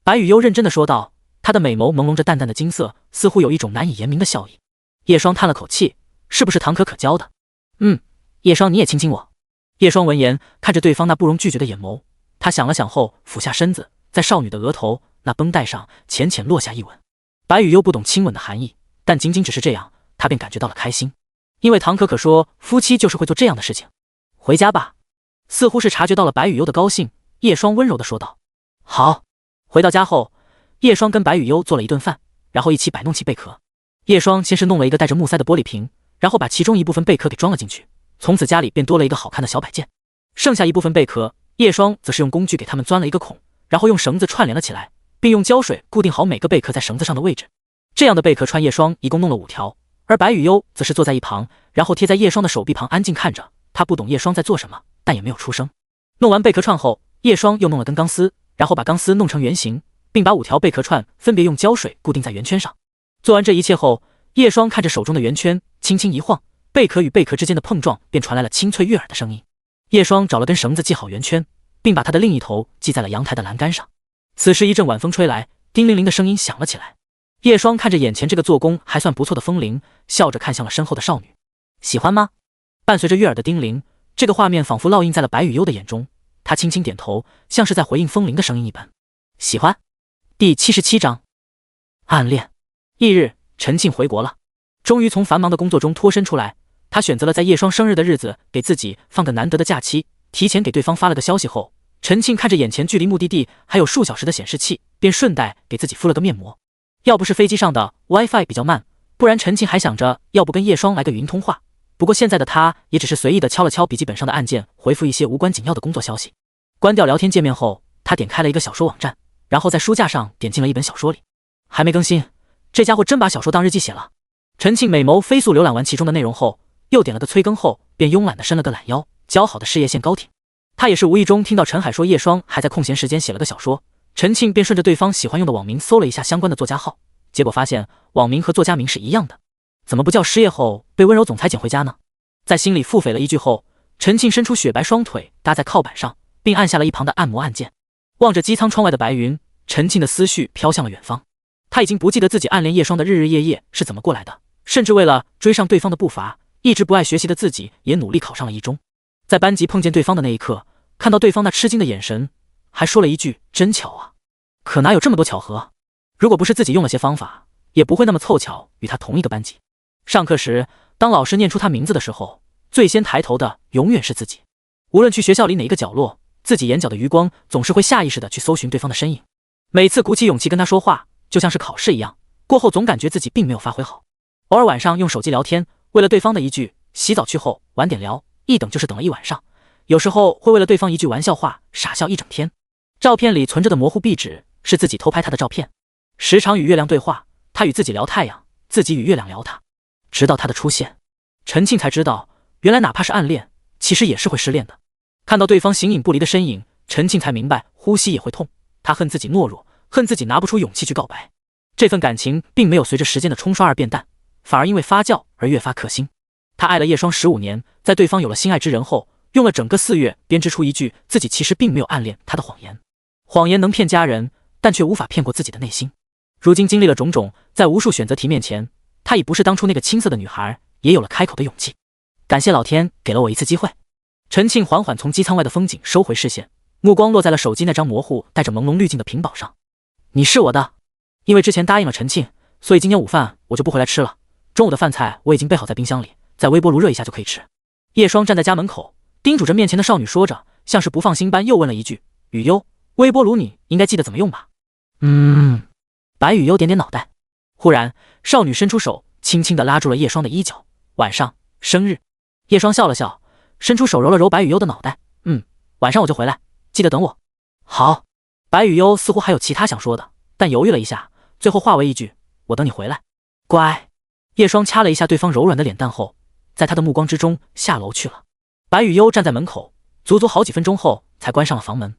白雨优认真的说道，她的美眸朦胧着淡淡的金色，似乎有一种难以言明的笑意。叶双叹了口气，是不是唐可可教的？叶双，你也亲亲我。叶双闻言，看着对方那不容拒绝的眼眸，他想了想后，俯下身子，在少女的额头那绷带上浅浅落下一吻。白雨优不懂亲吻的含义，但仅仅只是这样，他便感觉到了开心，因为唐可可说夫妻就是会做这样的事情。回家吧。似乎是察觉到了白雨优的高兴，叶双温柔地说道。好。回到家后，叶双跟白雨优做了一顿饭，然后一起摆弄起贝壳。叶双先是弄了一个带着木塞的玻璃瓶，然后把其中一部分贝壳给装了进去，从此家里便多了一个好看的小摆件。剩下一部分贝壳，叶双则是用工具给它们钻了一个孔，然后用绳子串联了起来，并用胶水固定好每个贝壳在绳子上的位置。这样的贝壳串叶双一共弄了5条，而白雨优则是坐在一旁，然后贴在叶双的手臂旁安静看着。他不懂叶双在做什么，但也没有出声。弄完贝壳串后，叶双又弄了根钢丝，然后把钢丝弄成圆形，并把5条贝壳串分别用胶水固定在圆圈上。做完这一切后，叶双看着手中的圆圈，轻轻一晃，贝壳与贝壳之间的碰撞便传来了清脆悦耳的声音。叶双找了根绳子系好圆圈，并把它的另一头系在了阳台的栏杆上。此时一阵晚风吹来，叮铃铃的声音响了起来。叶双看着眼前这个做工还算不错的风铃，笑着看向了身后的少女。喜欢吗？伴随着悦耳的叮铃，这个画面仿佛烙印在了白羽幽的眼中。他轻轻点头，像是在回应风铃的声音一般。喜欢。第77章暗恋。翌日，陈庆回国了，终于从繁忙的工作中脱身出来。他选择了在叶双生日的日子给自己放个难得的假期，提前给对方发了个消息后，陈庆看着眼前距离目的地还有数小时的显示器，便顺带给自己敷了个面膜。要不是飞机上的 WiFi 比较慢，不然陈庆还想着要不跟叶双来个语音通话。不过现在的他也只是随意的敲了敲笔记本上的按键，回复一些无关紧要的工作消息。关掉聊天界面后，他点开了一个小说网站，然后在书架上点进了一本小说里。还没更新，这家伙真把小说当日记写了。陈庆美眸飞速浏览完其中的内容后，又点了个催更后，便慵懒地伸了个懒腰，姣好的事业线高挺。他也是无意中听到陈海说叶双还在空闲时间写了个小说，陈庆便顺着对方喜欢用的网名搜了一下相关的作家号，结果发现网名和作家名是一样的。怎么不叫失业后被温柔总裁捡回家呢？在心里腹诽了一句后，陈庆伸出雪白双腿搭在靠板上，并按下了一旁的按摩按键。望着机舱窗外的白云，陈庆的思绪飘向了远方。他已经不记得自己暗恋叶双的日日夜夜是怎么过来的，甚至为了追上对方的步伐，一直不爱学习的自己也努力考上了一中。在班级碰见对方的那一刻，看到对方那吃惊的眼神，还说了一句真巧啊。可哪有这么多巧合？如果不是自己用了些方法，也不会那么凑巧与他同一个班级。上课时，当老师念出他名字的时候，最先抬头的永远是自己。无论去学校里哪一个角落，自己眼角的余光总是会下意识的去搜寻对方的身影。每次鼓起勇气跟他说话，就像是考试一样，过后总感觉自己并没有发挥好。偶尔晚上用手机聊天，为了对方的一句洗澡去后晚点聊，一等就是等了一晚上。有时候会为了对方一句玩笑话傻笑一整天。照片里存着的模糊壁纸是自己偷拍他的照片。时常与月亮对话，他与自己聊太阳，自己与月亮聊他。直到他的出现，陈庆才知道，原来哪怕是暗恋，其实也是会失恋的。看到对方形影不离的身影，陈庆才明白呼吸也会痛。他恨自己懦弱，恨自己拿不出勇气去告白。这份感情并没有随着时间的冲刷而变淡，反而因为发酵而越发刻心。他爱了叶双15年，在对方有了心爱之人后，用了整个4月编织出一句自己其实并没有暗恋他的谎言。谎言能骗家人，但却无法骗过自己的内心。如今经历了种种，在无数选择题面前，她已不是当初那个青涩的女孩，也有了开口的勇气。感谢老天给了我一次机会。陈庆缓缓从机舱外的风景收回视线，目光落在了手机那张模糊带着朦胧滤镜的屏保上。你是我的。因为之前答应了陈庆，所以今天午饭我就不回来吃了。中午的饭菜我已经备好在冰箱里，在微波炉热一下就可以吃。叶双站在家门口，叮嘱着面前的少女说着，像是不放心般又问了一句：雨优，微波炉你应该记得怎么用吧？白雨优点点脑袋。忽然少女伸出手，轻轻地拉住了叶双的衣角。晚上生日。叶双笑了笑，伸出手揉了揉白雨优的脑袋。晚上我就回来，记得等我。好。白雨优似乎还有其他想说的，但犹豫了一下，最后化为一句：我等你回来。乖。叶双掐了一下对方柔软的脸蛋后，在他的目光之中下楼去了。白雨优站在门口，足足好几分钟后才关上了房门。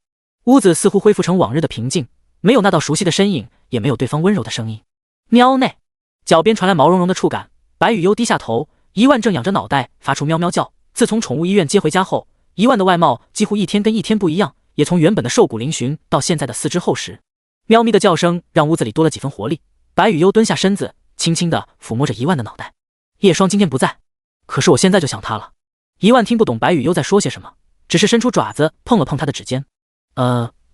屋子似乎恢复成往日的平静，没有那道熟悉的身影，也没有对方温柔的声音。喵内，脚边传来毛茸茸的触感，白雨优低下头，一万正仰着脑袋发出喵喵叫。自从宠物医院接回家后，一万的外貌几乎一天跟一天不一样，也从原本的瘦骨嶙峋到现在的四肢厚实。喵咪的叫声让屋子里多了几分活力。白雨优蹲下身子，轻轻地抚摸着一万的脑袋。叶双今天不在，可是我现在就想他了。一万听不懂白雨优在说些什么，只是伸出爪子碰了碰他的指尖。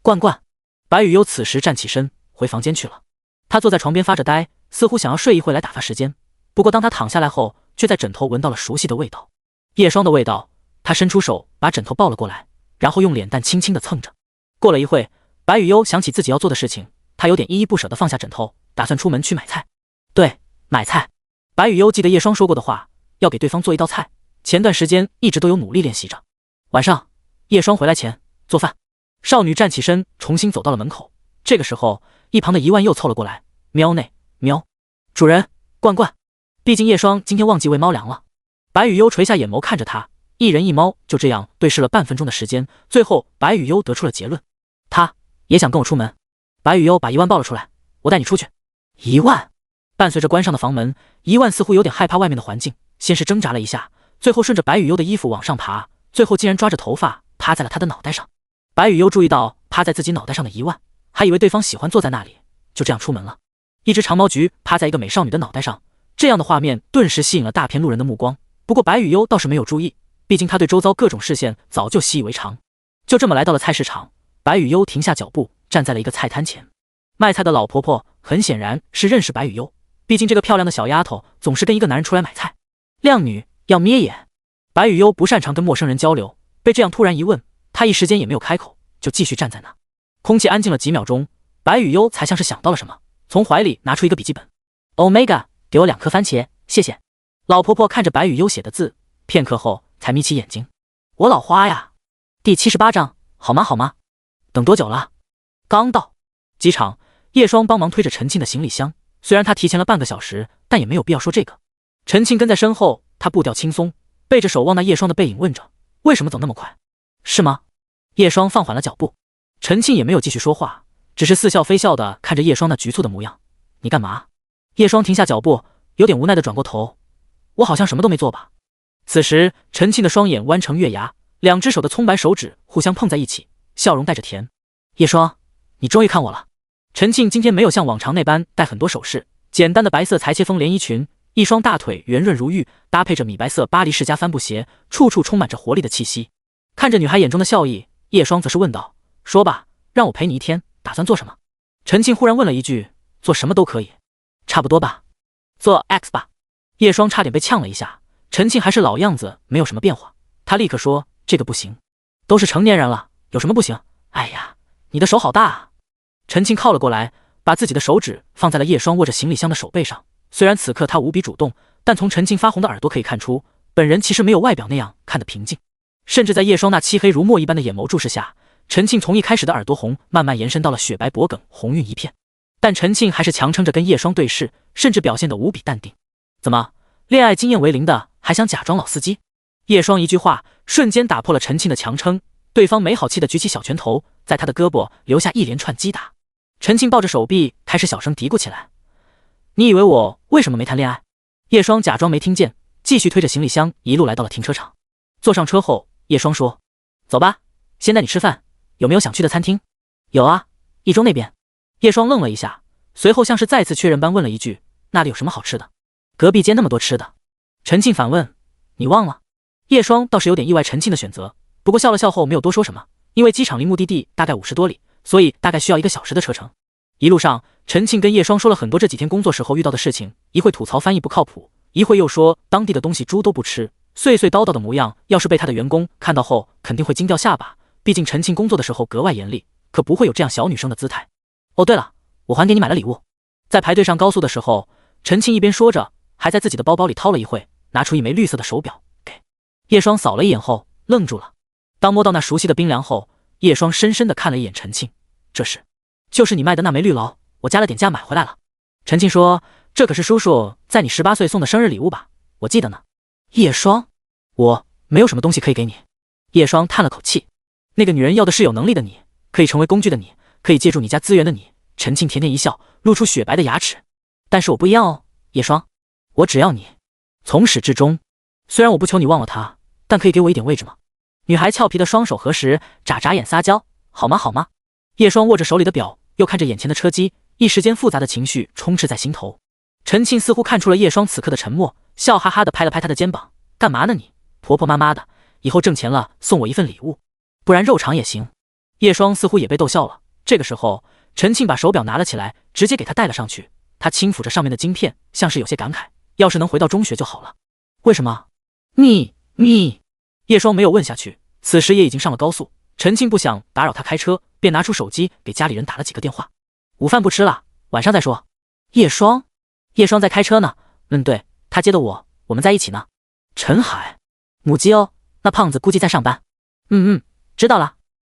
罐罐。白雨优此时站起身回房间去了。他坐在床边发着呆，似乎想要睡一会来打发时间。不过当他躺下来后，却在枕头闻到了熟悉的味道，叶双的味道。他伸出手把枕头抱了过来，然后用脸蛋轻轻地蹭着。过了一会，白雨优想起自己要做的事情，他有点依依不舍地放下枕头，打算出门去买菜。对，买菜。白雨优记得叶双说过的话，要给对方做一道菜，前段时间一直都有努力练习着。晚上叶双回来前做饭。少女站起身重新走到了门口，这个时候一旁的一万又凑了过来。喵内，喵。主人，罐罐。毕竟叶双今天忘记喂猫粮了。白雨优垂下眼眸看着他，一人一猫就这样对视了半分钟的时间，最后白雨优得出了结论。他也想跟我出门？白雨悠把1万报了出来，我带你出去。1万？伴随着关上的房门，1万似乎有点害怕外面的环境，先是挣扎了一下，最后顺着白雨悠的衣服往上爬，最后竟然抓着头发趴在了他的脑袋上。白雨悠注意到趴在自己脑袋上的1万，还以为对方喜欢坐在那里，就这样出门了。一只长毛菊趴在一个美少女的脑袋上，这样的画面顿时吸引了大片路人的目光。不过白雨悠倒是没有注意，毕竟他对周遭各种视线早就习以为常。就这么来到了菜市场，白雨悠停下脚步，站在了一个菜摊前。卖菜的老婆婆很显然是认识白雨悠，毕竟这个漂亮的小丫头总是跟一个男人出来买菜。靓女要咩眼？白雨悠不擅长跟陌生人交流，被这样突然一问，她一时间也没有开口，就继续站在那。空气安静了几秒钟，白雨悠才像是想到了什么，从怀里拿出一个笔记本。Omega， 给我2颗番茄，谢谢。老婆婆看着白雨悠写的字，片刻后才眯起眼睛。我老花呀。第78章，好吗好吗？等多久了？刚到。机场，叶双帮忙推着陈庆的行李箱，虽然他提前了半个小时，但也没有必要说这个。陈庆跟在身后，他步调轻松，背着手望那叶双的背影，问着：为什么走那么快？是吗？叶双放缓了脚步。陈庆也没有继续说话，只是似笑非笑的看着叶双那局促的模样。你干嘛？叶双停下脚步，有点无奈的转过头。我好像什么都没做吧。此时陈庆的双眼弯成月牙，2只手的葱白手指互相碰在一起，笑容带着甜。叶双，你终于看我了。陈庆今天没有像往常那般戴很多首饰，简单的白色裁切风连衣裙，一双大腿圆润如玉，搭配着米白色巴黎世家帆布鞋，处处充满着活力的气息。看着女孩眼中的笑意，叶双则是问道：说吧，让我陪你1天，打算做什么？陈庆忽然问了一句：做什么都可以。差不多吧，做 X 吧。叶双差点被呛了一下，陈庆还是老样子，没有什么变化。他立刻说：这个不行，都是成年人了，有什么不行？哎呀，你的手好大啊。陈庆靠了过来，把自己的手指放在了叶双握着行李箱的手背上。虽然此刻他无比主动，但从陈庆发红的耳朵可以看出，本人其实没有外表那样看得平静。甚至在叶双那漆黑如墨一般的眼眸注视下，陈庆从一开始的耳朵红慢慢延伸到了雪白脖颈，红晕一片。但陈庆还是强撑着跟叶双对视，甚至表现得无比淡定。怎么，恋爱经验为零的还想假装老司机？叶双一句话瞬间打破了陈庆的强撑，对方没好气的举起小拳头，在他的胳膊留下一连串击打。陈庆抱着手臂开始小声嘀咕起来：你以为我为什么没谈恋爱？叶双假装没听见，继续推着行李箱一路来到了停车场。坐上车后，叶双说：走吧，先带你吃饭，有没有想去的餐厅？有啊，一中那边。叶双愣了一下，随后像是再次确认般问了一句：那里有什么好吃的？隔壁间那么多吃的。陈庆反问：你忘了？叶双倒是有点意外陈庆的选择，不过笑了笑后没有多说什么，因为机场离目的地大概50多里，所以大概需要1个小时的车程。一路上，陈庆跟叶双说了很多这几天工作时候遇到的事情，一会吐槽翻译不靠谱，一会又说当地的东西猪都不吃，碎碎叨叨的模样，要是被他的员工看到后肯定会惊掉下巴，毕竟陈庆工作的时候格外严厉，可不会有这样小女生的姿态。哦对了，我还给你买了礼物。在排队上高速的时候，陈庆一边说着，还在自己的包包里掏了一会，拿出一枚绿色的手表给叶双，扫了一眼后愣住了。当摸到那熟悉的冰凉后，叶双深深地看了一眼陈庆，这是就是你卖的那枚绿劳，我加了点价买回来了。陈庆说：这可是叔叔在你18岁送的生日礼物吧？我记得呢。叶双，我没有什么东西可以给你。叶双叹了口气，那个女人要的是有能力的你，可以成为工具的你，可以借助你家资源的你。陈庆甜甜一笑，露出雪白的牙齿。但是我不一样哦，叶双，我只要你从始至终。虽然我不求你忘了他，但可以给我一点位置吗？女孩俏皮的双手合十，眨眨眼撒娇，好吗好吗？叶双握着手里的表，又看着眼前的车机，一时间复杂的情绪充斥在心头。陈庆似乎看出了叶双此刻的沉默，笑哈哈地拍了拍她的肩膀，干嘛呢你？婆婆妈妈的，以后挣钱了送我一份礼物，不然肉肠也行。叶双似乎也被逗笑了。这个时候，陈庆把手表拿了起来，直接给她戴了上去。他轻抚着上面的晶片，像是有些感慨，要是能回到中学就好了。为什么？你叶双没有问下去，此时也已经上了高速。陈庆不想打扰他开车，便拿出手机给家里人打了几个电话。午饭不吃了，晚上再说。叶双在开车呢。对，他接的我，我们在一起呢。陈海，母鸡哦，那胖子估计在上班。知道了。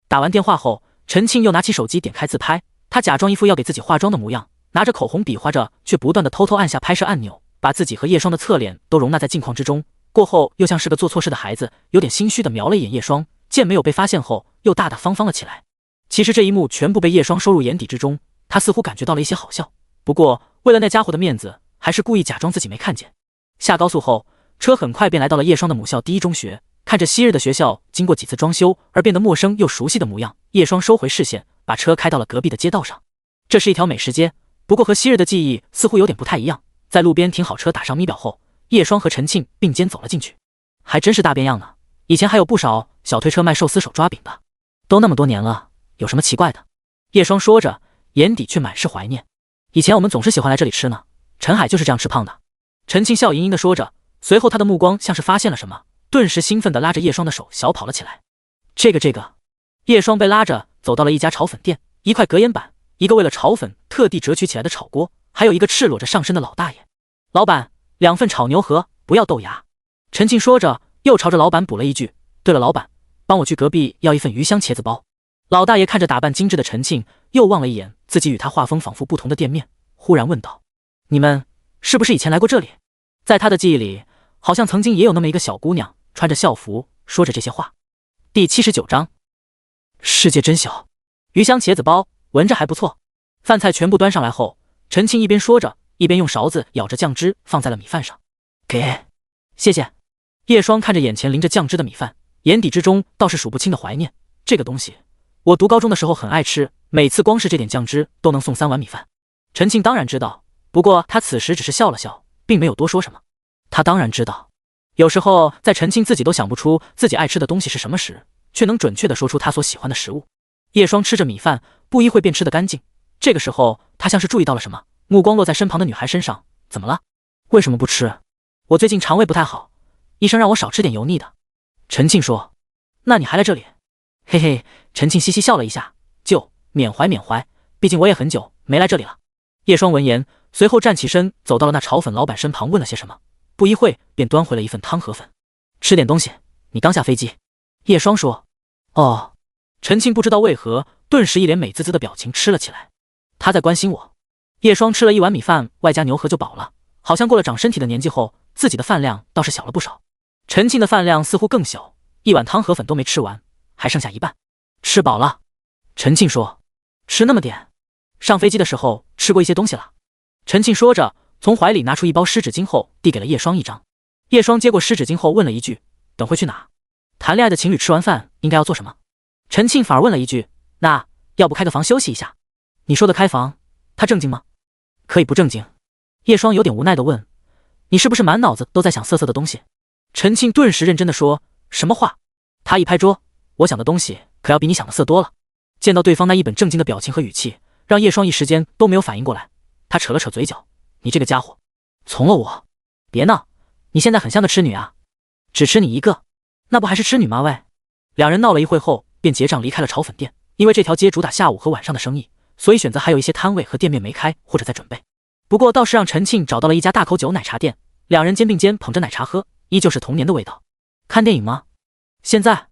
打完电话后，陈庆又拿起手机点开自拍，他假装一副要给自己化妆的模样，拿着口红比划着，却不断的偷偷按下拍摄按钮，把自己和叶双的侧脸都容纳在镜框之中。过后又像是个做错事的孩子，有点心虚的瞄了一眼叶双，见没有被发现后，又大大方方了起来。其实这一幕全部被叶双收入眼底之中，他似乎感觉到了一些好笑，不过为了那家伙的面子，还是故意假装自己没看见。下高速后，车很快便来到了叶双的母校第一中学。看着昔日的学校经过几次装修而变得陌生又熟悉的模样，叶双收回视线，把车开到了隔壁的街道上。这是一条美食街，不过和昔日的记忆似乎有点不太一样。在路边停好车，打上咪表后，叶双和陈庆并肩走了进去。还真是大变样呢，以前还有不少小推车卖寿司手抓饼的，都那么多年了，有什么奇怪的？叶双说着，眼底却满是怀念。以前我们总是喜欢来这里吃呢，陈海就是这样吃胖的。陈庆笑盈盈地说着，随后他的目光像是发现了什么，顿时兴奋地拉着叶双的手小跑了起来。这个，叶双被拉着走到了一家炒粉店，一块隔烟板，一个为了炒粉特地折取起来的炒锅，还有一个赤裸着上身的老大爷。老板，2份炒牛河，不要豆芽。陈庆说着，又朝着老板补了一句：对了，老板，帮我去隔壁要1份鱼香茄子包。老大爷看着打扮精致的陈庆，又望了一眼自己与他画风仿佛不同的店面，忽然问道：你们是不是以前来过这里？在他的记忆里，好像曾经也有那么一个小姑娘，穿着校服，说着这些话。第79章，世界真小。鱼香茄子包闻着还不错。饭菜全部端上来后，陈庆一边说着，一边用勺子舀着酱汁放在了米饭上。给，谢谢。叶双看着眼前淋着酱汁的米饭，眼底之中倒是数不清的怀念。这个东西，我读高中的时候很爱吃，每次光是这点酱汁都能送3碗米饭。陈庆当然知道，不过他此时只是笑了笑，并没有多说什么。他当然知道，有时候在陈庆自己都想不出自己爱吃的东西是什么时，却能准确地说出他所喜欢的食物。叶双吃着米饭，不一会便吃得干净。这个时候，他像是注意到了什么，目光落在身旁的女孩身上。怎么了？为什么不吃？我最近肠胃不太好，医生让我少吃点油腻的。陈庆说。那你还来这里？嘿嘿，陈庆嘻嘻笑了一下，就缅怀缅怀，毕竟我也很久没来这里了。叶双闻言，随后站起身，走到了那炒粉老板身旁，问了些什么，不一会便端回了1份汤河粉。吃点东西，你刚下飞机。叶双说。哦。陈庆不知道为何，顿时一脸美滋滋的表情吃了起来。他在关心我。叶双吃了1碗米饭，外加牛河就饱了，好像过了长身体的年纪后，自己的饭量倒是小了不少。陈庆的饭量似乎更小，1碗汤河粉都没吃完，还剩下一半。吃饱了。陈庆说。吃那么点？上飞机的时候吃过一些东西了。陈庆说着，从怀里拿出1包湿纸巾后，递给了叶双1张。叶双接过湿纸巾后问了一句：等会去哪？谈恋爱的情侣吃完饭应该要做什么？陈庆反而问了一句：那要不开个房休息一下？你说的开房，他正经吗？可以不正经。叶双有点无奈地问：你是不是满脑子都在想色色的东西？陈庆顿时认真地说：什么话？他一拍桌：我想的东西可要比你想的色多了。见到对方那一本正经的表情和语气，让叶双一时间都没有反应过来。他扯了扯嘴角：你这个家伙，从了我？别闹，你现在很像个痴女啊，只吃你一个，那不还是痴女吗？喂！两人闹了一会后，便结账离开了炒粉店。因为这条街主打下午和晚上的生意，所以选择还有一些摊位和店面没开或者在准备。不过倒是让陈庆找到了一家大口酒奶茶店，两人肩并肩捧着奶茶喝，依旧是童年的味道。看电影吗？现在？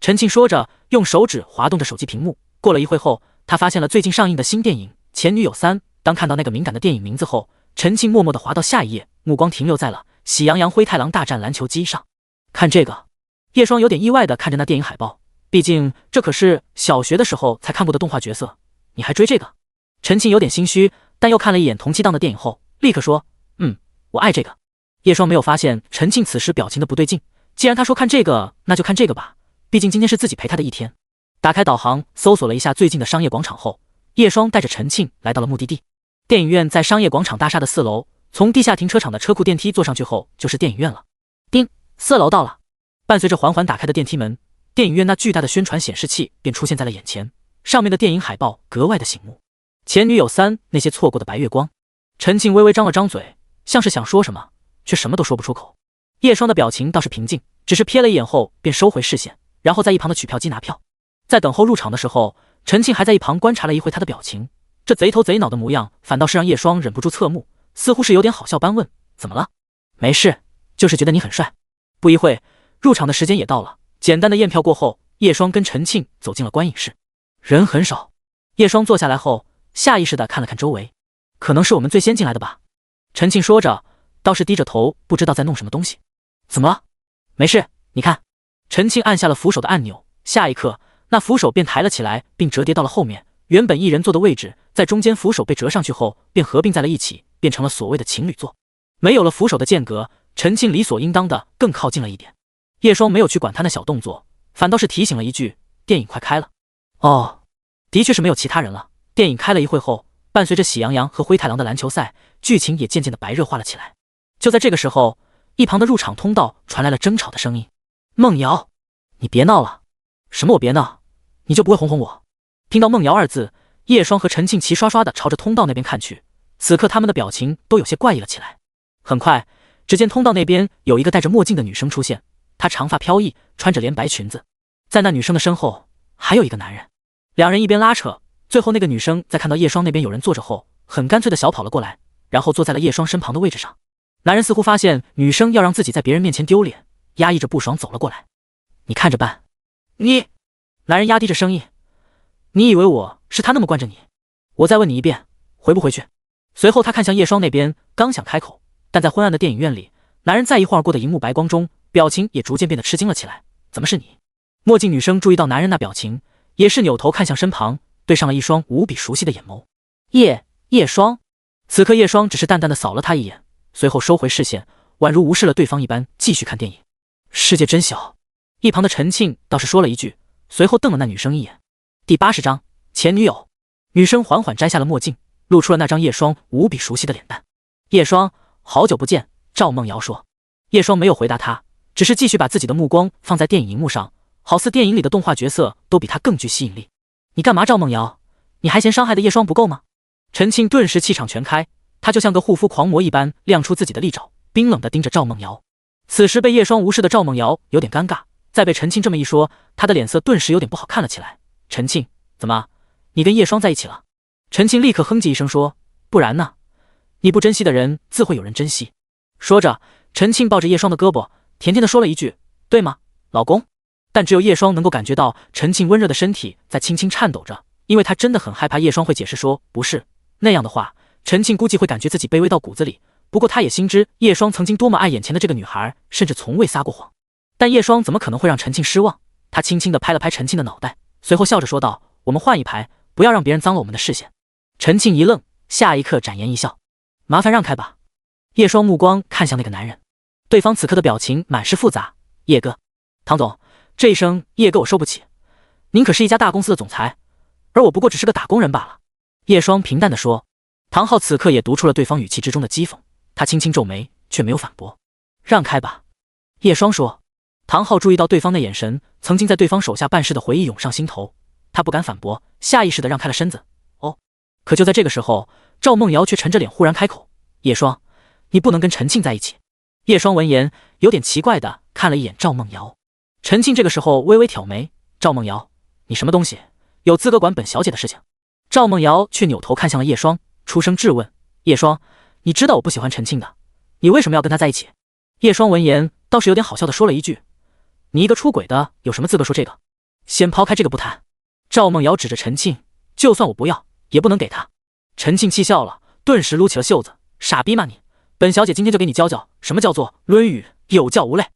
陈庆说着，用手指滑动着手机屏幕。过了一会后，他发现了最近上映的新电影《前女友3》。当看到那个敏感的电影名字后，陈庆默默地滑到下一页，目光停留在了喜羊羊灰太狼大战篮球机上。看这个，叶双有点意外地看着那电影海报，毕竟这可是小学的时候才看过的动画角色。你还追这个？陈庆有点心虚，但又看了一眼同期档的电影后，立刻说：我爱这个。叶双没有发现陈庆此时表情的不对劲，既然他说看这个，那就看这个吧，毕竟今天是自己陪他的一天。打开导航，搜索了一下最近的商业广场后，叶双带着陈庆来到了目的地。电影院在商业广场大厦的4楼，从地下停车场的车库电梯坐上去后就是电影院了。叮，4楼到了。伴随着缓缓打开的电梯门，电影院那巨大的宣传显示器便出现在了眼前，上面的电影海报格外的醒目。前女友3，那些错过的白月光。陈庆微微张了张嘴，像是想说什么，却什么都说不出口。叶双的表情倒是平静，只是瞥了一眼后便收回视线，然后在一旁的取票机拿票。在等候入场的时候，陈庆还在一旁观察了一会他的表情，这贼头贼脑的模样反倒是让叶双忍不住侧目，似乎是有点好笑般问：怎么了？没事，就是觉得你很帅。不一会，入场的时间也到了，简单的验票过后，叶双跟陈庆走进了观影室。人很少。叶双坐下来后，下意识地看了看周围，可能是我们最先进来的吧。陈庆说着，倒是低着头，不知道在弄什么东西。怎么了？没事，你看。陈庆按下了扶手的按钮，下一刻，那扶手便抬了起来，并折叠到了后面。原本一人坐的位置，在中间扶手被折上去后，便合并在了一起，变成了所谓的情侣座。没有了扶手的间隔，陈庆理所应当的更靠近了一点。叶双没有去管他那小动作，反倒是提醒了一句：“电影快开了。”哦，的确是没有其他人了。电影开了一会后，伴随着喜羊羊和灰太狼的篮球赛，剧情也渐渐的白热化了起来。就在这个时候，一旁的入场通道传来了争吵的声音：“梦瑶，你别闹了！”“什么我别闹？你就不会哄哄我？”听到梦瑶二字，叶双和陈庆齐刷刷的朝着通道那边看去，此刻他们的表情都有些怪异了起来。很快，只见通道那边有一个戴着墨镜的女生出现，她长发飘逸，穿着连白裙子，在那女生的身后还有一个男人，两人一边拉扯，最后那个女生在看到叶双那边有人坐着后，很干脆的小跑了过来，然后坐在了叶双身旁的位置上。男人似乎发现女生要让自己在别人面前丢脸，压抑着不爽走了过来。“你看着办。”“你……”男人压低着声音，“你以为我是他那么惯着你？我再问你一遍，回不回去？”随后他看向叶双那边，刚想开口，但在昏暗的电影院里，男人在一晃而过的荧幕白光中，表情也逐渐变得吃惊了起来。“怎么是你？”墨镜女生注意到男人那表情，也是扭头看向身旁，对上了一双无比熟悉的眼眸。叶双。此刻叶双只是淡淡的扫了他一眼，随后收回视线，宛如无视了对方一般，继续看电影。世界真小。一旁的陈庆倒是说了一句，随后瞪了那女生一眼。第80章前女友。女生缓缓摘下了墨镜，露出了那张叶双无比熟悉的脸蛋。“叶双，好久不见。”赵梦瑶说。叶双没有回答她，只是继续把自己的目光放在电影荧幕上，好似电影里的动画角色都比她更具吸引力。“你干嘛，赵梦瑶？你还嫌伤害的叶双不够吗？”陈庆顿时气场全开，他就像个护肤狂魔一般亮出自己的利爪，冰冷地盯着赵梦瑶。此时被叶双无视的赵梦瑶有点尴尬，再被陈庆这么一说，他的脸色顿时有点不好看了起来。“陈庆，怎么，你跟叶双在一起了？”陈庆立刻哼唧一声说：“不然呢？你不珍惜的人，自会有人珍惜。”说着，陈庆抱着叶双的胳膊，甜甜地说了一句：“对吗，老公？”但只有叶双能够感觉到陈庆温热的身体在轻轻颤抖着，因为他真的很害怕叶双会解释说不是，那样的话，陈庆估计会感觉自己卑微到骨子里。不过他也心知叶双曾经多么爱眼前的这个女孩，甚至从未撒过谎。但叶双怎么可能会让陈庆失望？他轻轻地拍了拍陈庆的脑袋，随后笑着说道：“我们换一排，不要让别人脏了我们的视线。”陈庆一愣，下一刻展颜一笑：“麻烦让开吧。”叶双目光看向那个男人，对方此刻的表情满是复杂。“叶哥，唐总，这一声叶哥我受不起，您可是一家大公司的总裁，而我不过只是个打工人罢了。”叶双平淡地说。唐昊此刻也读出了对方语气之中的讥讽，他轻轻皱眉，却没有反驳。“让开吧。”叶双说。唐昊注意到对方的眼神，曾经在对方手下办事的回忆涌上心头，他不敢反驳，下意识地让开了身子。“哦。”可就在这个时候，赵梦瑶却沉着脸忽然开口：“叶双，你不能跟陈庆在一起。”叶双闻言，有点奇怪地看了一眼赵梦瑶。陈庆这个时候微微挑眉：“赵梦瑶，你什么东西？有资格管本小姐的事情？”赵梦瑶却扭头看向了叶双，出声质问：“叶双，你知道我不喜欢陈庆的，你为什么要跟他在一起？”叶双闻言，倒是有点好笑地说了一句：“你一个出轨的，有什么资格说这个？先抛开这个不谈。”赵梦瑶指着陈庆：“就算我不要，也不能给他。”陈庆气笑了，顿时撸起了袖子：“傻逼吗你？本小姐今天就给你教教什么叫做《论语》有教无类。”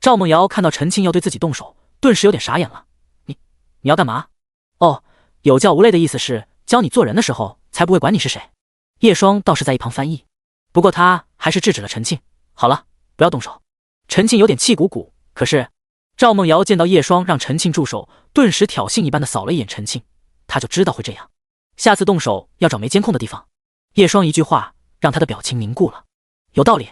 赵梦瑶看到陈庆要对自己动手，顿时有点傻眼了：“你要干嘛？”“哦，有教无类的意思是教你做人的时候，才不会管你是谁。”叶双倒是在一旁翻译，不过他还是制止了陈庆：“好了，不要动手。”陈庆有点气鼓鼓，可是赵梦瑶见到叶双让陈庆住手，顿时挑衅一般的扫了一眼陈庆，他就知道会这样，下次动手要找没监控的地方。叶双一句话让他的表情凝固了。“有道理。”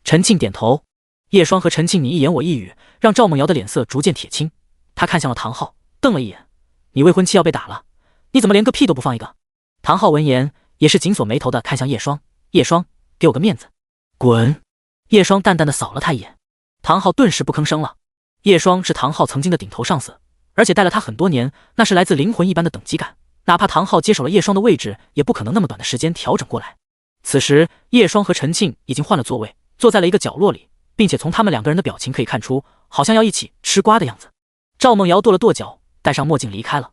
陈庆点头。叶双和陈庆你一言我一语，让赵梦瑶的脸色逐渐铁青。他看向了唐昊，瞪了一眼：“你未婚妻要被打了，你怎么连个屁都不放一个？”唐昊闻言也是紧锁眉头的看向叶双：“叶双，给我个面子。”“滚！”叶双淡淡的扫了他一眼。唐昊顿时不吭声了。叶双是唐昊曾经的顶头上司，而且带了他很多年，那是来自灵魂一般的等级感，哪怕唐昊接手了叶双的位置，也不可能那么短的时间调整过来。此时叶双和陈庆已经换了座位，坐在了一个角落里，并且从他们两个人的表情可以看出，好像要一起吃瓜的样子。赵梦瑶跺了跺脚，戴上墨镜离开了，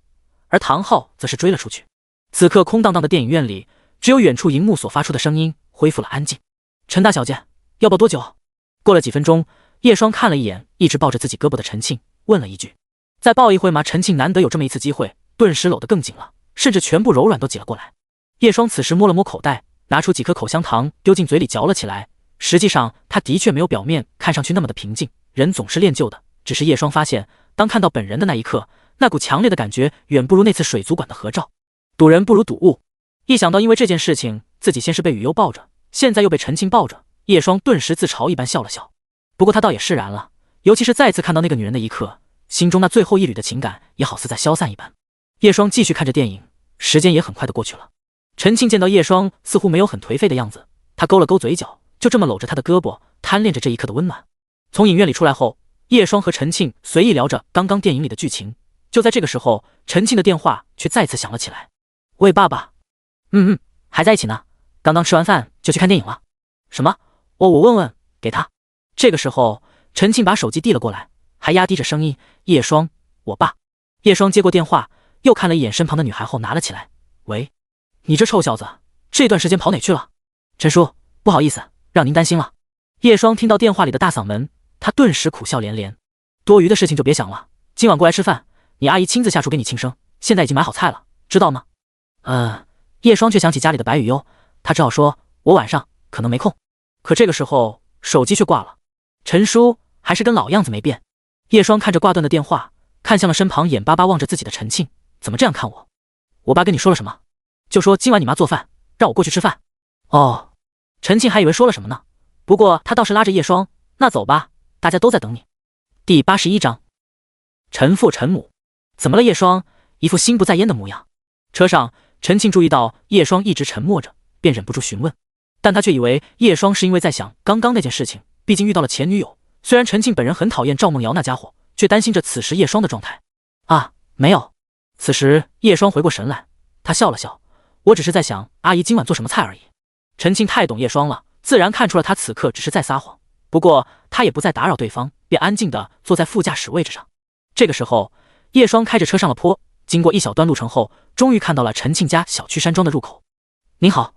而唐昊则是追了出去。此刻空荡荡的电影院里，只有远处荧幕所发出的声音恢复了安静。“陈大小姐，要抱多久？”过了几分钟，叶双看了一眼一直抱着自己胳膊的陈庆，问了一句。再抱一会嘛，陈庆难得有这么一次机会，顿时搂得更紧了，甚至全部柔软都挤了过来。叶双此时摸了摸口袋，拿出几颗口香糖丢进嘴里嚼了起来。实际上他的确没有表面看上去那么的平静，人总是练就的。只是叶双发现，当看到本人的那一刻，那股强烈的感觉远不如那次水族馆的合照。赌人不如赌物，一想到因为这件事情自己先是被雨优抱着，现在又被陈庆抱着，叶双顿时自嘲一般笑了笑。不过他倒也释然了，尤其是再次看到那个女人的一刻，心中那最后一缕的情感也好似在消散一般。叶双继续看着电影，时间也很快的过去了。陈庆见到叶双似乎没有很颓废的样子，他勾了勾嘴角，就这么搂着她的胳膊，贪恋着这一刻的温暖。从影院里出来后，叶双和陈庆随意聊着刚刚电影里的剧情。就在这个时候，陈庆的电话却再次响了起来。喂，爸爸。还在一起呢，刚刚吃完饭就去看电影了。什么？我问问，给他。这个时候，陈庆把手机递了过来，还压低着声音：叶双，我爸。叶双接过电话，又看了一眼身旁的女孩后拿了起来。喂，你这臭小子，这段时间跑哪去了？陈叔，不好意思，让您担心了。叶双听到电话里的大嗓门，他顿时苦笑连连。多余的事情就别想了，今晚过来吃饭，你阿姨亲自下厨给你庆生，现在已经买好菜了，知道吗？叶双却想起家里的白雨优，他只好说，我晚上可能没空。可这个时候手机却挂了。陈叔还是跟老样子没变。叶双看着挂断的电话，看向了身旁眼巴巴望着自己的陈庆，怎么这样看我？我爸跟你说了什么？就说今晚你妈做饭，让我过去吃饭。哦，陈庆还以为说了什么呢，不过他倒是拉着叶双，那走吧，大家都在等你。第81章，陈父陈母。怎么了叶双？一副心不在焉的模样。车上，陈庆注意到叶双一直沉默着，便忍不住询问，但他却以为叶双是因为在想刚刚那件事情，毕竟遇到了前女友。虽然陈庆本人很讨厌赵梦瑶那家伙，却担心着此时叶双的状态。没有。此时叶双回过神来，他笑了笑，我只是在想阿姨今晚做什么菜而已。陈庆太懂叶双了，自然看出了他此刻只是在撒谎，不过他也不再打扰对方，便安静地坐在副驾驶位置上。这个时候，叶双开着车上了坡，经过一小段路程后，终于看到了陈庆家小区山庄的入口。您好。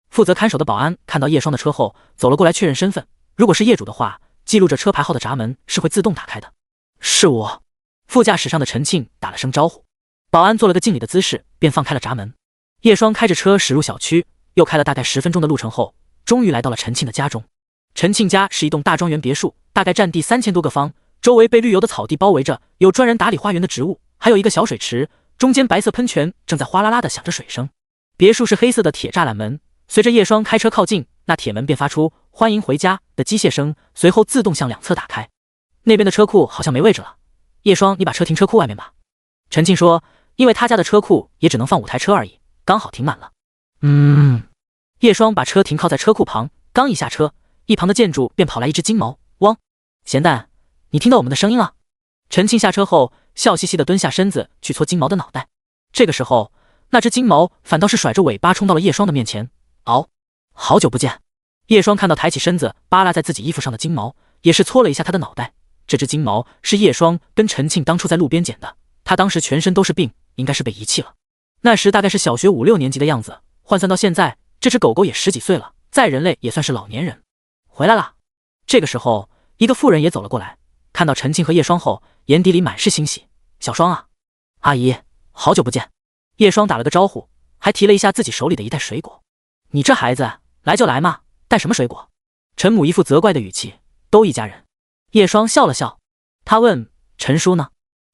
负责看守的保安看到叶双的车后，走了过来确认身份。如果是业主的话，记录着车牌号的闸门是会自动打开的。是我。副驾驶上的陈庆打了声招呼，保安做了个敬礼的姿势，便放开了闸门。叶双开着车驶入小区，又开了大概10分钟的路程后，终于来到了陈庆的家中。陈庆家是一栋大庄园别墅，大概占地3000多个方，周围被绿油的草地包围着，有专人打理花园的植物，还有一个小水池，中间白色喷泉正在哗啦啦的响着水声。别墅是黑色的铁栅栏门，随着叶双开车靠近，那铁门便发出欢迎回家的机械声，随后自动向两侧打开。那边的车库好像没位置了，叶双，你把车停车库外面吧。陈庆说，因为他家的车库也只能放5台车而已，刚好停满了。叶双把车停靠在车库旁，刚一下车，一旁的建筑便跑来一只金毛。汪，咸蛋，你听到我们的声音了？陈庆下车后，笑嘻嘻地蹲下身子去搓金毛的脑袋。这个时候，那只金毛反倒是甩着尾巴冲到了叶双的面前。好久不见。叶双看到抬起身子扒拉在自己衣服上的金毛，也是搓了一下他的脑袋。这只金毛是叶双跟陈庆当初在路边捡的，他当时全身都是病，应该是被遗弃了。那时大概是小学5、6年级的样子，换算到现在，这只狗狗也10几岁了，在人类也算是老年人。回来了。这个时候，一个妇人也走了过来，看到陈庆和叶双后，眼底里满是欣喜。小双啊，阿姨，好久不见。叶双打了个招呼，还提了一下自己手里的一袋水果。你这孩子，来就来嘛，带什么水果？陈母一副责怪的语气，都一家人。叶双笑了笑，他问陈叔呢？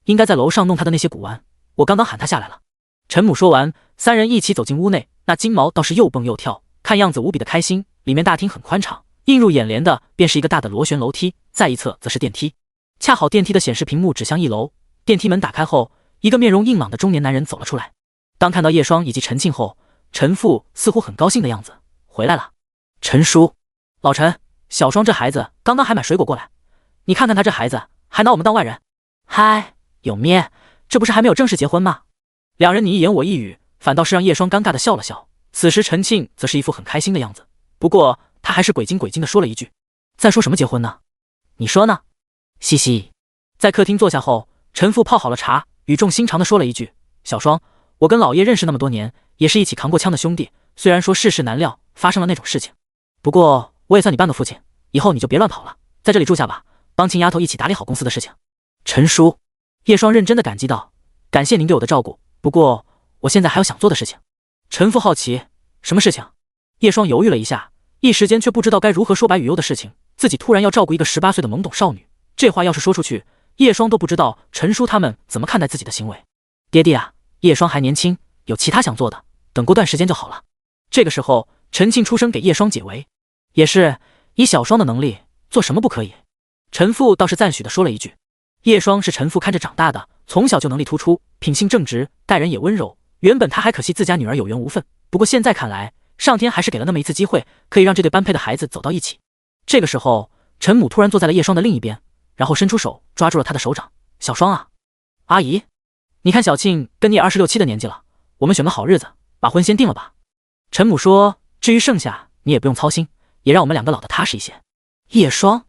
应该在楼上弄他的那些古玩，我刚刚喊他下来了。陈母说完，三人一起走进屋内，那金毛倒是又蹦又跳，看样子无比的开心。里面大厅很宽敞，映入眼帘的便是一个大的螺旋楼梯，在一侧则是电梯。恰好电梯的显示屏幕指向1楼，电梯门打开后，一个面容硬朗的中年男人走了出来。当看到叶双以及陈庆后，陈父似乎很高兴的样子。回来了。陈叔，老陈，小双这孩子刚刚还买水果过来，你看看他这孩子还拿我们当外人。嗨，有咩？这不是还没有正式结婚吗？两人你一言我一语，反倒是让叶双尴尬的笑了笑。此时陈庆则是一副很开心的样子，不过他还是鬼精鬼精的说了一句，在说什么结婚呢？你说呢？嘻嘻。在客厅坐下后，陈父泡好了茶，语重心长的说了一句，小双，我跟老爷认识那么多年，也是一起扛过枪的兄弟，虽然说世事难料，发生了那种事情，不过我也算你半个父亲，以后你就别乱跑了，在这里住下吧，帮亲丫头一起打理好公司的事情。陈叔，叶双认真的感激道：“感谢您对我的照顾，不过我现在还有想做的事情。”陈父好奇：“什么事情？”叶双犹豫了一下，一时间却不知道该如何说白雨悠的事情。自己突然要照顾一个18岁的懵懂少女，这话要是说出去，叶双都不知道陈叔他们怎么看待自己的行为。爹地啊，叶双还年轻，有其他想做的，等过段时间就好了。这个时候，陈庆出声给叶双解围，也是以小双的能力，做什么不可以？陈父倒是赞许的说了一句。叶双是陈父看着长大的，从小就能力突出，品性正直，待人也温柔。原本他还可惜自家女儿有缘无分，不过现在看来，上天还是给了那么一次机会，可以让这对般配的孩子走到一起。这个时候，陈母突然坐在了叶双的另一边，然后伸出手抓住了他的手掌。小双啊，阿姨，你看小庆跟你也26、7的年纪了，我们选个好日子，把婚先定了吧。陈母说，至于剩下，你也不用操心，也让我们两个老得踏实一些。叶双，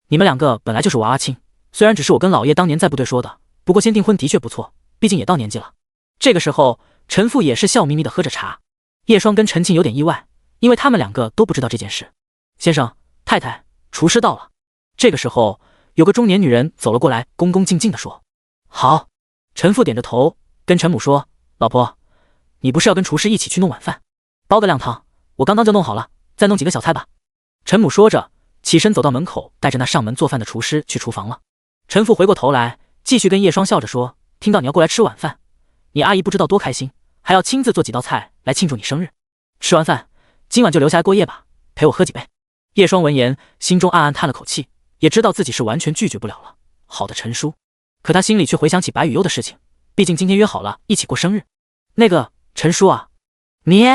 你们两个本来就是娃娃亲，虽然只是我跟老爷当年在部队说的，不过先订婚的确不错，毕竟也到年纪了。这个时候，陈父也是笑眯眯的喝着茶。叶双跟陈庆有点意外，因为他们两个都不知道这件事。先生，太太，厨师到了。这个时候，有个中年女人走了过来，恭恭敬敬地说：“好。”陈父点着头，跟陈母说：“老婆，你不是要跟厨师一起去弄晚饭？包个靓汤，我刚刚就弄好了，再弄几个小菜吧。”陈母说着，起身走到门口，带着那上门做饭的厨师去厨房了。陈父回过头来，继续跟叶双笑着说：“听到你要过来吃晚饭，你阿姨不知道多开心，还要亲自做几道菜来庆祝你生日。吃完饭，今晚就留下来过夜吧，陪我喝几杯。”叶双闻言，心中暗暗叹了口气，也知道自己是完全拒绝不了了。好的陈叔，可他心里却回想起白雨悠的事情，毕竟今天约好了一起过生日。那个陈叔啊，你……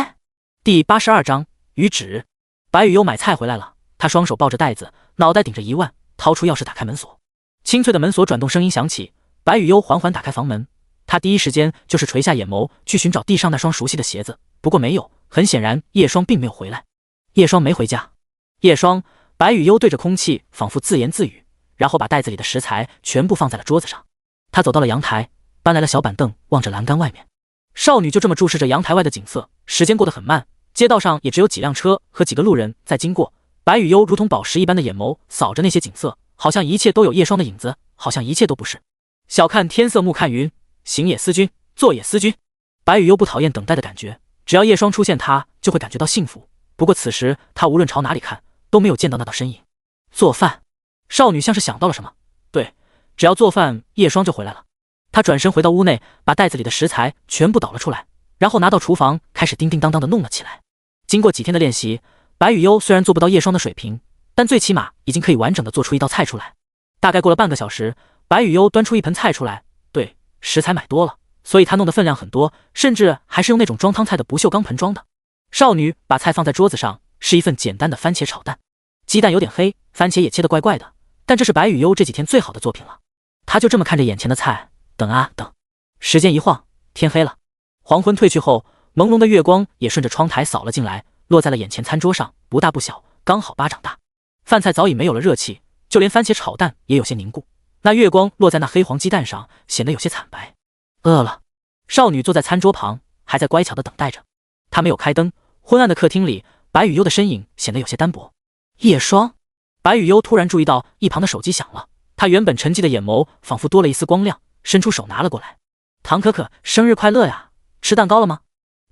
第82章谕旨。白雨悠买菜回来了，他双手抱着袋子，脑袋顶着疑问，掏出钥匙打开门锁。清脆的门锁转动声音响起，白雨悠缓缓打开房门。他第一时间就是垂下眼眸去寻找地上那双熟悉的鞋子，不过没有。很显然，叶双并没有回来。叶双没回家。叶双，白雨悠对着空气仿佛自言自语，然后把袋子里的食材全部放在了桌子上。他走到了阳台，搬来了小板凳，望着栏杆外面。少女就这么注视着阳台外的景色，时间过得很慢，街道上也只有几辆车和几个路人在经过。白雨悠如同宝石一般的眼眸扫着那些景色，好像一切都有叶双的影子，好像一切都不是。小看天色暮看云，行也思君，坐也思君。白雨悠不讨厌等待的感觉，只要叶双出现，他就会感觉到幸福。不过此时他无论朝哪里看，都没有见到那道身影。做饭，少女像是想到了什么，对，只要做饭，叶双就回来了。她转身回到屋内，把袋子里的食材全部倒了出来，然后拿到厨房，开始叮叮当当的弄了起来。经过几天的练习，白雨悠虽然做不到叶双的水平，但最起码已经可以完整的做出一道菜出来。大概过了半个小时，白雨悠端出一盆菜出来，对，食材买多了，所以她弄的分量很多，甚至还是用那种装汤菜的不锈钢盆装的。少女把菜放在桌子上，是一份简单的番茄炒蛋。鸡蛋有点黑，番茄也切得怪怪的，但这是白雨悠这几天最好的作品了。她就这么看着眼前的菜，等啊等。时间一晃，天黑了。黄昏褪去后，朦胧的月光也顺着窗台扫了进来，落在了眼前餐桌上，不大不小，刚好巴掌大。饭菜早已没有了热气，就连番茄炒蛋也有些凝固。那月光落在那黑黄鸡蛋上，显得有些惨白。饿了。少女坐在餐桌旁，还在乖巧的等待着。她没有开灯，昏暗的客厅里，白雨悠的身影显得有些单薄。叶双，白雨悠突然注意到一旁的手机响了，她原本沉寂的眼眸仿佛多了一丝光亮，伸出手拿了过来。唐可可，生日快乐呀！吃蛋糕了吗？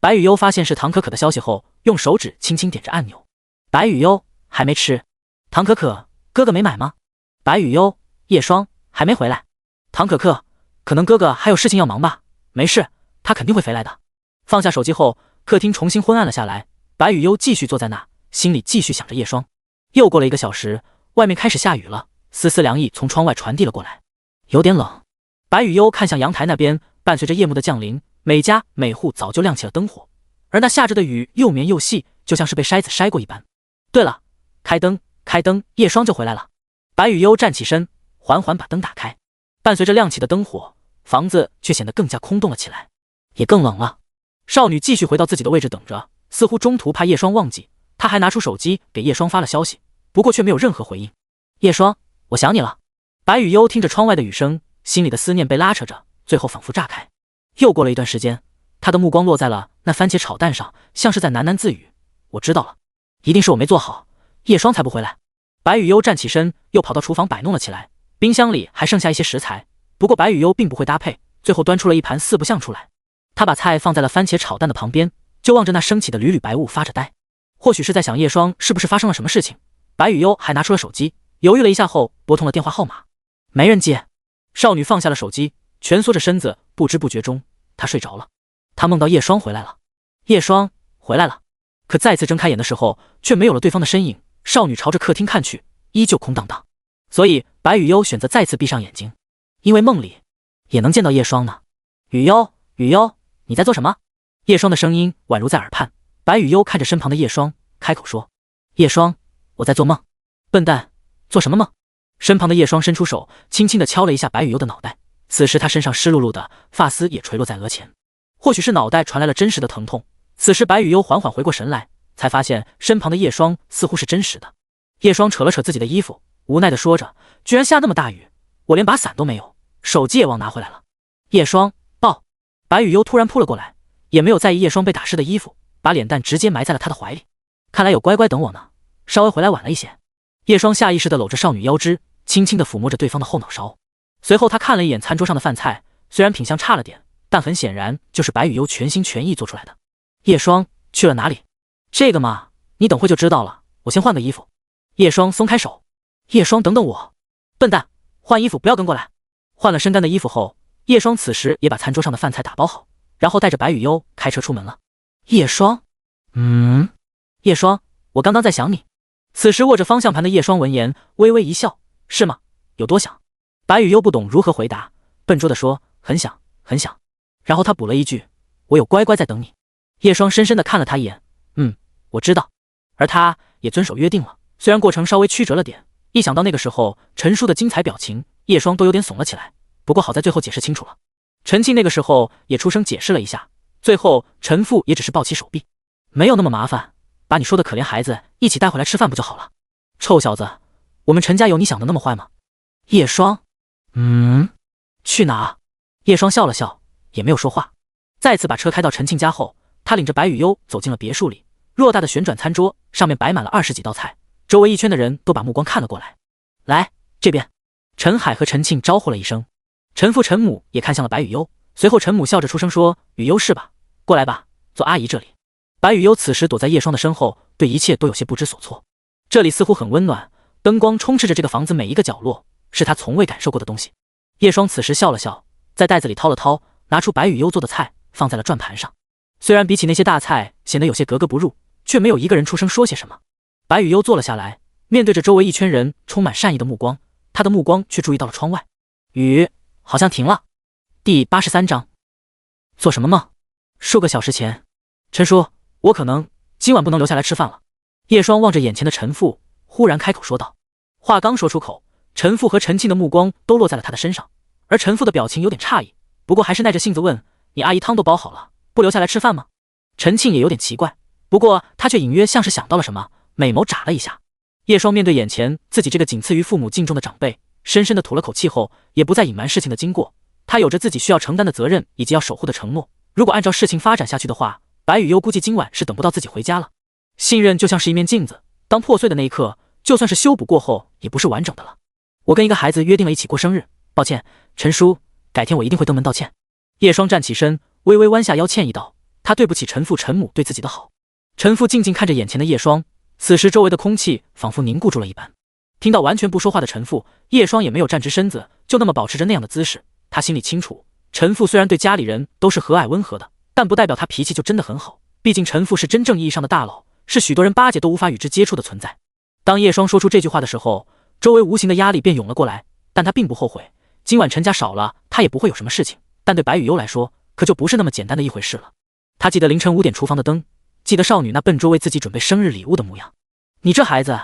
白雨悠发现是唐可可的消息后，用手指轻轻点着按钮。白雨悠，还没吃。唐可可，哥哥没买吗？白雨悠，叶双还没回来。唐可可，可能哥哥还有事情要忙吧，没事，他肯定会回来的。放下手机后，客厅重新昏暗了下来，白雨悠继续坐在那，心里继续想着叶双。又过了1个小时，外面开始下雨了，丝丝凉意从窗外传递了过来，有点冷。白雨悠看向阳台那边，伴随着夜幕的降临，每家每户早就亮起了灯火，而那下着的雨又绵又细，就像是被筛子筛过一般。对了，开灯，开灯，叶双就回来了。白雨悠站起身，缓缓把灯打开，伴随着亮起的灯火，房子却显得更加空洞了起来，也更冷了。少女继续回到自己的位置等着，似乎中途怕叶双忘记，她还拿出手机给叶双发了消息，不过却没有任何回应。叶双，我想你了。白雨悠听着窗外的雨声，心里的思念被拉扯着，最后仿佛炸开。又过了一段时间，他的目光落在了那番茄炒蛋上，像是在喃喃自语，我知道了，一定是我没做好，叶双才不回来。白雨悠站起身，又跑到厨房摆弄了起来，冰箱里还剩下一些食材，不过白雨优并不会搭配，最后端出了一盘四不像出来。他把菜放在了番茄炒蛋的旁边，就望着那升起的缕缕白雾发着呆。或许是在想叶双是不是发生了什么事情，白雨优还拿出了手机，犹豫了一下后拨通了电话号码，没人接。少女放下了手机，蜷缩着身子，不知不觉中她睡着了。她梦到叶双回来了，叶双回来了。可再次睁开眼的时候，却没有了对方的身影。少女朝着客厅看去，依旧空荡荡。所以白雨优选择再次闭上眼睛，因为梦里也能见到叶双呢。雨优，雨优，你在做什么？叶双的声音宛如在耳畔。白雨优看着身旁的叶双，开口说：叶双，我在做梦。笨蛋，做什么梦？身旁的叶双伸出手，轻轻地敲了一下白雨优的脑袋。此时他身上湿漉漉的，发丝也垂落在额前。或许是脑袋传来了真实的疼痛，此时白雨优缓缓回过神来，才发现身旁的叶双似乎是真实的。叶双扯了扯自己的衣服，无奈地说着：居然下那么大雨，我连把伞都没有，手机也忘拿回来了。叶双，抱！白雨优突然扑了过来，也没有在意叶双被打湿的衣服，把脸蛋直接埋在了他的怀里。看来有乖乖等我呢，稍微回来晚了一些。叶双下意识地搂着少女腰肢，轻轻地抚摸着对方的后脑勺。随后他看了一眼餐桌上的饭菜，虽然品相差了点，但很显然就是白雨优全心全意做出来的。叶双，去了哪里？这个嘛，你等会就知道了，我先换个衣服。叶双松开手。叶双，等等我。笨蛋，换衣服不要跟过来。换了身干的衣服后，叶双此时也把餐桌上的饭菜打包好，然后带着白雨优开车出门了。叶双，叶双，我刚刚在想你。此时握着方向盘的叶双闻言微微一笑，是吗？有多想？白雨优不懂如何回答，笨拙地说：很想，很想。然后他补了一句：我有乖乖在等你。叶双深深地看了他一眼，我知道。而他也遵守约定了，虽然过程稍微曲折了点，一想到那个时候陈叔的精彩表情，叶双都有点怂了起来。不过好在最后解释清楚了，陈庆那个时候也出声解释了一下，最后陈父也只是抱起手臂，没有那么麻烦，把你说的可怜孩子一起带回来吃饭不就好了？臭小子，我们陈家有你想的那么坏吗？叶双，去哪？叶双笑了笑，也没有说话。再次把车开到陈庆家后，他领着白雨优走进了别墅里。偌大的旋转餐桌上面摆满了20几道菜，周围一圈的人都把目光看了过来。来，这边。陈海和陈庆招呼了一声，陈父陈母也看向了白雨优，随后陈母笑着出声说：雨优是吧？过来吧，坐阿姨这里。白雨优此时躲在叶双的身后，对一切都有些不知所措。这里似乎很温暖，灯光充斥着这个房子每一个角落，是他从未感受过的东西。叶双此时笑了笑，在袋子里掏了掏，拿出白雨优做的菜放在了转盘上。虽然比起那些大菜显得有些格格不入，却没有一个人出声说些什么。白雨优坐了下来，面对着周围一圈人充满善意的目光，他的目光却注意到了窗外，雨好像停了。第83章，做什么梦？数个小时前，陈叔，我可能今晚不能留下来吃饭了。叶双望着眼前的陈父，忽然开口说道。话刚说出口，陈父和陈庆的目光都落在了他的身上，而陈父的表情有点诧异，不过还是耐着性子问：你阿姨汤都煲好了，不留下来吃饭吗？陈庆也有点奇怪，不过他却隐约像是想到了什么，美眸眨了一下。叶双面对眼前自己这个仅次于父母敬重的长辈，深深地吐了口气后，也不再隐瞒事情的经过。他有着自己需要承担的责任以及要守护的承诺，如果按照事情发展下去的话，白雨优估计今晚是等不到自己回家了。信任就像是一面镜子，当破碎的那一刻，就算是修补过后也不是完整的了。我跟一个孩子约定了一起过生日，抱歉，陈叔，改天我一定会登门道歉。叶双站起身，微微弯下腰歉意道，他对不起陈父陈母对自己的好。陈父静静看着眼前的叶双，此时周围的空气仿佛凝固住了一般。听到完全不说话的陈父，叶双也没有站直身子，就那么保持着那样的姿势。他心里清楚，陈父虽然对家里人都是和蔼温和的，但不代表他脾气就真的很好，毕竟陈父是真正意义上的大佬，是许多人巴结都无法与之接触的存在。当叶双说出这句话的时候，周围无形的压力便涌了过来，但他并不后悔，今晚陈家少了他也不会有什么事情，但对白雨优来说可就不是那么简单的一回事了。他记得凌晨5点厨房的灯，记得少女那笨拙为自己准备生日礼物的模样。你这孩子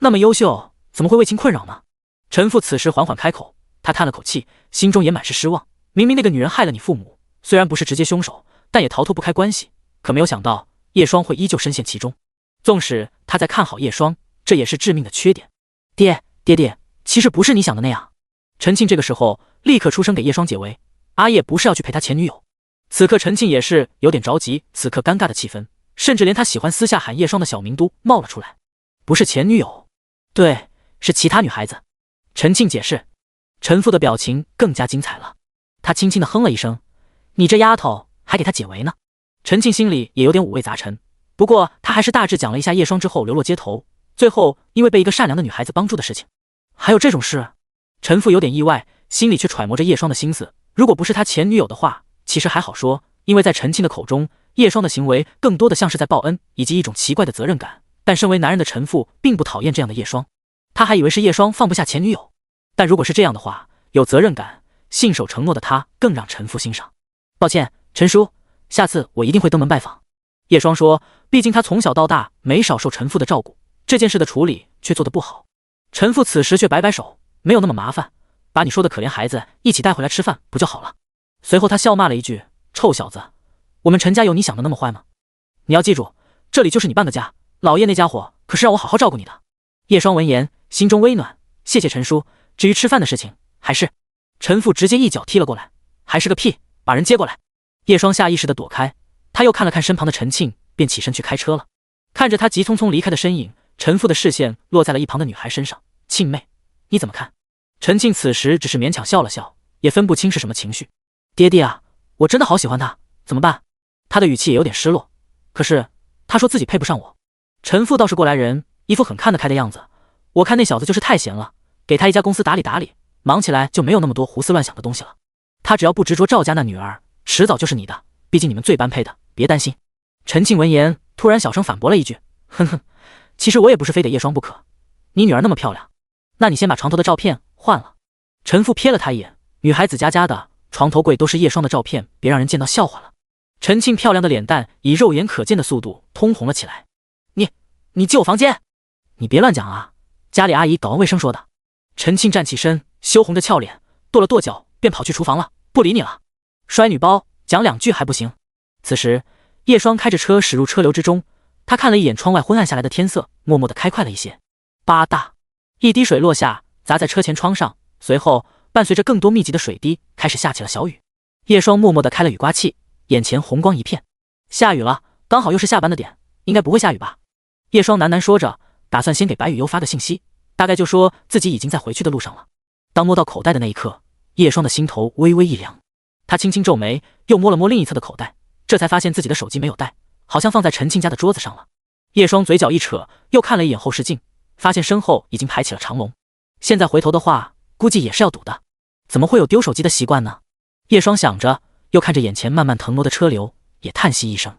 那么优秀，怎么会为情困扰呢？陈父此时缓缓开口，他叹了口气，心中也满是失望。明明那个女人害了你父母，虽然不是直接凶手，但也逃脱不开关系，可没有想到叶双会依旧深陷其中。纵使他在看好叶双，这也是致命的缺点。爹，其实不是你想的那样。陈庆这个时候立刻出声给叶双解围，阿叶不是要去陪他前女友。此刻陈庆也是有点着急，此刻尴尬的气氛，甚至连他喜欢私下喊叶双的小名都冒了出来。不是前女友，对，是其他女孩子。陈庆解释。陈父的表情更加精彩了，他轻轻地哼了一声：“你这丫头还给他解围呢。”陈庆心里也有点五味杂陈，不过他还是大致讲了一下叶双之后流落街头，最后因为被一个善良的女孩子帮助的事情。还有这种事？陈父有点意外，心里却揣摩着叶双的心思。如果不是他前女友的话，其实还好说，因为在陈庆的口中，叶双的行为更多的像是在报恩，以及一种奇怪的责任感。但身为男人的陈父并不讨厌这样的叶双，他还以为是叶双放不下前女友。但如果是这样的话，有责任感、信守承诺的他更让陈父欣赏。抱歉，陈叔，下次我一定会登门拜访。叶双说，毕竟他从小到大没少受陈父的照顾，这件事的处理却做得不好。陈父此时却摆摆手，没有那么麻烦，把你说的可怜孩子一起带回来吃饭不就好了。随后他笑骂了一句：“臭小子，我们陈家有你想的那么坏吗？你要记住，这里就是你半个家，老叶那家伙可是让我好好照顾你的。”叶双闻言心中微暖，谢谢陈叔，至于吃饭的事情，还是……陈父直接一脚踢了过来，还是个屁，把人接过来。叶双下意识地躲开，他又看了看身旁的陈庆，便起身去开车了。看着他急匆匆离开的身影，陈父的视线落在了一旁的女孩身上。庆妹，你怎么看？陈庆此时只是勉强笑了笑，也分不清是什么情绪。爹爹啊，我真的好喜欢他，怎么办？他的语气也有点失落。可是他说自己配不上我。陈父倒是过来人，一副很看得开的样子。我看那小子就是太闲了，给他一家公司打理打理，忙起来就没有那么多胡思乱想的东西了。他只要不执着赵家那女儿，迟早就是你的，毕竟你们最般配的，别担心。陈庆闻言突然小声反驳了一句：“哼哼，其实我也不是非得叶双不可，你女儿那么漂亮，那你先把床头的照片换了。”陈父瞥了他一眼，女孩子家家的，床头柜都是叶双的照片，别让人见到笑话了。陈庆漂亮的脸蛋以肉眼可见的速度通红了起来。你进我房间！你别乱讲啊，家里阿姨搞完卫生说的。陈庆站起身，羞红着俏脸，跺了跺脚，便跑去厨房了，不理你了。摔女包，讲两句还不行？此时叶双开着车驶入车流之中，他看了一眼窗外昏暗下来的天色，默默地开快了一些。吧嗒，一滴水落下，砸在车前窗上，随后伴随着更多密集的水滴，开始下起了小雨。叶双默默地开了雨刮器，眼前红光一片。下雨了，刚好又是下班的点，应该不会下雨吧？叶双喃喃说着，打算先给白雨优发个信息，大概就说自己已经在回去的路上了。当摸到口袋的那一刻，叶双的心头微微一凉，他轻轻皱眉，又摸了摸另一侧的口袋，这才发现自己的手机没有带，好像放在陈庆家的桌子上了。叶双嘴角一扯，又看了一眼后视镜，发现身后已经排起了长龙。现在回头的话，估计也是要堵的，怎么会有丢手机的习惯呢？叶双想着，又看着眼前慢慢腾挪的车流，也叹息一声。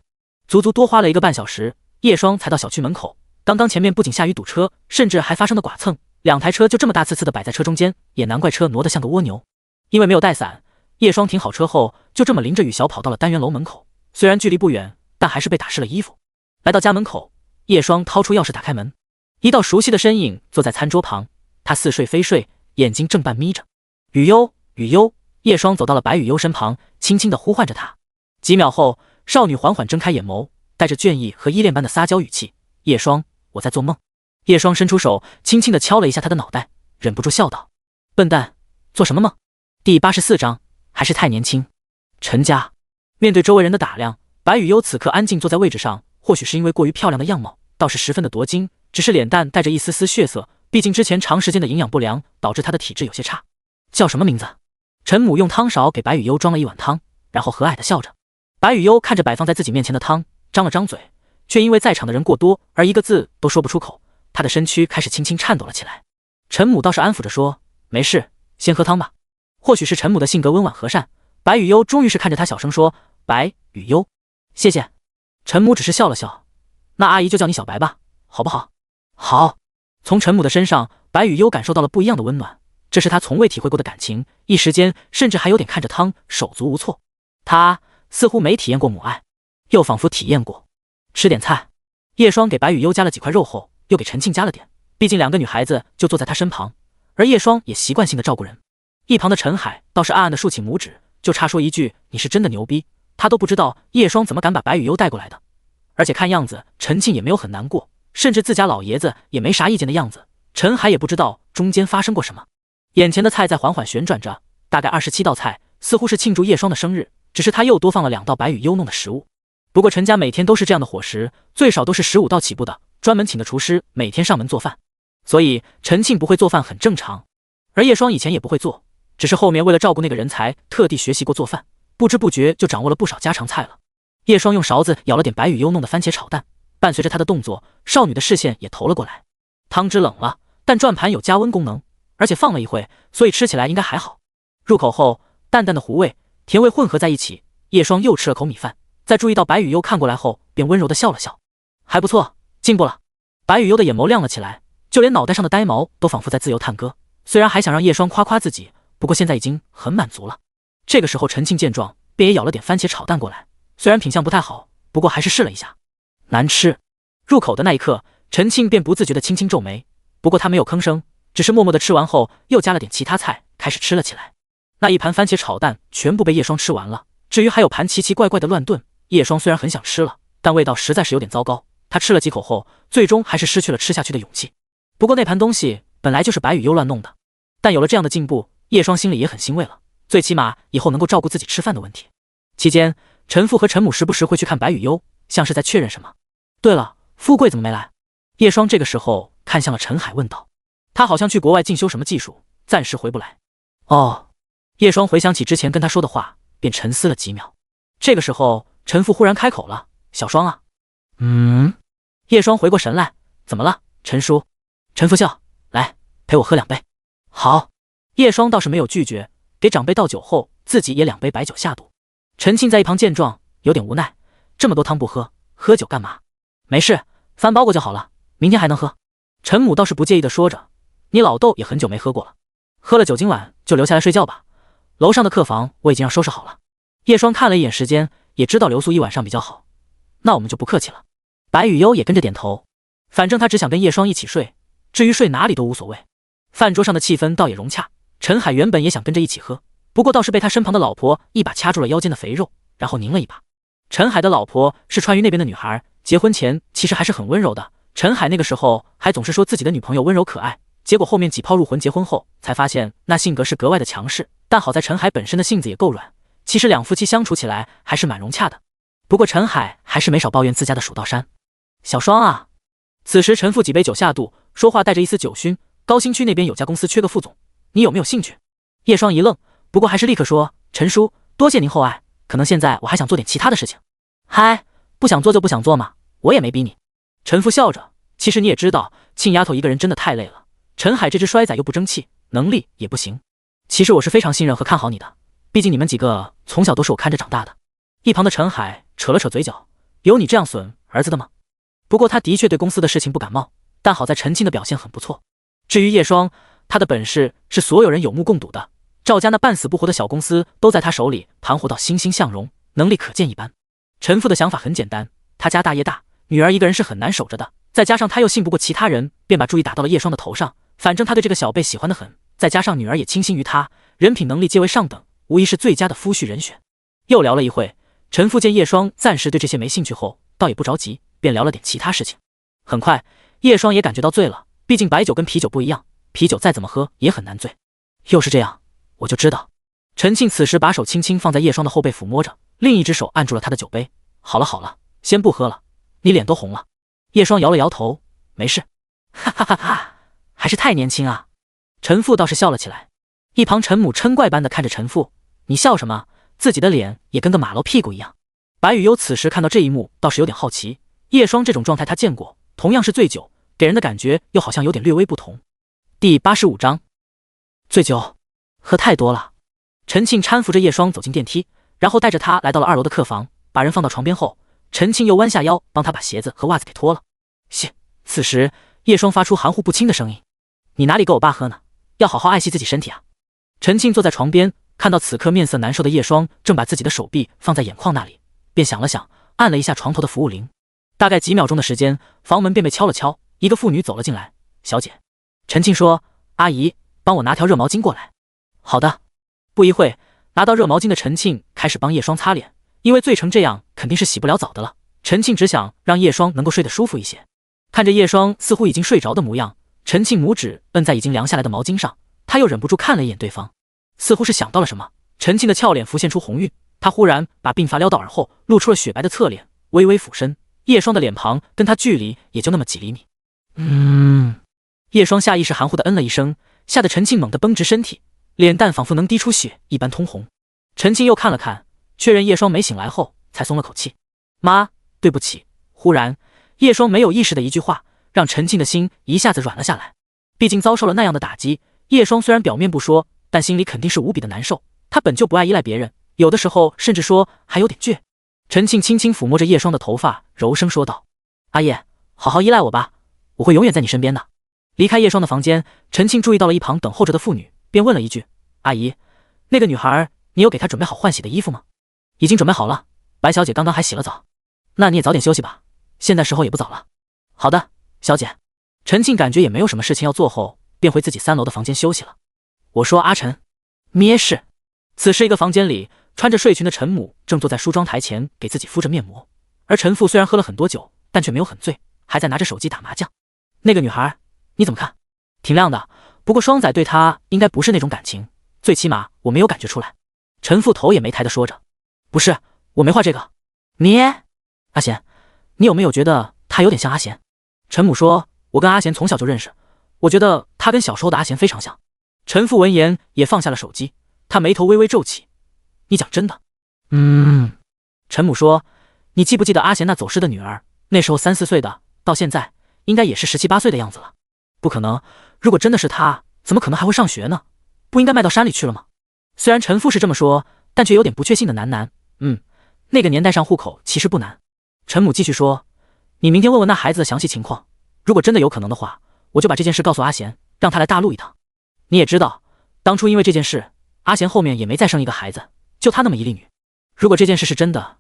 足足多花了1个半小时，叶双才到小区门口。刚刚前面不仅下雨堵车，甚至还发生了剐蹭，2台车就这么大呲呲的摆在车中间，也难怪车挪得像个蜗牛。因为没有带伞，叶双停好车后，就这么淋着雨小跑到了单元楼门口。虽然距离不远，但还是被打湿了衣服。来到家门口，叶双掏出钥匙打开门，一道熟悉的身影坐在餐桌旁，他似睡非睡，眼睛正半眯着。雨优，雨优！叶双走到了白雨优身旁，轻轻地呼唤着她。几秒后，少女缓缓睁开眼眸，带着倦意和依恋般的撒娇语气：“叶双，我在做梦。”叶双伸出手，轻轻地敲了一下她的脑袋，忍不住笑道：“笨蛋，做什么梦？”第84章，还是太年轻。陈家面对周围人的打量，白雨优此刻安静坐在位置上，或许是因为过于漂亮的样貌，倒是十分的夺睛，只是脸蛋带着一丝丝血色，毕竟之前长时间的营养不良，导致她的体质有些差。叫什么名字？陈母用汤勺给白雨优装了一碗汤，然后和蔼地笑着。白雨优看着摆放在自己面前的汤，张了张嘴，却因为在场的人过多而一个字都说不出口，她的身躯开始轻轻颤抖了起来。陈母倒是安抚着说：“没事，先喝汤吧。”或许是陈母的性格温婉和善，白雨优终于是看着她小声说：“白雨优，谢谢。”陈母只是笑了笑：“那阿姨就叫你小白吧，好不好？”好。从陈母的身上，白雨优感受到了不一样的温暖，这是她从未体会过的感情，一时间甚至还有点看着汤手足无措。她似乎没体验过母爱，又仿佛体验过。吃点菜。叶双给白雨优加了几块肉后，又给陈庆加了点，毕竟2个女孩子就坐在她身旁，而叶双也习惯性的照顾人。一旁的陈海倒是暗暗的竖起拇指，就差说一句：“你是真的牛逼。”他都不知道叶双怎么敢把白雨优带过来的，而且看样子陈庆也没有很难过，甚至自家老爷子也没啥意见的样子。陈海也不知道中间发生过什么。眼前的菜在缓缓旋转着，大概27道菜，似乎是庆祝叶双的生日，只是他又多放了2道白雨优弄的食物。不过陈家每天都是这样的伙食，最少都是15道起步的，专门请的厨师每天上门做饭，所以陈庆不会做饭很正常。而叶双以前也不会做，只是后面为了照顾那个人才特地学习过做饭，不知不觉就掌握了不少家常菜了。叶双用勺子舀了点白羽优弄的番茄炒蛋，伴随着她的动作，少女的视线也投了过来。汤汁冷了，但转盘有加温功能，而且放了一会，所以吃起来应该还好。入口后，淡淡的糊味、甜味混合在一起，叶双又吃了口米饭，在注意到白羽优看过来后，便温柔地笑了笑。还不错，进步了。白羽优的眼眸亮了起来，就连脑袋上的呆毛都仿佛在自由探戈。虽然还想让叶双夸夸自己，不过现在已经很满足了。这个时候陈庆见状，便也舀了点番茄炒蛋过来，虽然品相不太好，不过还是试了一下。难吃。入口的那一刻，陈庆便不自觉地轻轻皱眉，不过他没有吭声，只是默默地吃完后，又加了点其他菜，开始吃了起来。那一盘番茄炒蛋全部被叶双吃完了，至于还有盘奇奇怪怪的乱炖，叶双虽然很想吃了，但味道实在是有点糟糕。他吃了几口后，最终还是失去了吃下去的勇气。不过那盘东西本来就是白羽优乱弄的，但有了这样的进步，叶双心里也很欣慰了，最起码以后能够照顾自己吃饭的问题。期间，陈父和陈母时不时会去看白羽优，像是在确认什么。对了，富贵怎么没来？叶双这个时候看向了陈海问道。他好像去国外进修什么技术，暂时回不来。哦，叶双回想起之前跟他说的话，便沉思了几秒。这个时候，陈父忽然开口了：“小双啊。”叶双回过神来，怎么了，陈叔？陈父笑，来陪我喝2杯。好。叶双倒是没有拒绝，给长辈倒酒后，自己也2杯白酒下肚。陈庆在一旁见状，有点无奈，这么多汤不喝，喝酒干嘛？没事，翻包过就好了，明天还能喝。陈母倒是不介意的说着，你老豆也很久没喝过了，喝了酒今晚就留下来睡觉吧，楼上的客房我已经让收拾好了。叶双看了一眼时间，也知道留宿一晚上比较好，那我们就不客气了。白羽优也跟着点头，反正他只想跟叶双一起睡，至于睡哪里都无所谓。饭桌上的气氛倒也融洽，陈海原本也想跟着一起喝，不过倒是被他身旁的老婆一把掐住了腰间的肥肉，然后拧了一把。陈海的老婆是川渝那边的女孩，结婚前其实还是很温柔的。陈海那个时候还总是说自己的女朋友温柔可爱，结果后面几炮入魂，结婚后才发现那性格是格外的强势。但好在陈海本身的性子也够软，其实两夫妻相处起来还是蛮融洽的。不过陈海还是没少抱怨自家的蜀道山。小双啊，此时陈父几杯酒下肚，说话带着一丝酒熏。高新区那边有家公司缺个副总，你有没有兴趣？叶双一愣，不过还是立刻说：陈叔，多谢您厚爱，可能现在我还想做点其他的事情。嗨，不想做就不想做嘛，我也没逼你。陈父笑着，其实你也知道，庆丫头一个人真的太累了。陈海这只衰仔又不争气，能力也不行。其实我是非常信任和看好你的，毕竟你们几个从小都是我看着长大的。一旁的陈海扯了扯嘴角，有你这样损儿子的吗？不过他的确对公司的事情不感冒，但好在陈庆的表现很不错。至于叶双，他的本事是所有人有目共睹的，赵家那半死不活的小公司都在他手里盘活到欣欣向荣，能力可见一斑。陈父的想法很简单，他家大业大，女儿一个人是很难守着的，再加上他又信不过其他人，便把注意打到了叶双的头上。反正他对这个小辈喜欢得很，再加上女儿也倾心于他，人品能力皆为上等，无疑是最佳的夫婿人选。又聊了一会，陈父见叶双暂时对这些没兴趣后，倒也不着急，便聊了点其他事情。很快，叶双也感觉到醉了，毕竟白酒跟啤酒不一样，啤酒再怎么喝也很难醉。又是这样，我就知道。陈庆此时把手轻轻放在叶双的后背抚摸着，另一只手按住了他的酒杯。好了好了，先不喝了，你脸都红了。叶双摇了摇头，没事。哈哈哈哈，还是太年轻啊。陈父倒是笑了起来。一旁陈母嗔怪般的看着陈父，你笑什么？自己的脸也跟个马騮屁股一样。白羽优此时看到这一幕，倒是有点好奇。叶双这种状态他见过，同样是醉酒，给人的感觉又好像有点略微不同。第85章，醉酒，喝太多了。陈庆搀扶着叶双走进电梯，然后带着他来到了2楼的客房，把人放到床边后，陈庆又弯下腰帮他把鞋子和袜子给脱了。此时叶双发出含糊不清的声音：你哪里给我爸喝呢？要好好爱惜自己身体啊。陈庆坐在床边，看到此刻面色难受的叶双正把自己的手臂放在眼眶那里，便想了想，按了一下床头的服务铃。大概几秒钟的时间，房门便被敲了敲，一个妇女走了进来。小姐。陈庆说，阿姨，帮我拿条热毛巾过来。好的。不一会，拿到热毛巾的陈庆开始帮叶双擦脸，因为醉成这样肯定是洗不了澡的了。陈庆只想让叶双能够睡得舒服一些。看着叶双似乎已经睡着的模样，陈庆拇指摁在已经凉下来的毛巾上，他又忍不住看了一眼对方，似乎是想到了什么。陈庆的俏脸浮现出红晕，他忽然把鬓发撩到耳后，露出了雪白的侧脸，微微俯身，叶双的脸庞跟他距离也就那么几厘米。叶双下意识含糊地嗯了一声，吓得陈庆猛地绷直身体，脸蛋仿佛能滴出血一般通红。陈庆又看了看，确认叶双没醒来后，才松了口气。妈，对不起。忽然，叶双没有意识的一句话，让陈庆的心一下子软了下来。毕竟遭受了那样的打击，叶双虽然表面不说，但心里肯定是无比的难受。他本就不爱依赖别人，有的时候甚至说还有点倔。陈庆轻轻抚摸着叶双的头发，柔声说道：“阿叶，好好依赖我吧，我会永远在你身边的。”离开叶双的房间，陈庆注意到了一旁等候着的妇女，便问了一句：“阿姨，那个女孩，你有给她准备好换洗的衣服吗？”“已经准备好了，白小姐刚刚还洗了澡。”“那你也早点休息吧，现在时候也不早了。”“好的，小姐。”陈庆感觉也没有什么事情要做后，便回自己3楼的房间休息了。我说阿晨，咩事？此时一个房间里，穿着睡裙的陈母正坐在梳妆台前给自己敷着面膜，而陈父虽然喝了很多酒，但却没有很醉，还在拿着手机打麻将。那个女孩，你怎么看？挺亮的，不过双仔对她应该不是那种感情，最起码我没有感觉出来。陈父头也没抬的说着。不是，我没画这个。你，阿贤，你有没有觉得她有点像阿贤？陈母说，我跟阿贤从小就认识，我觉得她跟小时候的阿贤非常像。陈父闻言也放下了手机，他眉头微微皱起。你讲真的？陈母说，你记不记得阿贤那走失的女儿，那时候3、4岁的，到现在应该也是17、18岁的样子了。不可能，如果真的是她，怎么可能还会上学呢？不应该卖到山里去了吗？虽然陈父是这么说，但却有点不确信的喃喃，那个年代上户口其实不难。陈母继续说，你明天问问那孩子的详细情况，如果真的有可能的话，我就把这件事告诉阿贤，让他来大陆一趟。你也知道，当初因为这件事，阿贤后面也没再生一个孩子，就他那么一粒女。如果这件事是真的，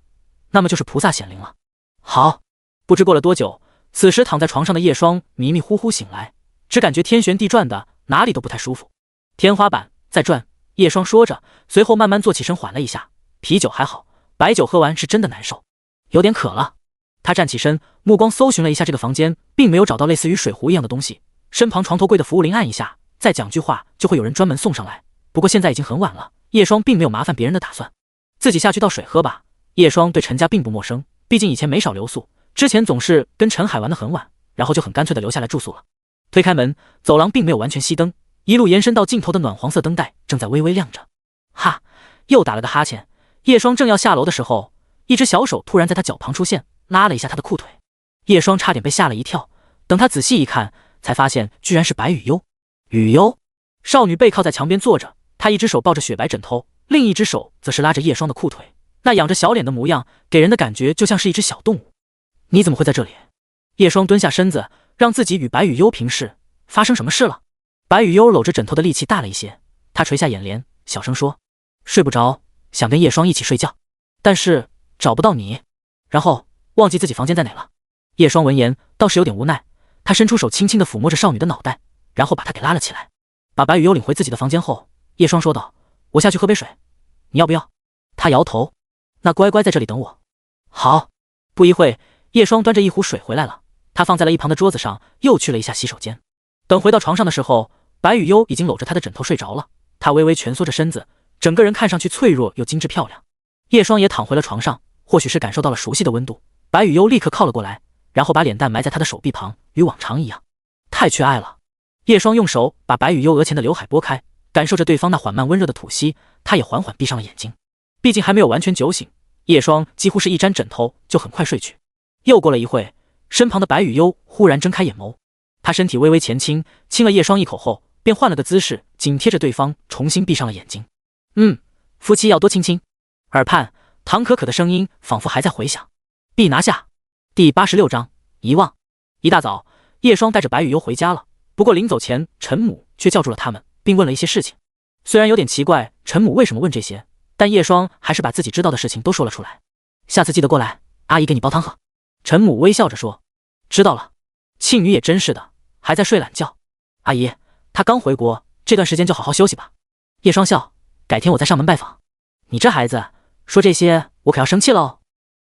那么就是菩萨显灵了。好，不知过了多久，此时躺在床上的叶双迷迷糊糊醒来，只感觉天旋地转的，哪里都不太舒服。天花板在转，叶双说着，随后慢慢坐起身，缓了一下。啤酒还好，白酒喝完是真的难受，有点渴了。他站起身，目光搜寻了一下这个房间，并没有找到类似于水壶一样的东西。身旁床头柜的服务铃按一下，再讲句话就会有人专门送上来。不过现在已经很晚了，叶双并没有麻烦别人的打算，自己下去倒水喝吧。叶双对陈家并不陌生，毕竟以前没少留宿，之前总是跟陈海玩得很晚，然后就很干脆的留下来住宿了。推开门，走廊并没有完全熄灯，一路延伸到尽头的暖黄色灯带正在微微亮着。哈，又打了个哈欠。叶双正要下楼的时候，一只小手突然在他脚旁出现，拉了一下他的裤腿。叶双差点被吓了一跳，等他仔细一看，才发现居然是白雨悠。雨悠少女背靠在墙边坐着，她一只手抱着雪白枕头，另一只手则是拉着叶双的裤腿，那仰着小脸的模样给人的感觉就像是一只小动物。你怎么会在这里？叶双蹲下身子，让自己与白雨悠平视。发生什么事了？白雨悠搂着枕头的力气大了一些，她垂下眼帘，小声说，睡不着，想跟叶双一起睡觉，但是找不到你，然后忘记自己房间在哪了。叶双闻言倒是有点无奈，她伸出手轻轻地抚摸着少女的脑袋，然后把她给拉了起来。把白雨悠领回自己的房间后，叶双说道，我下去喝杯水，你要不要？她摇头，那乖乖在这里等我。好。不一会，叶双端着一壶水回来了，她放在了一旁的桌子上，又去了一下洗手间。等回到床上的时候，白雨悠已经搂着她的枕头睡着了，她微微蜷缩着身子，整个人看上去脆弱又精致漂亮。叶双也躺回了床上，或许是感受到了熟悉的温度，白雨悠立刻靠了过来，然后把脸蛋埋在她的手臂旁，与往常一样。太缺爱了。叶双用手把白雨悠额前的刘海拨开，感受着对方那缓慢温热的吐息，她也缓缓闭上了眼睛。毕竟还没有完全酒醒，叶双几乎是一沾枕头就很快睡去。又过了一会，身旁的白雨悠忽然睁开眼眸，她身体微微前倾，亲了叶双一口后，便换了个姿势，紧贴着对方，重新闭上了眼睛。夫妻要多亲亲。耳畔，唐可可的声音仿佛还在回响。必拿下。第86章遗忘。一大早，叶双带着白雨悠回家了。不过临走前，陈母却叫住了他们，并问了一些事情。虽然有点奇怪陈母为什么问这些，但叶双还是把自己知道的事情都说了出来。下次记得过来，阿姨给你煲汤喝。陈母微笑着说。知道了。庆女也真是的，还在睡懒觉。阿姨，她刚回国，这段时间就好好休息吧。叶双笑，改天我再上门拜访。你这孩子说这些，我可要生气了哦。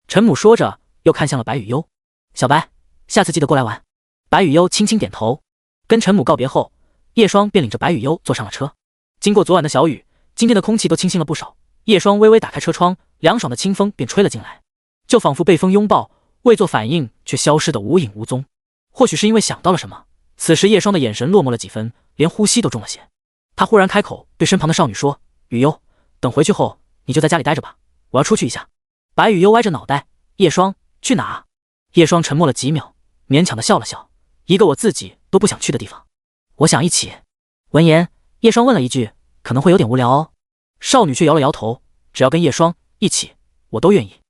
陈母说着，又看向了白雨悠。小白，下次记得过来玩。白雨悠轻轻点头。跟陈母告别后，叶双便领着白雨悠坐上了车。经过昨晚的小雨，今天的空气都清新了不少。叶双微微打开车窗，凉爽的清风便吹了进来，就仿佛被风拥抱，未做反应却消失得无影无踪。或许是因为想到了什么，此时叶双的眼神落寞了几分，连呼吸都重了些。他忽然开口对身旁的少女说：“雨幽，等回去后你就在家里待着吧，我要出去一下。”白雨幽歪着脑袋：“叶霜，去哪啊？”叶霜沉默了几秒，勉强的笑了笑：“一个我自己都不想去的地方。我想一起。”闻言，叶霜问了一句：“可能会有点无聊哦？”少女却摇了摇头：“只要跟叶霜一起，我都愿意。”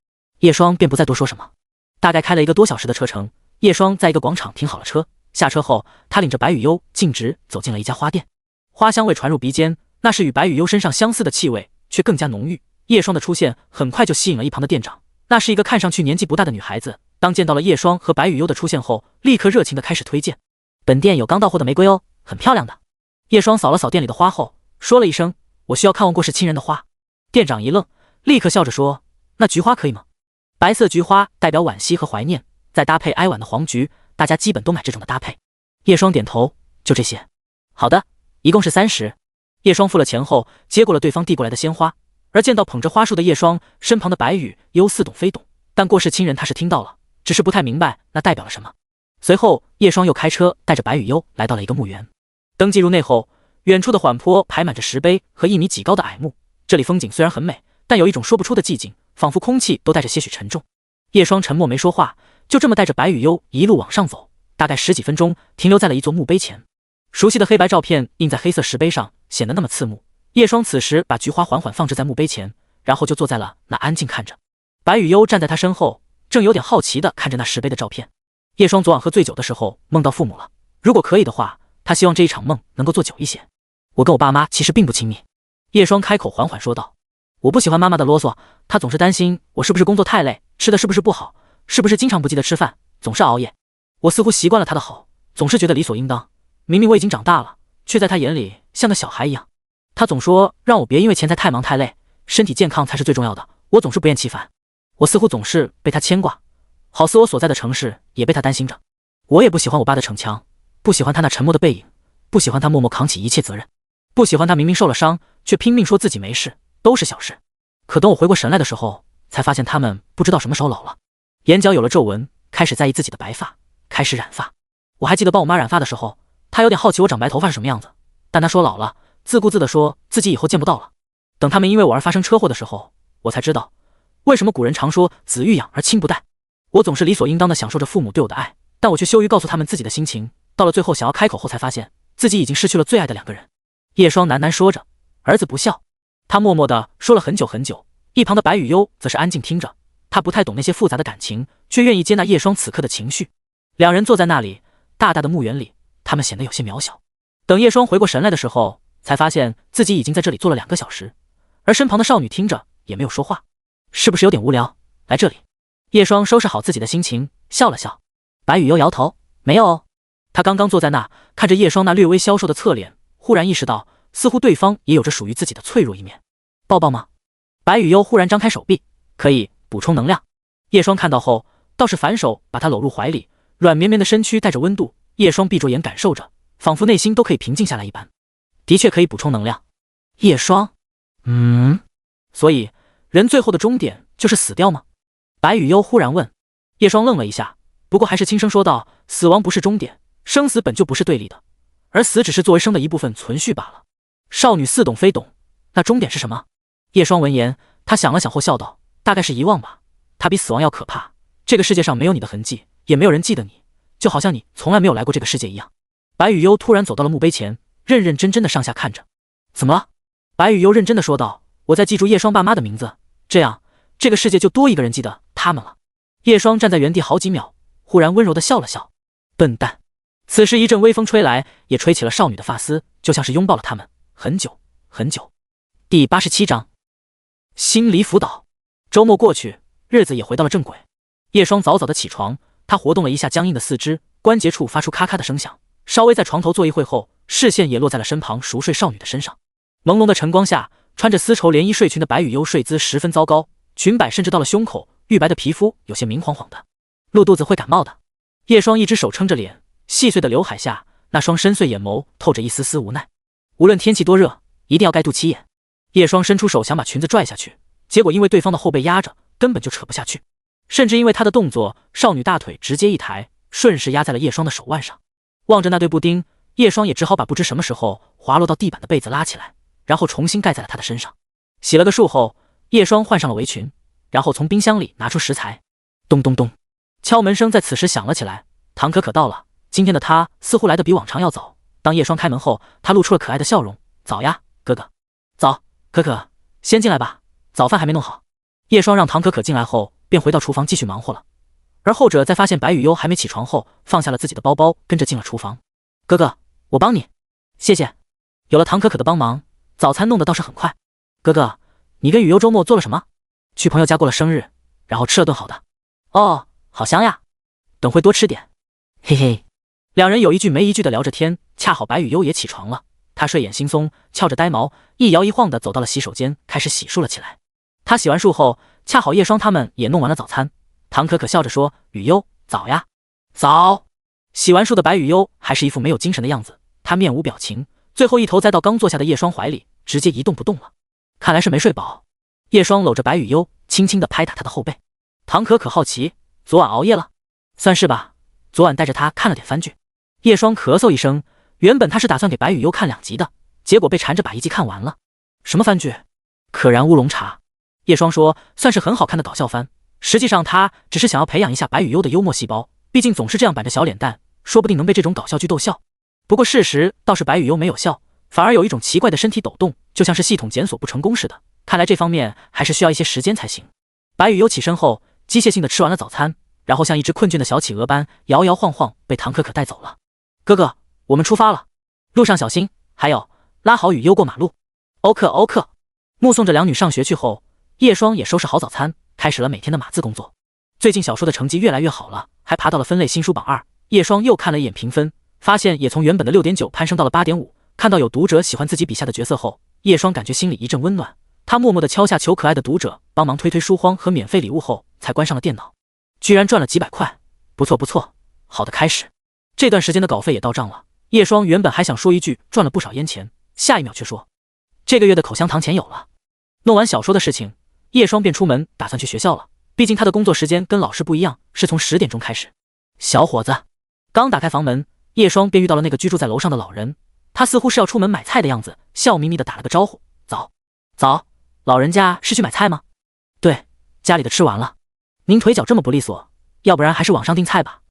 叶霜便不再多说什么。大概开了1个多小时的车程，叶霜在一个广场停好了车。下车后，他领着白雨幽径直走进了一家花店。花香味传入鼻尖，那是与白雨幽身上相似的气味，却更加浓郁。叶霜的出现很快就吸引了一旁的店长，那是一个看上去年纪不大的女孩子。当见到了叶霜和白雨幽的出现后，立刻热情地开始推荐：“本店有刚到货的玫瑰哦，很漂亮的。”叶霜扫了扫店里的花后，说了一声：“我需要看望过世亲人的花。”店长一愣，立刻笑着说：“那菊花可以吗？”白色菊花代表惋惜和怀念，再搭配哀婉的黄菊，大家基本都买这种的搭配。叶霜点头：“就这些。”“好的，一共是30。”叶霜付了钱后，接过了对方递过来的鲜花。而见到捧着花束的叶霜，身旁的白雨幽似懂非懂，但过世亲人他是听到了，只是不太明白那代表了什么。随后，叶霜又开车带着白雨幽来到了一个墓园。登记入内后，远处的缓坡排满着石碑和1米几高的矮木。这里风景虽然很美，但有一种说不出的寂静，仿佛空气都带着些许沉重。叶霜沉默没说话，就这么带着白雨幽一路往上走，大概10几分钟，停留在了一座墓碑前。熟悉的黑白照片印在黑色石碑上，显得那么刺目。叶霜此时把菊花缓缓放置在墓碑前，然后就坐在了那安静看着。白雨幽站在他身后，正有点好奇地看着那石碑的照片。叶霜昨晚喝醉酒的时候梦到父母了，如果可以的话，他希望这一场梦能够做久一些。我跟我爸妈其实并不亲密。叶霜开口缓缓说道：“我不喜欢妈妈的啰嗦，她总是担心我是不是工作太累，吃的是不是不好，是不是经常不记得吃饭，总是熬夜。我似乎习惯了她的好，总是觉得理所应当。明明我已经长大了，却在她眼里像个小孩一样。她总说让我别因为钱财太忙太累，身体健康才是最重要的。我总是不厌其烦，我似乎总是被她牵挂，好似我所在的城市也被她担心着。我也不喜欢我爸的逞强，不喜欢他那沉默的背影，不喜欢他默默扛起一切责任，不喜欢他明明受了伤，却拼命说自己没事，都是小事。可等我回过神来的时候，才发现他们不知道什么时候老了，眼角有了皱纹，开始在意自己的白发，开始染发。我还记得帮我妈染发的时候，她有点好奇我长白头发是什么样子，但她说老了，自顾自地说自己以后见不到了。等他们因为我而发生车祸的时候，我才知道为什么古人常说子欲养而亲不待。我总是理所应当地享受着父母对我的爱，但我却羞于告诉他们自己的心情，到了最后想要开口后，才发现自己已经失去了最爱的2个人。叶霜喃喃说着：“儿子不孝。”他默默地说了很久很久，一旁的白雨幽则是安静听着。他不太懂那些复杂的感情，却愿意接纳叶霜此刻的情绪。2人坐在那里，大大的墓园里，他们显得有些渺小。等叶霜回过神来的时候，才发现自己已经在这里坐了2个小时，而身旁的少女听着也没有说话。是不是有点无聊？来这里。叶霜收拾好自己的心情，笑了笑。白雨幽摇头：“没有哦。”他刚刚坐在那，看着叶霜那略微消瘦的侧脸，忽然意识到，似乎对方也有着属于自己的脆弱一面。抱抱吗？白雨幽忽然张开手臂：“可以补充能量。”叶霜看到后，倒是反手把他搂入怀里，软绵绵的身躯带着温度。叶霜闭着眼感受着，仿佛内心都可以平静下来一般。的确可以补充能量。叶霜，所以人最后的终点就是死掉吗？白雨幽忽然问。叶霜愣了一下，不过还是轻声说道：“死亡不是终点，生死本就不是对立的，而死只是作为生的一部分存续罢了。”少女似懂非懂：“那终点是什么？”叶霜闻言，她想了想后笑道：“大概是遗忘吧。它比死亡要可怕。这个世界上没有你的痕迹，也没有人记得你，就好像你从来没有来过这个世界一样。”白雨幽突然走到了墓碑前，认认真真的上下看着。“怎么了？”白雨幽认真的说道：“我在记住叶霜爸妈的名字，这样这个世界就多一个人记得他们了。”叶霜站在原地好几秒，忽然温柔的笑了笑：“笨蛋。”此时一阵微风吹来，也吹起了少女的发丝，就像是拥抱了他们很久很久。第87章心理辅导。周末过去，日子也回到了正轨。叶霜早早的起床，她活动了一下僵硬的四肢，关节处发出咔咔的声响。稍微在床头坐一会后，视线也落在了身旁熟睡少女的身上。朦胧的晨光下，穿着丝绸连衣睡裙的白雨幽睡姿十分糟糕，裙摆甚至到了胸口，玉白的皮肤有些明晃晃的，露肚子会感冒的。叶霜一只手撑着脸，细碎的刘海下，那双深邃眼眸透着一丝丝无奈。无论天气多热，一定要盖肚脐眼。叶霜伸出手想把裙子拽下去，结果因为对方的后背压着，根本就扯不下去。甚至因为他的动作，少女大腿直接一抬，顺势压在了叶霜的手腕上。望着那对布丁，叶双也只好把不知什么时候滑落到地板的被子拉起来，然后重新盖在了他的身上。洗了个漱后，叶双换上了围裙，然后从冰箱里拿出食材。咚咚咚，敲门声在此时响了起来。唐可可到了，今天的她似乎来得比往常要早。当叶双开门后，她露出了可爱的笑容：“早呀，哥哥。”“早，可可，先进来吧，早饭还没弄好。”叶双让唐可可进来后，便回到厨房继续忙活了。而后者在发现白雨优还没起床后，放下了自己的包包，跟着进了厨房。“哥哥，我帮你。”“谢谢。”有了唐可可的帮忙，早餐弄得倒是很快。“哥哥，你跟雨优周末做了什么？”“去朋友家过了生日，然后吃了顿好的。”“哦，好香呀，等会多吃点。”“嘿嘿。”两人有一句没一句的聊着天，恰好白雨优也起床了。他睡眼惺忪，翘着呆毛，一摇一晃的走到了洗手间，开始洗漱了起来。他洗完漱后，恰好叶双他们也弄完了早餐。唐可可笑着说：“雨优，早呀。”“早。”洗完漱的白雨优还是一副没有精神的样子，他面无表情，最后一头栽到刚坐下的叶双怀里，直接一动不动了。看来是没睡饱。叶双搂着白雨优，轻轻地拍打他的后背。唐可可好奇：“昨晚熬夜了？”“算是吧，昨晚带着他看了点番剧。”叶双咳嗽一声，原本他是打算给白雨优看2集的，结果被缠着把1集看完了。“什么番剧？”“可燃乌龙茶。”叶双说：“算是很好看的搞笑番。”实际上他只是想要培养一下白雨优的幽默细胞，毕竟总是这样板着小脸蛋，说不定能被这种搞笑剧逗笑。不过事实倒是白雨优没有笑，反而有一种奇怪的身体抖动，就像是系统检索不成功似的。看来这方面还是需要一些时间才行。白雨优起身后，机械性的吃完了早餐，然后像一只困倦的小企鹅般摇摇晃晃被唐可可带走了。“哥哥，我们出发了，路上小心，还有拉好雨优过马路。”“欧克欧克。”目送着两女上学去后，叶双也收拾好早餐，开始了每天的码字工作。最近小说的成绩越来越好了，还爬到了分类新书榜2。叶双又看了一眼评分，发现也从原本的 6.9 攀升到了 8.5。看到有读者喜欢自己笔下的角色后，叶双感觉心里一阵温暖。他默默地敲下求可爱的读者帮忙推书荒和免费礼物后，才关上了电脑。居然赚了几百块，不错不错，好的开始。这段时间的稿费也到账了。叶双原本还想说一句赚了不少烟钱，下一秒却说这个月的口香糖钱有了。弄完小说的事情，叶双便出门打算去学校了。毕竟他的工作时间跟老师不一样，是从10点钟开始。小伙子，刚打开房门，叶双便遇到了那个居住在楼上的老人。他似乎是要出门买菜的样子，笑眯眯地打了个招呼：“早。”“早，老人家是去买菜吗？”“对，家里的吃完了。”“您腿脚这么不利索，要不然还是网上订菜吧。”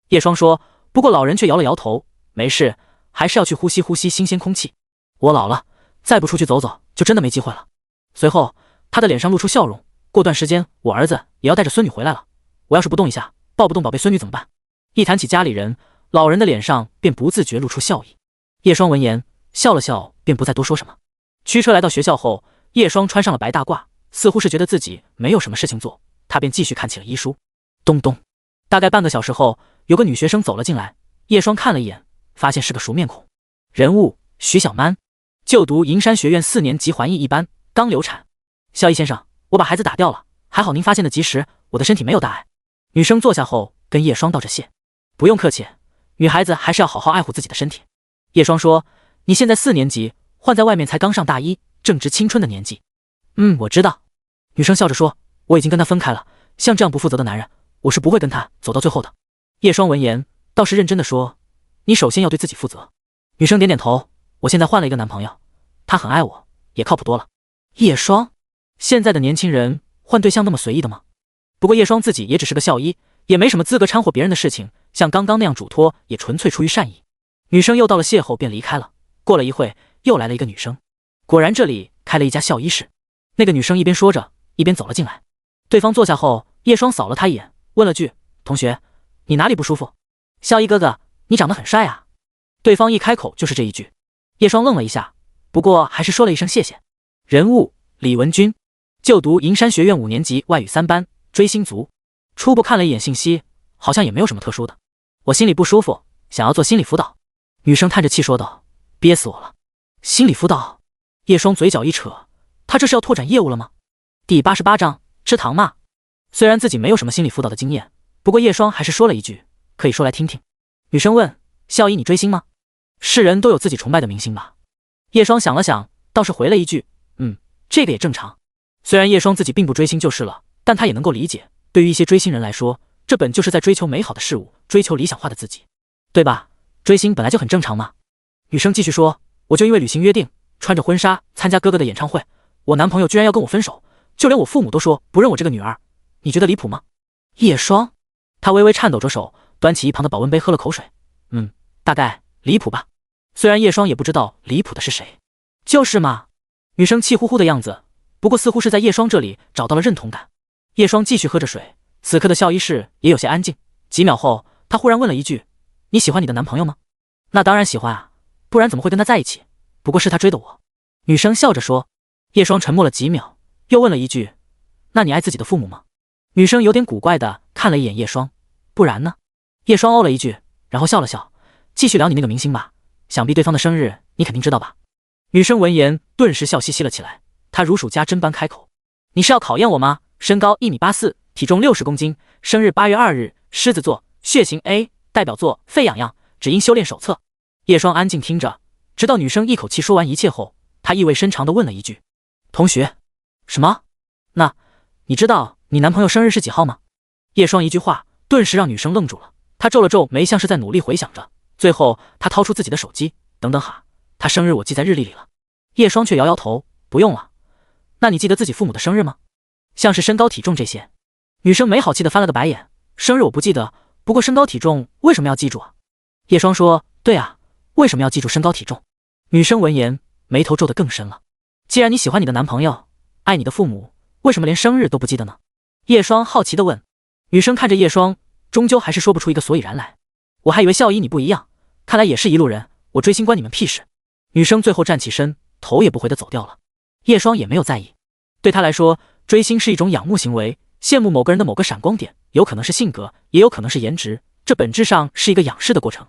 叶双说。不过老人却摇了摇头：“没事，还是要去呼吸呼吸新鲜空气。我老了，再不出去走走，就真的没机会了。”随后，他的脸上露出笑容：“过段时间，我儿子也要带着孙女回来了。我要是不动一下，抱不动宝贝孙女怎么办？”一谈起家里人，老人的脸上便不自觉露出笑意。叶双闻言笑了笑，便不再多说什么。驱车来到学校后，叶双穿上了白大褂，似乎是觉得自己没有什么事情做，他便继续看起了医书。咚咚，大概半个小时后，有个女学生走了进来。叶双看了一眼，发现是个熟面孔。人物：徐小曼，就读银山学院4年级环艺一班，刚流产。校医先生，我把孩子打掉了，还好您发现的及时，我的身体没有大碍。女生坐下后跟叶双道着谢。不用客气，女孩子还是要好好爱护自己的身体。叶双说：“你现在4年级，换在外面才刚上大1，正值青春的年纪。”“我知道。”女生笑着说：“我已经跟他分开了，像这样不负责的男人，我是不会跟他走到最后的。”叶双闻言倒是认真的说：“你首先要对自己负责。”女生点点头：“我现在换了一个男朋友，他很爱我，也靠谱多了。”叶双，现在的年轻人换对象那么随意的吗？不过叶双自己也只是个校医，也没什么资格掺和别人的事情，像刚刚那样嘱托也纯粹出于善意。女生又道了谢后便离开了。过了一会，又来了一个女生，果然这里开了一家校医室。那个女生一边说着，一边走了进来。对方坐下后，叶双扫了她一眼，问了句：“同学，你哪里不舒服？”“校医哥哥，你长得很帅啊。”对方一开口就是这一句。叶双愣了一下，不过还是说了一声谢谢。人物：李文君，就读银山学院5年级外语3班，追星族。初步看了一眼信息，好像也没有什么特殊的。我心里不舒服，想要做心理辅导。女生叹着气说道：“憋死我了。”心理辅导？叶双嘴角一扯，他这是要拓展业务了吗？第88章吃糖嘛。虽然自己没有什么心理辅导的经验，不过叶双还是说了一句：“可以说来听听。”女生问：“校医，你追星吗？是人都有自己崇拜的明星吧？”叶双想了想，倒是回了一句：“这个也正常。”虽然叶双自己并不追星就是了，但他也能够理解，对于一些追星人来说，这本就是在追求美好的事物，追求理想化的自己，对吧？追星本来就很正常嘛。女生继续说，我就因为履行约定，穿着婚纱参加哥哥的演唱会，我男朋友居然要跟我分手，就连我父母都说不认我这个女儿，你觉得离谱吗？叶双，他微微颤抖着手，端起一旁的保温杯喝了口水。大概离谱吧。虽然叶双也不知道离谱的是谁。就是嘛。女生气呼呼的样子，不过似乎是在叶双这里找到了认同感。叶双继续喝着水，此刻的校医室也有些安静。几秒后，她忽然问了一句：你喜欢你的男朋友吗？那当然喜欢啊，不然怎么会跟他在一起？不过是他追的我。女生笑着说。叶双沉默了几秒，又问了一句：那你爱自己的父母吗？女生有点古怪的看了一眼叶双。不然呢？叶双哦了一句，然后笑了笑，继续聊你那个明星吧，想必对方的生日你肯定知道吧。女生闻言顿时笑嘻嘻了起来，她如数家珍般开口：你是要考验我吗？身高1.84米，体重60公斤，生日8月2日，狮子座，血型 A， 代表作沸羊羊，只因修炼手册。叶双安静听着，直到女生一口气说完一切后，她意味深长地问了一句：同学？什么？那你知道你男朋友生日是几号吗？叶双一句话顿时让女生愣住了，她皱了皱眉，像是在努力回想着，最后她掏出自己的手机，等等哈，他生日我记在日历里了。叶双却摇摇头，不用了。那你记得自己父母的生日吗？像是身高体重这些。女生没好气的翻了个白眼，生日我不记得，不过身高体重为什么要记住啊？叶双说，对啊，为什么要记住身高体重？女生闻言眉头皱得更深了。既然你喜欢你的男朋友，爱你的父母，为什么连生日都不记得呢？叶双好奇地问。女生看着叶双，终究还是说不出一个所以然来。我还以为校医你不一样，看来也是一路人，我追星关你们屁事。女生最后站起身，头也不回地走掉了。叶双也没有在意，对他来说，追星是一种仰慕行为，羡慕某个人的某个闪光点，有可能是性格，也有可能是颜值，这本质上是一个仰视的过程。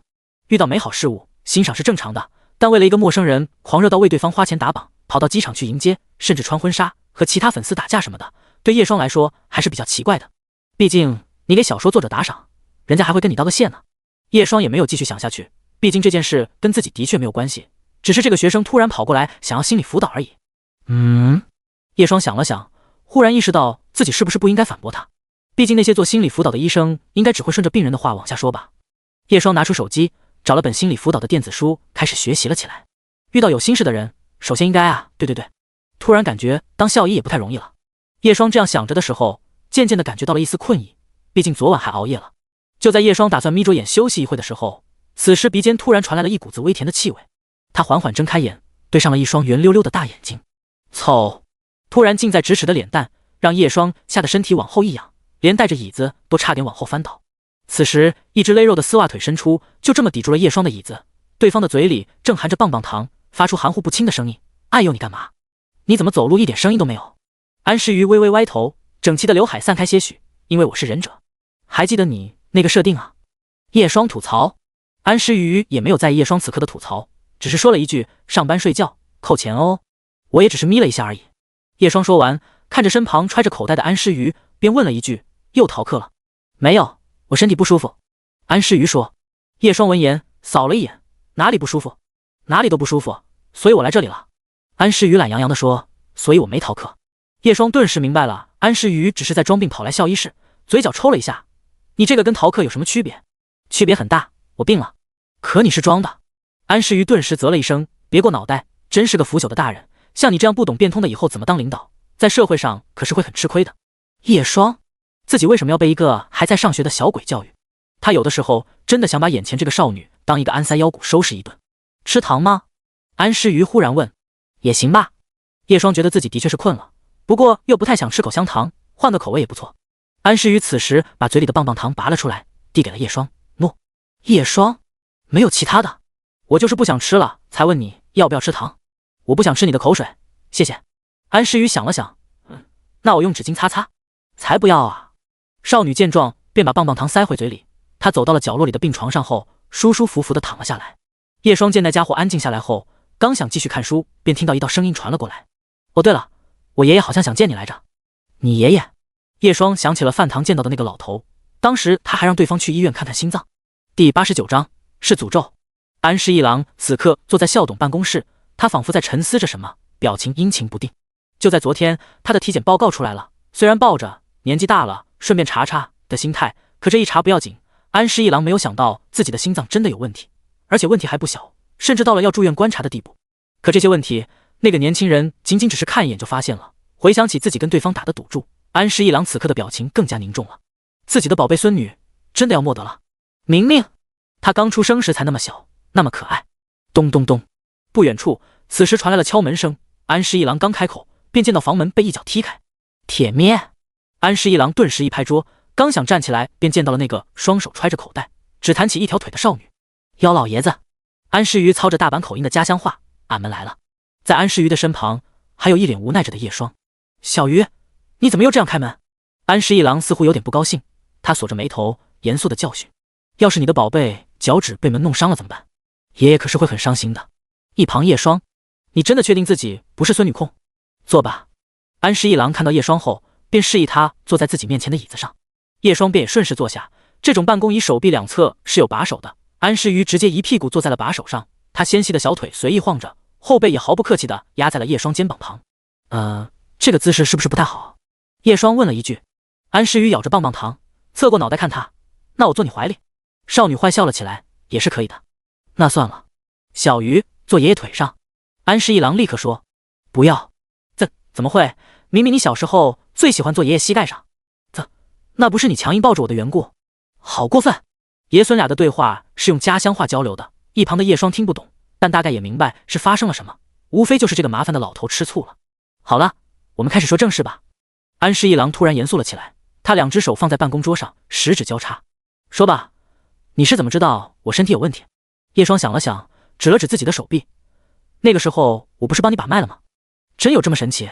遇到美好事物，欣赏是正常的，但为了一个陌生人狂热到为对方花钱打榜，跑到机场去迎接，甚至穿婚纱和其他粉丝打架什么的，对叶双来说还是比较奇怪的。毕竟你给小说作者打赏，人家还会跟你道个谢呢。叶双也没有继续想下去，毕竟这件事跟自己的确没有关系，只是这个学生突然跑过来想要心理辅导而已。叶双想了想，忽然意识到自己是不是不应该反驳他，毕竟那些做心理辅导的医生应该只会顺着病人的话往下说吧。叶双拿出手机，找了本心理辅导的电子书，开始学习了起来。遇到有心事的人，首先应该对，突然感觉当校医也不太容易了。叶双这样想着的时候，渐渐地感觉到了一丝困意，毕竟昨晚还熬夜了。就在叶双打算眯着眼休息一会的时候，此时鼻间突然传来了一股子微甜的气味。他缓缓睁开眼，对上了一双圆溜溜的大眼睛。凑！突然近在咫尺的脸蛋让叶双吓得身体往后一仰，连带着椅子都差点往后翻倒。此时一只勒肉的丝袜腿伸出，就这么抵住了叶双的椅子，对方的嘴里正含着棒棒糖，发出含糊不清的声音：哎呦你干嘛？你怎么走路一点声音都没有？安时瑜微微歪头，整齐的刘海散开些许，因为我是忍者。还记得你那个设定啊？叶双吐槽。安时瑜也没有在意叶双此刻的吐槽，只是说了一句：上班睡觉扣钱哦。我也只是眯了一下而已。叶双说完，看着身旁揣着口袋的安时瑜，便问了一句：又逃课了？没有，我身体不舒服。安时瑜说。叶双闻言扫了一眼，哪里不舒服？哪里都不舒服，所以我来这里了。安时瑜懒洋洋地说，所以我没逃课。叶双顿时明白了，安时瑜只是在装病跑来校医室，嘴角抽了一下。你这个跟逃课有什么区别？区别很大，我病了。可你是装的。安时瑜顿时啧了一声，别过脑袋，真是个腐朽的大人，像你这样不懂变通的以后怎么当领导，在社会上可是会很吃亏的。叶双自己为什么要被一个还在上学的小鬼教育？他有的时候真的想把眼前这个少女当一个安塞腰骨收拾一顿。吃糖吗？安时瑜忽然问。也行吧。叶双觉得自己的确是困了，不过又不太想吃口香糖，换个口味也不错。安时瑜此时把嘴里的棒棒糖拔了出来，递给了叶双。诺。叶双没有其他的，我就是不想吃了才问你要不要吃糖。我不想吃你的口水，谢谢。安时瑜想了想，那我用纸巾擦擦。才不要啊。少女见状便把棒棒糖塞回嘴里，她走到了角落里的病床上后，舒舒服服地躺了下来。叶双见那家伙安静下来后，刚想继续看书，便听到一道声音传了过来。哦对了，我爷爷好像想见你来着。你爷爷？叶双想起了饭堂见到的那个老头，当时他还让对方去医院看看心脏。第89章是诅咒。安室一郎此刻坐在校董办公室，他仿佛在沉思着什么，表情阴晴不定。就在昨天，他的体检报告出来了，虽然抱着年纪大了顺便查查的心态，可这一查不要紧，安室一郎没有想到自己的心脏真的有问题，而且问题还不小，甚至到了要住院观察的地步。可这些问题，那个年轻人仅仅只是看一眼就发现了。回想起自己跟对方打的赌注，安石一郎此刻的表情更加凝重了。自己的宝贝孙女真的要没得了。明明她刚出生时才那么小，那么可爱。咚咚咚，不远处此时传来了敲门声。安石一郎刚开口，便见到房门被一脚踢开。铁面！安石一郎顿时一拍桌，刚想站起来，便见到了那个双手揣着口袋，只弹起一条腿的少女。妖老爷子！安石瑜操着大阪口音的家乡话：“俺们来了。”在安石瑜的身旁，还有一脸无奈着的叶双。小鱼，你怎么又这样开门？安石一郎似乎有点不高兴，他锁着眉头，严肃地教训：“要是你的宝贝脚趾被门弄伤了怎么办？爷爷可是会很伤心的。”一旁叶双：“你真的确定自己不是孙女控？坐吧。”安石一郎看到叶双后，便示意他坐在自己面前的椅子上。叶双便也顺势坐下。这种办公椅手臂两侧是有把手的，安石瑜直接一屁股坐在了把手上，他纤细的小腿随意晃着，后背也毫不客气地压在了叶双肩膀旁。这个姿势是不是不太好？叶双问了一句。安石瑜咬着棒棒糖，侧过脑袋看他：“那我坐你怀里。”少女坏笑了起来：“也是可以的。”那算了。小鱼，坐爷爷腿上。安石一郎立刻说：“不要。”怎么会？明明你小时候最喜欢坐爷爷膝盖上。那不是你强硬抱着我的缘故。好过分！爷孙俩的对话是用家乡话交流的，一旁的叶双听不懂，但大概也明白是发生了什么，无非就是这个麻烦的老头吃醋了。好了，我们开始说正事吧。安石一郎突然严肃了起来，他两只手放在办公桌上，十指交叉。说吧，你是怎么知道我身体有问题？叶双想了想，指了指自己的手臂。那个时候我不是帮你把脉了吗？真有这么神奇？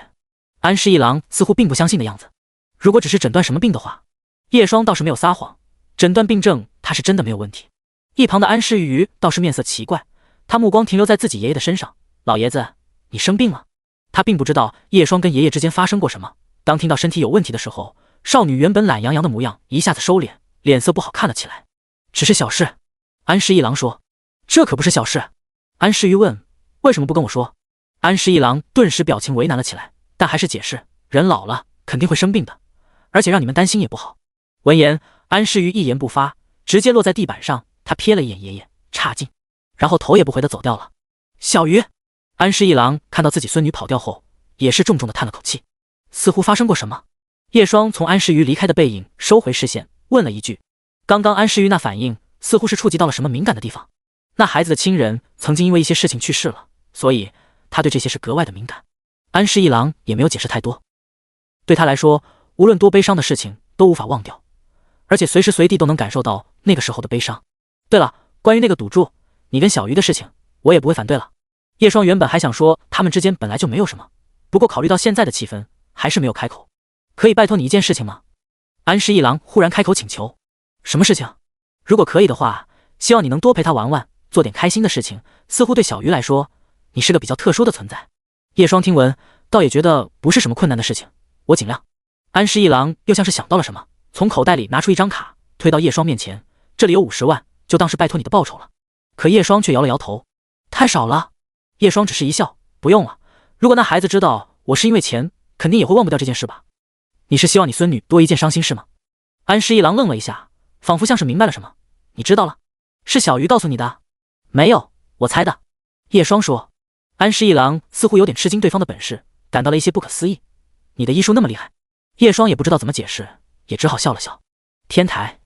安石一郎似乎并不相信的样子。如果只是诊断什么病的话，叶双倒是没有撒谎，诊断病症他是真的没有问题。一旁的安石瑜倒是面色奇怪，他目光停留在自己爷爷的身上。老爷子，你生病了？他并不知道叶双跟爷爷之间发生过什么。当听到身体有问题的时候，少女原本懒洋洋的模样一下子收敛，脸色不好看了起来。只是小事。安石一郎说。这可不是小事。安石瑜问，为什么不跟我说？安石一郎顿时表情为难了起来，但还是解释，人老了肯定会生病的，而且让你们担心也不好。闻言，安石瑜一言不发，直接落在地板上。他瞥了一眼爷爷，差劲，然后头也不回地走掉了。小鱼，安石一郎看到自己孙女跑掉后，也是重重地叹了口气，似乎发生过什么。叶双从安石瑜离开的背影收回视线，问了一句：“刚刚安石瑜那反应，似乎是触及到了什么敏感的地方？那孩子的亲人曾经因为一些事情去世了，所以他对这些事格外的敏感。”安石一郎也没有解释太多，对他来说，无论多悲伤的事情都无法忘掉，而且随时随地都能感受到那个时候的悲伤。对了，关于那个赌注，你跟小鱼的事情，我也不会反对了。叶双原本还想说他们之间本来就没有什么，不过考虑到现在的气氛，还是没有开口。可以拜托你一件事情吗？安石一郎忽然开口请求。什么事情？如果可以的话，希望你能多陪他玩玩，做点开心的事情。似乎对小鱼来说，你是个比较特殊的存在。叶双听闻，倒也觉得不是什么困难的事情，我尽量。安石一郎又像是想到了什么，从口袋里拿出一张卡，推到叶双面前，这里有50万，就当是拜托你的报酬了。可叶双却摇了摇头，太少了。叶双只是一笑，不用了，如果那孩子知道我是因为钱，肯定也会忘不掉这件事吧。你是希望你孙女多一件伤心事吗？安石一郎愣了一下，仿佛像是明白了什么。你知道了？是小鱼告诉你的？没有，我猜的。叶双说。安石一郎似乎有点吃惊对方的本事，感到了一些不可思议。你的医术那么厉害？叶双也不知道怎么解释，也只好笑了笑。天台，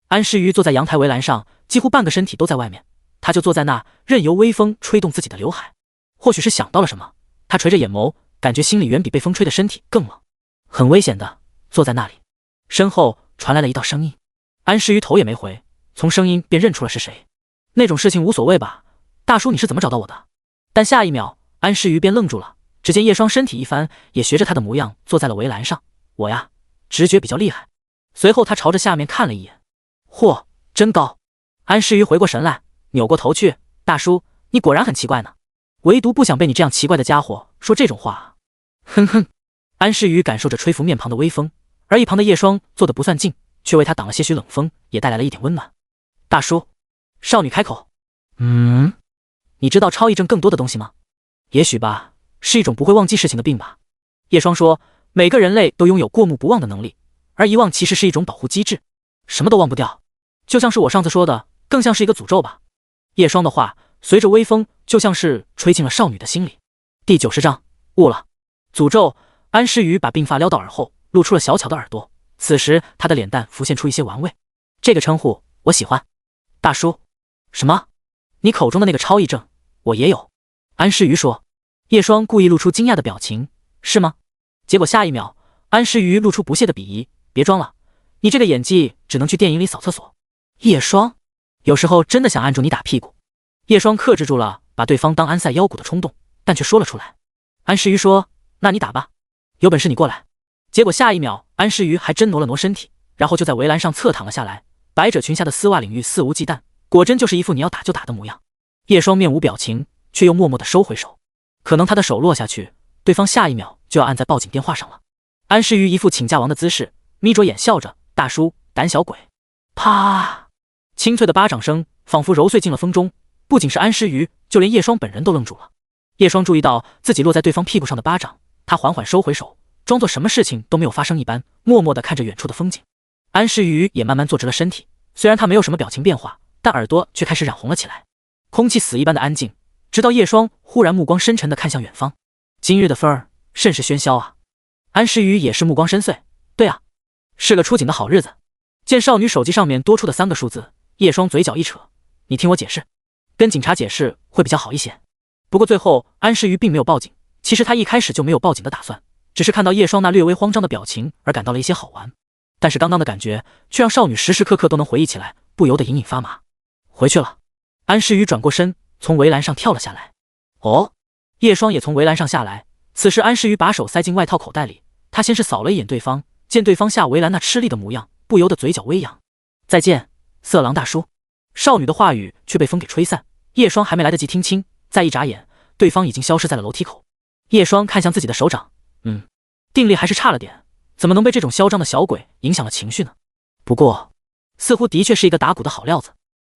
安石瑜坐在阳台围栏上，几乎半个身体都在外面，他就坐在那，任由微风吹动自己的刘海。或许是想到了什么，他垂着眼眸，感觉心里远比被风吹的身体更冷。很危险的，坐在那里。身后传来了一道声音，安石瑜头也没回，从声音便认出了是谁。那种事情无所谓吧，大叔你是怎么找到我的？但下一秒，安石瑜便愣住了。只见叶双身体一翻，也学着他的模样坐在了围栏上。我呀，直觉比较厉害。随后他朝着下面看了一眼，嚯，真高！安石瑜回过神来，扭过头去，大叔，你果然很奇怪呢，唯独不想被你这样奇怪的家伙说这种话。哼哼。安石瑜感受着吹拂面庞的微风，而一旁的叶双坐得不算近，却为他挡了些许冷风，也带来了一点温暖。大叔，少女开口，你知道超忆症更多的东西吗？也许吧，是一种不会忘记事情的病吧。叶双说，每个人类都拥有过目不忘的能力，而遗忘其实是一种保护机制，什么都忘不掉，就像是我上次说的，更像是一个诅咒吧。叶双的话随着微风，就像是吹进了少女的心里。第90章，悟了。诅咒。安诗雨把鬓发撩到耳后，露出了小巧的耳朵。此时他的脸蛋浮现出一些玩味。这个称呼我喜欢。大叔。什么？你口中的那个超异症，我也有。安诗雨说。叶双故意露出惊讶的表情，是吗？结果下一秒，安诗雨露出不屑的鄙夷，别装了，你这个演技只能去电影里扫厕所。叶双，有时候真的想按住你打屁股。叶双克制住了把对方当安塞腰鼓的冲动，但却说了出来。安诗雨说，那你打吧，有本事你过来。结果下一秒，安诗雨还真挪了挪身体，然后就在围栏上侧躺了下来，百褶裙下的丝袜领域肆无忌惮，果真就是一副你要打就打的模样。叶双面无表情，却又默默地收回手。可能他的手落下去，对方下一秒就要按在报警电话上了。安诗雨一副请假王的姿势，眯着眼笑着，大叔，胆小鬼。啪！清脆的巴掌声仿佛揉碎进了风中，不仅是安诗雨，就连叶双本人都愣住了。叶双注意到自己落在对方屁股上的巴掌，他缓缓收回手，装作什么事情都没有发生一般，默默地看着远处的风景。安诗雨也慢慢坐直了身体，虽然他没有什么表情变化，但耳朵却开始染红了起来。空气死一般的安静，直到叶双忽然目光深沉地看向远方。今日的风儿甚是喧嚣啊。安诗雨也是目光深邃，对啊，是个出警的好日子。见少女手机上面多出的3个数字，叶双嘴角一扯，你听我解释，跟警察解释会比较好一些。不过最后安诗雨并没有报警，其实他一开始就没有报警的打算，只是看到叶双那略微慌张的表情而感到了一些好玩。但是刚刚的感觉却让少女时时刻刻都能回忆起来，不由得隐隐发麻。回去了。安诗雨转过身，从围栏上跳了下来。哦，叶双也从围栏上下来。此时安诗雨把手塞进外套口袋里，他先是扫了一眼对方，见对方下围栏那吃力的模样，不由得嘴角微扬。再见，色狼大叔。少女的话语却被风给吹散，叶双还没来得及听清，再一眨眼，对方已经消失在了楼梯口。叶双看向自己的手掌，定力还是差了点，怎么能被这种嚣张的小鬼影响了情绪呢？不过似乎的确是一个打鼓的好料子。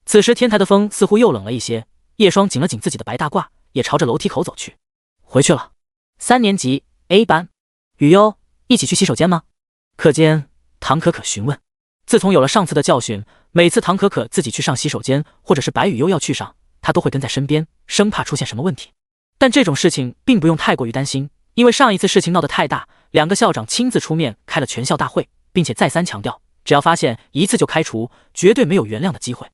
此时天台的风似乎又冷了一些，叶双紧了紧自己的白大褂，也朝着楼梯口走去。回去了。3年级 A 班。雨优，一起去洗手间吗？课间，唐可可询问。自从有了上次的教训，每次唐可可自己去上洗手间，或者是白雨优要去上，她都会跟在身边，生怕出现什么问题。但这种事情并不用太过于担心，因为上一次事情闹得太大，2个校长亲自出面开了全校大会，并且再三强调，只要发现一次就开除，绝对没有原谅的机会。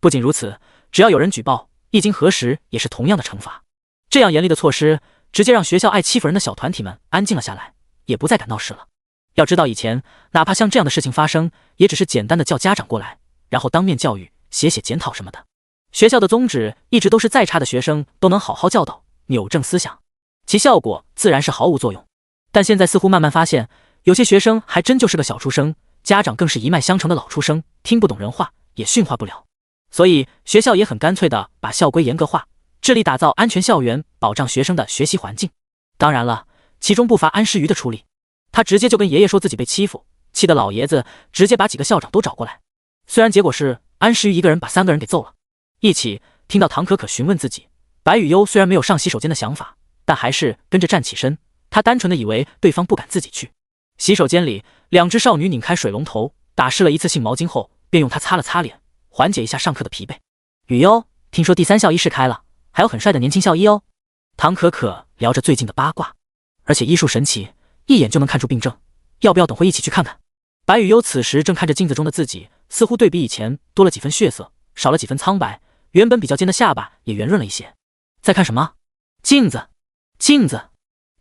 不仅如此，只要有人举报，一经核实也是同样的惩罚。这样严厉的措施，直接让学校爱欺负人的小团体们安静了下来，也不再敢闹事了。要知道以前哪怕像这样的事情发生，也只是简单的叫家长过来，然后当面教育，写检讨什么的。学校的宗旨一直都是再差的学生都能好好教导，扭正思想，其效果自然是毫无作用。但现在似乎慢慢发现，有些学生还真就是个小出生，家长更是一脉相承的老出生，听不懂人话，也驯化不了。所以学校也很干脆的把校规严格化，致力打造安全校园，保障学生的学习环境。当然了，其中不乏安诗瑜的处理，他直接就跟爷爷说自己被欺负，气得老爷子直接把几个校长都找过来。虽然结果是安诗瑜一个人把3个人给揍了。一起听到唐可可询问自己，白雨优虽然没有上洗手间的想法，但还是跟着站起身。他单纯的以为对方不敢自己去。洗手间里，2只少女拧开水龙头，打湿了一次性毛巾后，便用它擦了擦脸，缓解一下上课的疲惫。雨优，听说第3校医室开了，还有很帅的年轻校医哦。唐可可聊着最近的八卦，而且医术神奇，一眼就能看出病症，要不要等会一起去看看？白雨优此时正看着镜子中的自己，似乎对比以前多了几分血色，少了几分苍白，原本比较尖的下巴也圆润了一些。在看什么？镜子。镜子。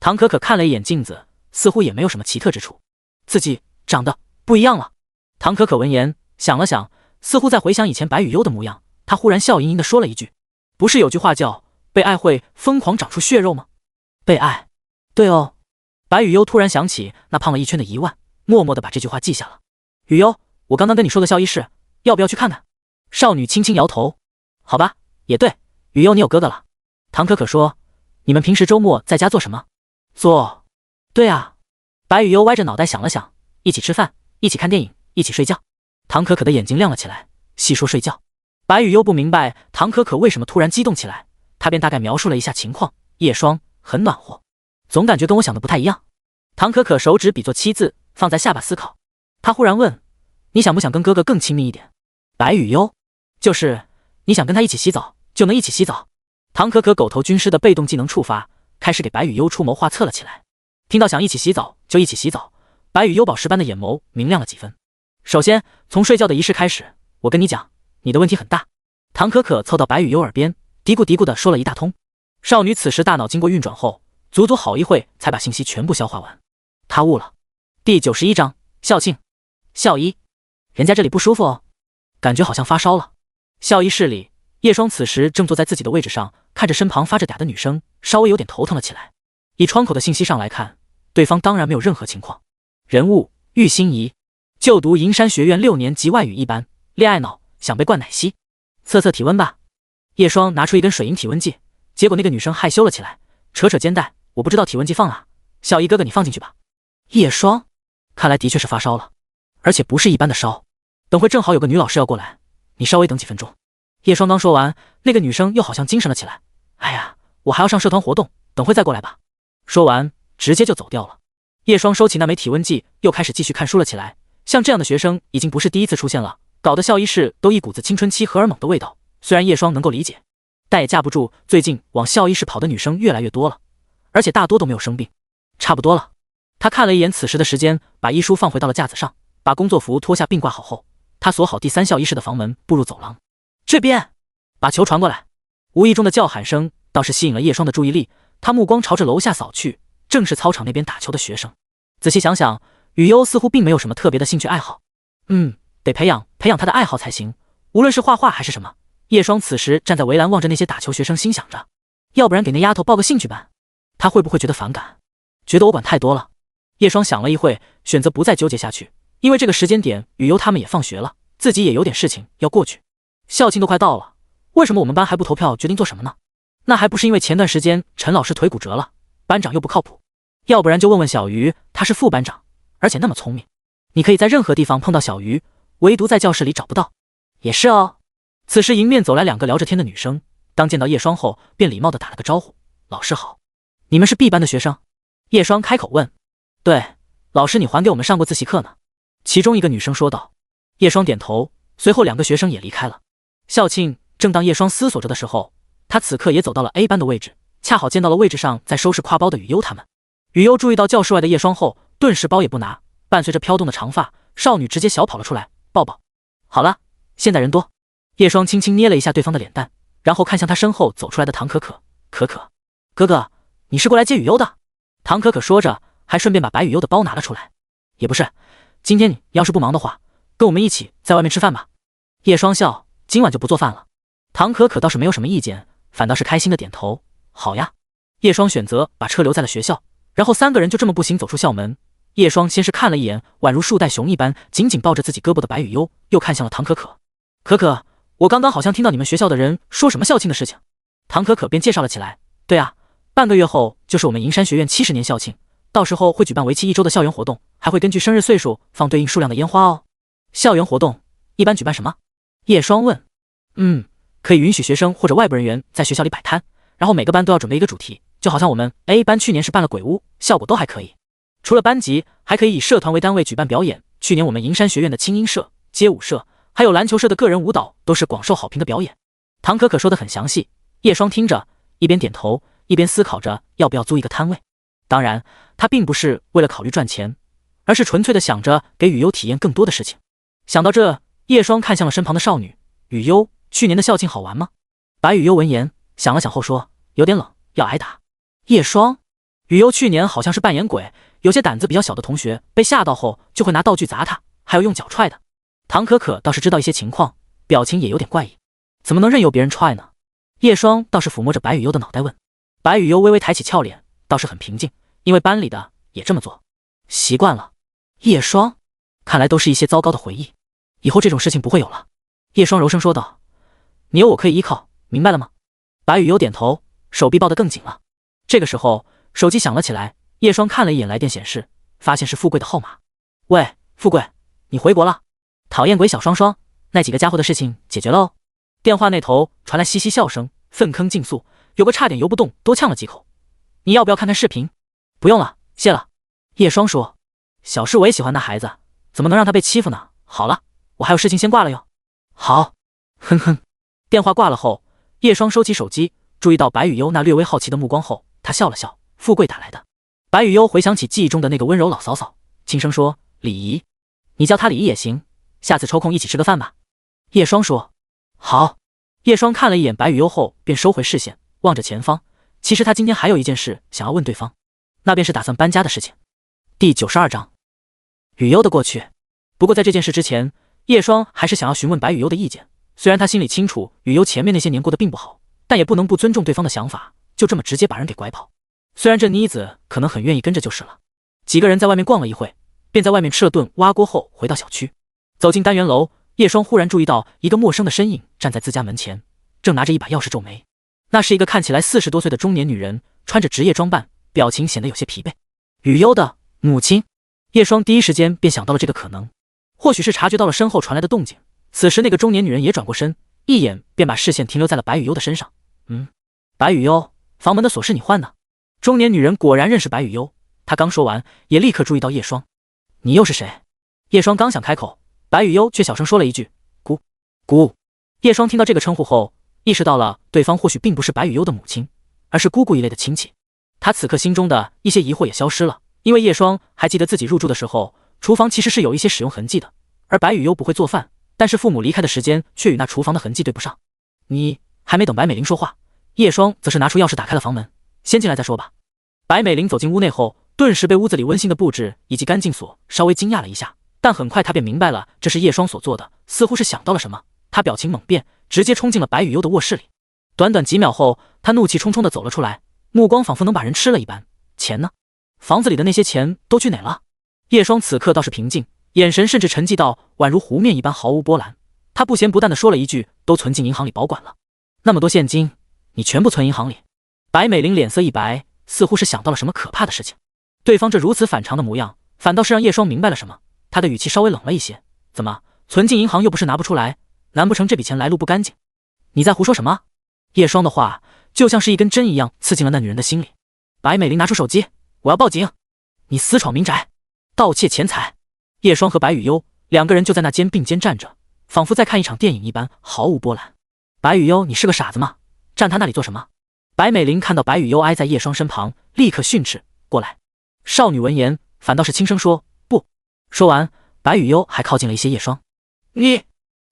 唐可可看了一眼镜子，似乎也没有什么奇特之处，自己长得不一样了。唐可可闻言想了想，似乎在回想以前白雨优的模样，她忽然笑盈盈地说了一句，不是有句话叫被爱会疯狂长出血肉吗？被爱，对哦。白雨优突然想起那胖了一圈的1万，默默地把这句话记下了。雨优，我刚刚跟你说的校医室，要不要去看看？少女轻轻摇头。好吧，也对，雨优你有哥哥了。唐可可说，你们平时周末在家做什么？对啊。白雨优歪着脑袋想了想，一起吃饭，一起看电影，一起睡觉。唐可可的眼睛亮了起来，细说睡觉。白雨优不明白唐可可为什么突然激动起来，她便大概描述了一下情况。叶双很暖和，总感觉跟我想的不太一样。唐可可手指比作7字，放在下巴思考。她忽然问，你想不想跟哥哥更亲密一点？白雨优，就是你想跟他一起洗澡就能一起洗澡，唐可可狗头军师的被动技能触发，开始给白羽幽出谋划策了起来。听到想一起洗澡就一起洗澡，白羽幽宝石般的眼眸明亮了几分。首先从睡觉的仪式开始，我跟你讲，你的问题很大。唐可可凑到白羽幽耳边嘀咕嘀咕的说了一大通。少女此时大脑经过运转后，足足好一会才把信息全部消化完。她悟了。第91章校庆。校医，人家这里不舒服哦，感觉好像发烧了。校医室里，叶双此时正坐在自己的位置上，看着身旁发着嗲的女生，稍微有点头疼了起来。以窗口的信息上来看，对方当然没有任何情况。人物玉心怡，就读银山学院6年级外语一班，恋爱脑，想被灌奶昔。测测体温吧。叶双拿出一根水银体温计，结果那个女生害羞了起来，扯扯肩带，我不知道体温计放哪，校医哥哥你放进去吧。叶双，看来的确是发烧了，而且不是一般的烧。等会正好有个女老师要过来，你稍微等几分钟。叶双刚说完，那个女生又好像精神了起来。哎呀，我还要上社团活动，等会再过来吧。说完直接就走掉了。叶双收起那枚体温计，又开始继续看书了起来。像这样的学生已经不是第一次出现了，搞得校医室都一股子青春期荷尔蒙的味道。虽然叶双能够理解，但也架不住最近往校医室跑的女生越来越多了，而且大多都没有生病。差不多了。他看了一眼此时的时间，把医书放回到了架子上，把工作服脱下并挂好后，他锁好第3校医室的房门，步入走廊。这边，把球传过来。无意中的叫喊声倒是吸引了叶双的注意力，他目光朝着楼下扫去，正是操场那边打球的学生。仔细想想，雨优似乎并没有什么特别的兴趣爱好。得培养他的爱好才行，无论是画画还是什么。叶双此时站在围栏望着那些打球学生，心想着，要不然给那丫头报个兴趣班，她会不会觉得反感，觉得我管太多了？叶双想了一会，选择不再纠结下去，因为这个时间点雨优他们也放学了，自己也有点事情要过去。校庆都快到了，为什么我们班还不投票决定做什么呢？那还不是因为前段时间陈老师腿骨折了，班长又不靠谱。要不然就问问小鱼，他是副班长，而且那么聪明，你可以在任何地方碰到小鱼，唯独在教室里找不到。也是哦。此时迎面走来2个聊着天的女生，当见到叶双后便礼貌地打了个招呼，老师好。你们是 B 班的学生？叶双开口问。对，老师你还给我们上过自习课呢。其中一个女生说道。叶双点头，随后2个学生也离开了。校庆正当叶双思索着的时候，他此刻也走到了 A 班的位置，恰好见到了位置上在收拾挎包的雨优他们。雨优注意到教室外的叶双后，顿时包也不拿，伴随着飘动的长发，少女直接小跑了出来，抱抱。好了，现在人多。叶双轻轻捏了一下对方的脸蛋，然后看向他身后走出来的唐可可。可可，哥哥，你是过来接雨优的？唐可可说着，还顺便把白雨优的包拿了出来。也不是，今天你要是不忙的话，跟我们一起在外面吃饭吧。叶双笑，今晚就不做饭了。唐可可倒是没有什么意见，反倒是开心的点头，好呀。叶双选择把车留在了学校，然后3个人就这么步行走出校门。叶双先是看了一眼宛如树袋熊一般紧紧抱着自己胳膊的白雨优，又看向了唐可可。可可，我刚刚好像听到你们学校的人说什么校庆的事情。唐可可便介绍了起来。对啊，半个月后就是我们银山学院70年校庆，到时候会举办为期1周的校园活动，还会根据生日岁数放对应数量的烟花哦。校园活动一般举办什么？叶双问。可以允许学生或者外部人员在学校里摆摊，然后每个班都要准备一个主题，就好像我们 A 班去年是办了鬼屋，效果都还可以。除了班级，还可以以社团为单位举办表演，去年我们银山学院的轻音社、街舞社还有篮球社的个人舞蹈都是广受好评的表演。唐可可说得很详细，叶双听着一边点头一边思考着要不要租一个摊位。当然他并不是为了考虑赚钱，而是纯粹的想着给雨优体验更多的事情。想到这，叶双看向了身旁的少女。雨优，去年的校庆好玩吗？白雨优闻言想了想后说，有点冷，要挨打。叶双，雨优去年好像是扮演鬼，有些胆子比较小的同学被吓到后就会拿道具砸他，还有用脚踹的。唐可可倒是知道一些情况，表情也有点怪异。怎么能任由别人踹呢？叶双倒是抚摸着白雨优的脑袋问。白雨优微微抬起俏脸，倒是很平静，因为班里的也这么做，习惯了。叶双，看来都是一些糟糕的回忆，以后这种事情不会有了。叶双柔声说道，你有我可以依靠，明白了吗？白雨优点头，手臂抱得更紧了。这个时候手机响了起来，叶双看了一眼来电显示，发现是富贵的号码。喂，富贵，你回国了？讨厌鬼小双双，那几个家伙的事情解决了哦。电话那头传来嘻嘻笑声，粪坑竞速，有个差点游不动多呛了几口。你要不要看看视频？不用了，谢了。叶双说，小事我也喜欢那孩子，怎么能让他被欺负呢？好了，我还有事情先挂了哟。好，哼哼。电话挂了后，叶双收起手机，注意到白雨幽那略微好奇的目光后，他笑了笑：“富贵打来的。”白雨幽回想起记忆中的那个温柔老嫂嫂，轻声说：“李姨，你叫她李姨也行，下次抽空一起吃个饭吧。”叶双说：“好。”叶双看了一眼白雨幽后，便收回视线，望着前方。其实他今天还有一件事想要问对方，那便是打算搬家的事情。第92章，雨幽的过去。不过在这件事之前，叶双还是想要询问白雨幽的意见。虽然他心里清楚雨幽前面那些年过得并不好，但也不能不尊重对方的想法，就这么直接把人给拐跑。虽然这妮子可能很愿意跟着就是了。几个人在外面逛了一会，便在外面吃了顿蛙锅后回到小区。走进单元楼，叶双忽然注意到一个陌生的身影站在自家门前，正拿着一把钥匙皱眉。那是一个看起来40多岁的中年女人，穿着职业装扮，表情显得有些疲惫。雨幽的母亲。叶双第一时间便想到了这个可能，或许是察觉到了身后传来的动静。此时那个中年女人也转过身，一眼便把视线停留在了白雨幽的身上。白雨幽，房门的锁是你换的？中年女人果然认识白雨幽，她刚说完，也立刻注意到叶双。你又是谁？叶双刚想开口，白雨幽却小声说了一句：“姑。”姑。叶双听到这个称呼后，意识到了对方或许并不是白雨幽的母亲，而是姑姑一类的亲戚。他此刻心中的一些疑惑也消失了，因为叶双还记得自己入住的时候，厨房其实是有一些使用痕迹的，而白雨幽不会做饭，但是父母离开的时间却与那厨房的痕迹对不上。你还没等白美玲说话，叶双则是拿出钥匙打开了房门，先进来再说吧。白美玲走进屋内后，顿时被屋子里温馨的布置以及干净所稍微惊讶了一下，但很快她便明白了这是叶双所做的，似乎是想到了什么，她表情猛变，直接冲进了白雨幽的卧室里。短短几秒后，她怒气冲冲地走了出来，目光仿佛能把人吃了一般。钱呢？房子里的那些钱都去哪了？叶双此刻倒是平静，眼神甚至沉寂到宛如湖面一般毫无波澜。他不咸不淡地说了一句：“都存进银行里保管了。”那么多现金，你全部存银行里？白美玲脸色一白，似乎是想到了什么可怕的事情。对方这如此反常的模样，反倒是让叶双明白了什么。他的语气稍微冷了一些：“怎么，存进银行又不是拿不出来？难不成这笔钱来路不干净？你在胡说什么？”叶双的话就像是一根针一样刺进了那女人的心里。白美玲拿出手机：“我要报警！你私闯民宅，盗窃钱财！”叶双和白雨幽两个人就在那间并肩站着，仿佛在看一场电影一般，毫无波澜。白雨幽，你是个傻子吗？站他那里做什么？白美玲看到白雨幽挨在叶双身旁，立刻训斥：“过来！”少女闻言，反倒是轻声说：“不。”说完，白雨幽还靠近了一些叶双。你，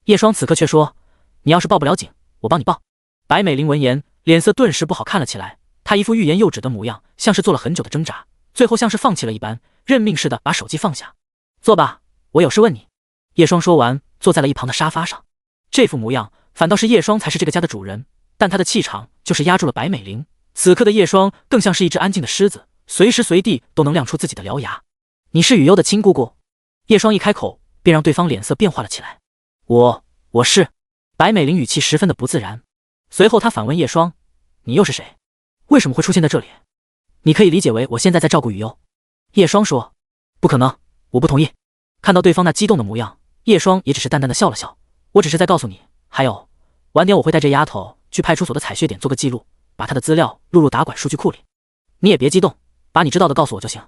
叶双此刻却说：“你要是报不了警，我帮你报。”白美玲闻言，脸色顿时不好看了起来，她一副欲言又止的模样，像是做了很久的挣扎，最后像是放弃了一般，认命似的把手机放下。坐吧，我有事问你。叶双说完，坐在了一旁的沙发上。这副模样，反倒是叶双才是这个家的主人，但他的气场就是压住了白美玲。此刻的叶双更像是一只安静的狮子，随时随地都能亮出自己的獠牙。你是雨幽的亲姑姑？叶双一开口，便让对方脸色变化了起来。我是。白美玲语气十分的不自然。随后他反问叶双：“你又是谁？为什么会出现在这里？”你可以理解为我现在在照顾雨幽。叶双说：“不可能，我不同意。”看到对方那激动的模样，叶双也只是淡淡的笑了笑。我只是在告诉你，还有，晚点我会带这丫头去派出所的采血点做个记录，把她的资料录入打管数据库里。你也别激动，把你知道的告诉我就行。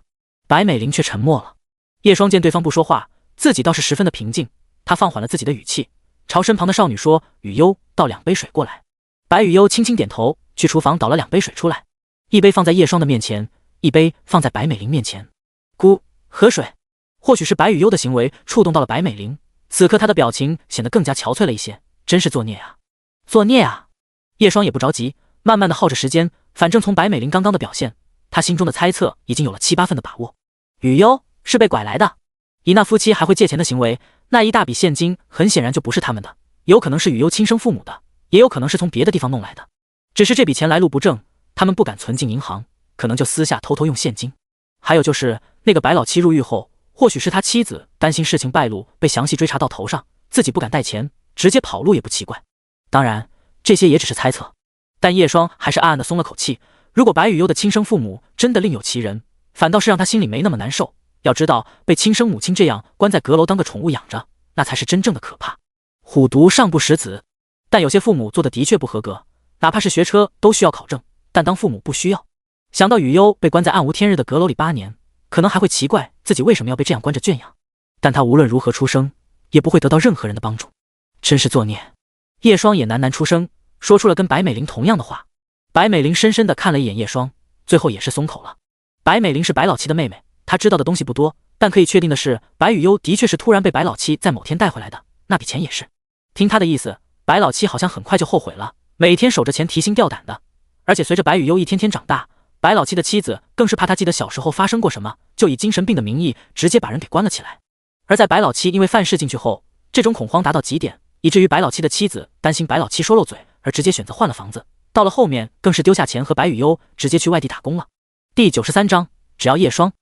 白美玲却沉默了。叶双见对方不说话，自己倒是十分的平静，他放缓了自己的语气，朝身旁的少女说：“雨幽，倒2杯水过来。”白雨幽轻轻点头，去厨房倒了2杯水出来，一杯放在叶双的面前，一杯放在白美玲面前。姑，喝水。或许是白雨幽的行为触动到了白美玲，此刻她的表情显得更加憔悴了一些。真是作孽啊，作孽啊！叶双也不着急，慢慢的耗着时间，反正从白美玲刚刚的表现，他心中的猜测已经有了7、8分的把握。雨幽是被拐来的，以那夫妻还会借钱的行为，那一大笔现金很显然就不是他们的，有可能是雨幽亲生父母的，也有可能是从别的地方弄来的。只是这笔钱来路不正，他们不敢存进银行，可能就私下偷偷用现金。还有就是那个白老七入狱后，或许是他妻子担心事情败露被详细追查到头上，自己不敢带钱，直接跑路也不奇怪。当然这些也只是猜测，但叶双还是暗暗的松了口气。如果白雨幽的亲生父母真的另有其人，反倒是让他心里没那么难受。要知道被亲生母亲这样关在阁楼当个宠物养着，那才是真正的可怕。虎毒尚不食子，但有些父母做的的确不合格，哪怕是学车都需要考证，但当父母不需要。想到雨幽被关在暗无天日的阁楼里8年，可能还会奇怪自己为什么要被这样关着圈养，但他无论如何出声，也不会得到任何人的帮助，真是作孽。叶双也喃喃出声，说出了跟白美玲同样的话。白美玲深深地看了一眼叶双，最后也是松口了。白美玲是白老七的妹妹，她知道的东西不多，但可以确定的是，白雨悠的确是突然被白老七在某天带回来的，那笔钱也是。听他的意思，白老七好像很快就后悔了，每天守着钱提心吊胆的。而且随着白雨悠一天天长大，白老七的妻子更是怕他记得小时候发生过什么，就以精神病的名义直接把人给关了起来。而在白老七因为犯事进去后，这种恐慌达到极点，以至于白老七的妻子担心白老七说漏嘴，而直接选择换了房子。到了后面更是丢下钱和白雨悠直接去外地打工了。第93章，只要叶双。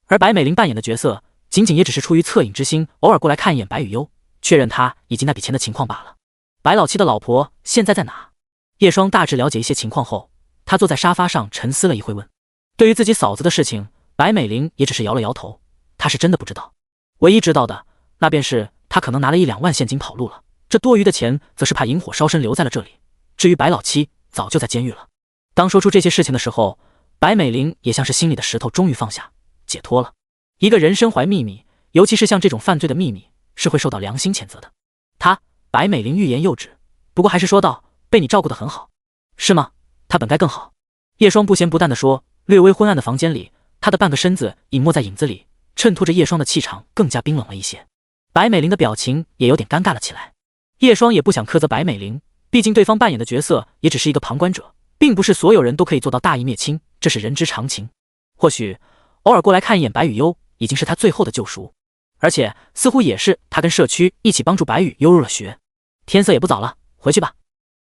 而白美玲扮演的角色仅仅也只是出于恻隐之心，偶尔过来看一眼白雨悠，确认他以及那笔钱的情况罢了。白老七的老婆现在在哪？叶双大致了解一些情况后，他坐在沙发上沉思了一会，问：对于自己嫂子的事情，白美玲也只是摇了摇头，她是真的不知道。唯一知道的，那便是她可能拿了1、2万现金跑路了，这多余的钱则是怕引火烧身留在了这里。至于白老七，早就在监狱了。当说出这些事情的时候，白美玲也像是心里的石头终于放下，解脱了。一个人身怀秘密，尤其是像这种犯罪的秘密，是会受到良心谴责的。她白美玲欲言又止，不过还是说道：被你照顾得很好。是吗？他本该更好。叶双不咸不淡地说。略微昏暗的房间里，他的半个身子隐没在影子里，衬托着叶双的气场更加冰冷了一些。白美玲的表情也有点尴尬了起来。叶双也不想苛责白美玲，毕竟对方扮演的角色也只是一个旁观者，并不是所有人都可以做到大义灭亲，这是人之常情。或许偶尔过来看一眼白雨悠已经是他最后的救赎，而且似乎也是他跟社区一起帮助白雨悠入了学。天色也不早了，回去吧。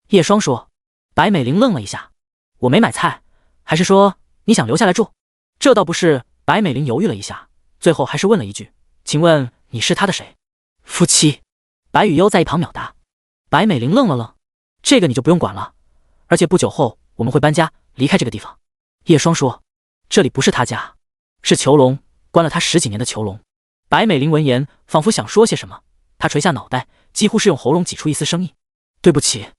叶双说。白美玲愣了一下，我没买菜，还是说你想留下来住？这倒不是。白美玲犹豫了一下，最后还是问了一句：请问你是他的谁？夫妻。白雨悠在一旁秒答。白美玲愣了愣，这个你就不用管了，而且不久后我们会搬家离开这个地方。叶双说。这里不是他家，是囚笼，关了他10几年的囚笼。白美玲闻言仿佛想说些什么，她垂下脑袋，几乎是用喉咙挤出一丝声音：对不起。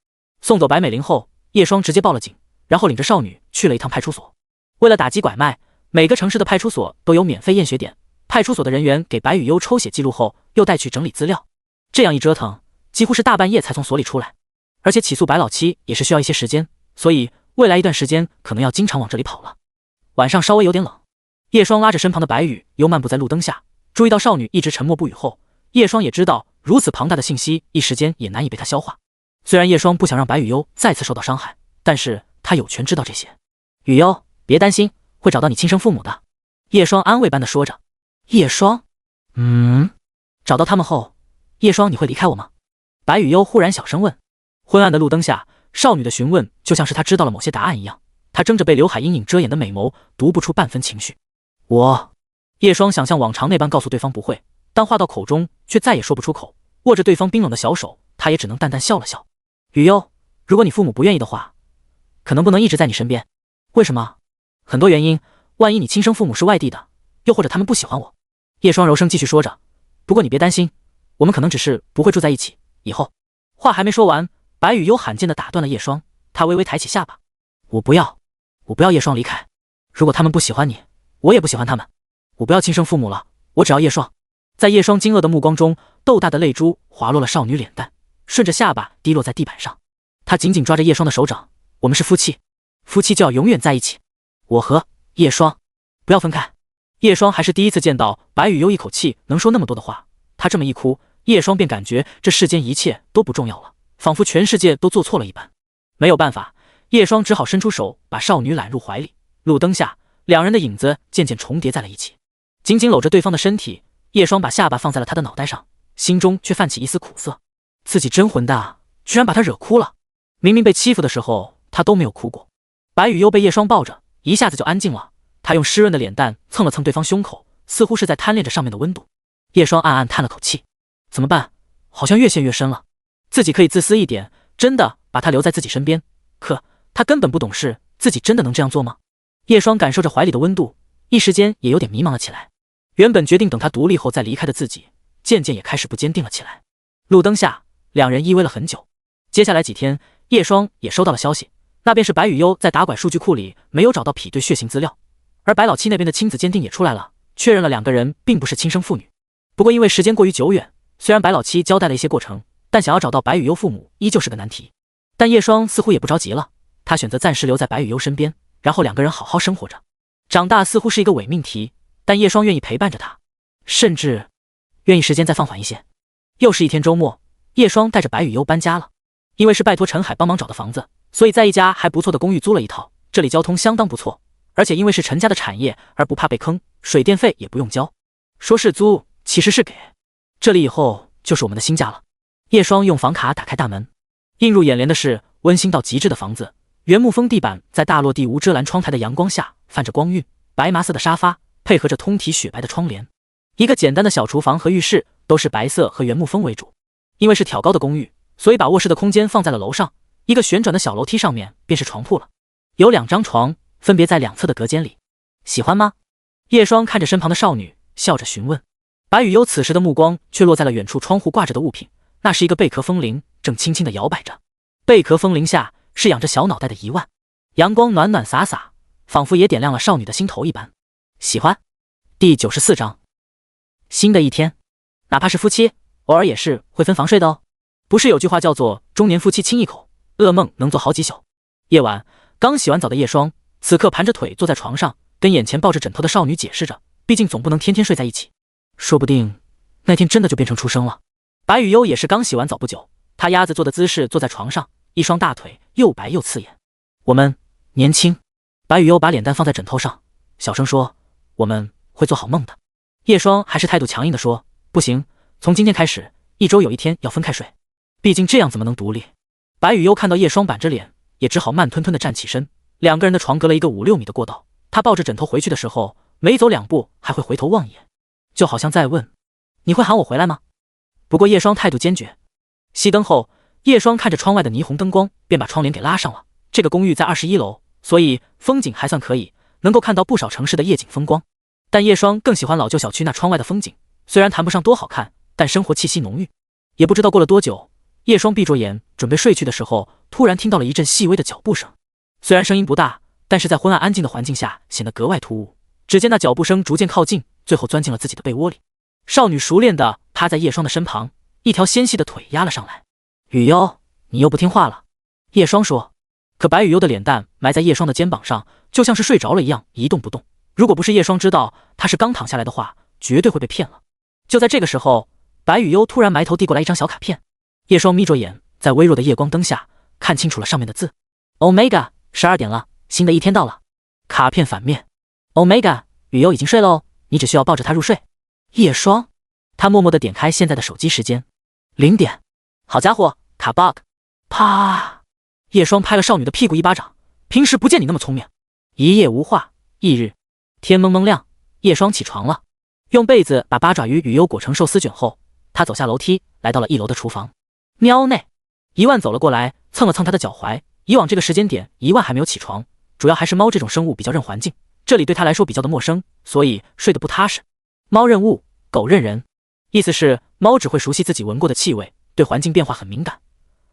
送走白美玲后，叶双直接报了警，然后领着少女去了一趟派出所。为了打击拐卖，每个城市的派出所都有免费验血点，派出所的人员给白雨悠抽血记录后，又带去整理资料。这样一折腾，几乎是大半夜才从所里出来。而且起诉白老七也是需要一些时间，所以未来一段时间可能要经常往这里跑了。晚上稍微有点冷，叶双拉着身旁的白雨悠漫步在路灯下，注意到少女一直沉默不语后，叶双也知道如此庞大的信息一时间也难以被他消化。虽然叶双不想让白雨悠再次受到伤害，但是他有权知道这些。雨悠，别担心，会找到你亲生父母的。叶双安慰般的说着。叶双，找到他们后，叶双你会离开我吗？白雨悠忽然小声问。昏暗的路灯下，少女的询问就像是她知道了某些答案一样，她睁着被刘海阴影遮掩的美眸，读不出半分情绪。叶双想像往常那般告诉对方不会，但话到口中却再也说不出口，握着对方冰冷的小手，他也只能淡淡笑了笑。雨悠，如果你父母不愿意的话，可能不能一直在你身边。为什么？很多原因，万一你亲生父母是外地的，又或者他们不喜欢我。叶双柔声继续说着。不过你别担心，我们可能只是不会住在一起，以后。话还没说完，白雨悠罕见地打断了叶双，她微微抬起下巴。我不要叶双离开。如果他们不喜欢你，我也不喜欢他们。我不要亲生父母了，我只要叶双。在叶双惊愕的目光中，豆大的泪珠滑落了少女脸蛋，顺着下巴滴落在地板上。她紧紧抓着叶双的手掌。我们是夫妻，夫妻就要永远在一起。我和叶双不要分开。叶双还是第一次见到白雨悠一口气能说那么多的话，她这么一哭，叶双便感觉这世间一切都不重要了，仿佛全世界都做错了一般。没有办法，叶双只好伸出手把少女揽入怀里。路灯下，两人的影子渐渐重叠在了一起，紧紧搂着对方的身体。叶双把下巴放在了他的脑袋上，心中却泛起一丝苦涩。自己真混蛋，居然把他惹哭了。明明被欺负的时候他都没有哭过。白雨悠被叶双抱着，一下子就安静了。他用湿润的脸蛋蹭了蹭对方胸口，似乎是在贪恋着上面的温度。叶双暗暗叹了口气，怎么办？好像越陷越深了。自己可以自私一点，真的把他留在自己身边，可他根本不懂事，自己真的能这样做吗？叶双感受着怀里的温度，一时间也有点迷茫了起来。原本决定等他独立后再离开的自己，渐渐也开始不坚定了起来。路灯下，两人依偎了很久。接下来几天，叶双也收到了消息，那便是白雨悠在打拐数据库里没有找到匹对血型资料，而白老七那边的亲子鉴定也出来了，确认了两个人并不是亲生父女。不过因为时间过于久远，虽然白老七交代了一些过程，但想要找到白雨悠父母依旧是个难题。但叶双似乎也不着急了，他选择暂时留在白羽幽身边，然后两个人好好生活着。长大似乎是一个伪命题，但叶双愿意陪伴着他，甚至愿意时间再放缓一些。又是一天周末，叶双带着白羽幽搬家了。因为是拜托陈海帮忙找的房子，所以在一家还不错的公寓租了一套。这里交通相当不错，而且因为是陈家的产业而不怕被坑，水电费也不用交。说是租，其实是给。这里以后就是我们的新家了。叶双用房卡打开大门，映入眼帘的是温馨到极致的房子。原木风地板在大落地无遮拦窗台的阳光下泛着光晕，白麻色的沙发配合着通体雪白的窗帘。一个简单的小厨房和浴室都是白色和原木风为主。因为是挑高的公寓，所以把卧室的空间放在了楼上，一个旋转的小楼梯上面便是床铺了。有2张床，分别在两侧的隔间里。喜欢吗？叶双看着身旁的少女，笑着询问。白羽幽此时的目光却落在了远处窗户挂着的物品，那是一个贝壳风铃，正轻轻地摇摆着。贝壳风铃下是养着小脑袋的1万，阳光暖暖洒洒，仿佛也点亮了少女的心头一般。喜欢。第94章。新的一天，哪怕是夫妻，偶尔也是会分房睡的哦。不是有句话叫做中年夫妻亲一口，噩梦能做好几宿。夜晚，刚洗完澡的叶双此刻盘着腿坐在床上，跟眼前抱着枕头的少女解释着，毕竟总不能天天睡在一起，说不定那天真的就变成出生了。白羽幽也是刚洗完澡不久，他鸭子坐的姿势坐在床上，一双大腿又白又刺眼。我们年轻。白羽幽把脸蛋放在枕头上，小声说，我们会做好梦的。叶双还是态度强硬地说，不行，从今天开始1周有1天要分开睡，毕竟这样怎么能独立。白羽幽看到叶双板着脸，也只好慢吞吞地站起身。两个人的床隔了一个5、6米的过道，他抱着枕头回去的时候，每走2步还会回头望一眼，就好像在问，你会喊我回来吗？不过叶双态度坚决。熄灯后，叶双看着窗外的霓虹灯光，便把窗帘给拉上了。这个公寓在21楼，所以风景还算可以，能够看到不少城市的夜景风光。但叶双更喜欢老旧小区那窗外的风景，虽然谈不上多好看，但生活气息浓郁。也不知道过了多久，叶双闭着眼准备睡去的时候，突然听到了一阵细微的脚步声。虽然声音不大，但是在昏暗安静的环境下显得格外突兀。只见那脚步声逐渐靠近，最后钻进了自己的被窝里。少女熟练地趴在叶双的身旁，一条纤细的腿压了上来。羽幽，你又不听话了。叶双说。可白羽幽的脸蛋埋在叶双的肩膀上，就像是睡着了一样，一动不动。如果不是叶双知道他是刚躺下来的话，绝对会被骗了。就在这个时候，白羽幽突然埋头递过来一张小卡片。叶双眯着眼，在微弱的夜光灯下看清楚了上面的字。Omega，12点了，新的一天到了。卡片反面 Omega， 羽幽已经睡了哦，你只需要抱着他入睡。叶双，他默默地点开现在的手机时间，0点。好家伙，卡 bug！ 啪！叶双拍了少女的屁股一巴掌，平时不见你那么聪明。一夜无话，翌日天蒙蒙亮，叶双起床了，用被子把八爪鱼羽幽裹成寿司卷后，他走下楼梯，来到了1楼的厨房。喵内，1万走了过来，蹭了蹭他的脚踝。以往这个时间点，1万还没有起床，主要还是猫这种生物比较认环境，这里对他来说比较的陌生，所以睡得不踏实。猫认物，狗认人，意思是猫只会熟悉自己闻过的气味，对环境变化很敏感，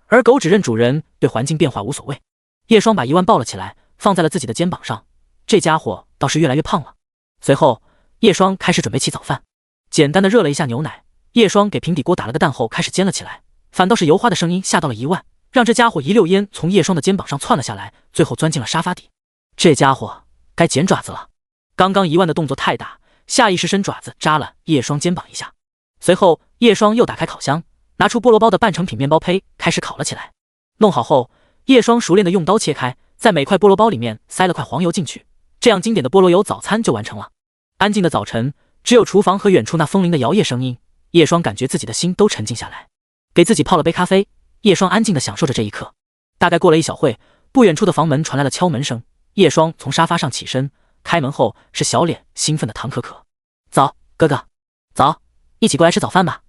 而狗只认主人，对环境变化无所谓。叶双把1万抱了起来，放在了自己的肩膀上，这家伙倒是越来越胖了。随后，叶双开始准备起早饭，简单的热了一下牛奶。叶双给平底锅打了个蛋后，开始煎了起来。反倒是油花的声音吓到了1万，让这家伙一溜烟从叶双的肩膀上窜了下来，最后钻进了沙发底。这家伙该剪爪子了。刚刚1万的动作太大，下意识伸爪子扎了叶双肩膀一下。随后，叶双又打开烤箱，拿出菠萝包的半成品面包胚，开始烤了起来。弄好后，叶双熟练的用刀切开，在每块菠萝包里面塞了块黄油进去，这样经典的菠萝油早餐就完成了。安静的早晨，只有厨房和远处那风铃的摇曳声音，叶双感觉自己的心都沉静下来。给自己泡了杯咖啡，叶双安静地享受着这一刻。大概过了一小会，不远处的房门传来了敲门声。叶双从沙发上起身，开门后是小脸兴奋的唐可可。早，哥哥。早，一起过来吃早饭吧。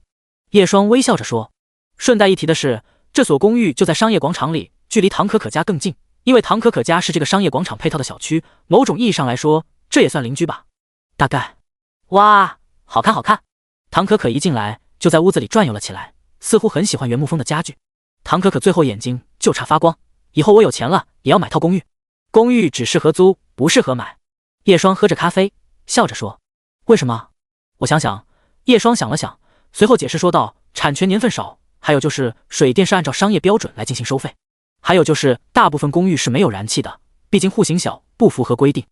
叶双微笑着说。顺带一提的是，这所公寓就在商业广场里，距离唐可可家更近，因为唐可可家是这个商业广场配套的小区，某种意义上来说，这也算邻居吧。大概。哇，好看好看。唐可可一进来就在屋子里转悠了起来，似乎很喜欢原木风的家具。唐可可最后眼睛就差发光，以后我有钱了也要买套公寓。公寓只适合租，不适合买。叶双喝着咖啡，笑着说。为什么？我想想。叶双想了想，随后解释说道，产权年份少，还有就是水电是按照商业标准来进行收费。还有就是大部分公寓是没有燃气的，毕竟户型小，不符合规定。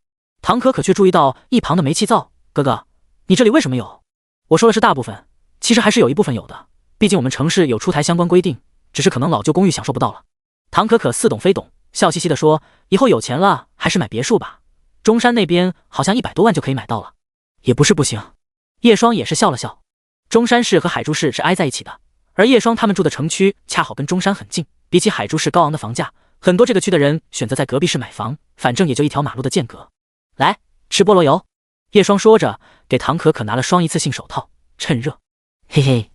唐可可却注意到一旁的煤气灶，哥哥，你这里为什么有？我说的是大部分，其实还是有一部分有的，毕竟我们城市有出台相关规定，只是可能老旧公寓享受不到了。唐可可似懂非懂，笑嘻嘻地说，以后有钱了还是买别墅吧，中山那边好像100多万就可以买到了。也不是不行。叶双也是笑了笑，中山市和海珠市是挨在一起的，而叶双他们住的城区恰好跟中山很近，比起海珠市高昂的房价，很多这个区的人选择在隔壁市买房，反正也就一条马路的间隔。来，吃菠萝油。叶双说着给唐可可拿了双一次性手套，趁热。嘿嘿。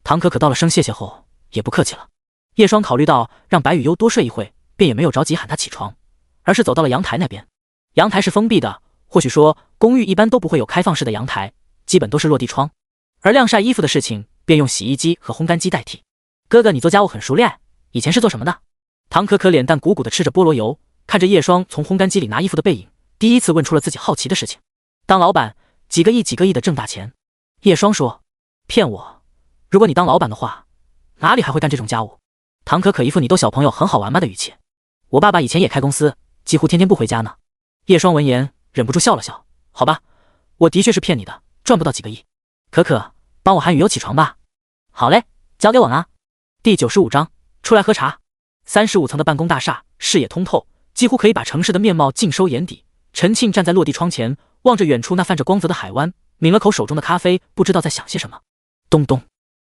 唐可可道了声谢谢后也不客气了。叶双考虑到让白雨优多睡一会，便也没有着急喊她起床，而是走到了阳台那边。阳台是封闭的，或许说公寓一般都不会有开放式的阳台，基本都是落地窗，而晾晒衣服的事情便用洗衣机和烘干机代替。哥哥，你做家务很熟练，以前是做什么的？唐可可脸蛋鼓鼓的吃着菠萝油，看着叶双从烘干机里拿衣服的背影，第一次问出了自己好奇的事情。当老板，几个亿几个亿的挣大钱。叶双说，骗我，如果你当老板的话，哪里还会干这种家务？唐可可一副你逗小朋友很好玩吗的语气。我爸爸以前也开公司，几乎天天不回家呢。叶双闻言忍不住笑了笑，好吧，我的确是骗你的，赚不到几个亿。可可，帮我喊雨优起床吧。好嘞，交给我啊。第95章，出来喝茶。35层的办公大厦，视野通透，几乎可以把城市的面貌尽收眼底。陈庆站在落地窗前，望着远处那泛着光泽的海湾，抿了口手中的咖啡，不知道在想些什么。咚咚，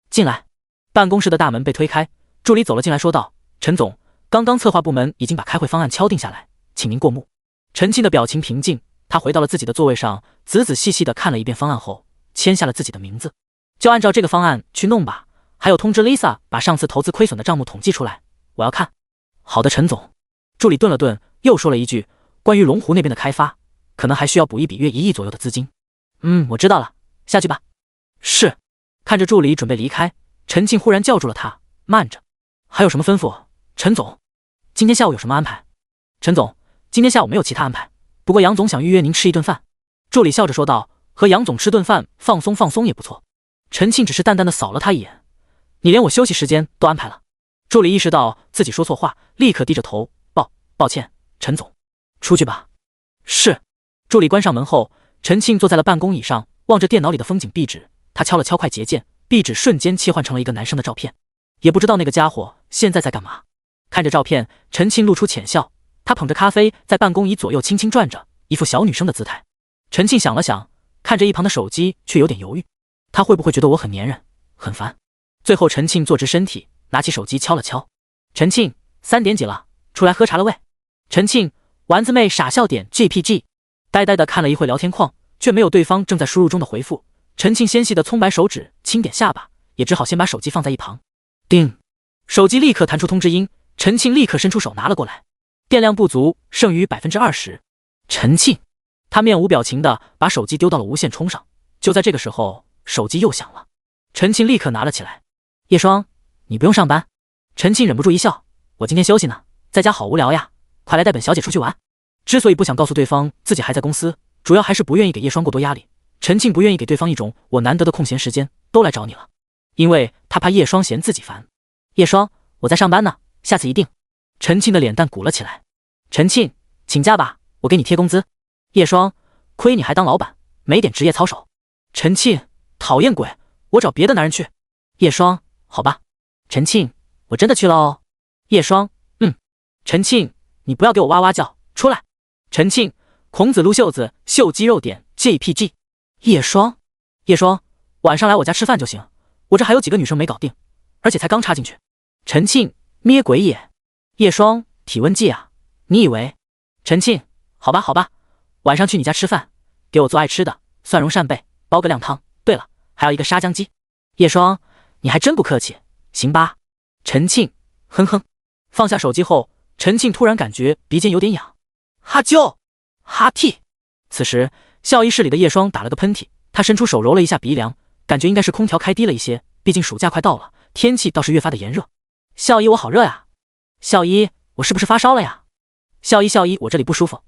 进来。办公室的大门被推开，助理走了进来，说道：“陈总，刚刚策划部门已经把开会方案敲定下来，请您过目。”陈庆的表情平静，他回到了自己的座位上，仔仔细细地看了一遍方案后，签下了自己的名字。就按照这个方案去弄吧，还有通知 Lisa 把上次投资亏损的账目统计出来，我要看。好的，陈总。助理顿了顿，又说了一句：“关于龙湖那边的开发，可能还需要补一笔约1亿左右的资金。”我知道了，下去吧。是。看着助理准备离开，陈庆忽然叫住了他，慢着，还有什么吩咐？陈总，今天下午有什么安排？陈总，今天下午没有其他安排，不过杨总想预约您吃一顿饭。助理笑着说道，和杨总吃顿饭，放松放松也不错。陈庆只是淡淡的扫了他一眼，你连我休息时间都安排了。助理意识到自己说错话，立刻低着头，抱歉，陈总。出去吧。是。助理关上门后，陈庆坐在了办公椅上，望着电脑里的风景壁纸，他敲了敲快捷键，壁纸瞬间切换成了一个男生的照片，也不知道那个家伙现在在干嘛。看着照片，陈庆露出浅笑，他捧着咖啡在办公椅左右轻轻转着，一副小女生的姿态。陈庆想了想，看着一旁的手机却有点犹豫，他会不会觉得我很粘人很烦？最后陈庆坐直身体，拿起手机敲了敲。陈庆，3点几了，出来喝茶了喂。陈庆，丸子妹傻笑点 GPG。 呆呆地看了一会聊天框，却没有对方正在输入中的回复。陈庆纤细的葱白手指轻点下巴，也只好先把手机放在一旁。叮，手机立刻弹出通知音，陈庆立刻伸出手拿了过来。电量不足，剩余 20%。 陈庆，他面无表情地把手机丢到了无线充上。就在这个时候，手机又响了，陈庆立刻拿了起来。叶双，你不用上班。陈庆忍不住一笑，我今天休息呢，在家好无聊呀，快来带本小姐出去玩。之所以不想告诉对方自己还在公司，主要还是不愿意给叶双过多压力。陈庆不愿意给对方一种我难得的空闲时间都来找你了，因为他怕叶双嫌自己烦。叶双，我在上班呢，下次一定。陈庆的脸蛋鼓了起来。陈庆，请假吧，我给你贴工资。叶双，亏你还当老板，没点职业操守。陈庆，讨厌鬼，我找别的男人去。叶双，好吧。陈庆，我真的去了哦。叶双，陈庆，你不要给我哇哇叫，出来。陈庆，孔子撸袖子秀肌肉点 JPG。 叶双，晚上来我家吃饭就行，我这还有几个女生没搞定，而且才刚插进去。陈庆，咩鬼也。叶双，体温计啊，你以为？陈庆，好吧，晚上去你家吃饭，给我做爱吃的，蒜蓉扇贝，煲个靓汤，对了，还要一个沙姜鸡。叶双，你还真不客气，行吧。陈庆，哼哼。放下手机后，陈庆突然感觉鼻尖有点痒，哈啾，哈嚏。此时校医室里的叶双打了个喷嚏，他伸出手揉了一下鼻梁，感觉应该是空调开低了一些，毕竟暑假快到了，天气倒是越发的炎热。校医，我好热呀。校医，我是不是发烧了呀？校医，我这里不舒服。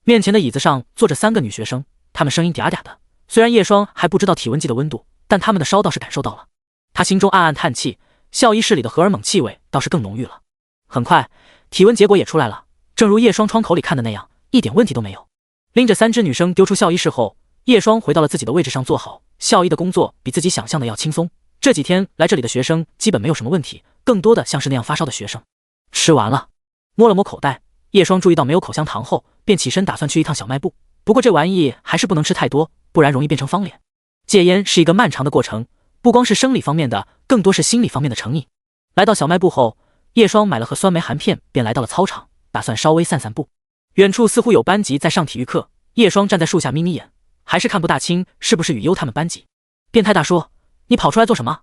面前的椅子上坐着3个女学生，她们声音嗲嗲的，虽然叶双还不知道体温计的温度，但她们的烧倒是感受到了。他心中暗暗叹气，校医室里的荷尔蒙气味倒是更浓郁了。很快，体温结果也出来了，正如叶双窗口里看的那样，一点问题都没有。拎着3只女生丢出校医室后，叶双回到了自己的位置上坐好。校医的工作比自己想象的要轻松，这几天来这里的学生基本没有什么问题，更多的像是那样发烧的学生。吃完了，摸了摸口袋，叶双注意到没有口香糖后，便起身打算去一趟小卖部。不过这玩意还是不能吃太多，不然容易变成方脸。戒烟是一个漫长的过程，不光是生理方面的，更多是心理方面的成瘾。来到小卖部后，叶双买了盒酸梅含片，便来到了操场，打算稍微散散步。远处似乎有班级在上体育课，叶双站在树下眯眯眼，还是看不大清是不是雨优他们班级。变态大叔，你跑出来做什么？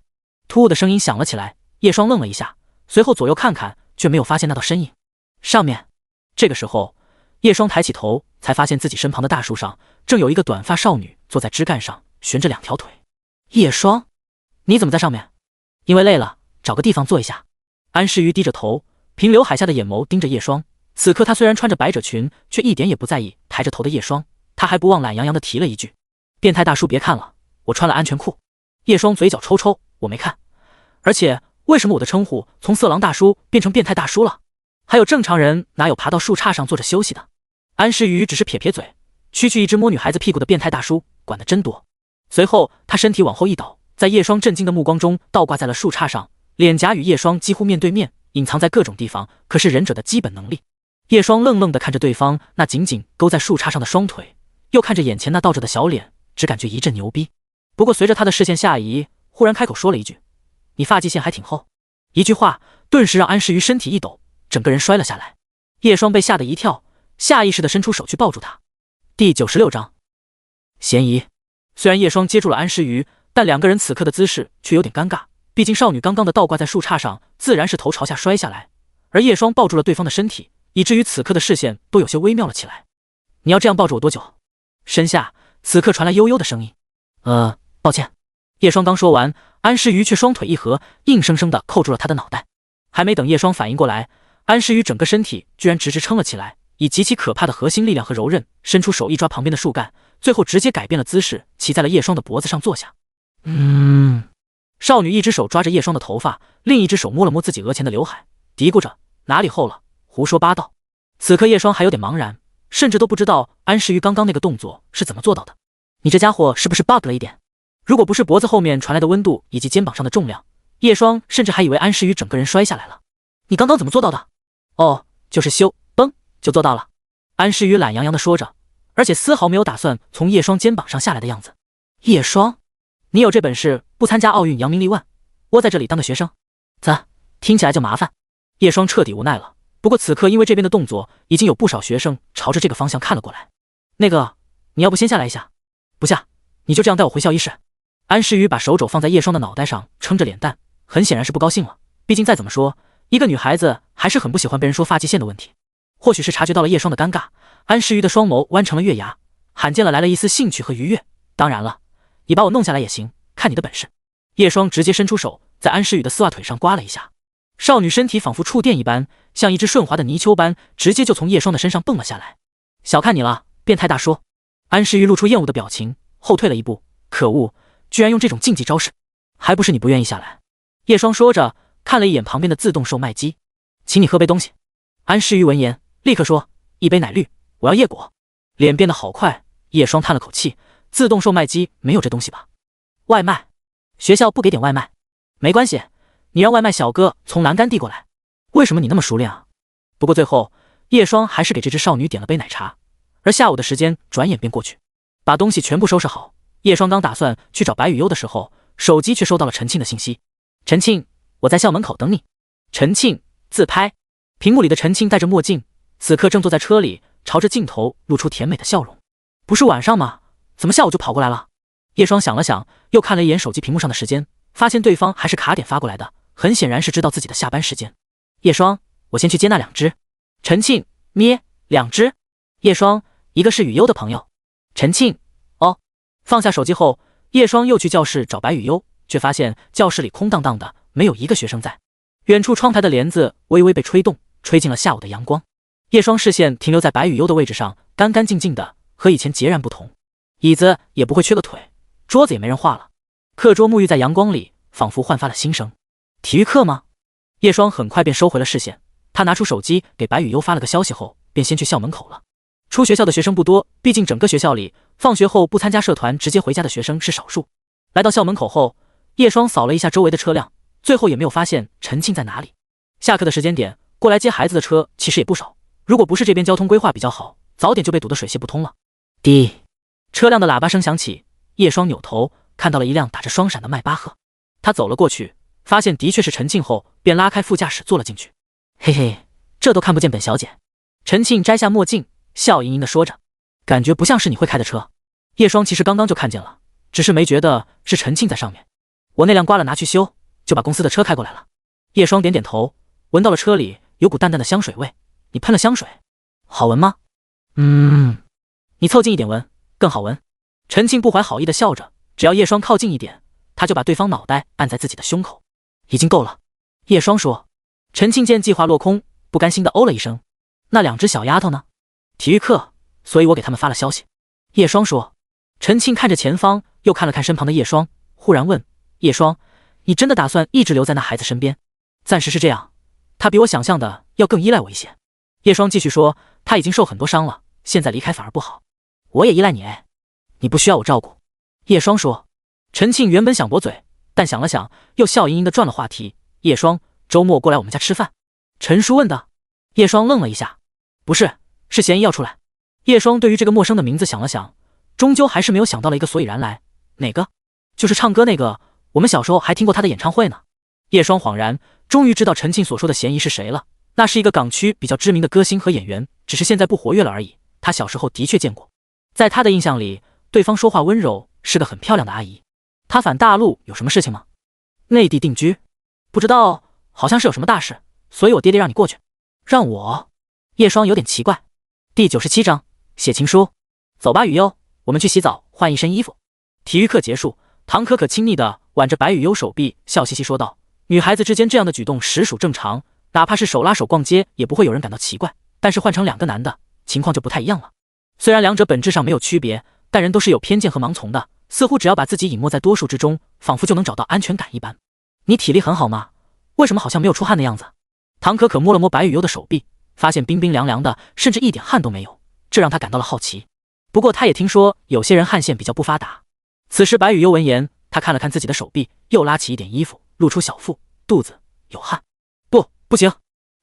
突兀的声音响了起来，叶双愣了一下，随后左右看看，却没有发现那道身影。上面，这个时候，叶双抬起头，才发现自己身旁的大树上正有一个短发少女坐在枝干上，悬着2条腿。叶双，你怎么在上面？因为累了，找个地方坐一下。安诗瑜低着头，凭刘海下的眼眸盯着叶双。此刻她虽然穿着百褶裙，却一点也不在意抬着头的叶双。她还不忘懒洋洋地提了一句：“变态大叔别看了，我穿了安全裤。”叶双嘴角抽抽，我没看。而且为什么我的称呼从色狼大叔变成变态大叔了？还有正常人哪有爬到树杈上坐着休息的？安诗瑜只是撇撇嘴，区区一只摸女孩子屁股的变态大叔管得真多。随后他身体往后一倒，在叶双震惊的目光中倒挂在了树杈上，脸颊与叶双几乎面对面，隐藏在各种地方，可是忍者的基本能力。叶双愣愣地看着对方那紧紧勾在树杈上的双腿，又看着眼前那倒着的小脸，只感觉一阵牛逼。不过随着他的视线下移，忽然开口说了一句：“你发际线还挺厚。”一句话顿时让安诗瑜身体一抖，整个人摔了下来。叶双被吓得一跳，下意识地伸出手去抱住他。第96章嫌疑。虽然叶双接住了安诗瑜，但两个人此刻的姿势却有点尴尬，毕竟少女刚刚的倒挂在树杈上，自然是头朝下摔下来，而叶双抱住了对方的身体，以至于此刻的视线都有些微妙了起来。你要这样抱住我多久？身下此刻传来悠悠的声音。抱歉。叶双刚说完，安诗瑜却双腿一合，硬生生地扣住了他的脑袋。还没等叶双反应过来，安诗瑜整个身体居然直直撑了起来，以极其可怕的核心力量和柔韧，伸出手一抓旁边的树干，最后直接改变了姿势，骑在了叶双的脖子上坐下。少女一只手抓着叶双的头发，另一只手摸了摸自己额前的刘海，嘀咕着哪里厚了，胡说八道。此刻叶双还有点茫然，甚至都不知道安诗瑜刚刚那个动作是怎么做到的。你这家伙是不是 bug 了一点？如果不是脖子后面传来的温度以及肩膀上的重量，叶双甚至还以为安诗瑜整个人摔下来了。你刚刚怎么做到的？哦，就是咻，嘣，就做到了。安诗瑜懒洋洋地说着，而且丝毫没有打算从叶双肩膀上下来的样子。叶双，你有这本事不参加奥运扬名立万，窝在这里当个学生？听起来就麻烦。叶双彻底无奈了。不过此刻因为这边的动作，已经有不少学生朝着这个方向看了过来。那个，你要不先下来一下？不下，你就这样带我回校医室。安诗瑜把手肘放在叶双的脑袋上，撑着脸蛋，很显然是不高兴了。毕竟再怎么说，一个女孩子还是很不喜欢被人说发际线的问题。或许是察觉到了叶双的尴尬，安诗瑜的双眸弯成了月牙，罕见了来了一丝兴趣和愉悦。当然了，你把我弄下来也行，看你的本事。叶双直接伸出手，在安诗瑜的丝袜腿上刮了一下，少女身体仿佛触电一般，像一只顺滑的泥鳅般，直接就从叶双的身上蹦了下来。小看你了，变态大叔。安诗瑜露出厌恶的表情，后退了一步。可恶，居然用这种竞技招式，还不是你不愿意下来？叶双说着，看了一眼旁边的自动售卖机，请你喝杯东西。安诗瑜闻言，立刻说：一杯奶绿，我要椰果。脸变得好快，叶双叹了口气，自动售卖机没有这东西吧？外卖？学校不给点外卖？没关系，你让外卖小哥从栏杆递过来。为什么你那么熟练啊？不过最后，叶双还是给这只少女点了杯奶茶。而下午的时间转眼便过去，把东西全部收拾好，叶双刚打算去找白雨优的时候，手机却收到了陈庆的信息。陈庆，我在校门口等你。陈庆，自拍。屏幕里的陈庆戴着墨镜，此刻正坐在车里，朝着镜头露出甜美的笑容。不是晚上吗？怎么下午就跑过来了？叶双想了想，又看了一眼手机屏幕上的时间，发现对方还是卡点发过来的，很显然是知道自己的下班时间。叶双，我先去接那2只。陈庆，咩，2只？叶双，一个是雨优的朋友。陈庆，哦。放下手机后，叶双又去教室找白雨优，却发现教室里空荡荡的，没有一个学生在。远处窗台的帘子微微被吹动，吹进了下午的阳光。叶双视线停留在白雨优的位置上，干干净净的，和以前截然不同。椅子也不会缺个腿，桌子也没人画了，课桌沐浴在阳光里，仿佛焕发了新生。体育课吗？叶双很快便收回了视线，他拿出手机给白雨优发了个消息后，便先去校门口了。出学校的学生不多，毕竟整个学校里放学后不参加社团直接回家的学生是少数。来到校门口后，叶双扫了一下周围的车辆，最后也没有发现陈庆在哪里。下课的时间点，过来接孩子的车其实也不少，如果不是这边交通规划比较好，早点就被堵得水泄不通了。滴，车辆的喇叭声响起，叶双扭头看到了一辆打着双闪的迈巴赫。他走了过去，发现的确是陈庆后，便拉开副驾驶坐了进去。嘿嘿，这都看不见本小姐。陈庆摘下墨镜，笑盈盈地说着，感觉不像是你会开的车。叶双其实刚刚就看见了，只是没觉得是陈庆在上面。我那辆刮了拿去修，就把公司的车开过来了。叶双点点头，闻到了车里有股淡淡的香水味。你喷了香水，好闻吗？你凑近一点闻，更好闻。陈庆不怀好意地笑着，只要叶双靠近一点，他就把对方脑袋按在自己的胸口。已经够了，叶双说。陈庆见计划落空，不甘心地哦了一声。那两只小丫头呢？体育课，所以我给他们发了消息。叶双说。陈庆看着前方，又看了看身旁的叶双，忽然问叶双，你真的打算一直留在那孩子身边？暂时是这样，他比我想象的要更依赖我一些。叶双继续说，他已经受很多伤了，现在离开反而不好。我也依赖你哎，你不需要我照顾。叶双说。陈庆原本想驳嘴，但想了想，又笑盈盈地转了话题。叶双，周末过来我们家吃饭。陈叔问的。叶双愣了一下，不是，是咸鱼要出来。叶双对于这个陌生的名字想了想，终究还是没有想到了一个所以然来。哪个？就是唱歌那个，我们小时候还听过他的演唱会呢。叶双恍然，终于知道陈庆所说的嫌疑是谁了。那是一个港区比较知名的歌星和演员，只是现在不活跃了而已。他小时候的确见过，在他的印象里，对方说话温柔，是个很漂亮的阿姨。他返大陆有什么事情吗？内地定居？不知道，好像是有什么大事，所以我爹爹让你过去。让我？叶双有点奇怪。第97章写情书。走吧雨优，我们去洗澡换一身衣服。体育课结束，唐可可亲昵地挽着白雨优手臂，笑嘻嘻说道，女孩子之间这样的举动实属正常，哪怕是手拉手逛街也不会有人感到奇怪，但是换成两个男的，情况就不太一样了。虽然两者本质上没有区别，但人都是有偏见和盲从的，似乎只要把自己隐没在多数之中，仿佛就能找到安全感一般。你体力很好吗？为什么好像没有出汗的样子？唐可可摸了摸白雨优的手臂，发现冰冰凉凉的，甚至一点汗都没有，这让他感到了好奇。不过他也听说有些人汗腺比较不发达。此时白雨优闻言，他看了看自己的手臂，又拉起一点衣服，露出小腹，肚子有汗。不行！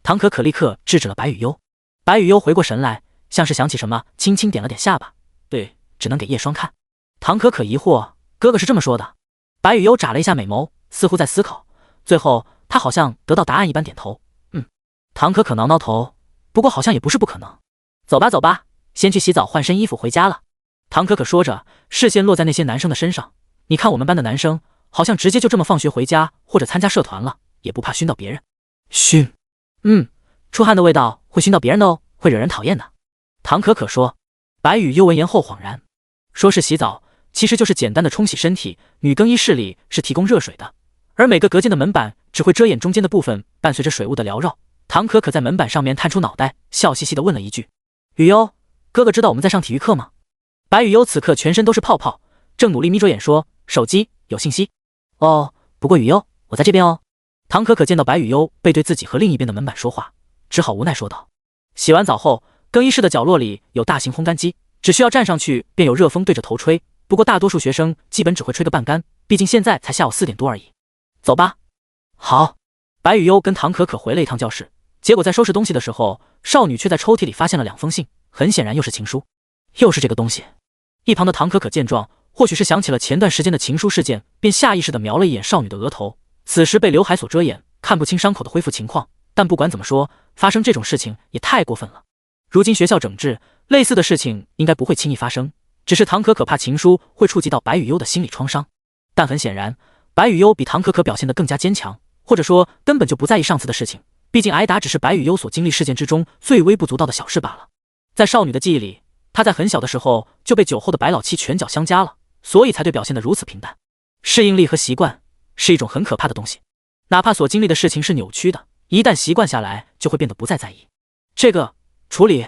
唐可可立刻制止了白雨优。白雨优回过神来，像是想起什么，轻轻点了点下巴。对，只能给叶双看。唐可可疑惑，哥哥是这么说的。白雨优眨了一下美眸，似乎在思考，最后他好像得到答案一般点头。唐可可挠挠头，不过好像也不是不可能。走吧走吧，先去洗澡换身衣服回家了。唐可可说着，视线落在那些男生的身上。你看我们班的男生，好像直接就这么放学回家或者参加社团了，也不怕熏到别人。熏？出汗的味道会熏到别人的哦，会惹人讨厌的。唐可可说。白雨优闻言后恍然，说是洗澡，其实就是简单的冲洗身体。女更衣室里是提供热水的，而每个隔间的门板只会遮掩中间的部分，伴随着水雾的缭绕。唐可可在门板上面探出脑袋，笑嘻嘻地问了一句，雨优，哥哥知道我们在上体育课吗？白雨优此刻全身都是泡泡，正努力眯着眼说，手机有信息。哦，不过雨优，我在这边哦。唐可可见到白雨优背对自己和另一边的门板说话，只好无奈说道。洗完澡后，更衣室的角落里有大型烘干机，只需要站上去便有热风对着头吹，不过大多数学生基本只会吹个半干，毕竟现在才下午4点多而已。走吧。好。白雨优跟唐可可回了一趟教室，结果在收拾东西的时候，少女却在抽屉里发现了2封信，很显然又是情书。又是这个东西。一旁的唐可可见状，或许是想起了前段时间的情书事件，便下意识地瞄了一眼少女的额头，此时被刘海所遮掩，看不清伤口的恢复情况，但不管怎么说，发生这种事情也太过分了。如今学校整治，类似的事情应该不会轻易发生，只是唐可可怕情书会触及到白雨优的心理创伤。但很显然，白雨优比唐可可表现得更加坚强，或者说根本就不在意上次的事情，毕竟挨打只是白雨优所经历事件之中最微不足道的小事罢了。在少女的记忆里，她在很小的时候就被酒后的白老七拳脚相加了，所以才对表现得如此平淡。适应力和习惯是一种很可怕的东西，哪怕所经历的事情是扭曲的，一旦习惯下来，就会变得不再在意。这个处理？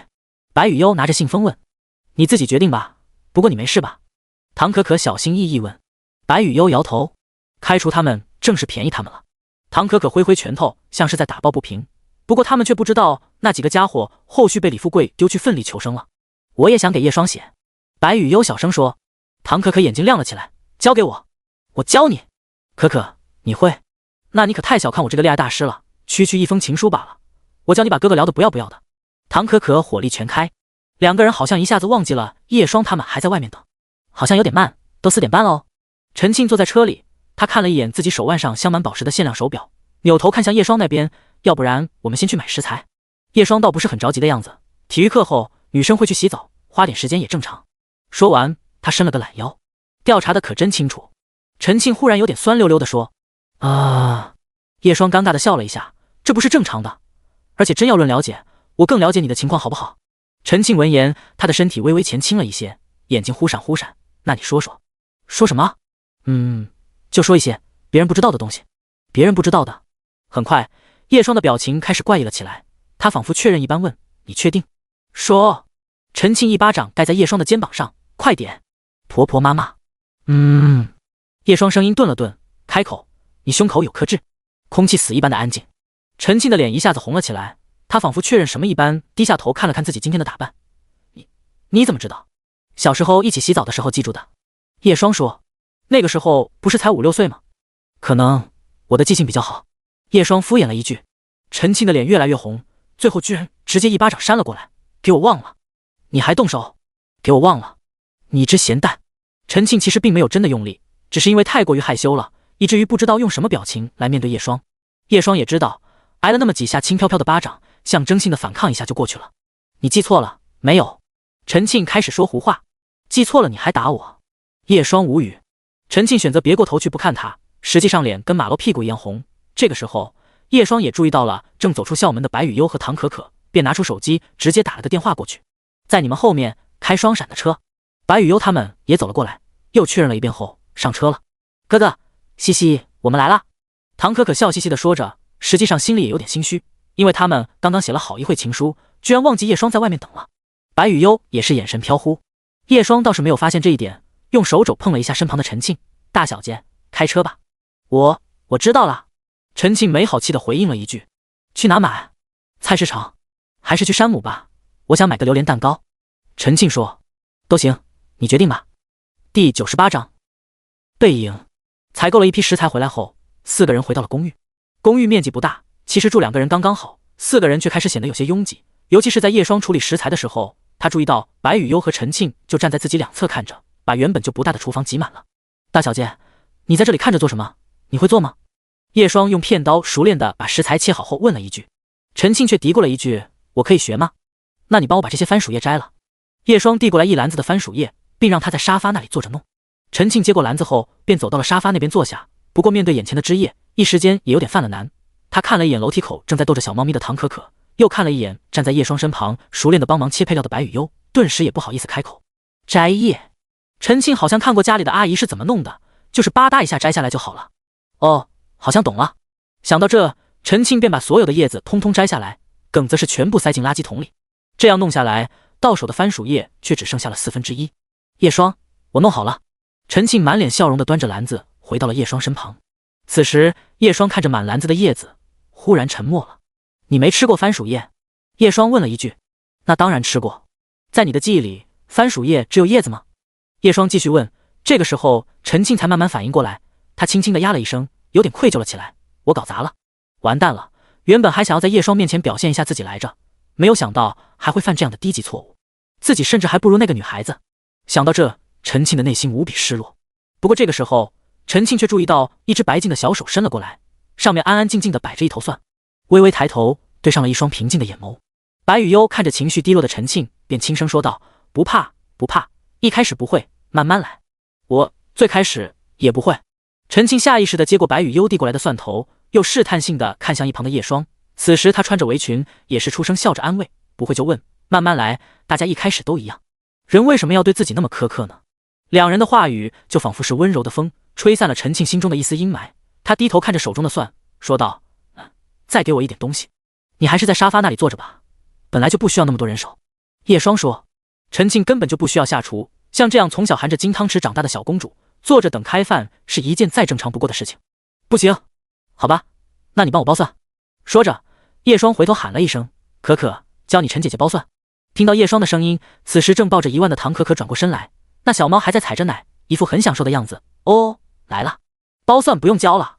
白雨优拿着信封问。你自己决定吧，不过你没事吧？唐可可小心翼翼问。白雨优摇头。开除他们正是便宜他们了。唐可可挥挥拳头，像是在打抱不平。不过他们却不知道那几个家伙后续被李富贵丢去奋力求生了。我也想给叶双写。白雨悠小声说。唐可可眼睛亮了起来，交给我，我教你。可可，你会？那你可太小看我这个恋爱大师了，区区一封情书罢了，我教你把哥哥聊得不要不要的。唐可可火力全开，两个人好像一下子忘记了叶双他们还在外面等，好像有点慢，都4点半喽。陈庆坐在车里，他看了一眼自己手腕上镶满宝石的限量手表，扭头看向叶双那边，要不然我们先去买食材。叶双倒不是很着急的样子，体育课后女生会去洗澡，花点时间也正常。说完他伸了个懒腰，调查的可真清楚。陈庆忽然有点酸溜溜地说叶双尴尬地笑了一下，这不是正常的，而且真要论了解，我更了解你的情况好不好？陈庆闻言，他的身体微微前倾了一些，眼睛忽闪忽闪。那你说说。说什么？就说一些别人不知道的东西。别人不知道的。很快叶双的表情开始怪异了起来，他仿佛确认一般问，你确定？说。陈庆一巴掌盖在叶双的肩膀上，快点。婆婆妈妈。叶双声音顿了顿，开口，你胸口有颗痣。空气死一般的安静。陈庆的脸一下子红了起来，他仿佛确认什么一般，低下头看了看自己今天的打扮。你怎么知道？小时候一起洗澡的时候记住的。叶双说。那个时候不是才5、6岁吗？可能我的记性比较好。叶双敷衍了一句。陈庆的脸越来越红，最后居然直接一巴掌扇了过来，给我忘了。你还动手？给我忘了。你只咸蛋。陈庆其实并没有真的用力，只是因为太过于害羞了，以至于不知道用什么表情来面对叶双。叶双也知道，挨了那么几下轻飘飘的巴掌，象征性的反抗一下就过去了。你记错了，没有。陈庆开始说胡话。记错了你还打我？叶双无语。陈庆选择别过头去不看他，实际上脸跟马路屁股一样红。这个时候叶双也注意到了正走出校门的白雨悠和唐可可，便拿出手机直接打了个电话过去。在你们后面开双闪的车。白雨悠他们也走了过来，又确认了一遍后上车了。哥哥，西西，我们来啦。唐可可笑嘻嘻地说着，实际上心里也有点心虚，因为他们刚刚写了好一会情书，居然忘记叶双在外面等了。白雨悠也是眼神飘忽，叶双倒是没有发现这一点，用手肘碰了一下身旁的陈庆，大小姐，开车吧。我知道了。陈庆没好气地回应了一句。去哪买？菜市场。还是去山姆吧，我想买个榴莲蛋糕。陈庆说。都行，你决定吧。第98章背影。采购了一批食材回来后，4个人回到了公寓。公寓面积不大，其实住2个人刚刚好，4个人却开始显得有些拥挤，尤其是在叶双处理食材的时候，他注意到白雨悠和陈庆就站在自己两侧看着，把原本就不大的厨房挤满了。大小姐，你在这里看着做什么？你会做吗？叶双用片刀熟练地把食材切好后问了一句。陈庆却嘀咕了一句，我可以学吗？那你帮我把这些番薯叶摘了。叶双递过来一篮子的番薯叶，并让他在沙发那里坐着弄。陈庆接过篮子后便走到了沙发那边坐下，不过面对眼前的枝叶，一时间也有点犯了难。他看了一眼楼梯口正在逗着小猫咪的唐可可，又看了一眼站在叶双身旁熟练地帮忙切配料的白雨悠，顿时也不好意思开口。摘叶。陈庆好像看过家里的阿姨是怎么弄的，就是吧嗒一下摘下来就好了。哦，好像懂了。想到这，陈庆便把所有的叶子通通摘下来，梗则是全部塞进垃圾桶里。这样弄下来，到手的番薯叶却只剩下了1/4。叶双，我弄好了。陈庆满脸笑容地端着篮子回到了叶双身旁。此时叶双看着满篮子的叶子，忽然沉默了。你没吃过番薯叶？叶双问了一句。那当然吃过。在你的记忆里，番薯叶只有叶子吗？叶双继续问。这个时候陈庆才慢慢反应过来，他轻轻地呀了一声，有点愧疚了起来。我搞砸了，完蛋了。原本还想要在叶双面前表现一下自己来着，没有想到还会犯这样的低级错误，自己甚至还不如那个女孩子。想到这，陈庆的内心无比失落。不过这个时候陈庆却注意到一只白净的小手伸了过来，上面安安静静地摆着一头蒜。微微抬头对上了一双平静的眼眸。白雨悠看着情绪低落的陈庆，便轻声说道，不怕不怕，一开始不会，慢慢来。我最开始也不会。陈庆下意识地接过白雨悠递过来的蒜头，又试探性地看向一旁的叶双。此时她穿着围裙，也是出声笑着安慰，不会就问，慢慢来，大家一开始都一样。人为什么要对自己那么苛刻呢？两人的话语就仿佛是温柔的风，吹散了陈庆心中的一丝阴霾。他低头看着手中的蒜，说道，再给我一点东西。你还是在沙发那里坐着吧，本来就不需要那么多人手。叶双说。陈庆根本就不需要下厨，像这样从小含着金汤匙长大的小公主，坐着等开饭是一件再正常不过的事情。不行。好吧，那你帮我剥蒜。说着叶双回头喊了一声：“可可，教你陈姐姐剥蒜。”听到叶双的声音，此时正抱着1万的唐可可转过身来，那小猫还在踩着奶，一副很享受的样子。哦，来了，剥蒜不用教了。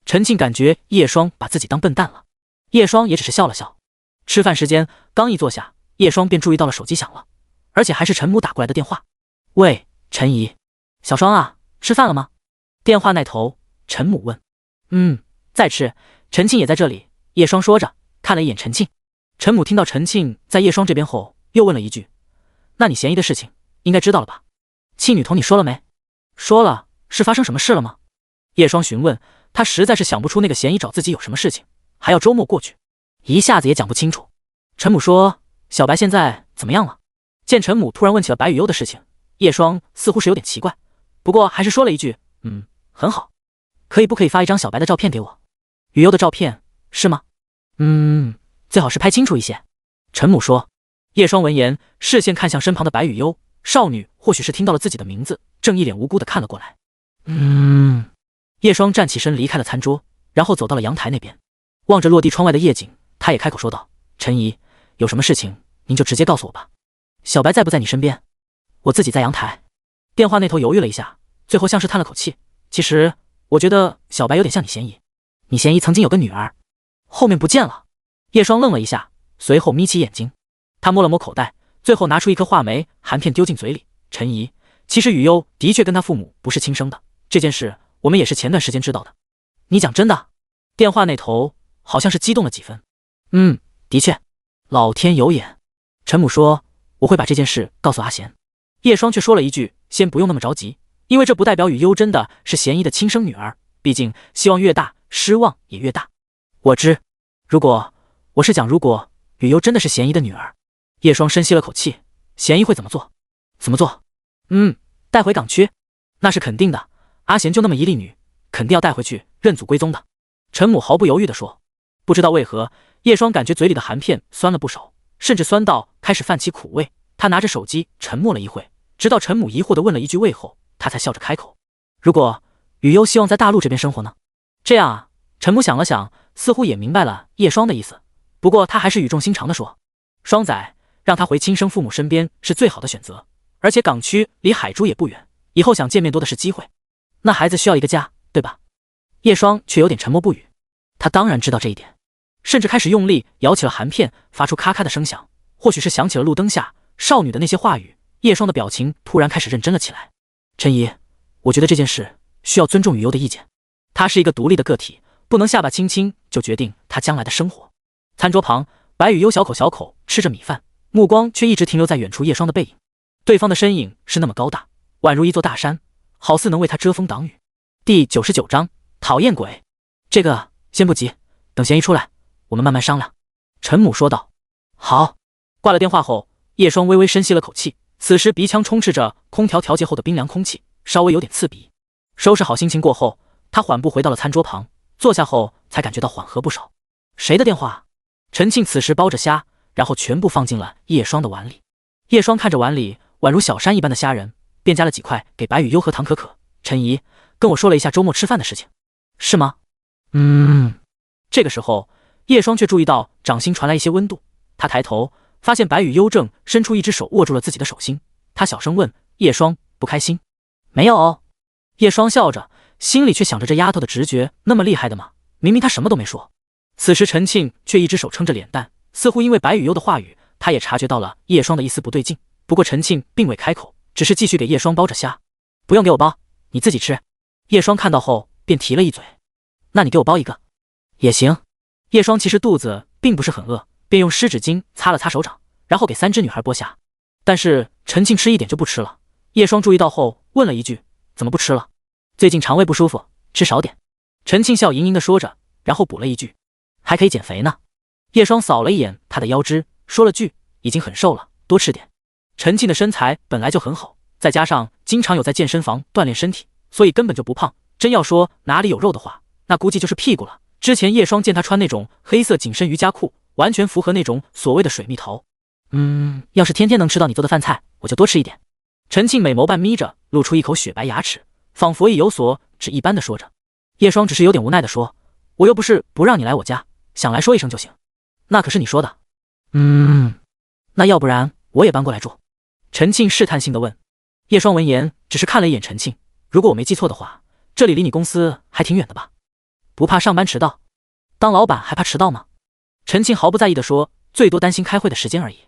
陈庆感觉叶双把自己当笨蛋了，叶双也只是笑了笑。吃饭时间刚一坐下，叶双便注意到了手机响了，而且还是陈母打过来的电话。喂，陈姨，小双啊，吃饭了吗？电话那头，陈母问。在吃，陈庆也在这里。叶双说着，看了一眼陈庆。陈母听到陈庆在叶双这边后，又问了一句：“那你嫌疑的事情应该知道了吧？庆女同你说了没？”说了，是发生什么事了吗？叶双询问，他实在是想不出那个嫌疑找自己有什么事情，还要周末过去，一下子也讲不清楚。陈母说：“小白现在怎么样了？”见陈母突然问起了白雨悠的事情，叶双似乎是有点奇怪，不过还是说了一句：“很好。不可以发一张小白的照片给我？雨悠的照片是吗？”“最好是拍清楚一些。”陈母说。叶双闻言，视线看向身旁的白雨悠少女，或许是听到了自己的名字，正一脸无辜地看了过来。叶双站起身离开了餐桌，然后走到了阳台那边，望着落地窗外的夜景，他也开口说道：“陈姨，有什么事情您就直接告诉我吧。小白在不在你身边？”“我自己在阳台。”电话那头犹豫了一下，最后像是叹了口气：“其实我觉得小白有点像你嫌疑，你嫌疑曾经有个女儿，后面不见了。”叶双愣了一下，随后眯起眼睛，他摸了摸口袋，最后拿出一颗话梅含片丢进嘴里。“陈姨，其实雨悠的确跟他父母不是亲生的，这件事我们也是前段时间知道的。”“你讲真的？”电话那头好像是激动了几分。“的确，老天有眼。”陈母说：“我会把这件事告诉阿贤。”叶双却说了一句：“先不用那么着急，因为这不代表雨悠真的是嫌疑的亲生女儿，毕竟希望越大，失望也越大。”“我知。我是讲如果雨悠真的是嫌疑的女儿。”叶双深吸了口气：“嫌疑会怎么做？”“怎么做？”“带回港区，那是肯定的。阿贤就那么一粒女，肯定要带回去认祖归宗的。”陈母毫不犹豫地说。不知道为何，叶双感觉嘴里的含片酸了不少，甚至酸到开始泛起苦味。他拿着手机沉默了一会，直到陈母疑惑地问了一句“为后”，他才笑着开口：“如果雨悠希望在大陆这边生活呢？”“这样啊。”陈母想了想，似乎也明白了叶双的意思，不过他还是语重心长地说：“双仔，让他回亲生父母身边是最好的选择，而且港区离海珠也不远，以后想见面多的是机会。那孩子需要一个家，对吧？”叶双却有点沉默不语，他当然知道这一点，甚至开始用力咬起了含片，发出咔咔的声响。或许是想起了路灯下少女的那些话语，叶双的表情突然开始认真了起来。“陈姨，我觉得这件事需要尊重雨悠的意见，她是一个独立的个体，不能下巴轻轻就决定她将来的生活。”餐桌旁，白雨悠小口小口吃着米饭，目光却一直停留在远处叶双的背影。对方的身影是那么高大，宛如一座大山，好似能为他遮风挡雨。第99章，讨厌鬼。这个先不急，等嫌疑出来，我们慢慢商量。”陈母说道。“好。”挂了电话后，叶双微微深吸了口气，此时鼻腔充斥着空调调节后的冰凉空气，稍微有点刺鼻。收拾好心情过后，他缓步回到了餐桌旁，坐下后才感觉到缓和不少。“谁的电话？”陈庆此时包着虾，然后全部放进了叶双的碗里。叶双看着碗里宛如小山一般的虾仁，便夹了几块给白雨悠和唐可可。“陈姨跟我说了一下周末吃饭的事情，是吗？”“这个时候，叶双却注意到掌心传来一些温度，他抬头发现白雨悠正伸出一只手握住了自己的手心，他小声问叶双：“不开心？”“没有哦。”叶双笑着，心里却想着这丫头的直觉那么厉害的吗？明明他什么都没说。此时陈庆却一只手撑着脸蛋，似乎因为白雨悠的话语，他也察觉到了叶双的一丝不对劲。不过陈庆并未开口，只是继续给叶双包着虾。“不用给我包，你自己吃。”叶双看到后便提了一嘴：“那你给我包一个。”“也行。”叶双其实肚子并不是很饿，便用湿纸巾擦了擦手掌，然后给3只女孩剥虾。但是陈庆吃一点就不吃了。叶双注意到后问了一句：“怎么不吃了？”“最近肠胃不舒服，吃少点。”陈庆笑盈盈地说着，然后补了一句：“还可以减肥呢。”叶双扫了一眼他的腰肢，说了句：“已经很瘦了，多吃点。”陈庆的身材本来就很好，再加上经常有在健身房锻炼身体，所以根本就不胖。真要说哪里有肉的话，那估计就是屁股了。之前叶双见他穿那种黑色紧身瑜伽裤，完全符合那种所谓的水蜜桃。要是天天能吃到你做的饭菜，我就多吃一点。陈庆美眸半眯着，露出一口雪白牙齿，仿佛意有所指一般的说着。叶双只是有点无奈的说：“我又不是不让你来我家，想来说一声就行。”那可是你说的。那要不然我也搬过来住？陈庆试探性地问。叶双闻言只是看了一眼陈庆，如果我没记错的话，这里离你公司还挺远的吧？不怕上班迟到？当老板还怕迟到吗？陈庆毫不在意地说，最多担心开会的时间而已。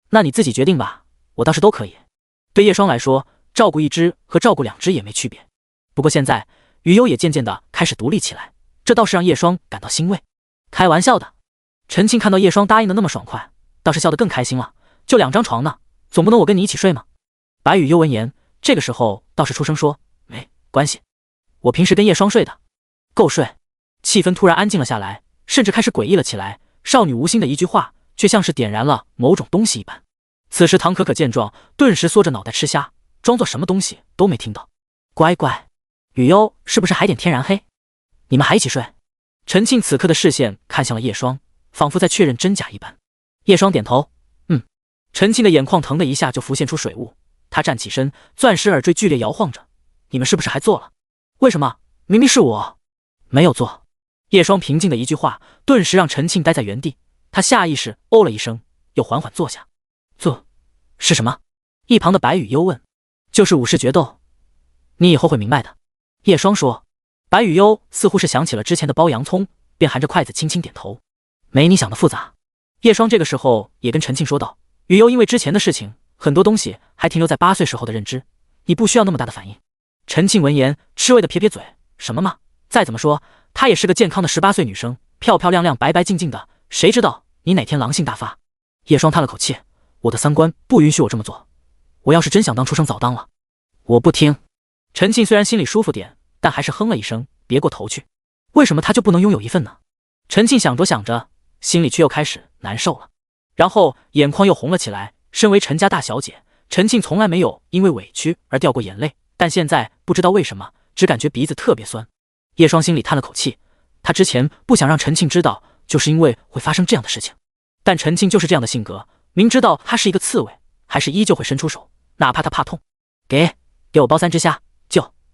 那你自己决定吧，我倒是都可以。对叶双来说，照顾一只和照顾两只也没区别。不过现在雨优也渐渐地开始独立起来，这倒是让叶双感到欣慰。开玩笑的。陈庆看到叶双答应的那么爽快，倒是笑得更开心了。就2张床呢，总不能我跟你一起睡吗？白雨优闻言，这个时候倒是出声说，没关系，我平时跟叶双睡的，够睡。气氛突然安静了下来，甚至开始诡异了起来。少女无心的一句话，却像是点燃了某种东西一般。此时唐可可见状，顿时缩着脑袋吃虾，装作什么东西都没听到。乖乖，雨优是不是还点天然黑？你们还一起睡？陈庆此刻的视线看向了叶双，仿佛在确认真假一般。叶双点头，陈庆的眼眶腾的一下就浮现出水雾，他站起身，钻石耳坠剧烈摇晃着。你们是不是还做了？为什么？明明是我没有做。叶双平静的一句话，顿时让陈庆呆在原地。他下意识哦了一声，又缓缓坐下。做是什么？一旁的白雨优问。就是武士决斗，你以后会明白的。叶双说。白雨优似乎是想起了之前的包洋葱，便含着筷子轻轻点头。没你想的复杂。叶双这个时候也跟陈庆说道，雨优因为之前的事情，很多东西还停留在8岁时候的认知，你不需要那么大的反应。陈庆闻言吃味的撇撇嘴，什么嘛，再怎么说她也是个健康的18岁女生，漂漂亮亮白白净净的，谁知道你哪天狼性大发。叶双叹了口气，我的三观不允许我这么做，我要是真想当出生早当了。我不听。陈庆虽然心里舒服点，但还是哼了一声，别过头去。为什么他就不能拥有一份呢？陈庆想着想着，心里却又开始难受了，然后眼眶又红了起来。身为陈家大小姐，陈庆从来没有因为委屈而掉过眼泪，但现在不知道为什么，只感觉鼻子特别酸。叶双心里叹了口气，他之前不想让陈庆知道，就是因为会发生这样的事情。但陈庆就是这样的性格，明知道他是一个刺猬，还是依旧会伸出手，哪怕他怕痛。给我包3只虾，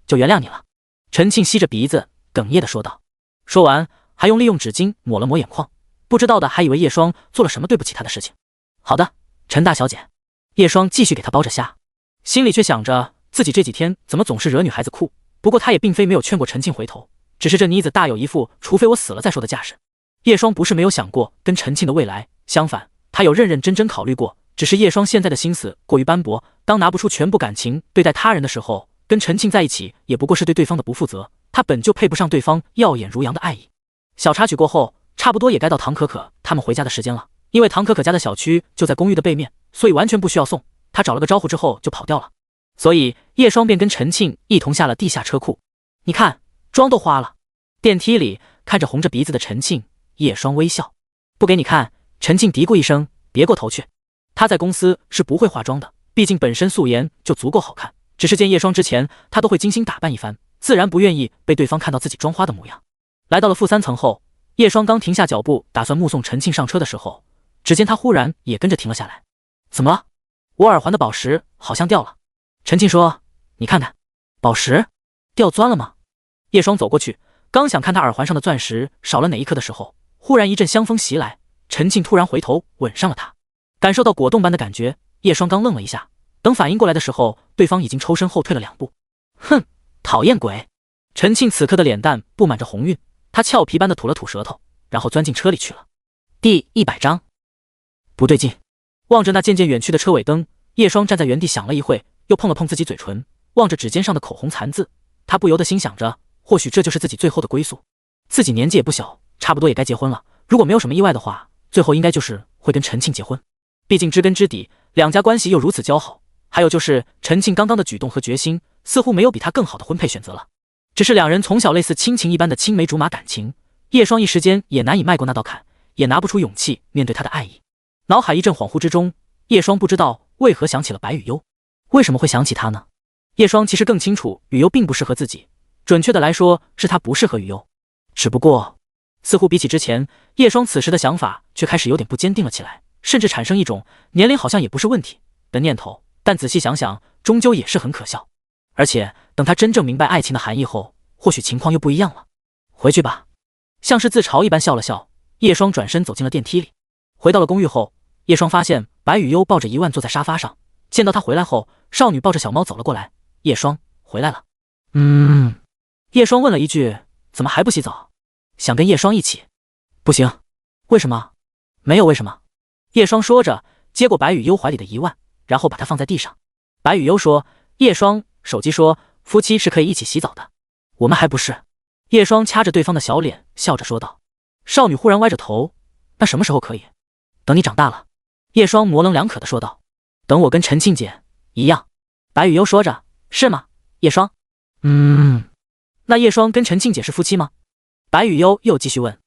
就原谅你了。陈庆吸着鼻子哽咽地说道，说完还用利用纸巾抹了抹眼眶。不知道的还以为叶双做了什么对不起他的事情。好的，陈大小姐。叶双继续给他包着虾，心里却想着自己这几天怎么总是惹女孩子哭。不过他也并非没有劝过陈庆回头，只是这妮子大有一副除非我死了再说的架势。叶双不是没有想过跟陈庆的未来，相反他有认认真真考虑过，只是叶双现在的心思过于斑驳，当拿不出全部感情对待他人的时候，跟陈庆在一起也不过是对对方的不负责，他本就配不上对方耀眼如阳的爱意。小插曲过后，差不多也该到唐可可他们回家的时间了。因为唐可可家的小区就在公寓的背面，所以完全不需要送，他找了个招呼之后就跑掉了。所以叶双便跟陈庆一同下了地下车库。你看，妆都花了。电梯里看着红着鼻子的陈庆，叶双微笑。不给你看。陈庆嘀咕一声，别过头去。他在公司是不会化妆的，毕竟本身素颜就足够好看，只是见叶双之前他都会精心打扮一番，自然不愿意被对方看到自己妆花的模样。来到了负3层后，叶双刚停下脚步打算目送陈庆上车的时候，只见他忽然也跟着停了下来。怎么了？我耳环的宝石好像掉了。陈庆说，你看看，宝石掉钻了吗？叶双走过去，刚想看他耳环上的钻石少了哪一颗的时候，忽然一阵香风袭来，陈庆突然回头吻上了他。感受到果冻般的感觉，叶双刚愣了一下，等反应过来的时候，对方已经抽身后退了2步。哼，讨厌鬼。陈庆此刻的脸蛋布满着红晕，他俏皮般的吐了吐舌头，然后钻进车里去了。第100章。不对劲。望着那渐渐远去的车尾灯，叶双站在原地想了一会，又碰了碰自己嘴唇，望着指尖上的口红残渍，他不由得心想着，或许这就是自己最后的归宿。自己年纪也不小，差不多也该结婚了，如果没有什么意外的话，最后应该就是会跟陈庆结婚。毕竟知根知底，两家关系又如此交好，还有就是陈庆刚刚的举动和决心，似乎没有比他更好的婚配选择了。只是两人从小类似亲情一般的青梅竹马感情，叶双一时间也难以迈过那道坎，也拿不出勇气面对他的爱意。脑海一阵恍惚之中，叶双不知道为何想起了白雨优。为什么会想起他呢？叶双其实更清楚雨优并不适合自己，准确的来说是他不适合雨优。只不过似乎比起之前，叶双此时的想法却开始有点不坚定了起来，甚至产生一种年龄好像也不是问题的念头，但仔细想想终究也是很可笑。而且等他真正明白爱情的含义后，或许情况又不一样了。回去吧。像是自嘲一般笑了笑，叶双转身走进了电梯里。回到了公寓后，叶双发现白雨悠抱着一万坐在沙发上。见到他回来后，少女抱着小猫走了过来。叶双回来了。叶双问了一句：“怎么还不洗澡？”想跟叶双一起。不行。为什么？没有为什么。叶双说着，接过白雨悠怀里的一万，然后把它放在地上。白雨悠说：“叶双，手机说夫妻是可以一起洗澡的，我们还不是。”叶双掐着对方的小脸，笑着说道。少女忽然歪着头：“那什么时候可以？”等你长大了。叶双模棱两可的说道。等我跟陈庆姐一样。白雨悠说着。是吗？叶双。那叶双跟陈庆姐是夫妻吗？白雨悠又继续问。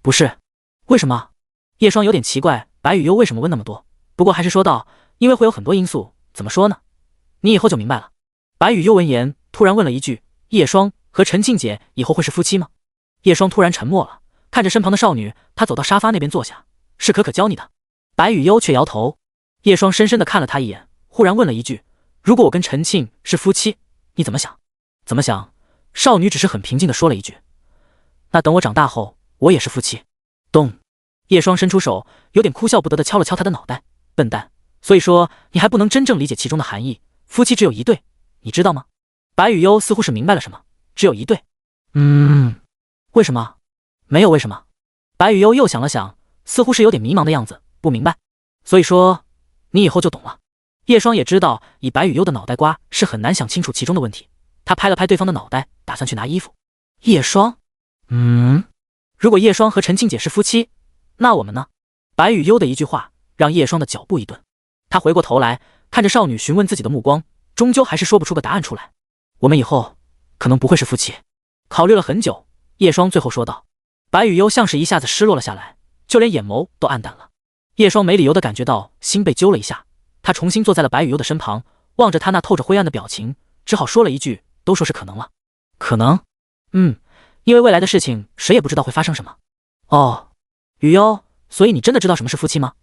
不是。为什么？叶双有点奇怪白雨悠为什么问那么多，不过还是说道：“因为会有很多因素，怎么说呢？你以后就明白了。”白雨悠闻言突然问了一句：“叶双和陈庆姐以后会是夫妻吗？”叶双突然沉默了，看着身旁的少女，他走到沙发那边坐下。是可可教你的。白雨悠却摇头。叶双深深地看了他一眼，忽然问了一句：“如果我跟陈庆是夫妻，你怎么想？”怎么想？少女只是很平静地说了一句：“那等我长大后，我也是夫妻。”咚！叶双伸出手，有点哭笑不得地敲了敲他的脑袋。笨蛋，所以说你还不能真正理解其中的含义。夫妻只有一对，你知道吗？白雨悠似乎是明白了什么。只有一对。为什么？没有为什么。白雨悠又想了想，似乎是有点迷茫的样子，不明白。所以说，你以后就懂了。叶双也知道，以白雨悠的脑袋瓜是很难想清楚其中的问题。他拍了拍对方的脑袋，打算去拿衣服。叶双，如果叶双和陈庆姐是夫妻，那我们呢？白雨悠的一句话让叶双的脚步一顿。他回过头来，看着少女询问自己的目光，终究还是说不出个答案出来。我们以后可能不会是夫妻。考虑了很久，叶双最后说道。白雨悠像是一下子失落了下来，就连眼眸都暗淡了。叶双没理由的感觉到心被揪了一下，他重新坐在了白雨悠的身旁，望着他那透着灰暗的表情，只好说了一句：“都说是可能了。”可能？因为未来的事情谁也不知道会发生什么。哦，雨悠，所以你真的知道什么是夫妻吗？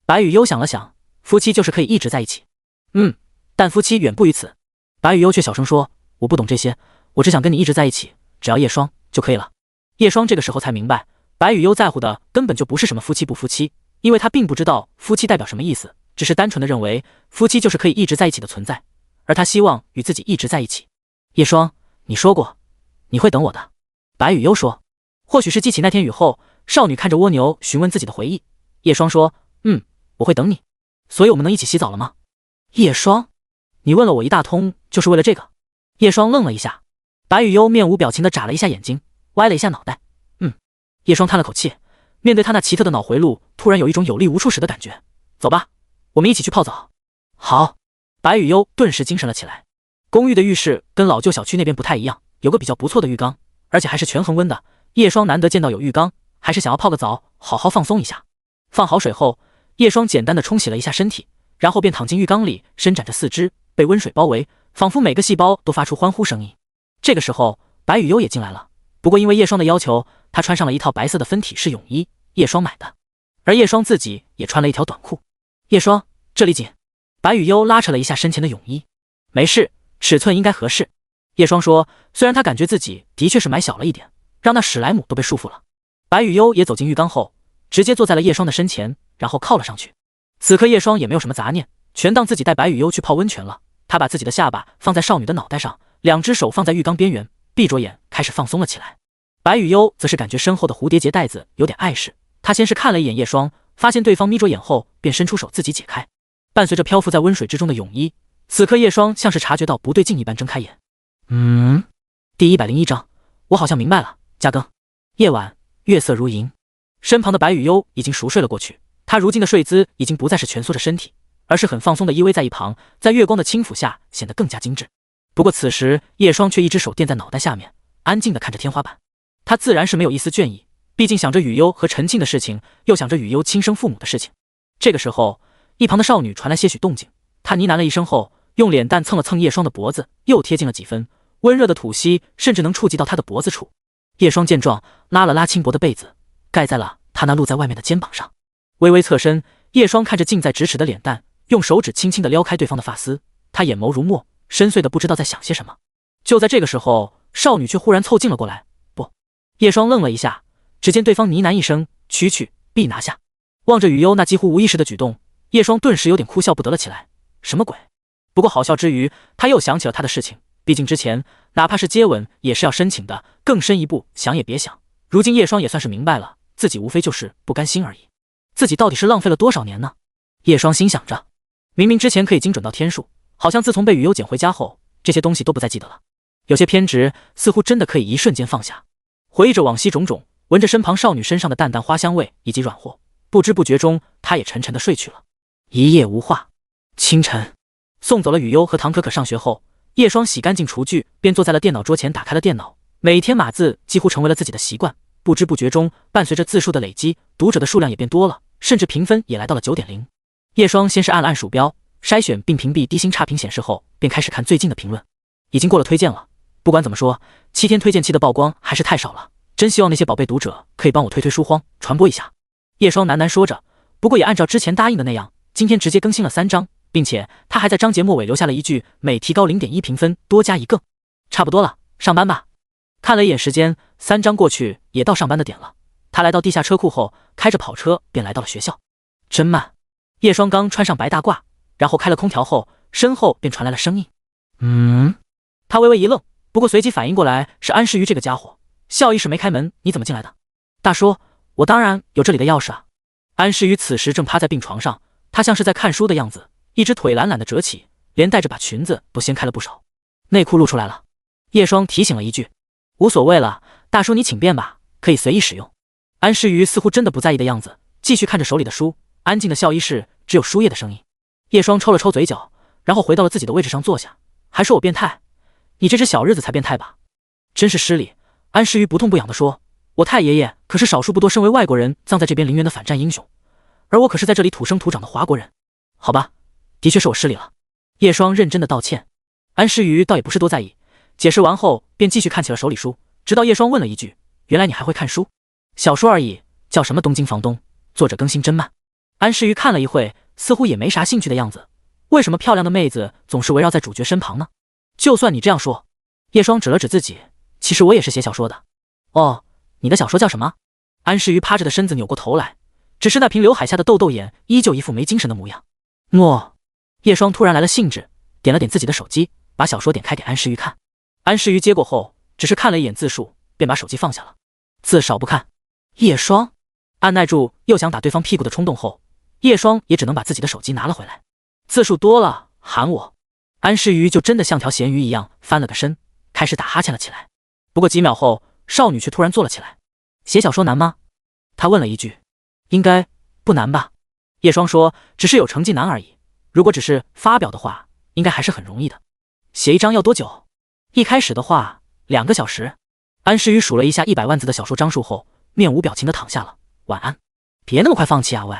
白雨悠想了想，夫妻就是可以一直在一起。但夫妻远不于此。白雨悠却小声说：“我不懂这些，我只想跟你一直在一起，只要叶双就可以了。”叶双这个时候才明白，白雨悠在乎的根本就不是什么夫妻不夫妻，因为他并不知道夫妻代表什么意思，只是单纯的认为夫妻就是可以一直在一起的存在，而他希望与自己一直在一起。叶双，你说过你会等我的。白雨悠说。或许是记起那天雨后，少女看着蜗牛询问自己的回忆。叶双说：“我会等你。所以我们能一起洗澡了吗？”叶双，你问了我一大通，就是为了这个？叶双愣了一下。白雨悠面无表情地眨了一下眼睛，歪了一下脑袋。叶双叹了口气，面对他那奇特的脑回路，突然有一种有力无处使的感觉。走吧，我们一起去泡澡。好。白雨悠顿时精神了起来。公寓的浴室跟老旧小区那边不太一样，有个比较不错的浴缸，而且还是全恒温的。叶双难得见到有浴缸，还是想要泡个澡，好好放松一下。放好水后，叶双简单的冲洗了一下身体，然后便躺进浴缸里，伸展着四肢，被温水包围，仿佛每个细胞都发出欢呼声音。这个时候，白雨悠也进来了，不过因为叶双的要求，她穿上了一套白色的分体式泳衣，叶双买的，而叶双自己也穿了一条短裤。叶双，这里紧。白雨悠拉扯了一下身前的泳衣。没事，尺寸应该合适。叶双说，虽然她感觉自己的确是买小了一点，让那史莱姆都被束缚了。白雨悠也走进浴缸后，直接坐在了叶双的身前，然后靠了上去。此刻叶双也没有什么杂念，全当自己带白雨悠去泡温泉了。他把自己的下巴放在少女的脑袋上，两只手放在浴缸边缘，闭着眼开始放松了起来。白雨悠则是感觉身后的蝴蝶结带子有点碍事，他先是看了一眼叶双，发现对方眯着眼后，便伸出手自己解开。伴随着漂浮在温水之中的泳衣，此刻叶双像是察觉到不对劲一般睁开眼。第101章，我好像明白了。加更。夜晚，月色如银，身旁的白雨悠已经熟睡了过去。她如今的睡姿已经不再是蜷缩着身体，而是很放松的依偎在一旁，在月光的轻抚下显得更加精致。不过此时叶双却一只手垫在脑袋下面，安静地看着天花板。他自然是没有一丝倦意，毕竟想着雨悠和陈庆的事情，又想着雨悠亲生父母的事情。这个时候，一旁的少女传来些许动静，她呢喃了一声后，用脸蛋蹭了蹭叶双的脖子，又贴近了几分，温热的吐息甚至能触及到他的脖子处。叶双见状，拉了拉轻薄的被子，盖在了他那露在外面的肩膀上。微微侧身，叶双看着近在咫尺的脸蛋，用手指轻轻地撩开对方的发丝，他眼眸如墨，深邃的不知道在想些什么。就在这个时候，少女却忽然凑近了过来。不。叶双愣了一下，只见对方呢喃一声，区区，必拿下。望着雨优那几乎无意识的举动，叶双顿时有点哭笑不得了起来。什么鬼？不过好笑之余，他又想起了他的事情，毕竟之前哪怕是接吻也是要申请的，更深一步想也别想。如今叶双也算是明白了，自己无非就是不甘心而已。自己到底是浪费了多少年呢？叶双心想着，明明之前可以精准到天数，好像自从被雨优捡回家后，这些东西都不再记得了。有些偏执，似乎真的可以一瞬间放下。回忆着往昔种种，闻着身旁少女身上的淡淡花香味以及软货，不知不觉中，他也沉沉的睡去了。一夜无话。清晨，送走了雨优和唐可可上学后，叶双洗干净厨具，便坐在了电脑桌前，打开了电脑。每天码字几乎成为了自己的习惯，不知不觉中，伴随着字数的累积，读者的数量也变多了，甚至评分也来到了 9.0。叶双先是按了按鼠标，筛选并屏蔽低星差评显示后，便开始看最近的评论。已经过了推荐了，不管怎么说，7天推荐期的曝光还是太少了，真希望那些宝贝读者可以帮我推书荒，传播一下。叶双喃喃说着，不过也按照之前答应的那样，今天直接更新了3章，并且他还在章节末尾留下了一句每提高 0.1 评分多加一个。差不多了，上班吧。看了一眼时间，3章过去也到上班的点了。他来到地下车库后，开着跑车便来到了学校。真慢。叶双刚穿上白大褂，然后开了空调后，身后便传来了声音。他微微一愣，不过随即反应过来是安诗瑜这个家伙。校医室没开门，你怎么进来的？大叔，我当然有这里的钥匙啊。安诗瑜此时正趴在病床上，她像是在看书的样子，一只腿懒懒的折起，连带着把裙子都掀开了不少，内裤露出来了。叶双提醒了一句，无所谓了，大叔你请便吧，可以随意使用。安诗瑜似乎真的不在意的样子，继续看着手里的书。安静的校医室只有输液的声音。叶双抽了抽嘴角，然后回到了自己的位置上坐下。还说我变态？你这只小日子才变态吧？真是失礼。安诗瑜不痛不痒地说，我太爷爷可是少数不多身为外国人葬在这边陵园的反战英雄，而我可是在这里土生土长的华国人。好吧，的确是我失礼了。叶双认真的道歉。安诗瑜倒也不是多在意，解释完后便继续看起了手里书，直到叶双问了一句，原来你还会看书？小说而已，叫什么东京房东，作者更新真慢。安诗瑜看了一会，似乎也没啥兴趣的样子。为什么漂亮的妹子总是围绕在主角身旁呢？就算你这样说。叶双指了指自己，其实我也是写小说的。哦，你的小说叫什么？安诗瑜趴着的身子扭过头来，只是那瓶刘海下的豆豆眼依旧一副没精神的模样。叶双突然来了兴致，点了点自己的手机，把小说点开给安诗瑜看。安诗瑜接过后，只是看了一眼字数，便把手机放下了。字少不看。叶双按耐住又想打对方屁股的冲动后，叶双也只能把自己的手机拿了回来。字数多了喊我。安诗瑜就真的像条咸鱼一样翻了个身，开始打哈欠了起来。不过几秒后，少女却突然坐了起来。写小说难吗？她问了一句。应该不难吧？叶双说，只是有成绩难而已，如果只是发表的话，应该还是很容易的。写一章要多久？一开始的话2个小时。安诗瑜数了一下100万字的小说章数后，面无表情的躺下了。晚安。别那么快放弃啊，喂，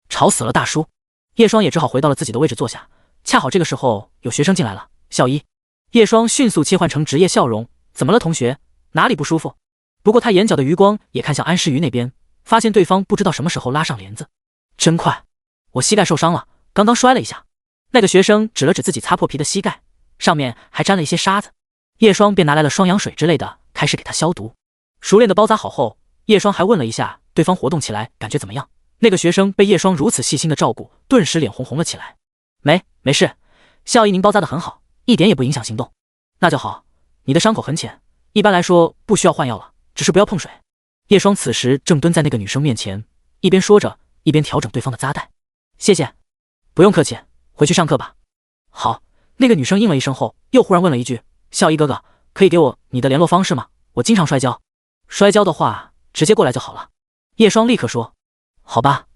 吵死了大叔。叶双也只好回到了自己的位置坐下。恰好这个时候有学生进来了。校医。叶双迅速切换成职业笑容，怎么了同学？哪里不舒服？不过他眼角的余光也看向安诗瑜那边，发现对方不知道什么时候拉上帘子。真快，我膝盖受伤了，刚刚摔了一下。那个学生指了指自己擦破皮的膝盖，上面还沾了一些沙子。叶双便拿来了双氧水之类的，开始给他消毒。熟练的包扎好后，叶双还问了一下对方活动起来感觉怎么样。那个学生被叶双如此细心的照顾，顿时脸红了起来。没事，校医您包扎得很好，一点也不影响行动。那就好，你的伤口很浅，一般来说不需要换药了，只是不要碰水。叶双此时正蹲在那个女生面前，一边说着，一边调整对方的扎带。谢谢。不用客气，回去上课吧。好。那个女生应了一声后，又忽然问了一句，校医哥哥，可以给我你的联络方式吗？我经常摔跤。摔跤的话，直接过来就好了。叶双立刻说。好吧。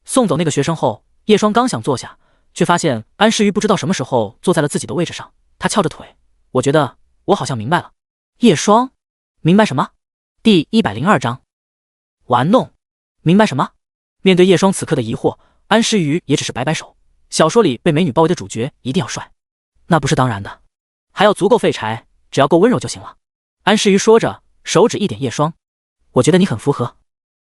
送走那个学生后，叶双刚想坐下，却发现安诗瑜不知道什么时候坐在了自己的位置上。他翘着腿，我觉得我好像明白了。叶双，明白什么？第102章，玩弄。明白什么？面对叶双此刻的疑惑，安诗瑜也只是摆摆手。小说里被美女包围的主角一定要帅，那不是当然的，还要足够废柴，只要够温柔就行了。安诗瑜说着，手指一点叶双，我觉得你很符合。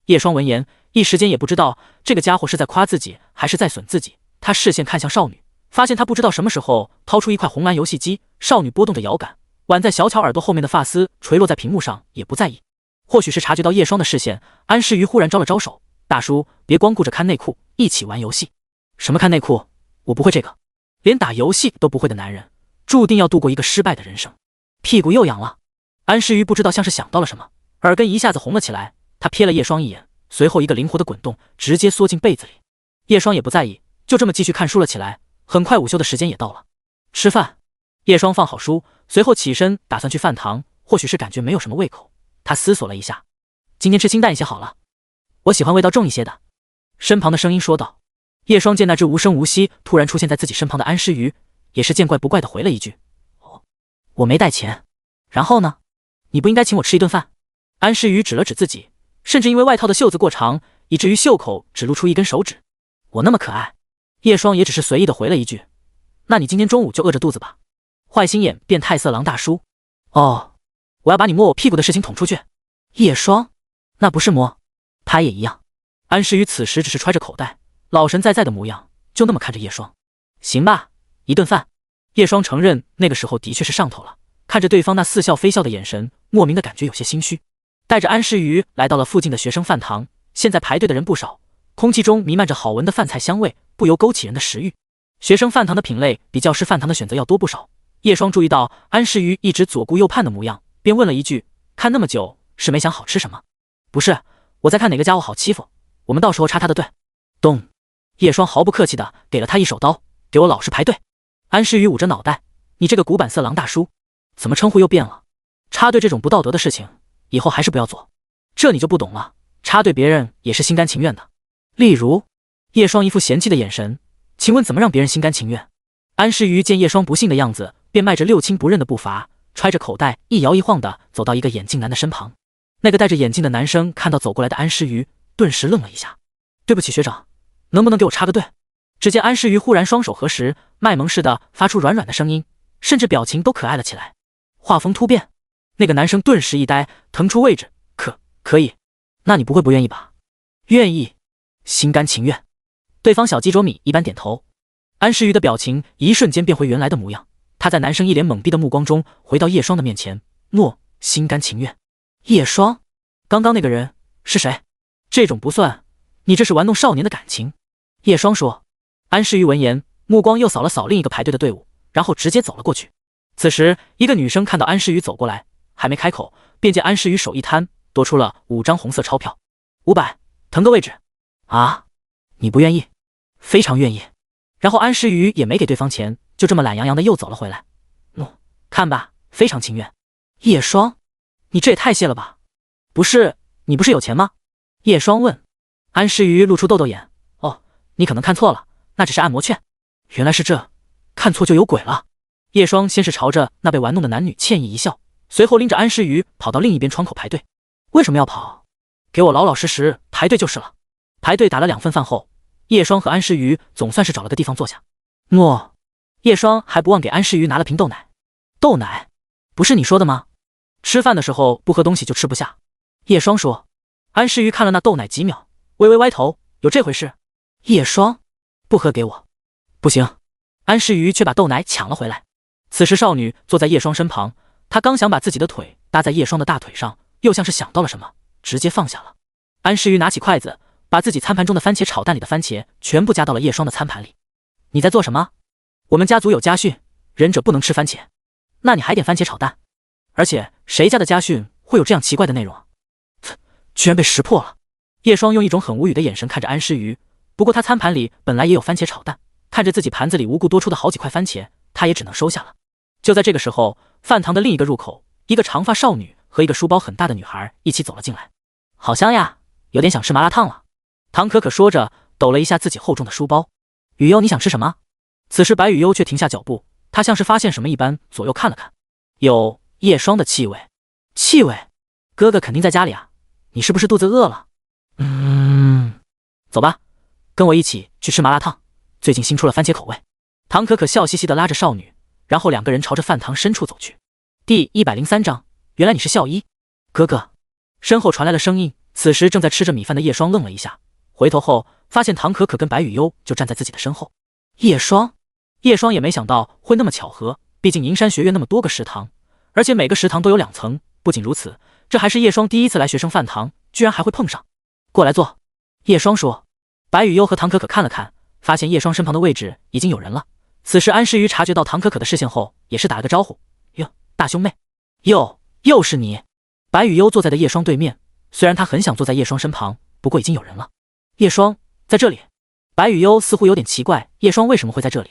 叶双闻言，一时间也不知道这个家伙是在夸自己还是在损自己。他视线看向少女，发现她不知道什么时候掏出一块红蓝游戏机，少女拨动着摇杆，挽在小巧耳朵后面的发丝垂落在屏幕上，也不在意。或许是察觉到叶双的视线，安诗瑜忽然招了招手，大叔，别光顾着看内裤，一起玩游戏。什么看内裤？我不会这个。连打游戏都不会的男人，注定要度过一个失败的人生。屁股又痒了。安诗瑜不知道像是想到了什么，耳根一下子红了起来。他瞥了叶双一眼，随后一个灵活的滚动，直接缩进被子里。叶双也不在意，就这么继续看书了起来。很快午休的时间也到了，吃饭。叶双放好书，随后起身打算去饭堂。或许是感觉没有什么胃口，他思索了一下，今天吃清淡一些好了，我喜欢味道重一些的。身旁的声音说道。叶双见那只无声无息突然出现在自己身旁的安诗瑜，也是见怪不怪的回了一句：哦，我没带钱。然后呢？你不应该请我吃一顿饭？安诗瑜指了指自己，甚至因为外套的袖子过长，以至于袖口只露出一根手指。我那么可爱。叶双也只是随意的回了一句：那你今天中午就饿着肚子吧。坏心眼变态色狼大叔。哦，我要把你摸我屁股的事情捅出去。叶双，那不是摸，他也一样。安诗瑜此时只是揣着口袋，老神在在的模样，就那么看着叶双。行吧，一顿饭。叶双承认那个时候的确是上头了，看着对方那似笑非笑的眼神，莫名的感觉有些心虚。带着安诗瑜来到了附近的学生饭堂，现在排队的人不少，空气中弥漫着好闻的饭菜香味，不由勾起人的食欲。学生饭堂的品类比教师饭堂的选择要多不少。叶双注意到安诗瑜一直左顾右盼的模样，便问了一句：看那么久，是没想好吃什么？不是，我在看哪个家伙好欺负，我们到时候插他的队。咚！叶双毫不客气的给了他一手刀，给我老实排队。安诗瑜捂着脑袋，你这个古板色狼大叔，怎么称呼又变了？插队这种不道德的事情，以后还是不要做。这你就不懂了，插队别人也是心甘情愿的。例如，叶双一副嫌弃的眼神，请问怎么让别人心甘情愿？安诗瑜见叶双不信的样子，便迈着六亲不认的步伐，揣着口袋一摇一晃的走到一个眼镜男的身旁。那个戴着眼镜的男生看到走过来的安诗瑜，顿时愣了一下。对不起学长，能不能给我插个队？只见安诗瑜忽然双手合十，卖萌似的发出软软的声音，甚至表情都可爱了起来。画风突变，那个男生顿时一呆，腾出位置。可以。那你不会不愿意吧？愿意，心甘情愿。对方小鸡啄米一般点头。安诗瑜的表情一瞬间变回原来的模样，他在男生一脸懵逼的目光中回到叶双的面前，诺，心甘情愿。叶双，刚刚那个人是谁？这种不算，你这是玩弄少年的感情。叶双说。安诗瑜闻言，目光又扫了扫另一个排队的队伍，然后直接走了过去。此时一个女生看到安诗瑜走过来，还没开口，便见安诗瑜手一摊，多出了5张红色钞票。500，腾个位置。啊，你不愿意？非常愿意。然后安诗瑜也没给对方钱，就这么懒洋洋的又走了回来。看吧，非常情愿。叶双，你这也太谢了吧？不是，你不是有钱吗？叶双问。安诗瑜露出痘痘眼。哦，你可能看错了，那只是按摩券。原来是这，看错就有鬼了。叶双先是朝着那被玩弄的男女歉意一笑，随后拎着安诗瑜跑到另一边窗口排队。为什么要跑？给我老老实实排队就是了。排队打了2份饭后，叶双和安诗瑜总算是找了个地方坐下。诺。叶双还不忘给安诗瑜拿了瓶豆奶。豆奶？不是你说的吗？吃饭的时候不喝东西就吃不下。叶双说。安诗瑜看了那豆奶几秒，微微歪头，有这回事？叶双，不喝给我。不行。安诗瑜却把豆奶抢了回来。此时少女坐在叶双身旁，她刚想把自己的腿搭在叶双的大腿上，又像是想到了什么，直接放下了。安诗瑜拿起筷子，把自己餐盘中的番茄炒蛋里的番茄全部夹到了叶双的餐盘里。你在做什么？我们家族有家训，忍者不能吃番茄。那你还点番茄炒蛋？而且谁家的家训会有这样奇怪的内容啊？居然被识破了。叶双用一种很无语的眼神看着安诗瑜，不过他餐盘里本来也有番茄炒蛋，看着自己盘子里无故多出的好几块番茄，他也只能收下了。就在这个时候，饭堂的另一个入口，一个长发少女和一个书包很大的女孩一起走了进来。好香呀，有点想吃麻辣烫了。唐可可说着，抖了一下自己厚重的书包。雨优，你想吃什么？此时白雨优却停下脚步，她像是发现什么一般，左右看了看。有叶双的气味。气味？哥哥肯定在家里啊，你是不是肚子饿了？走吧，跟我一起去吃麻辣烫，最近新出了番茄口味。唐可可笑嘻嘻地拉着少女，然后2个人朝着饭堂深处走去。第103章，原来你是校医。哥哥。身后传来了声音，此时正在吃着米饭的叶双愣了一下，回头后发现唐可可跟白雨优就站在自己的身后。叶双。叶双也没想到会那么巧合，毕竟银山学院那么多个食堂，而且每个食堂都有2层，不仅如此，这还是叶双第一次来学生饭堂，居然还会碰上。过来坐。叶双说。白雨悠和唐可可看了看，发现叶双身旁的位置已经有人了。此时安诗瑜察觉到唐可可的视线后，也是打了个招呼：“哟，大兄妹，又是你。”白雨悠坐在的叶双对面，虽然他很想坐在叶双身旁，不过已经有人了。叶双在这里。白雨悠似乎有点奇怪，叶双为什么会在这里？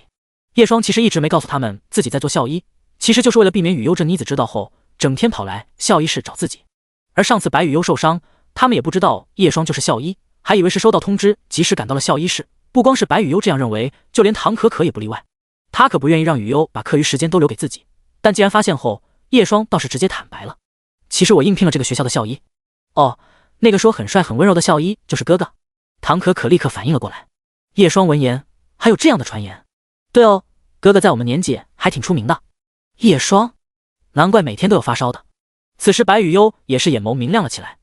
叶双其实一直没告诉他们自己在做校医，其实就是为了避免雨悠这妮子知道后，整天跑来校医室找自己。而上次白雨悠受伤，他们也不知道叶双就是校医，还以为是收到通知，及时赶到了校医室。不光是白雨悠这样认为，就连唐可可也不例外。他可不愿意让雨悠把课余时间都留给自己，但既然发现后，叶双倒是直接坦白了。其实我应聘了这个学校的校医。哦，那个说很帅很温柔的校医就是哥哥。唐可可立刻反应了过来。叶双闻言，还有这样的传言？对哦，哥哥在我们年级还挺出名的。叶双，难怪每天都有发烧的。此时白雨悠也是眼眸明亮了起来。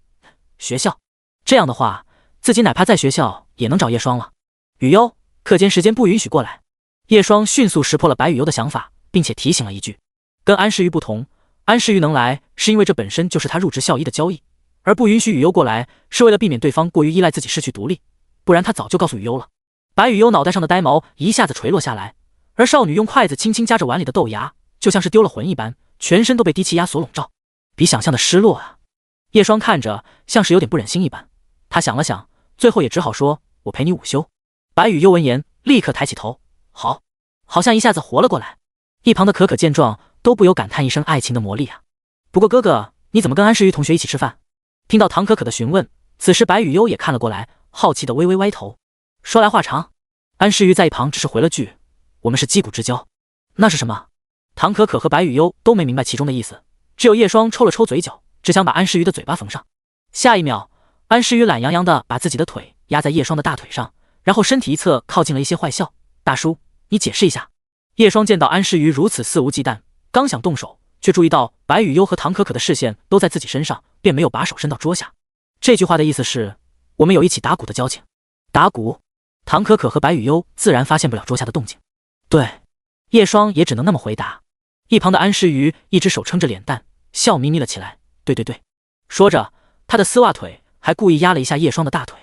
学校，这样的话，自己哪怕在学校也能找叶双了。雨悠，课间时间不允许过来。叶双迅速识破了白雨悠的想法，并且提醒了一句。跟安诗瑜不同，安诗瑜能来是因为这本身就是他入职校医的交易，而不允许雨悠过来是为了避免对方过于依赖自己失去独立，不然他早就告诉雨悠了。白雨悠脑袋上的呆毛一下子垂落下来，而少女用筷子轻轻夹着碗里的豆芽，就像是丢了魂一般，全身都被低气压所笼罩，比想象的失落啊。叶双看着像是有点不忍心一般，他想了想，最后也只好说：“我陪你午休。”白雨悠闻言立刻抬起头，好像一下子活了过来。一旁的可可见状，都不由感叹一声爱情的魔力啊。不过哥哥，你怎么跟安诗瑜同学一起吃饭？听到唐可可的询问，此时白雨悠也看了过来，好奇的微微歪头。说来话长，安诗瑜在一旁只是回了句：“我们是击鼓之交。”那是什么？唐可可和白雨悠都没明白其中的意思，只有叶双抽了抽嘴角，只想把安诗瑜的嘴巴缝上。下一秒，安诗瑜懒洋洋的把自己的腿压在叶双的大腿上，然后身体一侧靠近了一些，坏笑：“大叔，你解释一下。”叶双见到安诗瑜如此肆无忌惮，刚想动手，却注意到白雨悠和唐可可的视线都在自己身上，便没有把手伸到桌下。这句话的意思是，我们有一起打鼓的交情。打鼓？唐可可和白雨悠自然发现不了桌下的动静。对，叶双也只能那么回答。一旁的安诗瑜一只手撑着脸蛋，笑眯眯了起来。对，说着，他的丝袜腿还故意压了一下叶双的大腿。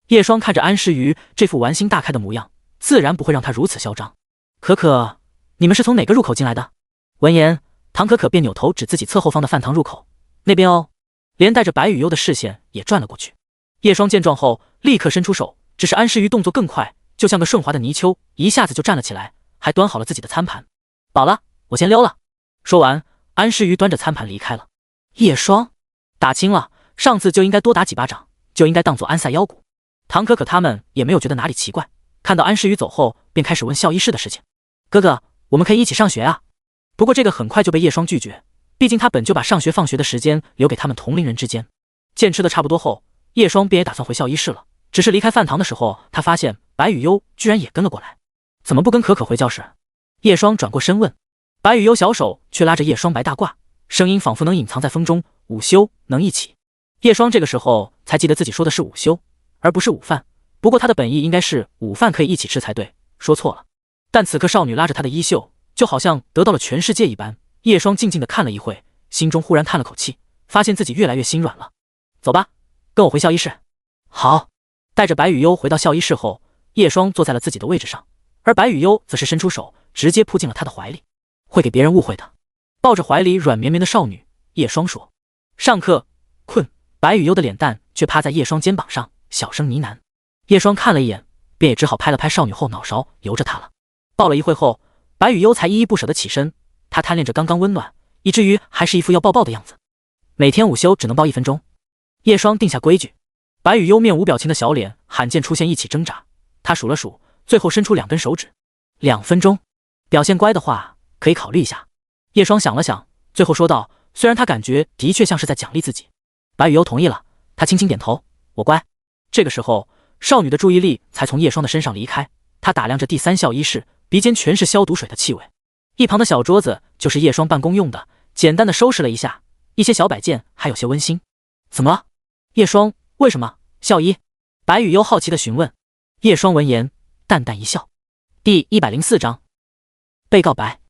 叶双看着安诗瑜这副玩心大开的模样，自然不会让他如此嚣张。可可，你们是从哪个入口进来的？闻言，唐可可便扭头指自己侧后方的饭堂入口。那边哦。连带着白雨悠的视线也转了过去。叶双见状后，立刻伸出手，只是安诗瑜动作更快，就像个顺滑的泥鳅，一下子就站了起来，还端好了自己的餐盘。饱了，我先溜了。说完，安诗瑜端着餐盘离开了。叶双，打轻了，上次就应该多打几巴掌，就应该当作安塞腰鼓。唐可可他们也没有觉得哪里奇怪，看到安诗瑜走后，便开始问校医室的事情。哥哥，我们可以一起上学啊。不过这个很快就被叶双拒绝，毕竟他本就把上学放学的时间留给他们同龄人之间。见吃的差不多后，叶双便也打算回校医室了。只是离开饭堂的时候，他发现白雨悠居然也跟了过来。怎么不跟可可回教室？叶双转过身问。白雨悠小手却拉着叶双白大褂，声音仿佛能隐藏在风中：“午休能一起。”叶双这个时候才记得自己说的是午休，而不是午饭。不过他的本意应该是午饭可以一起吃才对，说错了。但此刻少女拉着他的衣袖，就好像得到了全世界一般。叶双静静地看了一会，心中忽然叹了口气，发现自己越来越心软了。走吧，跟我回校医室。好。带着白雨悠回到校医室后，叶双坐在了自己的位置上，而白雨悠则是伸出手，直接扑进了他的怀里。会给别人误会的。抱着怀里软绵绵的少女，叶双说。上课困。白雨悠的脸蛋却趴在叶双肩膀上，小声呢喃。叶双看了一眼，便也只好拍了拍少女后脑勺，由着她了。抱了一会后，白雨悠才依依不舍地起身。她贪恋着刚刚温暖，以至于还是一副要抱抱的样子。每天午休只能抱1分钟。叶双定下规矩。白雨悠面无表情的小脸罕见出现一起挣扎，她数了数，最后伸出2根手指。2分钟，表现乖的话可以考虑一下。叶双想了想，最后说道，虽然他感觉的确像是在奖励自己。白雨悠同意了，她轻轻点头，我乖。这个时候，少女的注意力才从叶双的身上离开，她打量着第3校医室，鼻间全是消毒水的气味。一旁的小桌子就是叶双办公用的，简单的收拾了一下，一些小摆件还有些温馨。怎么了？叶双，为什么？校医？白雨悠好奇的询问。叶双闻言淡淡一笑。第104章被告白。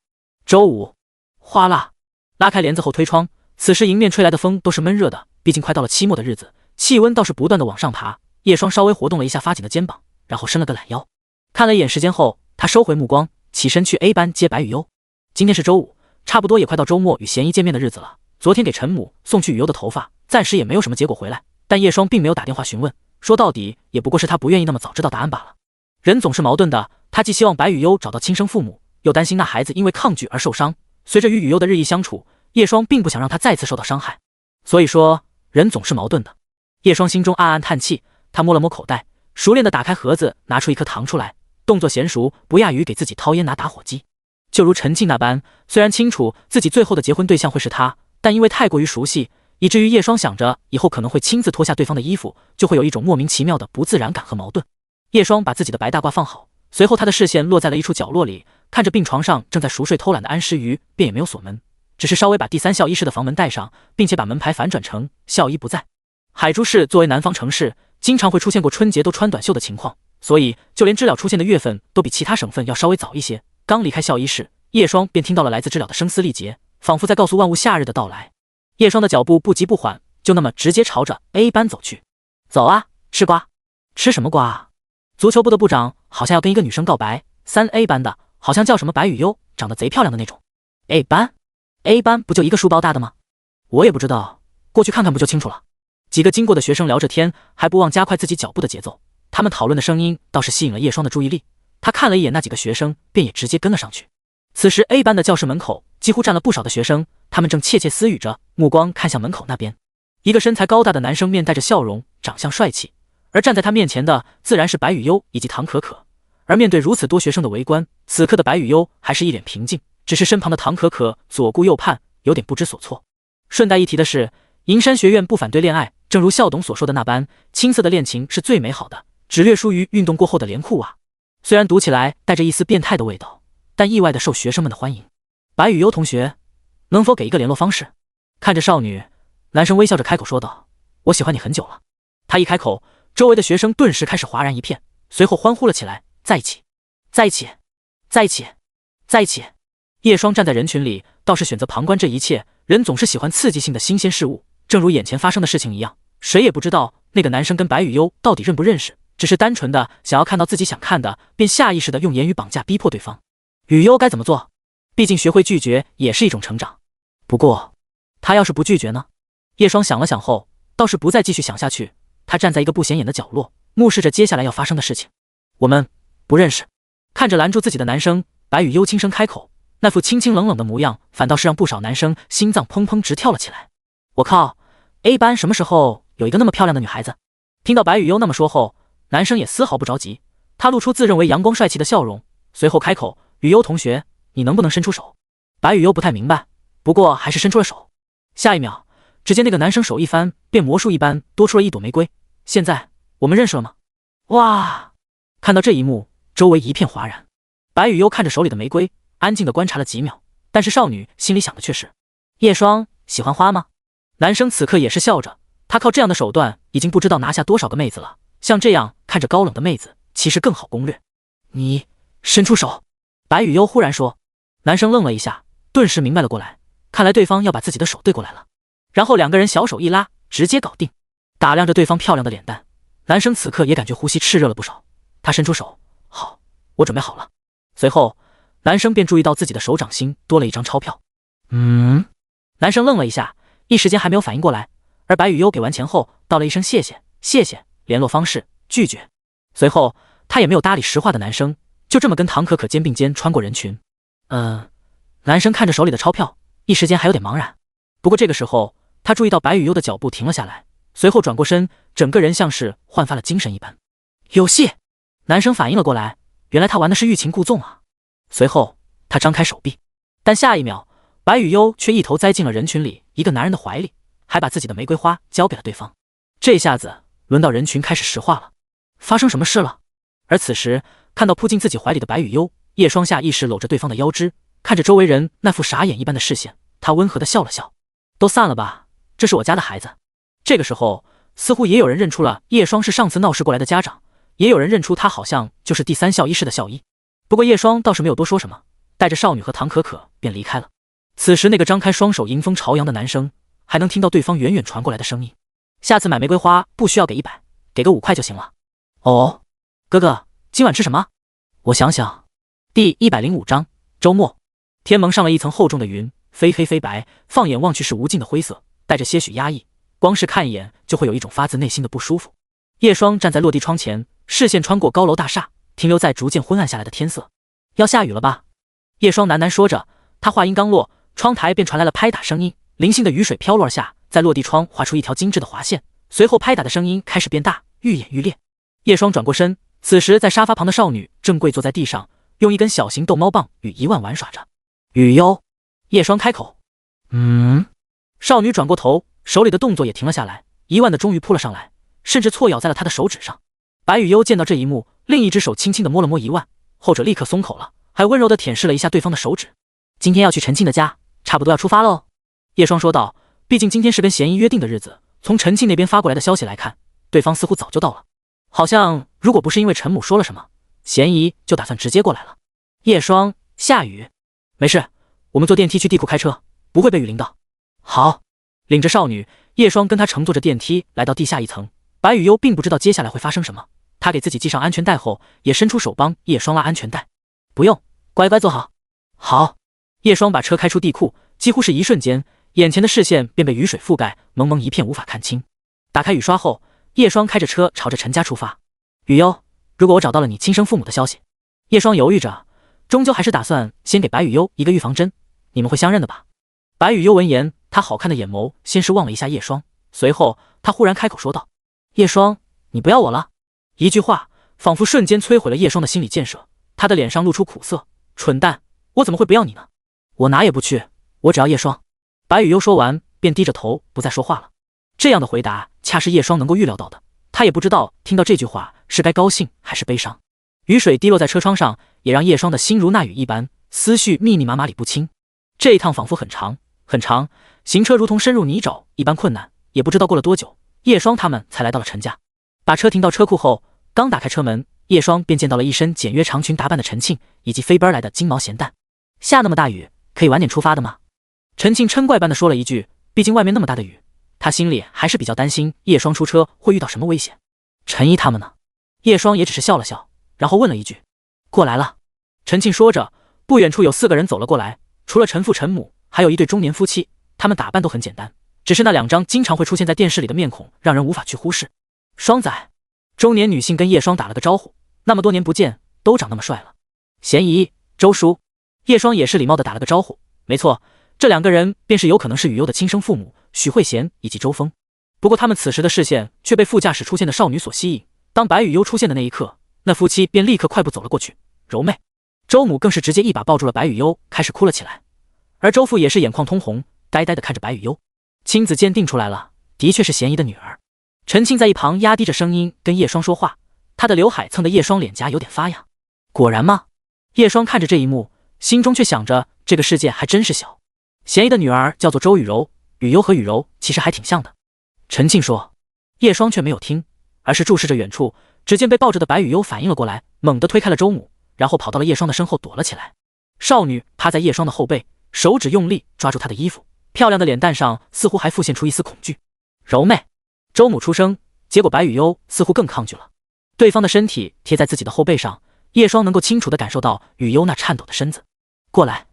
周五，哗啦，拉开帘子后推窗，此时迎面吹来的风都是闷热的，毕竟快到了期末的日子，气温倒是不断的往上爬。叶双稍微活动了一下发紧的肩膀，然后伸了个懒腰，看了一眼时间后，他收回目光，起身去 A 班接白雨优。今天是周五，差不多也快到周末与贤一见面的日子了。昨天给陈母送去雨优的头发，暂时也没有什么结果回来，但叶双并没有打电话询问，说到底也不过是他不愿意那么早知道答案罢了。人总是矛盾的，他既希望白雨优找到亲生父母，又担心那孩子因为抗拒而受伤。随着与雨优的日益相处，叶双并不想让他再次受到伤害。所以说，人总是矛盾的。叶双心中暗暗叹气，他摸了摸口袋，熟练地打开盒子，拿出一颗糖出来，动作娴熟，不亚于给自己掏烟拿打火机。就如陈静那般，虽然清楚自己最后的结婚对象会是他，但因为太过于熟悉，以至于叶双想着以后可能会亲自脱下对方的衣服，就会有一种莫名其妙的不自然感和矛盾。叶双把自己的白大褂放好，随后他的视线落在了一处角落里，看着病床上正在熟睡偷懒的安诗瑜，便也没有锁门，只是稍微把第三校医室的房门带上，并且把门牌反转成校医不在。海珠市作为南方城市，经常会出现过春节都穿短袖的情况，所以就连知了出现的月份都比其他省份要稍微早一些。刚离开校医室，叶双便听到了来自知了的声嘶力竭，仿佛在告诉万物夏日的到来。叶双的脚步不急不缓，就那么直接朝着 A 班走去。走啊，吃瓜。吃什么瓜啊？足球部的部长好像要跟一个女生告白，3A 班的好像叫什么白雨优，长得贼漂亮的那种。A 班不就一个书包大的吗？我也不知道，过去看看不就清楚了。几个经过的学生聊着天，还不忘加快自己脚步的节奏。他们讨论的声音倒是吸引了叶双的注意力，他看了一眼那几个学生，便也直接跟了上去。此时 A 班的教室门口几乎站了不少的学生，他们正窃窃私语着，目光看向门口那边。一个身材高大的男生面带着笑容，长相帅气，而站在他面前的自然是白雨优以及唐可可。而面对如此多学生的围观，此刻的白雨优还是一脸平静，只是身旁的唐可可左顾右盼，有点不知所措。顺带一提的是，银山学院不反对恋爱，正如校董所说的那般，青涩的恋情是最美好的，只略输于运动过后的连裤袜。虽然读起来带着一丝变态的味道，但意外的受学生们的欢迎。白雨优同学，能否给一个联络方式？看着少女，男生微笑着开口说道：我喜欢你很久了。他一开口，周围的学生顿时开始哗然一片，随后欢呼了起来，在一起，在一起，在一起，在一起。叶双站在人群里，倒是选择旁观这一切。人总是喜欢刺激性的新鲜事物，正如眼前发生的事情一样，谁也不知道那个男生跟白雨优到底认不认识，只是单纯的想要看到自己想看的，便下意识的用言语绑架逼迫对方。雨优该怎么做？毕竟学会拒绝也是一种成长。不过他要是不拒绝呢？叶双想了想后，倒是不再继续想下去。他站在一个不显眼的角落，目视着接下来要发生的事情。我们不认识。看着拦住自己的男生，白雨优轻声开口，那副清清冷冷的模样，反倒是让不少男生心脏砰砰直跳了起来。我靠 ，A 班什么时候有一个那么漂亮的女孩子？听到白雨优那么说后，男生也丝毫不着急，他露出自认为阳光帅气的笑容，随后开口：雨优同学，你能不能伸出手？白雨优不太明白，不过还是伸出了手。下一秒，只见那个男生手一翻，便魔术一般多出了一朵玫瑰。现在我们认识了吗？哇！看到这一幕，周围一片哗然。白雨优看着手里的玫瑰，安静地观察了几秒，但是少女心里想的却是：叶双喜欢花吗？男生此刻也是笑着，他靠这样的手段已经不知道拿下多少个妹子了，像这样看着高冷的妹子，其实更好攻略。你伸出手。白雨优忽然说。男生愣了一下，顿时明白了过来，看来对方要把自己的手对过来了。然后两个人小手一拉，直接搞定。打量着对方漂亮的脸蛋，男生此刻也感觉呼吸炽热了不少。他伸出手，好，我准备好了。随后男生便注意到自己的手掌心多了一张钞票。男生愣了一下，一时间还没有反应过来，而白雨优给完钱后道了一声谢谢，谢谢，联络方式拒绝。随后他也没有搭理实话的男生，就这么跟唐可可肩并肩穿过人群。男生看着手里的钞票，一时间还有点茫然。不过这个时候他注意到白雨优的脚步停了下来，随后转过身，整个人像是焕发了精神一般。有戏！男生反应了过来，原来他玩的是欲擒故纵啊。随后他张开手臂，但下一秒白雨优却一头栽进了人群里一个男人的怀里，还把自己的玫瑰花交给了对方。这下子轮到人群开始石化了，发生什么事了？而此时看到扑进自己怀里的白雨优，叶双下意识搂着对方的腰肢，看着周围人那副傻眼一般的视线，他温和地笑了笑。都散了吧，这是我家的孩子。这个时候似乎也有人认出了叶双是上次闹事过来的家长，也有人认出他好像就是第三校医室的校医。不过叶双倒是没有多说什么，带着少女和唐可可便离开了。此时那个张开双手迎风朝阳的男生还能听到对方远远传过来的声音：下次买玫瑰花不需要给100，给个5块就行了。哦，哥哥，今晚吃什么？我想想。第105章，周末。天蒙上了一层厚重的云，非黑非白，放眼望去是无尽的灰色，带着些许压抑，光是看一眼就会有一种发自内心的不舒服。叶霜站在落地窗前，视线穿过高楼大厦，停留在逐渐昏暗下来的天色。要下雨了吧？叶霜喃喃说着，他话音刚落，窗台便传来了拍打声音，零星的雨水飘落下，在落地窗划出一条精致的划线，随后拍打的声音开始变大，愈演愈烈。叶霜转过身，此时在沙发旁的少女正跪坐在地上，用一根小型逗猫棒与一万玩耍着。雨优，叶霜开口。少女转过头，手里的动作也停了下来，一万的终于扑了上来，甚至错咬在了她的手指上。白雨优见到这一幕，另一只手轻轻地摸了摸一万，后者立刻松口了，还温柔地舔舐了一下对方的手指。今天要去陈庆的家，差不多要出发喽。叶霜说道，毕竟今天是跟贤姨约定的日子，从陈庆那边发过来的消息来看，对方似乎早就到了，好像如果不是因为陈母说了什么，贤姨就打算直接过来了。叶霜，下雨？没事，我们坐电梯去地库开车，不会被雨淋到。好。领着少女，叶霜跟她乘坐着电梯来到地下一层。白雨优并不知道接下来会发生什么，她给自己系上安全带后，也伸出手帮叶霜拉安全带。不用，乖乖坐好。好。叶霜把车开出地库，几乎是一瞬间，眼前的视线便被雨水覆盖，蒙蒙一片，无法看清。打开雨刷后，叶霜开着车朝着陈家出发。雨优，如果我找到了你亲生父母的消息……叶霜犹豫着，终究还是打算先给白雨优一个预防针，你们会相认的吧？白雨优闻言，他好看的眼眸先是望了一下叶霜，随后他忽然开口说道：叶霜，你不要我了。一句话仿佛瞬间摧毁了叶霜的心理建设，他的脸上露出苦涩。蠢蛋，我怎么会不要你呢？我哪也不去，我只要叶霜。白雨优说完便低着头不再说话了。这样的回答恰是叶霜能够预料到的，他也不知道听到这句话是该高兴还是悲伤。雨水滴落在车窗上，也让叶霜的心如那雨一般，思绪密密麻麻理不清。这一趟仿佛很长很长，行车如同深入泥沼一般困难，也不知道过了多久，叶霜他们才来到了陈家。把车停到车库后，刚打开车门，叶霜便见到了一身简约长裙打扮的陈庆，以及飞奔来的金毛咸蛋。下那么大雨，可以晚点出发的吗？陈庆嗔怪般的说了一句，毕竟外面那么大的雨，他心里还是比较担心叶霜出车会遇到什么危险。陈姨他们呢？叶霜也只是笑了笑，然后问了一句：过来了。陈庆说着，不远处有4个人走了过来，除了陈父陈母，还有一对中年夫妻，他们打扮都很简单，只是那2张经常会出现在电视里的面孔让人无法去忽视。双仔，中年女性跟叶霜打了个招呼，那么多年不见，都长那么帅了。贤姨，周叔。叶霜也是礼貌地打了个招呼，没错，这2个人便是有可能是雨优的亲生父母许慧贤以及周峰。不过他们此时的视线却被副驾驶出现的少女所吸引，当白雨优出现的那一刻，那夫妻便立刻快步走了过去。柔妹，周母更是直接一把抱住了白雨优，开始哭了起来，而周父也是眼眶通红，呆呆地看着白雨优。亲子鉴定出来了，的确是贤姨的女儿。陈庆在一旁压低着声音跟叶霜说话，他的刘海蹭得叶霜脸颊有点发痒。果然吗？叶霜看着这一幕，心中却想着这个世界还真是小。贤姨的女儿叫做周雨柔，雨优和雨柔其实还挺像的。陈庆说。叶霜却没有听，而是注视着远处，只见被抱着的白雨优反应了过来，猛地推开了周母，然后跑到了叶霜的身后躲了起来。少女趴在叶霜的后背，手指用力抓住她的衣服，漂亮的脸蛋上似乎还浮现出一丝恐惧。柔妹，周母出声，结果白雨优似乎更抗拒了。对方的身体贴在自己的后背上，叶霜能够清楚地感受到雨优那颤抖的身子。过来。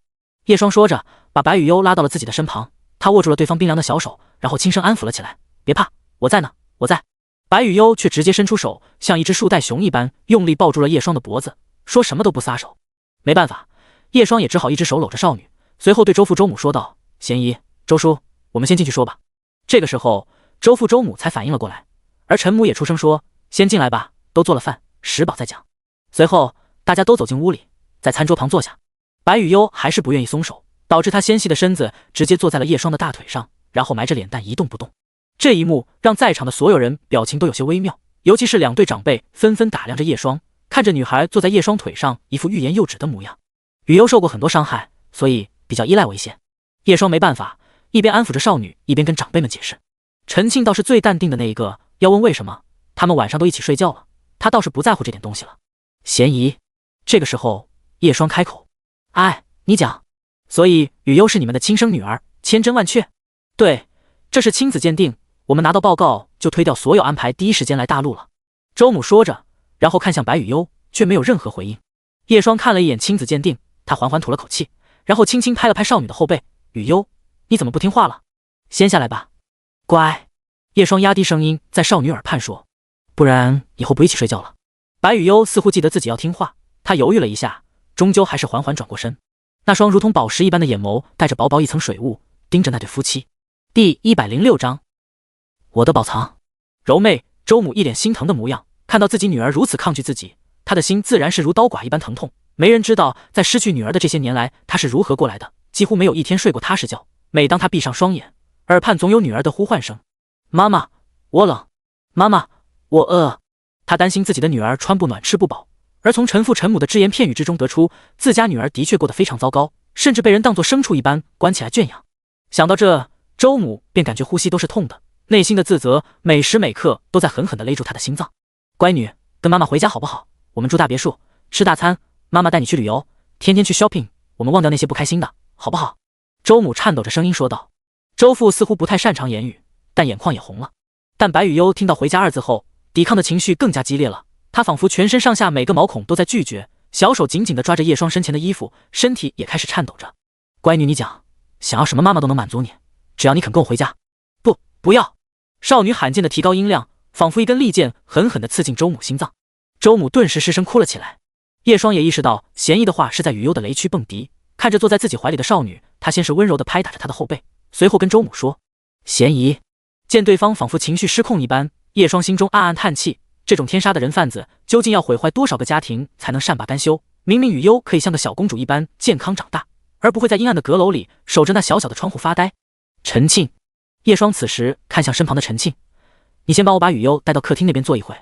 叶霜说着，把白雨优拉到了自己的身旁，她握住了对方冰凉的小手，然后轻声安抚了起来。别怕，我在呢，我在。白雨优却直接伸出手，像一只树袋熊一般用力抱住了叶霜的脖子，说什么都不撒手。没办法，叶霜也只好一只手搂着少女，随后对周父周母说道：贤姨，周叔，我们先进去说吧。这个时候周父周母才反应了过来，而陈母也出声说：先进来吧，都做了饭，食饱再讲。随后大家都走进屋里，在餐桌旁坐下。白雨优还是不愿意松手，导致她纤细的身子直接坐在了叶霜的大腿上，然后埋着脸蛋一动不动。这一幕让在场的所有人表情都有些微妙，尤其是2对长辈纷纷打量着叶霜，看着女孩坐在叶霜腿上，一副欲言又止的模样。雨优受过很多伤害，所以比较依赖我一些。叶霜没办法，一边安抚着少女，一边跟长辈们解释。陈庆倒是最淡定的那一个，要问为什么，他们晚上都一起睡觉了，他倒是不在乎这点东西了。贤姨，这个时候叶霜开口：哎，你讲。所以雨优是你们的亲生女儿，千真万确？对，这是亲子鉴定，我们拿到报告就推掉所有安排，第一时间来大陆了。周母说着，然后看向白雨悠，却没有任何回应。叶双看了一眼亲子鉴定，他缓缓吐了口气，然后轻轻拍了拍少女的后背：“雨悠，你怎么不听话了？先下来吧。”乖。叶双压低声音在少女耳畔说：“不然以后不一起睡觉了。”白雨悠似乎记得自己要听话，她犹豫了一下，终究还是缓缓转过身。那双如同宝石一般的眼眸带着薄薄一层水雾，盯着那对夫妻。第106章，我的宝藏。柔妹周母一脸心疼的模样，看到自己女儿如此抗拒自己，她的心自然是如刀剐一般疼痛。没人知道在失去女儿的这些年来，她是如何过来的，几乎没有一天睡过踏实觉。每当她闭上双眼，耳畔总有女儿的呼唤声：“妈妈，我冷；妈妈，我饿。”她担心自己的女儿穿不暖吃不饱，而从陈父陈母的只言片语之中得出，自家女儿的确过得非常糟糕，甚至被人当作牲畜一般关起来圈养。想到这，周母便感觉呼吸都是痛的，内心的自责每时每刻都在狠狠地勒住她的心脏。乖女，跟妈妈回家好不好？我们住大别墅，吃大餐，妈妈带你去旅游，天天去 shopping， 我们忘掉那些不开心的，好不好？周母颤抖着声音说道。周父似乎不太擅长言语，但眼眶也红了。但白雨悠听到回家二字后，抵抗的情绪更加激烈了，他仿佛全身上下每个毛孔都在拒绝，小手紧紧地抓着叶双身前的衣服，身体也开始颤抖着。乖女，你讲，想要什么妈妈都能满足你，只要你肯跟我回家。不要！少女罕见的提高音量，仿佛一根利剑狠狠地刺进周母心脏。周母顿时失声哭了起来。叶双也意识到嫌疑的话是在雨悠的雷区蹦迪，看着坐在自己怀里的少女，他先是温柔地拍打着她的后背，随后跟周母说：“嫌疑。”见对方仿佛情绪失控一般，叶双心中暗暗叹气，这种天杀的人贩子究竟要毁坏多少个家庭才能善罢甘休？明明雨悠可以像个小公主一般健康长大，而不会在阴暗的阁楼里守着那小小的窗户发呆。陈庆，叶双此时看向身旁的陈庆：“你先帮我把雨悠带到客厅那边坐一会，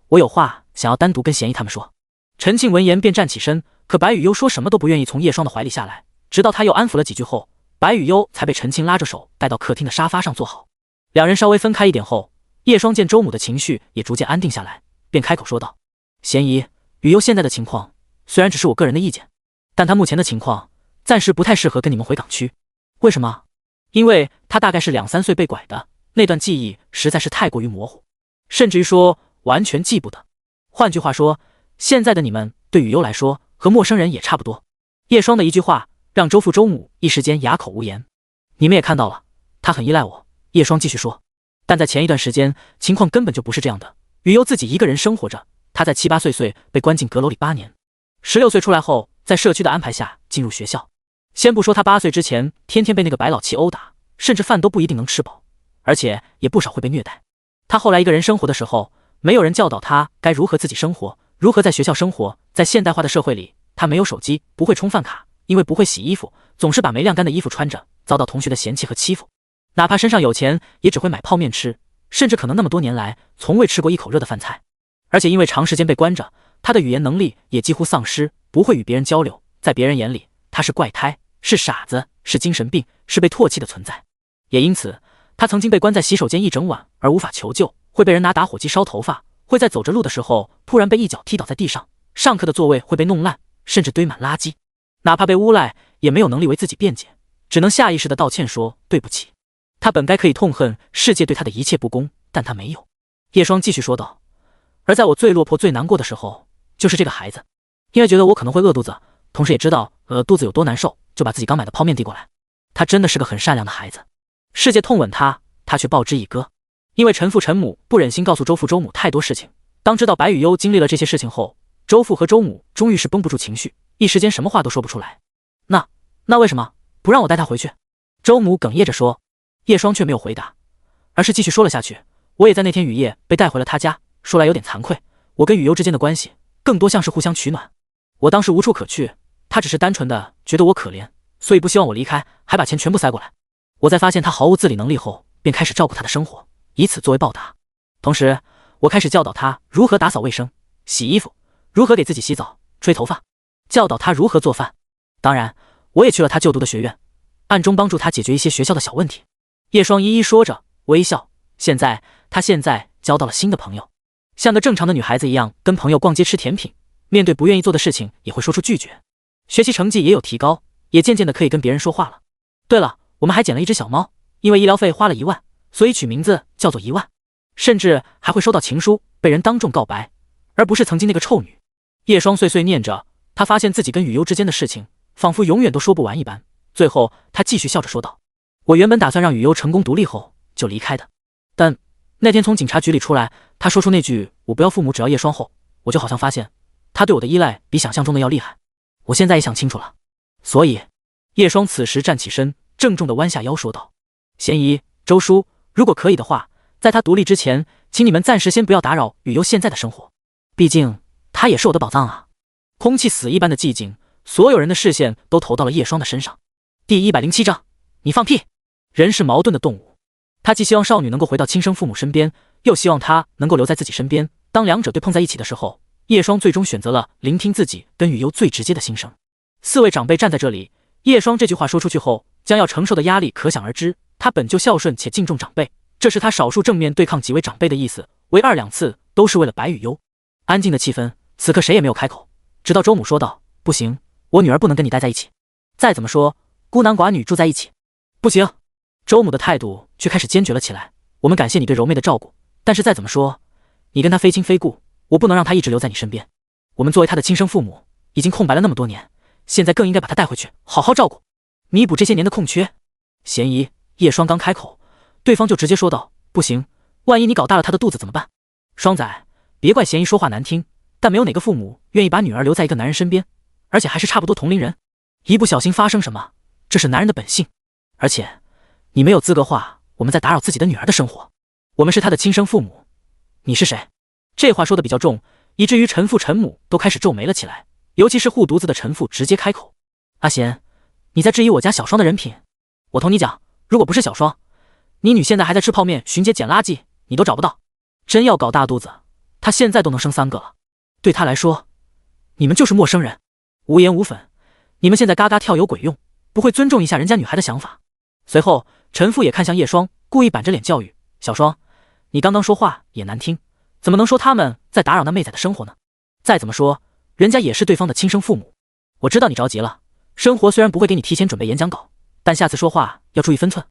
我有话想要单独跟嫌疑他们说。”陈庆闻言便站起身，可白雨悠说什么都不愿意从叶双的怀里下来，直到他又安抚了几句后，白雨悠才被陈庆拉着手带到客厅的沙发上坐好。两人稍微分开一点后，叶双见周母的情绪也逐渐安定下来，便开口说道：“嫌疑，雨悠现在的情况虽然只是我个人的意见，但她目前的情况暂时不太适合跟你们回港区。为什么？因为她大概是2、3岁被拐的，那段记忆实在是太过于模糊，甚至于说完全记不得。换句话说，现在的你们对雨悠来说和陌生人也差不多。”叶双的一句话让周父周母一时间哑口无言。你们也看到了，她很依赖我。叶双继续说，但在前一段时间情况根本就不是这样的。雨悠自己一个人生活着，她在7、8岁被关进阁楼里8年，16岁出来后在社区的安排下进入学校。先不说她8岁之前天天被那个白老七殴打，甚至饭都不一定能吃饱，而且也不少会被虐待。她后来一个人生活的时候，没有人教导她该如何自己生活，如何在学校生活。在现代化的社会里，她没有手机，不会充饭卡，因为不会洗衣服，总是把没晾干的衣服穿着，遭到同学的嫌弃和欺负。哪怕身上有钱，也只会买泡面吃，甚至可能那么多年来从未吃过一口热的饭菜。而且因为长时间被关着，他的语言能力也几乎丧失，不会与别人交流。在别人眼里，他是怪胎，是傻子，是精神病，是被唾弃的存在。也因此，他曾经被关在洗手间一整晚而无法求救，会被人拿打火机烧头发，会在走着路的时候突然被一脚踢倒在地上，上课的座位会被弄烂，甚至堆满垃圾。哪怕被诬赖，也没有能力为自己辩解，只能下意识地道歉说对不起。他本该可以痛恨世界对他的一切不公，但他没有。叶双继续说道，而在我最落魄最难过的时候，就是这个孩子，因为觉得我可能会饿肚子，同时也知道肚子有多难受，就把自己刚买的泡面递过来。他真的是个很善良的孩子，世界痛吻他，他却报之以歌。因为陈父陈母不忍心告诉周父周母太多事情，当知道白雨悠经历了这些事情后，周父和周母终于是绷不住情绪，一时间什么话都说不出来。那为什么不让我带他回去？周母哽咽着说。叶双却没有回答，而是继续说了下去。我也在那天雨夜被带回了他家，说来有点惭愧，我跟雨悠之间的关系更多像是互相取暖。我当时无处可去，他只是单纯的觉得我可怜，所以不希望我离开，还把钱全部塞过来。我在发现他毫无自理能力后，便开始照顾他的生活，以此作为报答。同时，我开始教导他如何打扫卫生、洗衣服，如何给自己洗澡、吹头发，教导他如何做饭。当然，我也去了他就读的学院，暗中帮助他解决一些学校的小问题。叶双一一说着，微笑。她现在交到了新的朋友，像个正常的女孩子一样跟朋友逛街吃甜品，面对不愿意做的事情也会说出拒绝。学习成绩也有提高，也渐渐的可以跟别人说话了。对了，我们还捡了一只小猫，因为医疗费花了1万，所以取名字叫做1万。甚至还会收到情书，被人当众告白，而不是曾经那个臭女。叶双碎碎念着，她发现自己跟雨优之间的事情，仿佛永远都说不完一般。最后，她继续笑着说道：“我原本打算让雨优成功独立后就离开的，但那天从警察局里出来，他说出那句‘我不要父母，只要叶双’后，我就好像发现他对我的依赖比想象中的要厉害。我现在也想清楚了，所以……”叶双此时站起身，郑重地弯下腰说道：“贤姨、周叔，如果可以的话，在他独立之前，请你们暂时先不要打扰雨优现在的生活，毕竟他也是我的宝藏啊。”空气死一般的寂静，所有人的视线都投到了叶双的身上。第107章，你放屁！人是矛盾的动物，他既希望少女能够回到亲生父母身边，又希望她能够留在自己身边。当两者对碰在一起的时候，叶双最终选择了聆听自己跟雨优最直接的心声。4位长辈站在这里，叶双这句话说出去后，将要承受的压力可想而知。他本就孝顺且敬重长辈，这是他少数正面对抗几位长辈的意思，唯二2次都是为了白雨优。安静的气氛，此刻谁也没有开口，直到周母说道：“不行，我女儿不能跟你待在一起。再怎么说，孤男寡女住在一起，不行。”周母的态度却开始坚决了起来：“我们感谢你对柔妹的照顾，但是再怎么说，你跟她非亲非故，我不能让她一直留在你身边。我们作为她的亲生父母，已经空白了那么多年，现在更应该把她带回去，好好照顾，弥补这些年的空缺。”贤姨、叶双刚开口，对方就直接说道：“不行，万一你搞大了她的肚子怎么办？”双仔，别怪贤姨说话难听，但没有哪个父母愿意把女儿留在一个男人身边，而且还是差不多同龄人，一不小心发生什么，这是男人的本性。而且你没有资格话我们在打扰自己的女儿的生活，我们是她的亲生父母，你是谁？这话说的比较重，以至于陈父陈母都开始皱眉了起来，尤其是护犊子的陈父直接开口：“阿贤，你在质疑我家小双的人品？我同你讲，如果不是小双，你女现在还在吃泡面、巡街、捡垃圾，你都找不到。真要搞大肚子，她现在都能生3个了。对她来说，你们就是陌生人，无颜无粉。你们现在嘎嘎跳有鬼用，不会尊重一下人家女孩的想法。”随后，陈父也看向叶双，故意板着脸教育：“小双，你刚刚说话也难听，怎么能说他们在打扰那妹仔的生活呢？再怎么说，人家也是对方的亲生父母。我知道你着急了，生活虽然不会给你提前准备演讲稿，但下次说话要注意分寸。”“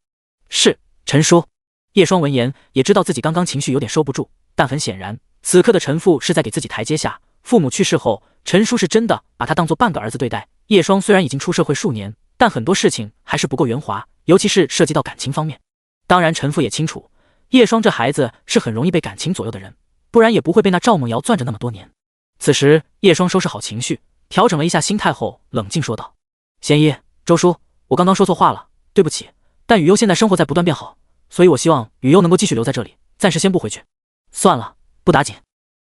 是，陈叔。”叶双闻言也知道自己刚刚情绪有点收不住，但很显然，此刻的陈父是在给自己台阶下。父母去世后，陈叔是真的把他当作半个儿子对待。叶双虽然已经出社会数年，但很多事情还是不够圆滑，尤其是涉及到感情方面。当然，陈父也清楚，叶双这孩子是很容易被感情左右的人，不然也不会被那赵梦瑶攥着那么多年。此时，叶双收拾好情绪，调整了一下心态后，冷静说道：“贤姨、周叔，我刚刚说错话了，对不起。但雨优现在生活在不断变好，所以我希望雨优能够继续留在这里，暂时先不回去。”“算了，不打紧。”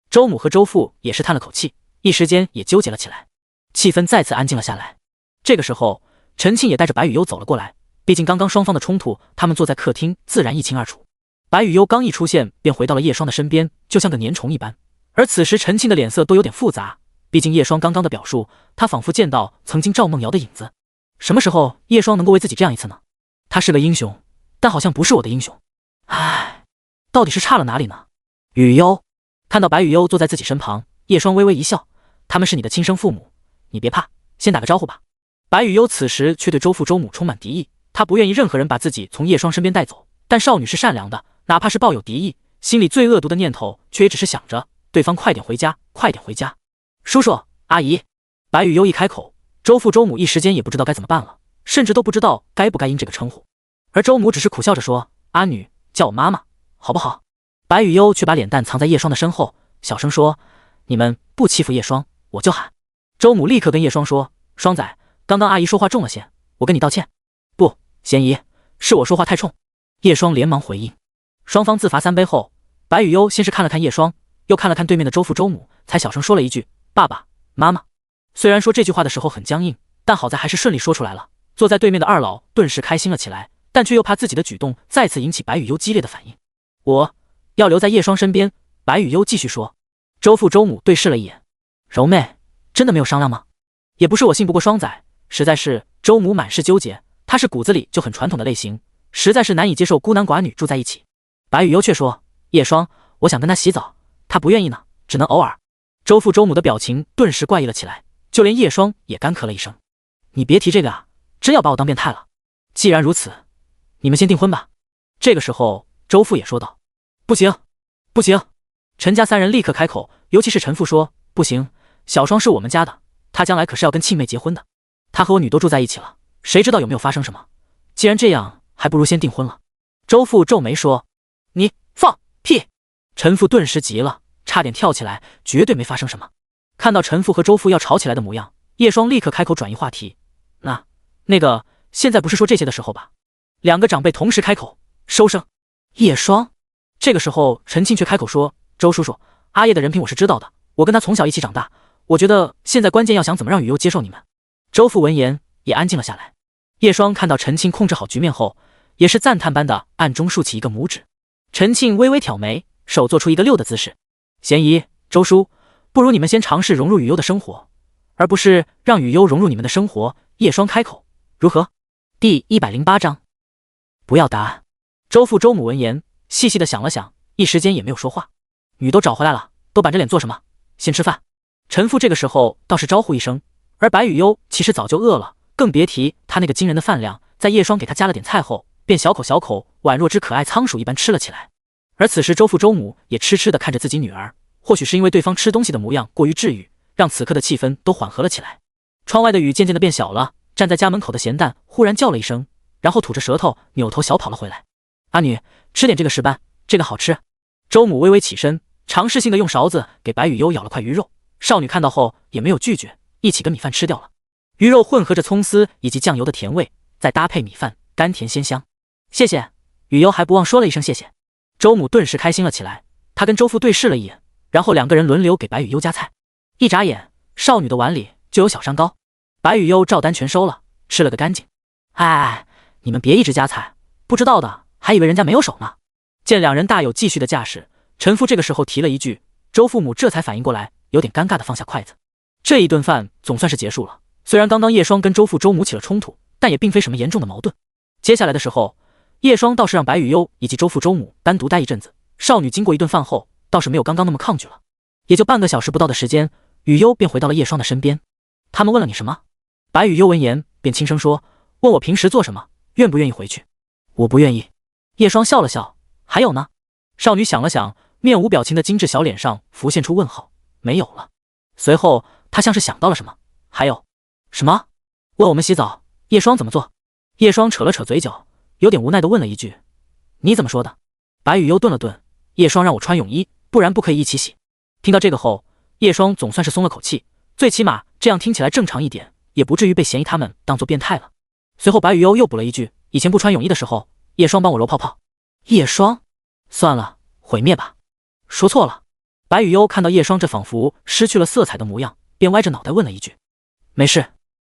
周母和周父也是叹了口气，一时间也纠结了起来，气氛再次安静了下来。这个时候，陈庆也带着白雨优走了过来，毕竟刚刚双方的冲突，他们坐在客厅自然一清二楚。白雨优刚一出现，便回到了叶双的身边，就像个粘虫一般。而此时陈庆的脸色都有点复杂，毕竟叶双刚刚的表述，他仿佛见到曾经赵梦瑶的影子。什么时候叶双能够为自己这样一次呢？他是个英雄，但好像不是我的英雄。唉，到底是差了哪里呢？雨优看到白雨优坐在自己身旁，叶双微微一笑：“他们是你的亲生父母，你别怕，先打个招呼吧。”白雨优此时却对周父周母充满敌意，他不愿意任何人把自己从叶双身边带走，但少女是善良的，哪怕是抱有敌意，心里最恶毒的念头却也只是想着对方快点回家，快点回家。叔叔、阿姨。白雨优一开口，周父周母一时间也不知道该怎么办了，甚至都不知道该不该应这个称呼。而周母只是苦笑着说：“阿女，叫我妈妈，好不好？”白雨优却把脸蛋藏在叶双的身后，小声说：“你们不欺负叶双，我就喊。”周母立刻跟叶双说：“双仔，刚刚阿姨说话重了些，我跟你道歉。”“不，贤姨，是我说话太冲。”叶双连忙回应。双方自罚3杯后，白雨优先是看了看叶双，又看了看对面的周父周母，才小声说了一句：“爸爸妈妈。”虽然说这句话的时候很僵硬，但好在还是顺利说出来了。坐在对面的二老顿时开心了起来，但却又怕自己的举动再次引起白雨优激烈的反应。“我要留在叶双身边。”白雨优继续说。周父周母对视了一眼：“柔妹，真的没有商量吗？”“也不是我信不过双仔，实在是……”周母满是纠结，她是骨子里就很传统的类型，实在是难以接受孤男寡女住在一起。白雨优却说：“叶双，我想跟他洗澡，他不愿意呢，只能偶尔。”周父周母的表情顿时怪异了起来，就连叶双也干咳了一声：“你别提这个啊，真要把我当变态了。既然如此，你们先订婚吧。”这个时候，周父也说道：“不行。”不行！陈家三人立刻开口，尤其是陈父说：“不行，小双是我们家的，她将来可是要跟庆妹结婚的。她和我女都住在一起了，谁知道有没有发生什么？既然这样，还不如先订婚了。”周父皱眉说：“你放屁！”陈父顿时急了，差点跳起来，绝对没发生什么。看到陈父和周父要吵起来的模样，叶双立刻开口转移话题：“那个，现在不是说这些的时候吧？”两个长辈同时开口：“收声！”叶双。这个时候，陈庆却开口说：“周叔叔，阿叶的人品我是知道的，我跟他从小一起长大，我觉得现在关键要想怎么让雨悠接受你们。”周父闻言也安静了下来。叶双看到陈庆控制好局面后，也是赞叹般的暗中竖起一个拇指。陈庆微微挑眉，手做出一个6的姿势：“嫌疑，周叔，不如你们先尝试融入雨悠的生活，而不是让雨悠融入你们的生活。”叶双开口：“如何？”第108章，不要答案。周父周母闻言细细的想了想，一时间也没有说话。女都找回来了，都板着脸做什么？先吃饭。陈父这个时候倒是招呼一声，而白雨悠其实早就饿了，更别提他那个惊人的饭量，在叶双给他加了点菜后，便小口小口宛若只可爱仓鼠一般吃了起来。而此时周父周母也痴痴的看着自己女儿，或许是因为对方吃东西的模样过于治愈，让此刻的气氛都缓和了起来。窗外的雨渐渐的变小了，站在家门口的咸蛋忽然叫了一声，然后吐着舌头扭头小跑了回来。阿女，吃点这个石斑，这个好吃。周母微微起身，尝试性的用勺子给白雨悠舀了块鱼肉，少女看到后也没有拒绝，一起跟米饭吃掉了。鱼肉混合着葱丝以及酱油的甜味，再搭配米饭，甘甜鲜香。谢谢。雨悠还不忘说了一声谢谢。周母顿时开心了起来，她跟周父对视了一眼，然后两个人轮流给白雨悠夹菜。一眨眼，少女的碗里就有小山糕，白雨悠照单全收了，吃了个干净。哎，你们别一直夹菜，不知道的还以为人家没有手呢。见两人大有继续的架势，陈父这个时候提了一句，周父母这才反应过来，有点尴尬的放下筷子。这一顿饭总算是结束了，虽然刚刚叶双跟周父周母起了冲突，但也并非什么严重的矛盾。接下来的时候，叶双倒是让白雨悠以及周父周母单独待一阵子，少女经过一顿饭后，倒是没有刚刚那么抗拒了。也就半个小时不到的时间，雨悠便回到了叶双的身边。他们问了你什么？白雨悠闻言便轻声说，问我平时做什么，愿不愿意回去。我不愿意。叶双笑了笑，还有呢？少女想了想，面无表情的精致小脸上浮现出问号，没有了。随后她像是想到了什么，还有什么？问我们洗澡，叶双怎么做？叶双扯了扯嘴角，有点无奈的问了一句，你怎么说的？白雨悠顿了顿，叶双让我穿泳衣，不然不可以一起洗。听到这个后，叶双总算是松了口气，最起码这样听起来正常一点，也不至于被嫌疑他们当作变态了。随后白雨悠又补了一句，以前不穿泳衣的时候，叶双帮我揉泡泡。叶双？算了，毁灭吧。说错了。白雨悠看到叶双这仿佛失去了色彩的模样，便歪着脑袋问了一句，没事。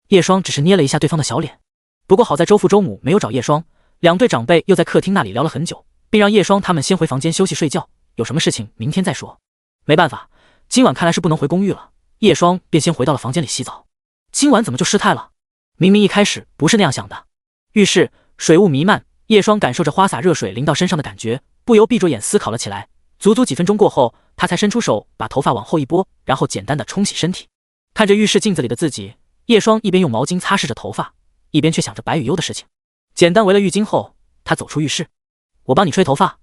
叶双只是捏了一下对方的小脸。不过好在周父周母没有找叶双，两对长辈又在客厅那里聊了很久，并让叶双他们先回房间休息睡觉，有什么事情明天再说。没办法，今晚看来是不能回公寓了，叶双便先回到了房间里洗澡。今晚怎么就失态了？明明一开始不是那样想的。浴室水雾弥漫，叶双感受着花洒热水淋到身上的感觉，不由闭着眼思考了起来。足足几分钟过后，他才伸出手把头发往后一拨，然后简单的冲洗身体。看着浴室镜子里的自己，叶双一边用毛巾擦拭着头发，一边却想着白雨悠的事情。简单围了浴巾后，他走出浴室。我帮你吹头发。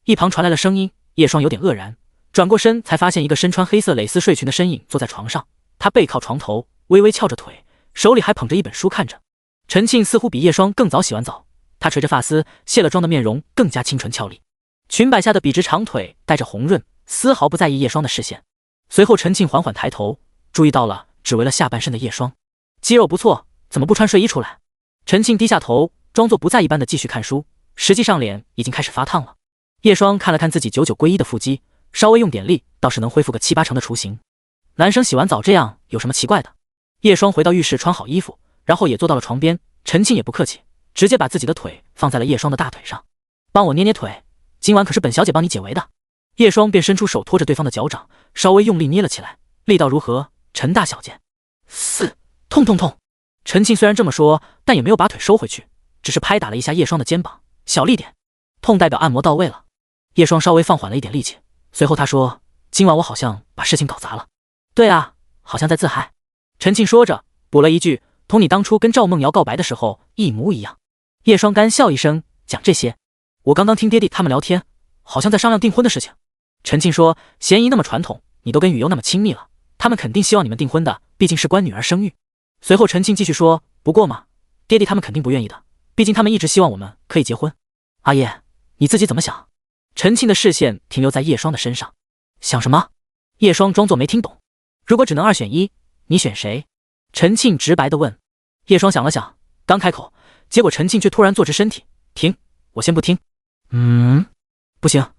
一旁传来了声音，叶双有点愕然，转过身才发现一个身穿黑色蕾丝睡裙的身影坐在床上，他背靠床头，微微翘着腿，手里还捧着一本书看着。陈庆似乎比叶双更早洗完澡，他垂着发丝，卸了妆的面容更加清纯俏丽，裙摆下的笔直长腿带着红润，丝毫不在意叶双的视线。随后陈庆缓缓抬头，注意到了只围了下半身的叶双，肌肉不错，怎么不穿睡衣出来？陈庆低下头，装作不在意般的继续看书，实际上脸已经开始发烫了。叶双看了看自己久久归一的腹肌，稍微用点力倒是能恢复个7、8成的雏形。男生洗完澡这样有什么奇怪的？叶双回到浴室穿好衣服，然后也坐到了床边。陈庆也不客气，直接把自己的腿放在了叶双的大腿上，帮我捏捏腿，今晚可是本小姐帮你解围的。叶双便伸出手托着对方的脚掌，稍微用力捏了起来，力道如何？陈大小姐。痛痛痛！陈庆虽然这么说，但也没有把腿收回去，只是拍打了一下叶双的肩膀，小力点，痛代表按摩到位了。叶双稍微放缓了一点力气，随后他说，今晚我好像把事情搞砸了。对啊，好像在自嗨。陈庆说着补了一句，同你当初跟赵梦瑶告白的时候一模一样。叶双干笑一声，讲这些，我刚刚听爹地他们聊天，好像在商量订婚的事情。陈庆说：“嫌疑那么传统，你都跟雨优那么亲密了，他们肯定希望你们订婚的，毕竟事关女儿生育。”随后陈庆继续说：“不过嘛，爹地他们肯定不愿意的，毕竟他们一直希望我们可以结婚。阿叶，你自己怎么想？”陈庆的视线停留在叶双的身上。想什么？叶双装作没听懂。如果只能2选1，你选谁？陈庆直白地问。叶双想了想，刚开口，结果陈庆却突然坐直身体。停，我先不听。不行，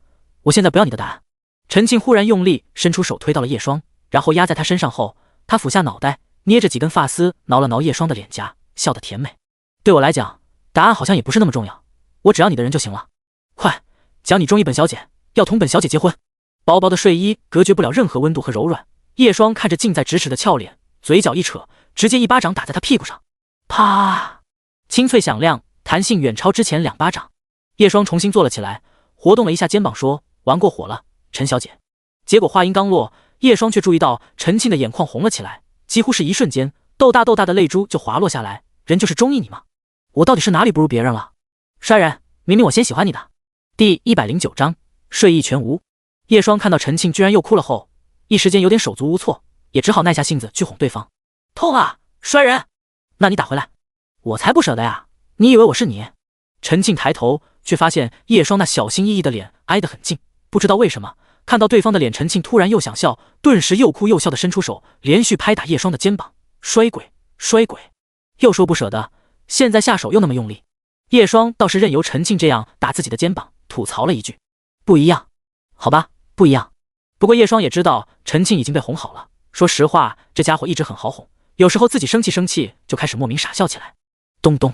我现在不要你的答案。陈庆忽然用力伸出手推到了叶双，然后压在他身上后，他俯下脑袋，捏着几根发丝挠了挠叶双的脸颊，笑得甜美。对我来讲，答案好像也不是那么重要，我只要你的人就行了。快，讲你中意本小姐，要同本小姐结婚。薄薄的睡衣隔绝不了任何温度和柔软。叶双看着近在咫尺的俏脸，嘴角一扯，直接一巴掌打在他屁股上。啪！清脆响亮，弹性远超之前2巴掌。叶双重新坐了起来，活动了一下肩膀，说：“玩过火了，陈小姐。”结果话音刚落，叶双却注意到陈庆的眼眶红了起来，几乎是一瞬间，豆大的泪珠就滑落下来。人就是中意你吗？我到底是哪里不如别人了？衰人，明明我先喜欢你的。第109章，睡意全无。叶双看到陈庆居然又哭了后，一时间有点手足无措，也只好耐下性子去哄对方。痛啊，衰人！那你打回来。我才不舍得呀，你以为我是你？陈庆抬头，却发现叶双那小心翼翼的脸挨得很近，不知道为什么，看到对方的脸，陈庆突然又想笑，顿时又哭又笑的伸出手，连续拍打叶双的肩膀。衰鬼，衰鬼！又说不舍得，现在下手又那么用力。叶双倒是任由陈庆这样打自己的肩膀，吐槽了一句：“不一样。”好吧，不一样。不过叶双也知道陈庆已经被哄好了，说实话，这家伙一直很好哄，有时候自己生气就开始莫名傻笑起来。咚咚！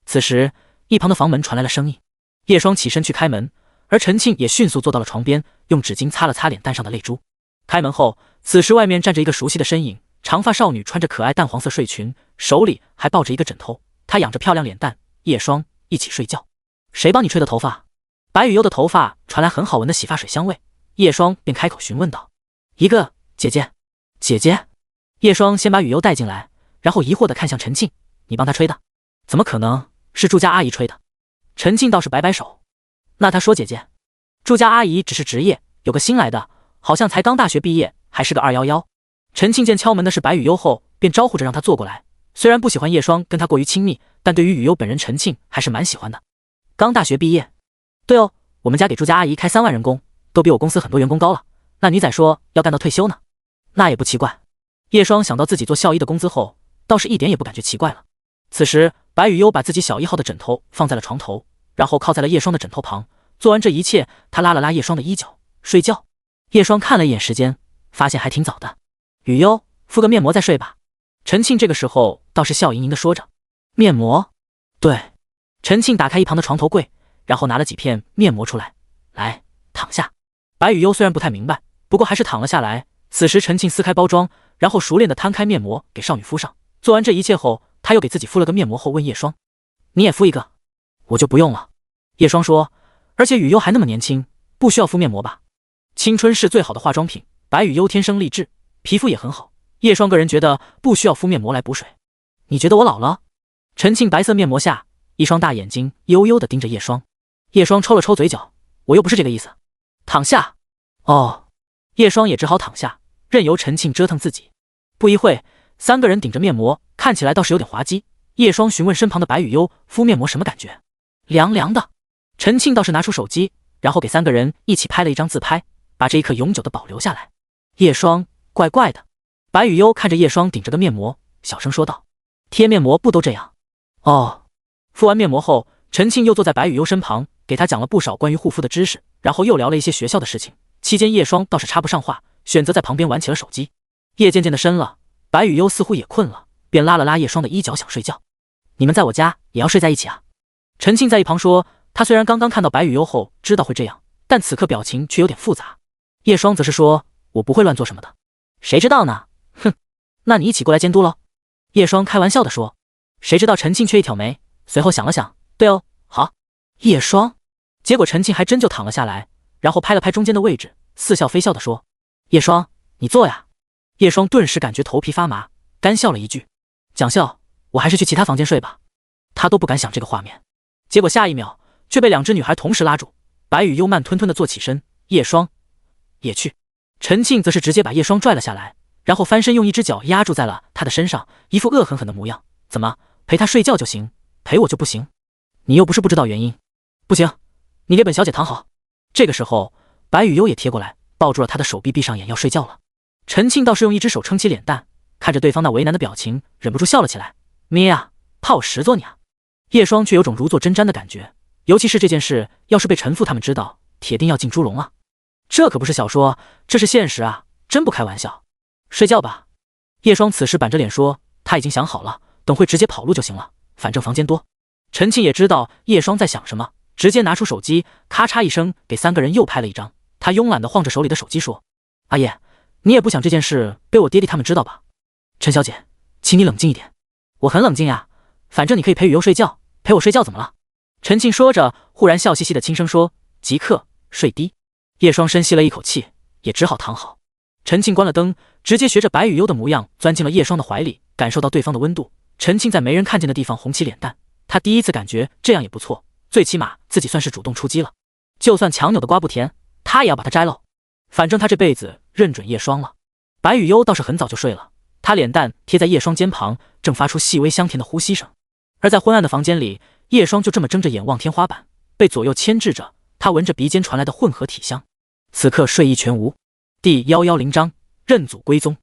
此时一旁的房门传来了声音，叶双起身去开门，而陈庆也迅速坐到了床边，用纸巾擦了擦脸蛋上的泪珠。开门后，此时外面站着一个熟悉的身影，长发少女，穿着可爱淡黄色睡裙，手里还抱着一个枕头，她仰着漂亮脸蛋，叶双一起睡觉。谁帮你吹的头发？白雨优的头发传来很好闻的洗发水香味，叶双便开口询问道：“一个姐姐。”姐姐？叶双先把雨优带进来，然后疑惑地看向陈庆：“你帮她吹的？怎么可能是住家阿姨吹的？”陈庆倒是摆摆手：“那她说姐姐，住家阿姨只是职业，有个新来的，好像才刚大学毕业，还是个211。”陈庆见敲门的是白雨优后，便招呼着让她坐过来。虽然不喜欢叶双跟他过于亲密，但对于雨优本人，陈庆还是蛮喜欢的。刚大学毕业？对哦，我们家给住家阿姨开3万人工，都比我公司很多员工高了。那女仔说要干到退休呢，那也不奇怪。叶双想到自己做校医的工资后，倒是一点也不感觉奇怪了。此时白雨优把自己小1号的枕头放在了床头，然后靠在了叶双的枕头旁。做完这一切，他拉了拉叶双的衣角，睡觉。叶双看了一眼时间，发现还挺早的。雨优，敷个面膜再睡吧。陈庆这个时候倒是笑盈盈地说着。面膜？对。陈庆打开一旁的床头柜，然后拿了几片面膜出来，来，躺下。白雨优虽然不太明白，不过还是躺了下来。此时陈庆撕开包装，然后熟练地摊开面膜给少女敷上。做完这一切后，他又给自己敷了个面膜后问叶双：“你也敷一个？”“我就不用了。”叶双说，“而且雨优还那么年轻，不需要敷面膜吧？青春是最好的化妆品，白雨优天生丽质，皮肤也很好。叶双个人觉得不需要敷面膜来补水。你觉得我老了？”陈庆白色面膜下，一双大眼睛悠悠地盯着叶双。叶双抽了抽嘴角：“我又不是这个意思。”“躺下。”“哦。”叶双也只好躺下，任由陈庆折腾自己。不一会，3个人顶着面膜，看起来倒是有点滑稽。叶双询问身旁的白雨优敷面膜什么感觉？凉凉的。陈庆倒是拿出手机，然后给3个人一起拍了一张自拍，把这一刻永久的保留下来。叶双，怪怪的。白雨优看着叶双顶着个面膜，小声说道：“贴面膜不都这样？”“哦。”敷完面膜后，陈庆又坐在白雨优身旁，给她讲了不少关于护肤的知识，然后又聊了一些学校的事情。期间叶双倒是插不上话，选择在旁边玩起了手机。夜渐渐的深了，白雨优似乎也困了，便拉了拉叶双的衣角想睡觉。“你们在我家也要睡在一起啊？”陈庆在一旁说，他虽然刚刚看到白雨优后知道会这样，但此刻表情却有点复杂。叶双则是说：“我不会乱做什么的。”“谁知道呢？哼，那你一起过来监督咯。”叶双开玩笑地说。谁知道陈庆却一挑眉，随后想了想：“对哦，好。”叶双。结果陈庆还真就躺了下来，然后拍了拍中间的位置，似笑非笑地说：“叶双，你坐呀。”叶双顿时感觉头皮发麻，干笑了一句：“蒋笑，我还是去其他房间睡吧。”他都不敢想这个画面。结果下一秒却被2只女孩同时拉住。白雨优慢吞吞地坐起身：“叶双，也去。陈庆则是直接把叶双拽了下来，然后翻身用一只脚压住在了他的身上，一副恶狠狠的模样。怎么，陪他睡觉就行，陪我就不行？你又不是不知道原因。不行，你给本小姐躺好。这个时候，白雨悠也贴过来，抱住了他的手臂，闭上眼要睡觉了。陈庆倒是用一只手撑起脸蛋，看着对方那为难的表情，忍不住笑了起来。咩啊，怕我实做你啊？叶双却有种如坐针毡的感觉，尤其是这件事要是被陈父他们知道，铁定要进猪笼啊。这可不是小说，这是现实啊，真不开玩笑。睡觉吧。叶双此时板着脸说，他已经想好了，等会直接跑路就行了，反正房间多。陈庆也知道叶双在想什么，直接拿出手机，咔嚓一声给3个人又拍了一张。他慵懒地晃着手里的手机说，阿叶，你也不想这件事被我爹地他们知道吧？陈小姐，请你冷静一点。我很冷静呀，反正你可以陪雨悠睡觉，陪我睡觉怎么了？陈庆说着，忽然笑嘻嘻的轻声说，即刻睡低。叶双深吸了一口气，也只好躺好。陈庆关了灯，直接学着白雨悠的模样钻进了叶双的怀里，感受到对方的温度。陈庆在没人看见的地方红起脸蛋，他第一次感觉这样也不错，最起码自己算是主动出击了。就算强扭的瓜不甜，他也要把它摘喽。反正他这辈子认准叶双了。白雨悠倒是很早就睡了，他脸蛋贴在叶双肩旁，正发出细微香甜的呼吸声。而在昏暗的房间里，叶双就这么睁着眼望天花板，被左右牵制着。他闻着鼻尖传来的混合体香，此刻睡意全无。第110章认祖归宗。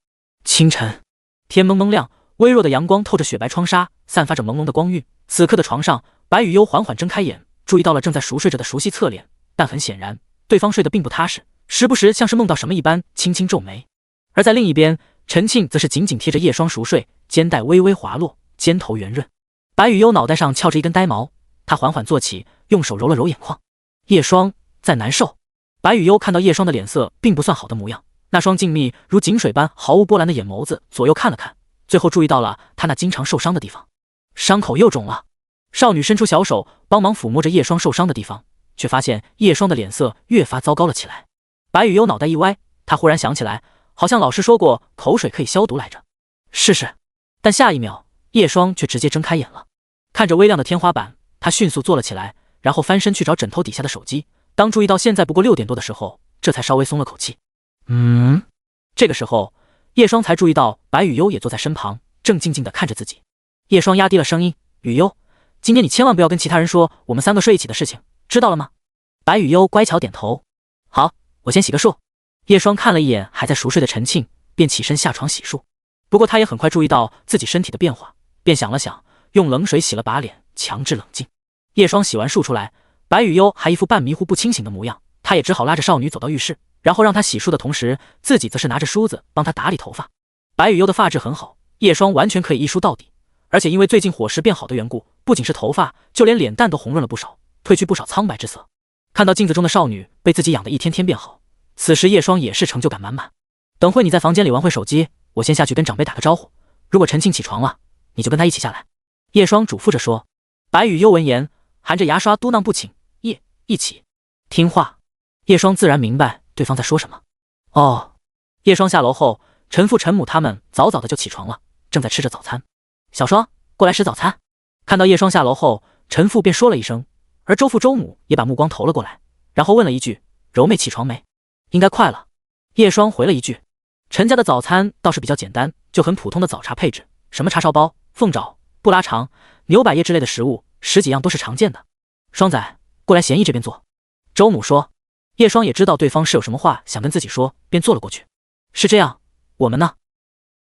清晨，天蒙蒙亮，微弱的阳光透着雪白窗纱，散发着朦胧的光晕。此刻的床上，白雨悠缓缓睁开眼，注意到了正在熟睡着的熟悉侧脸，但很显然，对方睡得并不踏实，时不时像是梦到什么一般，轻轻皱眉。而在另一边，陈庆则是紧紧贴着叶双熟睡，肩带微微滑落，肩头圆润。白雨悠脑袋上翘着一根呆毛，他缓缓坐起，用手揉了揉眼眶。叶双在难受。白雨悠看到叶双的脸色并不算好的模样，那双静谧如井水般毫无波澜的眼眸子左右看了看，最后注意到了他那经常受伤的地方，伤口又肿了。少女伸出小手帮忙抚摸着叶双受伤的地方，却发现叶双的脸色越发糟糕了起来。白雨悠脑袋一歪，她忽然想起来，好像老师说过口水可以消毒来着，试试。但下一秒，叶双却直接睁开眼了，看着微亮的天花板，她迅速坐了起来，然后翻身去找枕头底下的手机。当注意到现在不过6点多的时候，这才稍微松了口气。这个时候，叶双才注意到白雨悠也坐在身旁，正静静地看着自己。叶双压低了声音，雨悠，今天你千万不要跟其他人说我们3个睡一起的事情，知道了吗？白雨悠乖巧点头。好，我先洗个漱。叶双看了一眼还在熟睡的陈庆，便起身下床洗漱。不过他也很快注意到自己身体的变化，便想了想，用冷水洗了把脸，强制冷静。叶双洗完漱出来，白雨悠还一副半迷糊不清醒的模样，他也只好拉着少女走到浴室，然后让她洗漱的同时，自己则是拿着梳子帮她打理头发。白雨悠的发质很好，叶双完全可以一梳到底，而且因为最近伙食变好的缘故，不仅是头发，就连脸蛋都红润了不少，褪去不少苍白之色。看到镜子中的少女被自己养得一天天变好，此时叶双也是成就感满满。等会你在房间里玩会手机，我先下去跟长辈打个招呼，如果陈庆起床了，你就跟他一起下来。叶双嘱咐着说。白雨悠闻言，含着牙刷嘟囔不请，一起听话。叶双自然明白对方在说什么。哦。叶双下楼后，陈父陈母他们早早的就起床了，正在吃着早餐。小双，过来吃早餐。看到叶双下楼后，陈父便说了一声，而周父周母也把目光投了过来，然后问了一句，柔妹起床没？应该快了。叶双回了一句。陈家的早餐倒是比较简单，就很普通的早茶配置，什么叉烧包、凤爪、布拉肠、牛百叶之类的食物，10几样都是常见的。双仔，过来贤义这边坐。周母说。叶双也知道对方是有什么话想跟自己说，便坐了过去。是这样，我们呢？